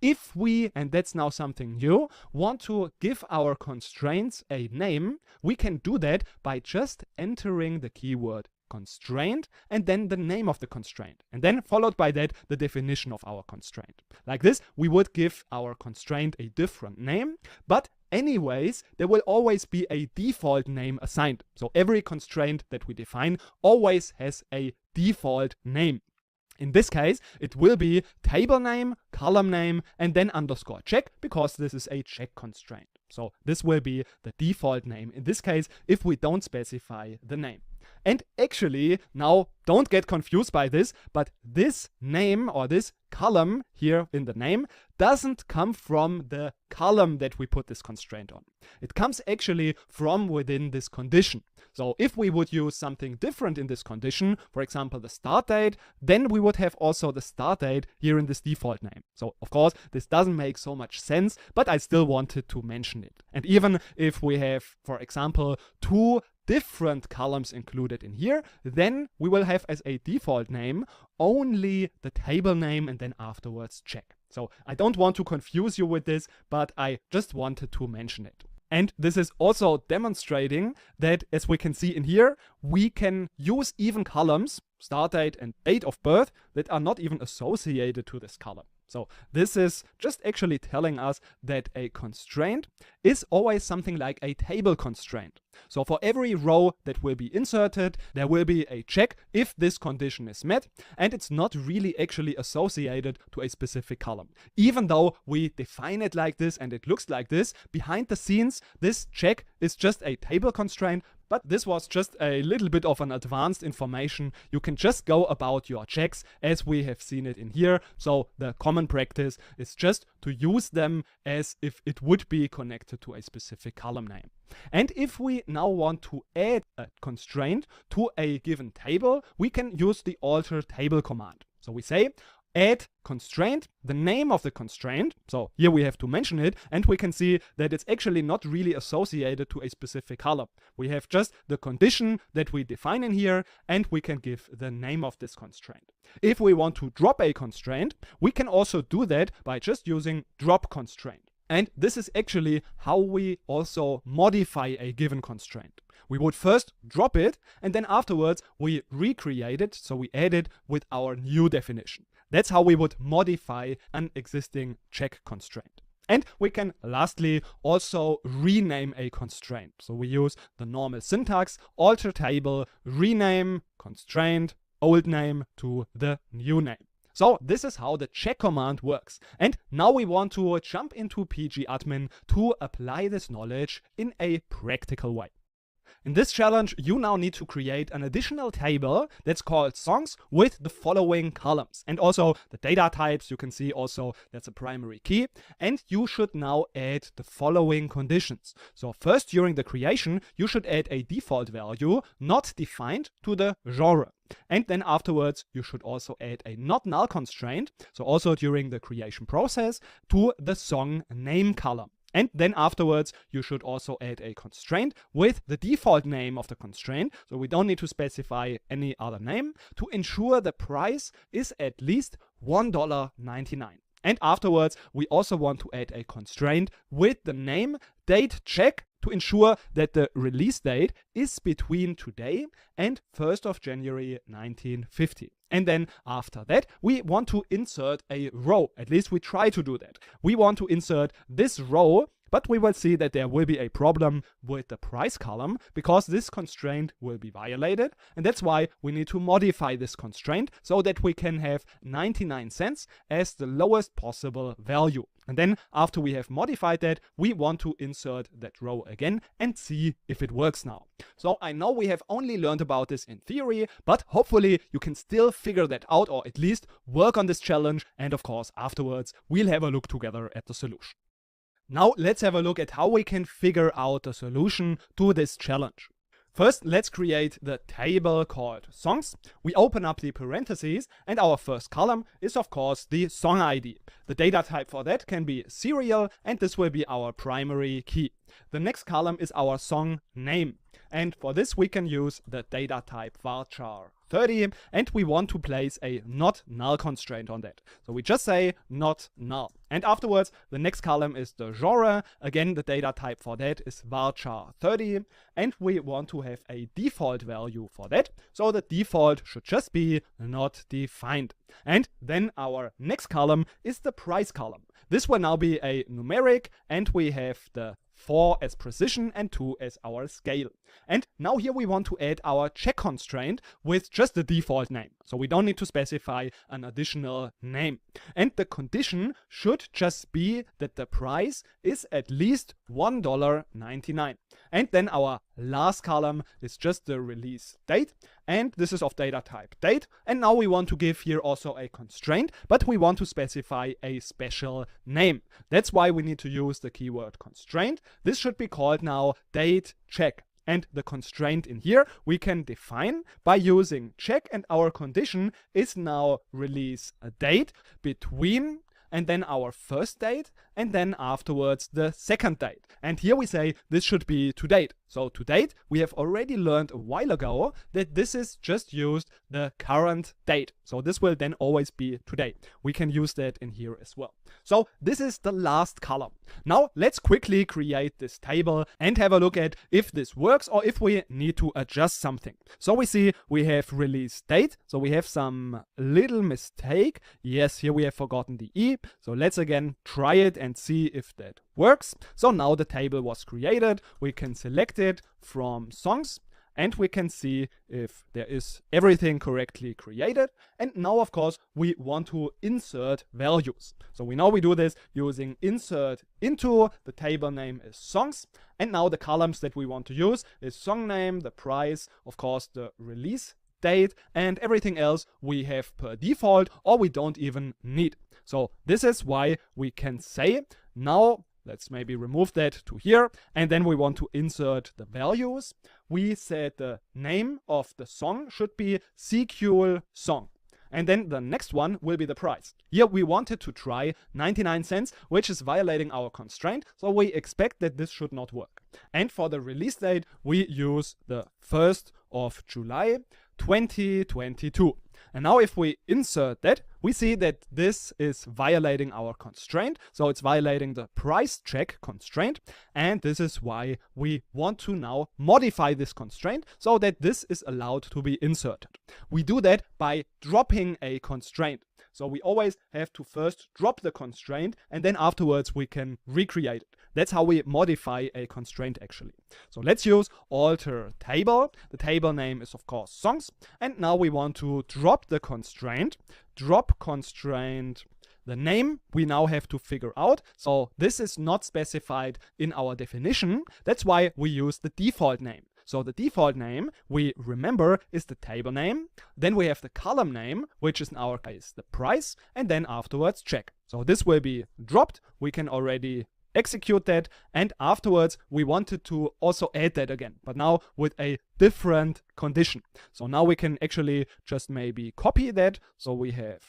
If we, and that's now something new, want to give our constraints a name, we can do that by just entering the keyword constraint and then the name of the constraint, and then followed by that the definition of our constraint. Like this, we would give our constraint a different name, but anyways, there will always be a default name assigned. So every constraint that we define always has a default name. In this case, it will be table name, column name, and then underscore check, because this is a check constraint. So this will be the default name in this case if we don't specify the name. And actually, now don't get confused by this, but this name or this column here in the name doesn't come from the column that we put this constraint on. It comes actually from within this condition. So if we would use something different in this condition, for example the start date, then we would have also the start date here in this default name. So of course this doesn't make so much sense, but I still wanted to mention it. And even if we have, for example, 2 different columns included in here, then we will have as a default name only the table name and then afterwards check. So I don't want to confuse you with this, but I just wanted to mention it. And this is also demonstrating that, as we can see in here, we can use even columns, start date and date of birth, that are not even associated to this column. So this is just actually telling us that a constraint is always something like a table constraint. So for every row that will be inserted, there will be a check if this condition is met, and it's not really actually associated to a specific column. Even though we define it like this and it looks like this, behind the scenes, this check is just a table constraint. But this was just a little bit of an advanced information. You can just go about your checks as we have seen it in here. So the common practice is just to use them as if it would be connected to a specific column name. And if we now want to add a constraint to a given table, we can use the alter table command. So we say add constraint, the name of the constraint. So here we have to mention it, and we can see that it's actually not really associated to a specific column. We have just the condition that we define in here, and we can give the name of this constraint. If we want to drop a constraint, we can also do that by just using drop constraint. And this is actually how we also modify a given constraint. We would first drop it, and then afterwards we recreate it, so we add it with our new definition. That's how we would modify an existing check constraint. And we can lastly also rename a constraint. So we use the normal syntax, alter table, rename, constraint, old name to the new name. So this is how the check command works. And now we want to jump into pgadmin to apply this knowledge in a practical way. In this challenge, you now need to create an additional table that's called songs with the following columns. And also the data types, you can see also that's a primary key. And you should now add the following conditions. So first, during the creation, you should add a default value not defined to the genre. And then afterwards, you should also add a not null constraint, so also during the creation process, to the song name column. And then afterwards, you should also add a constraint with the default name of the constraint, so we don't need to specify any other name, to ensure the price is at least $1.99. And afterwards, we also want to add a constraint with the name date check to ensure that the release date is between today and 1st of January 1950. And then after that, we want to insert a row. At least we try to do that. We want to insert this row, but we will see that there will be a problem with the price column because this constraint will be violated. And that's why we need to modify this constraint so that we can have 99 cents as the lowest possible value. And then after we have modified that, we want to insert that row again and see if it works now. So I know we have only learned about this in theory, but hopefully you can still figure that out or at least work on this challenge. And of course, afterwards, we'll have a look together at the solution. Now let's have a look at how we can figure out the solution to this challenge. First, let's create the table called songs. We open up the parentheses, and our first column is of course the song ID. The data type for that can be serial, and this will be our primary key. The next column is our song name. And for this we can use the data type varchar 30, and we want to place a not null constraint on that. So we just say not null. And afterwards, the next column is the genre. Again, the data type for that is varchar 30, and we want to have a default value for that. So the default should just be not defined. And then our next column is the price column. This will now be a numeric, and we have the 4 as precision and 2 as our scale. And now here we want to add our check constraint with just the default name. So we don't need to specify an additional name. And the condition should just be that the price is at least $1.99. And then our last column is just the release date. And this is of data type date. And now we want to give here also a constraint, but we want to specify a special name. That's why we need to use the keyword constraint. This should be called now date check. And the constraint in here we can define by using check, and our condition is now release a date between and then our first date and then afterwards the second date. And here we say this should be to date. So to date, we have already learned a while ago that this is just used the current date. So this will then always be today. We can use that in here as well. So this is the last column. Now let's quickly create this table and have a look at if this works or if we need to adjust something. So we see we have release date. So we have some little mistake. Yes, here we have forgotten the E. So let's again try it and see if that works. So now the table was created. We can select it from songs and we can see if there is everything correctly created. And now of course we want to insert values. So we know we do this using insert into. The table name is songs, and now the columns that we want to use is song name, the price, of course the release date, and everything else we have per default or we don't even need. So this is why we can say now, let's maybe remove that to here, and then we want to insert the values. We said the name of the song should be SQL song. And then the next one will be the price. Here we wanted to try 99 cents, which is violating our constraint, so we expect that this should not work. And for the release date, we use the 1st of July 2022. And now if we insert that, we see that this is violating our constraint. So it's violating the price check constraint. And this is why we want to now modify this constraint so that this is allowed to be inserted. We do that by dropping a constraint. So we always have to first drop the constraint and then afterwards we can recreate it. That's how we modify a constraint actually. So let's use alter table. The table name is of course songs. And now we want to drop the constraint. Drop constraint. The name we now have to figure out. So this is not specified in our definition. That's why we use the default name. So the default name, we remember, is the table name. Then we have the column name, which is in our case the price, and then afterwards check. So this will be dropped. We can already execute that, and afterwards we wanted to also add that again, but now with a different condition. So now we can actually just maybe copy that. So we have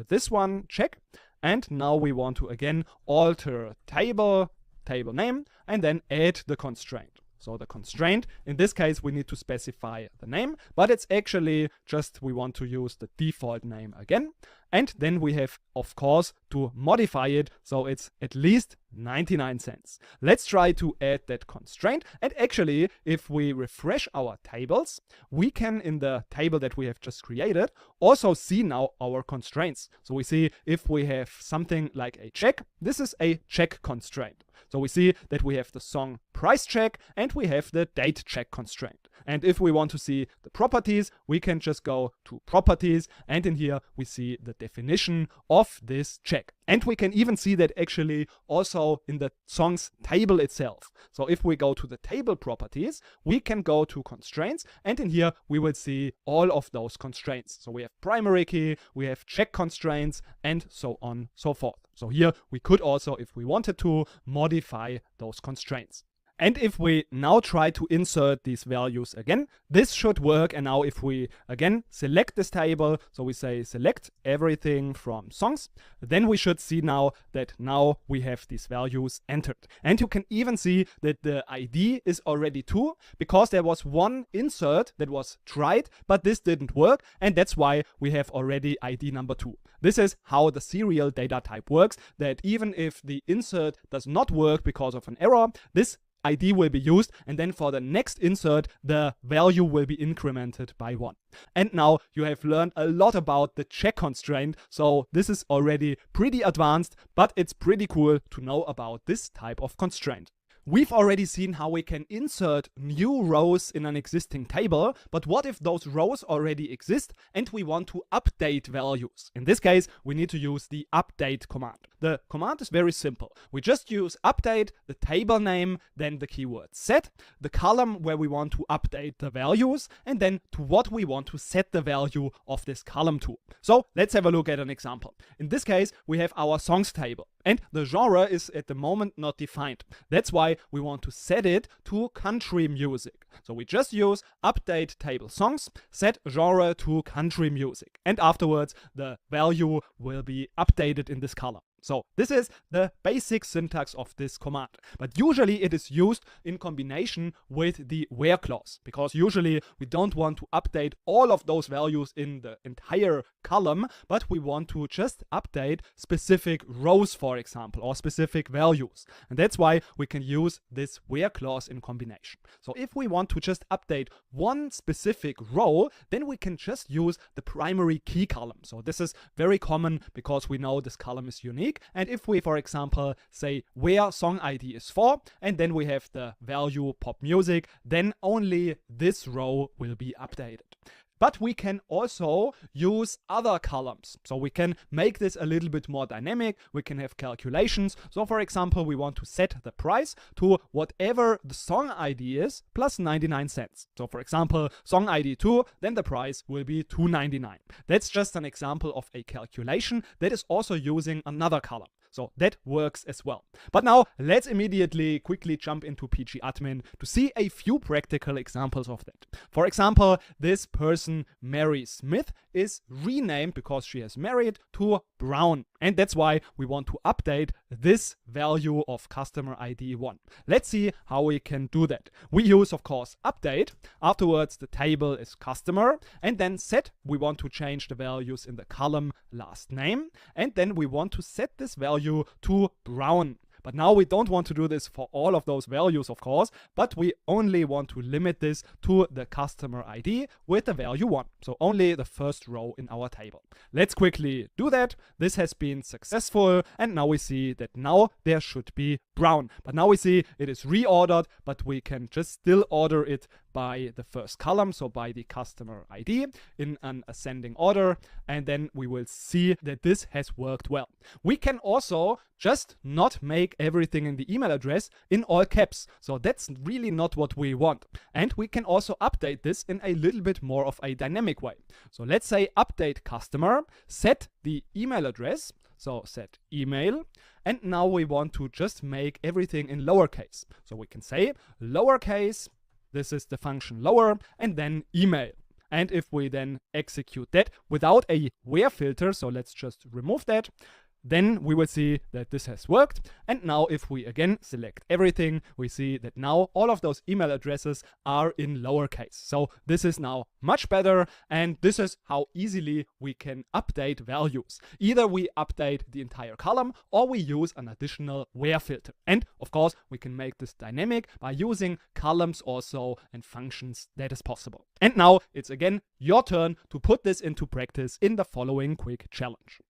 this one, check, and now we want to again alter table name, and then add the constraint. So the constraint, in this case, we need to specify the name, but it's actually just we want to use the default name again. And then we have, of course, to modify it so it's at least 99 cents. Let's try to add that constraint. And actually, if we refresh our tables, we can, in the table that we have just created, also see now our constraints. So we see if we have something like a check, this is a check constraint. So we see that we have the song price check and we have the date check constraint. And if we want to see the properties, we can just go to properties, and in here we see the definition of this check. And we can even see that actually also in the songs table itself. So if we go to the table properties, we can go to constraints, and in here we will see all of those constraints. So we have primary key, we have check constraints, and so on, so forth. So here we could also, if we wanted to, modify those constraints. And if we now try to insert these values again, this should work. And now if we again select this table, so we say select everything from songs, then we should see now that now we have these values entered. And you can even see that the ID is already 2 because there was one insert that was tried, but this didn't work. And that's why we have already ID number 2. This is how the serial data type works, that even if the insert does not work because of an error, this ID will be used, and then for the next insert, the value will be incremented by 1. And now you have learned a lot about the check constraint, so this is already pretty advanced, but it's pretty cool to know about this type of constraint. We've already seen how we can insert new rows in an existing table, but what if those rows already exist and we want to update values? In this case, we need to use the update command. The command is very simple. We just use update, the table name, then the keyword set, the column where we want to update the values, and then to what we want to set the value of this column to. So let's have a look at an example. In this case, we have our songs table. And the genre is at the moment not defined. That's why we want to set it to country music. So we just use update table songs, set genre to country music. And afterwards, the value will be updated in this column. So this is the basic syntax of this command. But usually it is used in combination with the where clause, because usually we don't want to update all of those values in the entire column, but we want to just update specific rows, for example, or specific values. And that's why we can use this where clause in combination. So if we want to just update one specific row, then we can just use the primary key column. So this is very common because we know this column is unique. And if we, for example, say where song ID is 4, and then we have the value pop music, then only this row will be updated. But we can also use other columns. So we can make this a little bit more dynamic. We can have calculations. So for example, we want to set the price to whatever the song ID is plus 99 cents. So for example, song ID 2, then the price will be $2.99. That's just an example of a calculation that is also using another column. So that works as well. But now let's immediately quickly jump into pgadmin to see a few practical examples of that. For example, this person, Mary Smith, is renamed because she has married to Brown. And that's why we want to update this value of customer ID 1. Let's see how we can do that. We use, of course, update. Afterwards, the table is customer. And then set, we want to change the values in the column last name. And then we want to set this value to Brown. But now we don't want to do this for all of those values, of course, but we only want to limit this to the customer ID with the value 1. So only the first row in our table. Let's quickly do that. This has been successful, and now we see that now there should be Brown. But now we see it is reordered, but we can just still order it by the first column, so by the customer ID in an ascending order, and then we will see that this has worked well. We can also just not make everything in the email address in all caps, so that's really not what we want. And we can also update this in a little bit more of a dynamic way. So let's say update customer, set the email address, so set email, and now we want to just make everything in lowercase. So we can say lowercase, this is the function lower, and then email. And if we then execute that without a where filter, so let's just remove that, then we will see that this has worked. And now if we again select everything, we see that now all of those email addresses are in lowercase. So this is now much better, and this is how easily we can update values. Either we update the entire column or we use an additional where filter. And of course, we can make this dynamic by using columns also and functions that is possible. And now it's again your turn to put this into practice in the following quick challenge.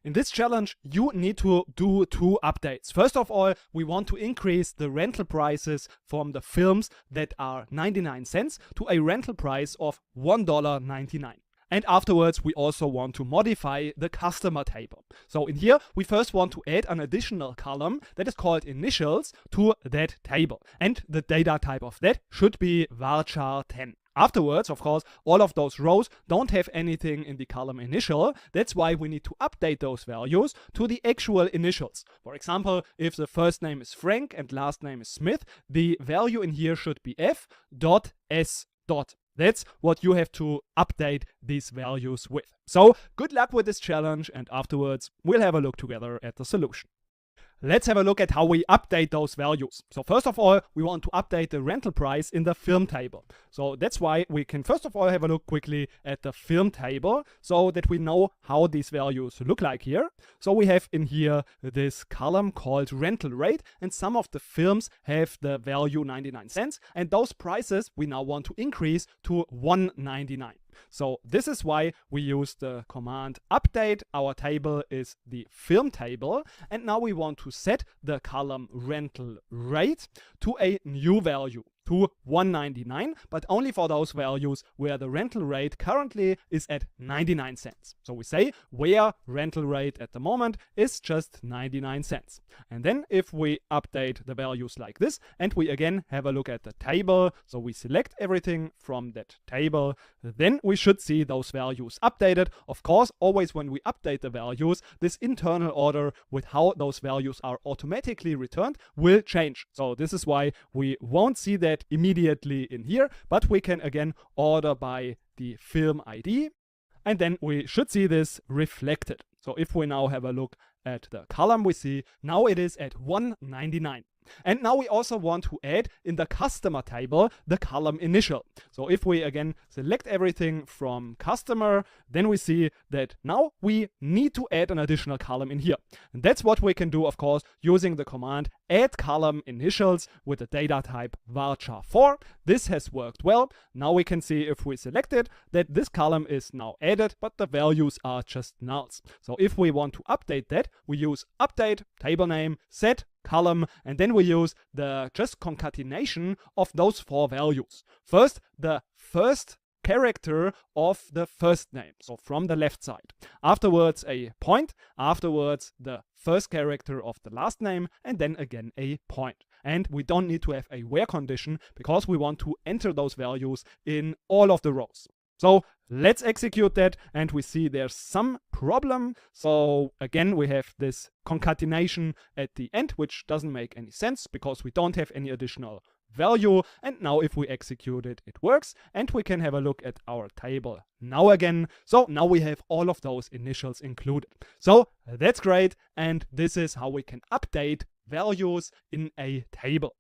In this challenge, you need to do 2 updates. First of all, we want to increase the rental prices from the films that are 99 cents to a rental price of $1.99. And afterwards, we also want to modify the customer table. So in here, we first want to add an additional column that is called initials to that table. And the data type of that should be varchar 10. Afterwards, of course, all of those rows don't have anything in the column initial. That's why we need to update those values to the actual initials. For example, if the first name is Frank and last name is Smith, the value in here should be f.s. That's what you have to update these values with. So good luck with this challenge, and afterwards we'll have a look together at the solution. Let's have a look at how we update those values. So first of all, we want to update the rental price in the film table. So that's why we can first of all have a look quickly at the film table so that we know how these values look like here. So we have in here this column called rental rate, and some of the films have the value 99 cents, and those prices we now want to increase to $1.99. So this is why we use the command update. Our table is the film table, and now we want to set the column rental rate to a new value, to $1.99, but only for those values where the rental rate currently is at 99 cents. So we say where rental rate at the moment is just 99 cents. And then if we update the values like this, and we again have a look at the table, so we select everything from that table, then we should see those values updated. Of course, always when we update the values, this internal order with how those values are automatically returned will change. So this is why we won't see that immediately in here, but we can again order by the film ID, and then we should see this reflected. So if we now have a look at the column, we see now it is at $1.99. And now we also want to add in the customer table the column initial. So if we again select everything from customer, then we see that now we need to add an additional column in here. And that's what we can do, of course, using the command add column initials with the data type varchar4. This has worked well. Now we can see if we select it that this column is now added, but the values are just nulls. So if we want to update that, we use update table name set column, and then we use the just concatenation of those 4 values. First, the first character of the first name, so from the left side. Afterwards, a point. Afterwards, the first character of the last name, and then again a point. And we don't need to have a where condition because we want to enter those values in all of the rows. So let's execute that, and we see there's some problem. So again, we have this concatenation at the end, which doesn't make any sense because we don't have any additional value. And now if we execute it, it works, and we can have a look at our table now again. So now we have all of those initials included. So that's great, and this is how we can update values in a table.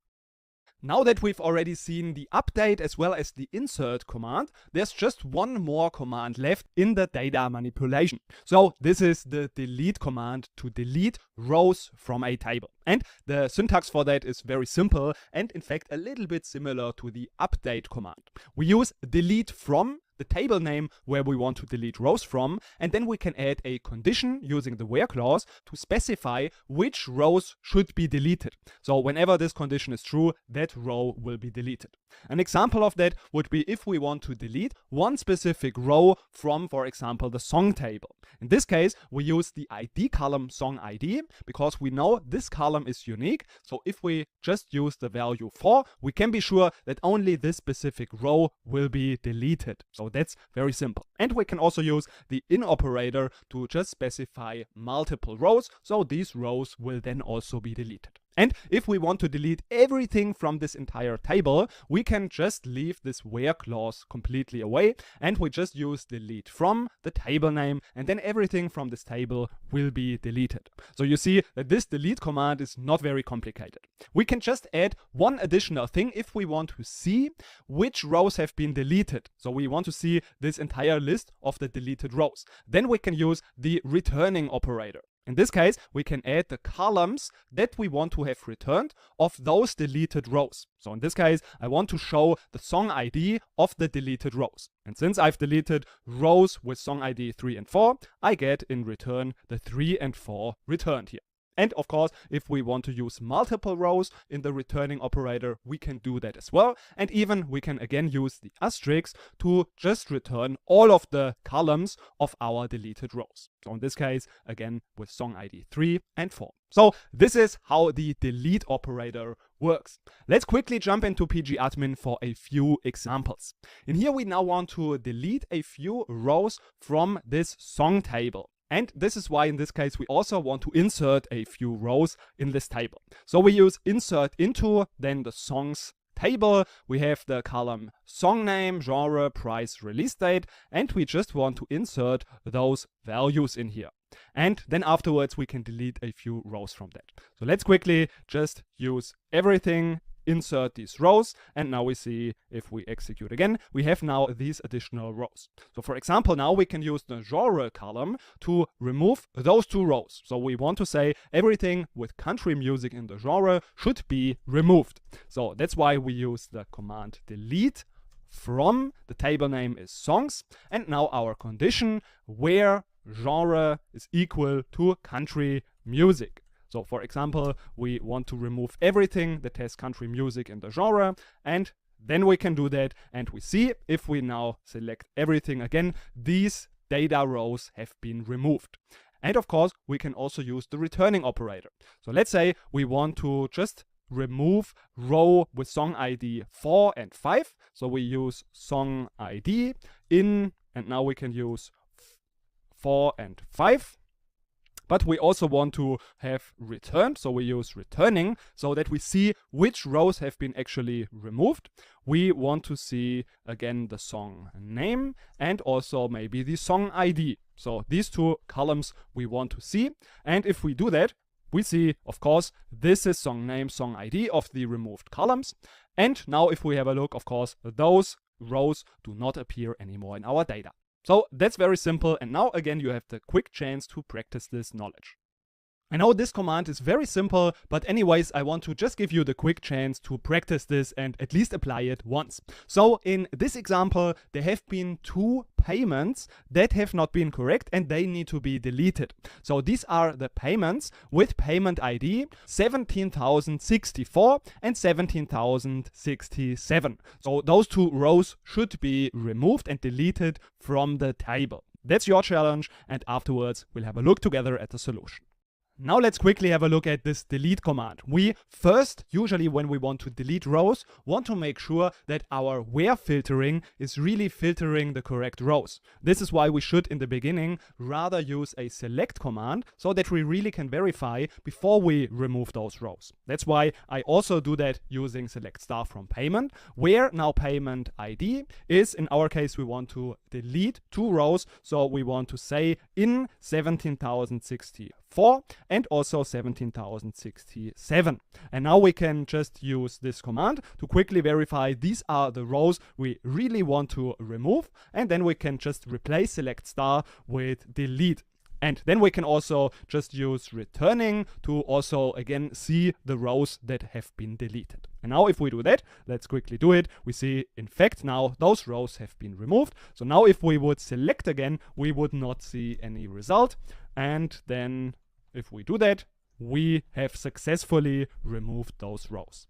Now that we've already seen the update as well as the insert command, there's just one more command left in the data manipulation. So this is the delete command to delete rows from a table. And the syntax for that is very simple and in fact a little bit similar to the update command. We use delete from the table name where we want to delete rows from, and then we can add a condition using the where clause to specify which rows should be deleted. So whenever this condition is true, that row will be deleted. An example of that would be if we want to delete one specific row from, for example, the song table. In this case, we use the ID column song ID because we know this column is unique. So if we just use the value 4, we can be sure that only this specific row will be deleted. So that's very simple. And we can also use the in operator to just specify multiple rows. So these rows will then also be deleted. And if we want to delete everything from this entire table, we can just leave this where clause completely away, and we just use delete from the table name, and then everything from this table will be deleted. So you see that this delete command is not very complicated. We can just add one additional thing if we want to see which rows have been deleted. So we want to see this entire list of the deleted rows. Then we can use the returning operator. In this case, we can add the columns that we want to have returned of those deleted rows. So in this case, I want to show the song ID of the deleted rows. And since I've deleted rows with song ID 3 and 4, I get in return the 3 and 4 returned here. And of course, if we want to use multiple rows in the returning operator, we can do that as well. And even we can again use the asterisk to just return all of the columns of our deleted rows. So in this case, again, with song ID 3 and 4. So this is how the delete operator works. Let's quickly jump into pgadmin for a few examples. In here, we now want to delete a few rows from this song table. And this is why in this case we also want to insert a few rows in this table. So we use insert into, then the songs table. We have the column song name, genre, price, release date, and we just want to insert those values in here. And then afterwards we can delete a few rows from that. So let's quickly just use everything, insert these rows, and now we see if we execute again, we have now these additional rows. So for example, now we can use the genre column to remove those two rows. So we want to say everything with country music in the genre should be removed. So that's why we use the command delete from, the table name is songs, and now our condition where genre is equal to country music. So for example, we want to remove everything that has country music in the genre, and then we can do that, and we see if we now select everything again, these data rows have been removed. And of course, we can also use the returning operator. So let's say we want to just remove row with song ID 4 and 5. So we use song ID in, and now we can use 4 and 5. But we also want to have returned, so we use returning so that we see which rows have been actually removed. We want to see again the song name and also maybe the song ID. So these two columns we want to see. And if we do that, we see, of course, this is song name, song ID of the removed columns. And now if we have a look, of course, those rows do not appear anymore in our data. So that's very simple, and now again you have the quick chance to practice this knowledge. I know this command is very simple, but anyways, I want to just give you the quick chance to practice this and at least apply it once. So in this example, there have been two payments that have not been correct and they need to be deleted. So these are the payments with payment ID 17,064 and 17,067. So those two rows should be removed and deleted from the table. That's your challenge, and afterwards we'll have a look together at the solution. Now let's quickly have a look at this delete command. We first, usually when we want to delete rows, want to make sure that our where filtering is really filtering the correct rows. This is why we should in the beginning rather use a select command so that we really can verify before we remove those rows. That's why I also do that using select star from payment, where now payment ID is, in our case, we want to delete 2 rows. So we want to say in 17,064 and also 17,067. And now we can just use this command to quickly verify these are the rows we really want to remove. And then we can just replace select star with delete. And then we can also just use returning to also again see the rows that have been deleted. And now if we do that, let's quickly do it. We see in fact now those rows have been removed. So now if we would select again, we would not see any result. And then if we do that, we have successfully removed those rows.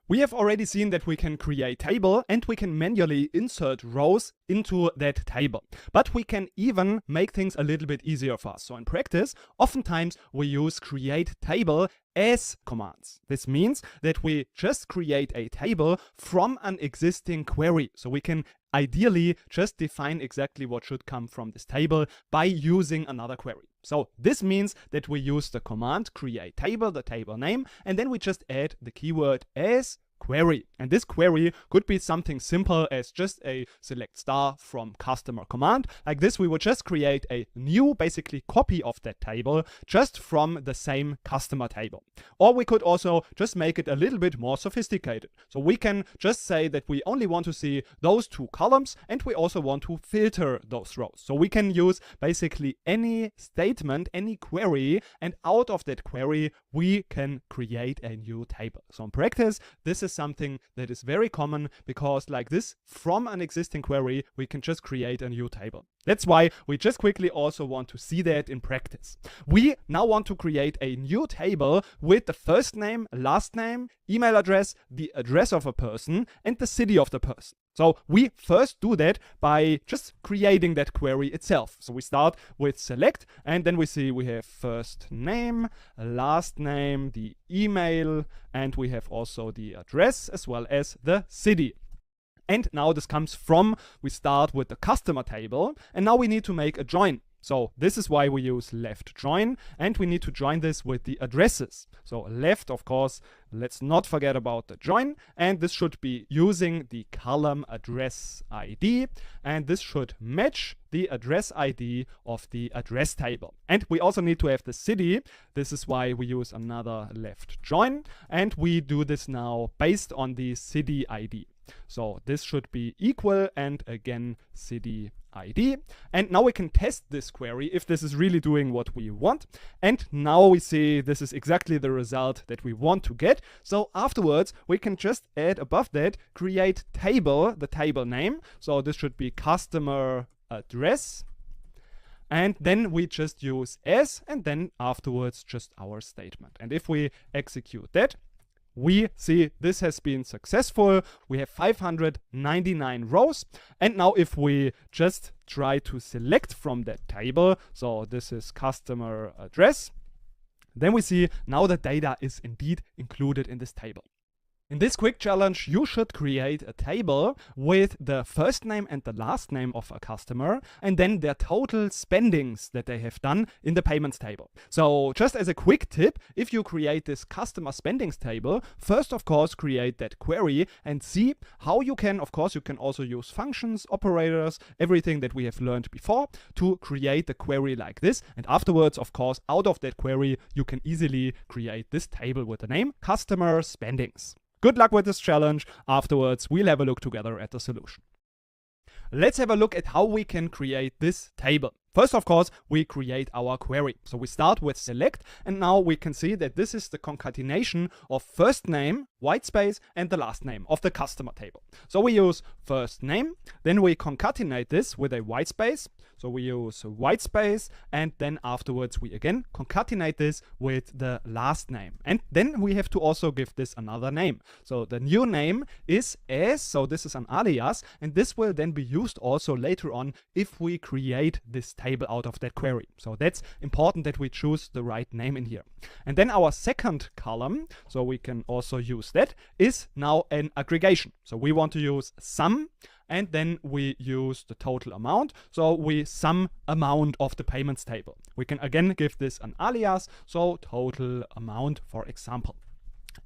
We have already seen that we can create a table and we can manually insert rows into that table. But we can even make things a little bit easier for us. So in practice, oftentimes we use create table as commands. This means that we just create a table from an existing query. So we can ideally just define exactly what should come from this table by using another query. So this means that we use the command create table, the table name, and then we just add the keyword as query. And this query could be something simple as just a select star from customer command. Like this, we would just create a new basically copy of that table just from the same customer table. Or we could also just make it a little bit more sophisticated. So we can just say that we only want to see those 2 columns and we also want to filter those rows. So we can use basically any statement, any query, and out of that query we can create a new table. So in practice, this is something that is very common because like this, from an existing query, we can just create a new table. That's why we just quickly also want to see that in practice. We now want to create a new table with the first name, last name, email address, the address of a person, and the city of the person. So we first do that by just creating that query itself. So we start with select, and then we see we have first name, last name, the email, and we have also the address as well as the city. And now this comes from, we start with the customer table, and now we need to make a join. So this is why we use left join, and we need to join this with the addresses. So left, of course, let's not forget about the join, and this should be using the column address ID, and this should match the address ID of the address table. And we also need to have the city. This is why we use another left join, and we do this now based on the city ID. So this should be equal and again city ID. And now we can test this query if this is really doing what we want. And now we see this is exactly the result that we want to get. So afterwards, we can just add above that, create table, the table name. So this should be customer address. And then we just use as, and then afterwards just our statement. And if we execute that, we see this has been successful. We have 599 rows. And now if we just try to select from that table, so this is customer address, then we see now the data is indeed included in this table. In this quick challenge, you should create a table with the first name and the last name of a customer, and then their total spendings that they have done in the payments table. So just as a quick tip, if you create this customer spendings table, first of course create that query and see how you can, of course you can also use functions, operators, everything that we have learned before to create the query like this. And afterwards, of course, out of that query, you can easily create this table with the name customer spendings. Good luck with this challenge. Afterwards, we'll have a look together at the solution. Let's have a look at how we can create this table. First, of course, we create our query. So we start with select, and now we can see that this is the concatenation of first name, white space, and the last name of the customer table. So we use first name, then we concatenate this with a white space. So we use white space, and then afterwards we again concatenate this with the last name. And then we have to also give this another name. So the new name is as, so this is an alias, and this will then be used also later on if we create this table out of that query. So that's important that we choose the right name in here. And then our second column, so we can also use that, is now an aggregation. So we want to use sum, and then we use the total amount. So we sum amount of the payments table. We can again give this an alias, so total amount, for example.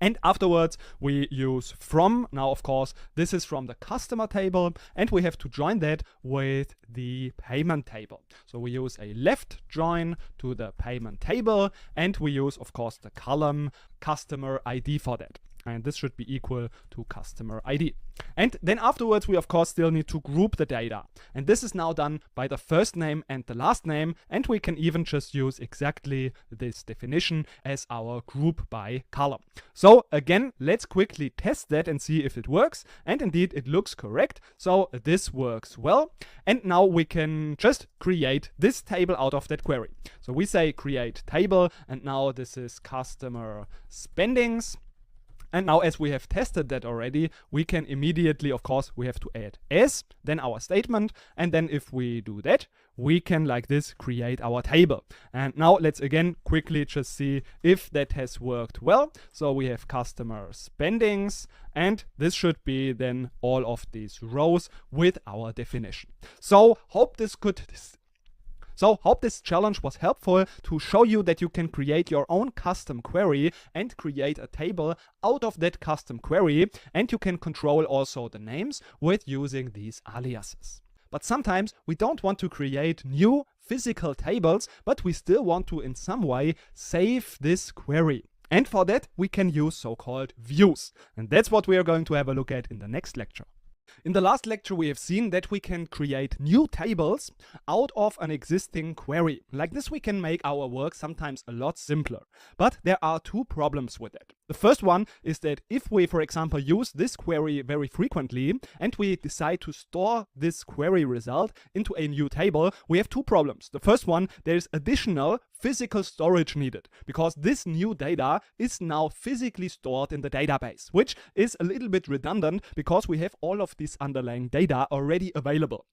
And afterwards we use from. Now of course this is from the customer table, and we have to join that with the payment table. So we use a left join to the payment table, and we use of course the column customer ID for that. And this should be equal to customer ID. And then afterwards we of course still need to group the data. And this is now done by the first name and the last name, and we can even just use exactly this definition as our group by column. So again, let's quickly test that and see if it works. And indeed it looks correct. So this works well. And now we can just create this table out of that query. So we say create table, and now this is customer spendings. And now as we have tested that already, we can immediately, of course, we have to add as, then our statement, and then if we do that, we can like this create our table. And now let's again quickly just see if that has worked well. So we have customer spendings, and this should be then all of these rows with our definition. So hope this challenge was helpful to show you that you can create your own custom query and create a table out of that custom query, and you can control also the names with using these aliases. But sometimes we don't want to create new physical tables, but we still want to in some way save this query. And for that we can use so-called views. And that's what we are going to have a look at in the next lecture. In the last lecture we have seen that we can create new tables out of an existing query. Like this we can make our work sometimes a lot simpler. But there are two problems with it. The first one is that if we, for example, use this query very frequently and we decide to store this query result into a new table, we have two problems. The first one, there is additional physical storage needed because this new data is now physically stored in the database, which is a little bit redundant because we have all of this underlying data already available.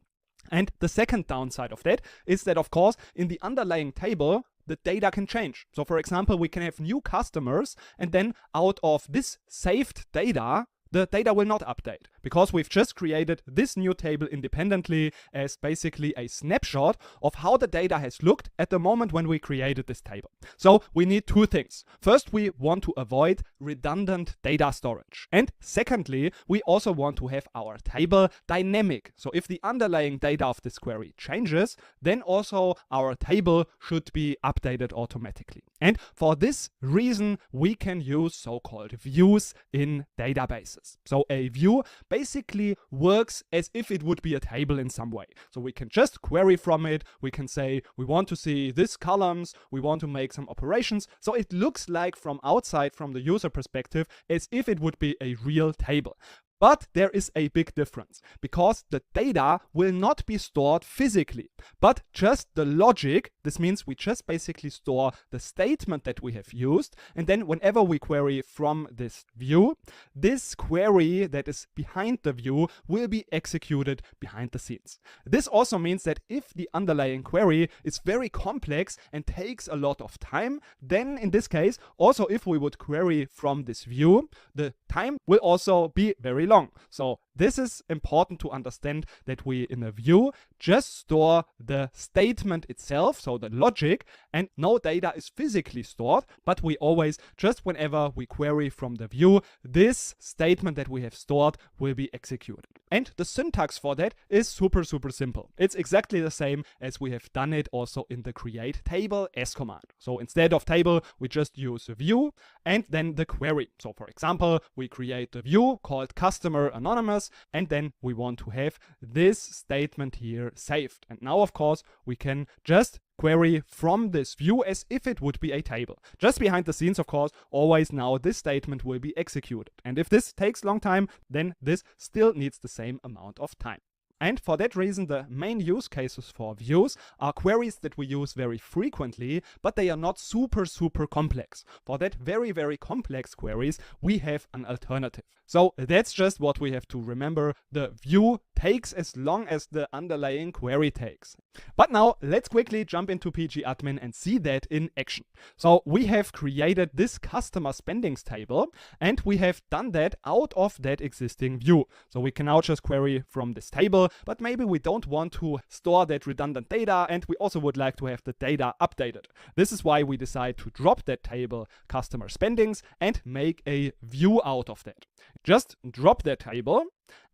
And the second downside of that is that, of course, in the underlying table, the data can change. So for example, we can have new customers, and then out of this saved data, the data will not update because we've just created this new table independently as basically a snapshot of how the data has looked at the moment when we created this table. So we need two things. First, we want to avoid redundant data storage. And secondly, we also want to have our table dynamic. So if the underlying data of this query changes, then also our table should be updated automatically. And for this reason, we can use so-called views in databases. So a view basically works as if it would be a table in some way. So we can just query from it. We can say we want to see these columns. We want to make some operations. So it looks like from outside, from the user perspective, as if it would be a real table. But there is a big difference because the data will not be stored physically, but just the logic. This means we just basically store the statement that we have used, and then whenever we query from this view, this query that is behind the view will be executed behind the scenes. This also means that if the underlying query is very complex and takes a lot of time, then in this case, also if we would query from this view, the time will also be very long. So this is important to understand, that we in a view just store the statement itself, so the logic, and no data is physically stored, but we always, just whenever we query from the view, this statement that we have stored will be executed. And the syntax for that is super simple. It's exactly the same as we have done it also in the create table as command. So instead of table, we just use a view and then the query. So for example, we create the view called customer anonymous, and then we want to have this statement here saved. And now, of course, we can just query from this view as if it would be a table. Just behind the scenes, of course, always now this statement will be executed. And if this takes long time, then this still needs the same amount of time. And for that reason, the main use cases for views are queries that we use very frequently, but they are not super complex. For that very complex queries, we have an alternative. So that's just what we have to remember. The view takes as long as the underlying query takes. But now let's quickly jump into pgadmin and see that in action. So we have created this customer spendings table, and we have done that out of that existing view. So we can now just query from this table, but maybe we don't want to store that redundant data, and we also would like to have the data updated. This is why we decide to drop that table customer spendings and make a view out of that. Just drop that table,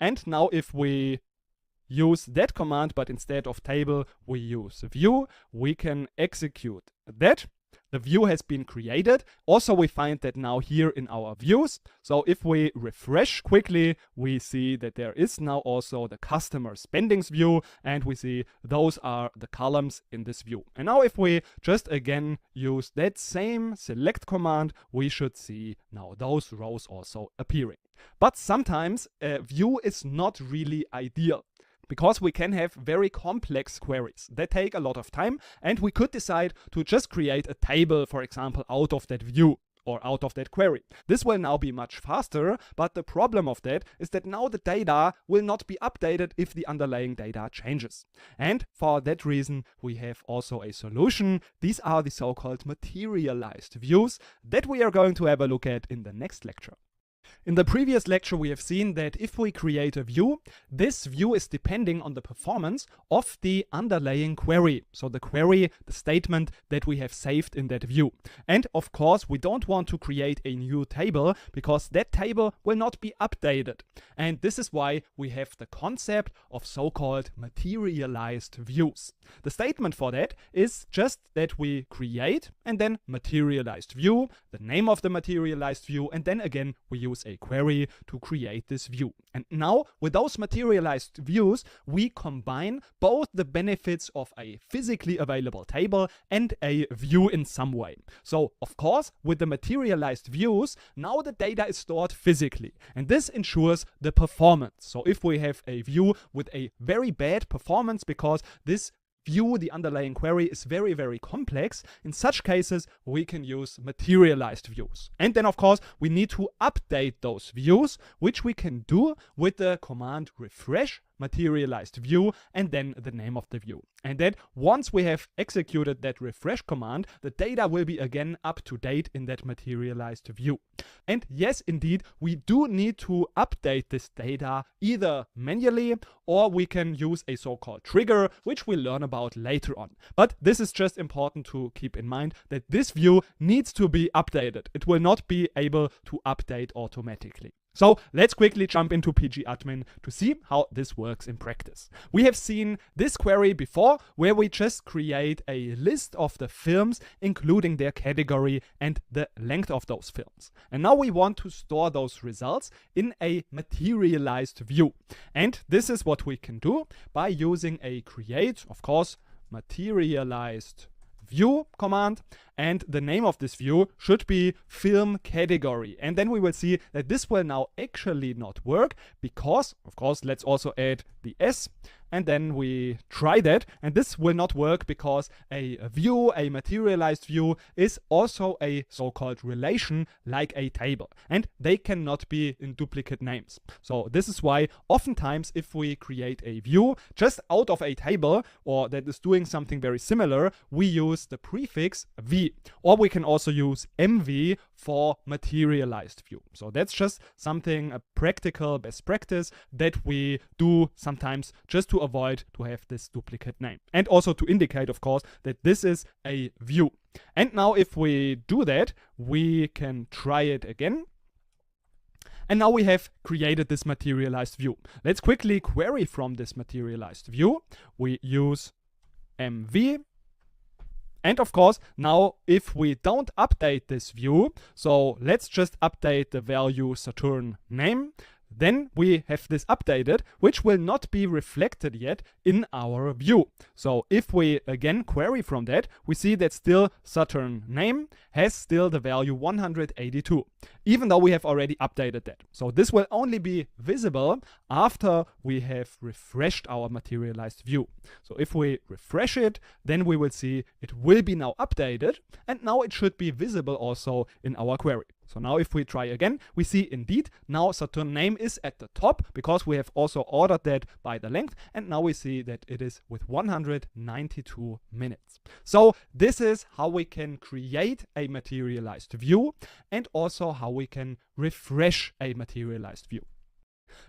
and now if we use that command, but instead of table we use view, we can execute that. The view has been created. Also, we find that now here in our views. So if we refresh quickly, we see that there is now also the customer spendings view, and we see those are the columns in this view. And now if we just again use that same select command, we should see now those rows also appearing. But sometimes a view is not really ideal, because we can have very complex queries that take a lot of time, and we could decide to just create a table, for example, out of that view or out of that query. This will now be much faster, but the problem of that is that now the data will not be updated if the underlying data changes. And for that reason, we have also a solution. These are the so-called materialized views that we are going to have a look at in the next lecture. In the previous lecture, we have seen that if we create a view, this view is depending on the performance of the underlying query. So the query, the statement that we have saved in that view. And of course, we don't want to create a new table, because that table will not be updated. And this is why we have the concept of so-called materialized views. The statement for that is just that we create and then materialized view, the name of the materialized view, and then again we use a query to create this view. And now with those materialized views, we combine both the benefits of a physically available table and a view in some way. So of course, with the materialized views, now the data is stored physically, and this ensures the performance. So if we have a view with a very bad performance because this view, the underlying query, is very complex, in such cases we can use materialized views. And then of course we need to update those views, which we can do with the command refresh materialized view and then the name of the view. And then once we have executed that refresh command, the data will be again up to date in that materialized view. And yes, indeed, we do need to update this data either manually, or we can use a so-called trigger, which we'll learn about later on. But this is just important to keep in mind, that this view needs to be updated. It will not be able to update automatically. So let's quickly jump into pgadmin to see how this works in practice. We have seen this query before, where we just create a list of the films, including their category and the length of those films. And now we want to store those results in a materialized view. And this is what we can do by using a create, of course, materialized view command, and the name of this view should be film category. And then we will see that this will now actually not work, because of course let's also add the S, and then we try that, and this will not work because a view, a materialized view, is also a so-called relation like a table, and they cannot be in duplicate names. So this is why oftentimes if we create a view just out of a table, or that is doing something very similar, we use the prefix v, or we can also use mv for materialized view. So that's just something, a practical best practice that we do sometimes just to avoid to have this duplicate name, and also to indicate, of course, that this is a view. And now if we do that, we can try it again. And now we have created this materialized view. Let's quickly query from this materialized view. We use mv. And of course, now if we don't update this view, so let's just update the value Saturn name, then we have this updated, which will not be reflected yet in our view. So if we again query from that, we see that still Saturn name has still the value 182, even though we have already updated that. So this will only be visible after we have refreshed our materialized view. So if we refresh it, then we will see it will be now updated, and now it should be visible also in our query. So now if we try again, we see indeed now Saturn name is at the top because we have also ordered that by the length, and now we see that it is with 192 minutes. So this is how we can create a materialized view and also how we can refresh a materialized view.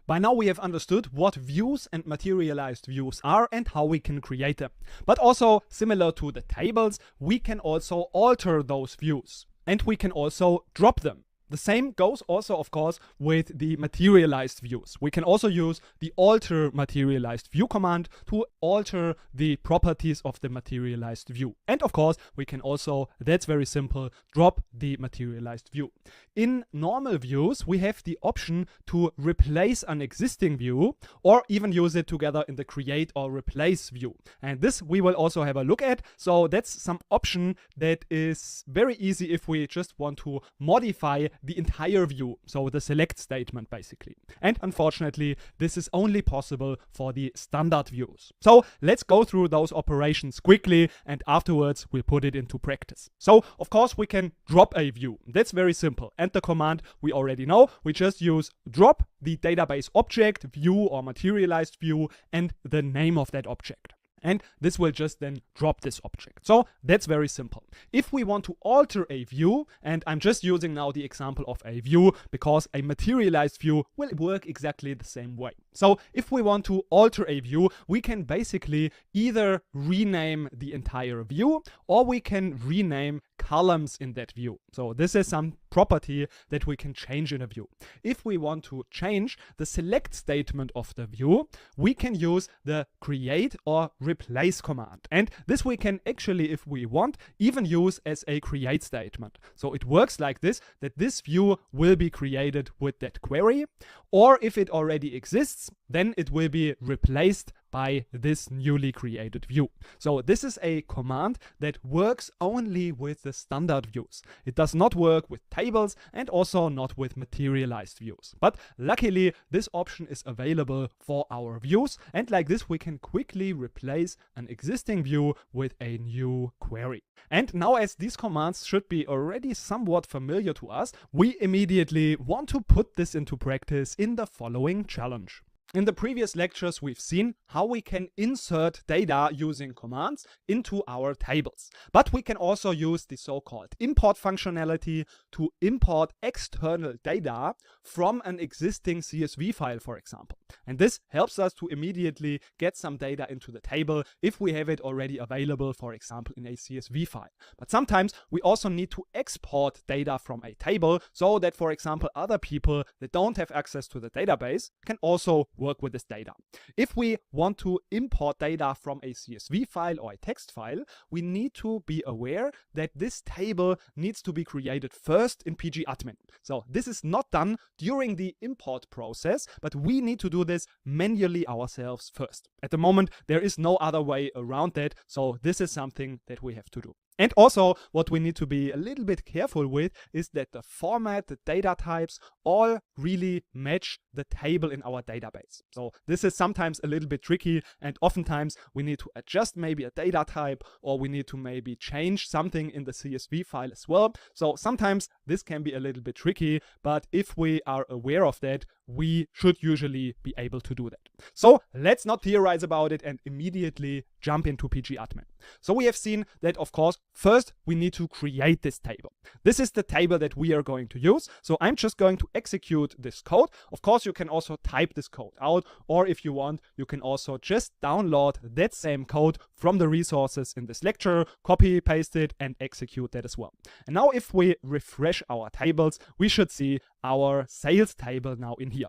By now we have understood what views and materialized views are and how we can create them. But also, similar to the tables, we can also alter those views. And we can also drop them. The same goes also, of course, with the materialized views. We can also use the alter materialized view command to alter the properties of the materialized view. And of course, we can also, that's very simple, drop the materialized view. In normal views, we have the option to replace an existing view or even use it together in the create or replace view. And this we will also have a look at. So that's some option that is very easy if we just want to modify the entire view, so the select statement basically. And unfortunately, this is only possible for the standard views. So let's go through those operations quickly, and afterwards we'll put it into practice. So of course we can drop a view. That's very simple. And the command we already know. We just use drop the database object, view or materialized view, and the name of that object. And this will just then drop this object. So that's very simple. If we want to alter a view, and I'm just using now the example of a view because a materialized view will work exactly the same way. So if we want to alter a view, we can basically either rename the entire view or we can rename columns in that view. So this is some property that we can change in a view. If we want to change the select statement of the view, we can use the create or replace command. And this we can actually, if we want, even use as a create statement. So it works like this, that this view will be created with that query, or if it already exists, then it will be replaced by this newly created view. So this is a command that works only with the standard views. It does not work with tables and also not with materialized views. But luckily, this option is available for our views, and like this we can quickly replace an existing view with a new query. And now, as these commands should be already somewhat familiar to us, we immediately want to put this into practice in the following challenge. In the previous lectures, we've seen how we can insert data using commands into our tables. But we can also use the so-called import functionality to import external data from an existing CSV file, for example. And this helps us to immediately get some data into the table if we have it already available, for example, in a CSV file. But sometimes we also need to export data from a table so that, for example, other people that don't have access to the database can also work with this data. If we want to import data from a CSV file or a text file, we need to be aware that this table needs to be created first in pgadmin. So this is not done during the import process, but we need to do this manually ourselves first. At the moment, there is no other way around that, so this is something that we have to do. And also, what we need to be a little bit careful with is that the format, the data types, all really match the table in our database. So this is sometimes a little bit tricky, and oftentimes we need to adjust maybe a data type, or we need to maybe change something in the CSV file as well. So sometimes this can be a little bit tricky, but if we are aware of that, we should usually be able to do that. So let's not theorize about it and immediately jump into pgadmin. So we have seen that, of course, first we need to create this table. This is the table that we are going to use. So I'm just going to execute this code. Of course, you can also type this code out, or if you want, you can also just download that same code from the resources in this lecture, copy, paste it, and execute that as well. And now if we refresh our tables, we should see our sales table now in here.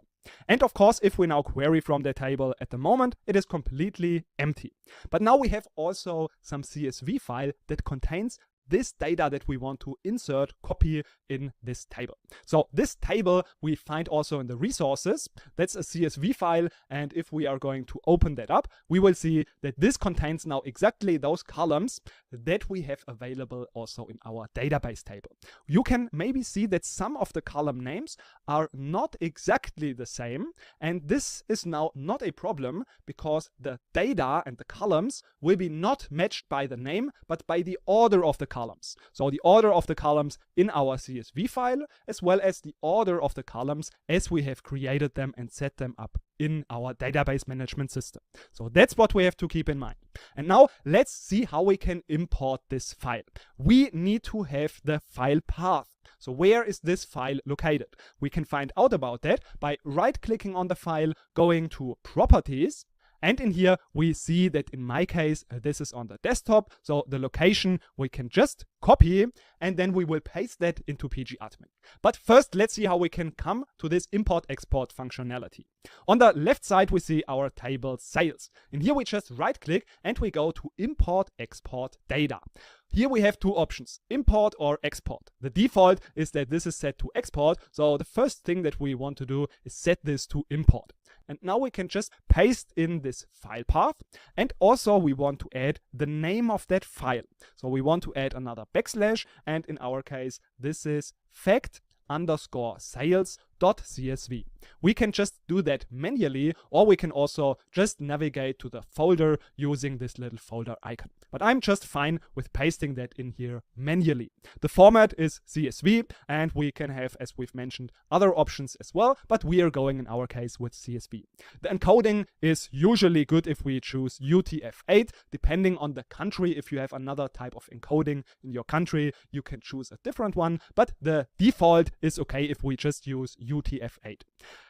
And of course, if we now query from the table, at the moment, it is completely empty. But now we have also some CSV file that contains this data that we want to insert, copy in this table. So this table we find also in the resources. That's a CSV file, and if we are going to open that up, we will see that this contains now exactly those columns that we have available also in our database table. You can maybe see that some of the column names are not exactly the same, and this is now not a problem because the data and the columns will be not matched by the name but by the order of the columns. So the order of the columns in our CSV file as well as the order of the columns as we have created them and set them up in our database management system. So that's what we have to keep in mind. And now let's see how we can import this file. We need to have the file path. So where is this file located? We can find out about that by right-clicking on the file, going to Properties, and in here we see that in my case this is on the desktop, so the location we can just copy and then we will paste that into pgadmin. But first let's see how we can come to this import-export functionality. On the left side we see our table sales. In here we just right-click and we go to Import-Export Data. Here we have two options, import or export. The default is that this is set to export, so the first thing that we want to do is set this to import. And now we can just paste in this file path, and also we want to add the name of that file. So we want to add another backslash, and in our case this is fact_sales.csv. We can just do that manually, or we can also just navigate to the folder using this little folder icon. But I'm just fine with pasting that in here manually. The format is CSV, and we can have, as we've mentioned, other options as well, but we are going in our case with CSV. The encoding is usually good if we choose UTF-8, depending on the country. If you have another type of encoding in your country, you can choose a different one, but the default is okay if we just use UTF-8.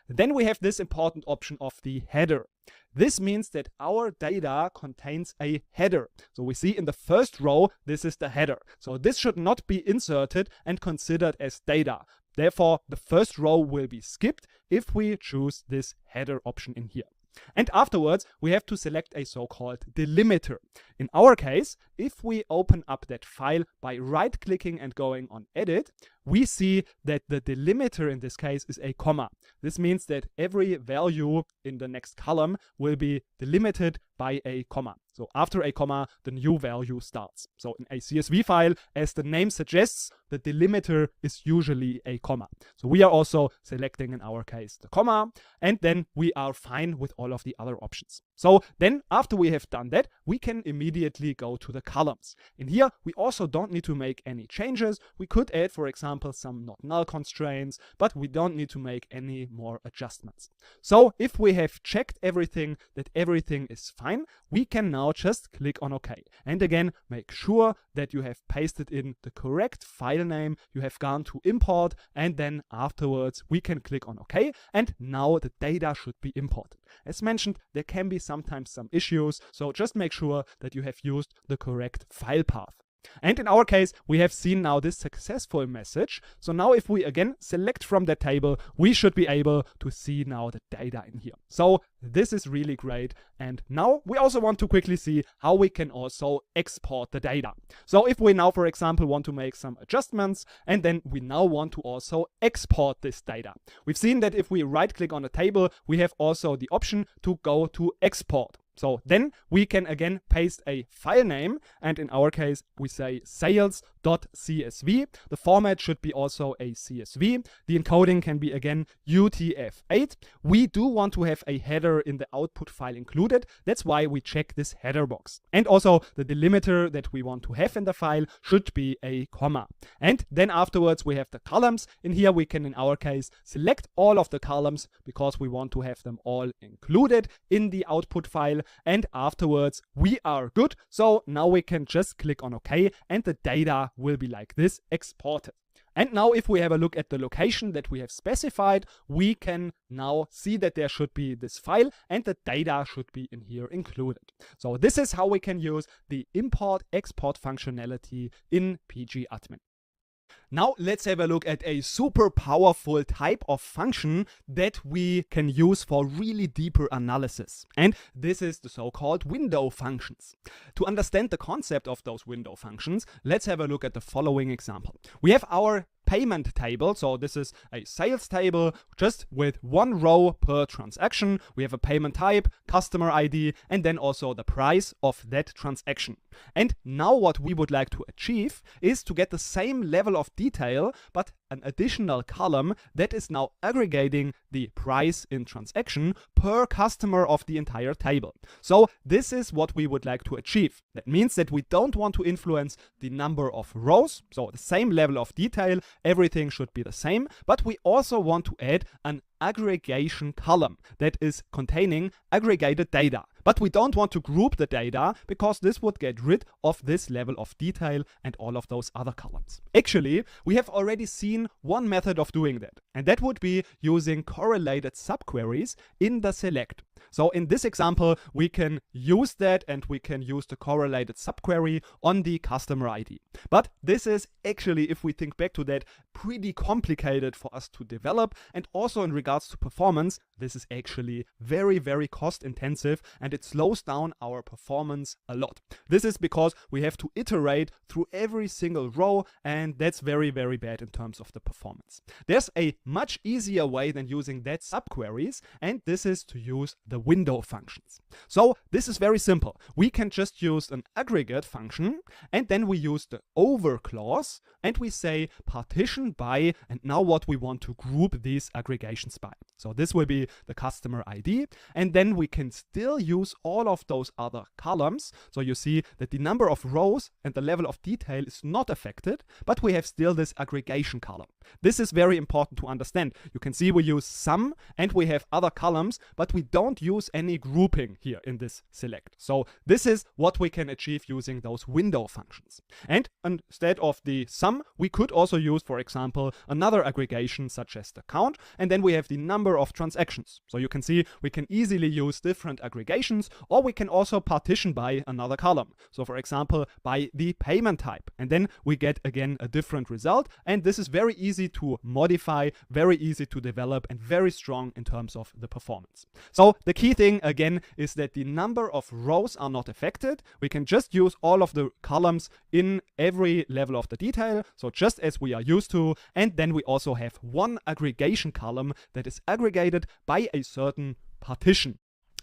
Then we have this important option of the header. This means that our data contains a header. So we see in the first row, this is the header. So this should not be inserted and considered as data. Therefore, the first row will be skipped if we choose this header option in here. And afterwards, we have to select a so-called delimiter. In our case, if we open up that file by right-clicking and going on Edit, we see that the delimiter in this case is a comma. This means that every value in the next column will be delimited by a comma. So after a comma, the new value starts. So in a CSV file, as the name suggests, the delimiter is usually a comma. So we are also selecting, in our case, the comma, and then we are fine with all of the other options. So then after we have done that, we can immediately go to the columns. In here, we also don't need to make any changes. We could add, for example, some not null constraints, but we don't need to make any more adjustments. So if we have checked everything, that everything is fine, we can now just click on OK. And again, make sure that you have pasted in the correct file name, you have gone to import, and then afterwards we can click on OK, and now the data should be imported. As mentioned, there can be sometimes some issues, so just make sure that you have used the correct file path. And in our case, we have seen now this successful message. So now if we again select from the table, we should be able to see now the data in here. So this is really great. And now we also want to quickly see how we can also export the data. So if we now, for example, want to make some adjustments, and then we now want to also export this data. We've seen that if we right click on a table, we have also the option to go to export. So then we can again paste a file name, and in our case we say sales.csv. The format should be also a CSV. The encoding can be again UTF-8. We do want to have a header in the output file included. That's why we check this header box. And also the delimiter that we want to have in the file should be a comma. And then afterwards we have the columns. In here we can, in our case, select all of the columns because we want to have them all included in the output file. And afterwards we are good. So now we can just click on OK, and the data will be like this exported. And now if we have a look at the location that we have specified, we can now see that there should be this file and the data should be in here included. So this is how we can use the import-export functionality in pgadmin. Now let's have a look at a super powerful type of function that we can use for really deeper analysis. And this is the so-called window functions. To understand the concept of those window functions, let's have a look at the following example. We have our payment table. So this is a sales table just with one row per transaction. We have a payment type, customer ID, and then also the price of that transaction. And now what we would like to achieve is to get the same level of detail, but an additional column that is now aggregating the price in transaction per customer of the entire table. So this is what we would like to achieve. That means that we don't want to influence the number of rows, so the same level of detail, everything should be the same, but we also want to add an aggregation column that is containing aggregated data. But we don't want to group the data because this would get rid of this level of detail and all of those other columns. Actually, we have already seen one method of doing that, and that would be using correlated subqueries in the select. So in this example, we can use that and we can use the correlated subquery on the customer ID. But this is actually, if we think back to that, pretty complicated for us to develop. And also in regards to performance, this is actually very, very cost intensive and it slows down our performance a lot. This is because we have to iterate through every single row, and that's very, very bad in terms of the performance. There's a much easier way than using that subqueries, and this is to use the window functions. So this is very simple. We can just use an aggregate function, and then we use the over clause, and we say partition by, and now what we want to group these aggregations by. So this will be the customer ID, and then we can still use all of those other columns. So you see that the number of rows and the level of detail is not affected, but we have still this aggregation column. This is very important to understand. You can see we use sum and we have other columns, but we don't use any grouping here in this select. So this is what we can achieve using those window functions. And instead of the sum, we could also use, for example, another aggregation such as the count, and then we have the number of transactions. So you can see we can easily use different aggregations, or we can also partition by another column. So for example, by the payment type, and then we get again a different result. And this is very easy to modify, very easy to develop, and very strong in terms of the performance. So the key thing again is that the number of rows are not affected. We can just use all of the columns in every level of the detail, so just as we are used to. And then we also have one aggregation column that is aggregated by a certain partition.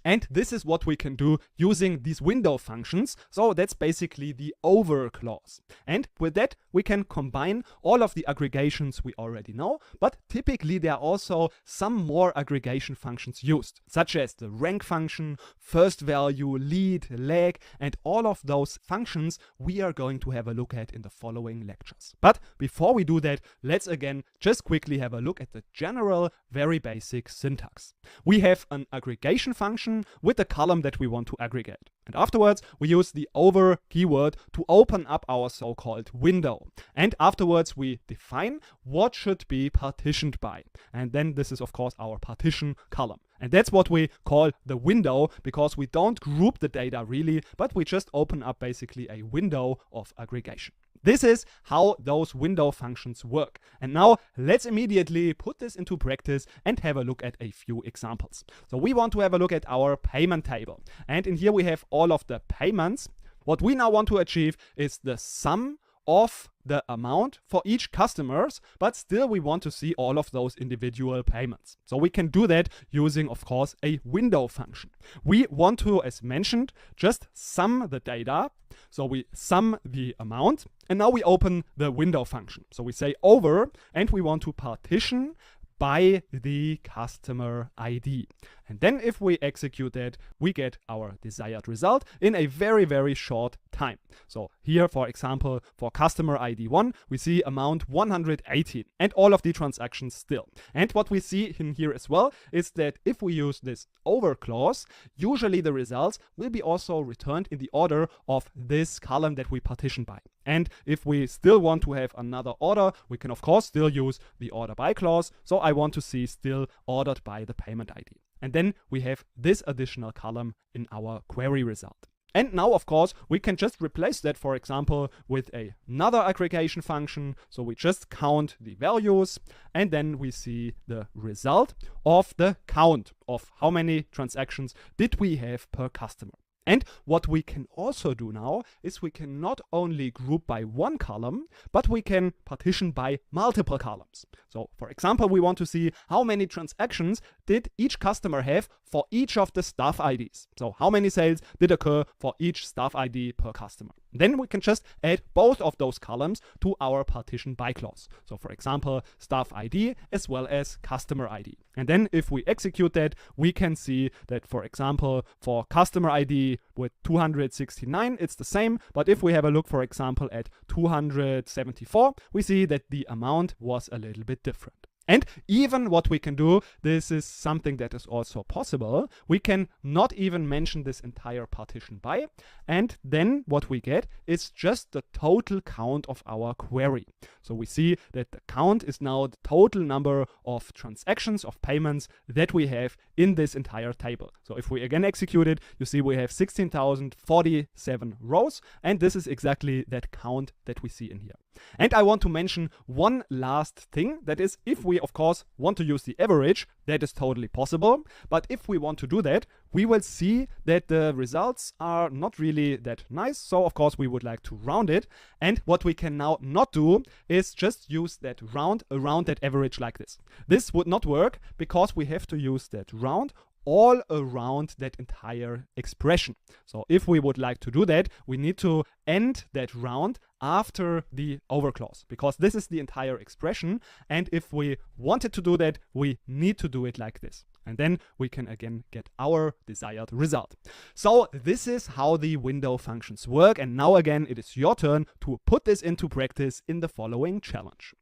And this is what we can do using these window functions. So that's basically the over clause. And with that, we can combine all of the aggregations we already know, but typically there are also some more aggregation functions used, such as the rank function, first value, lead, lag, and all of those functions we are going to have a look at in the following lectures. But before we do that, let's again just quickly have a look at the general, very basic syntax. We have an aggregation function with the column that we want to aggregate. And afterwards, we use the over keyword to open up our so-called window. And afterwards, we define what should be partitioned by. And then this is, of course, our partition column. And that's what we call the window, because we don't group the data really, but we just open up basically a window of aggregation. This is how those window functions work. And now let's immediately put this into practice and have a look at a few examples. So we want to have a look at our payment table. And in here we have all of the payments. What we now want to achieve is the sum of the amount for each customers, but still we want to see all of those individual payments. So we can do that using, of course, a window function. We want to, as mentioned, just sum the data. So we sum the amount, and now we open the window function. So we say over, and we want to partition by the customer ID. And then if we execute that, we get our desired result in a very, very short time. So here, for example, for customer ID 1, we see amount 118 and all of the transactions still. And what we see in here as well is that if we use this over clause, usually the results will be also returned in the order of this column that we partition by. And if we still want to have another order, we can of course still use the order by clause. So I want to see still ordered by the payment ID. And then we have this additional column in our query result. And now, of course, we can just replace that, for example, with another aggregation function. So we just count the values, and then we see the result of the count of how many transactions did we have per customer. And what we can also do now is we can not only group by one column, but we can partition by multiple columns. So for example, we want to see how many transactions did each customer have for each of the staff IDs. So how many sales did occur for each staff ID per customer. Then we can just add both of those columns to our partition by clause. So for example, staff ID as well as customer ID. And then if we execute that, we can see that, for example, for customer ID with 269, it's the same. But if we have a look, for example, at 274, we see that the amount was a little bit different. And even what we can do, this is something that is also possible. We can not even mention this entire partition by, and then what we get is just the total count of our query. So we see that the count is now the total number of transactions, of payments that we have in this entire table. So if we again execute it, you see we have 16,047 rows, and this is exactly that count that we see in here. And I want to mention one last thing, that is, if we of course want to use the average, that is totally possible. But if we want to do that, we will see that the results are not really that nice. So of course we would like to round it. And what we can now not do is just use that round around that average like this. This would not work because we have to use that round all around that entire expression. So if we would like to do that, we need to end that round after the over clause, because this is the entire expression. And if we wanted to do that, we need to do it like this. And then we can again get our desired result. So this is how the window functions work. And now again, it is your turn to put this into practice in the following challenge.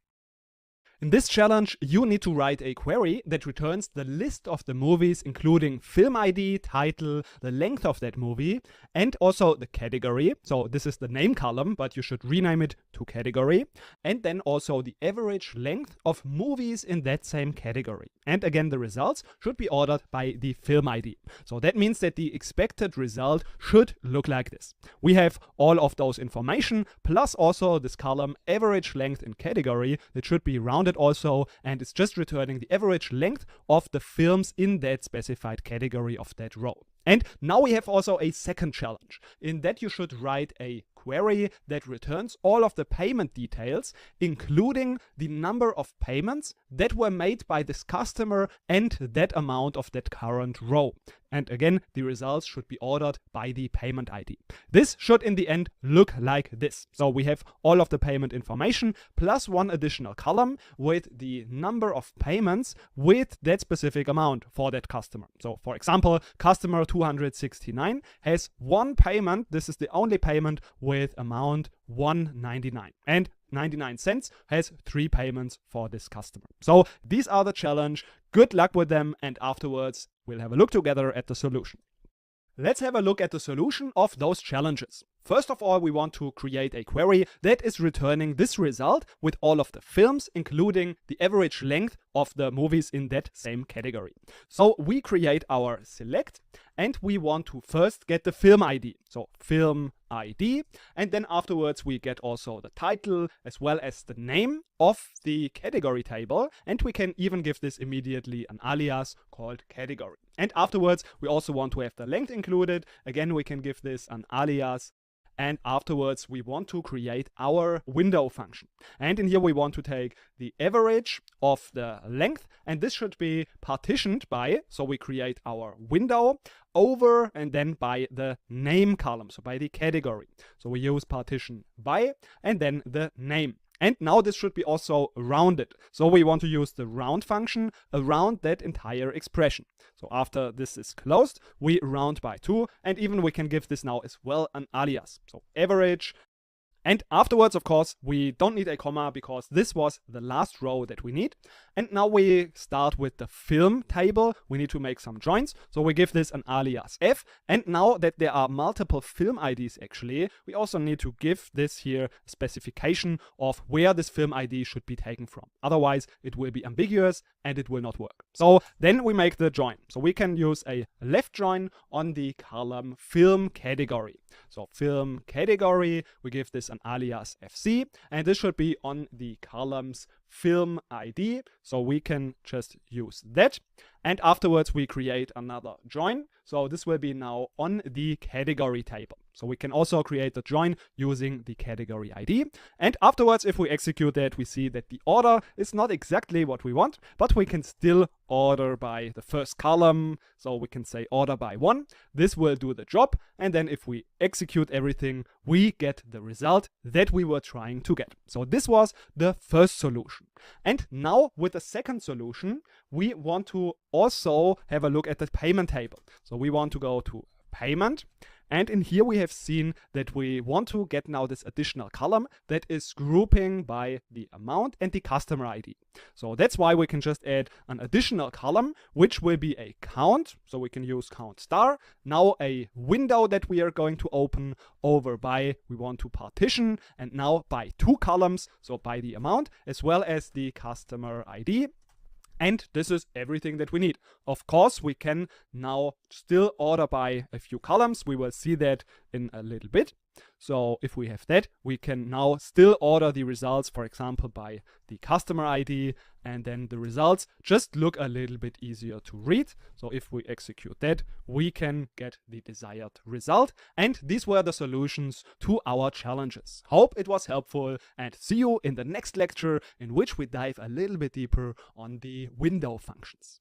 In this challenge, you need to write a query that returns the list of the movies, including film ID, title, the length of that movie, and also the category. So this is the name column, but you should rename it to category. And then also the average length of movies in that same category. And again, the results should be ordered by the film ID. So that means that the expected result should look like this. We have all of those information, plus also this column average length in category that should be rounded also, and it's just returning the average length of the films in that specified category of that row. And now we have also a second challenge. In that you should write a query that returns all of the payment details, including the number of payments that were made by this customer and that amount of that current row. And again, the results should be ordered by the payment ID. This should in the end look like this. So we have all of the payment information plus one additional column with the number of payments with that specific amount for that customer. So for example, customer 269 has one payment. This is the only payment with amount 199. And 99 cents has 3 payments for this customer. So these are the challenge. Good luck with them, and afterwards we'll have a look together at the solution. Let's have a look at the solution of those challenges. First of all, we want to create a query that is returning this result with all of the films, including the average length of the movies in that same category. So we create our select, and we want to first get the film ID. So film ID, and then afterwards we get also the title as well as the name of the category table, and we can even give this immediately an alias called category. And afterwards we also want to have the length included. Again, we can give this an alias. And afterwards, we want to create our window function. And in here, we want to take the average of the length, and this should be partitioned by, so we create our window over and then by the name column, so by the category. So we use partition by and then the name. And now this should be also rounded. So we want to use the round function around that entire expression. So after this is closed, we round by 2, and even we can give this now as well an alias. So average. And afterwards, of course, we don't need a comma because this was the last row that we need. And now we start with the film table. We need to make some joins. So we give this an alias f. And now that there are multiple film IDs actually, we also need to give this here a specification of where this film ID should be taken from. Otherwise, it will be ambiguous and it will not work. So then we make the join. So we can use a left join on the column film category. So film category, we give this an alias fc, and this should be on the columns film ID. So we can just use that. And afterwards we create another join. So this will be now on the category table. So we can also create the join using the category ID. And afterwards, if we execute that, we see that the order is not exactly what we want, but we can still order by the first column. So we can say order by 1. This will do the job. And then if we execute everything, we get the result that we were trying to get. So this was the first solution. And now with the second solution, we want to also have a look at the payment table. So we want to go to payment. And in here we have seen that we want to get now this additional column that is grouping by the amount and the customer ID. So that's why we can just add an additional column, which will be a count. So we can use count star. Now a window that we are going to open over by, we want to partition, and now by 2 columns, so by the amount as well as the customer ID. And this is everything that we need. Of course, we can now still order by a few columns. We will see that in a little bit. So if we have that, we can now still order the results, for example, by the customer ID, and then the results just look a little bit easier to read. So if we execute that, we can get the desired result. And these were the solutions to our challenges. Hope it was helpful, and see you in the next lecture, in which we dive a little bit deeper on the window functions.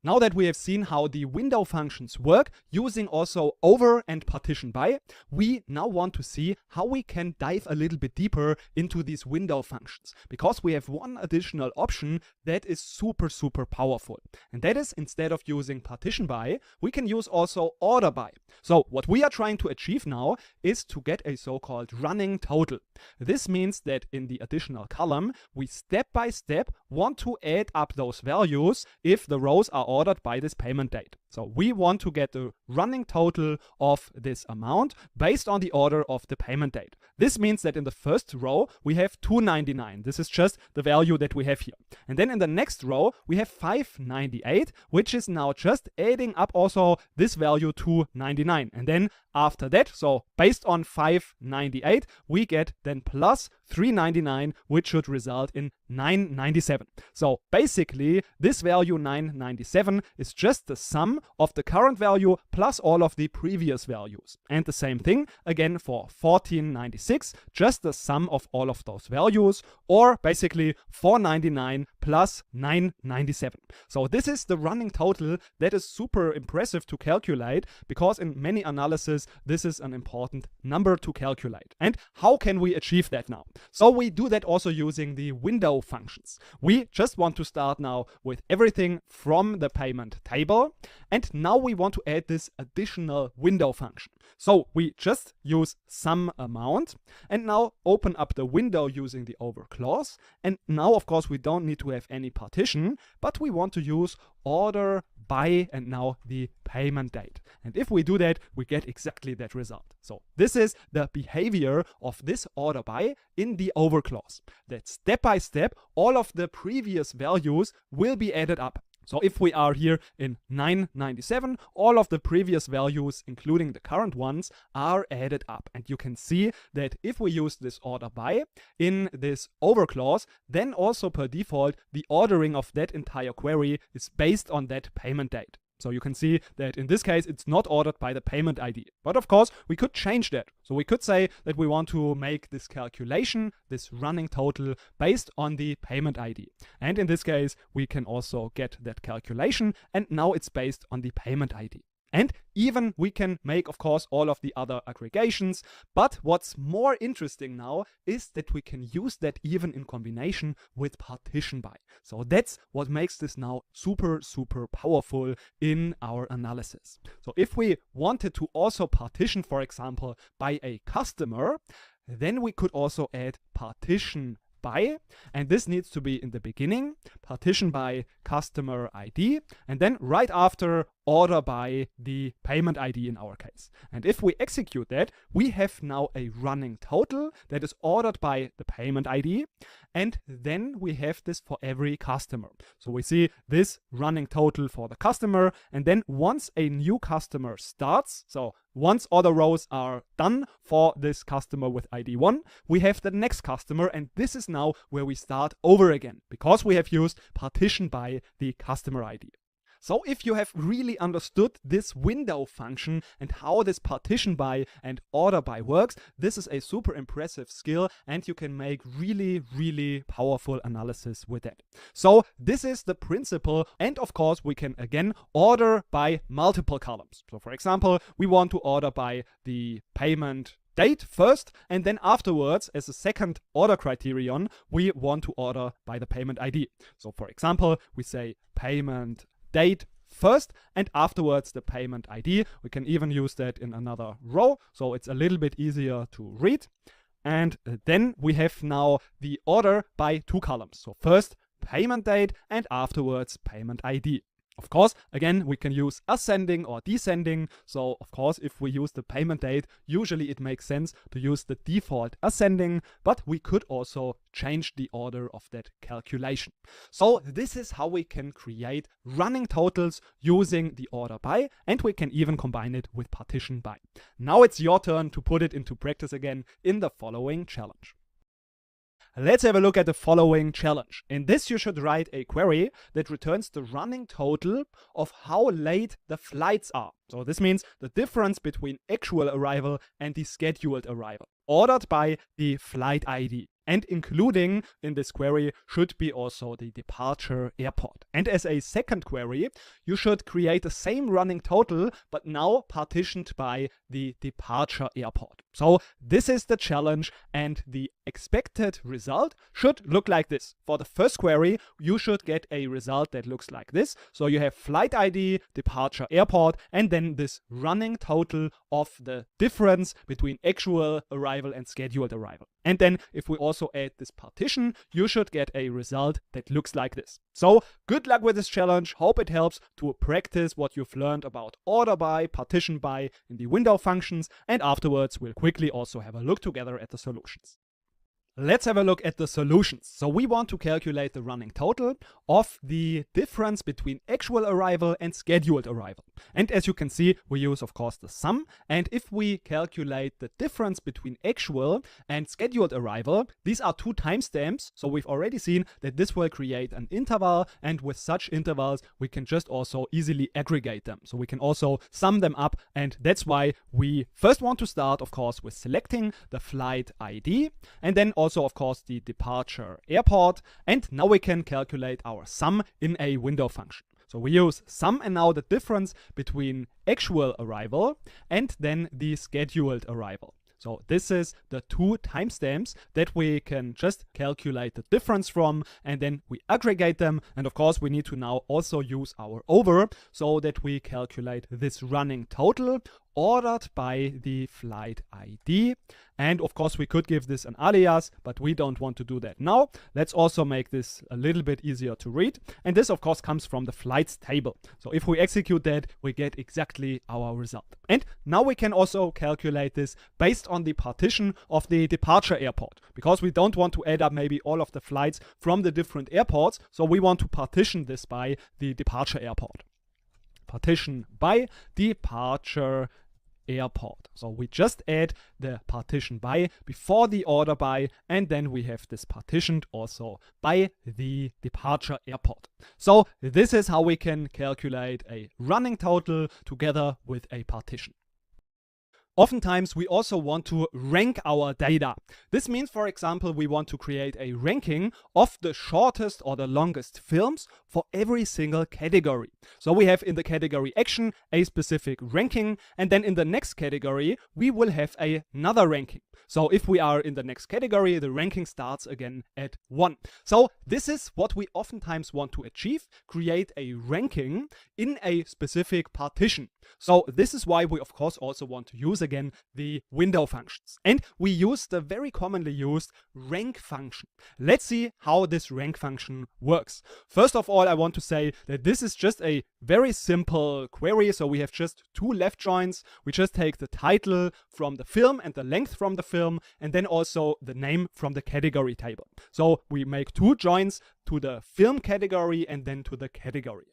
Now that we have seen how the window functions work, using also over and partition by, we now want to see how we can dive a little bit deeper into these window functions, because we have one additional option that is super powerful. And that is, instead of using partition by, we can use also order by. So what we are trying to achieve now is to get a so-called running total. This means that in the additional column, we step by step want to add up those values if the rows are ordered by this payment date. So we want to get the running total of this amount based on the order of the payment date. This means that in the first row, we have 299. This is just the value that we have here. And then in the next row, we have 598, which is now just adding up also this value to 99. And then after that, so based on 598, we get then plus 399, which should result in 997. So basically, this value 997 is just the sum of the current value plus all of the previous values. And the same thing again for 1496, just the sum of all of those values, or basically 499 plus 997. So this is the running total that is super impressive to calculate, because in many analysis, this is an important number to calculate. And how can we achieve that now? So we do that also using the window functions. We just want to start now with everything from the payment table. And now we want to add this additional window function. So we just use some amount and now open up the window using the over clause. And now, of course, we don't need to have any partition, but we want to use order by and now the payment date. And if we do that, we get exactly that result. So this is the behavior of this order by in the over clause, that step by step, all of the previous values will be added up. So if we are here in 997, all of the previous values, including the current ones, are added up. And you can see that if we use this order by in this over clause, then also per default, the ordering of that entire query is based on that payment date. So you can see that in this case, it's not ordered by the payment ID. But of course, we could change that. So we could say that we want to make this calculation, this running total, based on the payment ID. And in this case, we can also get that calculation. And now it's based on the payment ID. And even we can make, of course, all of the other aggregations. But what's more interesting now is that we can use that even in combination with partition by. So that's what makes this now super powerful in our analysis. So if we wanted to also partition, for example, by a customer, then we could also add partition by, and this needs to be in the beginning, partition by customer ID, and then right after order by the payment ID in our case. And if we execute that, we have now a running total that is ordered by the payment ID, and then we have this for every customer. So we see this running total for the customer, and then once a new customer starts, so once all the rows are done for this customer with ID 1, we have the next customer, and this is now where we start over again, because we have used partition by the customer ID. So if you have really understood this window function and how this partition by and order by works, this is a super impressive skill, and you can make really powerful analysis with it. So this is the principle, and of course we can again order by multiple columns. So for example, we want to order by the payment date first, and then afterwards, as a second order criterion, we want to order by the payment ID. So for example, we say payment date first and afterwards the payment ID. We can even use that in another row, so it's a little bit easier to read. And then we have now the order by two columns. So first payment date and afterwards payment ID. Of course, again, we can use ascending or descending. So of course, if we use the payment date, usually it makes sense to use the default ascending, but we could also change the order of that calculation. So this is how we can create running totals using the order by, and we can even combine it with partition by. Now it's your turn to put it into practice again in the following challenge. Let's have a look at the following challenge. In this, you should write a query that returns the running total of how late the flights are. So this means the difference between actual arrival and the scheduled arrival, ordered by the flight ID. And including in this query should be also the departure airport. And as a second query, you should create the same running total, but now partitioned by the departure airport. So this is the challenge, and the expected result should look like this. For the first query, you should get a result that looks like this. So you have flight ID, departure airport, and then this running total of the difference between actual arrival and scheduled arrival. And then if we also add this partition, you should get a result that looks like this. So good luck with this challenge. Hope it helps to practice what you've learned about order by, partition by in the window functions, and afterwards we'll quickly also have a look together at the solutions. Let's have a look at the solutions. So we want to calculate the running total of the difference between actual arrival and scheduled arrival. And as you can see, we use, of course, the sum. And if we calculate the difference between actual and scheduled arrival, these are two timestamps. So we've already seen that this will create an interval. And with such intervals, we can just also easily aggregate them. So we can also sum them up. And that's why we first want to start, of course, with selecting the flight ID. And then also, of course, the departure airport. And now we can calculate our sum in a window function. So we use sum, and now the difference between actual arrival and then the scheduled arrival. So this is the two timestamps that we can just calculate the difference from, and then we aggregate them. And of course, we need to now also use our over so that we calculate this running total ordered by the flight ID. And of course, we could give this an alias, but we don't want to do that now. Let's also make this a little bit easier to read. And this, of course, comes from the flights table. So if we execute that, we get exactly our result. And now we can also calculate this based on the partition of the departure airport, because we don't want to add up maybe all of the flights from the different airports. So we want to partition this by the departure airport. Partition by departure airport. So we just add the partition by before the order by, and then we have this partitioned also by the departure airport. So this is how we can calculate a running total together with a partition. Oftentimes, we also want to rank our data. This means, for example, we want to create a ranking of the shortest or the longest films for every single category. So we have in the category action a specific ranking, and then in the next category, we will have another ranking. So if we are in the next category, the ranking starts again at 1. So this is what we oftentimes want to achieve, create a ranking in a specific partition. So this is why we of course also want to use again the window functions. And we use the very commonly used rank function. Let's see how this rank function works. First of all, I want to say that this is just a very simple query. So we have just two left joins. We just take the title from the film and the length from the film, and then also the name from the category table. So we make two joins to the film category and then to the category.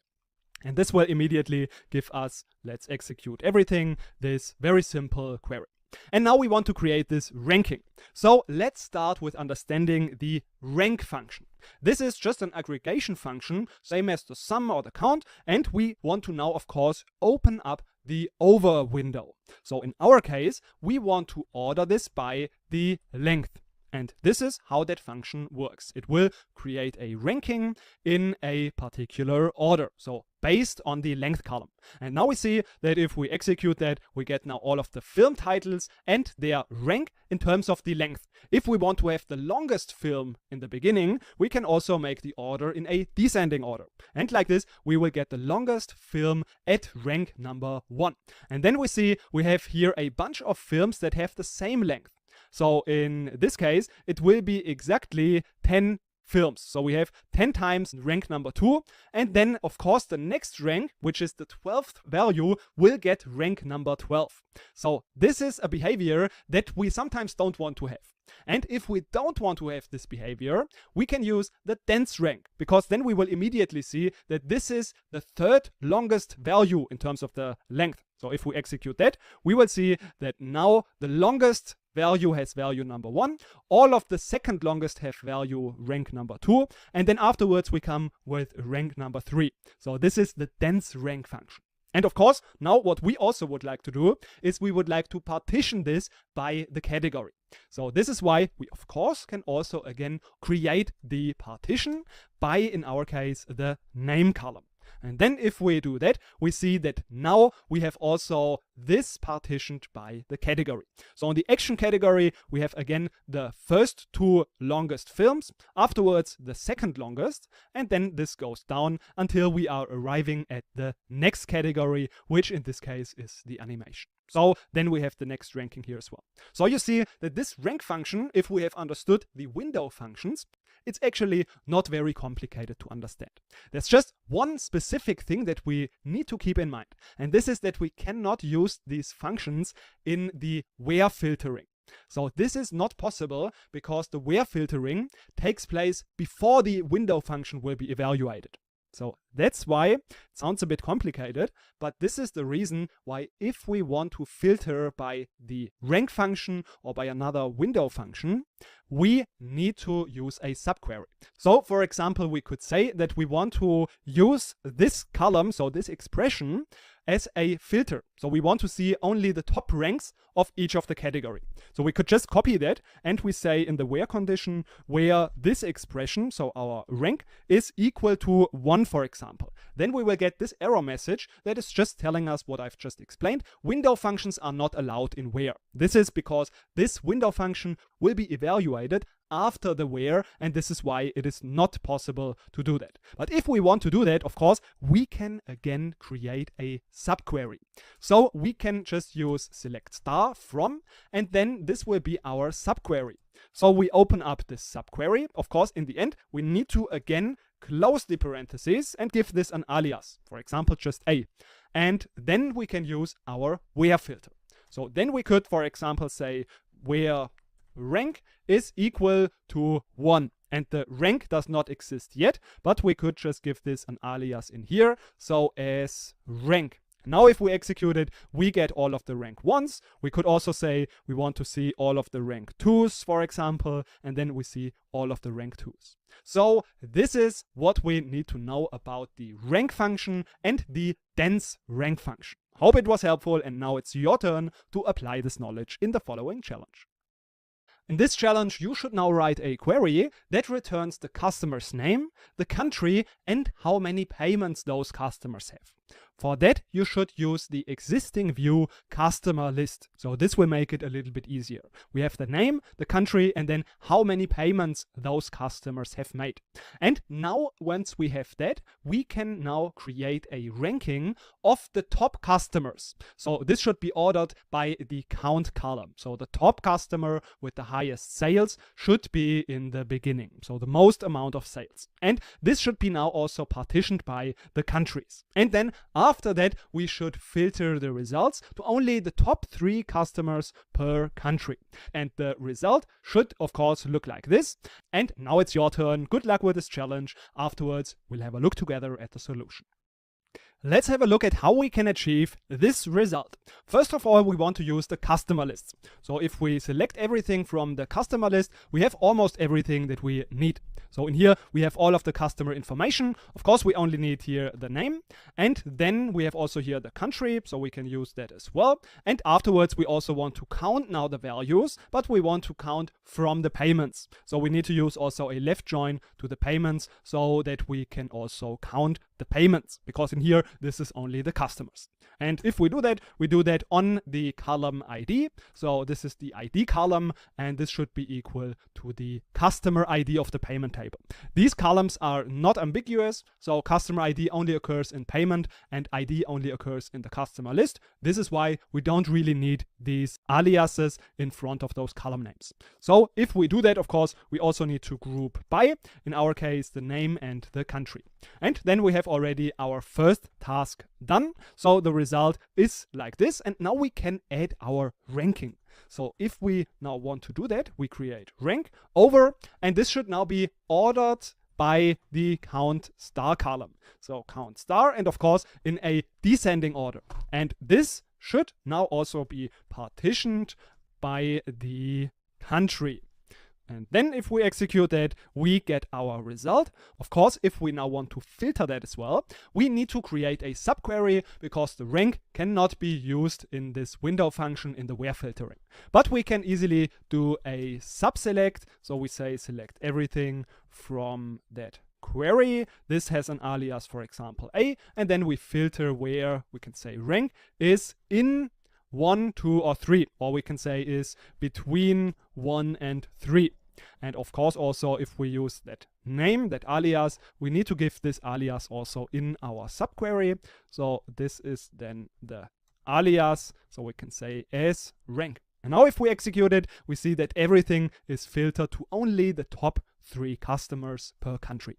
And this will immediately give us, let's execute everything, this very simple query. And now we want to create this ranking. So let's start with understanding the rank function. This is just an aggregation function, same as the sum or the count. And we want to now, of course, open up the over window. So in our case, we want to order this by the length. And this is how that function works. It will create a ranking in a particular order, so based on the length column. And now we see that if we execute that, we get now all of the film titles and their rank in terms of the length. If we want to have the longest film in the beginning, we can also make the order in a descending order. And like this, we will get the longest film at rank number 1. And then we see we have here a bunch of films that have the same length. So in this case, it will be exactly 10 films. So we have 10 times rank number 2. And then, of course, the next rank, which is the 12th value, will get rank number 12. So this is a behavior that we sometimes don't want to have. And if we don't want to have this behavior, we can use the dense rank, because then we will immediately see that this is the third longest value in terms of the length. So if we execute that, we will see that now the longest value has value number 1. All of the second longest have value rank number 2. And then afterwards we come with rank number 3. So this is the dense rank function. And of course, now what we also would like to do is we would like to partition this by the category. So this is why we of course can also again create the partition by, in our case, the name column. And then if we do that, we see that now we have also this partitioned by the category. So in the action category, we have again the first two longest films, afterwards the second longest, and then this goes down until we are arriving at the next category, which in this case is the animation. So then we have the next ranking here as well. So you see that this rank function, if we have understood the window functions, it's actually not very complicated to understand. There's just one specific thing that we need to keep in mind, and this is that we cannot use these functions in the where filtering. So this is not possible because the where filtering takes place before the window function will be evaluated. So that's why it sounds a bit complicated, but this is the reason why if we want to filter by the rank function or by another window function, we need to use a subquery. So for example, we could say that we want to use this column, so this expression, as a filter. So we want to see only the top ranks of each of the category. So we could just copy that and we say in the where condition where this expression, so our rank, is equal to 1, for example. Then we will get this error message that is just telling us what I've just explained. Window functions are not allowed in where. This is because this window function will be evaluated after the where, and this is why it is not possible to do that. But if we want to do that, of course, we can again create a subquery. So we can just use select star from, and then this will be our subquery. So we open up this subquery. Of course, in the end, we need to again close the parentheses and give this an alias, for example, just a. And then we can use our where filter. So then we could, for example, say where rank is equal to 1. And the rank does not exist yet, but we could just give this an alias in here, so as rank. Now if we execute it, we get all of the rank 1s. We could also say we want to see all of the rank 2s, for example, and then we see all of the rank 2s. So this is what we need to know about the rank function and the dense rank function. Hope it was helpful, and now it's your turn to apply this knowledge in the following challenge. In this challenge, you should now write a query that returns the customer's name, the country, and how many payments those customers have. For that, you should use the existing view customer list. So this will make it a little bit easier. We have the name, the country, and then how many payments those customers have made. And now, once we have that, we can now create a ranking of the top customers. So this should be ordered by the count column. So the top customer with the highest sales should be in the beginning. So the most amount of sales. And this should be now also partitioned by the countries. And then after that, we should filter the results to only the top 3 customers per country. And the result should, of course, look like this. And now it's your turn. Good luck with this challenge. Afterwards, we'll have a look together at the solution. Let's have a look at how we can achieve this result. First of all, we want to use the customer list. So if we select everything from the customer list, we have almost everything that we need. So in here, we have all of the customer information. Of course, we only need here the name. And then we have also here the country, so we can use that as well. And afterwards, we also want to count now the values, but we want to count from the payments. So we need to use also a left join to the payments so that we can also count the payments, because in here, this is only the customers. And if we do that on the column ID. So this is the ID column, and this should be equal to the customer ID of the payment table. These columns are not ambiguous, so customer ID only occurs in payment and ID only occurs in the customer list. This is why we don't really need these aliases in front of those column names. So if we do that, of course, we also need to group by, in our case, the name and the country. And then we have already our first task done. So the result is like this. And now we can add our ranking. So if we now want to do that, we create rank over, and this should now be ordered by the count star column. So count star, and of course in a descending order. And this should now also be partitioned by the country. And then if we execute that, we get our result. Of course, if we now want to filter that as well, we need to create a subquery because the rank cannot be used in this window function in the where filtering. But we can easily do a subselect. So we say select everything from that query. This has an alias, for example, A, and then we filter where we can say rank is in 1, 2, or 3, or we can say is between 1 and 3. And of course, also if we use that name, that alias, we need to give this alias also in our subquery. So this is then the alias, so we can say as rank. And now if we execute it, we see that everything is filtered to only the top 3 customers per country.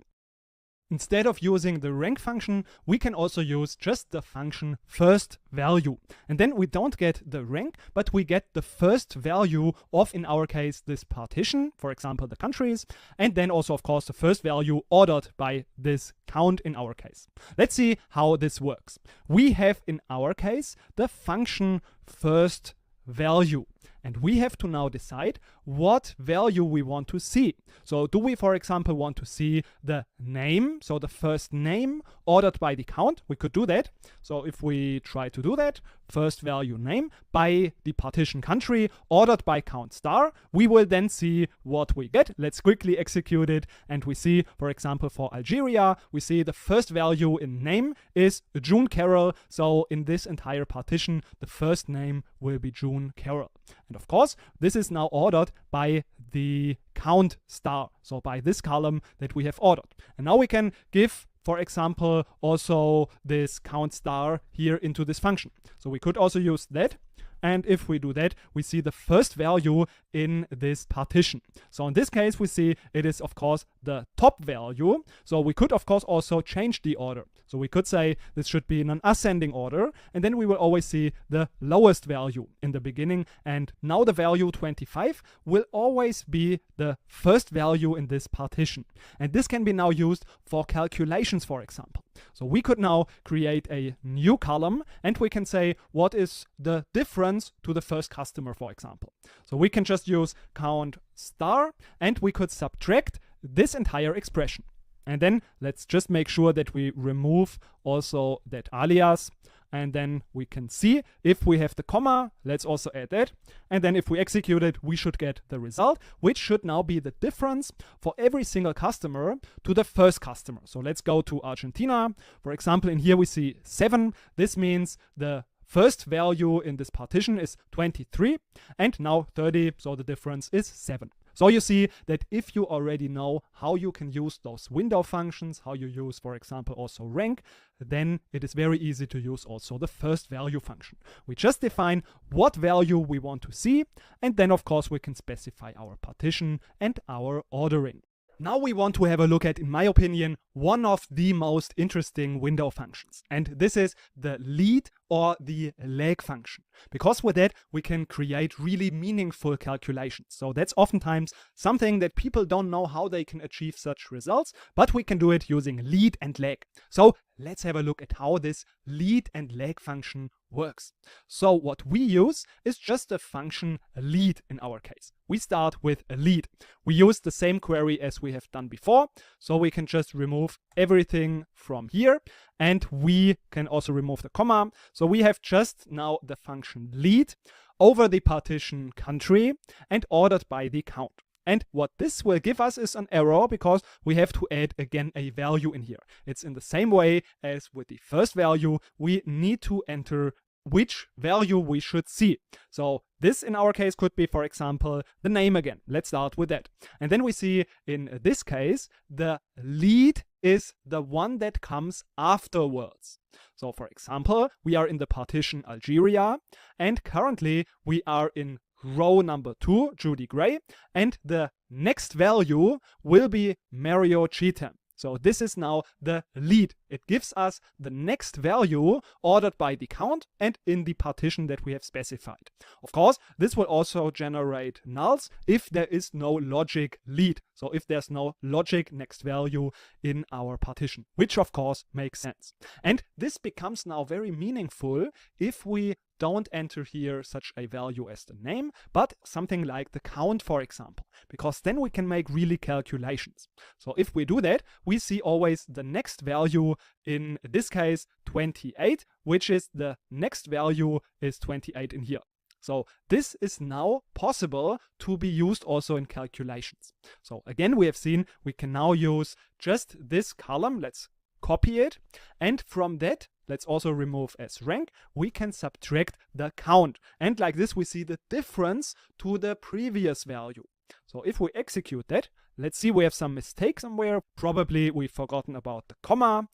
Instead of using the rank function, we can also use just the function first value. And then we don't get the rank, but we get the first value of, in our case, this partition, for example, the countries, and then also, of course, the first value ordered by this count in our case. Let's see how this works. We have, in our case, the function first value. And we have to now decide what value we want to see. So do we, for example, want to see the name, so the first name ordered by the count? We could do that. So if we try to do that, first value name by the partition country ordered by count star, we will then see what we get. Let's quickly execute it. And we see, for example, for Algeria, we see the first value in name is June Carroll. So in this entire partition, the first name will be June Carroll. And of course, this is now ordered by the count star, so by this column that we have ordered. And now we can give, for example, also this count star here into this function. So we could also use that. And if we do that, we see the first value in this partition. So in this case, we see it is, of course, the top value. So we could, of course, also change the order. So we could say this should be in an ascending order, and then we will always see the lowest value in the beginning. And now the value 25 will always be the first value in this partition. And this can be now used for calculations, for example. So we could now create a new column, and we can say what is the difference to the first customer, for example. So we can just use count star, and we could subtract this entire expression. And then let's just make sure that we remove also that alias. and then we can see if we have the comma, let's also add that. And then if we execute it, we should get the result, which should now be the difference for every single customer to the first customer. So let's go to Argentina. For example, in here we see 7. This means the first value in this partition is 23 and now 30, so the difference is 7. So you see that if you already know how you can use those window functions, how you use, for example, also rank, then it is very easy to use also the first value function. We just define what value we want to see, and then of course we can specify our partition and our ordering. Now we want to have a look at, in my opinion, one of the most interesting window functions. And this is the lead or the lag function. Because with that, we can create really meaningful calculations. So that's oftentimes something that people don't know how they can achieve such results, but we can do it using lead and lag. So let's have a look at how this lead and lag function works. So what we use is just a function lead in our case. We start with a lead. We use the same query as we have done before, so we can just remove everything from here, and we can also remove the comma. So we have just now the function lead over the partition country and ordered by the count. And what this will give us is an error because we have to add again a value in here. It's in the same way as with the first value, we need to enter which value we should see. So this in our case could be, for example, the name again. Let's start with that. And then we see in this case, the lead is the one that comes afterwards. So for example, we are in the partition Algeria, and currently we are in row number 2, Judy Gray, and the next value will be Mario Cheatham. So this is now the lead. It gives us the next value ordered by the count and in the partition that we have specified. Of course, this will also generate nulls if there is no logic lead. So if there's no logic next value in our partition, which of course makes sense. And this becomes now very meaningful if we don't enter here such a value as the name, but something like the count, for example, because then we can make really calculations. So if we do that, we see always the next value, in this case 28, which is the next value is 28 in here. So this is now possible to be used also in calculations. So again, we have seen we can now use just this column. Let's copy it, and from that, let's also remove as rank, we can subtract the count. And like this, we see the difference to the previous value. So if we execute that, let's see, we have some mistake somewhere. Probably we've forgotten about the comma.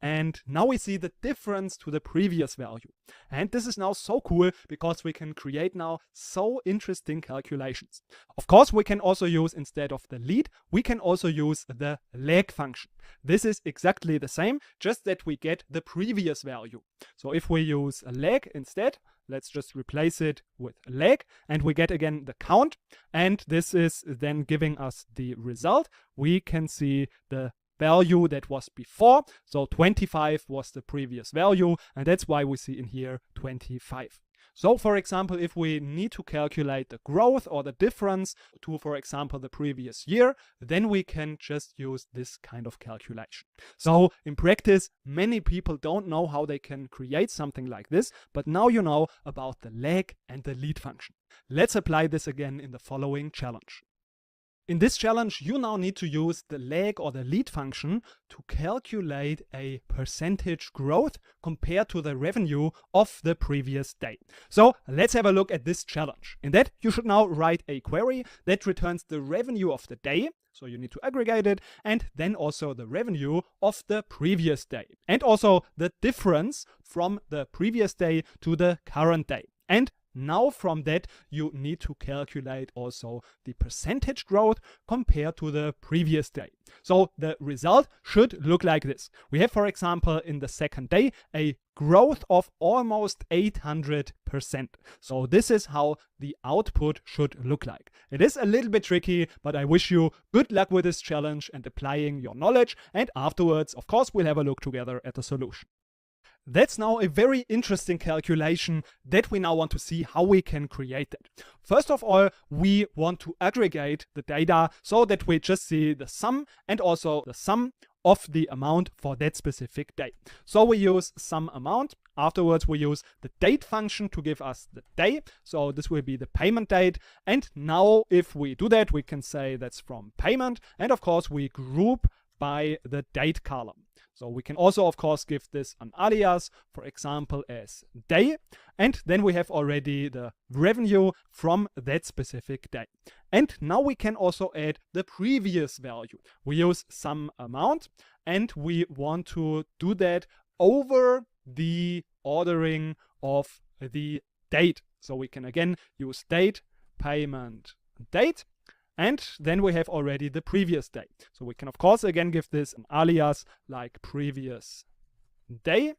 And now we see the difference to the previous value. And this is now so cool because we can create now so interesting calculations. Of course, we can also use, instead of the lead, we can also use the lag function. This is exactly the same, just that we get the previous value. So if we use a lag instead, let's just replace it with lag, and we get again the count. And this is then giving us the result. We can see the value that was before. So 25 was the previous value, and that's why we see in here 25. So for example, if we need to calculate the growth or the difference to, for example, the previous year, then we can just use this kind of calculation. So in practice, many people don't know how they can create something like this, but now you know about the lag and the lead function. Let's apply this again in the following challenge. In this challenge, you now need to use the lag or the lead function to calculate a percentage growth compared to the revenue of the previous day. So let's have a look at this challenge. In that, you should now write a query that returns the revenue of the day. So you need to aggregate it, and then also the revenue of the previous day, and also the difference from the previous day to the current day. And now from that, you need to calculate also the percentage growth compared to the previous day. So the result should look like this. We have, for example, in the second day, a growth of almost 800%. So this is how the output should look like. It is a little bit tricky, but I wish you good luck with this challenge and applying your knowledge. And afterwards, of course, we'll have a look together at the solution. That's now a very interesting calculation that we now want to see how we can create that. First of all, we want to aggregate the data so that we just see the sum and also the sum of the amount for that specific day. So we use some amount. Afterwards, we use the date function to give us the day. So this will be the payment date. And now if we do that, we can say that's from payment. And of course, we group by the date column. So we can also, of course, give this an alias, for example, as day. And then we have already the revenue from that specific day. And now we can also add the previous value. We use some amount, and we want to do that over the ordering of the date. So we can again use date, payment, date. And then we have already the previous day. So we can, of course, again give this an alias like previous day.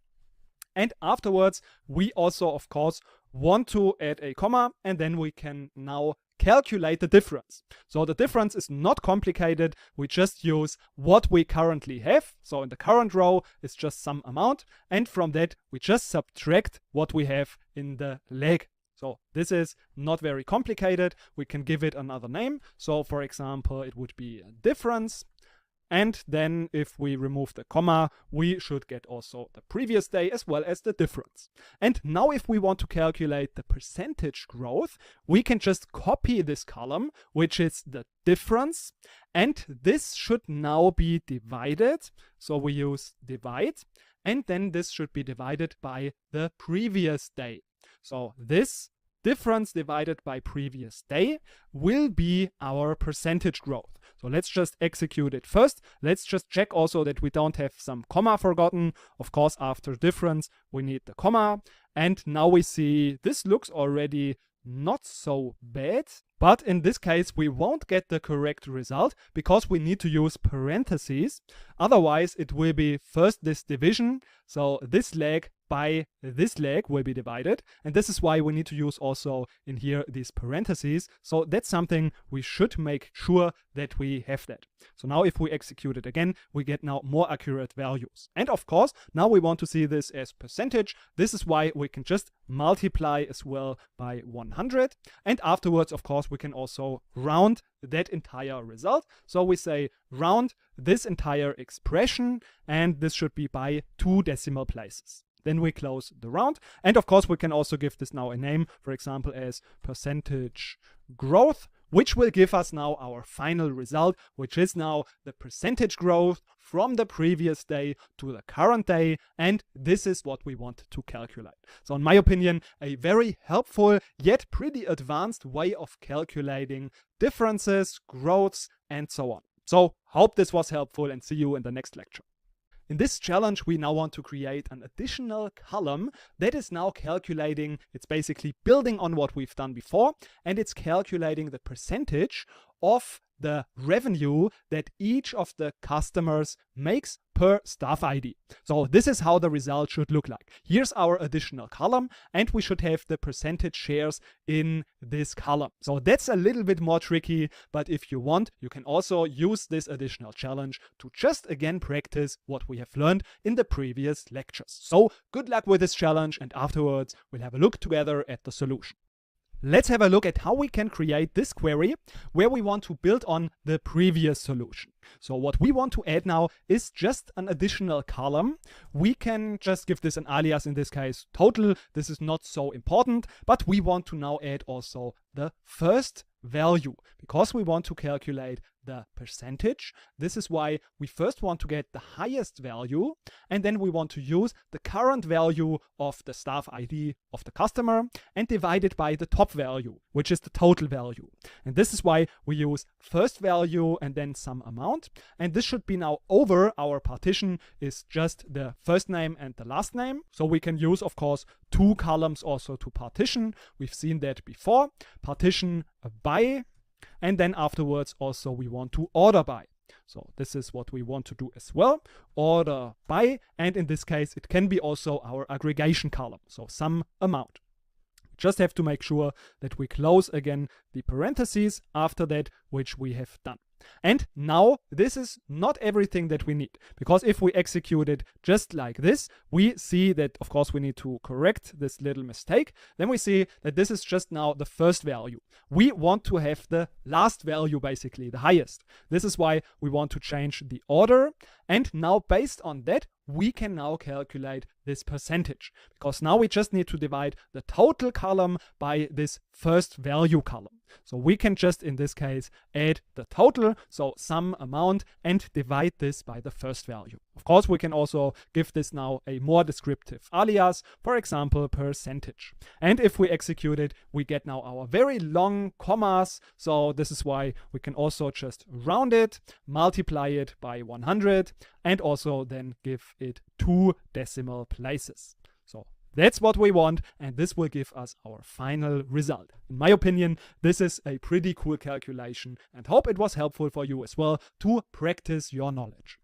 And afterwards, we also, of course, want to add a comma, and then we can now calculate the difference. So the difference is not complicated. We just use what we currently have. So in the current row, it's just some amount. And from that, we just subtract what we have in the leg. So this is not very complicated. We can give it another name. So for example, it would be a difference. And then if we remove the comma, we should get also the previous day as well as the difference. And now if we want to calculate the percentage growth, we can just copy this column, which is the difference. And this should now be divided. So we use divide. And then this should be divided by the previous day. So this difference divided by previous day will be our percentage growth. So let's just execute it first. Let's just check also that we don't have some comma forgotten. Of course, after difference, we need the comma. And now we see this looks already not so bad. But in this case, we won't get the correct result because we need to use parentheses. Otherwise, it will be first this division. So this leg by this leg will be divided. And this is why we need to use also in here these parentheses. So that's something we should make sure that we have that. So now if we execute it again, we get now more accurate values. And of course, now we want to see this as percentage. This is why we can just multiply as well by 100. And afterwards, of course, we can also round that entire result. So we say round this entire expression, and this should be by 2 decimal places. Then we close the round. And of course, we can also give this now a name, for example, as percentage growth, which will give us now our final result, which is now the percentage growth from the previous day to the current day. And this is what we want to calculate. So in my opinion, a very helpful yet pretty advanced way of calculating differences, growths, and so on. So hope this was helpful, and see you in the next lecture. In this challenge, we now want to create an additional column that is now calculating, it's basically building on what we've done before, and it's calculating the percentage of the revenue that each of the customers makes per staff ID. So this is how the result should look like. Here's our additional column, and we should have the percentage shares in this column. So that's a little bit more tricky, but if you want, you can also use this additional challenge to just again practice what we have learned in the previous lectures. So good luck with this challenge, and afterwards we'll have a look together at the solution. Let's have a look at how we can create this query where we want to build on the previous solution. So what we want to add now is just an additional column. We can just give this an alias, in this case total. This is not so important, but we want to now add also the first value because we want to calculate the percentage. This is why we first want to get the highest value, and then we want to use the current value of the staff ID of the customer and divide it by the top value, which is the total value. And this is why we use first value and then some amount. And this should be now over our partition is just the first name and the last name. So we can use, of course, 2 columns also to partition. We've seen that before. Partition by, and then afterwards also we want to order by. So this is what we want to do as well. Order by, and in this case it can be also our aggregation column, so some amount. Just have to make sure that we close again the parentheses after that, which we have done. And now this is not everything that we need, because if we execute it just like this, we see that, of course, we need to correct this little mistake. Then we see that this is just now the first value. We want to have the last value, basically the highest. This is why we want to change the order. And now based on that, we can now calculate this percentage, because now we just need to divide the total column by this first value column. So we can just, in this case, add the total, so some amount, and divide this by the first value. Of course, we can also give this now a more descriptive alias, for example, percentage. And if we execute it, we get now our very long commas. So this is why we can also just round it, multiply it by 100, and also then give it 2 decimal places. So that's what we want, and this will give us our final result. In my opinion, this is a pretty cool calculation, and hope it was helpful for you as well to practice your knowledge.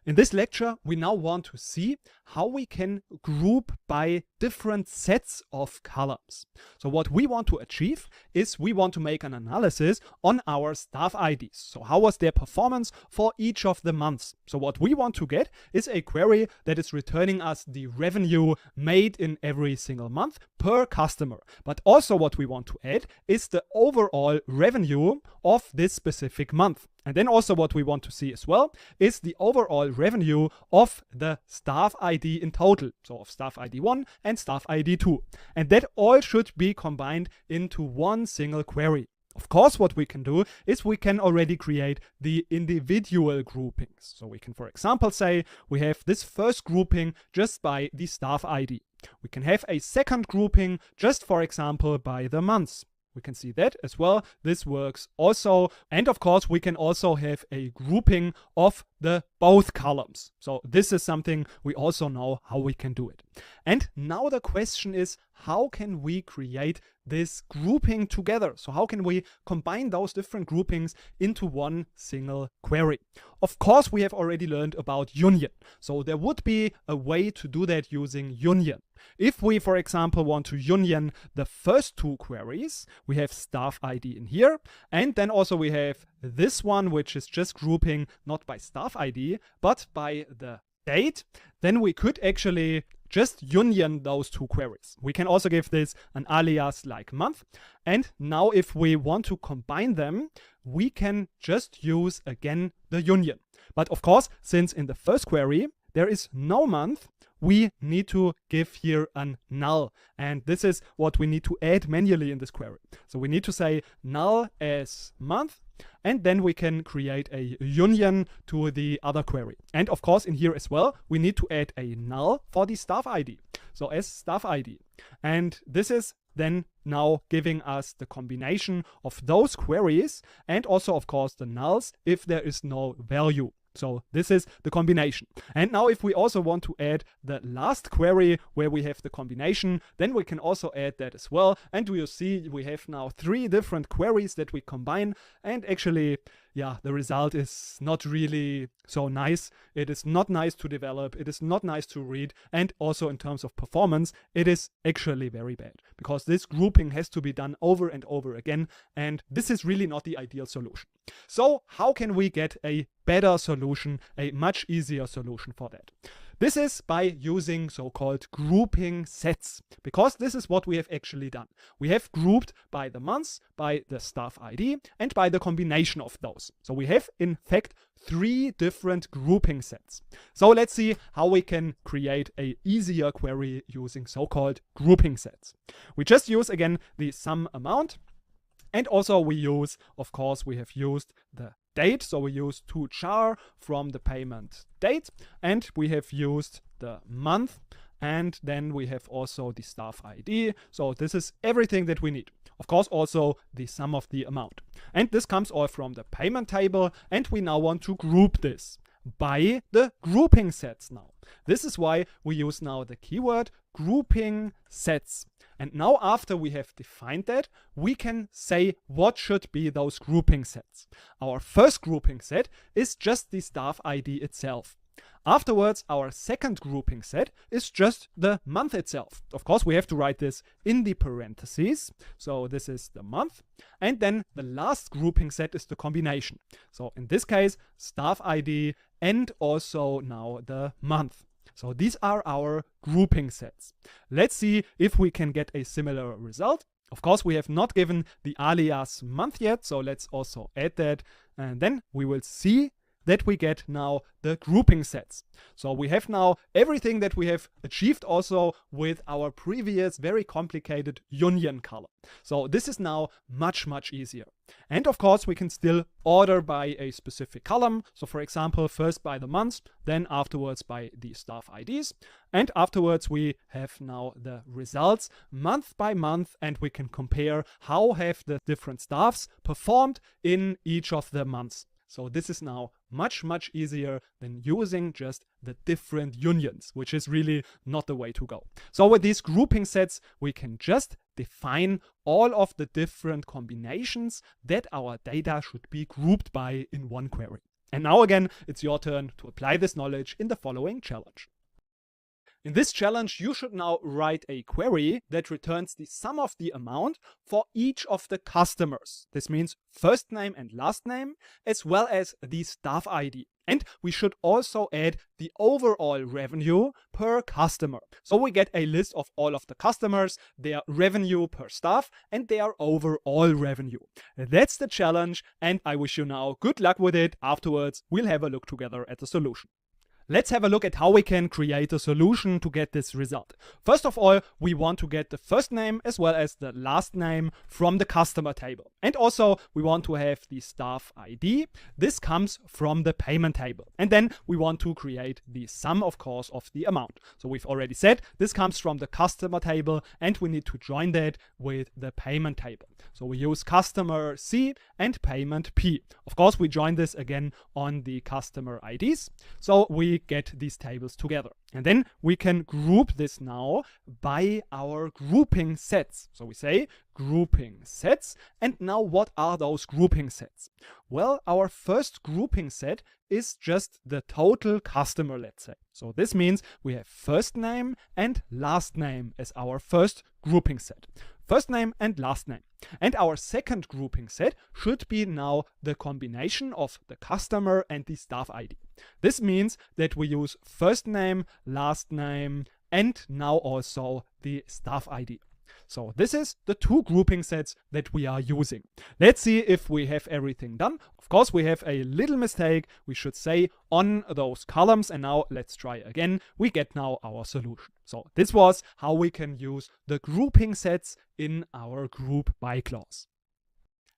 In this lecture, we now want to see how we can group by different sets of columns. So what we want to achieve is we want to make an analysis on our staff IDs. So how was their performance for each of the months? So what we want to get is a query that is returning us the revenue made in every single month per customer. But also what we want to add is the overall revenue of this specific month. And then also what we want to see as well is the overall revenue of the staff ID in total. So of staff ID 1 and staff ID 2. And that all should be combined into one single query. Of course, what we can do is we can already create the individual groupings. So we can, for example, say we have this first grouping just by the staff ID. We can have a second grouping just, for example, by the months. We can see that as well. This works also. And of course, we can also have a grouping of the both columns. So this is something we also know how we can do it. And now the question is, how can we create this grouping together? So how can we combine those different groupings into one single query? Of course, we have already learned about union. So there would be a way to do that using union. If we, for example, want to union the first two queries, we have staff ID in here, and then also we have this one, which is just grouping not by staff ID, but by the date, then we could actually just union those two queries. We can also give this an alias like month. And now if we want to combine them, we can just use again the union. But of course, since in the first query there is no month, we need to give here an null. And this is what we need to add manually in this query. So we need to say null as month, and then we can create a union to the other query. And of course, in here as well, we need to add a null for the staff ID. So as staff ID. And this is then now giving us the combination of those queries and also, of course, the nulls if there is no value. So this is the combination. And now if we also want to add the last query where we have the combination, then we can also add that as well. And we'll see we have now 3 different queries that we combine. And actually, yeah, the result is not really so nice. It is not nice to develop. It is not nice to read. And also in terms of performance, it is actually very bad because this grouping has to be done over and over again. And this is really not the ideal solution. So how can we get a better solution, a much easier solution for that? This is by using so-called grouping sets, because this is what we have actually done. We have grouped by the months, by the staff ID, and by the combination of those. So we have, in fact, 3 different grouping sets. So let's see how we can create an easier query using so-called grouping sets. We just use, again, the sum amount. And also we use, of course, we have used the date. So we use toChar from the payment date. And we have used the month. And then we have also the staff ID. So this is everything that we need. Of course, also the sum of the amount. And this comes all from the payment table. And we now want to group this by the grouping sets now. This is why we use now the keyword grouping sets. And now after we have defined that, we can say what should be those grouping sets. Our first grouping set is just the staff ID itself. Afterwards, our second grouping set is just the month itself. Of course, we have to write this in the parentheses. So this is the month. And then the last grouping set is the combination. So in this case, staff ID and also now the month. So these are our grouping sets. Let's see if we can get a similar result. Of course, we have not given the alias month yet, so let's also add that. And then we will see that we get now the grouping sets. So we have now everything that we have achieved also with our previous very complicated union column. So this is now much, much easier. And of course, we can still order by a specific column. So for example, first by the months, then afterwards by the staff IDs. And afterwards, we have now the results month by month, and we can compare how have the different staffs performed in each of the months. So this is now much, much easier than using just the different unions, which is really not the way to go. So with these grouping sets, we can just define all of the different combinations that our data should be grouped by in one query. And now again, it's your turn to apply this knowledge in the following challenge. In this challenge, you should now write a query that returns the sum of the amount for each of the customers. This means first name and last name, as well as the staff ID. And we should also add the overall revenue per customer. So we get a list of all of the customers, their revenue per staff, and their overall revenue. That's the challenge, and I wish you now good luck with it. Afterwards, we'll have a look together at the solution. Let's have a look at how we can create a solution to get this result. First of all, we want to get the first name as well as the last name from the customer table. And also, we want to have the staff ID. This comes from the payment table. And then we want to create the sum, of course, of the amount. So we've already said this comes from the customer table, and we need to join that with the payment table. So we use customer C and payment P. Of course, we join this again on the customer IDs. So we get these tables together. And then we can group this now by our grouping sets. So we say grouping sets. And now what are those grouping sets? Well, our first grouping set is just the total customer, let's say. So this means we have first name and last name as our first grouping set. First name and last name. And our second grouping set should be now the combination of the customer and the staff ID. This means that we use first name, last name, and now also the staff ID. So this is the two grouping sets that we are using. Let's see if we have everything done. Of course, we have a little mistake. We should say on those columns. And now let's try again. We get now our solution. So this was how we can use the grouping sets in our group by clause.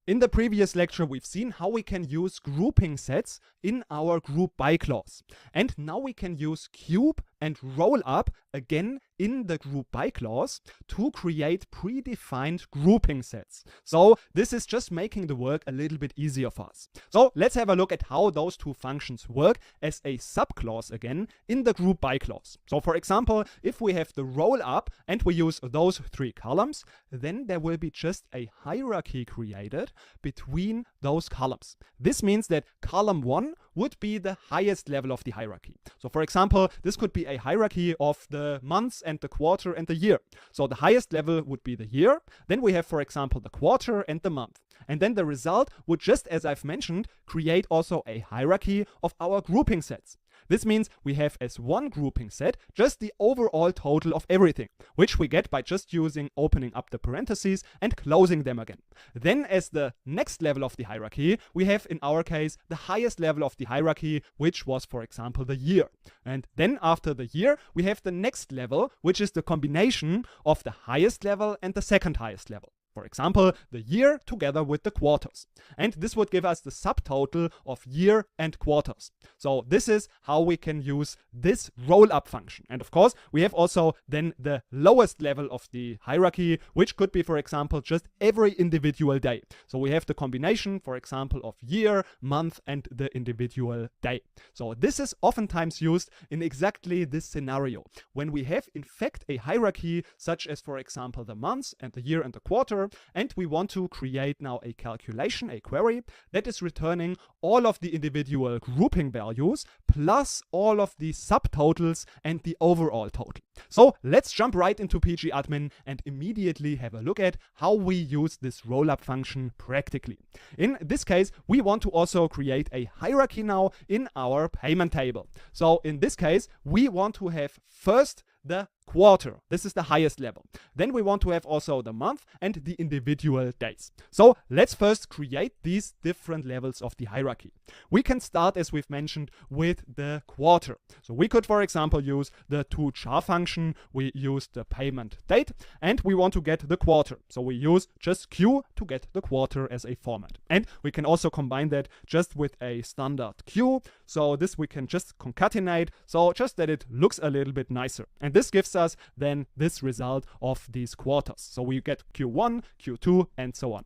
In the previous lecture, we've seen how we can use grouping sets in our group by clause. And now we can use cube and roll up again in the group by clause to create predefined grouping sets. So this is just making the work a little bit easier for us. So let's have a look at how those two functions work as a subclause again in the group by clause. So for example, if we have the roll up and we use those three columns, then there will be just a hierarchy created between those columns. This means that column 1 would be the highest level of the hierarchy. So for example, this could be a hierarchy of the months and the quarter and the year. So the highest level would be the year. Then we have, for example, the quarter and the month. And then the result would, just as I've mentioned, create also a hierarchy of our grouping sets. This means we have as one grouping set just the overall total of everything, which we get by just using opening up the parentheses and closing them again. Then as the next level of the hierarchy, we have in our case the highest level of the hierarchy, which was, for example, the year. And then after the year, we have the next level, which is the combination of the highest level and the second highest level. For example, the year together with the quarters. And this would give us the subtotal of year and quarters. So this is how we can use this roll-up function. And of course, we have also then the lowest level of the hierarchy, which could be, for example, just every individual day. So we have the combination, for example, of year, month, and the individual day. So this is oftentimes used in exactly this scenario. When we have, in fact, a hierarchy, such as, for example, the months and the year and the quarter, quarter, and we want to create now a calculation, a query that is returning all of the individual grouping values plus all of the subtotals and the overall total. So let's jump right into pgadmin and immediately have a look at how we use this rollup function practically. In this case, we want to also create a hierarchy now in our payment table. So in this case, we want to have first the quarter. This is the highest level. Then we want to have also the month and the individual days. So let's first create these different levels of the hierarchy. We can start, as we've mentioned, with the quarter. So we could, for example, use the toChar function. We use the payment date, and we want to get the quarter. So we use just Q to get the quarter as a format. And we can also combine that just with a standard Q. So this we can just concatenate, so just that it looks a little bit nicer. And this gives us then this result of these quarters. So we get Q1, Q2, and so on.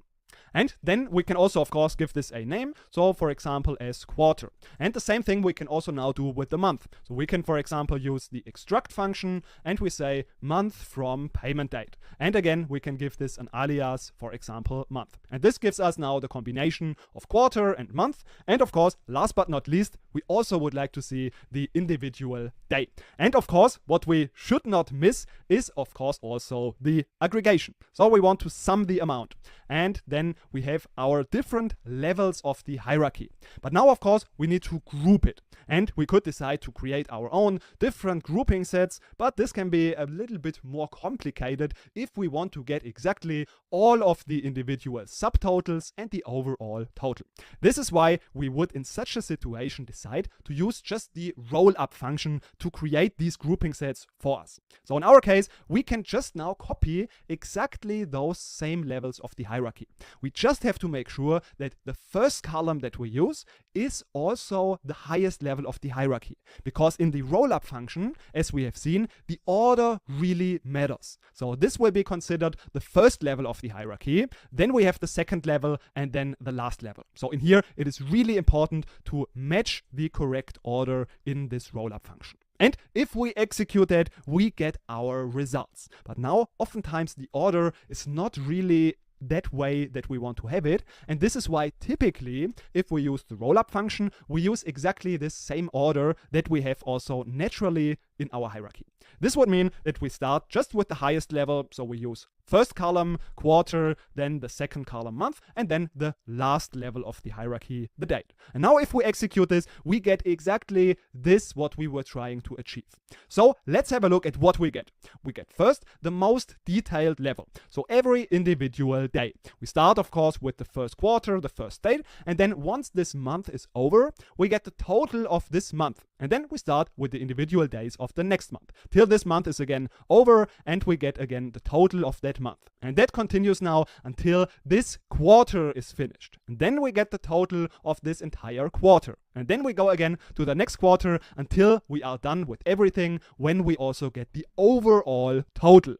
And then we can also, of course, give this a name. So, for example, as quarter. And the same thing we can also now do with the month. So we can, for example, use the extract function and we say month from payment date. And again, we can give this an alias, for example, month. And this gives us now the combination of quarter and month. And of course, last but not least, we also would like to see the individual day. And of course, what we should not miss is, of course, also the aggregation. So we want to sum the amount. And then we have our different levels of the hierarchy. But now, of course, we need to group it. And we could decide to create our own different grouping sets, but this can be a little bit more complicated if we want to get exactly all of the individual subtotals and the overall total. This is why we would in such a situation decide to use just the rollup function to create these grouping sets for us. So in our case, we can just now copy exactly those same levels of the hierarchy. We just have to make sure that the first column that we use is also the highest level of the hierarchy. Because in the rollup function, as we have seen, the order really matters. So this will be considered the first level of the hierarchy. Then we have the second level and then the last level. So in here, it is really important to match the correct order in this rollup function. And if we execute that, we get our results. But now, oftentimes the order is not really that way that we want to have it. And this is why typically, if we use the rollup function, we use exactly this same order that we have also naturally in our hierarchy. This would mean that we start just with the highest level. So we use first column, quarter, then the second column, month, and then the last level of the hierarchy, the date. And now if we execute this, we get exactly this, what we were trying to achieve. So let's have a look at what we get. We get first the most detailed level. So every individual day. We start, of course, with the first quarter, the first date, and then once this month is over, we get the total of this month. And then we start with the individual days of the next month, till this month is again over, and we get again the total of that month. And that continues now until this quarter is finished. And then we get the total of this entire quarter. And then we go again to the next quarter until we are done with everything, when we also get the overall total.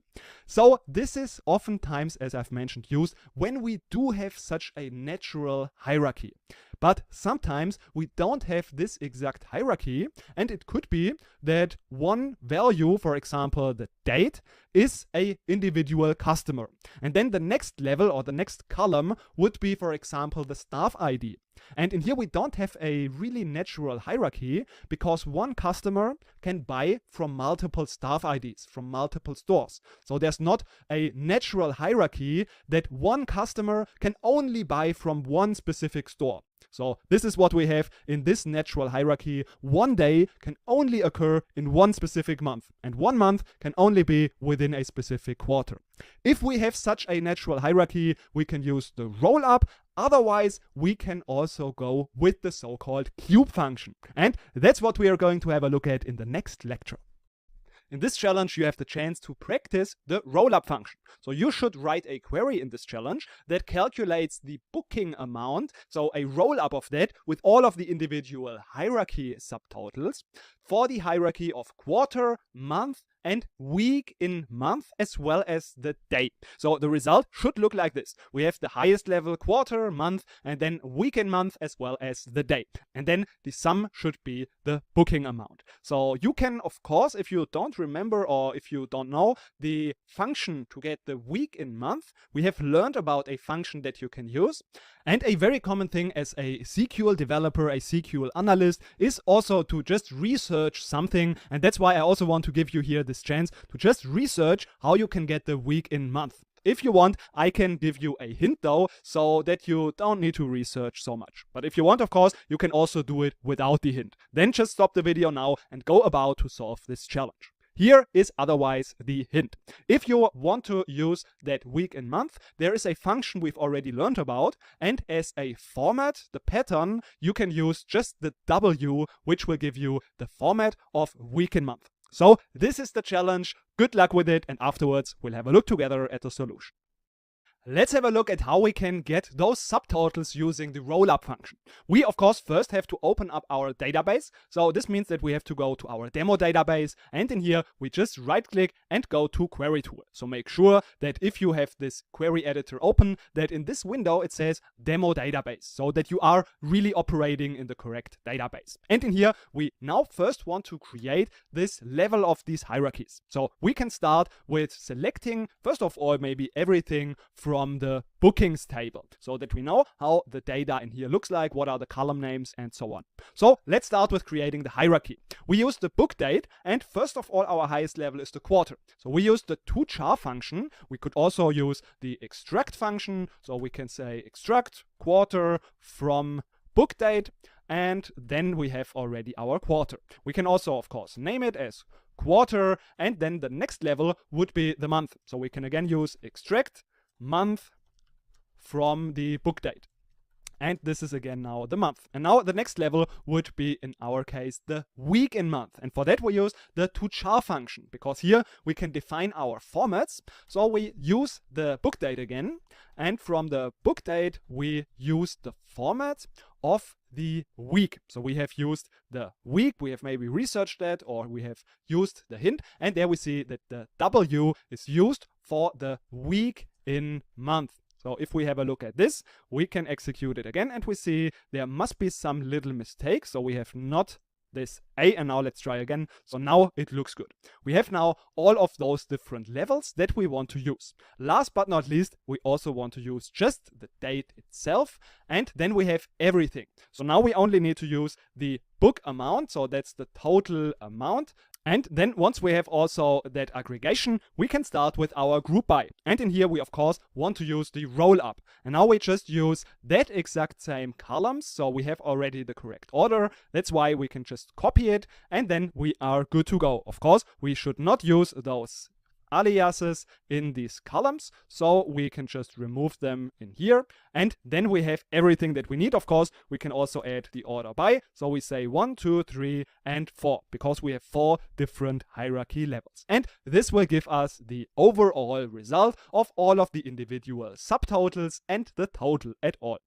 So this is oftentimes, as I've mentioned, used when we do have such a natural hierarchy. But sometimes we don't have this exact hierarchy, and it could be that one value, for example, the date, is an individual customer. And then the next level or the next column would be, for example, the staff ID. And in here we don't have a really natural hierarchy because one customer can buy from multiple staff IDs, from multiple stores. So there's not a natural hierarchy that one customer can only buy from one specific store. So this is what we have in this natural hierarchy. One day can only occur in one specific month, and one month can only be within a specific quarter. If we have such a natural hierarchy, we can use the rollup. Otherwise, we can also go with the so-called cube function. And that's what we are going to have a look at in the next lecture. In this challenge, you have the chance to practice the rollup function. So you should write a query in this challenge that calculates the booking amount, so a rollup of that with all of the individual hierarchy subtotals for the hierarchy of quarter, month, and week in month as well as the day. So the result should look like this. We have the highest level quarter, month, and then week in month as well as the day. And then the sum should be the booking amount. So you can, of course, if you don't remember or if you don't know the function to get the week in month, we have learned about a function that you can use. And a very common thing as a SQL developer, a SQL analyst, is also to just research something. And that's why I also want to give you here this chance to just research how you can get the week in month. If you want, I can give you a hint though, so that you don't need to research so much. But if you want, of course, you can also do it without the hint. Then just stop the video now and go about to solve this challenge. Here is otherwise the hint. If you want to use that week and month, there is a function we've already learned about, and as a format, the pattern, you can use just the W, which will give you the format of week and month. So this is the challenge. Good luck with it, and afterwards we'll have a look together at the solution. Let's have a look at how we can get those subtotals using the rollup function. We, of course, first have to open up our database. So this means that we have to go to our demo database, and in here we just right-click and go to Query Tool. So make sure that if you have this query editor open, that in this window it says Demo Database, so that you are really operating in the correct database. And in here we now first want to create this level of these hierarchies. So we can start with selecting, first of all, maybe everything from the bookings table, so that we know how the data in here looks like, what are the column names, and so on. So let's start with creating the hierarchy. We use the book date, and first of all, our highest level is the quarter. So we use the toChar function. We could also use the extract function, so we can say extract quarter from book date, and then we have already our quarter. We can also, of course, name it as quarter, and then the next level would be the month. So we can again use extract month from the book date. And this is again now the month. And now the next level would be, in our case, the week in month. And for that we use the toChar function, because here we can define our formats. So we use the book date again. And from the book date, we use the format of the week. So we have used the week, we have maybe researched that, or we have used the hint. And there we see that the W is used for the week in month. So if we have a look at this, we can execute it again, and we see there must be some little mistake. So we have not this A, and now let's try again. So now it looks good. We have now all of those different levels that we want to use. Last but not least, we also want to use just the date itself, and then we have everything. So now we only need to use the book amount, so that's the total amount. And then once we have also that aggregation, we can start with our group by. And in here we of course want to use the roll up. And now we just use that exact same columns. So we have already the correct order. That's why we can just copy it, and then we are good to go. Of course, we should not use those aliases in these columns, so we can just remove them in here, and then we have everything that we need. Of course, we can also add the order by, so we say 1, 2, 3, and 4, because we have 4 different hierarchy levels, and this will give us the overall result of all of the individual subtotals and the total at all.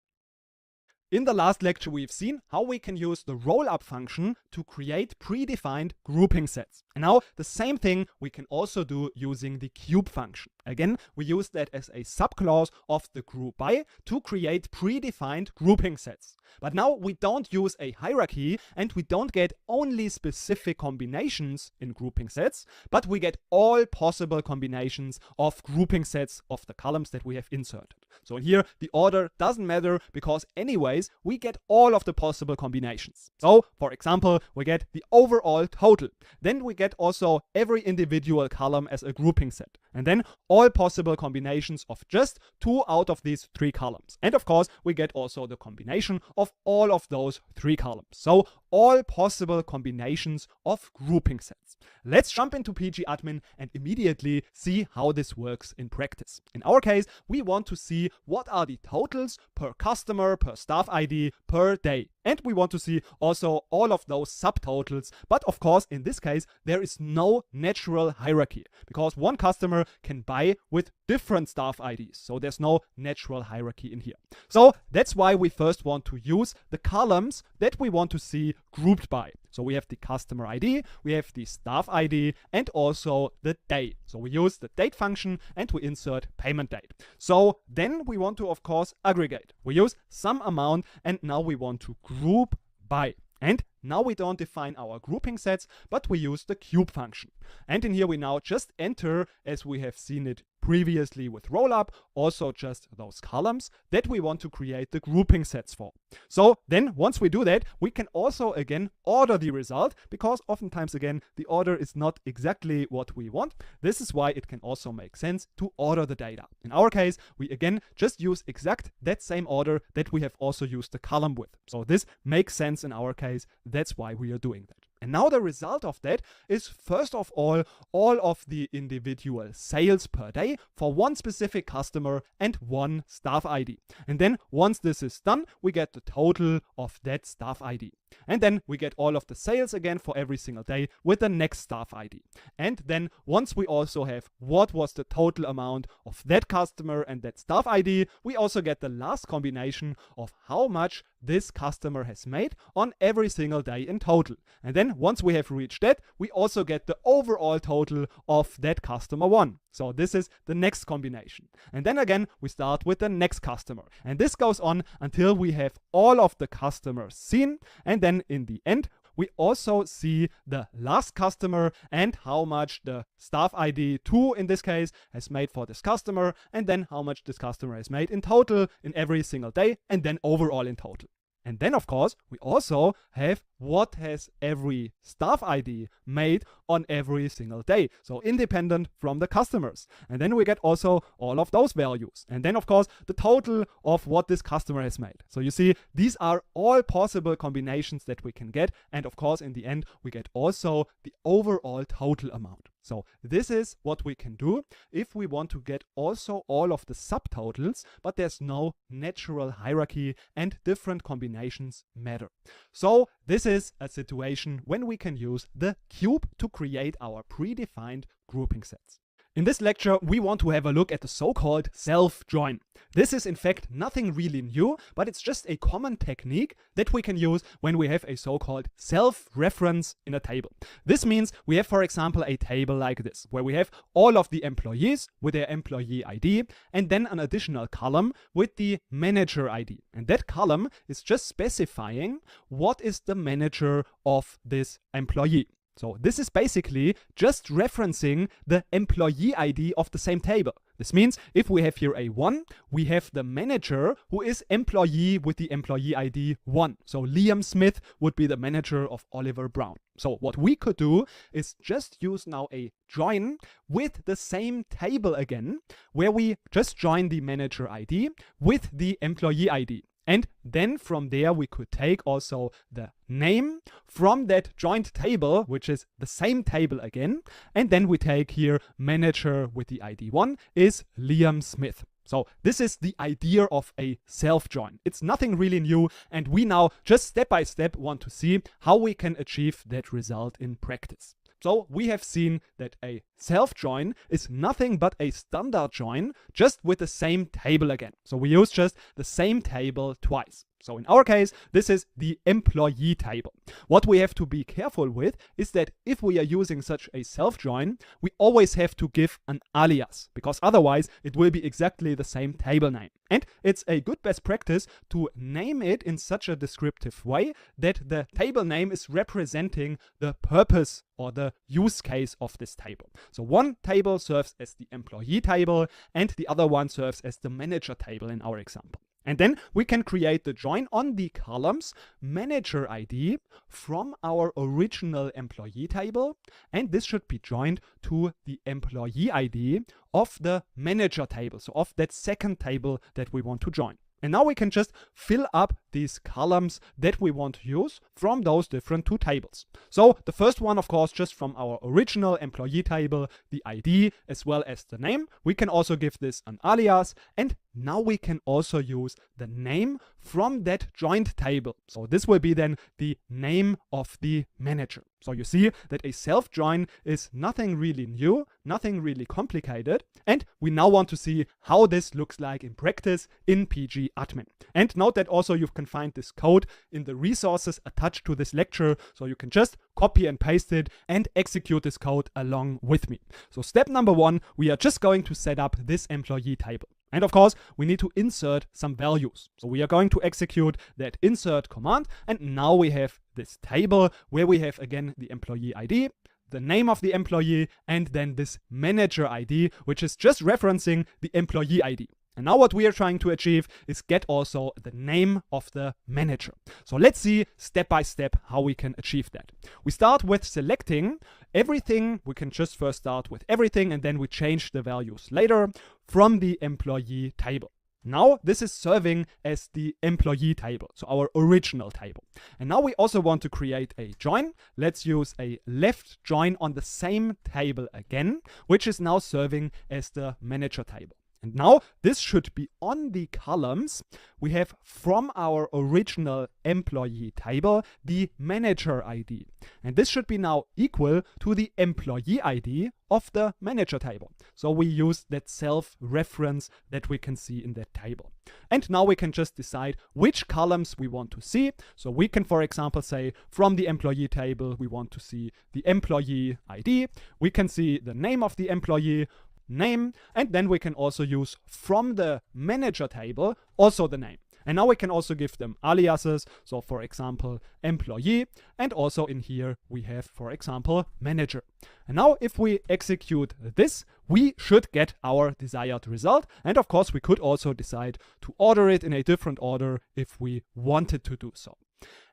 In the last lecture, we've seen how we can use the rollup function to create predefined grouping sets. And now the same thing we can also do using the cube function. Again, we use that as a subclause of the group by to create predefined grouping sets. But now we don't use a hierarchy, and we don't get only specific combinations in grouping sets, but we get all possible combinations of grouping sets of the columns that we have inserted. So here the order doesn't matter, because anyways we get all of the possible combinations. So for example, we get the overall total. Then we get also every individual column as a grouping set. And then all possible combinations of just 2 out of these 3 columns. And of course, we get also the combination of all of those 3 columns. So all possible combinations of grouping sets. Let's jump into pgadmin and immediately see how this works in practice. In our case, we want to see what are the totals per customer, per staff ID, per day. And we want to see also all of those subtotals. But of course, in this case, there is no natural hierarchy, because one customer can buy with different staff IDs. So there's no natural hierarchy in here. So that's why we first want to use the columns that we want to see grouped by. So we have the customer ID, we have the staff ID, and also the day. So we use the date function and we insert payment date. So then we want to, of course, aggregate. We use some amount and now we want to group by. And now we don't define our grouping sets, but we use the cube function. And in here we now just enter, as we have seen it previously with rollup, also just those columns that we want to create the grouping sets for. So then once we do that, we can also again order the result, because oftentimes again the order is not exactly what we want. This is why it can also make sense to order the data. In our case, we again just use exact that same order that we have also used the column with. So this makes sense in our case. That's why we are doing that. And now the result of that is, first of all of the individual sales per day for one specific customer and one staff ID. And then once this is done, we get the total of that staff ID. And then we get all of the sales again for every single day with the next staff ID. And then once we also have what was the total amount of that customer and that staff ID, we also get the last combination of how much this customer has made on every single day in total. And then once we have reached that, we also get the overall total of that customer one. So this is the next combination. And then again, we start with the next customer. And this goes on until we have all of the customers seen. And then in the end, we also see the last customer and how much the staff ID 2 in this case has made for this customer, and then how much this customer has made in total in every single day, and then overall in total. And then, of course, we also have what has every staff ID made on every single day. So independent from the customers. And then we get also all of those values. And then, of course, the total of what this customer has made. So you see, these are all possible combinations that we can get. And of course, in the end, we get also the overall total amount. So this is what we can do if we want to get also all of the subtotals, but there's no natural hierarchy and different combinations matter. So this is a situation when we can use the cube to create our predefined grouping sets. In this lecture, we want to have a look at the so-called self-join. This is in fact nothing really new, but it's just a common technique that we can use when we have a so-called self-reference in a table. This means we have, for example, a table like this, where we have all of the employees with their employee ID, and then an additional column with the manager ID. And that column is just specifying what is the manager of this employee. So this is basically just referencing the employee ID of the same table. This means if we have here a 1, we have the manager who is employee with the employee ID 1. So Liam Smith would be the manager of Oliver Brown. So what we could do is just use now a join with the same table again, where we just join the manager ID with the employee ID. And then from there we could take also the name from that joined table, which is the same table again. And then we take here manager with the ID 1 is Liam Smith. So this is the idea of a self-join. It's nothing really new, and we now just step by step want to see how we can achieve that result in practice. So we have seen that a self-join is nothing but a standard join, just with the same table again. So we use just the same table twice. So in our case, this is the employee table. What we have to be careful with is that if we are using such a self-join, we always have to give an alias, because otherwise it will be exactly the same table name. And it's a good best practice to name it in such a descriptive way that the table name is representing the purpose or the use case of this table. So one table serves as the employee table and the other one serves as the manager table in our example. And then we can create the join on the columns manager ID from our original employee table, and this should be joined to the employee ID of the manager table, so of that second table that we want to join. And now we can just fill up these columns that we want to use from those different two tables. So the first one, of course, just from our original employee table, the ID as well as the name. We can also give this an alias. And now we can also use the name from that joined table. So this will be then the name of the manager. So you see that a self-join is nothing really new, nothing really complicated. And we now want to see how this looks like in practice in pgadmin. And note that also you can find this code in the resources attached to this lecture. So you can just copy and paste it and execute this code along with me. So step number 1, we are just going to set up this employee table. And of course, we need to insert some values. So we are going to execute that insert command. And now we have this table where we have again the employee ID, the name of the employee, and then this manager ID, which is just referencing the employee ID. And now what we are trying to achieve is get also the name of the manager. So let's see step by step how we can achieve that. We start with selecting everything. We can just first start with everything and then we change the values later from the employee table. Now this is serving as the employee table, so our original table. And now we also want to create a join. Let's use a left join on the same table again, which is now serving as the manager table. And now this should be on the columns we have from our original employee table, the manager ID. And this should be now equal to the employee ID of the manager table. So we use that self-reference that we can see in that table. And now we can just decide which columns we want to see. So we can, for example, say from the employee table, we want to see the employee ID. We can see the name of the employee, name, and then we can also use from the manager table also the name. And now we can also give them aliases. So for example, employee, and also in here we have, for example, manager. And now if we execute this, we should get our desired result. And of course, we could also decide to order it in a different order if we wanted to do so.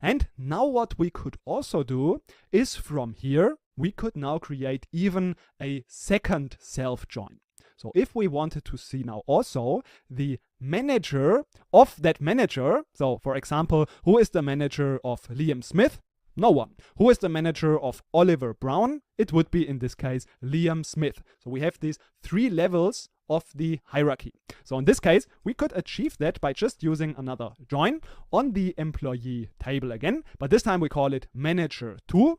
And now what we could also do is from here, we could now create even a second self-join. So if we wanted to see now also the manager of that manager, so for example, who is the manager of Liam Smith? No one. Who is the manager of Oliver Brown? It would be in this case Liam Smith. So we have these 3 levels of the hierarchy. So in this case, we could achieve that by just using another join on the employee table again, but this time we call it manager 2.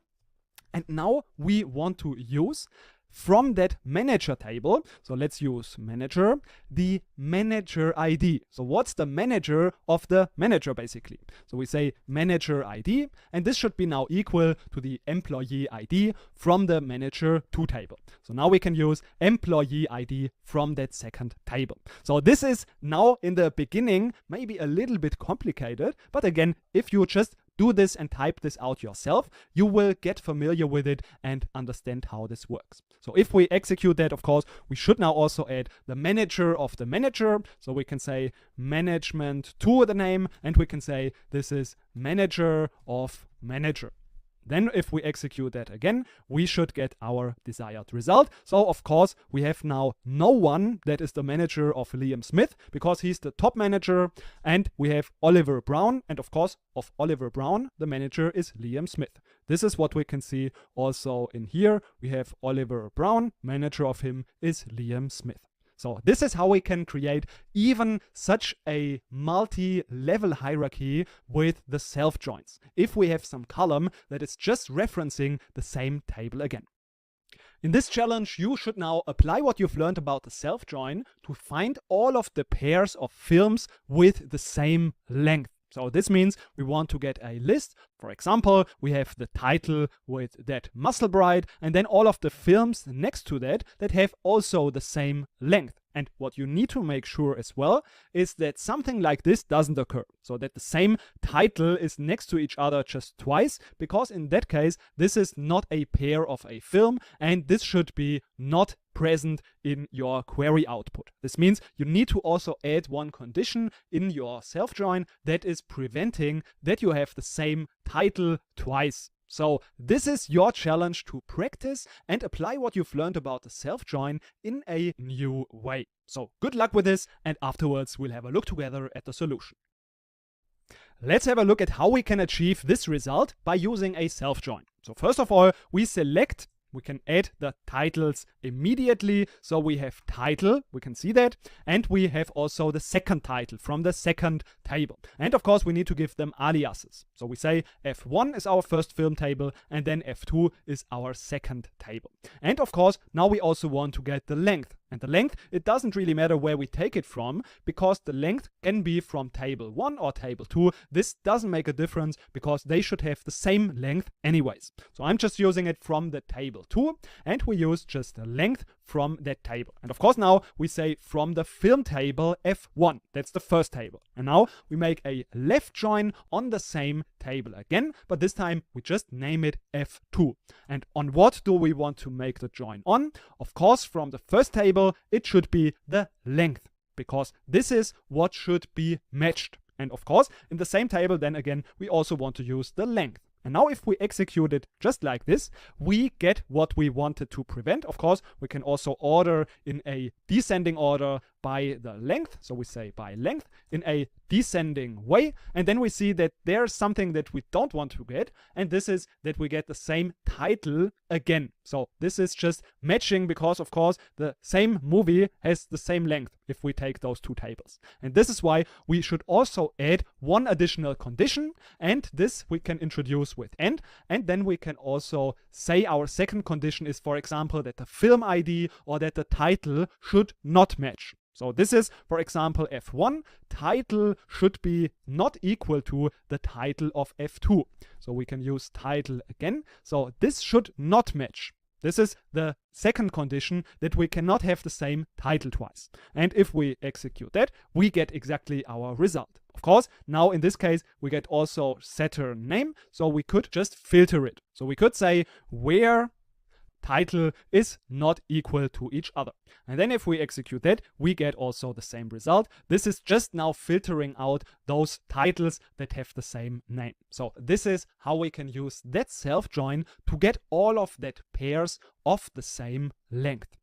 And now we want to use from that manager table, so let's use manager, the manager ID. So what's the manager of the manager basically? So we say manager ID, and this should be now equal to the employee ID from the manager 2 table. So now we can use employee ID from that second table. So this is now in the beginning maybe a little bit complicated, but again, if you just do this and type this out yourself, you will get familiar with it and understand how this works. So if we execute that, of course, we should now also add the manager of the manager. So we can say management to the name, and we can say this is manager of manager. Then if we execute that again, we should get our desired result. So of course, we have now no one that is the manager of Liam Smith because he's the top manager, and we have Oliver Brown, and of course of Oliver Brown, the manager is Liam Smith. This is what we can see also in here. We have Oliver Brown, manager of him is Liam Smith. So this is how we can create even such a multi-level hierarchy with the self-joins, if we have some column that is just referencing the same table again. In this challenge, you should now apply what you've learned about the self-join to find all of the pairs of films with the same length. So this means we want to get a list. For example, we have the title with that muscle bride, and then all of the films next to that have also the same length. And what you need to make sure as well is that something like this doesn't occur. So that the same title is next to each other just twice, because in that case, this is not a pair of a film, and this should be not present in your query output. This means you need to also add one condition in your self-join that is preventing that you have the same title twice. So this is your challenge to practice and apply what you've learned about the self-join in a new way. So good luck with this, and afterwards we'll have a look together at the solution. Let's have a look at how we can achieve this result by using a self-join. So first of all, we select we can add the titles immediately. So we have title, we can see that, and we have also the second title from the second table. And of course, we need to give them aliases. So we say F1 is our first film table, and then F2 is our second table. And of course, now we also want to get the length. And the length, it doesn't really matter where we take it from, because the length can be from table 1 or table 2. This doesn't make a difference because they should have the same length anyways. So I'm just using it from the table 2, and we use just the length from that table. And of course, now we say from the film table F1. That's the first table. And now we make a left join on the same table again, but this time we just name it F2. And on what do we want to make the join on? Of course, from the first table, it should be the length, because this is what should be matched. And of course, in the same table, then again, we also want to use the length. And now if we execute it just like this, we get what we wanted to prevent. Of course, we can also order in a descending order by the length. So we say by length in a descending way. And then we see that there's something that we don't want to get. And this is that we get the same title again. So this is just matching because, of course, the same movie has the same length if we take those two tables. And this is why we should also add one additional condition. And this we can introduce with and then we can also say our second condition is, for example, that the film ID or that the title should not match. So this is, for example, F1, title should be not equal to the title of F2. So we can use title again. So this should not match. This is the second condition, that we cannot have the same title twice. And if we execute that, we get exactly our result. Of course, now in this case, we get also setter name, so we could just filter it. So we could say where title is not equal to each other. And then if we execute that, we get also the same result. This is just now filtering out those titles that have the same name. So this is how we can use that self-join to get all of that pairs of the same length.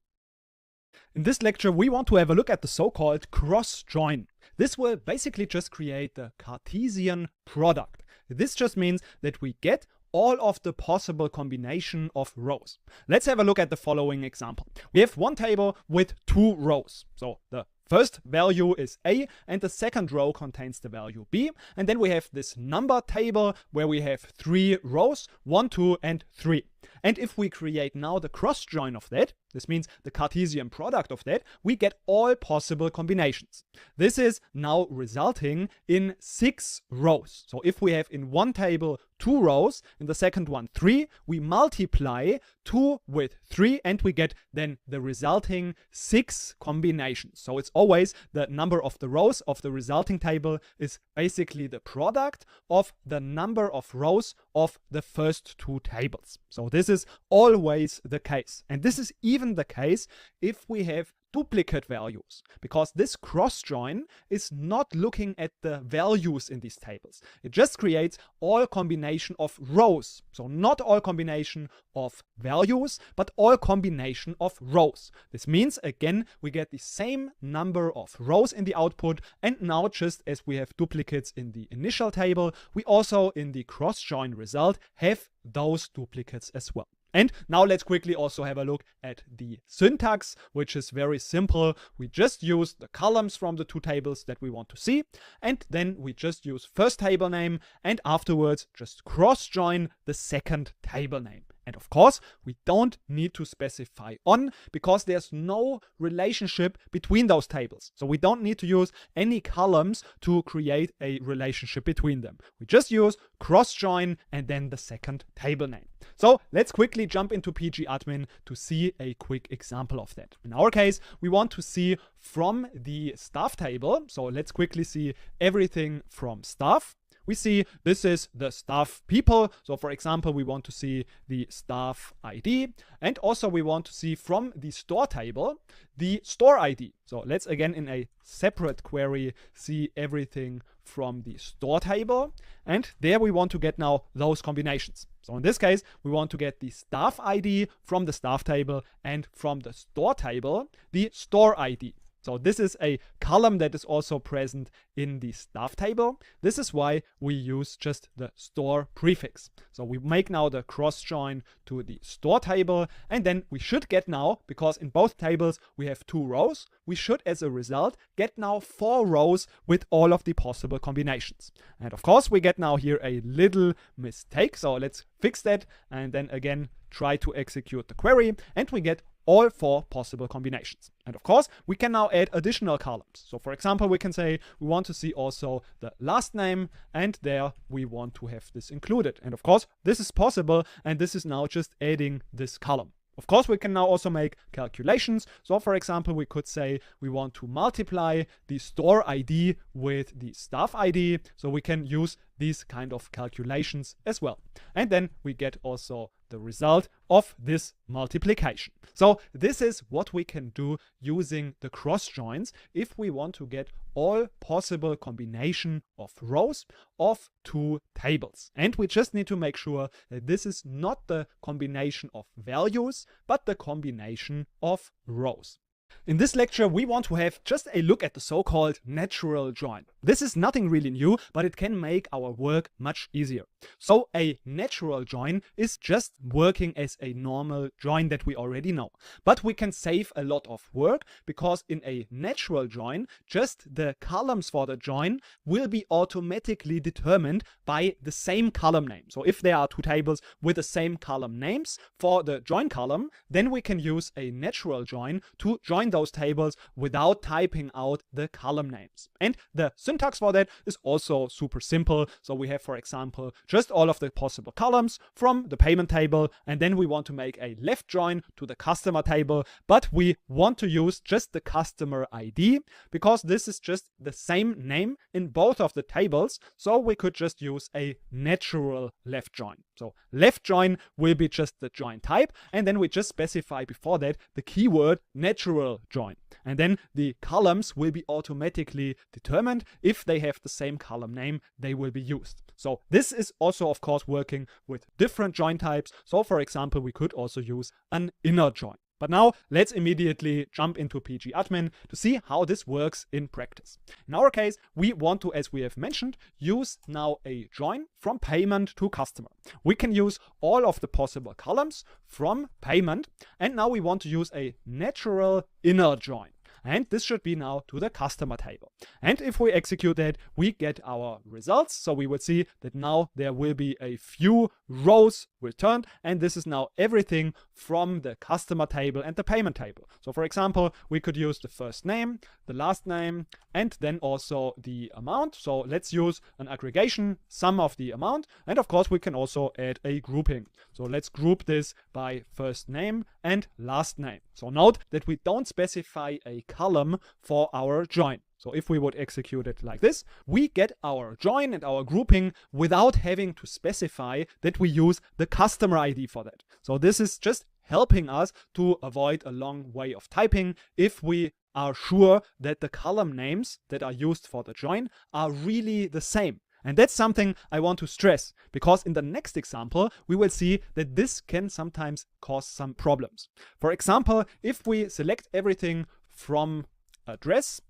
In this lecture, we want to have a look at the so-called cross-join. This will basically just create the Cartesian product. This just means that we get all of the possible combination of rows. Let's have a look at the following example. We have one table with two rows. So the first value is A and the second row contains the value B. And then we have this number table where we have three rows, 1, 2, and 3. And if we create now the cross join of that, this means the Cartesian product of that, we get all possible combinations. This is now resulting in 6 rows. So if we have in one table 2 rows, in the second one 3, we multiply 2 with 3 and we get then the resulting 6 combinations. So it's always the number of the rows of the resulting table is basically the product of the number of rows of the first 2 tables. So this is always the case. And this is even the case if we have duplicate values, because this cross join is not looking at the values in these tables. It just creates all combination of rows. So not all combination of values, but all combination of rows. This means, again, we get the same number of rows in the output, and now just as we have duplicates in the initial table, we also in the cross join result have those duplicates as well. And now let's quickly also have a look at the syntax, which is very simple. We just use the columns from the 2 tables that we want to see, and then we just use first table name, and afterwards just cross join the second table name. And of course, we don't need to specify on, because there's no relationship between those tables. So we don't need to use any columns to create a relationship between them. We just use cross join and then the second table name. So let's quickly jump into pgadmin to see a quick example of that. In our case, we want to see from the staff table. So let's quickly see everything from staff. We see this is the staff people. So for example, we want to see the staff ID, and also we want to see from the store table the store ID. So let's again in a separate query see everything from the store table, and there we want to get now those combinations. So in this case, we want to get the staff ID from the staff table, and from the store table the store ID. So this is a column that is also present in the staff table. This is why we use just the store prefix. So we make now the cross join to the store table, and then we should get now, because in both tables we have 2 rows, we should as a result get now 4 rows with all of the possible combinations. And of course we get now here a little mistake. So let's fix that and then again try to execute the query, and we get all 4 possible combinations. And of course, we can now add additional columns. So for example, we can say we want to see also the last name, and there we want to have this included. And of course, this is possible, and this is now just adding this column. Of course, we can now also make calculations. So for example, we could say we want to multiply the store ID with the staff ID. So we can use these kind of calculations as well. And then we get also the result of this multiplication. So this is what we can do using the cross joins if we want to get all possible combination of rows of 2 tables. And we just need to make sure that this is not the combination of values, but the combination of rows. In this lecture, we want to have just a look at the so-called natural join. This is nothing really new, but it can make our work much easier. So a natural join is just working as a normal join that we already know. But we can save a lot of work, because in a natural join, just the columns for the join will be automatically determined by the same column name. So if there are 2 tables with the same column names for the join column, then we can use a natural join to join those tables without typing out the column names. And the syntax for that is also super simple. So we have, for example, just all of the possible columns from the payment table, and then we want to make a left join to the customer table, but we want to use just the customer ID, because this is just the same name in both of the tables. So we could just use a natural left join. So left join will be just the join type, and then we just specify before that the keyword natural join. And then the columns will be automatically determined. If they have the same column name, they will be used. So this is also, of course, working with different join types. So for example, we could also use an inner join. But now let's immediately jump into pgadmin to see how this works in practice. In our case, we want to, as we have mentioned, use now a join from payment to customer. We can use all of the possible columns from payment, and now we want to use a natural inner join. And this should be now to the customer table. And if we execute that, we get our results. So we would see that now there will be a few rows returned, and this is now everything from the customer table and the payment table. So for example, we could use the first name, the last name, and then also the amount. So let's use an aggregation, sum of the amount. And of course, we can also add a grouping. So let's group this by first name and last name. So note that we don't specify a column for our join. So if we would execute it like this, we get our join and our grouping without having to specify that we use the customer ID for that. So this is just helping us to avoid a long way of typing if we are sure that the column names that are used for the join are really the same. And that's something I want to stress, because in the next example, we will see that this can sometimes cause some problems. For example, if we select everything from address,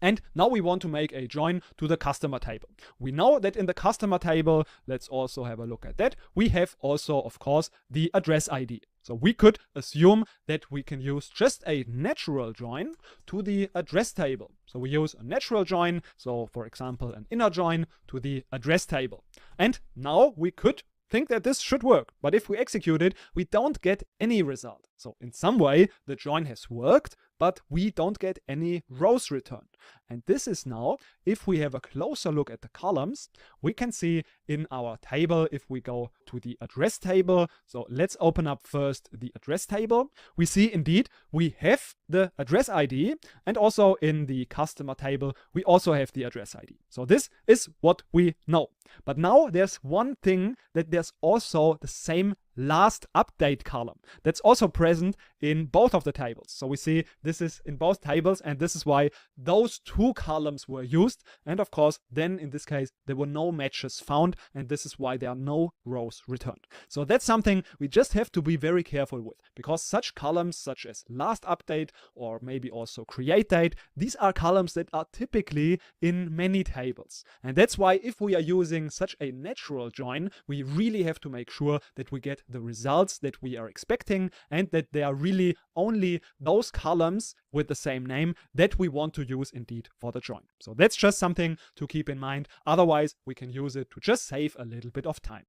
and now we want to make a join to the customer table. We know that in the customer table, let's also have a look at that, we have also, of course, the address ID. So we could assume that we can use just a natural join to the address table. So we use a natural join, so for example, an inner join to the address table. And now we could think that this should work, but if we execute it, we don't get any result. So in some way, the join has worked, but we don't get any rows returned. And this is now, if we have a closer look at the columns, we can see in our table, if we go to the address table, so let's open up first the address table. We see indeed we have the address ID, and also in the customer table, we also have the address ID. So this is what we know. But now there's one thing, that there's also the same last update column that's also present in both of the tables. So we see this is in both tables, and this is why those two columns were used. And of course, then in this case, there were no matches found, and this is why there are no rows returned. So that's something we just have to be very careful with, because such columns such as last update or maybe also create date, these are columns that are typically in many tables. And that's why if we are using such a natural join, we really have to make sure that we get the results that we are expecting and that they are really only those columns with the same name that we want to use indeed for the join. So that's just something to keep in mind. Otherwise, we can use it to just save a little bit of time.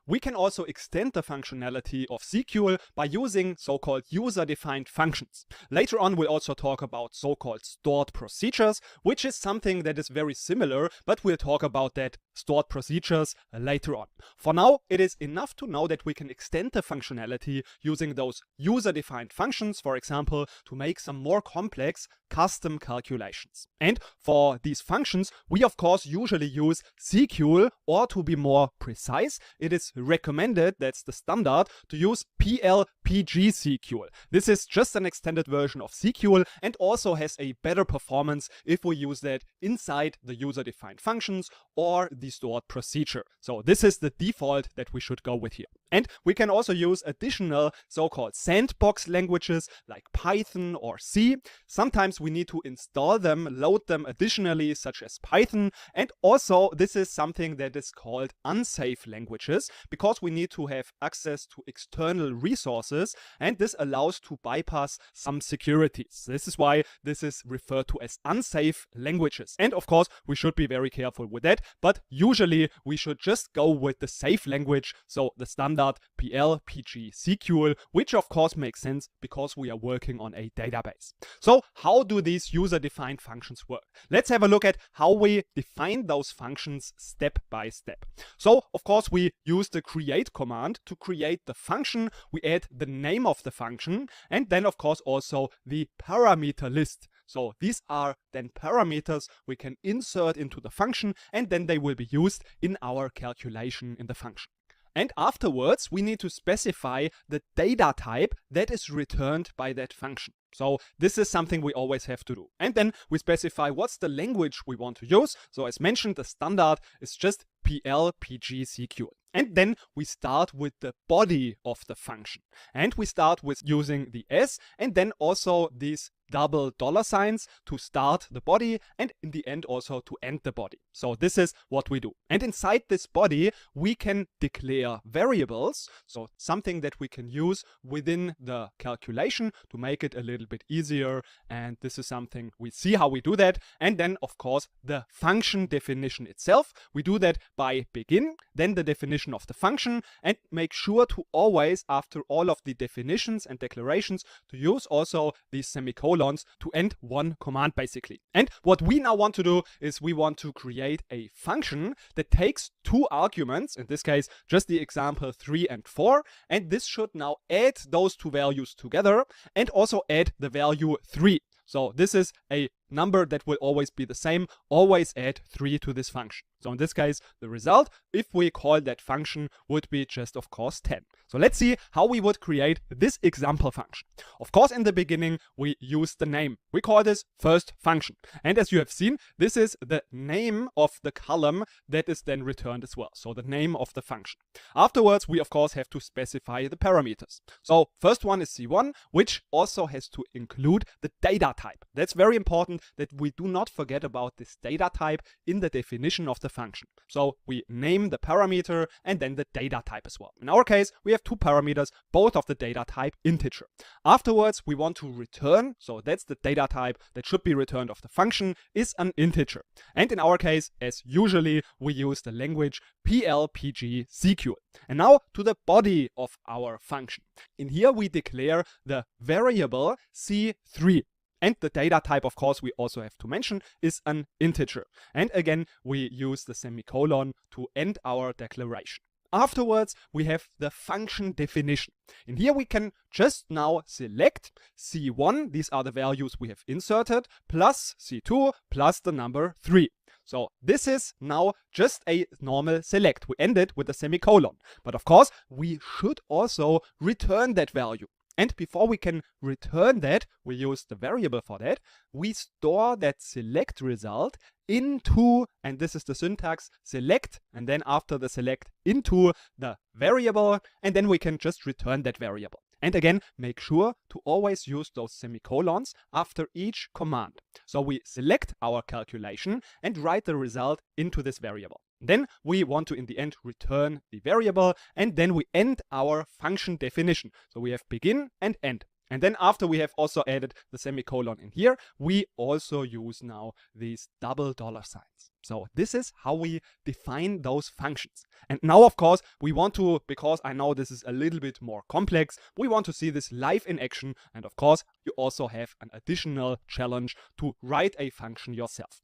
We can also extend the functionality of SQL by using so-called user-defined functions. Later on, we'll also talk about so-called stored procedures, which is something that is very similar, but we'll talk about that stored procedures later on. For now, it is enough to know that we can extend the functionality using those user-defined functions, for example, to make some more complex custom calculations. And for these functions, we of course usually use SQL, or to be more precise, it is recommended, that's the standard, to use PL/PG/SQL. This is just an extended version of SQL and also has a better performance if we use that inside the user-defined functions or the stored procedure. So this is the default that we should go with here. And we can also use additional so-called sandbox languages like Python or C. Sometimes we need to install them, load them additionally, such as Python. And also this is something that is called unsafe languages, because we need to have access to external resources, and this allows to bypass some securities. This is why this is referred to as unsafe languages. And of course, we should be very careful with that, but usually we should just go with the safe language, so the standard PL/PG/SQL, which of course makes sense because we are working on a database. So how do these user-defined functions work? Let's have a look at how we define those functions step by step. So of course we use the create command to create the function. We add the name of the function and then of course also the parameter list. So these are then parameters we can insert into the function, and then they will be used in our calculation in the function. And afterwards, we need to specify the data type that is returned by that function. So this is something we always have to do. And then we specify what's the language we want to use. So as mentioned, the standard is just PL/PG/SQL. And then we start with the body of the function. And we start with using the S and then also these double dollar signs to start the body and in the end also to end the body. So this is what we do. And inside this body, we can declare variables. So something that we can use within the calculation to make it a little bit easier. And this is something we see how we do that. And then of course, the function definition itself. We do that by begin, then the definition of the function, and make sure to always, after all of the definitions and declarations, to use also these semicolons to end one command basically. And what we now want to do is we want to create a function that takes two arguments, in this case just the example 3 and 4, and this should now add those two values together and also add the value 3. So this is a number that will always be the same, always add 3 to this function. So in this case, the result, if we call that function, would be just of course 10. So let's see how we would create this example function. Of course, in the beginning, we use the name. We call this first function. And as you have seen, this is the name of the column that is then returned as well. So the name of the function. Afterwards, we of course have to specify the parameters. So first one is C1, which also has to include the data type. That's very important that we do not forget about this data type in the definition of the function. So we name the parameter and then the data type as well. In our case, we have two parameters, both of the data type integer. Afterwards, we want to return, so that's the data type that should be returned of the function, is an integer. And in our case, as usually, we use the language PL/PG/SQL. And now to the body of our function. In here, we declare the variable C3. And the data type, of course, we also have to mention, is an integer. And again, we use the semicolon to end our declaration. Afterwards, we have the function definition. In here, we can just now select C1, these are the values we have inserted, plus C2, plus the number 3. So this is now just a normal select. We end it with a semicolon. But of course, we should also return that value. And before we can return that, we use the variable for that, we store that select result into, and this is the syntax, select, and then after the select into the variable, and then we can just return that variable. And again, make sure to always use those semicolons after each command. So we select our calculation and write the result into this variable. Then we want to, in the end, return the variable, and then we end our function definition. So we have begin and end. And then after we have also added the semicolon in here, we also use now these double dollar signs. So this is how we define those functions. And now, of course, we want to, because I know this is a little bit more complex, we want to see this live in action. And of course, you also have an additional challenge to write a function yourself.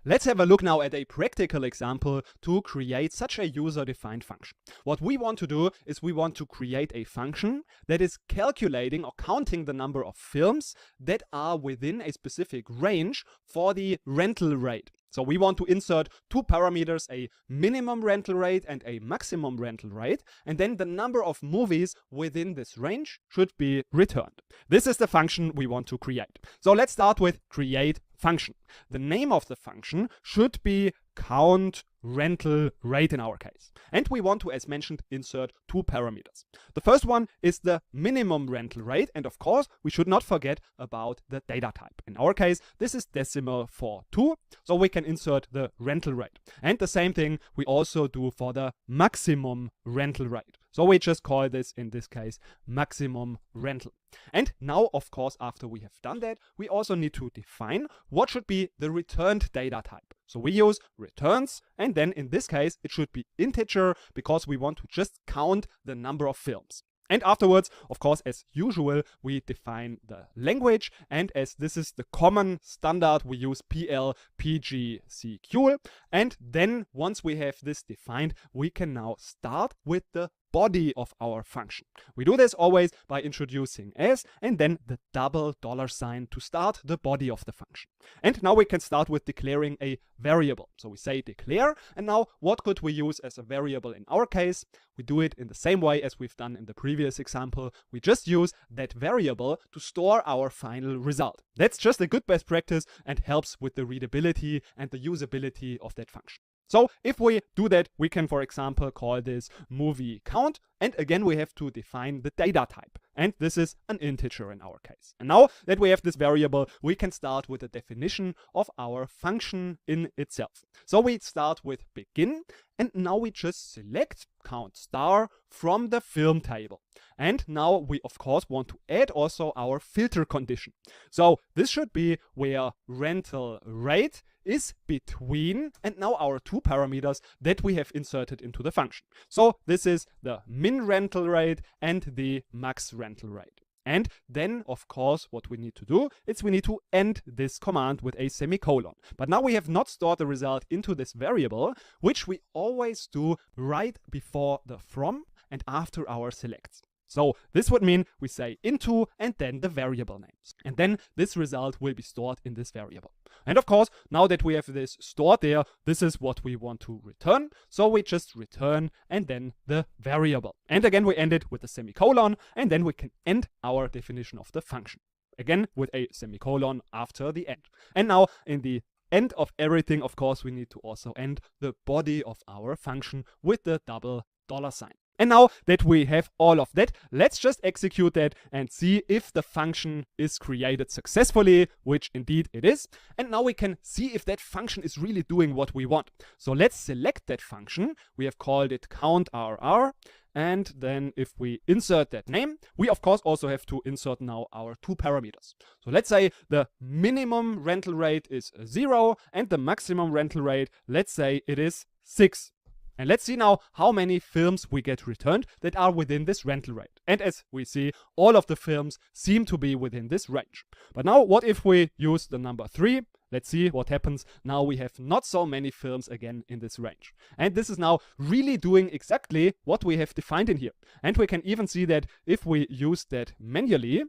Let's have a look now at a practical example to create such a user-defined function. What we want to do is we want to create a function that is calculating or counting the number of films that are within a specific range for the rental rate. So we want to insert two parameters, a minimum rental rate and a maximum rental rate, and then the number of movies within this range should be returned. This is the function we want to create. So let's start with create function. The name of the function should be count rental rate in our case. And we want to, as mentioned, insert two parameters. The first one is the minimum rental rate, and of course we should not forget about the data type. In our case, this is decimal for 2, so we can insert the rental rate. And the same thing we also do for the maximum rental rate. So we just call this, in this case, maximum rental. And now, of course, after we have done that, we also need to define what should be the returned data type. So we use returns, and then in this case, it should be integer because we want to just count the number of films. And afterwards, of course, as usual, we define the language, and as this is the common standard, we use PL, PostgreSQL. And then once we have this defined, we can now start with the body of our function. We do this always by introducing s and then the double dollar sign to start the body of the function. And now we can start with declaring a variable. So we say declare, and now what could we use as a variable in our case? We do it in the same way as we've done in the previous example. We just use that variable to store our final result. That's just a good best practice and helps with the readability and the usability of that function. So if we do that, we can, for example, call this movie count. And again, we have to define the data type. And this is an integer in our case. And now that we have this variable, we can start with the definition of our function in itself. So we start with begin, and now we just select count star from the film table. And now we, of course, want to add also our filter condition. So this should be where rental rate is between, and now our two parameters that we have inserted into the function. So this is the min rental rate and the max rental rate. And then, of course, what we need to do is we need to end this command with a semicolon. But now we have not stored the result into this variable, which we always do right before the from and after our selects. So this would mean we say into and then the variable names. And then this result will be stored in this variable. And of course, now that we have this stored there, this is what we want to return. So we just return and then the variable. And again, we end it with a semicolon, and then we can end our definition of the function. Again, with a semicolon after the end. And now in the end of everything, of course, we need to also end the body of our function with the double dollar sign. And now that we have all of that, let's just execute that and see if the function is created successfully, which indeed it is. And now we can see if that function is really doing what we want. So let's select that function. We have called it count_rr. And then if we insert that name, we of course also have to insert now our two parameters. So let's say the minimum rental rate is 0 and the maximum rental rate, let's say it is 6. And let's see now how many films we get returned that are within this rental rate. And as we see, all of the films seem to be within this range. But now what if we use the number 3? Let's see what happens. Now we have not so many films again in this range. And this is now really doing exactly what we have defined in here. And we can even see that if we use that manually,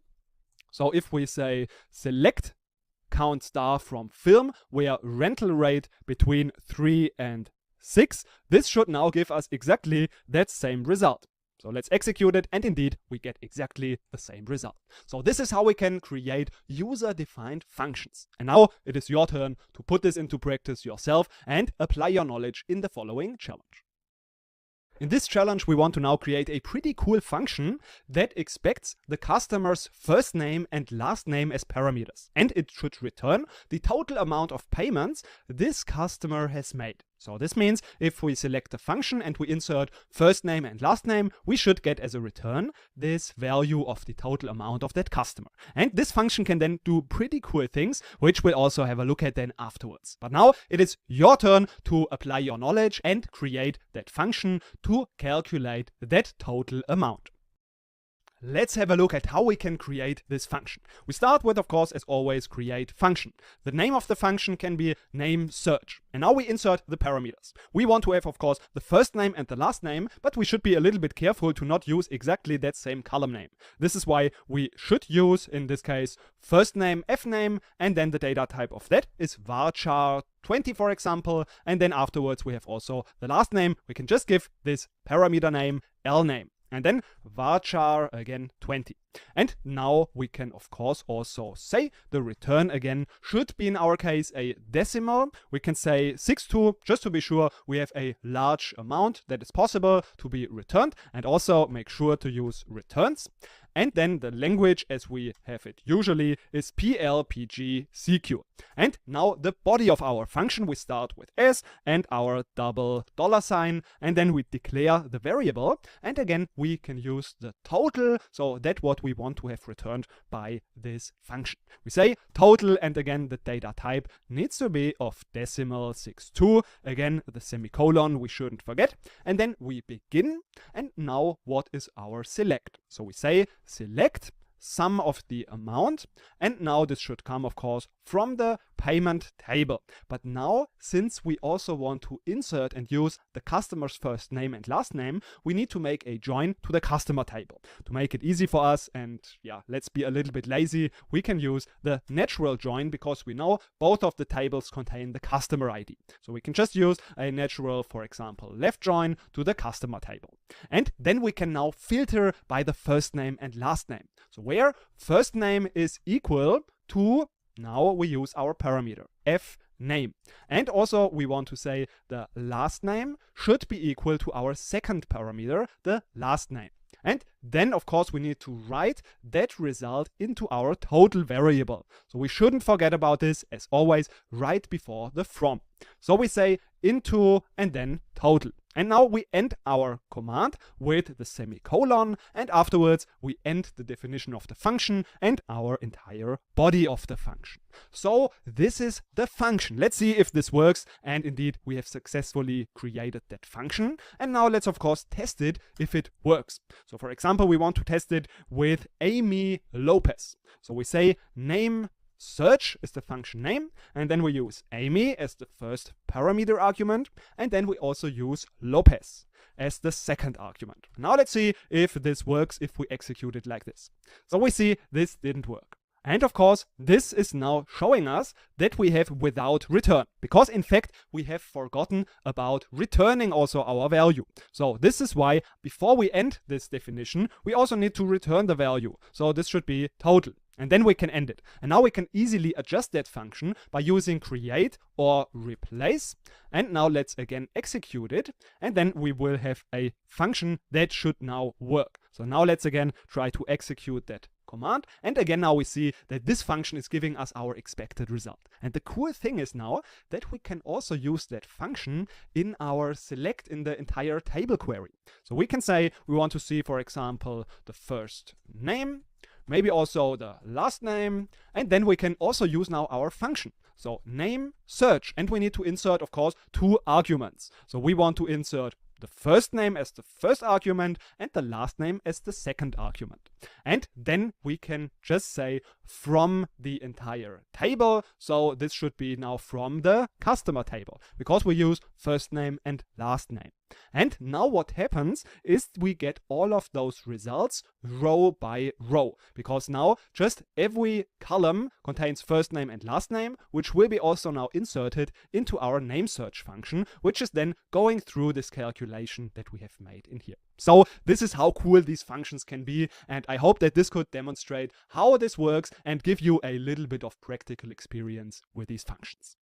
so if we say select count star from film where rental rate between 3 and 6, this should now give us exactly that same result. So let's execute it, and indeed we get exactly the same result. So this is how we can create user-defined functions. And now it is your turn to put this into practice yourself and apply your knowledge in the following challenge. In this challenge, we want to now create a pretty cool function that expects the customer's first name and last name as parameters. And it should return the total amount of payments this customer has made. So this means if we select the function and we insert first name and last name, we should get as a return this value of the total amount of that customer. And this function can then do pretty cool things, which we'll also have a look at then afterwards. But now it is your turn to apply your knowledge and create that function to calculate that total amount. Let's have a look at how we can create this function. We start with, of course, as always, create function. The name of the function can be name search. And now we insert the parameters. We want to have, of course, the first name and the last name, but we should be a little bit careful to not use exactly that same column name. This is why we should use, in this case, first name, fname, and then the data type of that is varchar 20, for example, and then afterwards we have also the last name. We can just give this parameter name lname. And then varchar again 20. And now we can of course also say the return again should be in our case a decimal. We can say 62 just to be sure we have a large amount that is possible to be returned, and also make sure to use returns. And then the language as we have it usually is PLPGSQL. And now the body of our function, we start with s and our double $sign, and then we declare the variable, and again we can use the total, so that's what we want to have returned by this function. We say total, and again the data type needs to be of decimal 62, again the semicolon we shouldn't forget, and then we begin. And now what is our select? So we say select sum of the amount, and now this should come of course from the payment table. But now, since we also want to insert and use the customer's first name and last name, we need to make a join to the customer table. To make it easy for us, and yeah, let's be a little bit lazy, we can use the natural join because we know both of the tables contain the customer ID. So we can just use a natural, for example, left join to the customer table. And then we can now filter by the first name and last name. So where first name is equal to, now we use our parameter fname. And also we want to say the last name should be equal to our second parameter, the last name. And then of course we need to write that result into our total variable. So we shouldn't forget about this, as always, right before the from. So we say into and then total. And now we end our command with the semicolon, and afterwards we end the definition of the function and our entire body of the function. So this is the function. Let's see if this works, and indeed we have successfully created that function. And now let's of course test it if it works. So for example, we want to test it with Amy Lopez. So we say name search is the function name, and then we use Amy as the first parameter argument, and then we also use Lopez as the second argument. Now let's see if this works if we execute it like this. So we see this didn't work. And of course, this is now showing us that we have without return, because in fact we have forgotten about returning also our value. So this is why before we end this definition, we also need to return the value. So this should be total. And then we can end it. And now we can easily adjust that function by using create or replace. And now let's again execute it. And then we will have a function that should now work. So now let's again try to execute that command. And again, now we see that this function is giving us our expected result. And the cool thing is now that we can also use that function in our select in the entire table query. So we can say we want to see, for example, the first name, maybe also the last name, and then we can also use now our function. So name search, and we need to insert, of course, 2 arguments. So we want to insert the first name as the first argument and the last name as the second argument. And then we can just say from the entire table. So this should be now from the customer table, because we use first name and last name. And now what happens is we get all of those results row by row, because now just every column contains first name and last name, which will be also now inserted into our name search function, which is then going through this calculation that we have made in here. So this is how cool these functions can be, and I hope that this could demonstrate how this works and give you a little bit of practical experience with these functions.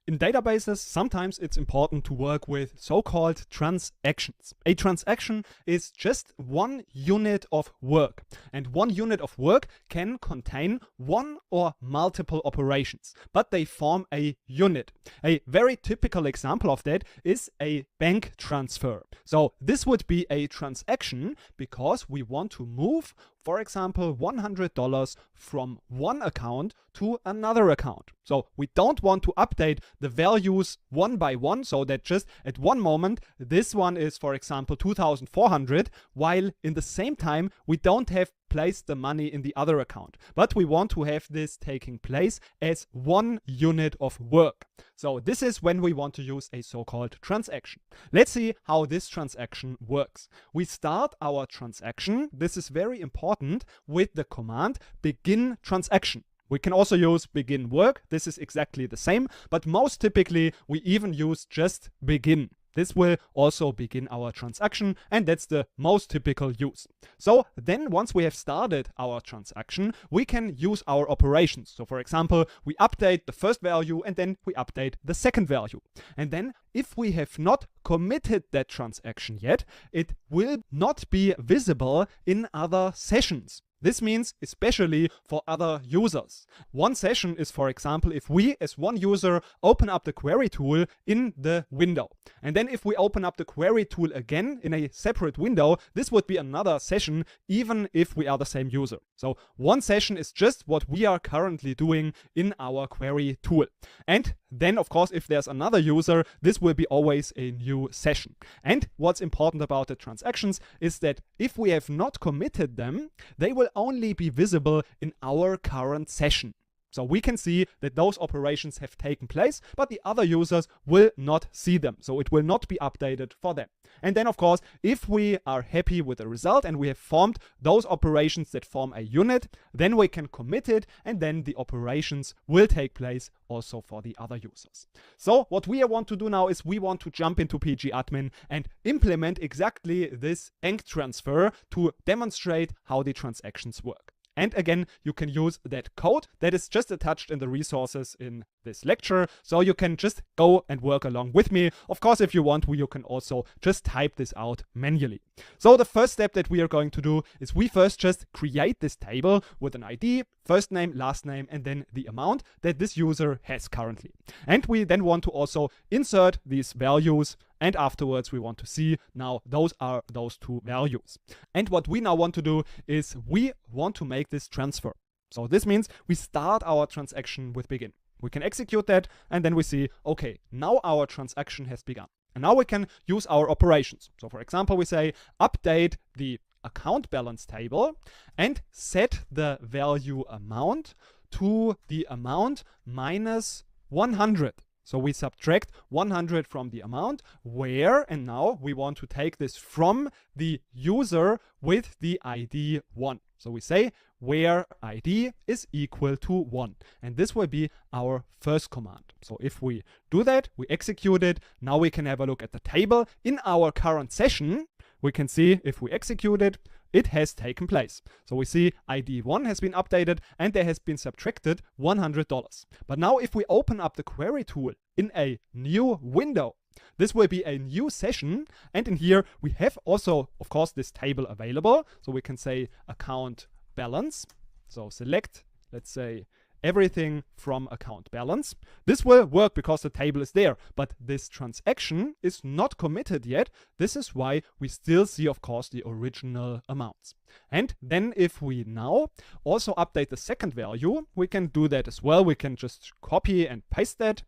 In databases, sometimes it's important to work with so-called transactions. A transaction is just one unit of work, and one unit of work can contain one or multiple operations, but they form a unit. A very typical example of that is a bank transfer. So this would be a transaction because we want to move, for example, $100 from one account to another account. So we don't want to update the values one by one, so that just at one moment this one is, for example, 2,400, while in the same time we don't have placed the money in the other account. But we want to have this taking place as one unit of work. So this is when we want to use a so-called transaction. Let's see how this transaction works. We start our transaction, this is very important, with the command begin transaction. We can also use begin work, this is exactly the same, but most typically we even use just begin. This will also begin our transaction, and that's the most typical use. So then once we have started our transaction, we can use our operations. So for example, we update the first value and then we update the second value. And then if we have not committed that transaction yet, it will not be visible in other sessions. This means especially for other users. One session is, for example, if we as one user open up the query tool in the window. And then if we open up the query tool again in a separate window, this would be another session even if we are the same user. So one session is just what we are currently doing in our query tool. And then, of course, if there's another user, this will be always a new session. And what's important about the transactions is that if we have not committed them, they will only be visible in our current session. So we can see that those operations have taken place, but the other users will not see them. So it will not be updated for them. And then, of course, if we are happy with the result and we have formed those operations that form a unit, then we can commit it, and then the operations will take place also for the other users. So what we want to do now is we want to jump into pgadmin and implement exactly this bank transfer to demonstrate how the transactions work. And again, you can use that code that is just attached in the resources in this lecture. So you can just go and work along with me. Of course, if you want, you can also just type this out manually. So the first step that we are going to do is we first just create this table with an ID, first name, last name, and then the amount that this user has currently. And we then want to also insert these values, and afterwards we want to see now those are those two values. And what we now want to do is we want to make this transfer. So this means we start our transaction with begin. We can execute that, and then we see, okay, now our transaction has begun. And now we can use our operations. So for example, we say update the account balance table and set the value amount to the amount minus 100. So we subtract 100 from the amount where, and now we want to take this from the user with the ID 1. So we say where ID is equal to 1. And this will be our first command. So if we do that, we execute it. Now we can have a look at the table. In our current session, we can see if we execute it, it has taken place. So we see ID 1 has been updated and there has been subtracted $100. But now if we open up the query tool in a new window, this will be a new session, and in here we have also, of course, this table available. So we can say account balance. So select, let's say, everything from account balance. This will work because the table is there, but this transaction is not committed yet. This is why we still see, of course, the original amounts. And then if we now also update the second value, we can do that as well. We can just copy and paste that.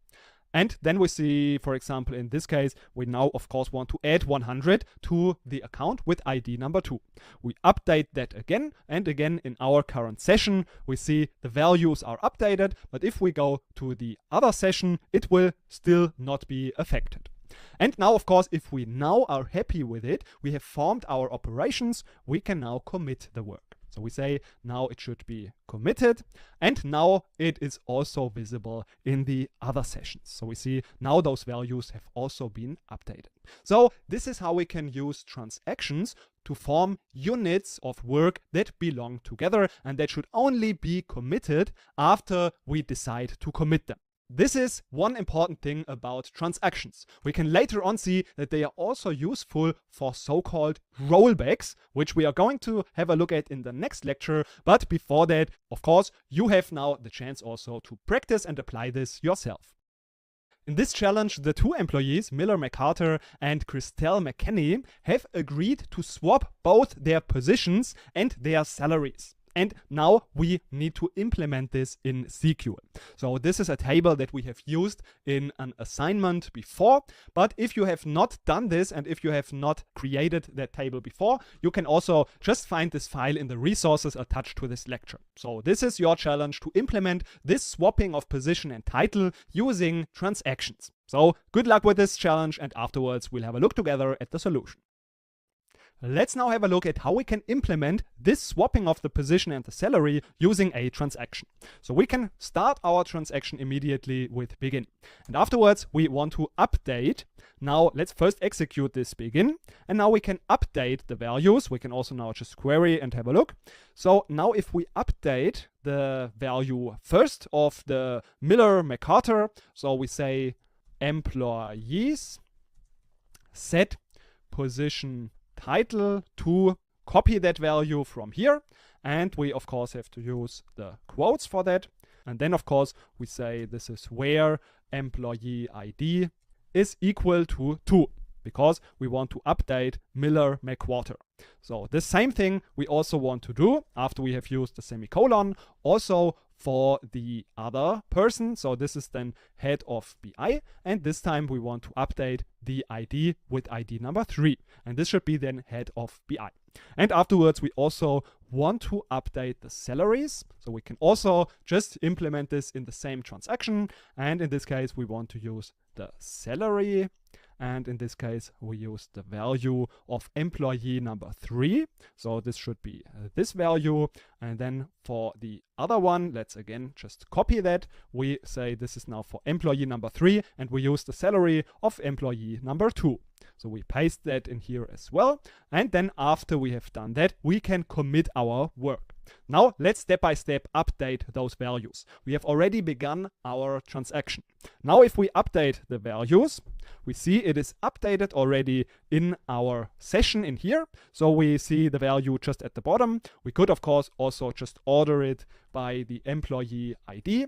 And then we see, for example, in this case, we now, of course, want to add 100 to the account with ID number 2. We update that again and again in our current session. We see the values are updated, but if we go to the other session, it will still not be affected. And now, of course, if we now are happy with it, we have formed our operations, we can now commit the work. So we say now it should be committed, and now it is also visible in the other sessions. So we see now those values have also been updated. So this is how we can use transactions to form units of work that belong together and that should only be committed after we decide to commit them. This is one important thing about transactions. We can later on see that they are also useful for so-called rollbacks, which we are going to have a look at in the next lecture. But before that, of course, you have now the chance also to practice and apply this yourself. In this challenge, the two employees, Miller McCarter and Christelle McKenney, have agreed to swap both their positions and their salaries. And now we need to implement this in SQL. So this is a table that we have used in an assignment before. But if you have not done this and if you have not created that table before, you can also just find this file in the resources attached to this lecture. So this is your challenge to implement this swapping of position and title using transactions. So good luck with this challenge, and afterwards we'll have a look together at the solution. Let's now have a look at how we can implement this swapping of the position and the salary using a transaction. So we can start our transaction immediately with begin. And afterwards, we want to update. Now, let's first execute this begin. And now we can update the values. We can also now just query and have a look. So now if we update the value first of the Miller McCarter, so we say employees set position title to copy that value from here, and we of course have to use the quotes for that, and then of course we say this is where employee ID is equal to 2 because we want to update Miller McQuarter. So the same thing we also want to do after we have used the semicolon also for the other person. So this is then head of BI, and this time we want to update the ID with ID number 3, and this should be then head of BI. And afterwards we also want to update the salaries, so we can also just implement this in the same transaction, and in this case we want to use the salary, and in this case we use the value of employee number 3, so this should be this value. And then for the other one, let's again just copy that. We say this is now for employee number 3, and we use the salary of employee number 2. So we paste that in here as well, and then after we have done that, we can commit our work. Now let's step by step update those values. We have already begun our transaction. Now if we update the values, we see it is updated already in our session in here. So we see the value just at the bottom. We could of course also just order it by the employee ID.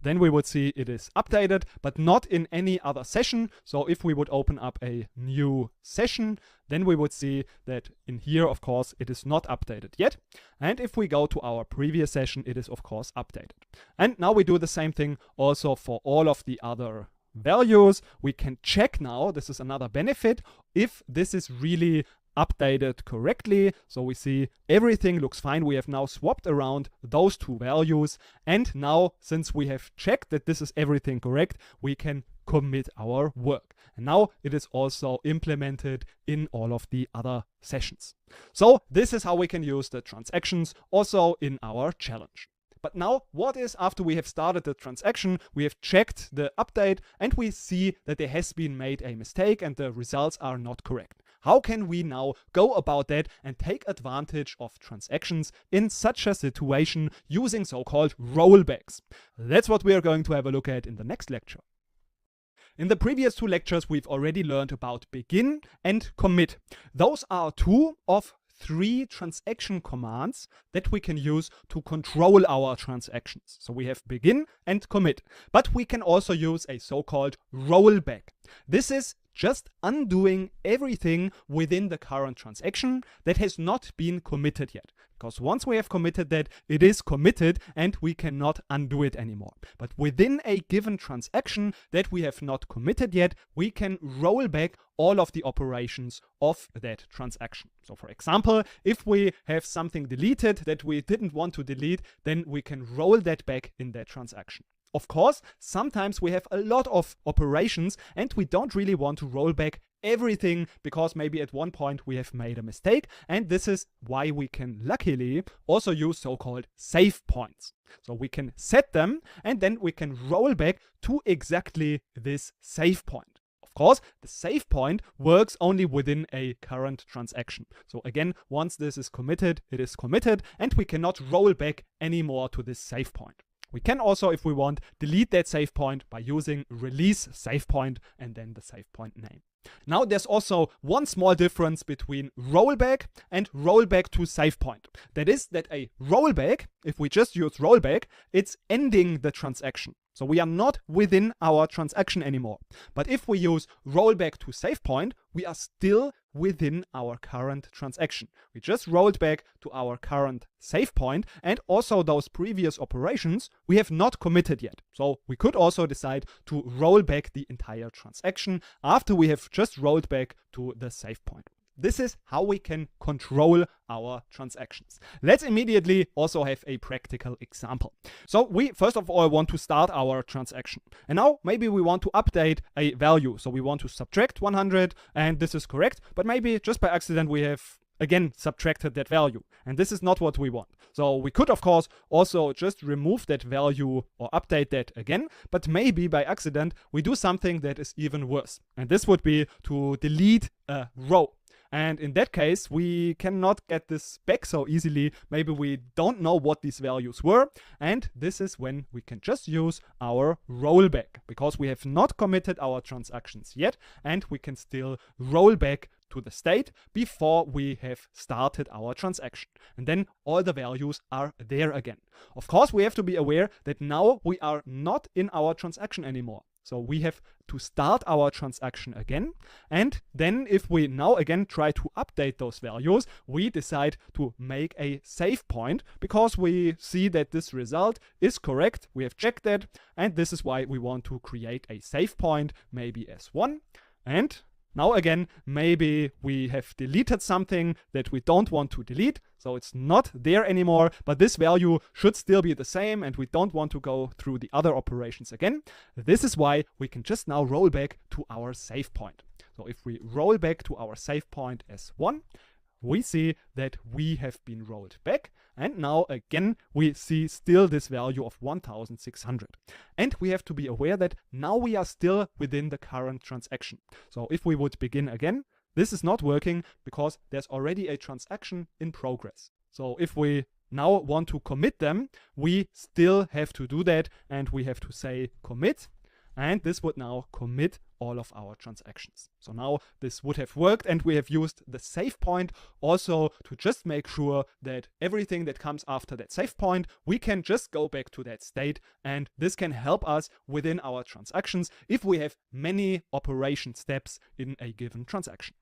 Then we would see it is updated, but not in any other session. So if we would open up a new session, then we would see that in here, of course, it is not updated yet. And if we go to our previous session, it is of course updated. And now we do the same thing also for all of the other values. We can check now, this is another benefit, if this is really updated correctly. So we see everything looks fine. We have now swapped around those two values, and now since we have checked that this is everything correct, we can commit our work. And now it is also implemented in all of the other sessions. So this is how we can use the transactions also in our challenge. But now, what is after we have started the transaction, we have checked the update, and we see that there has been made a mistake and the results are not correct. How can we now go about that and take advantage of transactions in such a situation using so-called rollbacks? That's what we are going to have a look at in the next lecture. In the previous two lectures, we've already learned about begin and commit. Those are two of 3 transaction commands that we can use to control our transactions. So we have begin and commit, but we can also use a so-called rollback. This is just undoing everything within the current transaction that has not been committed yet. Because once we have committed that, it is committed and we cannot undo it anymore. But within a given transaction that we have not committed yet, we can roll back all of the operations of that transaction. So for example, if we have something deleted that we didn't want to delete, then we can roll that back in that transaction. of course, sometimes we have a lot of operations and we don't really want to roll back everything because maybe at one point we have made a mistake, and this is why we can luckily also use so-called save points. So we can set them and then we can roll back to exactly this save point. Of course, the save point works only within a current transaction. So again, once this is committed, it is committed, and we cannot roll back anymore to this save point. We can also, if we want, delete that save point by using release save point and then the save point name. Now there's also one small difference between rollback and rollback to save point. That is that a rollback, if we just use rollback, it's ending the transaction. So we are not within our transaction anymore. But if we use rollback to save point, we are still within our current transaction. We just rolled back to our current save point, and also those previous operations we have not committed yet. So we could also decide to roll back the entire transaction after we have just rolled back to the save point. This is how we can control our transactions. Let's immediately also have a practical example. So we first of all want to start our transaction. And now maybe we want to update a value. So we want to subtract 100, and this is correct, but maybe just by accident we have again subtracted that value, and this is not what we want. So we could of course also just remove that value or update that again, but maybe by accident we do something that is even worse, and this would be to delete a row. And in that case, we cannot get this back so easily. Maybe we don't know what these values were. And this is when we can just use our rollback, because we have not committed our transactions yet, and we can still roll back to the state before we have started our transaction. And then all the values are there again. Of course, we have to be aware that now we are not in our transaction anymore. So we have to start our transaction again. And then if we now again try to update those values, we decide to make a save point because we see that this result is correct. We have checked that. And this is why we want to create a save point, maybe as 1. And now again, maybe we have deleted something that we don't want to delete, so it's not there anymore, but this value should still be the same and we don't want to go through the other operations again. This is why we can just now roll back to our save point. So if we roll back to our save point as 1, we see that we have been rolled back, and now again we see still this value of 1600. And we have to be aware that now we are still within the current transaction. So if we would begin again, this is not working because there's already a transaction in progress. So if we now want to commit them, we still have to do that, and we have to say commit, and this would now commit all of our transactions. So now this would have worked, and we have used the save point also to just make sure that everything that comes after that save point, we can just go back to that state, and this can help us within our transactions if we have many operation steps in a given transaction.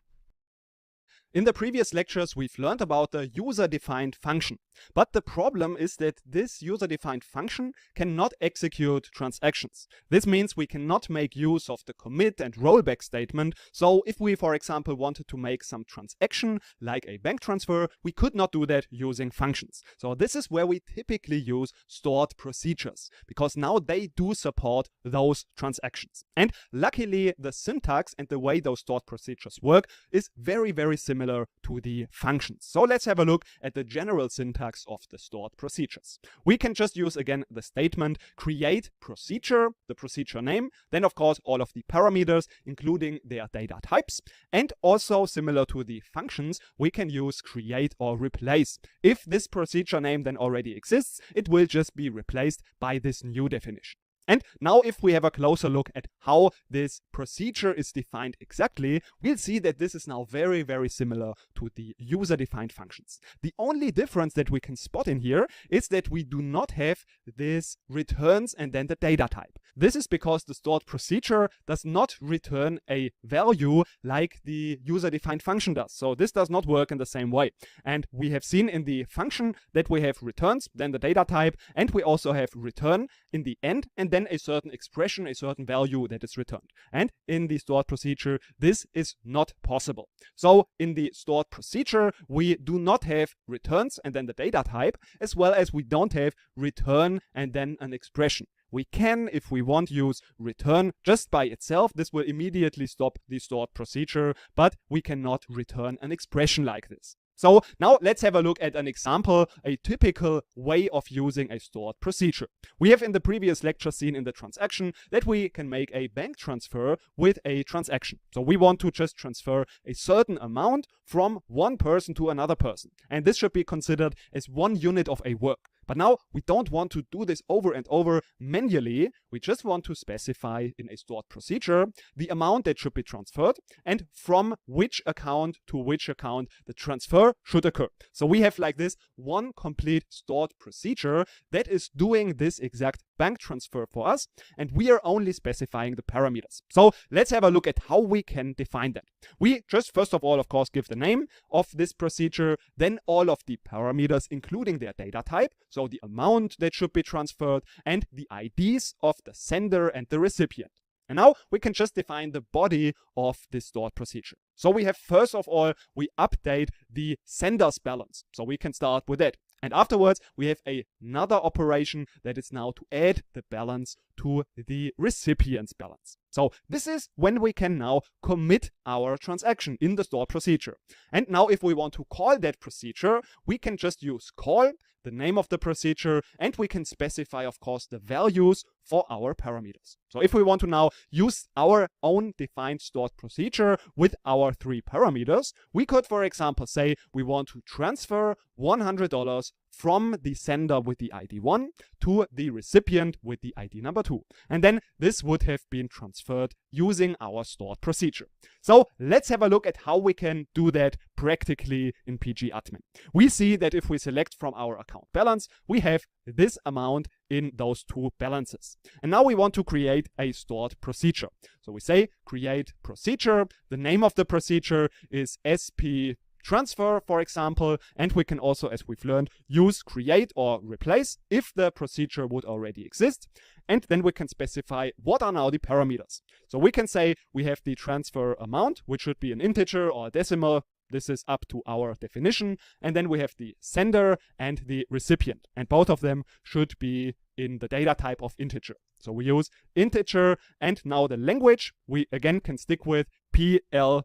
In the previous lectures, we've learned about the user-defined function. But the problem is that this user-defined function cannot execute transactions. This means we cannot make use of the commit and rollback statement. So if we, for example, wanted to make some transaction, like a bank transfer, we could not do that using functions. So this is where we typically use stored procedures, because now they do support those transactions. And luckily, the syntax and the way those stored procedures work is very, very similar to the functions. So let's have a look at the general syntax of the stored procedures. We can just use again the statement create procedure, the procedure name, then of course all of the parameters including their data types, and also similar to the functions we can use create or replace. If this procedure name then already exists, it will just be replaced by this new definition. And now if we have a closer look at how this procedure is defined exactly, we'll see that this is now very, very similar to the user-defined functions. The only difference that we can spot in here is that we do not have this returns and then the data type. This is because the stored procedure does not return a value like the user-defined function does. So this does not work in the same way. And we have seen in the function that we have returns, then the data type, and we also have return in the end, and then a certain expression, a certain value that is returned. And in the stored procedure, this is not possible. So in the stored procedure, we do not have returns and then the data type, as well as we don't have return and then an expression. we can, if we want, use return just by itself. This will immediately stop the stored procedure, but we cannot return an expression like this. So now let's have a look at an example, a typical way of using a stored procedure. We have in the previous lecture seen in the transaction that we can make a bank transfer with a transaction. So we want to just transfer a certain amount from one person to another person. And this should be considered as one unit of a work. But now we don't want to do this over and over manually. We just want to specify in a stored procedure the amount that should be transferred and from which account to which account the transfer should occur. So we have like this one complete stored procedure that is doing this exact bank transfer for us, and we are only specifying the parameters. So let's have a look at how we can define that. We just first of all, of course, give the name of this procedure, then all of the parameters including their data type, so the amount that should be transferred and the IDs of the sender and the recipient. And now we can just define the body of this stored procedure. So we have first of all, we update the sender's balance. So we can start with that. And afterwards, we have another operation that is now to add the balance to the recipient's balance. So this is when we can now commit our transaction in the stored procedure. And now if we want to call that procedure, we can just use call, the name of the procedure, and we can specify, of course, the values for our parameters. So if we want to now use our own defined stored procedure with our 3 parameters, we could, for example, say we want to transfer $100 from the sender with the ID 1 to the recipient with the ID number 2. And then this would have been transferred using our stored procedure. So let's have a look at how we can do that practically in pgadmin. We see that if we select from our account balance, we have this amount in those 2 balances. And now we want to create a stored procedure. So we say create procedure. The name of the procedure is SP transfer, for example, and we can also, as we've learned, use create or replace if the procedure would already exist. And then we can specify what are now the parameters. So we can say we have the transfer amount, which should be an integer or a decimal. This is up to our definition. And then we have the sender and the recipient. And both of them should be in the data type of integer. So we use integer, and now the language we again can stick with PGSQL.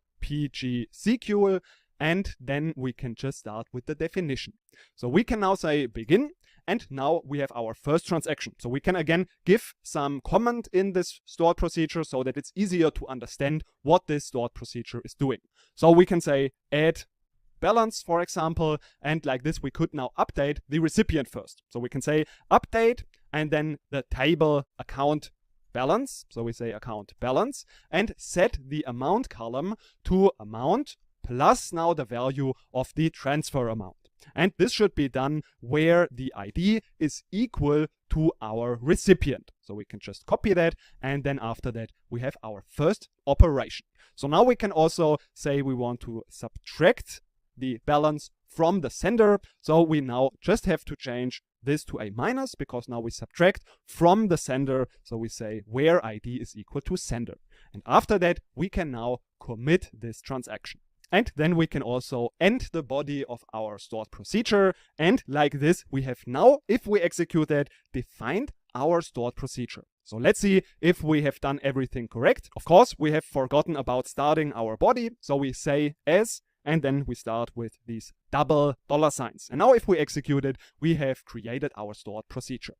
And then we can just start with the definition. So we can now say begin, and now we have our first transaction. So we can again give some comment in this stored procedure so that it's easier to understand what this stored procedure is doing. So we can say add balance, for example, and like this we could now update the recipient first. So we can say update and then the table account balance. So we say account balance and set the amount column to amount plus now the value of the transfer amount. And this should be done where the ID is equal to our recipient. So we can just copy that, and then after that we have our first operation. So now we can also say we want to subtract the balance from the sender. So we now just have to change this to a minus because now we subtract from the sender. So we say where ID is equal to sender. And after that we can now commit this transaction. And then we can also end the body of our stored procedure. And like this, we have now, if we execute that, defined our stored procedure. So let's see if we have done everything correct. Of course, we have forgotten about starting our body. So we say as, and then we start with these double dollar signs. And now if we execute it, we have created our stored procedure.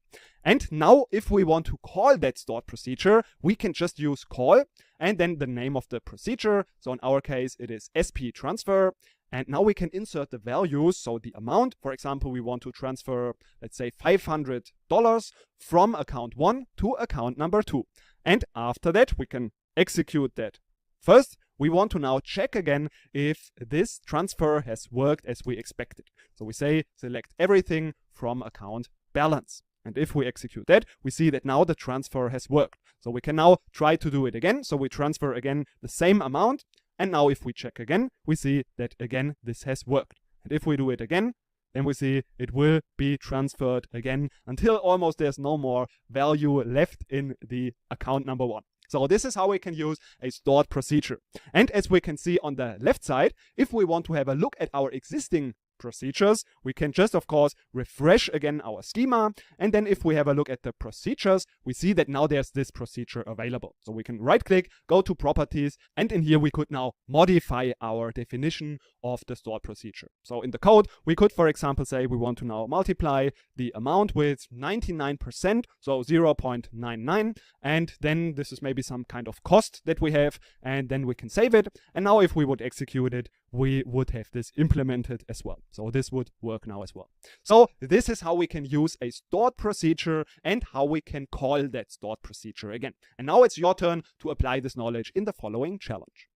And now if we want to call that stored procedure, we can just use call and then the name of the procedure. So in our case, it is SP transfer. And now we can insert the values. So the amount, for example, we want to transfer, let's say $500 from account 1 to account number 2. And after that, we can execute that. First, we want to now check again if this transfer has worked as we expected. So we say select everything from account balance. And if we execute that, we see that now the transfer has worked. So we can now try to do it again. So we transfer again the same amount. And now if we check again, we see that again this has worked. And if we do it again, then we see it will be transferred again until almost there's no more value left in the account number 1. So this is how we can use a stored procedure. And as we can see on the left side, if we want to have a look at our existing procedures, we can just, of course, refresh again our schema. And then if we have a look at the procedures, we see that now there's this procedure available. So we can right click, go to properties, and in here we could now modify our definition of the stored procedure. So in the code, we could, for example, say we want to now multiply the amount with 99%, so 0.99, and then this is maybe some kind of cost that we have, and then we can save it. And now if we would execute it, we would have this implemented as well. So this would work now as well. So this is how we can use a stored procedure and how we can call that stored procedure again. And now it's your turn to apply this knowledge in the following challenge.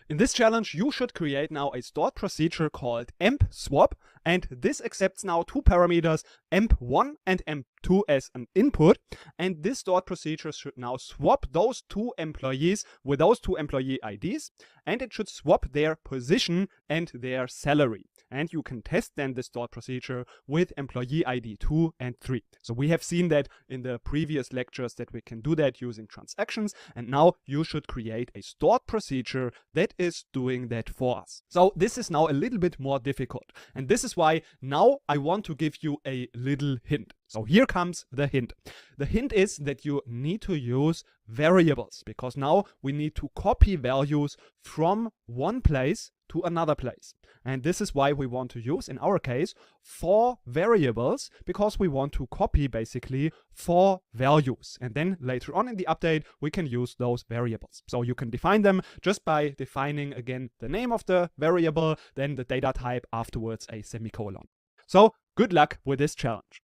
In this challenge, you should create now a stored procedure called emp_swap, and this accepts now two parameters, emp1 and emp2 as an input, and this stored procedure should now swap those two employees with those two employee IDs, and it should swap their position and their salary. And you can test then the stored procedure with employee ID 2 and 3. So we have seen that in the previous lectures that we can do that using transactions, and now you should create a stored procedure that is doing that for us. So this is now a little bit more difficult, and this is why now I want to give you a little hint. So here comes the hint. The hint is that you need to use variables, because now we need to copy values from one place to another place. And this is why we want to use, in our case, 4 variables, because we want to copy basically 4 values. And then later on in the update, we can use those variables. So you can define them just by defining again the name of the variable, then the data type, afterwards a semicolon. So good luck with this challenge.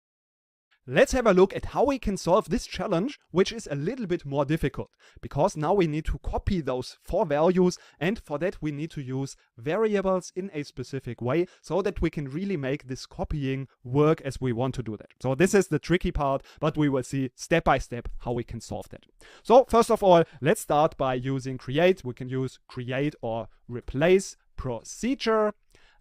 Let's have a look at how we can solve this challenge, which is a little bit more difficult, because now we need to copy those 4 values, and for that we need to use variables in a specific way so that we can really make this copying work as we want to do that. So this is the tricky part, but we will see step by step how we can solve that. So first of all, let's start by using create. We can use create or replace procedure.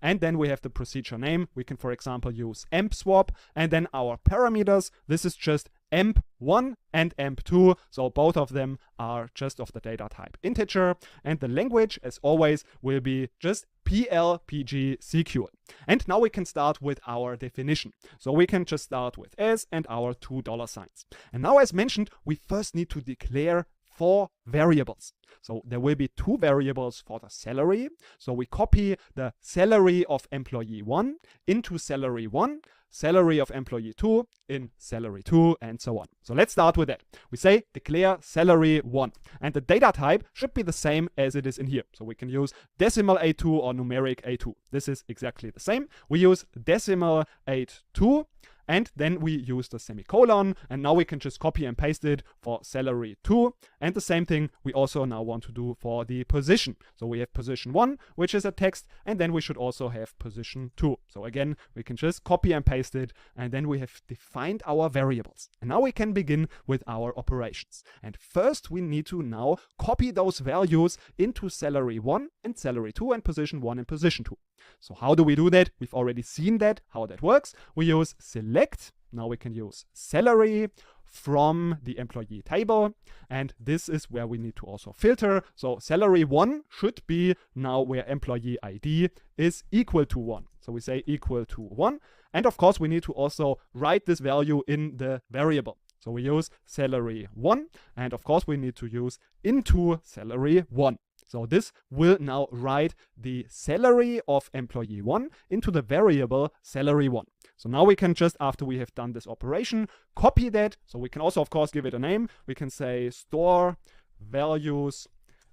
And then we have the procedure name. We can, for example, use emp_swap. And then our parameters, this is just emp1 and emp2. So both of them are just of the data type integer. And the language, as always, will be just PGSQL. And now we can start with our definition. So we can just start with s and our $2. And now, as mentioned, we first need to declare 4 variables. So there will be 2 variables for the salary. So we copy the salary of employee 1 into salary 1, salary of employee 2 in salary 2, and so on. So let's start with that. We say declare salary 1, and the data type should be the same as it is in here. So we can use decimal A2 or numeric A2. This is exactly the same. We use decimal A2, and then we use the semicolon, and now we can just copy and paste it for salary 2. And the same thing we also now want to do for the position. So we have position 1, which is a text, and then we should also have position 2. So again, we can just copy and paste it, and then we have defined our variables. And now we can begin with our operations. And first we need to now copy those values into salary 1 and salary 2 and position 1 and position 2. So how do we do that? We've already seen that, how that works. We use select. Now we can use salary from the employee table, and this is where we need to also filter. So salary 1 should be now where employee ID is equal to 1. So we say equal to 1, and of course we need to also write this value in the variable. So we use salary 1, and of course we need to use into salary 1. So this will now write the salary of employee 1 into the variable salary 1. So now we can just, after we have done this operation, copy that. So we can also, of course, give it a name. We can say store values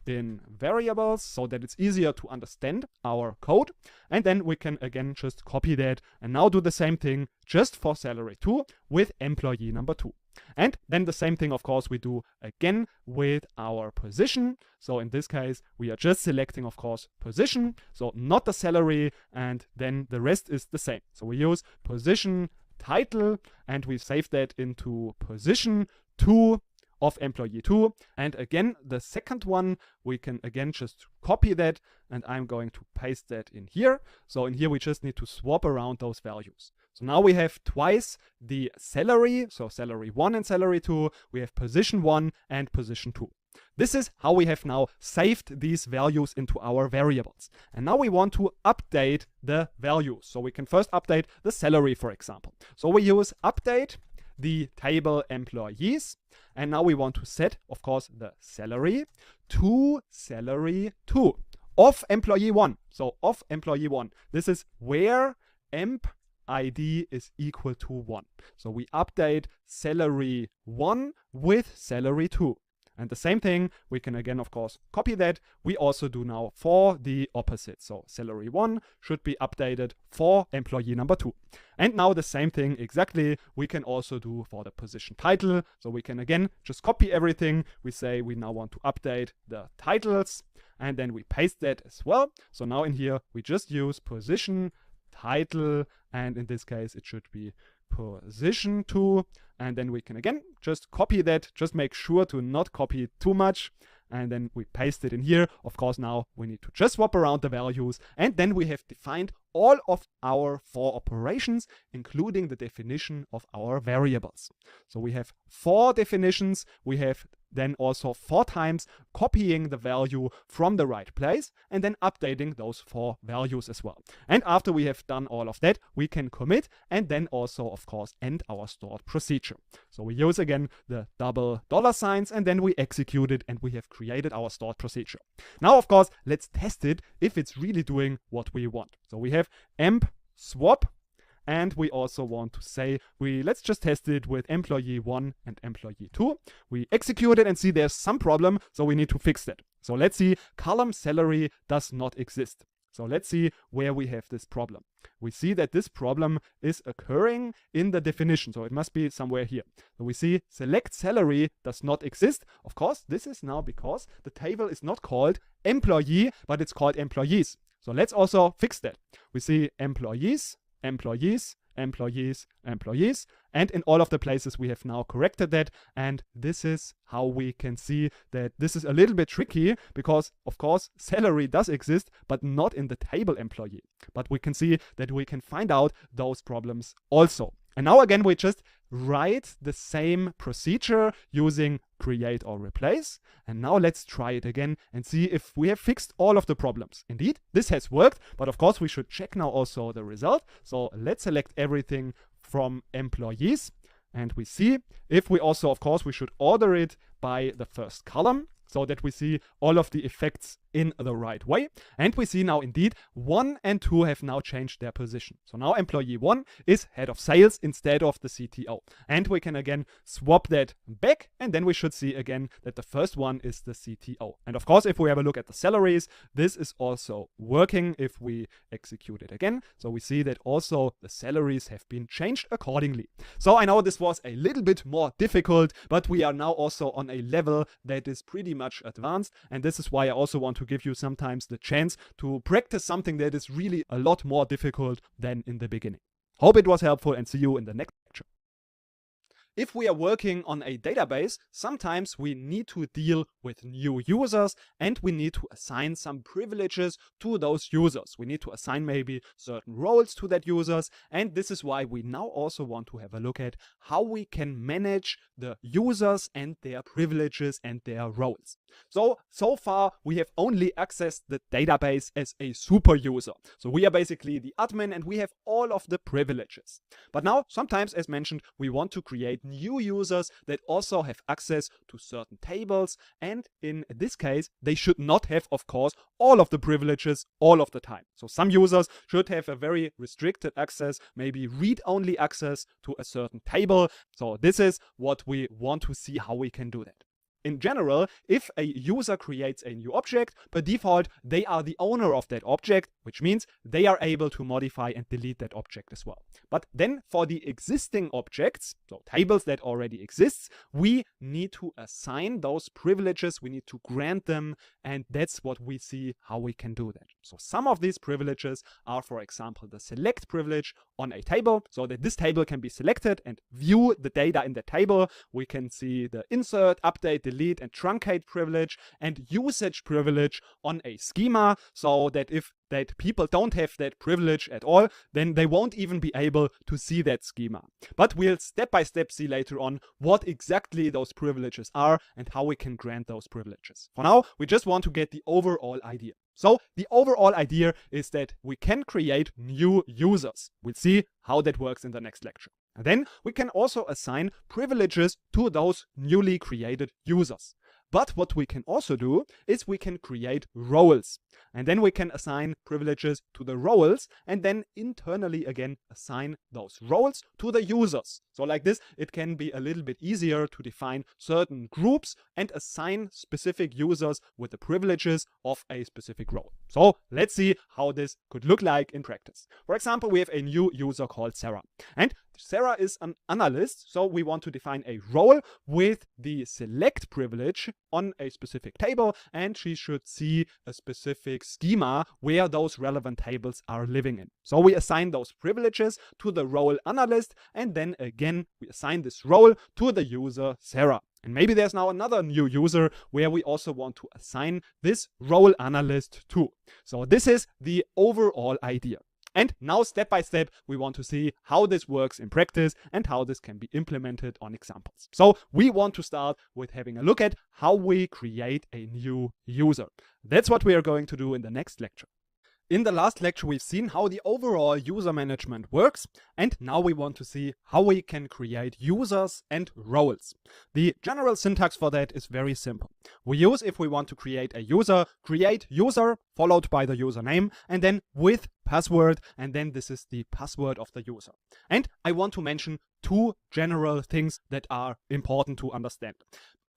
in variables so that it's easier to understand our code. And then we can again just copy that and now do the same thing just for salary 2 with employee number 2. And then the same thing, of course, we do again with our position. So in this case, we are just selecting, of course, position, so not the salary, and then the rest is the same. So we use position title, and we save that into position 2 of employee 2. And again, the second one, we can again just copy that, and I'm going to paste that in here. So in here, we just need to swap around those values. So now we have twice the salary, so salary 1 and salary 2. We have position 1 and position 2. This is how we have now saved these values into our variables. And now we want to update the values. So we can first update the salary, for example. So we use update the table employees. And now we want to set, of course, the salary to salary 2 of employee 1. So of employee 1. This is where emp ID is equal to 1. So we update salary 1 with salary 2. And the same thing, we can again, of course, copy that. We also do now for the opposite. So salary 1 should be updated for employee number 2. And now the same thing exactly we can also do for the position title. So we can again just copy everything. We say we now want to update the titles, and then we paste that as well. So now in here, we just use position title, and in this case, it should be position 2. And then we can again just copy that. Just make sure to not copy too much. And then we paste it in here. Of course, now we need to just swap around the values. And then we have defined all of our 4 operations, including the definition of our variables. So we have 4 definitions. We have then also 4 times copying the value from the right place and then updating those 4 values as well. And after we have done all of that, we can commit and then also, of course, end our stored procedure. So we use again the double $signs and then we execute it and we have created our stored procedure. Now, of course, let's test it if it's really doing what we want. So we have emp swap. And we also want to say, let's just test it with employee 1 and employee 2. We execute it and see there's some problem, so we need to fix that. So let's see, column salary does not exist. So let's see where we have this problem. We see that this problem is occurring in the definition, so it must be somewhere here. So we see select salary does not exist. Of course, this is now because the table is not called employee, but it's called employees. So let's also fix that. We see employees, employees, employees, employees, and in all of the places we have now corrected that. And this is how we can see that this is a little bit tricky because, of course, salary does exist, but not in the table employee. But we can see that we can find out those problems also. And now again, we just write the same procedure using create or replace. And now let's try it again and see if we have fixed all of the problems. Indeed, this has worked, but of course we should check now also the result. So let's select everything from employees. And we see if we also, of course, we should order it by the first column so that we see all of the effects in the right way. And we see now indeed 1 and 2 have now changed their position. So now employee 1 is head of sales instead of the CTO. And we can again swap that back, and then we should see again that the first one is the CTO. And of course, if we have a look at the salaries, this is also working if we execute it again. So we see that also the salaries have been changed accordingly. So I know this was a little bit more difficult, but we are now also on a level that is pretty much advanced. And this is why I also want to give you sometimes the chance to practice something that is really a lot more difficult than in the beginning. Hope it was helpful and see you in the next lecture. If we are working on a database, sometimes we need to deal with new users and we need to assign some privileges to those users. We need to assign maybe certain roles to that users, and this is why we now also want to have a look at how we can manage the users and their privileges and their roles. So far we have only accessed the database as a super user. So we are basically the admin and we have all of the privileges. But now sometimes, as mentioned, we want to create new users that also have access to certain tables, and in this case they should not have, of course, all of the privileges all of the time. So some users should have a very restricted access, maybe read-only access to a certain table. So this is what we want to see how we can do that. In general, if a user creates a new object, by default, they are the owner of that object, which means they are able to modify and delete that object as well. But then for the existing objects, so tables that already exist, we need to assign those privileges, we need to grant them, and that's what we see how we can do that. So some of these privileges are, for example, the select privilege on a table, so that this table can be selected and view the data in the table. We can see the insert, update, delete, delete and truncate privilege and usage privilege on a schema, so that if that people don't have that privilege at all, then they won't even be able to see that schema. But we'll step by step see later on what exactly those privileges are and how we can grant those privileges. For now, we just want to get the overall idea. So the overall idea is that we can create new users. We'll see how that works in the next lecture. And then we can also assign privileges to those newly created users. But what we can also do is we can create roles. And then we can assign privileges to the roles and then internally again assign those roles to the users. So like this, it can be a little bit easier to define certain groups and assign specific users with the privileges of a specific role. So let's see how this could look like in practice. For example, we have a new user called Sarah. And Sarah is an analyst, so we want to define a role with the select privilege on a specific table, and she should see a specific schema where those relevant tables are living in. So we assign those privileges to the role analyst, and then again we assign this role to the user Sarah. And maybe there's now another new user where we also want to assign this role analyst to. So this is the overall idea. And now step by step, we want to see how this works in practice and how this can be implemented on examples. So we want to start with having a look at how we create a new user. That's what we are going to do in the next lecture. In the last lecture, we've seen how the overall user management works, and now we want to see how we can create users and roles. The general syntax for that is very simple. We use, if we want to create a user, create user followed by the username and then with password, and then this is the password of the user. And I want to mention two general things that are important to understand.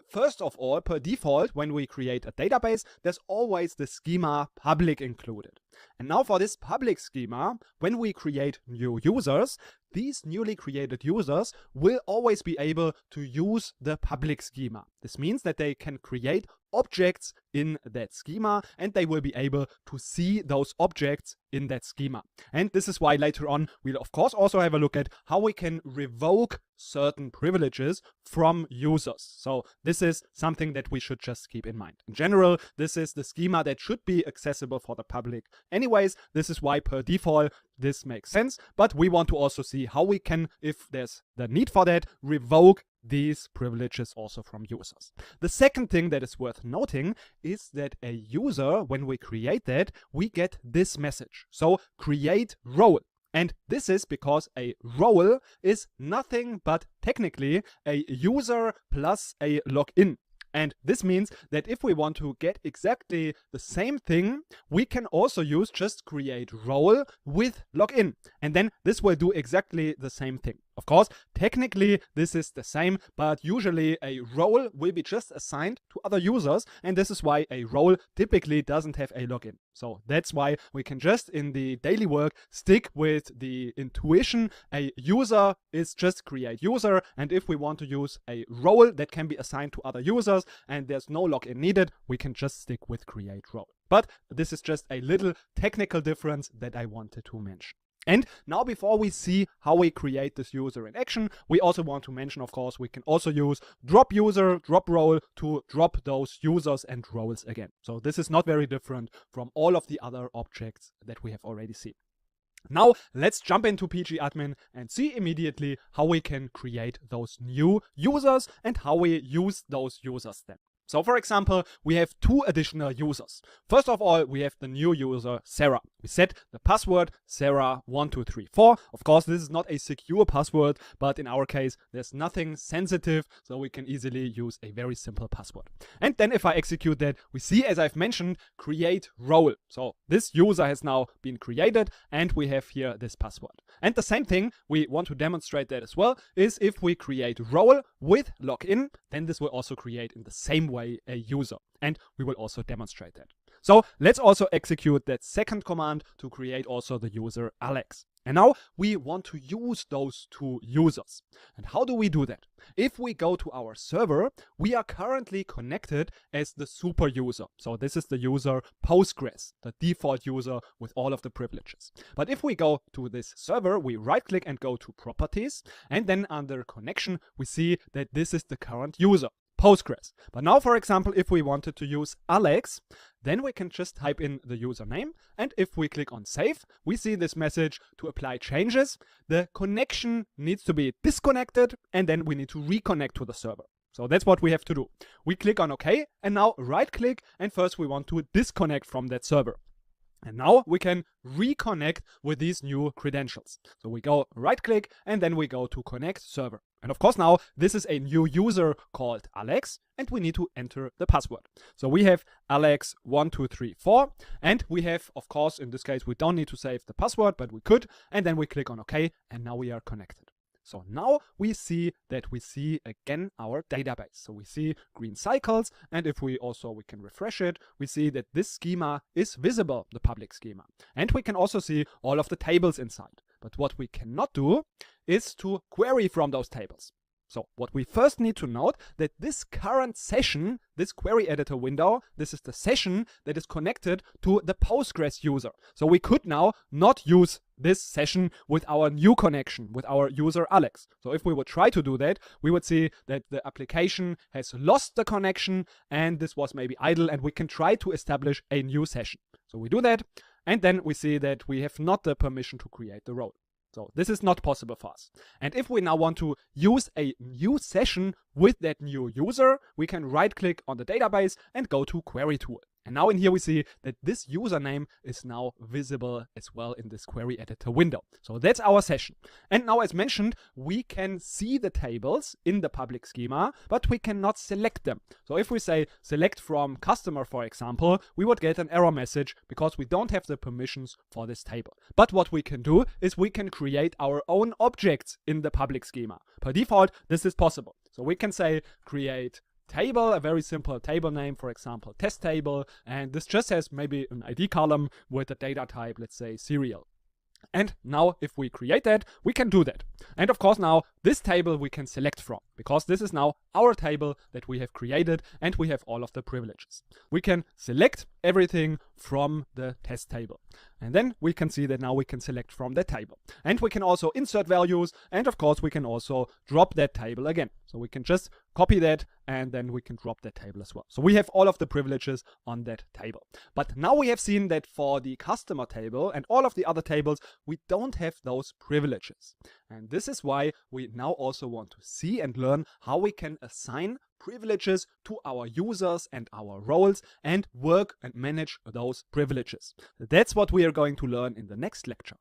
First of all, per default, when we create a database, there's always the schema public included. And now for this public schema, when we create new users, these newly created users will always be able to use the public schema. This means that they can create objects in that schema and they will be able to see those objects in that schema. And this is why later on we'll of course also have a look at how we can revoke certain privileges from users. So this is something that we should just keep in mind. In general, this is the schema that should be accessible for the public anyways. This is why per default this makes sense, but we want to also see how we can, if there's the need for that, revoke these privileges also from users. The second thing that is worth noting is that a user, when we create that, we get this message. So create role. And this is because a role is nothing but technically a user plus a login. And this means that if we want to get exactly the same thing, we can also use just create role with login. And then this will do exactly the same thing. Of course, technically this is the same, but usually a role will be just assigned to other users, and this is why a role typically doesn't have a login. So that's why we can just in the daily work stick with the intuition. A user is just create user, and if we want to use a role that can be assigned to other users and there's no login needed, we can just stick with create role. But this is just a little technical difference that I wanted to mention. And now before we see how we create this user in action, we also want to mention, of course, we can also use drop user, drop role to drop those users and roles again. So this is not very different from all of the other objects that we have already seen. Now let's jump into pgadmin and see immediately how we can create those new users and how we use those users then. So for example, we have two additional users. First of all, we have the new user, Sarah. We set the password Sarah1234. Of course, this is not a secure password, but in our case, there's nothing sensitive, so we can easily use a very simple password. And then if I execute that, we see, as I've mentioned, create role. So this user has now been created, and we have here this password. And the same thing, we want to demonstrate that as well, is if we create role with login, then this will also create in the same way a user. And we will also demonstrate that. So let's also execute that second command to create also the user Alex. And now we want to use those two users. And how do we do that? If we go to our server, we are currently connected as the super user. So this is the user Postgres, the default user with all of the privileges. But if we go to this server, we right click and go to properties. And then under connection, we see that this is the current user. Postgres. But now, for example, if we wanted to use Alex, then we can just type in the username, and if we click on save, we see this message to apply changes. The connection needs to be disconnected, and then we need to reconnect to the server. So that's what we have to do. We click on OK, and now right click, and first we want to disconnect from that server. And now we can reconnect with these new credentials. So we go right click, and then we go to connect server. And of course now this is a new user called Alex, and we need to enter the password. So we have Alex1234, and we have, of course, in this case we don't need to save the password, but we could, and then we click on OK, and now we are connected. So now we see that we see again our database. So we see green cycles, and if we can refresh it, we see that this schema is visible, the public schema. And we can also see all of the tables inside. But what we cannot do is to query from those tables. So what we first need to note that this current session, this query editor window, this is the session that is connected to the Postgres user. So we could now not use this session with our new connection, with our user Alex. So if we would try to do that, we would see that the application has lost the connection and this was maybe idle, and we can try to establish a new session. So we do that, and then we see that we have not the permission to create the role. So this is not possible for us. And if we now want to use a new session with that new user, we can right click on the database and go to query tool. And now in here we see that this username is now visible as well in this query editor window. So that's our session. And now, as mentioned, we can see the tables in the public schema, but we cannot select them. So if we say select from customer, for example, we would get an error message because we don't have the permissions for this table. But what we can do is we can create our own objects in the public schema. Per default, this is possible. So we can say create table, a very simple table name, for example, test table, and this just has maybe an ID column with a data type, let's say serial. And now if we create that, we can do that. And of course now this table we can select from, because this is now our table that we have created and we have all of the privileges. We can select everything from the test table. And then we can see that now we can select from that table. And we can also insert values, and of course we can also drop that table again. So we can just copy that and then we can drop that table as well. So we have all of the privileges on that table. But now we have seen that for the customer table and all of the other tables, we don't have those privileges. And this is why we now also want to see and learn how we can assign privileges to our users and our roles and work and manage those privileges. That's what we are going to learn in the next lecture.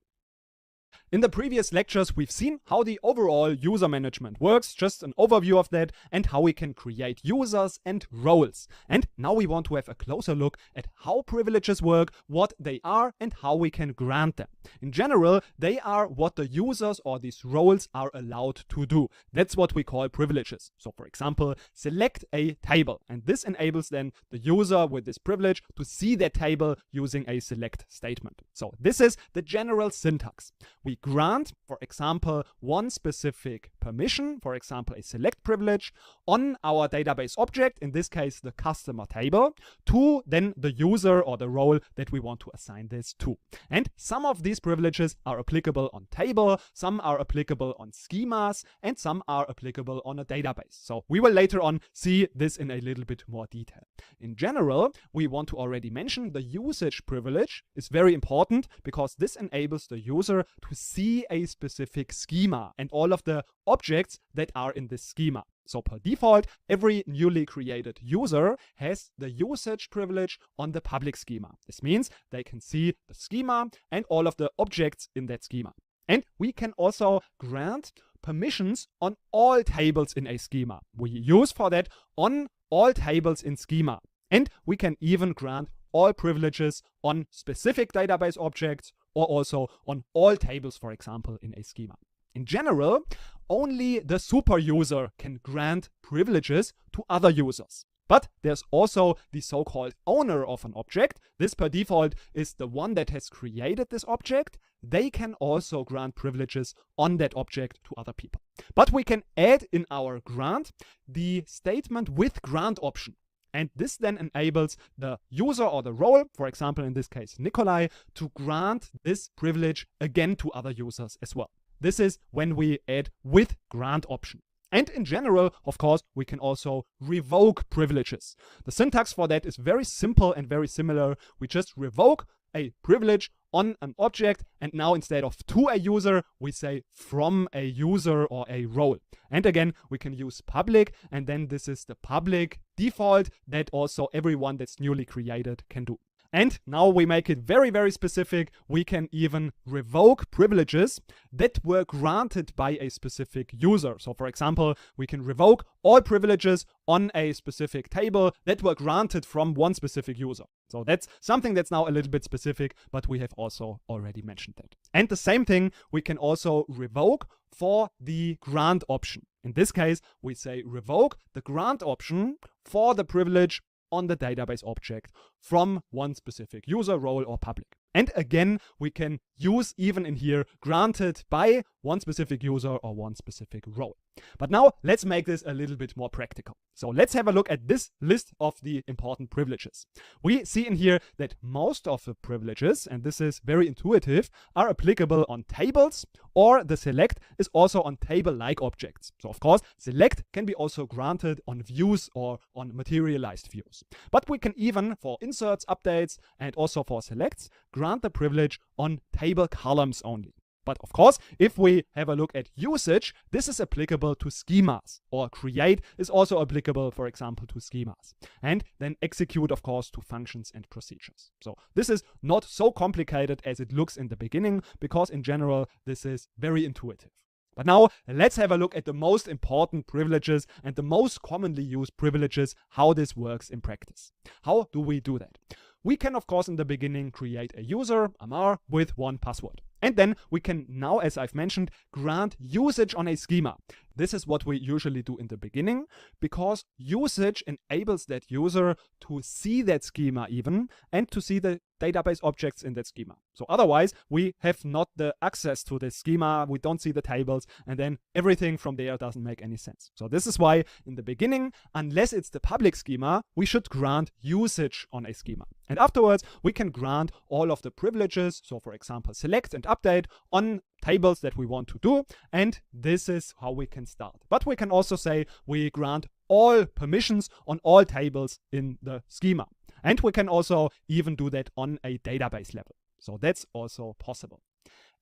In the previous lectures, we've seen how the overall user management works, just an overview of that, and how we can create users and roles. And now we want to have a closer look at how privileges work, what they are, and how we can grant them. In general, they are what the users or these roles are allowed to do. That's what we call privileges. So for example, select a table, and this enables then the user with this privilege to see that table using a select statement. So this is the general syntax. We grant, for example, one specific permission, for example, a select privilege on our database object, in this case, the customer table, to then the user or the role that we want to assign this to. And some of these privileges are applicable on table, some are applicable on schemas, and some are applicable on a database. So we will later on see this in a little bit more detail. In general, we want to already mention the usage privilege is very important because this enables the user to see a specific schema and all of the objects that are in this schema. So per default, every newly created user has the usage privilege on the public schema. This means they can see the schema and all of the objects in that schema. And we can also grant permissions on all tables in a schema. We use for that on all tables in schema. And we can even grant all privileges on specific database objects or also on all tables, for example, in a schema. In general, only the super user can grant privileges to other users. But there's also the so-called owner of an object. This per default is the one that has created this object. They can also grant privileges on that object to other people. But we can add in our grant the statement with grant option. And this then enables the user or the role, for example, in this case, Nikolai, to grant this privilege again to other users as well. This is when we add with grant option. And in general, of course, we can also revoke privileges. The syntax for that is very simple and very similar. We just revoke a privilege on an object, and now instead of to a user, we say from a user or a role. And again, we can use public, and then this is the public default that also everyone that's newly created can do. And now we make it very, very specific. We can even revoke privileges that were granted by a specific user. So for example, we can revoke all privileges on a specific table that were granted from one specific user. So that's something that's now a little bit specific, but we have also already mentioned that. And the same thing we can also revoke for the grant option. In this case, we say revoke the grant option for the privilege on the database object from one specific user, role, or public. And again, we can use even in here granted by one specific user or one specific role. But now let's make this a little bit more practical. So let's have a look at this list of the important privileges. We see in here that most of the privileges, and this is very intuitive, are applicable on tables, or the select is also on table-like objects. So of course, select can be also granted on views or on materialized views. But we can even, for inserts, updates, and also for selects, grant the privilege on table columns only. But of course, if we have a look at usage, this is applicable to schemas, or create is also applicable, for example, to schemas. And then execute, of course, to functions and procedures. So this is not so complicated as it looks in the beginning, because in general, this is very intuitive. But now let's have a look at the most important privileges and the most commonly used privileges, how this works in practice. How do we do that? We can, of course, in the beginning create a user, Amar, with one password. And then we can now, as I've mentioned, grant usage on a schema. This is what we usually do in the beginning, because usage enables that user to see that schema even, and to see the database objects in that schema. So otherwise, we have not the access to the schema, we don't see the tables, and then everything from there doesn't make any sense. So this is why in the beginning, unless it's the public schema, we should grant usage on a schema. And afterwards, we can grant all of the privileges, so for example, select and update on tables that we want to do, and this is how we can start. But we can also say we grant all permissions on all tables in the schema. And we can also even do that on a database level. So that's also possible.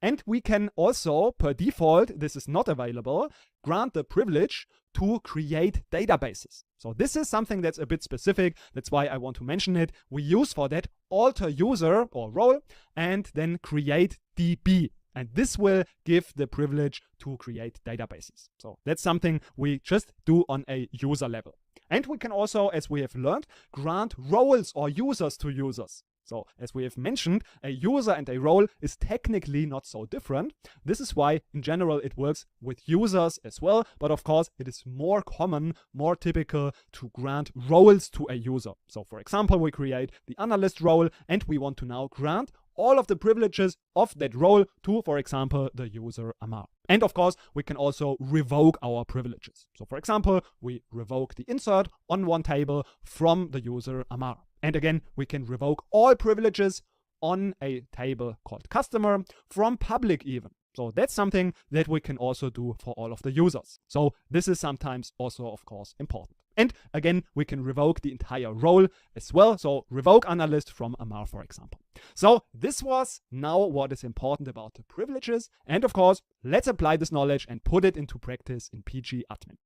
And we can also, per default, this is not available, grant the privilege to create databases. So this is something that's a bit specific. That's why I want to mention it. We use for that alter user or role and then create DB. And this will give the privilege to create databases. So that's something we just do on a user level. And we can also, as we have learned, grant roles or users to users. So as we have mentioned, a user and a role is technically not so different. This is why in general it works with users as well. But of course it is more common, more typical to grant roles to a user. So for example, we create the analyst role and we want to now grant all of the privileges of that role to, for example, the user Amar. And of course, we can also revoke our privileges. So for example, we revoke the insert on one table from the user Amar. And again, we can revoke all privileges on a table called customer from public even. So that's something that we can also do for all of the users. So this is sometimes also, of course, important. And again, we can revoke the entire role as well. So revoke analyst from Amar, for example. So this was now what is important about the privileges. And of course, let's apply this knowledge and put it into practice in PG Admin.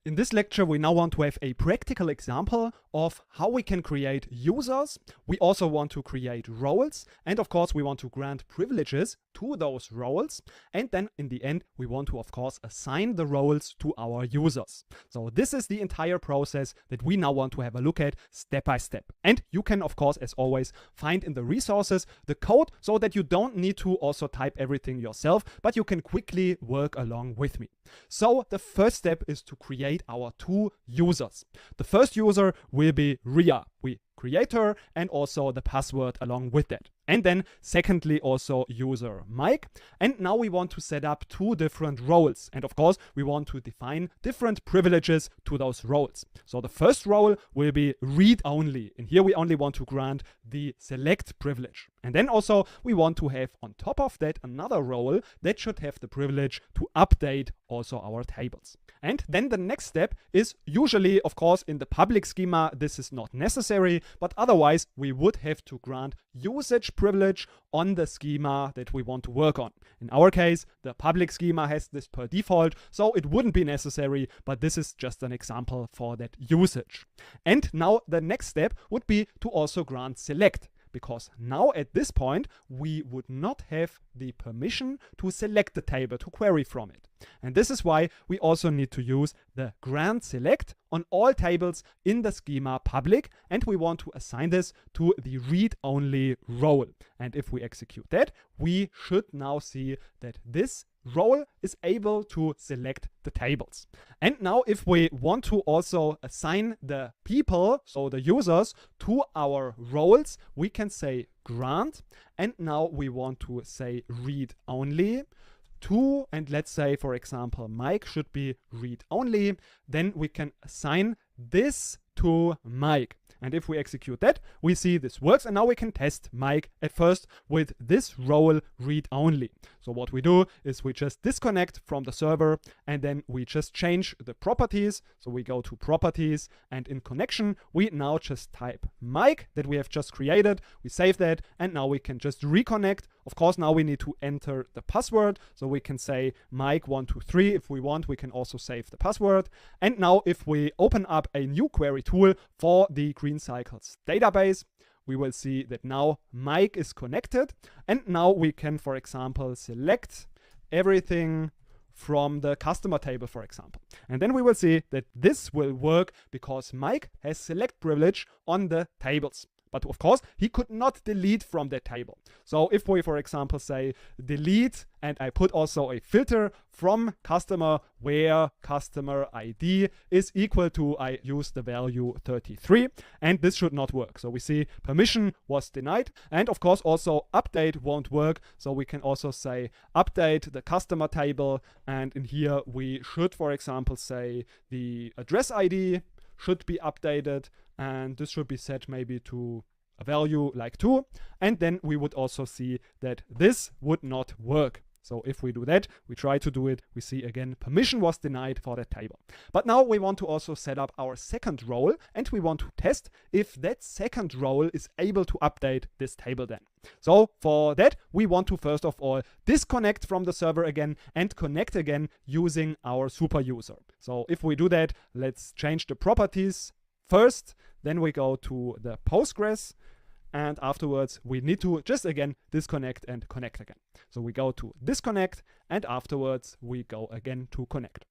In this lecture, we now want to have a practical example of how we can create users. We also want to create roles. And of course, we want to grant privileges to those roles. And then in the end, we want to, of course, assign the roles to our users. So this is the entire process that we now want to have a look at step by step. And you can, of course, as always, find in the resources the code so that you don't need to also type everything yourself, but you can quickly work along with me. So the first step is to create our two users. The first user will be Ria. We create her and also the password along with that. And then secondly, also user Mike. And now we want to set up two different roles. And of course, we want to define different privileges to those roles. So the first role will be read only. And here we only want to grant the select privilege. And then also we want to have on top of that another role that should have the privilege to update also our tables. And then the next step is usually, of course, in the public schema, this is not necessary, but otherwise we would have to grant usage privilege on the schema that we want to work on. In our case, the public schema has this per default, so it wouldn't be necessary, but this is just an example for that usage. And now the next step would be to also grant select, because now at this point we would not have the permission to select the table, to query from it. And this is why we also need to use the grant select on all tables in the schema public, and we want to assign this to the read-only role. And if we execute that, we should now see that this role is able to select the tables. And now if we want to also assign the people, so the users, to our roles, we can say grant, and now we want to say read only to, and let's say for example Mike should be read only, then we can assign this to Mike. And if we execute that, we see this works, and now we can test Mike at first with this role read only. So what we do is we just disconnect from the server, and then we just change the properties. So we go to properties, and in connection, we now just type Mike that we have just created. We save that, and now we can just reconnect. Of course, now we need to enter the password. So we can say Mike123 if we want. We can also save the password. And now if we open up a new query tool for the GreenCycles database, we will see that now Mike is connected. And now we can, for example, select everything from the customer table, for example. And then we will see that this will work because Mike has select privilege on the tables. But of course, he could not delete from that table. So if we, for example, say delete, and I put also a filter from customer where customer ID is equal to, I use the value 33, and this should not work. So we see permission was denied. And of course, also update won't work. So we can also say update the customer table. And in here, we should, for example, say the address ID should be updated, and this should be set maybe to a value like 2, and then we would also see that this would not work. So if we do that, we try to do it, we see again permission was denied for that table. But now we want to also set up our second role, and we want to test if that second role is able to update this table then. So for that, we want to first of all disconnect from the server again and connect again using our super user. So if we do that, let's change the properties first, then we go to the Postgres, and afterwards we need to just again disconnect and connect again. So we go to disconnect, and afterwards we go again to connect.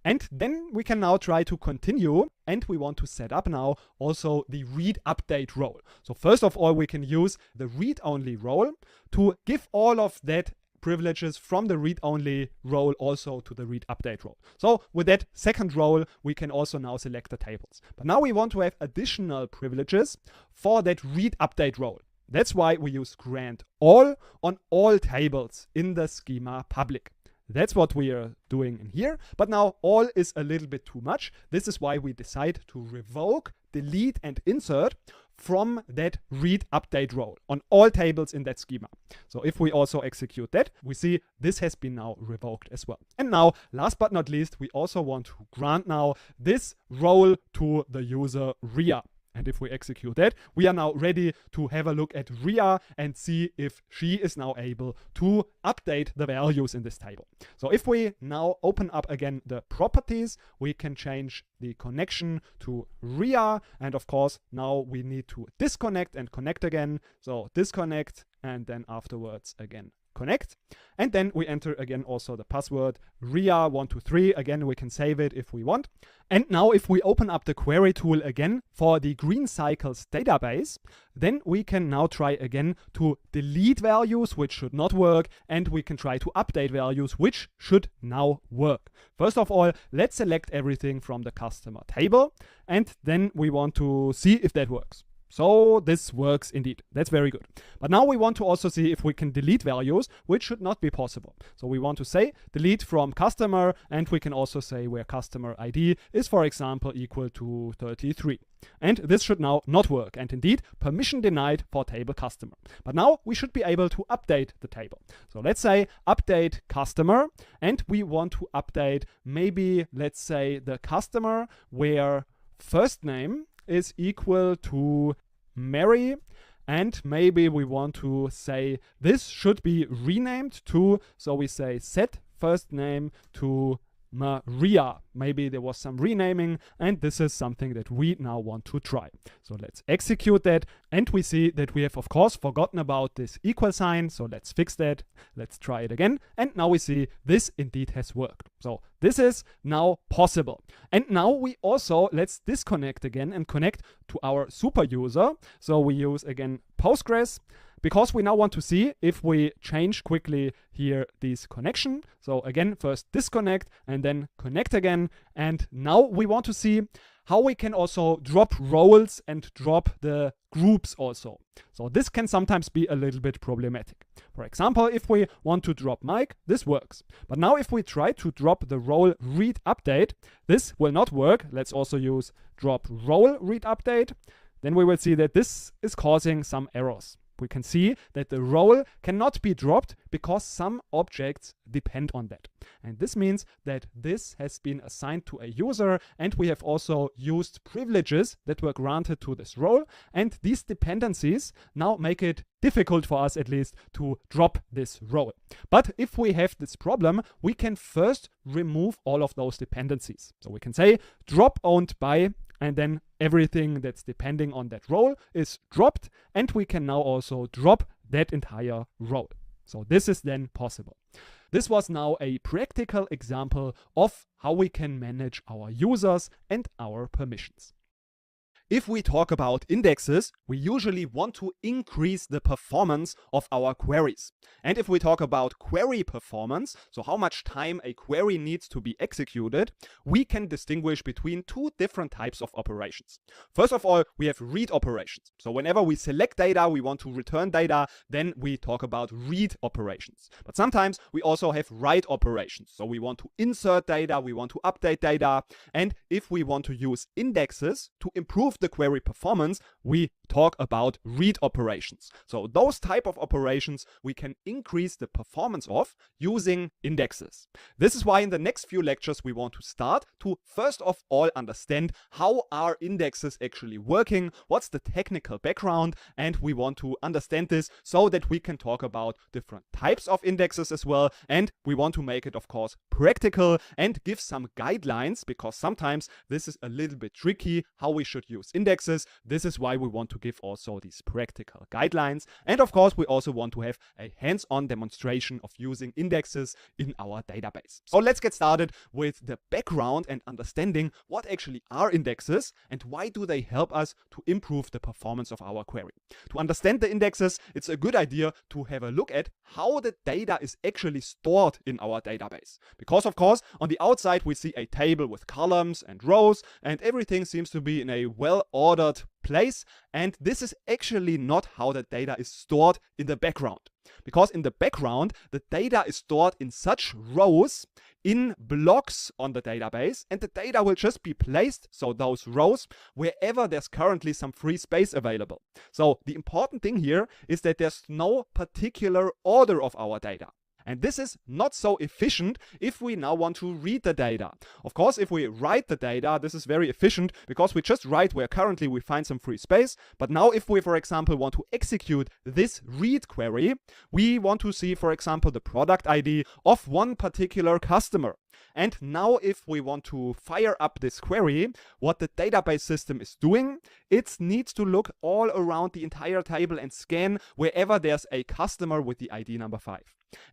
And then we can now try to continue, and we want to set up now also the read update role. So first of all, we can use the read only role to give all of that privileges from the read-only role also to the read update role. So with that second role, we can also now select the tables. But now we want to have additional privileges for that read update role. That's why we use grant all on all tables in the schema public. That's what we are doing in here. But now all is a little bit too much. This is why we decide to revoke, delete, and insert from that read update role on all tables in that schema. So if we also execute that, we see this has been now revoked as well. And now, last but not least, we also want to grant now this role to the user Ria. And if we execute that, we are now ready to have a look at Ria and see if she is now able to update the values in this table. So if we now open up again the properties, we can change the connection to Ria. And of course, now we need to disconnect and connect again. So disconnect, and then afterwards again connect. And then we enter again also the password Ria123. Again, we can save it if we want. And now if we open up the query tool again for the GreenCycles database, then we can now try again to delete values which should not work, and we can try to update values which should now work. First of all, let's select everything from the customer table, and then we want to see if that works. So this works indeed. That's very good. But now we want to also see if we can delete values, which should not be possible. So we want to say delete from customer, and we can also say where customer ID is, for example, equal to 33. And this should now not work. And indeed, permission denied for table customer. But now we should be able to update the table. So let's say update customer, and we want to update maybe, let's say, the customer where first name is equal to Mary, and maybe we want to say this should be renamed to, so we say set first name to Maria. Maybe there was some renaming, and this is something that we now want to try. So let's execute that, and we see that we have of course forgotten about this equal sign, so let's fix that. Let's try it again, and now we see this indeed has worked. So this is now possible. And now we also, let's disconnect again and connect to our super user. So we use again Postgres, because we now want to see if we change quickly here this connection. So again, first disconnect and then connect again. And now we want to see how we can also drop roles and drop the groups also. So this can sometimes be a little bit problematic. For example, if we want to drop Mike, this works. But now if we try to drop the role read update, this will not work. Let's also use drop role read update. Then we will see that this is causing some errors. We can see that the role cannot be dropped because some objects depend on that. And this means that this has been assigned to a user, and we have also used privileges that were granted to this role. And these dependencies now make it difficult for us at least to drop this role. But if we have this problem, we can first remove all of those dependencies. So we can say drop owned by, and then everything that's depending on that role is dropped, and we can now also drop that entire role. So this is then possible. This was now a practical example of how we can manage our users and our permissions. If we talk about indexes, we usually want to increase the performance of our queries. And if we talk about query performance, so how much time a query needs to be executed, we can distinguish between two different types of operations. First of all, we have read operations. So whenever we select data, we want to return data, then we talk about read operations. But sometimes we also have write operations. So we want to insert data, we want to update data, and if we want to use indexes to improve the query performance, we talk about read operations. So those type of operations we can increase the performance of using indexes. This is why in the next few lectures we want to start to first of all understand how are indexes actually working, what's the technical background, and we want to understand this so that we can talk about different types of indexes as well, and we want to make it of course practical and give some guidelines, because sometimes this is a little bit tricky how we should use indexes. This is why we want to give also these practical guidelines, and of course we also want to have a hands-on demonstration of using indexes in our database. So let's get started with the background and understanding what actually are indexes and why do they help us to improve the performance of our query. To understand the indexes, it's a good idea to have a look at how the data is actually stored in our database. Because of course on the outside we see a table with columns and rows, and everything seems to be in a well-ordered place, and this is actually not how the data is stored in the background. Because in the background the data is stored in such rows in blocks on the database, and the data will just be placed, so those rows, wherever there's currently some free space available. So the important thing here is that there's no particular order of our data. And this is not so efficient if we now want to read the data. Of course, if we write the data, this is very efficient because we just write where currently we find some free space. But now if we, for example, want to execute this read query, we want to see, for example, the product ID of one particular customer. And now if we want to fire up this query, what the database system is doing, it needs to look all around the entire table and scan wherever there's a customer with the ID number 5.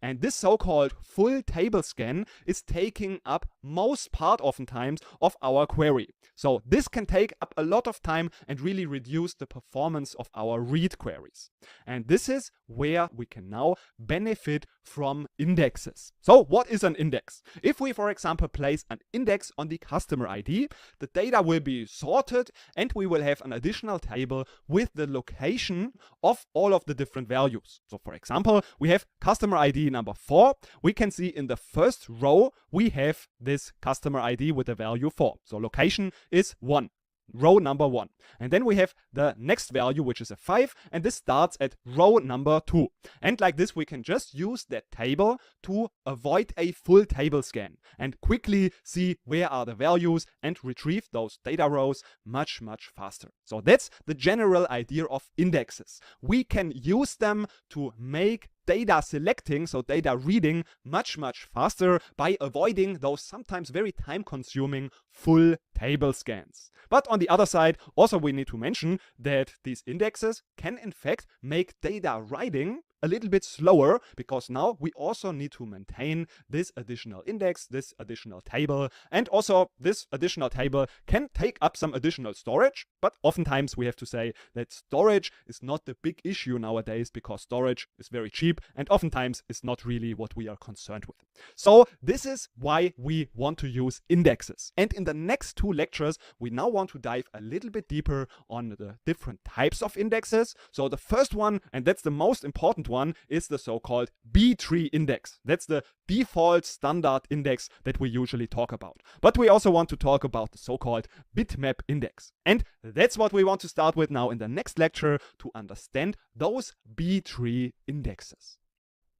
And this so-called full table scan is taking up most part oftentimes of our query. So this can take up a lot of time and really reduce the performance of our read queries. And this is where we can now benefit from indexes. So what is an index? If we, for example, place an index on the customer ID, the data will be sorted and we will have an additional table with the location of all of the different values. So for example, we have customer ID number 4. We can see in the first row, we have this customer ID with the value 4. So location is 1. Row number 1. And then we have the next value, which is a 5, and this starts at row number 2. And like this, we can just use that table to avoid a full table scan and quickly see where are the values and retrieve those data rows much faster. So that's the general idea of indexes. We can use them to make data selecting, so data reading, much faster by avoiding those sometimes very time-consuming full table scans. But on the other side, also we need to mention that these indexes can in fact make data writing a little bit slower, because now we also need to maintain this additional index, this additional table, and also this additional table can take up some additional storage, but oftentimes we have to say that storage is not the big issue nowadays, because storage is very cheap and oftentimes is not really what we are concerned with. So this is why we want to use indexes. And in the next 2 lectures, we now want to dive a little bit deeper on the different types of indexes. So the first one, and that's the most important one, is the so-called B-tree index. That's the default standard index that we usually talk about. But we also want to talk about the so-called bitmap index. And that's what we want to start with now in the next lecture, to understand those B-tree indexes.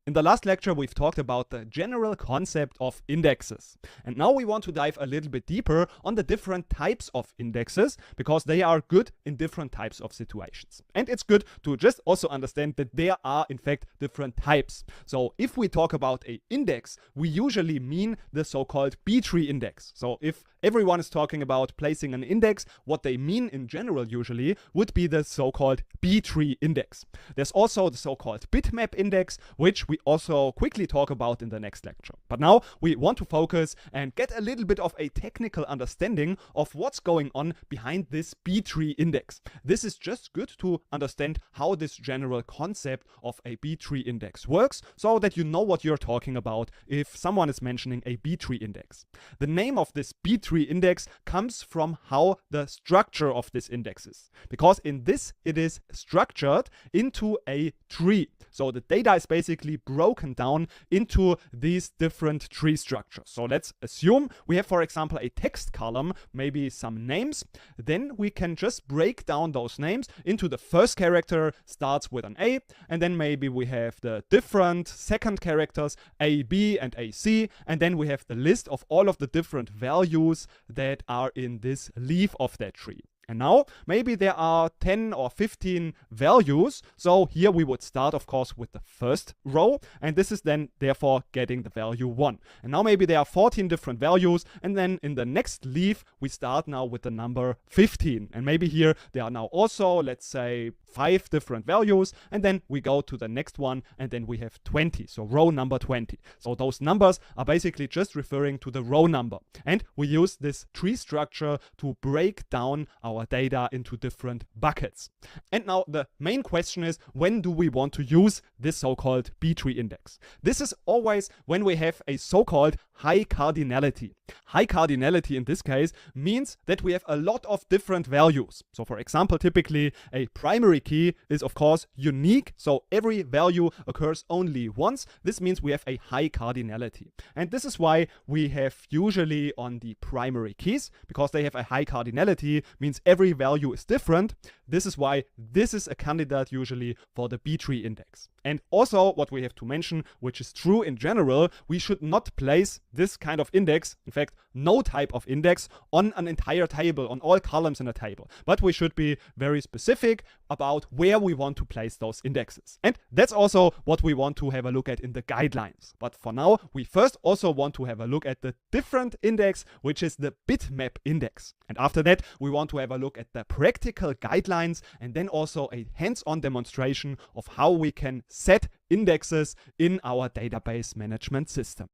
In the last lecture, we've talked about the general concept of indexes. And now we want to dive a little bit deeper on the different types of indexes, because they are good in different types of situations. And it's good to just also understand that there are, in fact, different types. So if we talk about an index, we usually mean the so-called B-tree index. So if everyone is talking about placing an index, what they mean in general usually would be the so-called B-tree index. There's also the so-called bitmap index, which we also quickly talk about in the next lecture. But now we want to focus and get a little bit of a technical understanding of what's going on behind this B-tree index. This is just good to understand how this general concept of a B-tree index works, so that you know what you're talking about if someone is mentioning a B-tree index. The name of this B-tree index comes from how the structure of this index is, because in this it is structured into a tree. So the data is basically broken down into these different tree structures. So let's assume we have, for example, a text column, maybe some names. Then we can just break down those names into the first character starts with an A, and then maybe we have the different second characters A, B, and A, C, and then we have the list of all of the different values that are in this leaf of that tree. And now maybe there are 10 or 15 values. So here we would start, of course, with the first row. And this is then therefore getting the value 1. And now maybe there are 14 different values. And then in the next leaf, we start now with the number 15. And maybe here there are now also, let's say, 5 different values. And then we go to the next one. And then we have 20. So row number 20. So those numbers are basically just referring to the row number. And we use this tree structure to break down our data into different buckets. And now the main question is, when do we want to use this so-called B-tree index? This is always when we have a so-called high cardinality. High cardinality in this case means that we have a lot of different values. So for example, typically a primary key is of course unique. So every value occurs only once. This means we have a high cardinality. And this is why we have usually on the primary keys, because they have a high cardinality, means every value is different. This is why this is a candidate usually for the B-tree index. And also what we have to mention, which is true in general, we should not place this kind of index, in fact, no type of index, on an entire table, on all columns in a table. But we should be very specific about where we want to place those indexes. And that's also what we want to have a look at in the guidelines. But for now, we first also want to have a look at the different index, which is the bitmap index. And after that, we want to have a look at the practical guidelines and then also a hands-on demonstration of how we can set indexes in our database management system.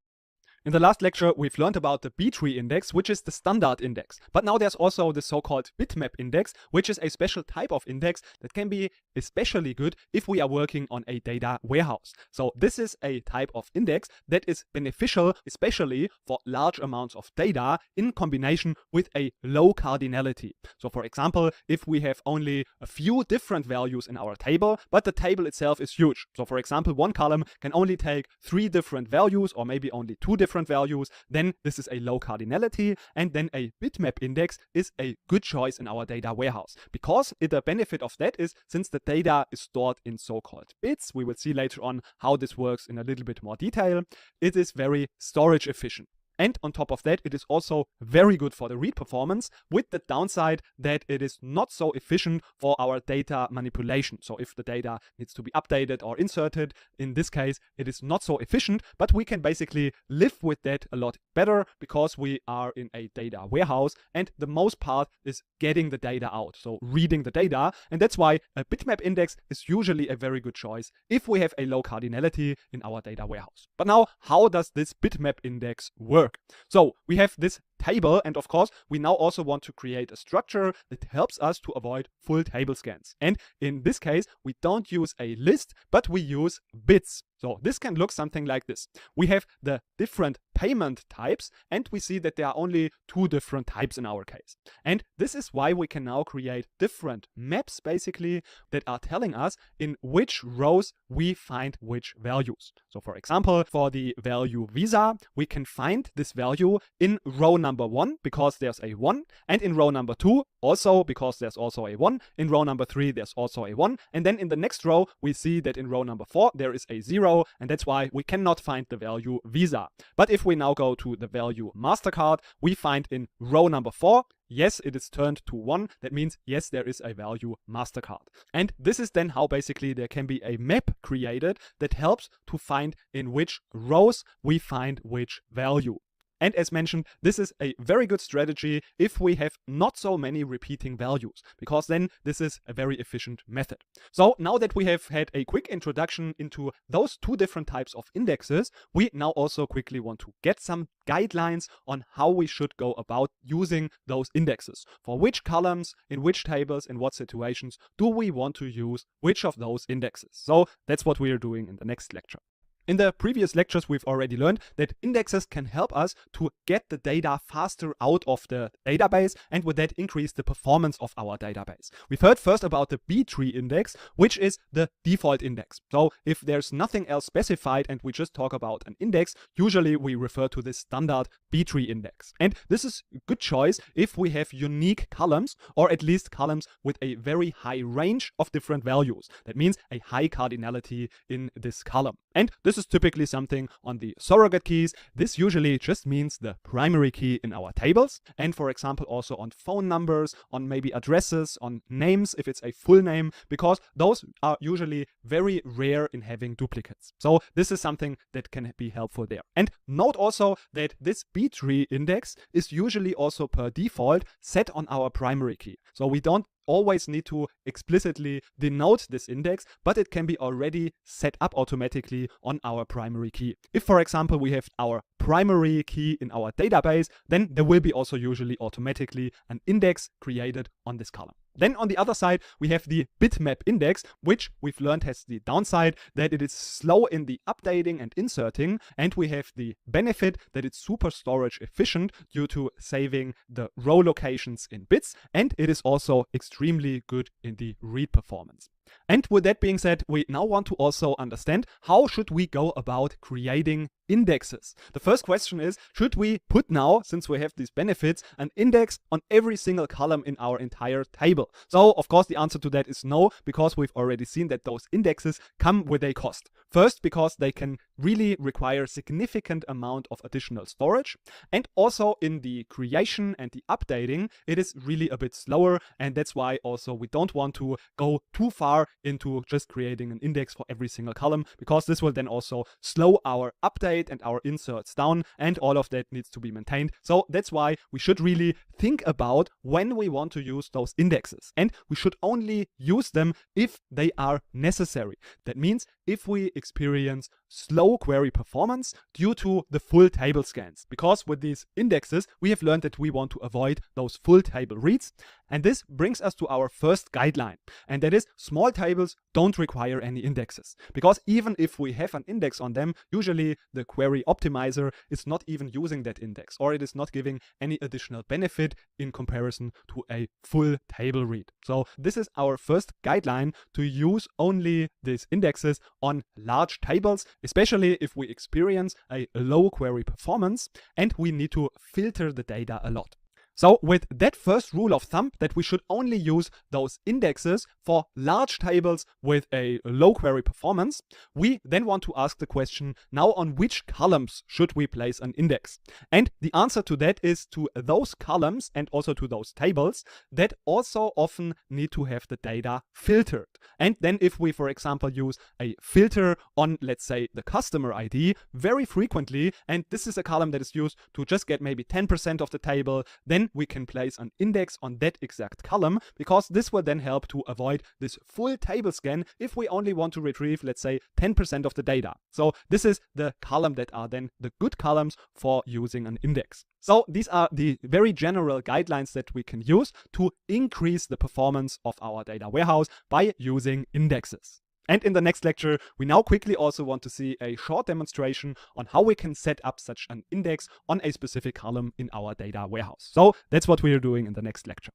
In the last lecture, we've learned about the B-tree index, which is the standard index. But now there's also the so-called bitmap index, which is a special type of index that can be especially good if we are working on a data warehouse. So this is a type of index that is beneficial, especially for large amounts of data in combination with a low cardinality. So for example, if we have only a few different values in our table, but the table itself is huge. So for example, one column can only take 3 different values or maybe only 2 different values, then this is a low cardinality, and then a bitmap index is a good choice in our data warehouse. Because the benefit of that is, since the data is stored in so-called bits, we will see later on how this works in a little bit more detail, it is very storage efficient. And on top of that, it is also very good for the read performance, with the downside that it is not so efficient for our data manipulation. So if the data needs to be updated or inserted, in this case, it is not so efficient, but we can basically live with that a lot better because we are in a data warehouse and the most part is getting the data out, so reading the data. And that's why a bitmap index is usually a very good choice if we have a low cardinality in our data warehouse. But now, how does this bitmap index work? So we have this table, and of course we now also want to create a structure that helps us to avoid full table scans. And in this case, we don't use a list, but we use bits. So this can look something like this. We have the different payment types, and we see that there are only 2 different types in our case. And this is why we can now create different maps basically that are telling us in which rows we find which values. So for example, for the value Visa, we can find this value in row number 1 because there's a 1, and in row number 2 also because there's also a 1, in row number 3 there's also a 1, and then in the next row we see that in row number 4 there is a 0, and that's why we cannot find the value Visa. But if we now go to the value Mastercard, we find in row number 4, yes, it is turned to 1. That means, yes, there is a value Mastercard. And this is then how basically there can be a map created that helps to find in which rows we find which value. And as mentioned, this is a very good strategy if we have not so many repeating values, because then this is a very efficient method. So now that we have had a quick introduction into those 2 different types of indexes, we now also quickly want to get some guidelines on how we should go about using those indexes. For which columns, in which tables, in what situations do we want to use which of those indexes? So that's what we are doing in the next lecture. In the previous lectures, we've already learned that indexes can help us to get the data faster out of the database and with that increase the performance of our database. We've heard first about the B-tree index, which is the default index. So if there's nothing else specified and we just talk about an index, usually we refer to this standard B-tree index. And this is a good choice if we have unique columns, or at least columns with a very high range of different values. That means a high cardinality in this column. And this is typically something on the surrogate keys. This usually just means the primary key in our tables. And for example, also on phone numbers, on maybe addresses, on names, if it's a full name, because those are usually very rare in having duplicates. So this is something that can be helpful there. And note also that this B-tree index is usually also per default set on our primary key. So we don't always need to explicitly denote this index, but it can be already set up automatically on our primary key. If, for example, we have our primary key in our database, then there will be also usually automatically an index created on this column. Then on the other side, we have the bitmap index, which we've learned has the downside that it is slow in the updating and inserting, and we have the benefit that it's super storage efficient due to saving the row locations in bits, and it is also extremely good in the read performance. And with that being said, we now want to also understand how should we go about creating indexes. The first question is, should we put now, since we have these benefits, an index on every single column in our entire table? So of course the answer to that is no, because we've already seen that those indexes come with a cost. First, because they can really require significant amount of additional storage, and also in the creation and the updating it is really a bit slower, and that's why also we don't want to go too far far into just creating an index for every single column, because this will then also slow our update and our inserts down, and all of that needs to be maintained. So that's why we should really think about when we want to use those indexes, and we should only use them if they are necessary. That means if we experience slow query performance due to the full table scans, because with these indexes we have learned that we want to avoid those full table reads. And this brings us to our first guideline, and that is small tables don't require any indexes, because even if we have an index on them, usually the query optimizer is not even using that index, or it is not giving any additional benefit in comparison to a full table read. So this is our first guideline, to use only these indexes on large tables, especially if we experience a low query performance and we need to filter the data a lot. So with that first rule of thumb, that we should only use those indexes for large tables with a low query performance, we then want to ask the question, now on which columns should we place an index? And the answer to that is to those columns and also to those tables that also often need to have the data filtered. And then if we, for example, use a filter on, let's say, the customer ID very frequently, and this is a column that is used to just get maybe 10% of the table, then we can place an index on that exact column, because this will then help to avoid this full table scan if we only want to retrieve, let's say, 10% of the data. So this is the column that are then the good columns for using an index. So these are the very general guidelines that we can use to increase the performance of our data warehouse by using indexes. And in the next lecture, we now quickly also want to see a short demonstration on how we can set up such an index on a specific column in our data warehouse. So that's what we are doing in the next lecture.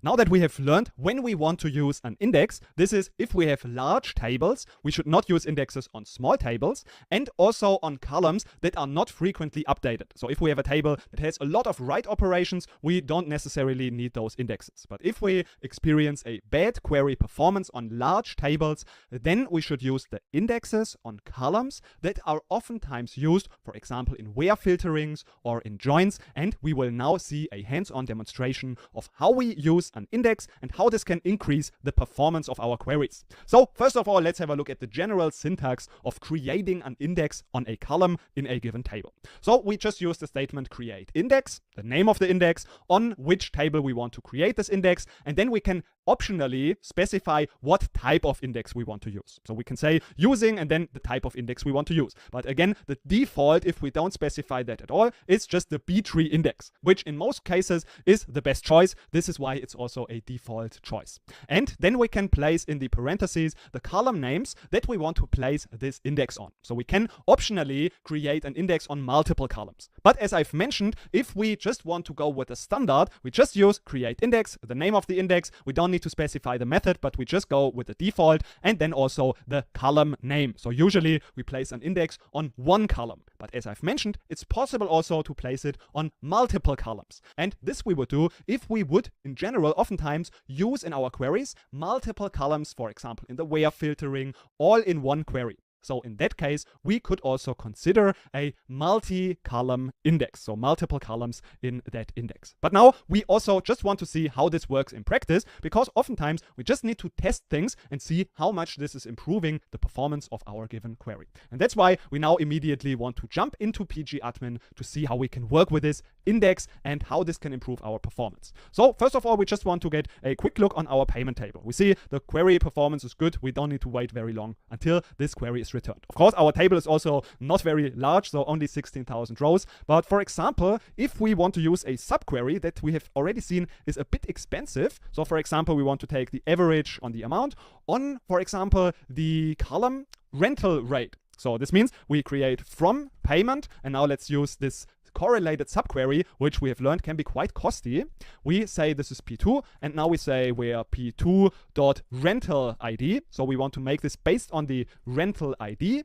Now that we have learned when we want to use an index, this is if we have large tables, we should not use indexes on small tables, and also on columns that are not frequently updated. So if we have a table that has a lot of write operations, we don't necessarily need those indexes. But if we experience a bad query performance on large tables, then we should use the indexes on columns that are oftentimes used, for example, in where filterings or in joins. And we will now see a hands-on demonstration of how we use an index and how this can increase the performance of our queries. So first of all, let's have a look at the general syntax of creating an index on a column in a given table. So we just use the statement create index, the name of the index, on which table we want to create this index, and then we can optionally specify what type of index we want to use. So we can say using and then the type of index we want to use. But again, the default, if we don't specify that at all, is just the B-tree index, which in most cases is the best choice. This is why it's also a default choice. And then we can place in the parentheses the column names that we want to place this index on. So we can optionally create an index on multiple columns. But as I've mentioned, if we just want to go with a standard, we just use create index, the name of the index. We don't need to specify the method, but we just go with the default and then also the column name. So usually we place an index on one column. But as I've mentioned, it's possible also to place it on multiple columns. And this we would do if we would, in general, oftentimes use in our queries multiple columns, for example, in the where filtering, all in one query. So in that case, we could also consider a multi-column index, so multiple columns in that index. But now we also just want to see how this works in practice, because oftentimes we just need to test things and see how much this is improving the performance of our given query. And that's why we now immediately want to jump into pgadmin to see how we can work with this index and how this can improve our performance. So first of all, we just want to get a quick look on our payment table. We see the query performance is good. We don't need to wait very long until this query is returned. Of course, our table is also not very large, so only 16,000 rows. But for example, if we want to use a subquery that we have already seen is a bit expensive, so for example, we want to take the average on the amount on, for example, the column rental rate. So this means we create from payment, and now let's use this correlated subquery, which we have learned can be quite costly. We say this is P2, and now we say where P2.rental ID. So we want to make this based on the rental ID.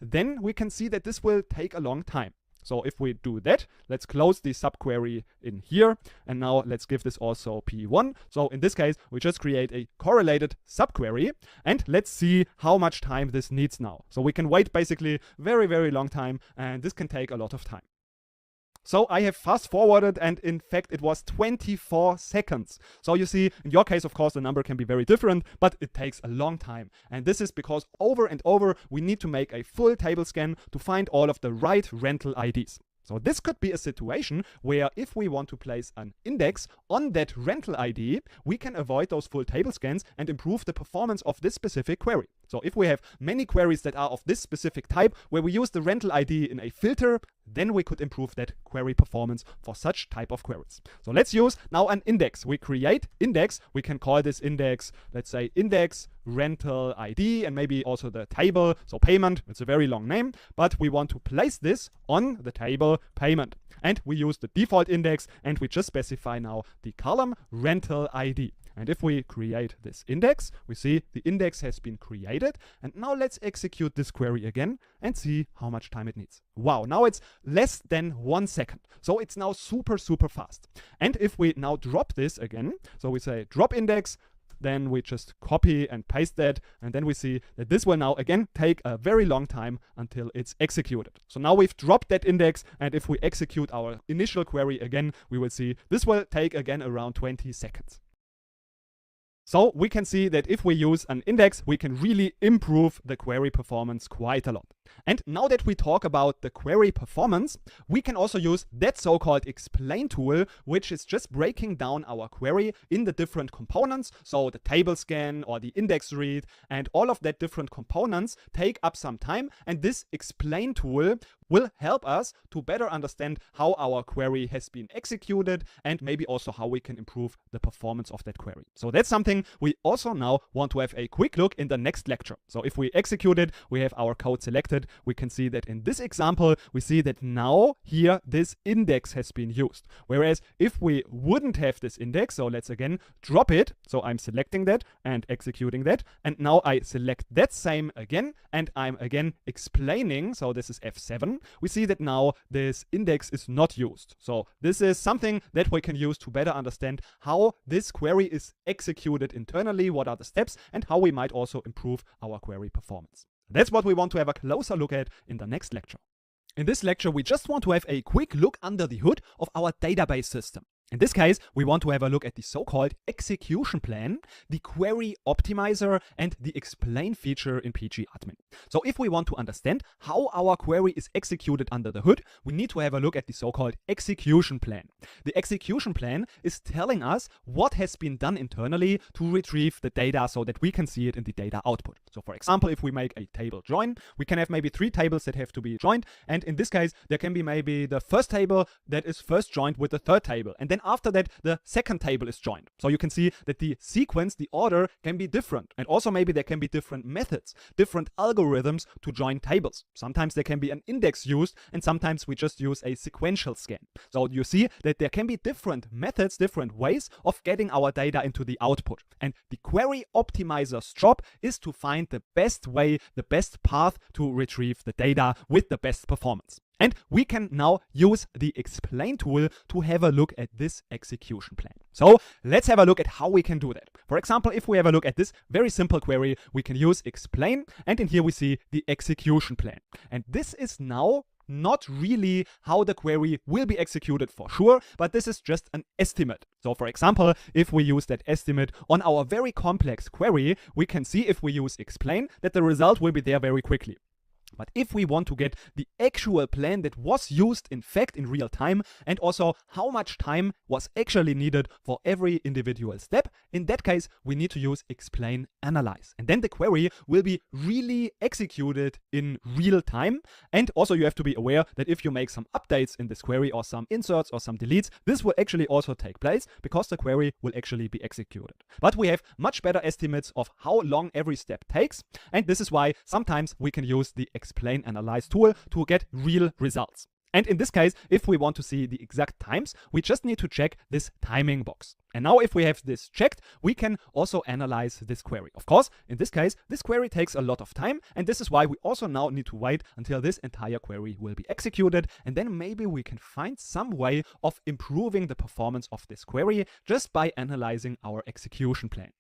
Then we can see that this will take a long time. So if we do that, let's close the subquery in here. And now let's give this also P1. So in this case, we just create a correlated subquery. And let's see how much time this needs now. So we can wait basically very, very long time. And this can take a lot of time. So I have fast forwarded, and in fact it was 24 seconds. So you see, in your case, of course, the number can be very different, but it takes a long time. And this is because over and over we need to make a full table scan to find all of the right rental IDs. So this could be a situation where if we want to place an index on that rental ID, we can avoid those full table scans and improve the performance of this specific query. So if we have many queries that are of this specific type, where we use the rental ID in a filter, then we could improve that query performance for such type of queries. So let's use now an index. We create index. We can call this index, let's say index rental ID, and maybe also the table, so payment. It's a very long name, but we want to place this on the table payment. And we use the default index, and we just specify now the column rental ID. And if we create this index, we see the index has been created. And now let's execute this query again and see how much time it needs. Wow, now it's less than 1 second. So it's now super fast. And if we now drop this again, so we say drop index, then we just copy and paste that, and then we see that this will now again take a very long time until it's executed. So now we've dropped that index, and if we execute our initial query again, we will see this will take again around 20 seconds. So we can see that if we use an index, we can really improve the query performance quite a lot. And now that we talk about the query performance, we can also use that so-called explain tool, which is just breaking down our query in the different components. So the table scan or the index read, and all of that different components take up some time. And this explain tool will help us to better understand how our query has been executed, and maybe also how we can improve the performance of that query. So that's something we also now want to have a quick look in the next lecture. So if we execute it, we have our code selected. We can see that in this example, we see that now here this index has been used. Whereas if we wouldn't have this index, so let's again drop it. So I'm selecting that and executing that. And now I select that same again, and I'm again explaining. So this is F7. We see that now this index is not used. So this is something that we can use to better understand how this query is executed internally, what are the steps, and how we might also improve our query performance. That's what we want to have a closer look at in the next lecture. In this lecture, we just want to have a quick look under the hood of our database system. In this case, we want to have a look at the so-called execution plan, the query optimizer, and the explain feature in pgadmin. So if we want to understand how our query is executed under the hood, we need to have a look at the so-called execution plan. The execution plan is telling us what has been done internally to retrieve the data so that we can see it in the data output. So for example, if we make a table join, we can have maybe 3 tables that have to be joined. And in this case, there can be maybe the first table that is first joined with the third table. And then after that, the second table is joined. So you can see that the sequence, the order can be different. And also maybe there can be different methods, different algorithms to join tables. Sometimes there can be an index used, and sometimes we just use a sequential scan. So you see that there can be different methods, different ways of getting our data into the output. And the query optimizer's job is to find the best way, the best path to retrieve the data with the best performance. And we can now use the explain tool to have a look at this execution plan. So let's have a look at how we can do that. For example, if we have a look at this very simple query, we can use explain, and in here we see the execution plan. And this is now not really how the query will be executed for sure, but this is just an estimate. So for example, if we use that estimate on our very complex query, we can see if we use explain that the result will be there very quickly. But if we want to get the actual plan that was used in fact in real time, and also how much time was actually needed for every individual step, in that case we need to use explain analyze. And then the query will be really executed in real time. And also you have to be aware that if you make some updates in this query or some inserts or some deletes, this will actually also take place because the query will actually be executed. But we have much better estimates of how long every step takes. And this is why sometimes we can use the explain analyze tool to get real results. And in this case, if we want to see the exact times, we just need to check this timing box. And now if we have this checked, we can also analyze this query. Of course, in this case, this query takes a lot of time, and this is why we also now need to wait until this entire query will be executed, and then maybe we can find some way of improving the performance of this query just by analyzing our execution plan.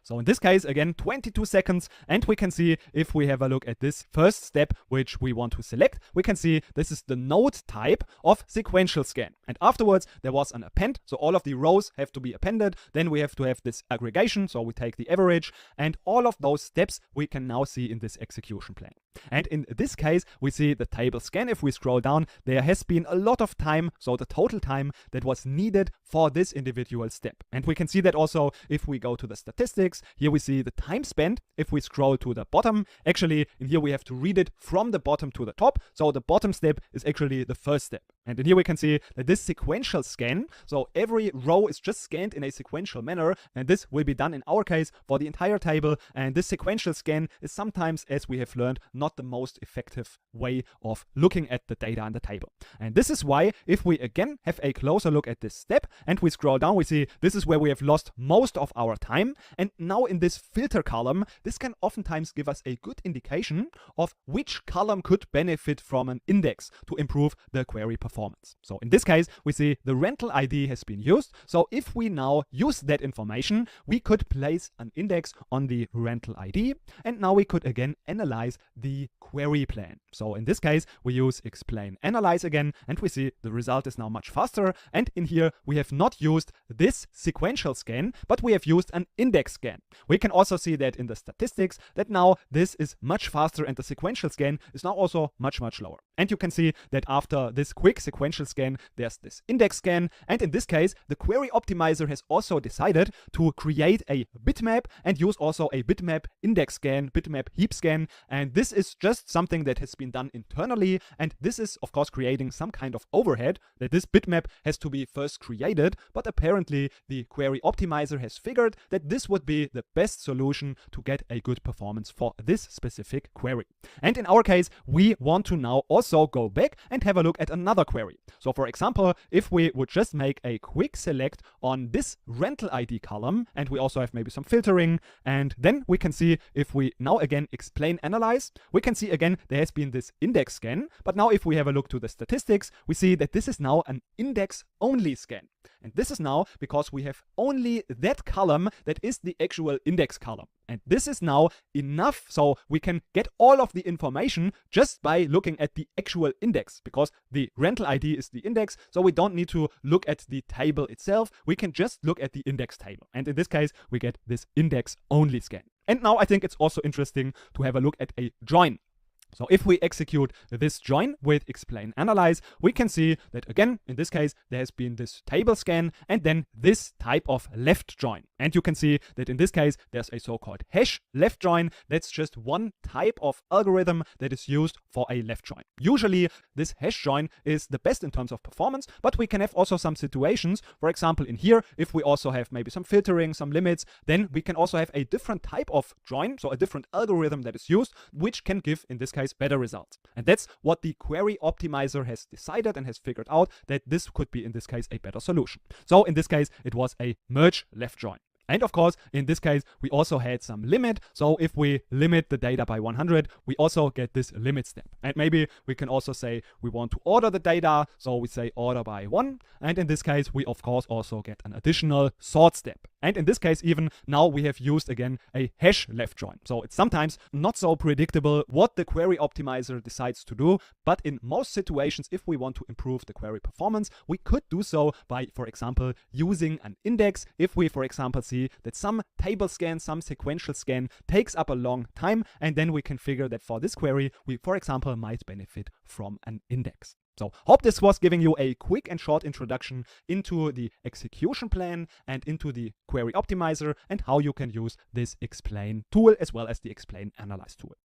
So in this case, again, 22 seconds, and we can see if we have a look at this first step, which we want to select, we can see this is the node type of sequential scan. And afterwards, there was an append, so all of the rows have to be appended. Then we have to have this aggregation, so we take the average, and all of those steps we can now see in this execution plan. And in this case, we see the table scan. If we scroll down, there has been a lot of time, so the total time that was needed for this individual step. And we can see that also if we go to the statistics. Here we see the time spent. If we scroll to the bottom, actually in here we have to read it from the bottom to the top. So the bottom step is actually the first step. And in here we can see that this sequential scan, so every row is just scanned in a sequential manner, and this will be done in our case for the entire table. And this sequential scan is sometimes, as we have learned, not the most effective way of looking at the data in the table. And this is why, if we again have a closer look at this step and we scroll down, we see this is where we have lost most of our time. And now in this filter column, this can oftentimes give us a good indication of which column could benefit from an index to improve the query performance. So in this case, we see the rental ID has been used. So if we now use that information, we could place an index on the rental ID. And now we could again analyze the query plan. So in this case, we use explain analyze again, and we see the result is now much faster. And in here, we have not used this sequential scan, but we have used an index scan. We can also see that in the statistics that now this is much faster and the sequential scan is now also much lower. And you can see that after this quick sequential scan, there's this index scan. And in this case, the query optimizer has also decided to create a bitmap and use also a bitmap index scan, bitmap heap scan. And this is just something that has been done internally. And this is, of course, creating some kind of overhead that this bitmap has to be first created. But apparently, the query optimizer has figured that this would be the best solution to get a good performance for this specific query. And in our case, we want to now also go back and have a look at another query. So for example, if we would just make a quick select on this rental ID column, and we also have maybe some filtering, and then we can see if we now again explain analyze, we can see again there has been this index scan. But now if we have a look to the statistics, we see that this is now an index only scan. And this is now because we have only that column that is the actual index column. And this is now enough, so we can get all of the information just by looking at the actual index, because the rental ID is the index, so we don't need to look at the table itself. We can just look at the index table. And in this case, we get this index only scan. And now I think it's also interesting to have a look at a join. So if we execute this join with explain analyze, we can see that again, in this case, there has been this table scan and then this type of left join. And you can see that in this case, there's a so-called hash left join. That's just one type of algorithm that is used for a left join. Usually, this hash join is the best in terms of performance, but we can have also some situations. For example, in here, if we also have maybe some filtering, some limits, then we can also have a different type of join, so a different algorithm that is used, which can give, in this case, better results. And that's what the query optimizer has decided and has figured out, that this could be, in this case, a better solution. So in this case, it was a merge left join. And of course, in this case, we also had some limit. So if we limit the data by 100, we also get this limit step. And maybe we can also say we want to order the data. So we say order by 1. And in this case, we of course also get an additional sort step. And in this case, even now we have used again a hash left join. So it's sometimes not so predictable what the query optimizer decides to do. But in most situations, if we want to improve the query performance, we could do so by, for example, using an index. If we, for example, see that some table scan, some sequential scan takes up a long time, and then we can figure that for this query, we, for example, might benefit from an index. So hope this was giving you a quick and short introduction into the execution plan and into the query optimizer and how you can use this explain tool as well as the explain analyze tool.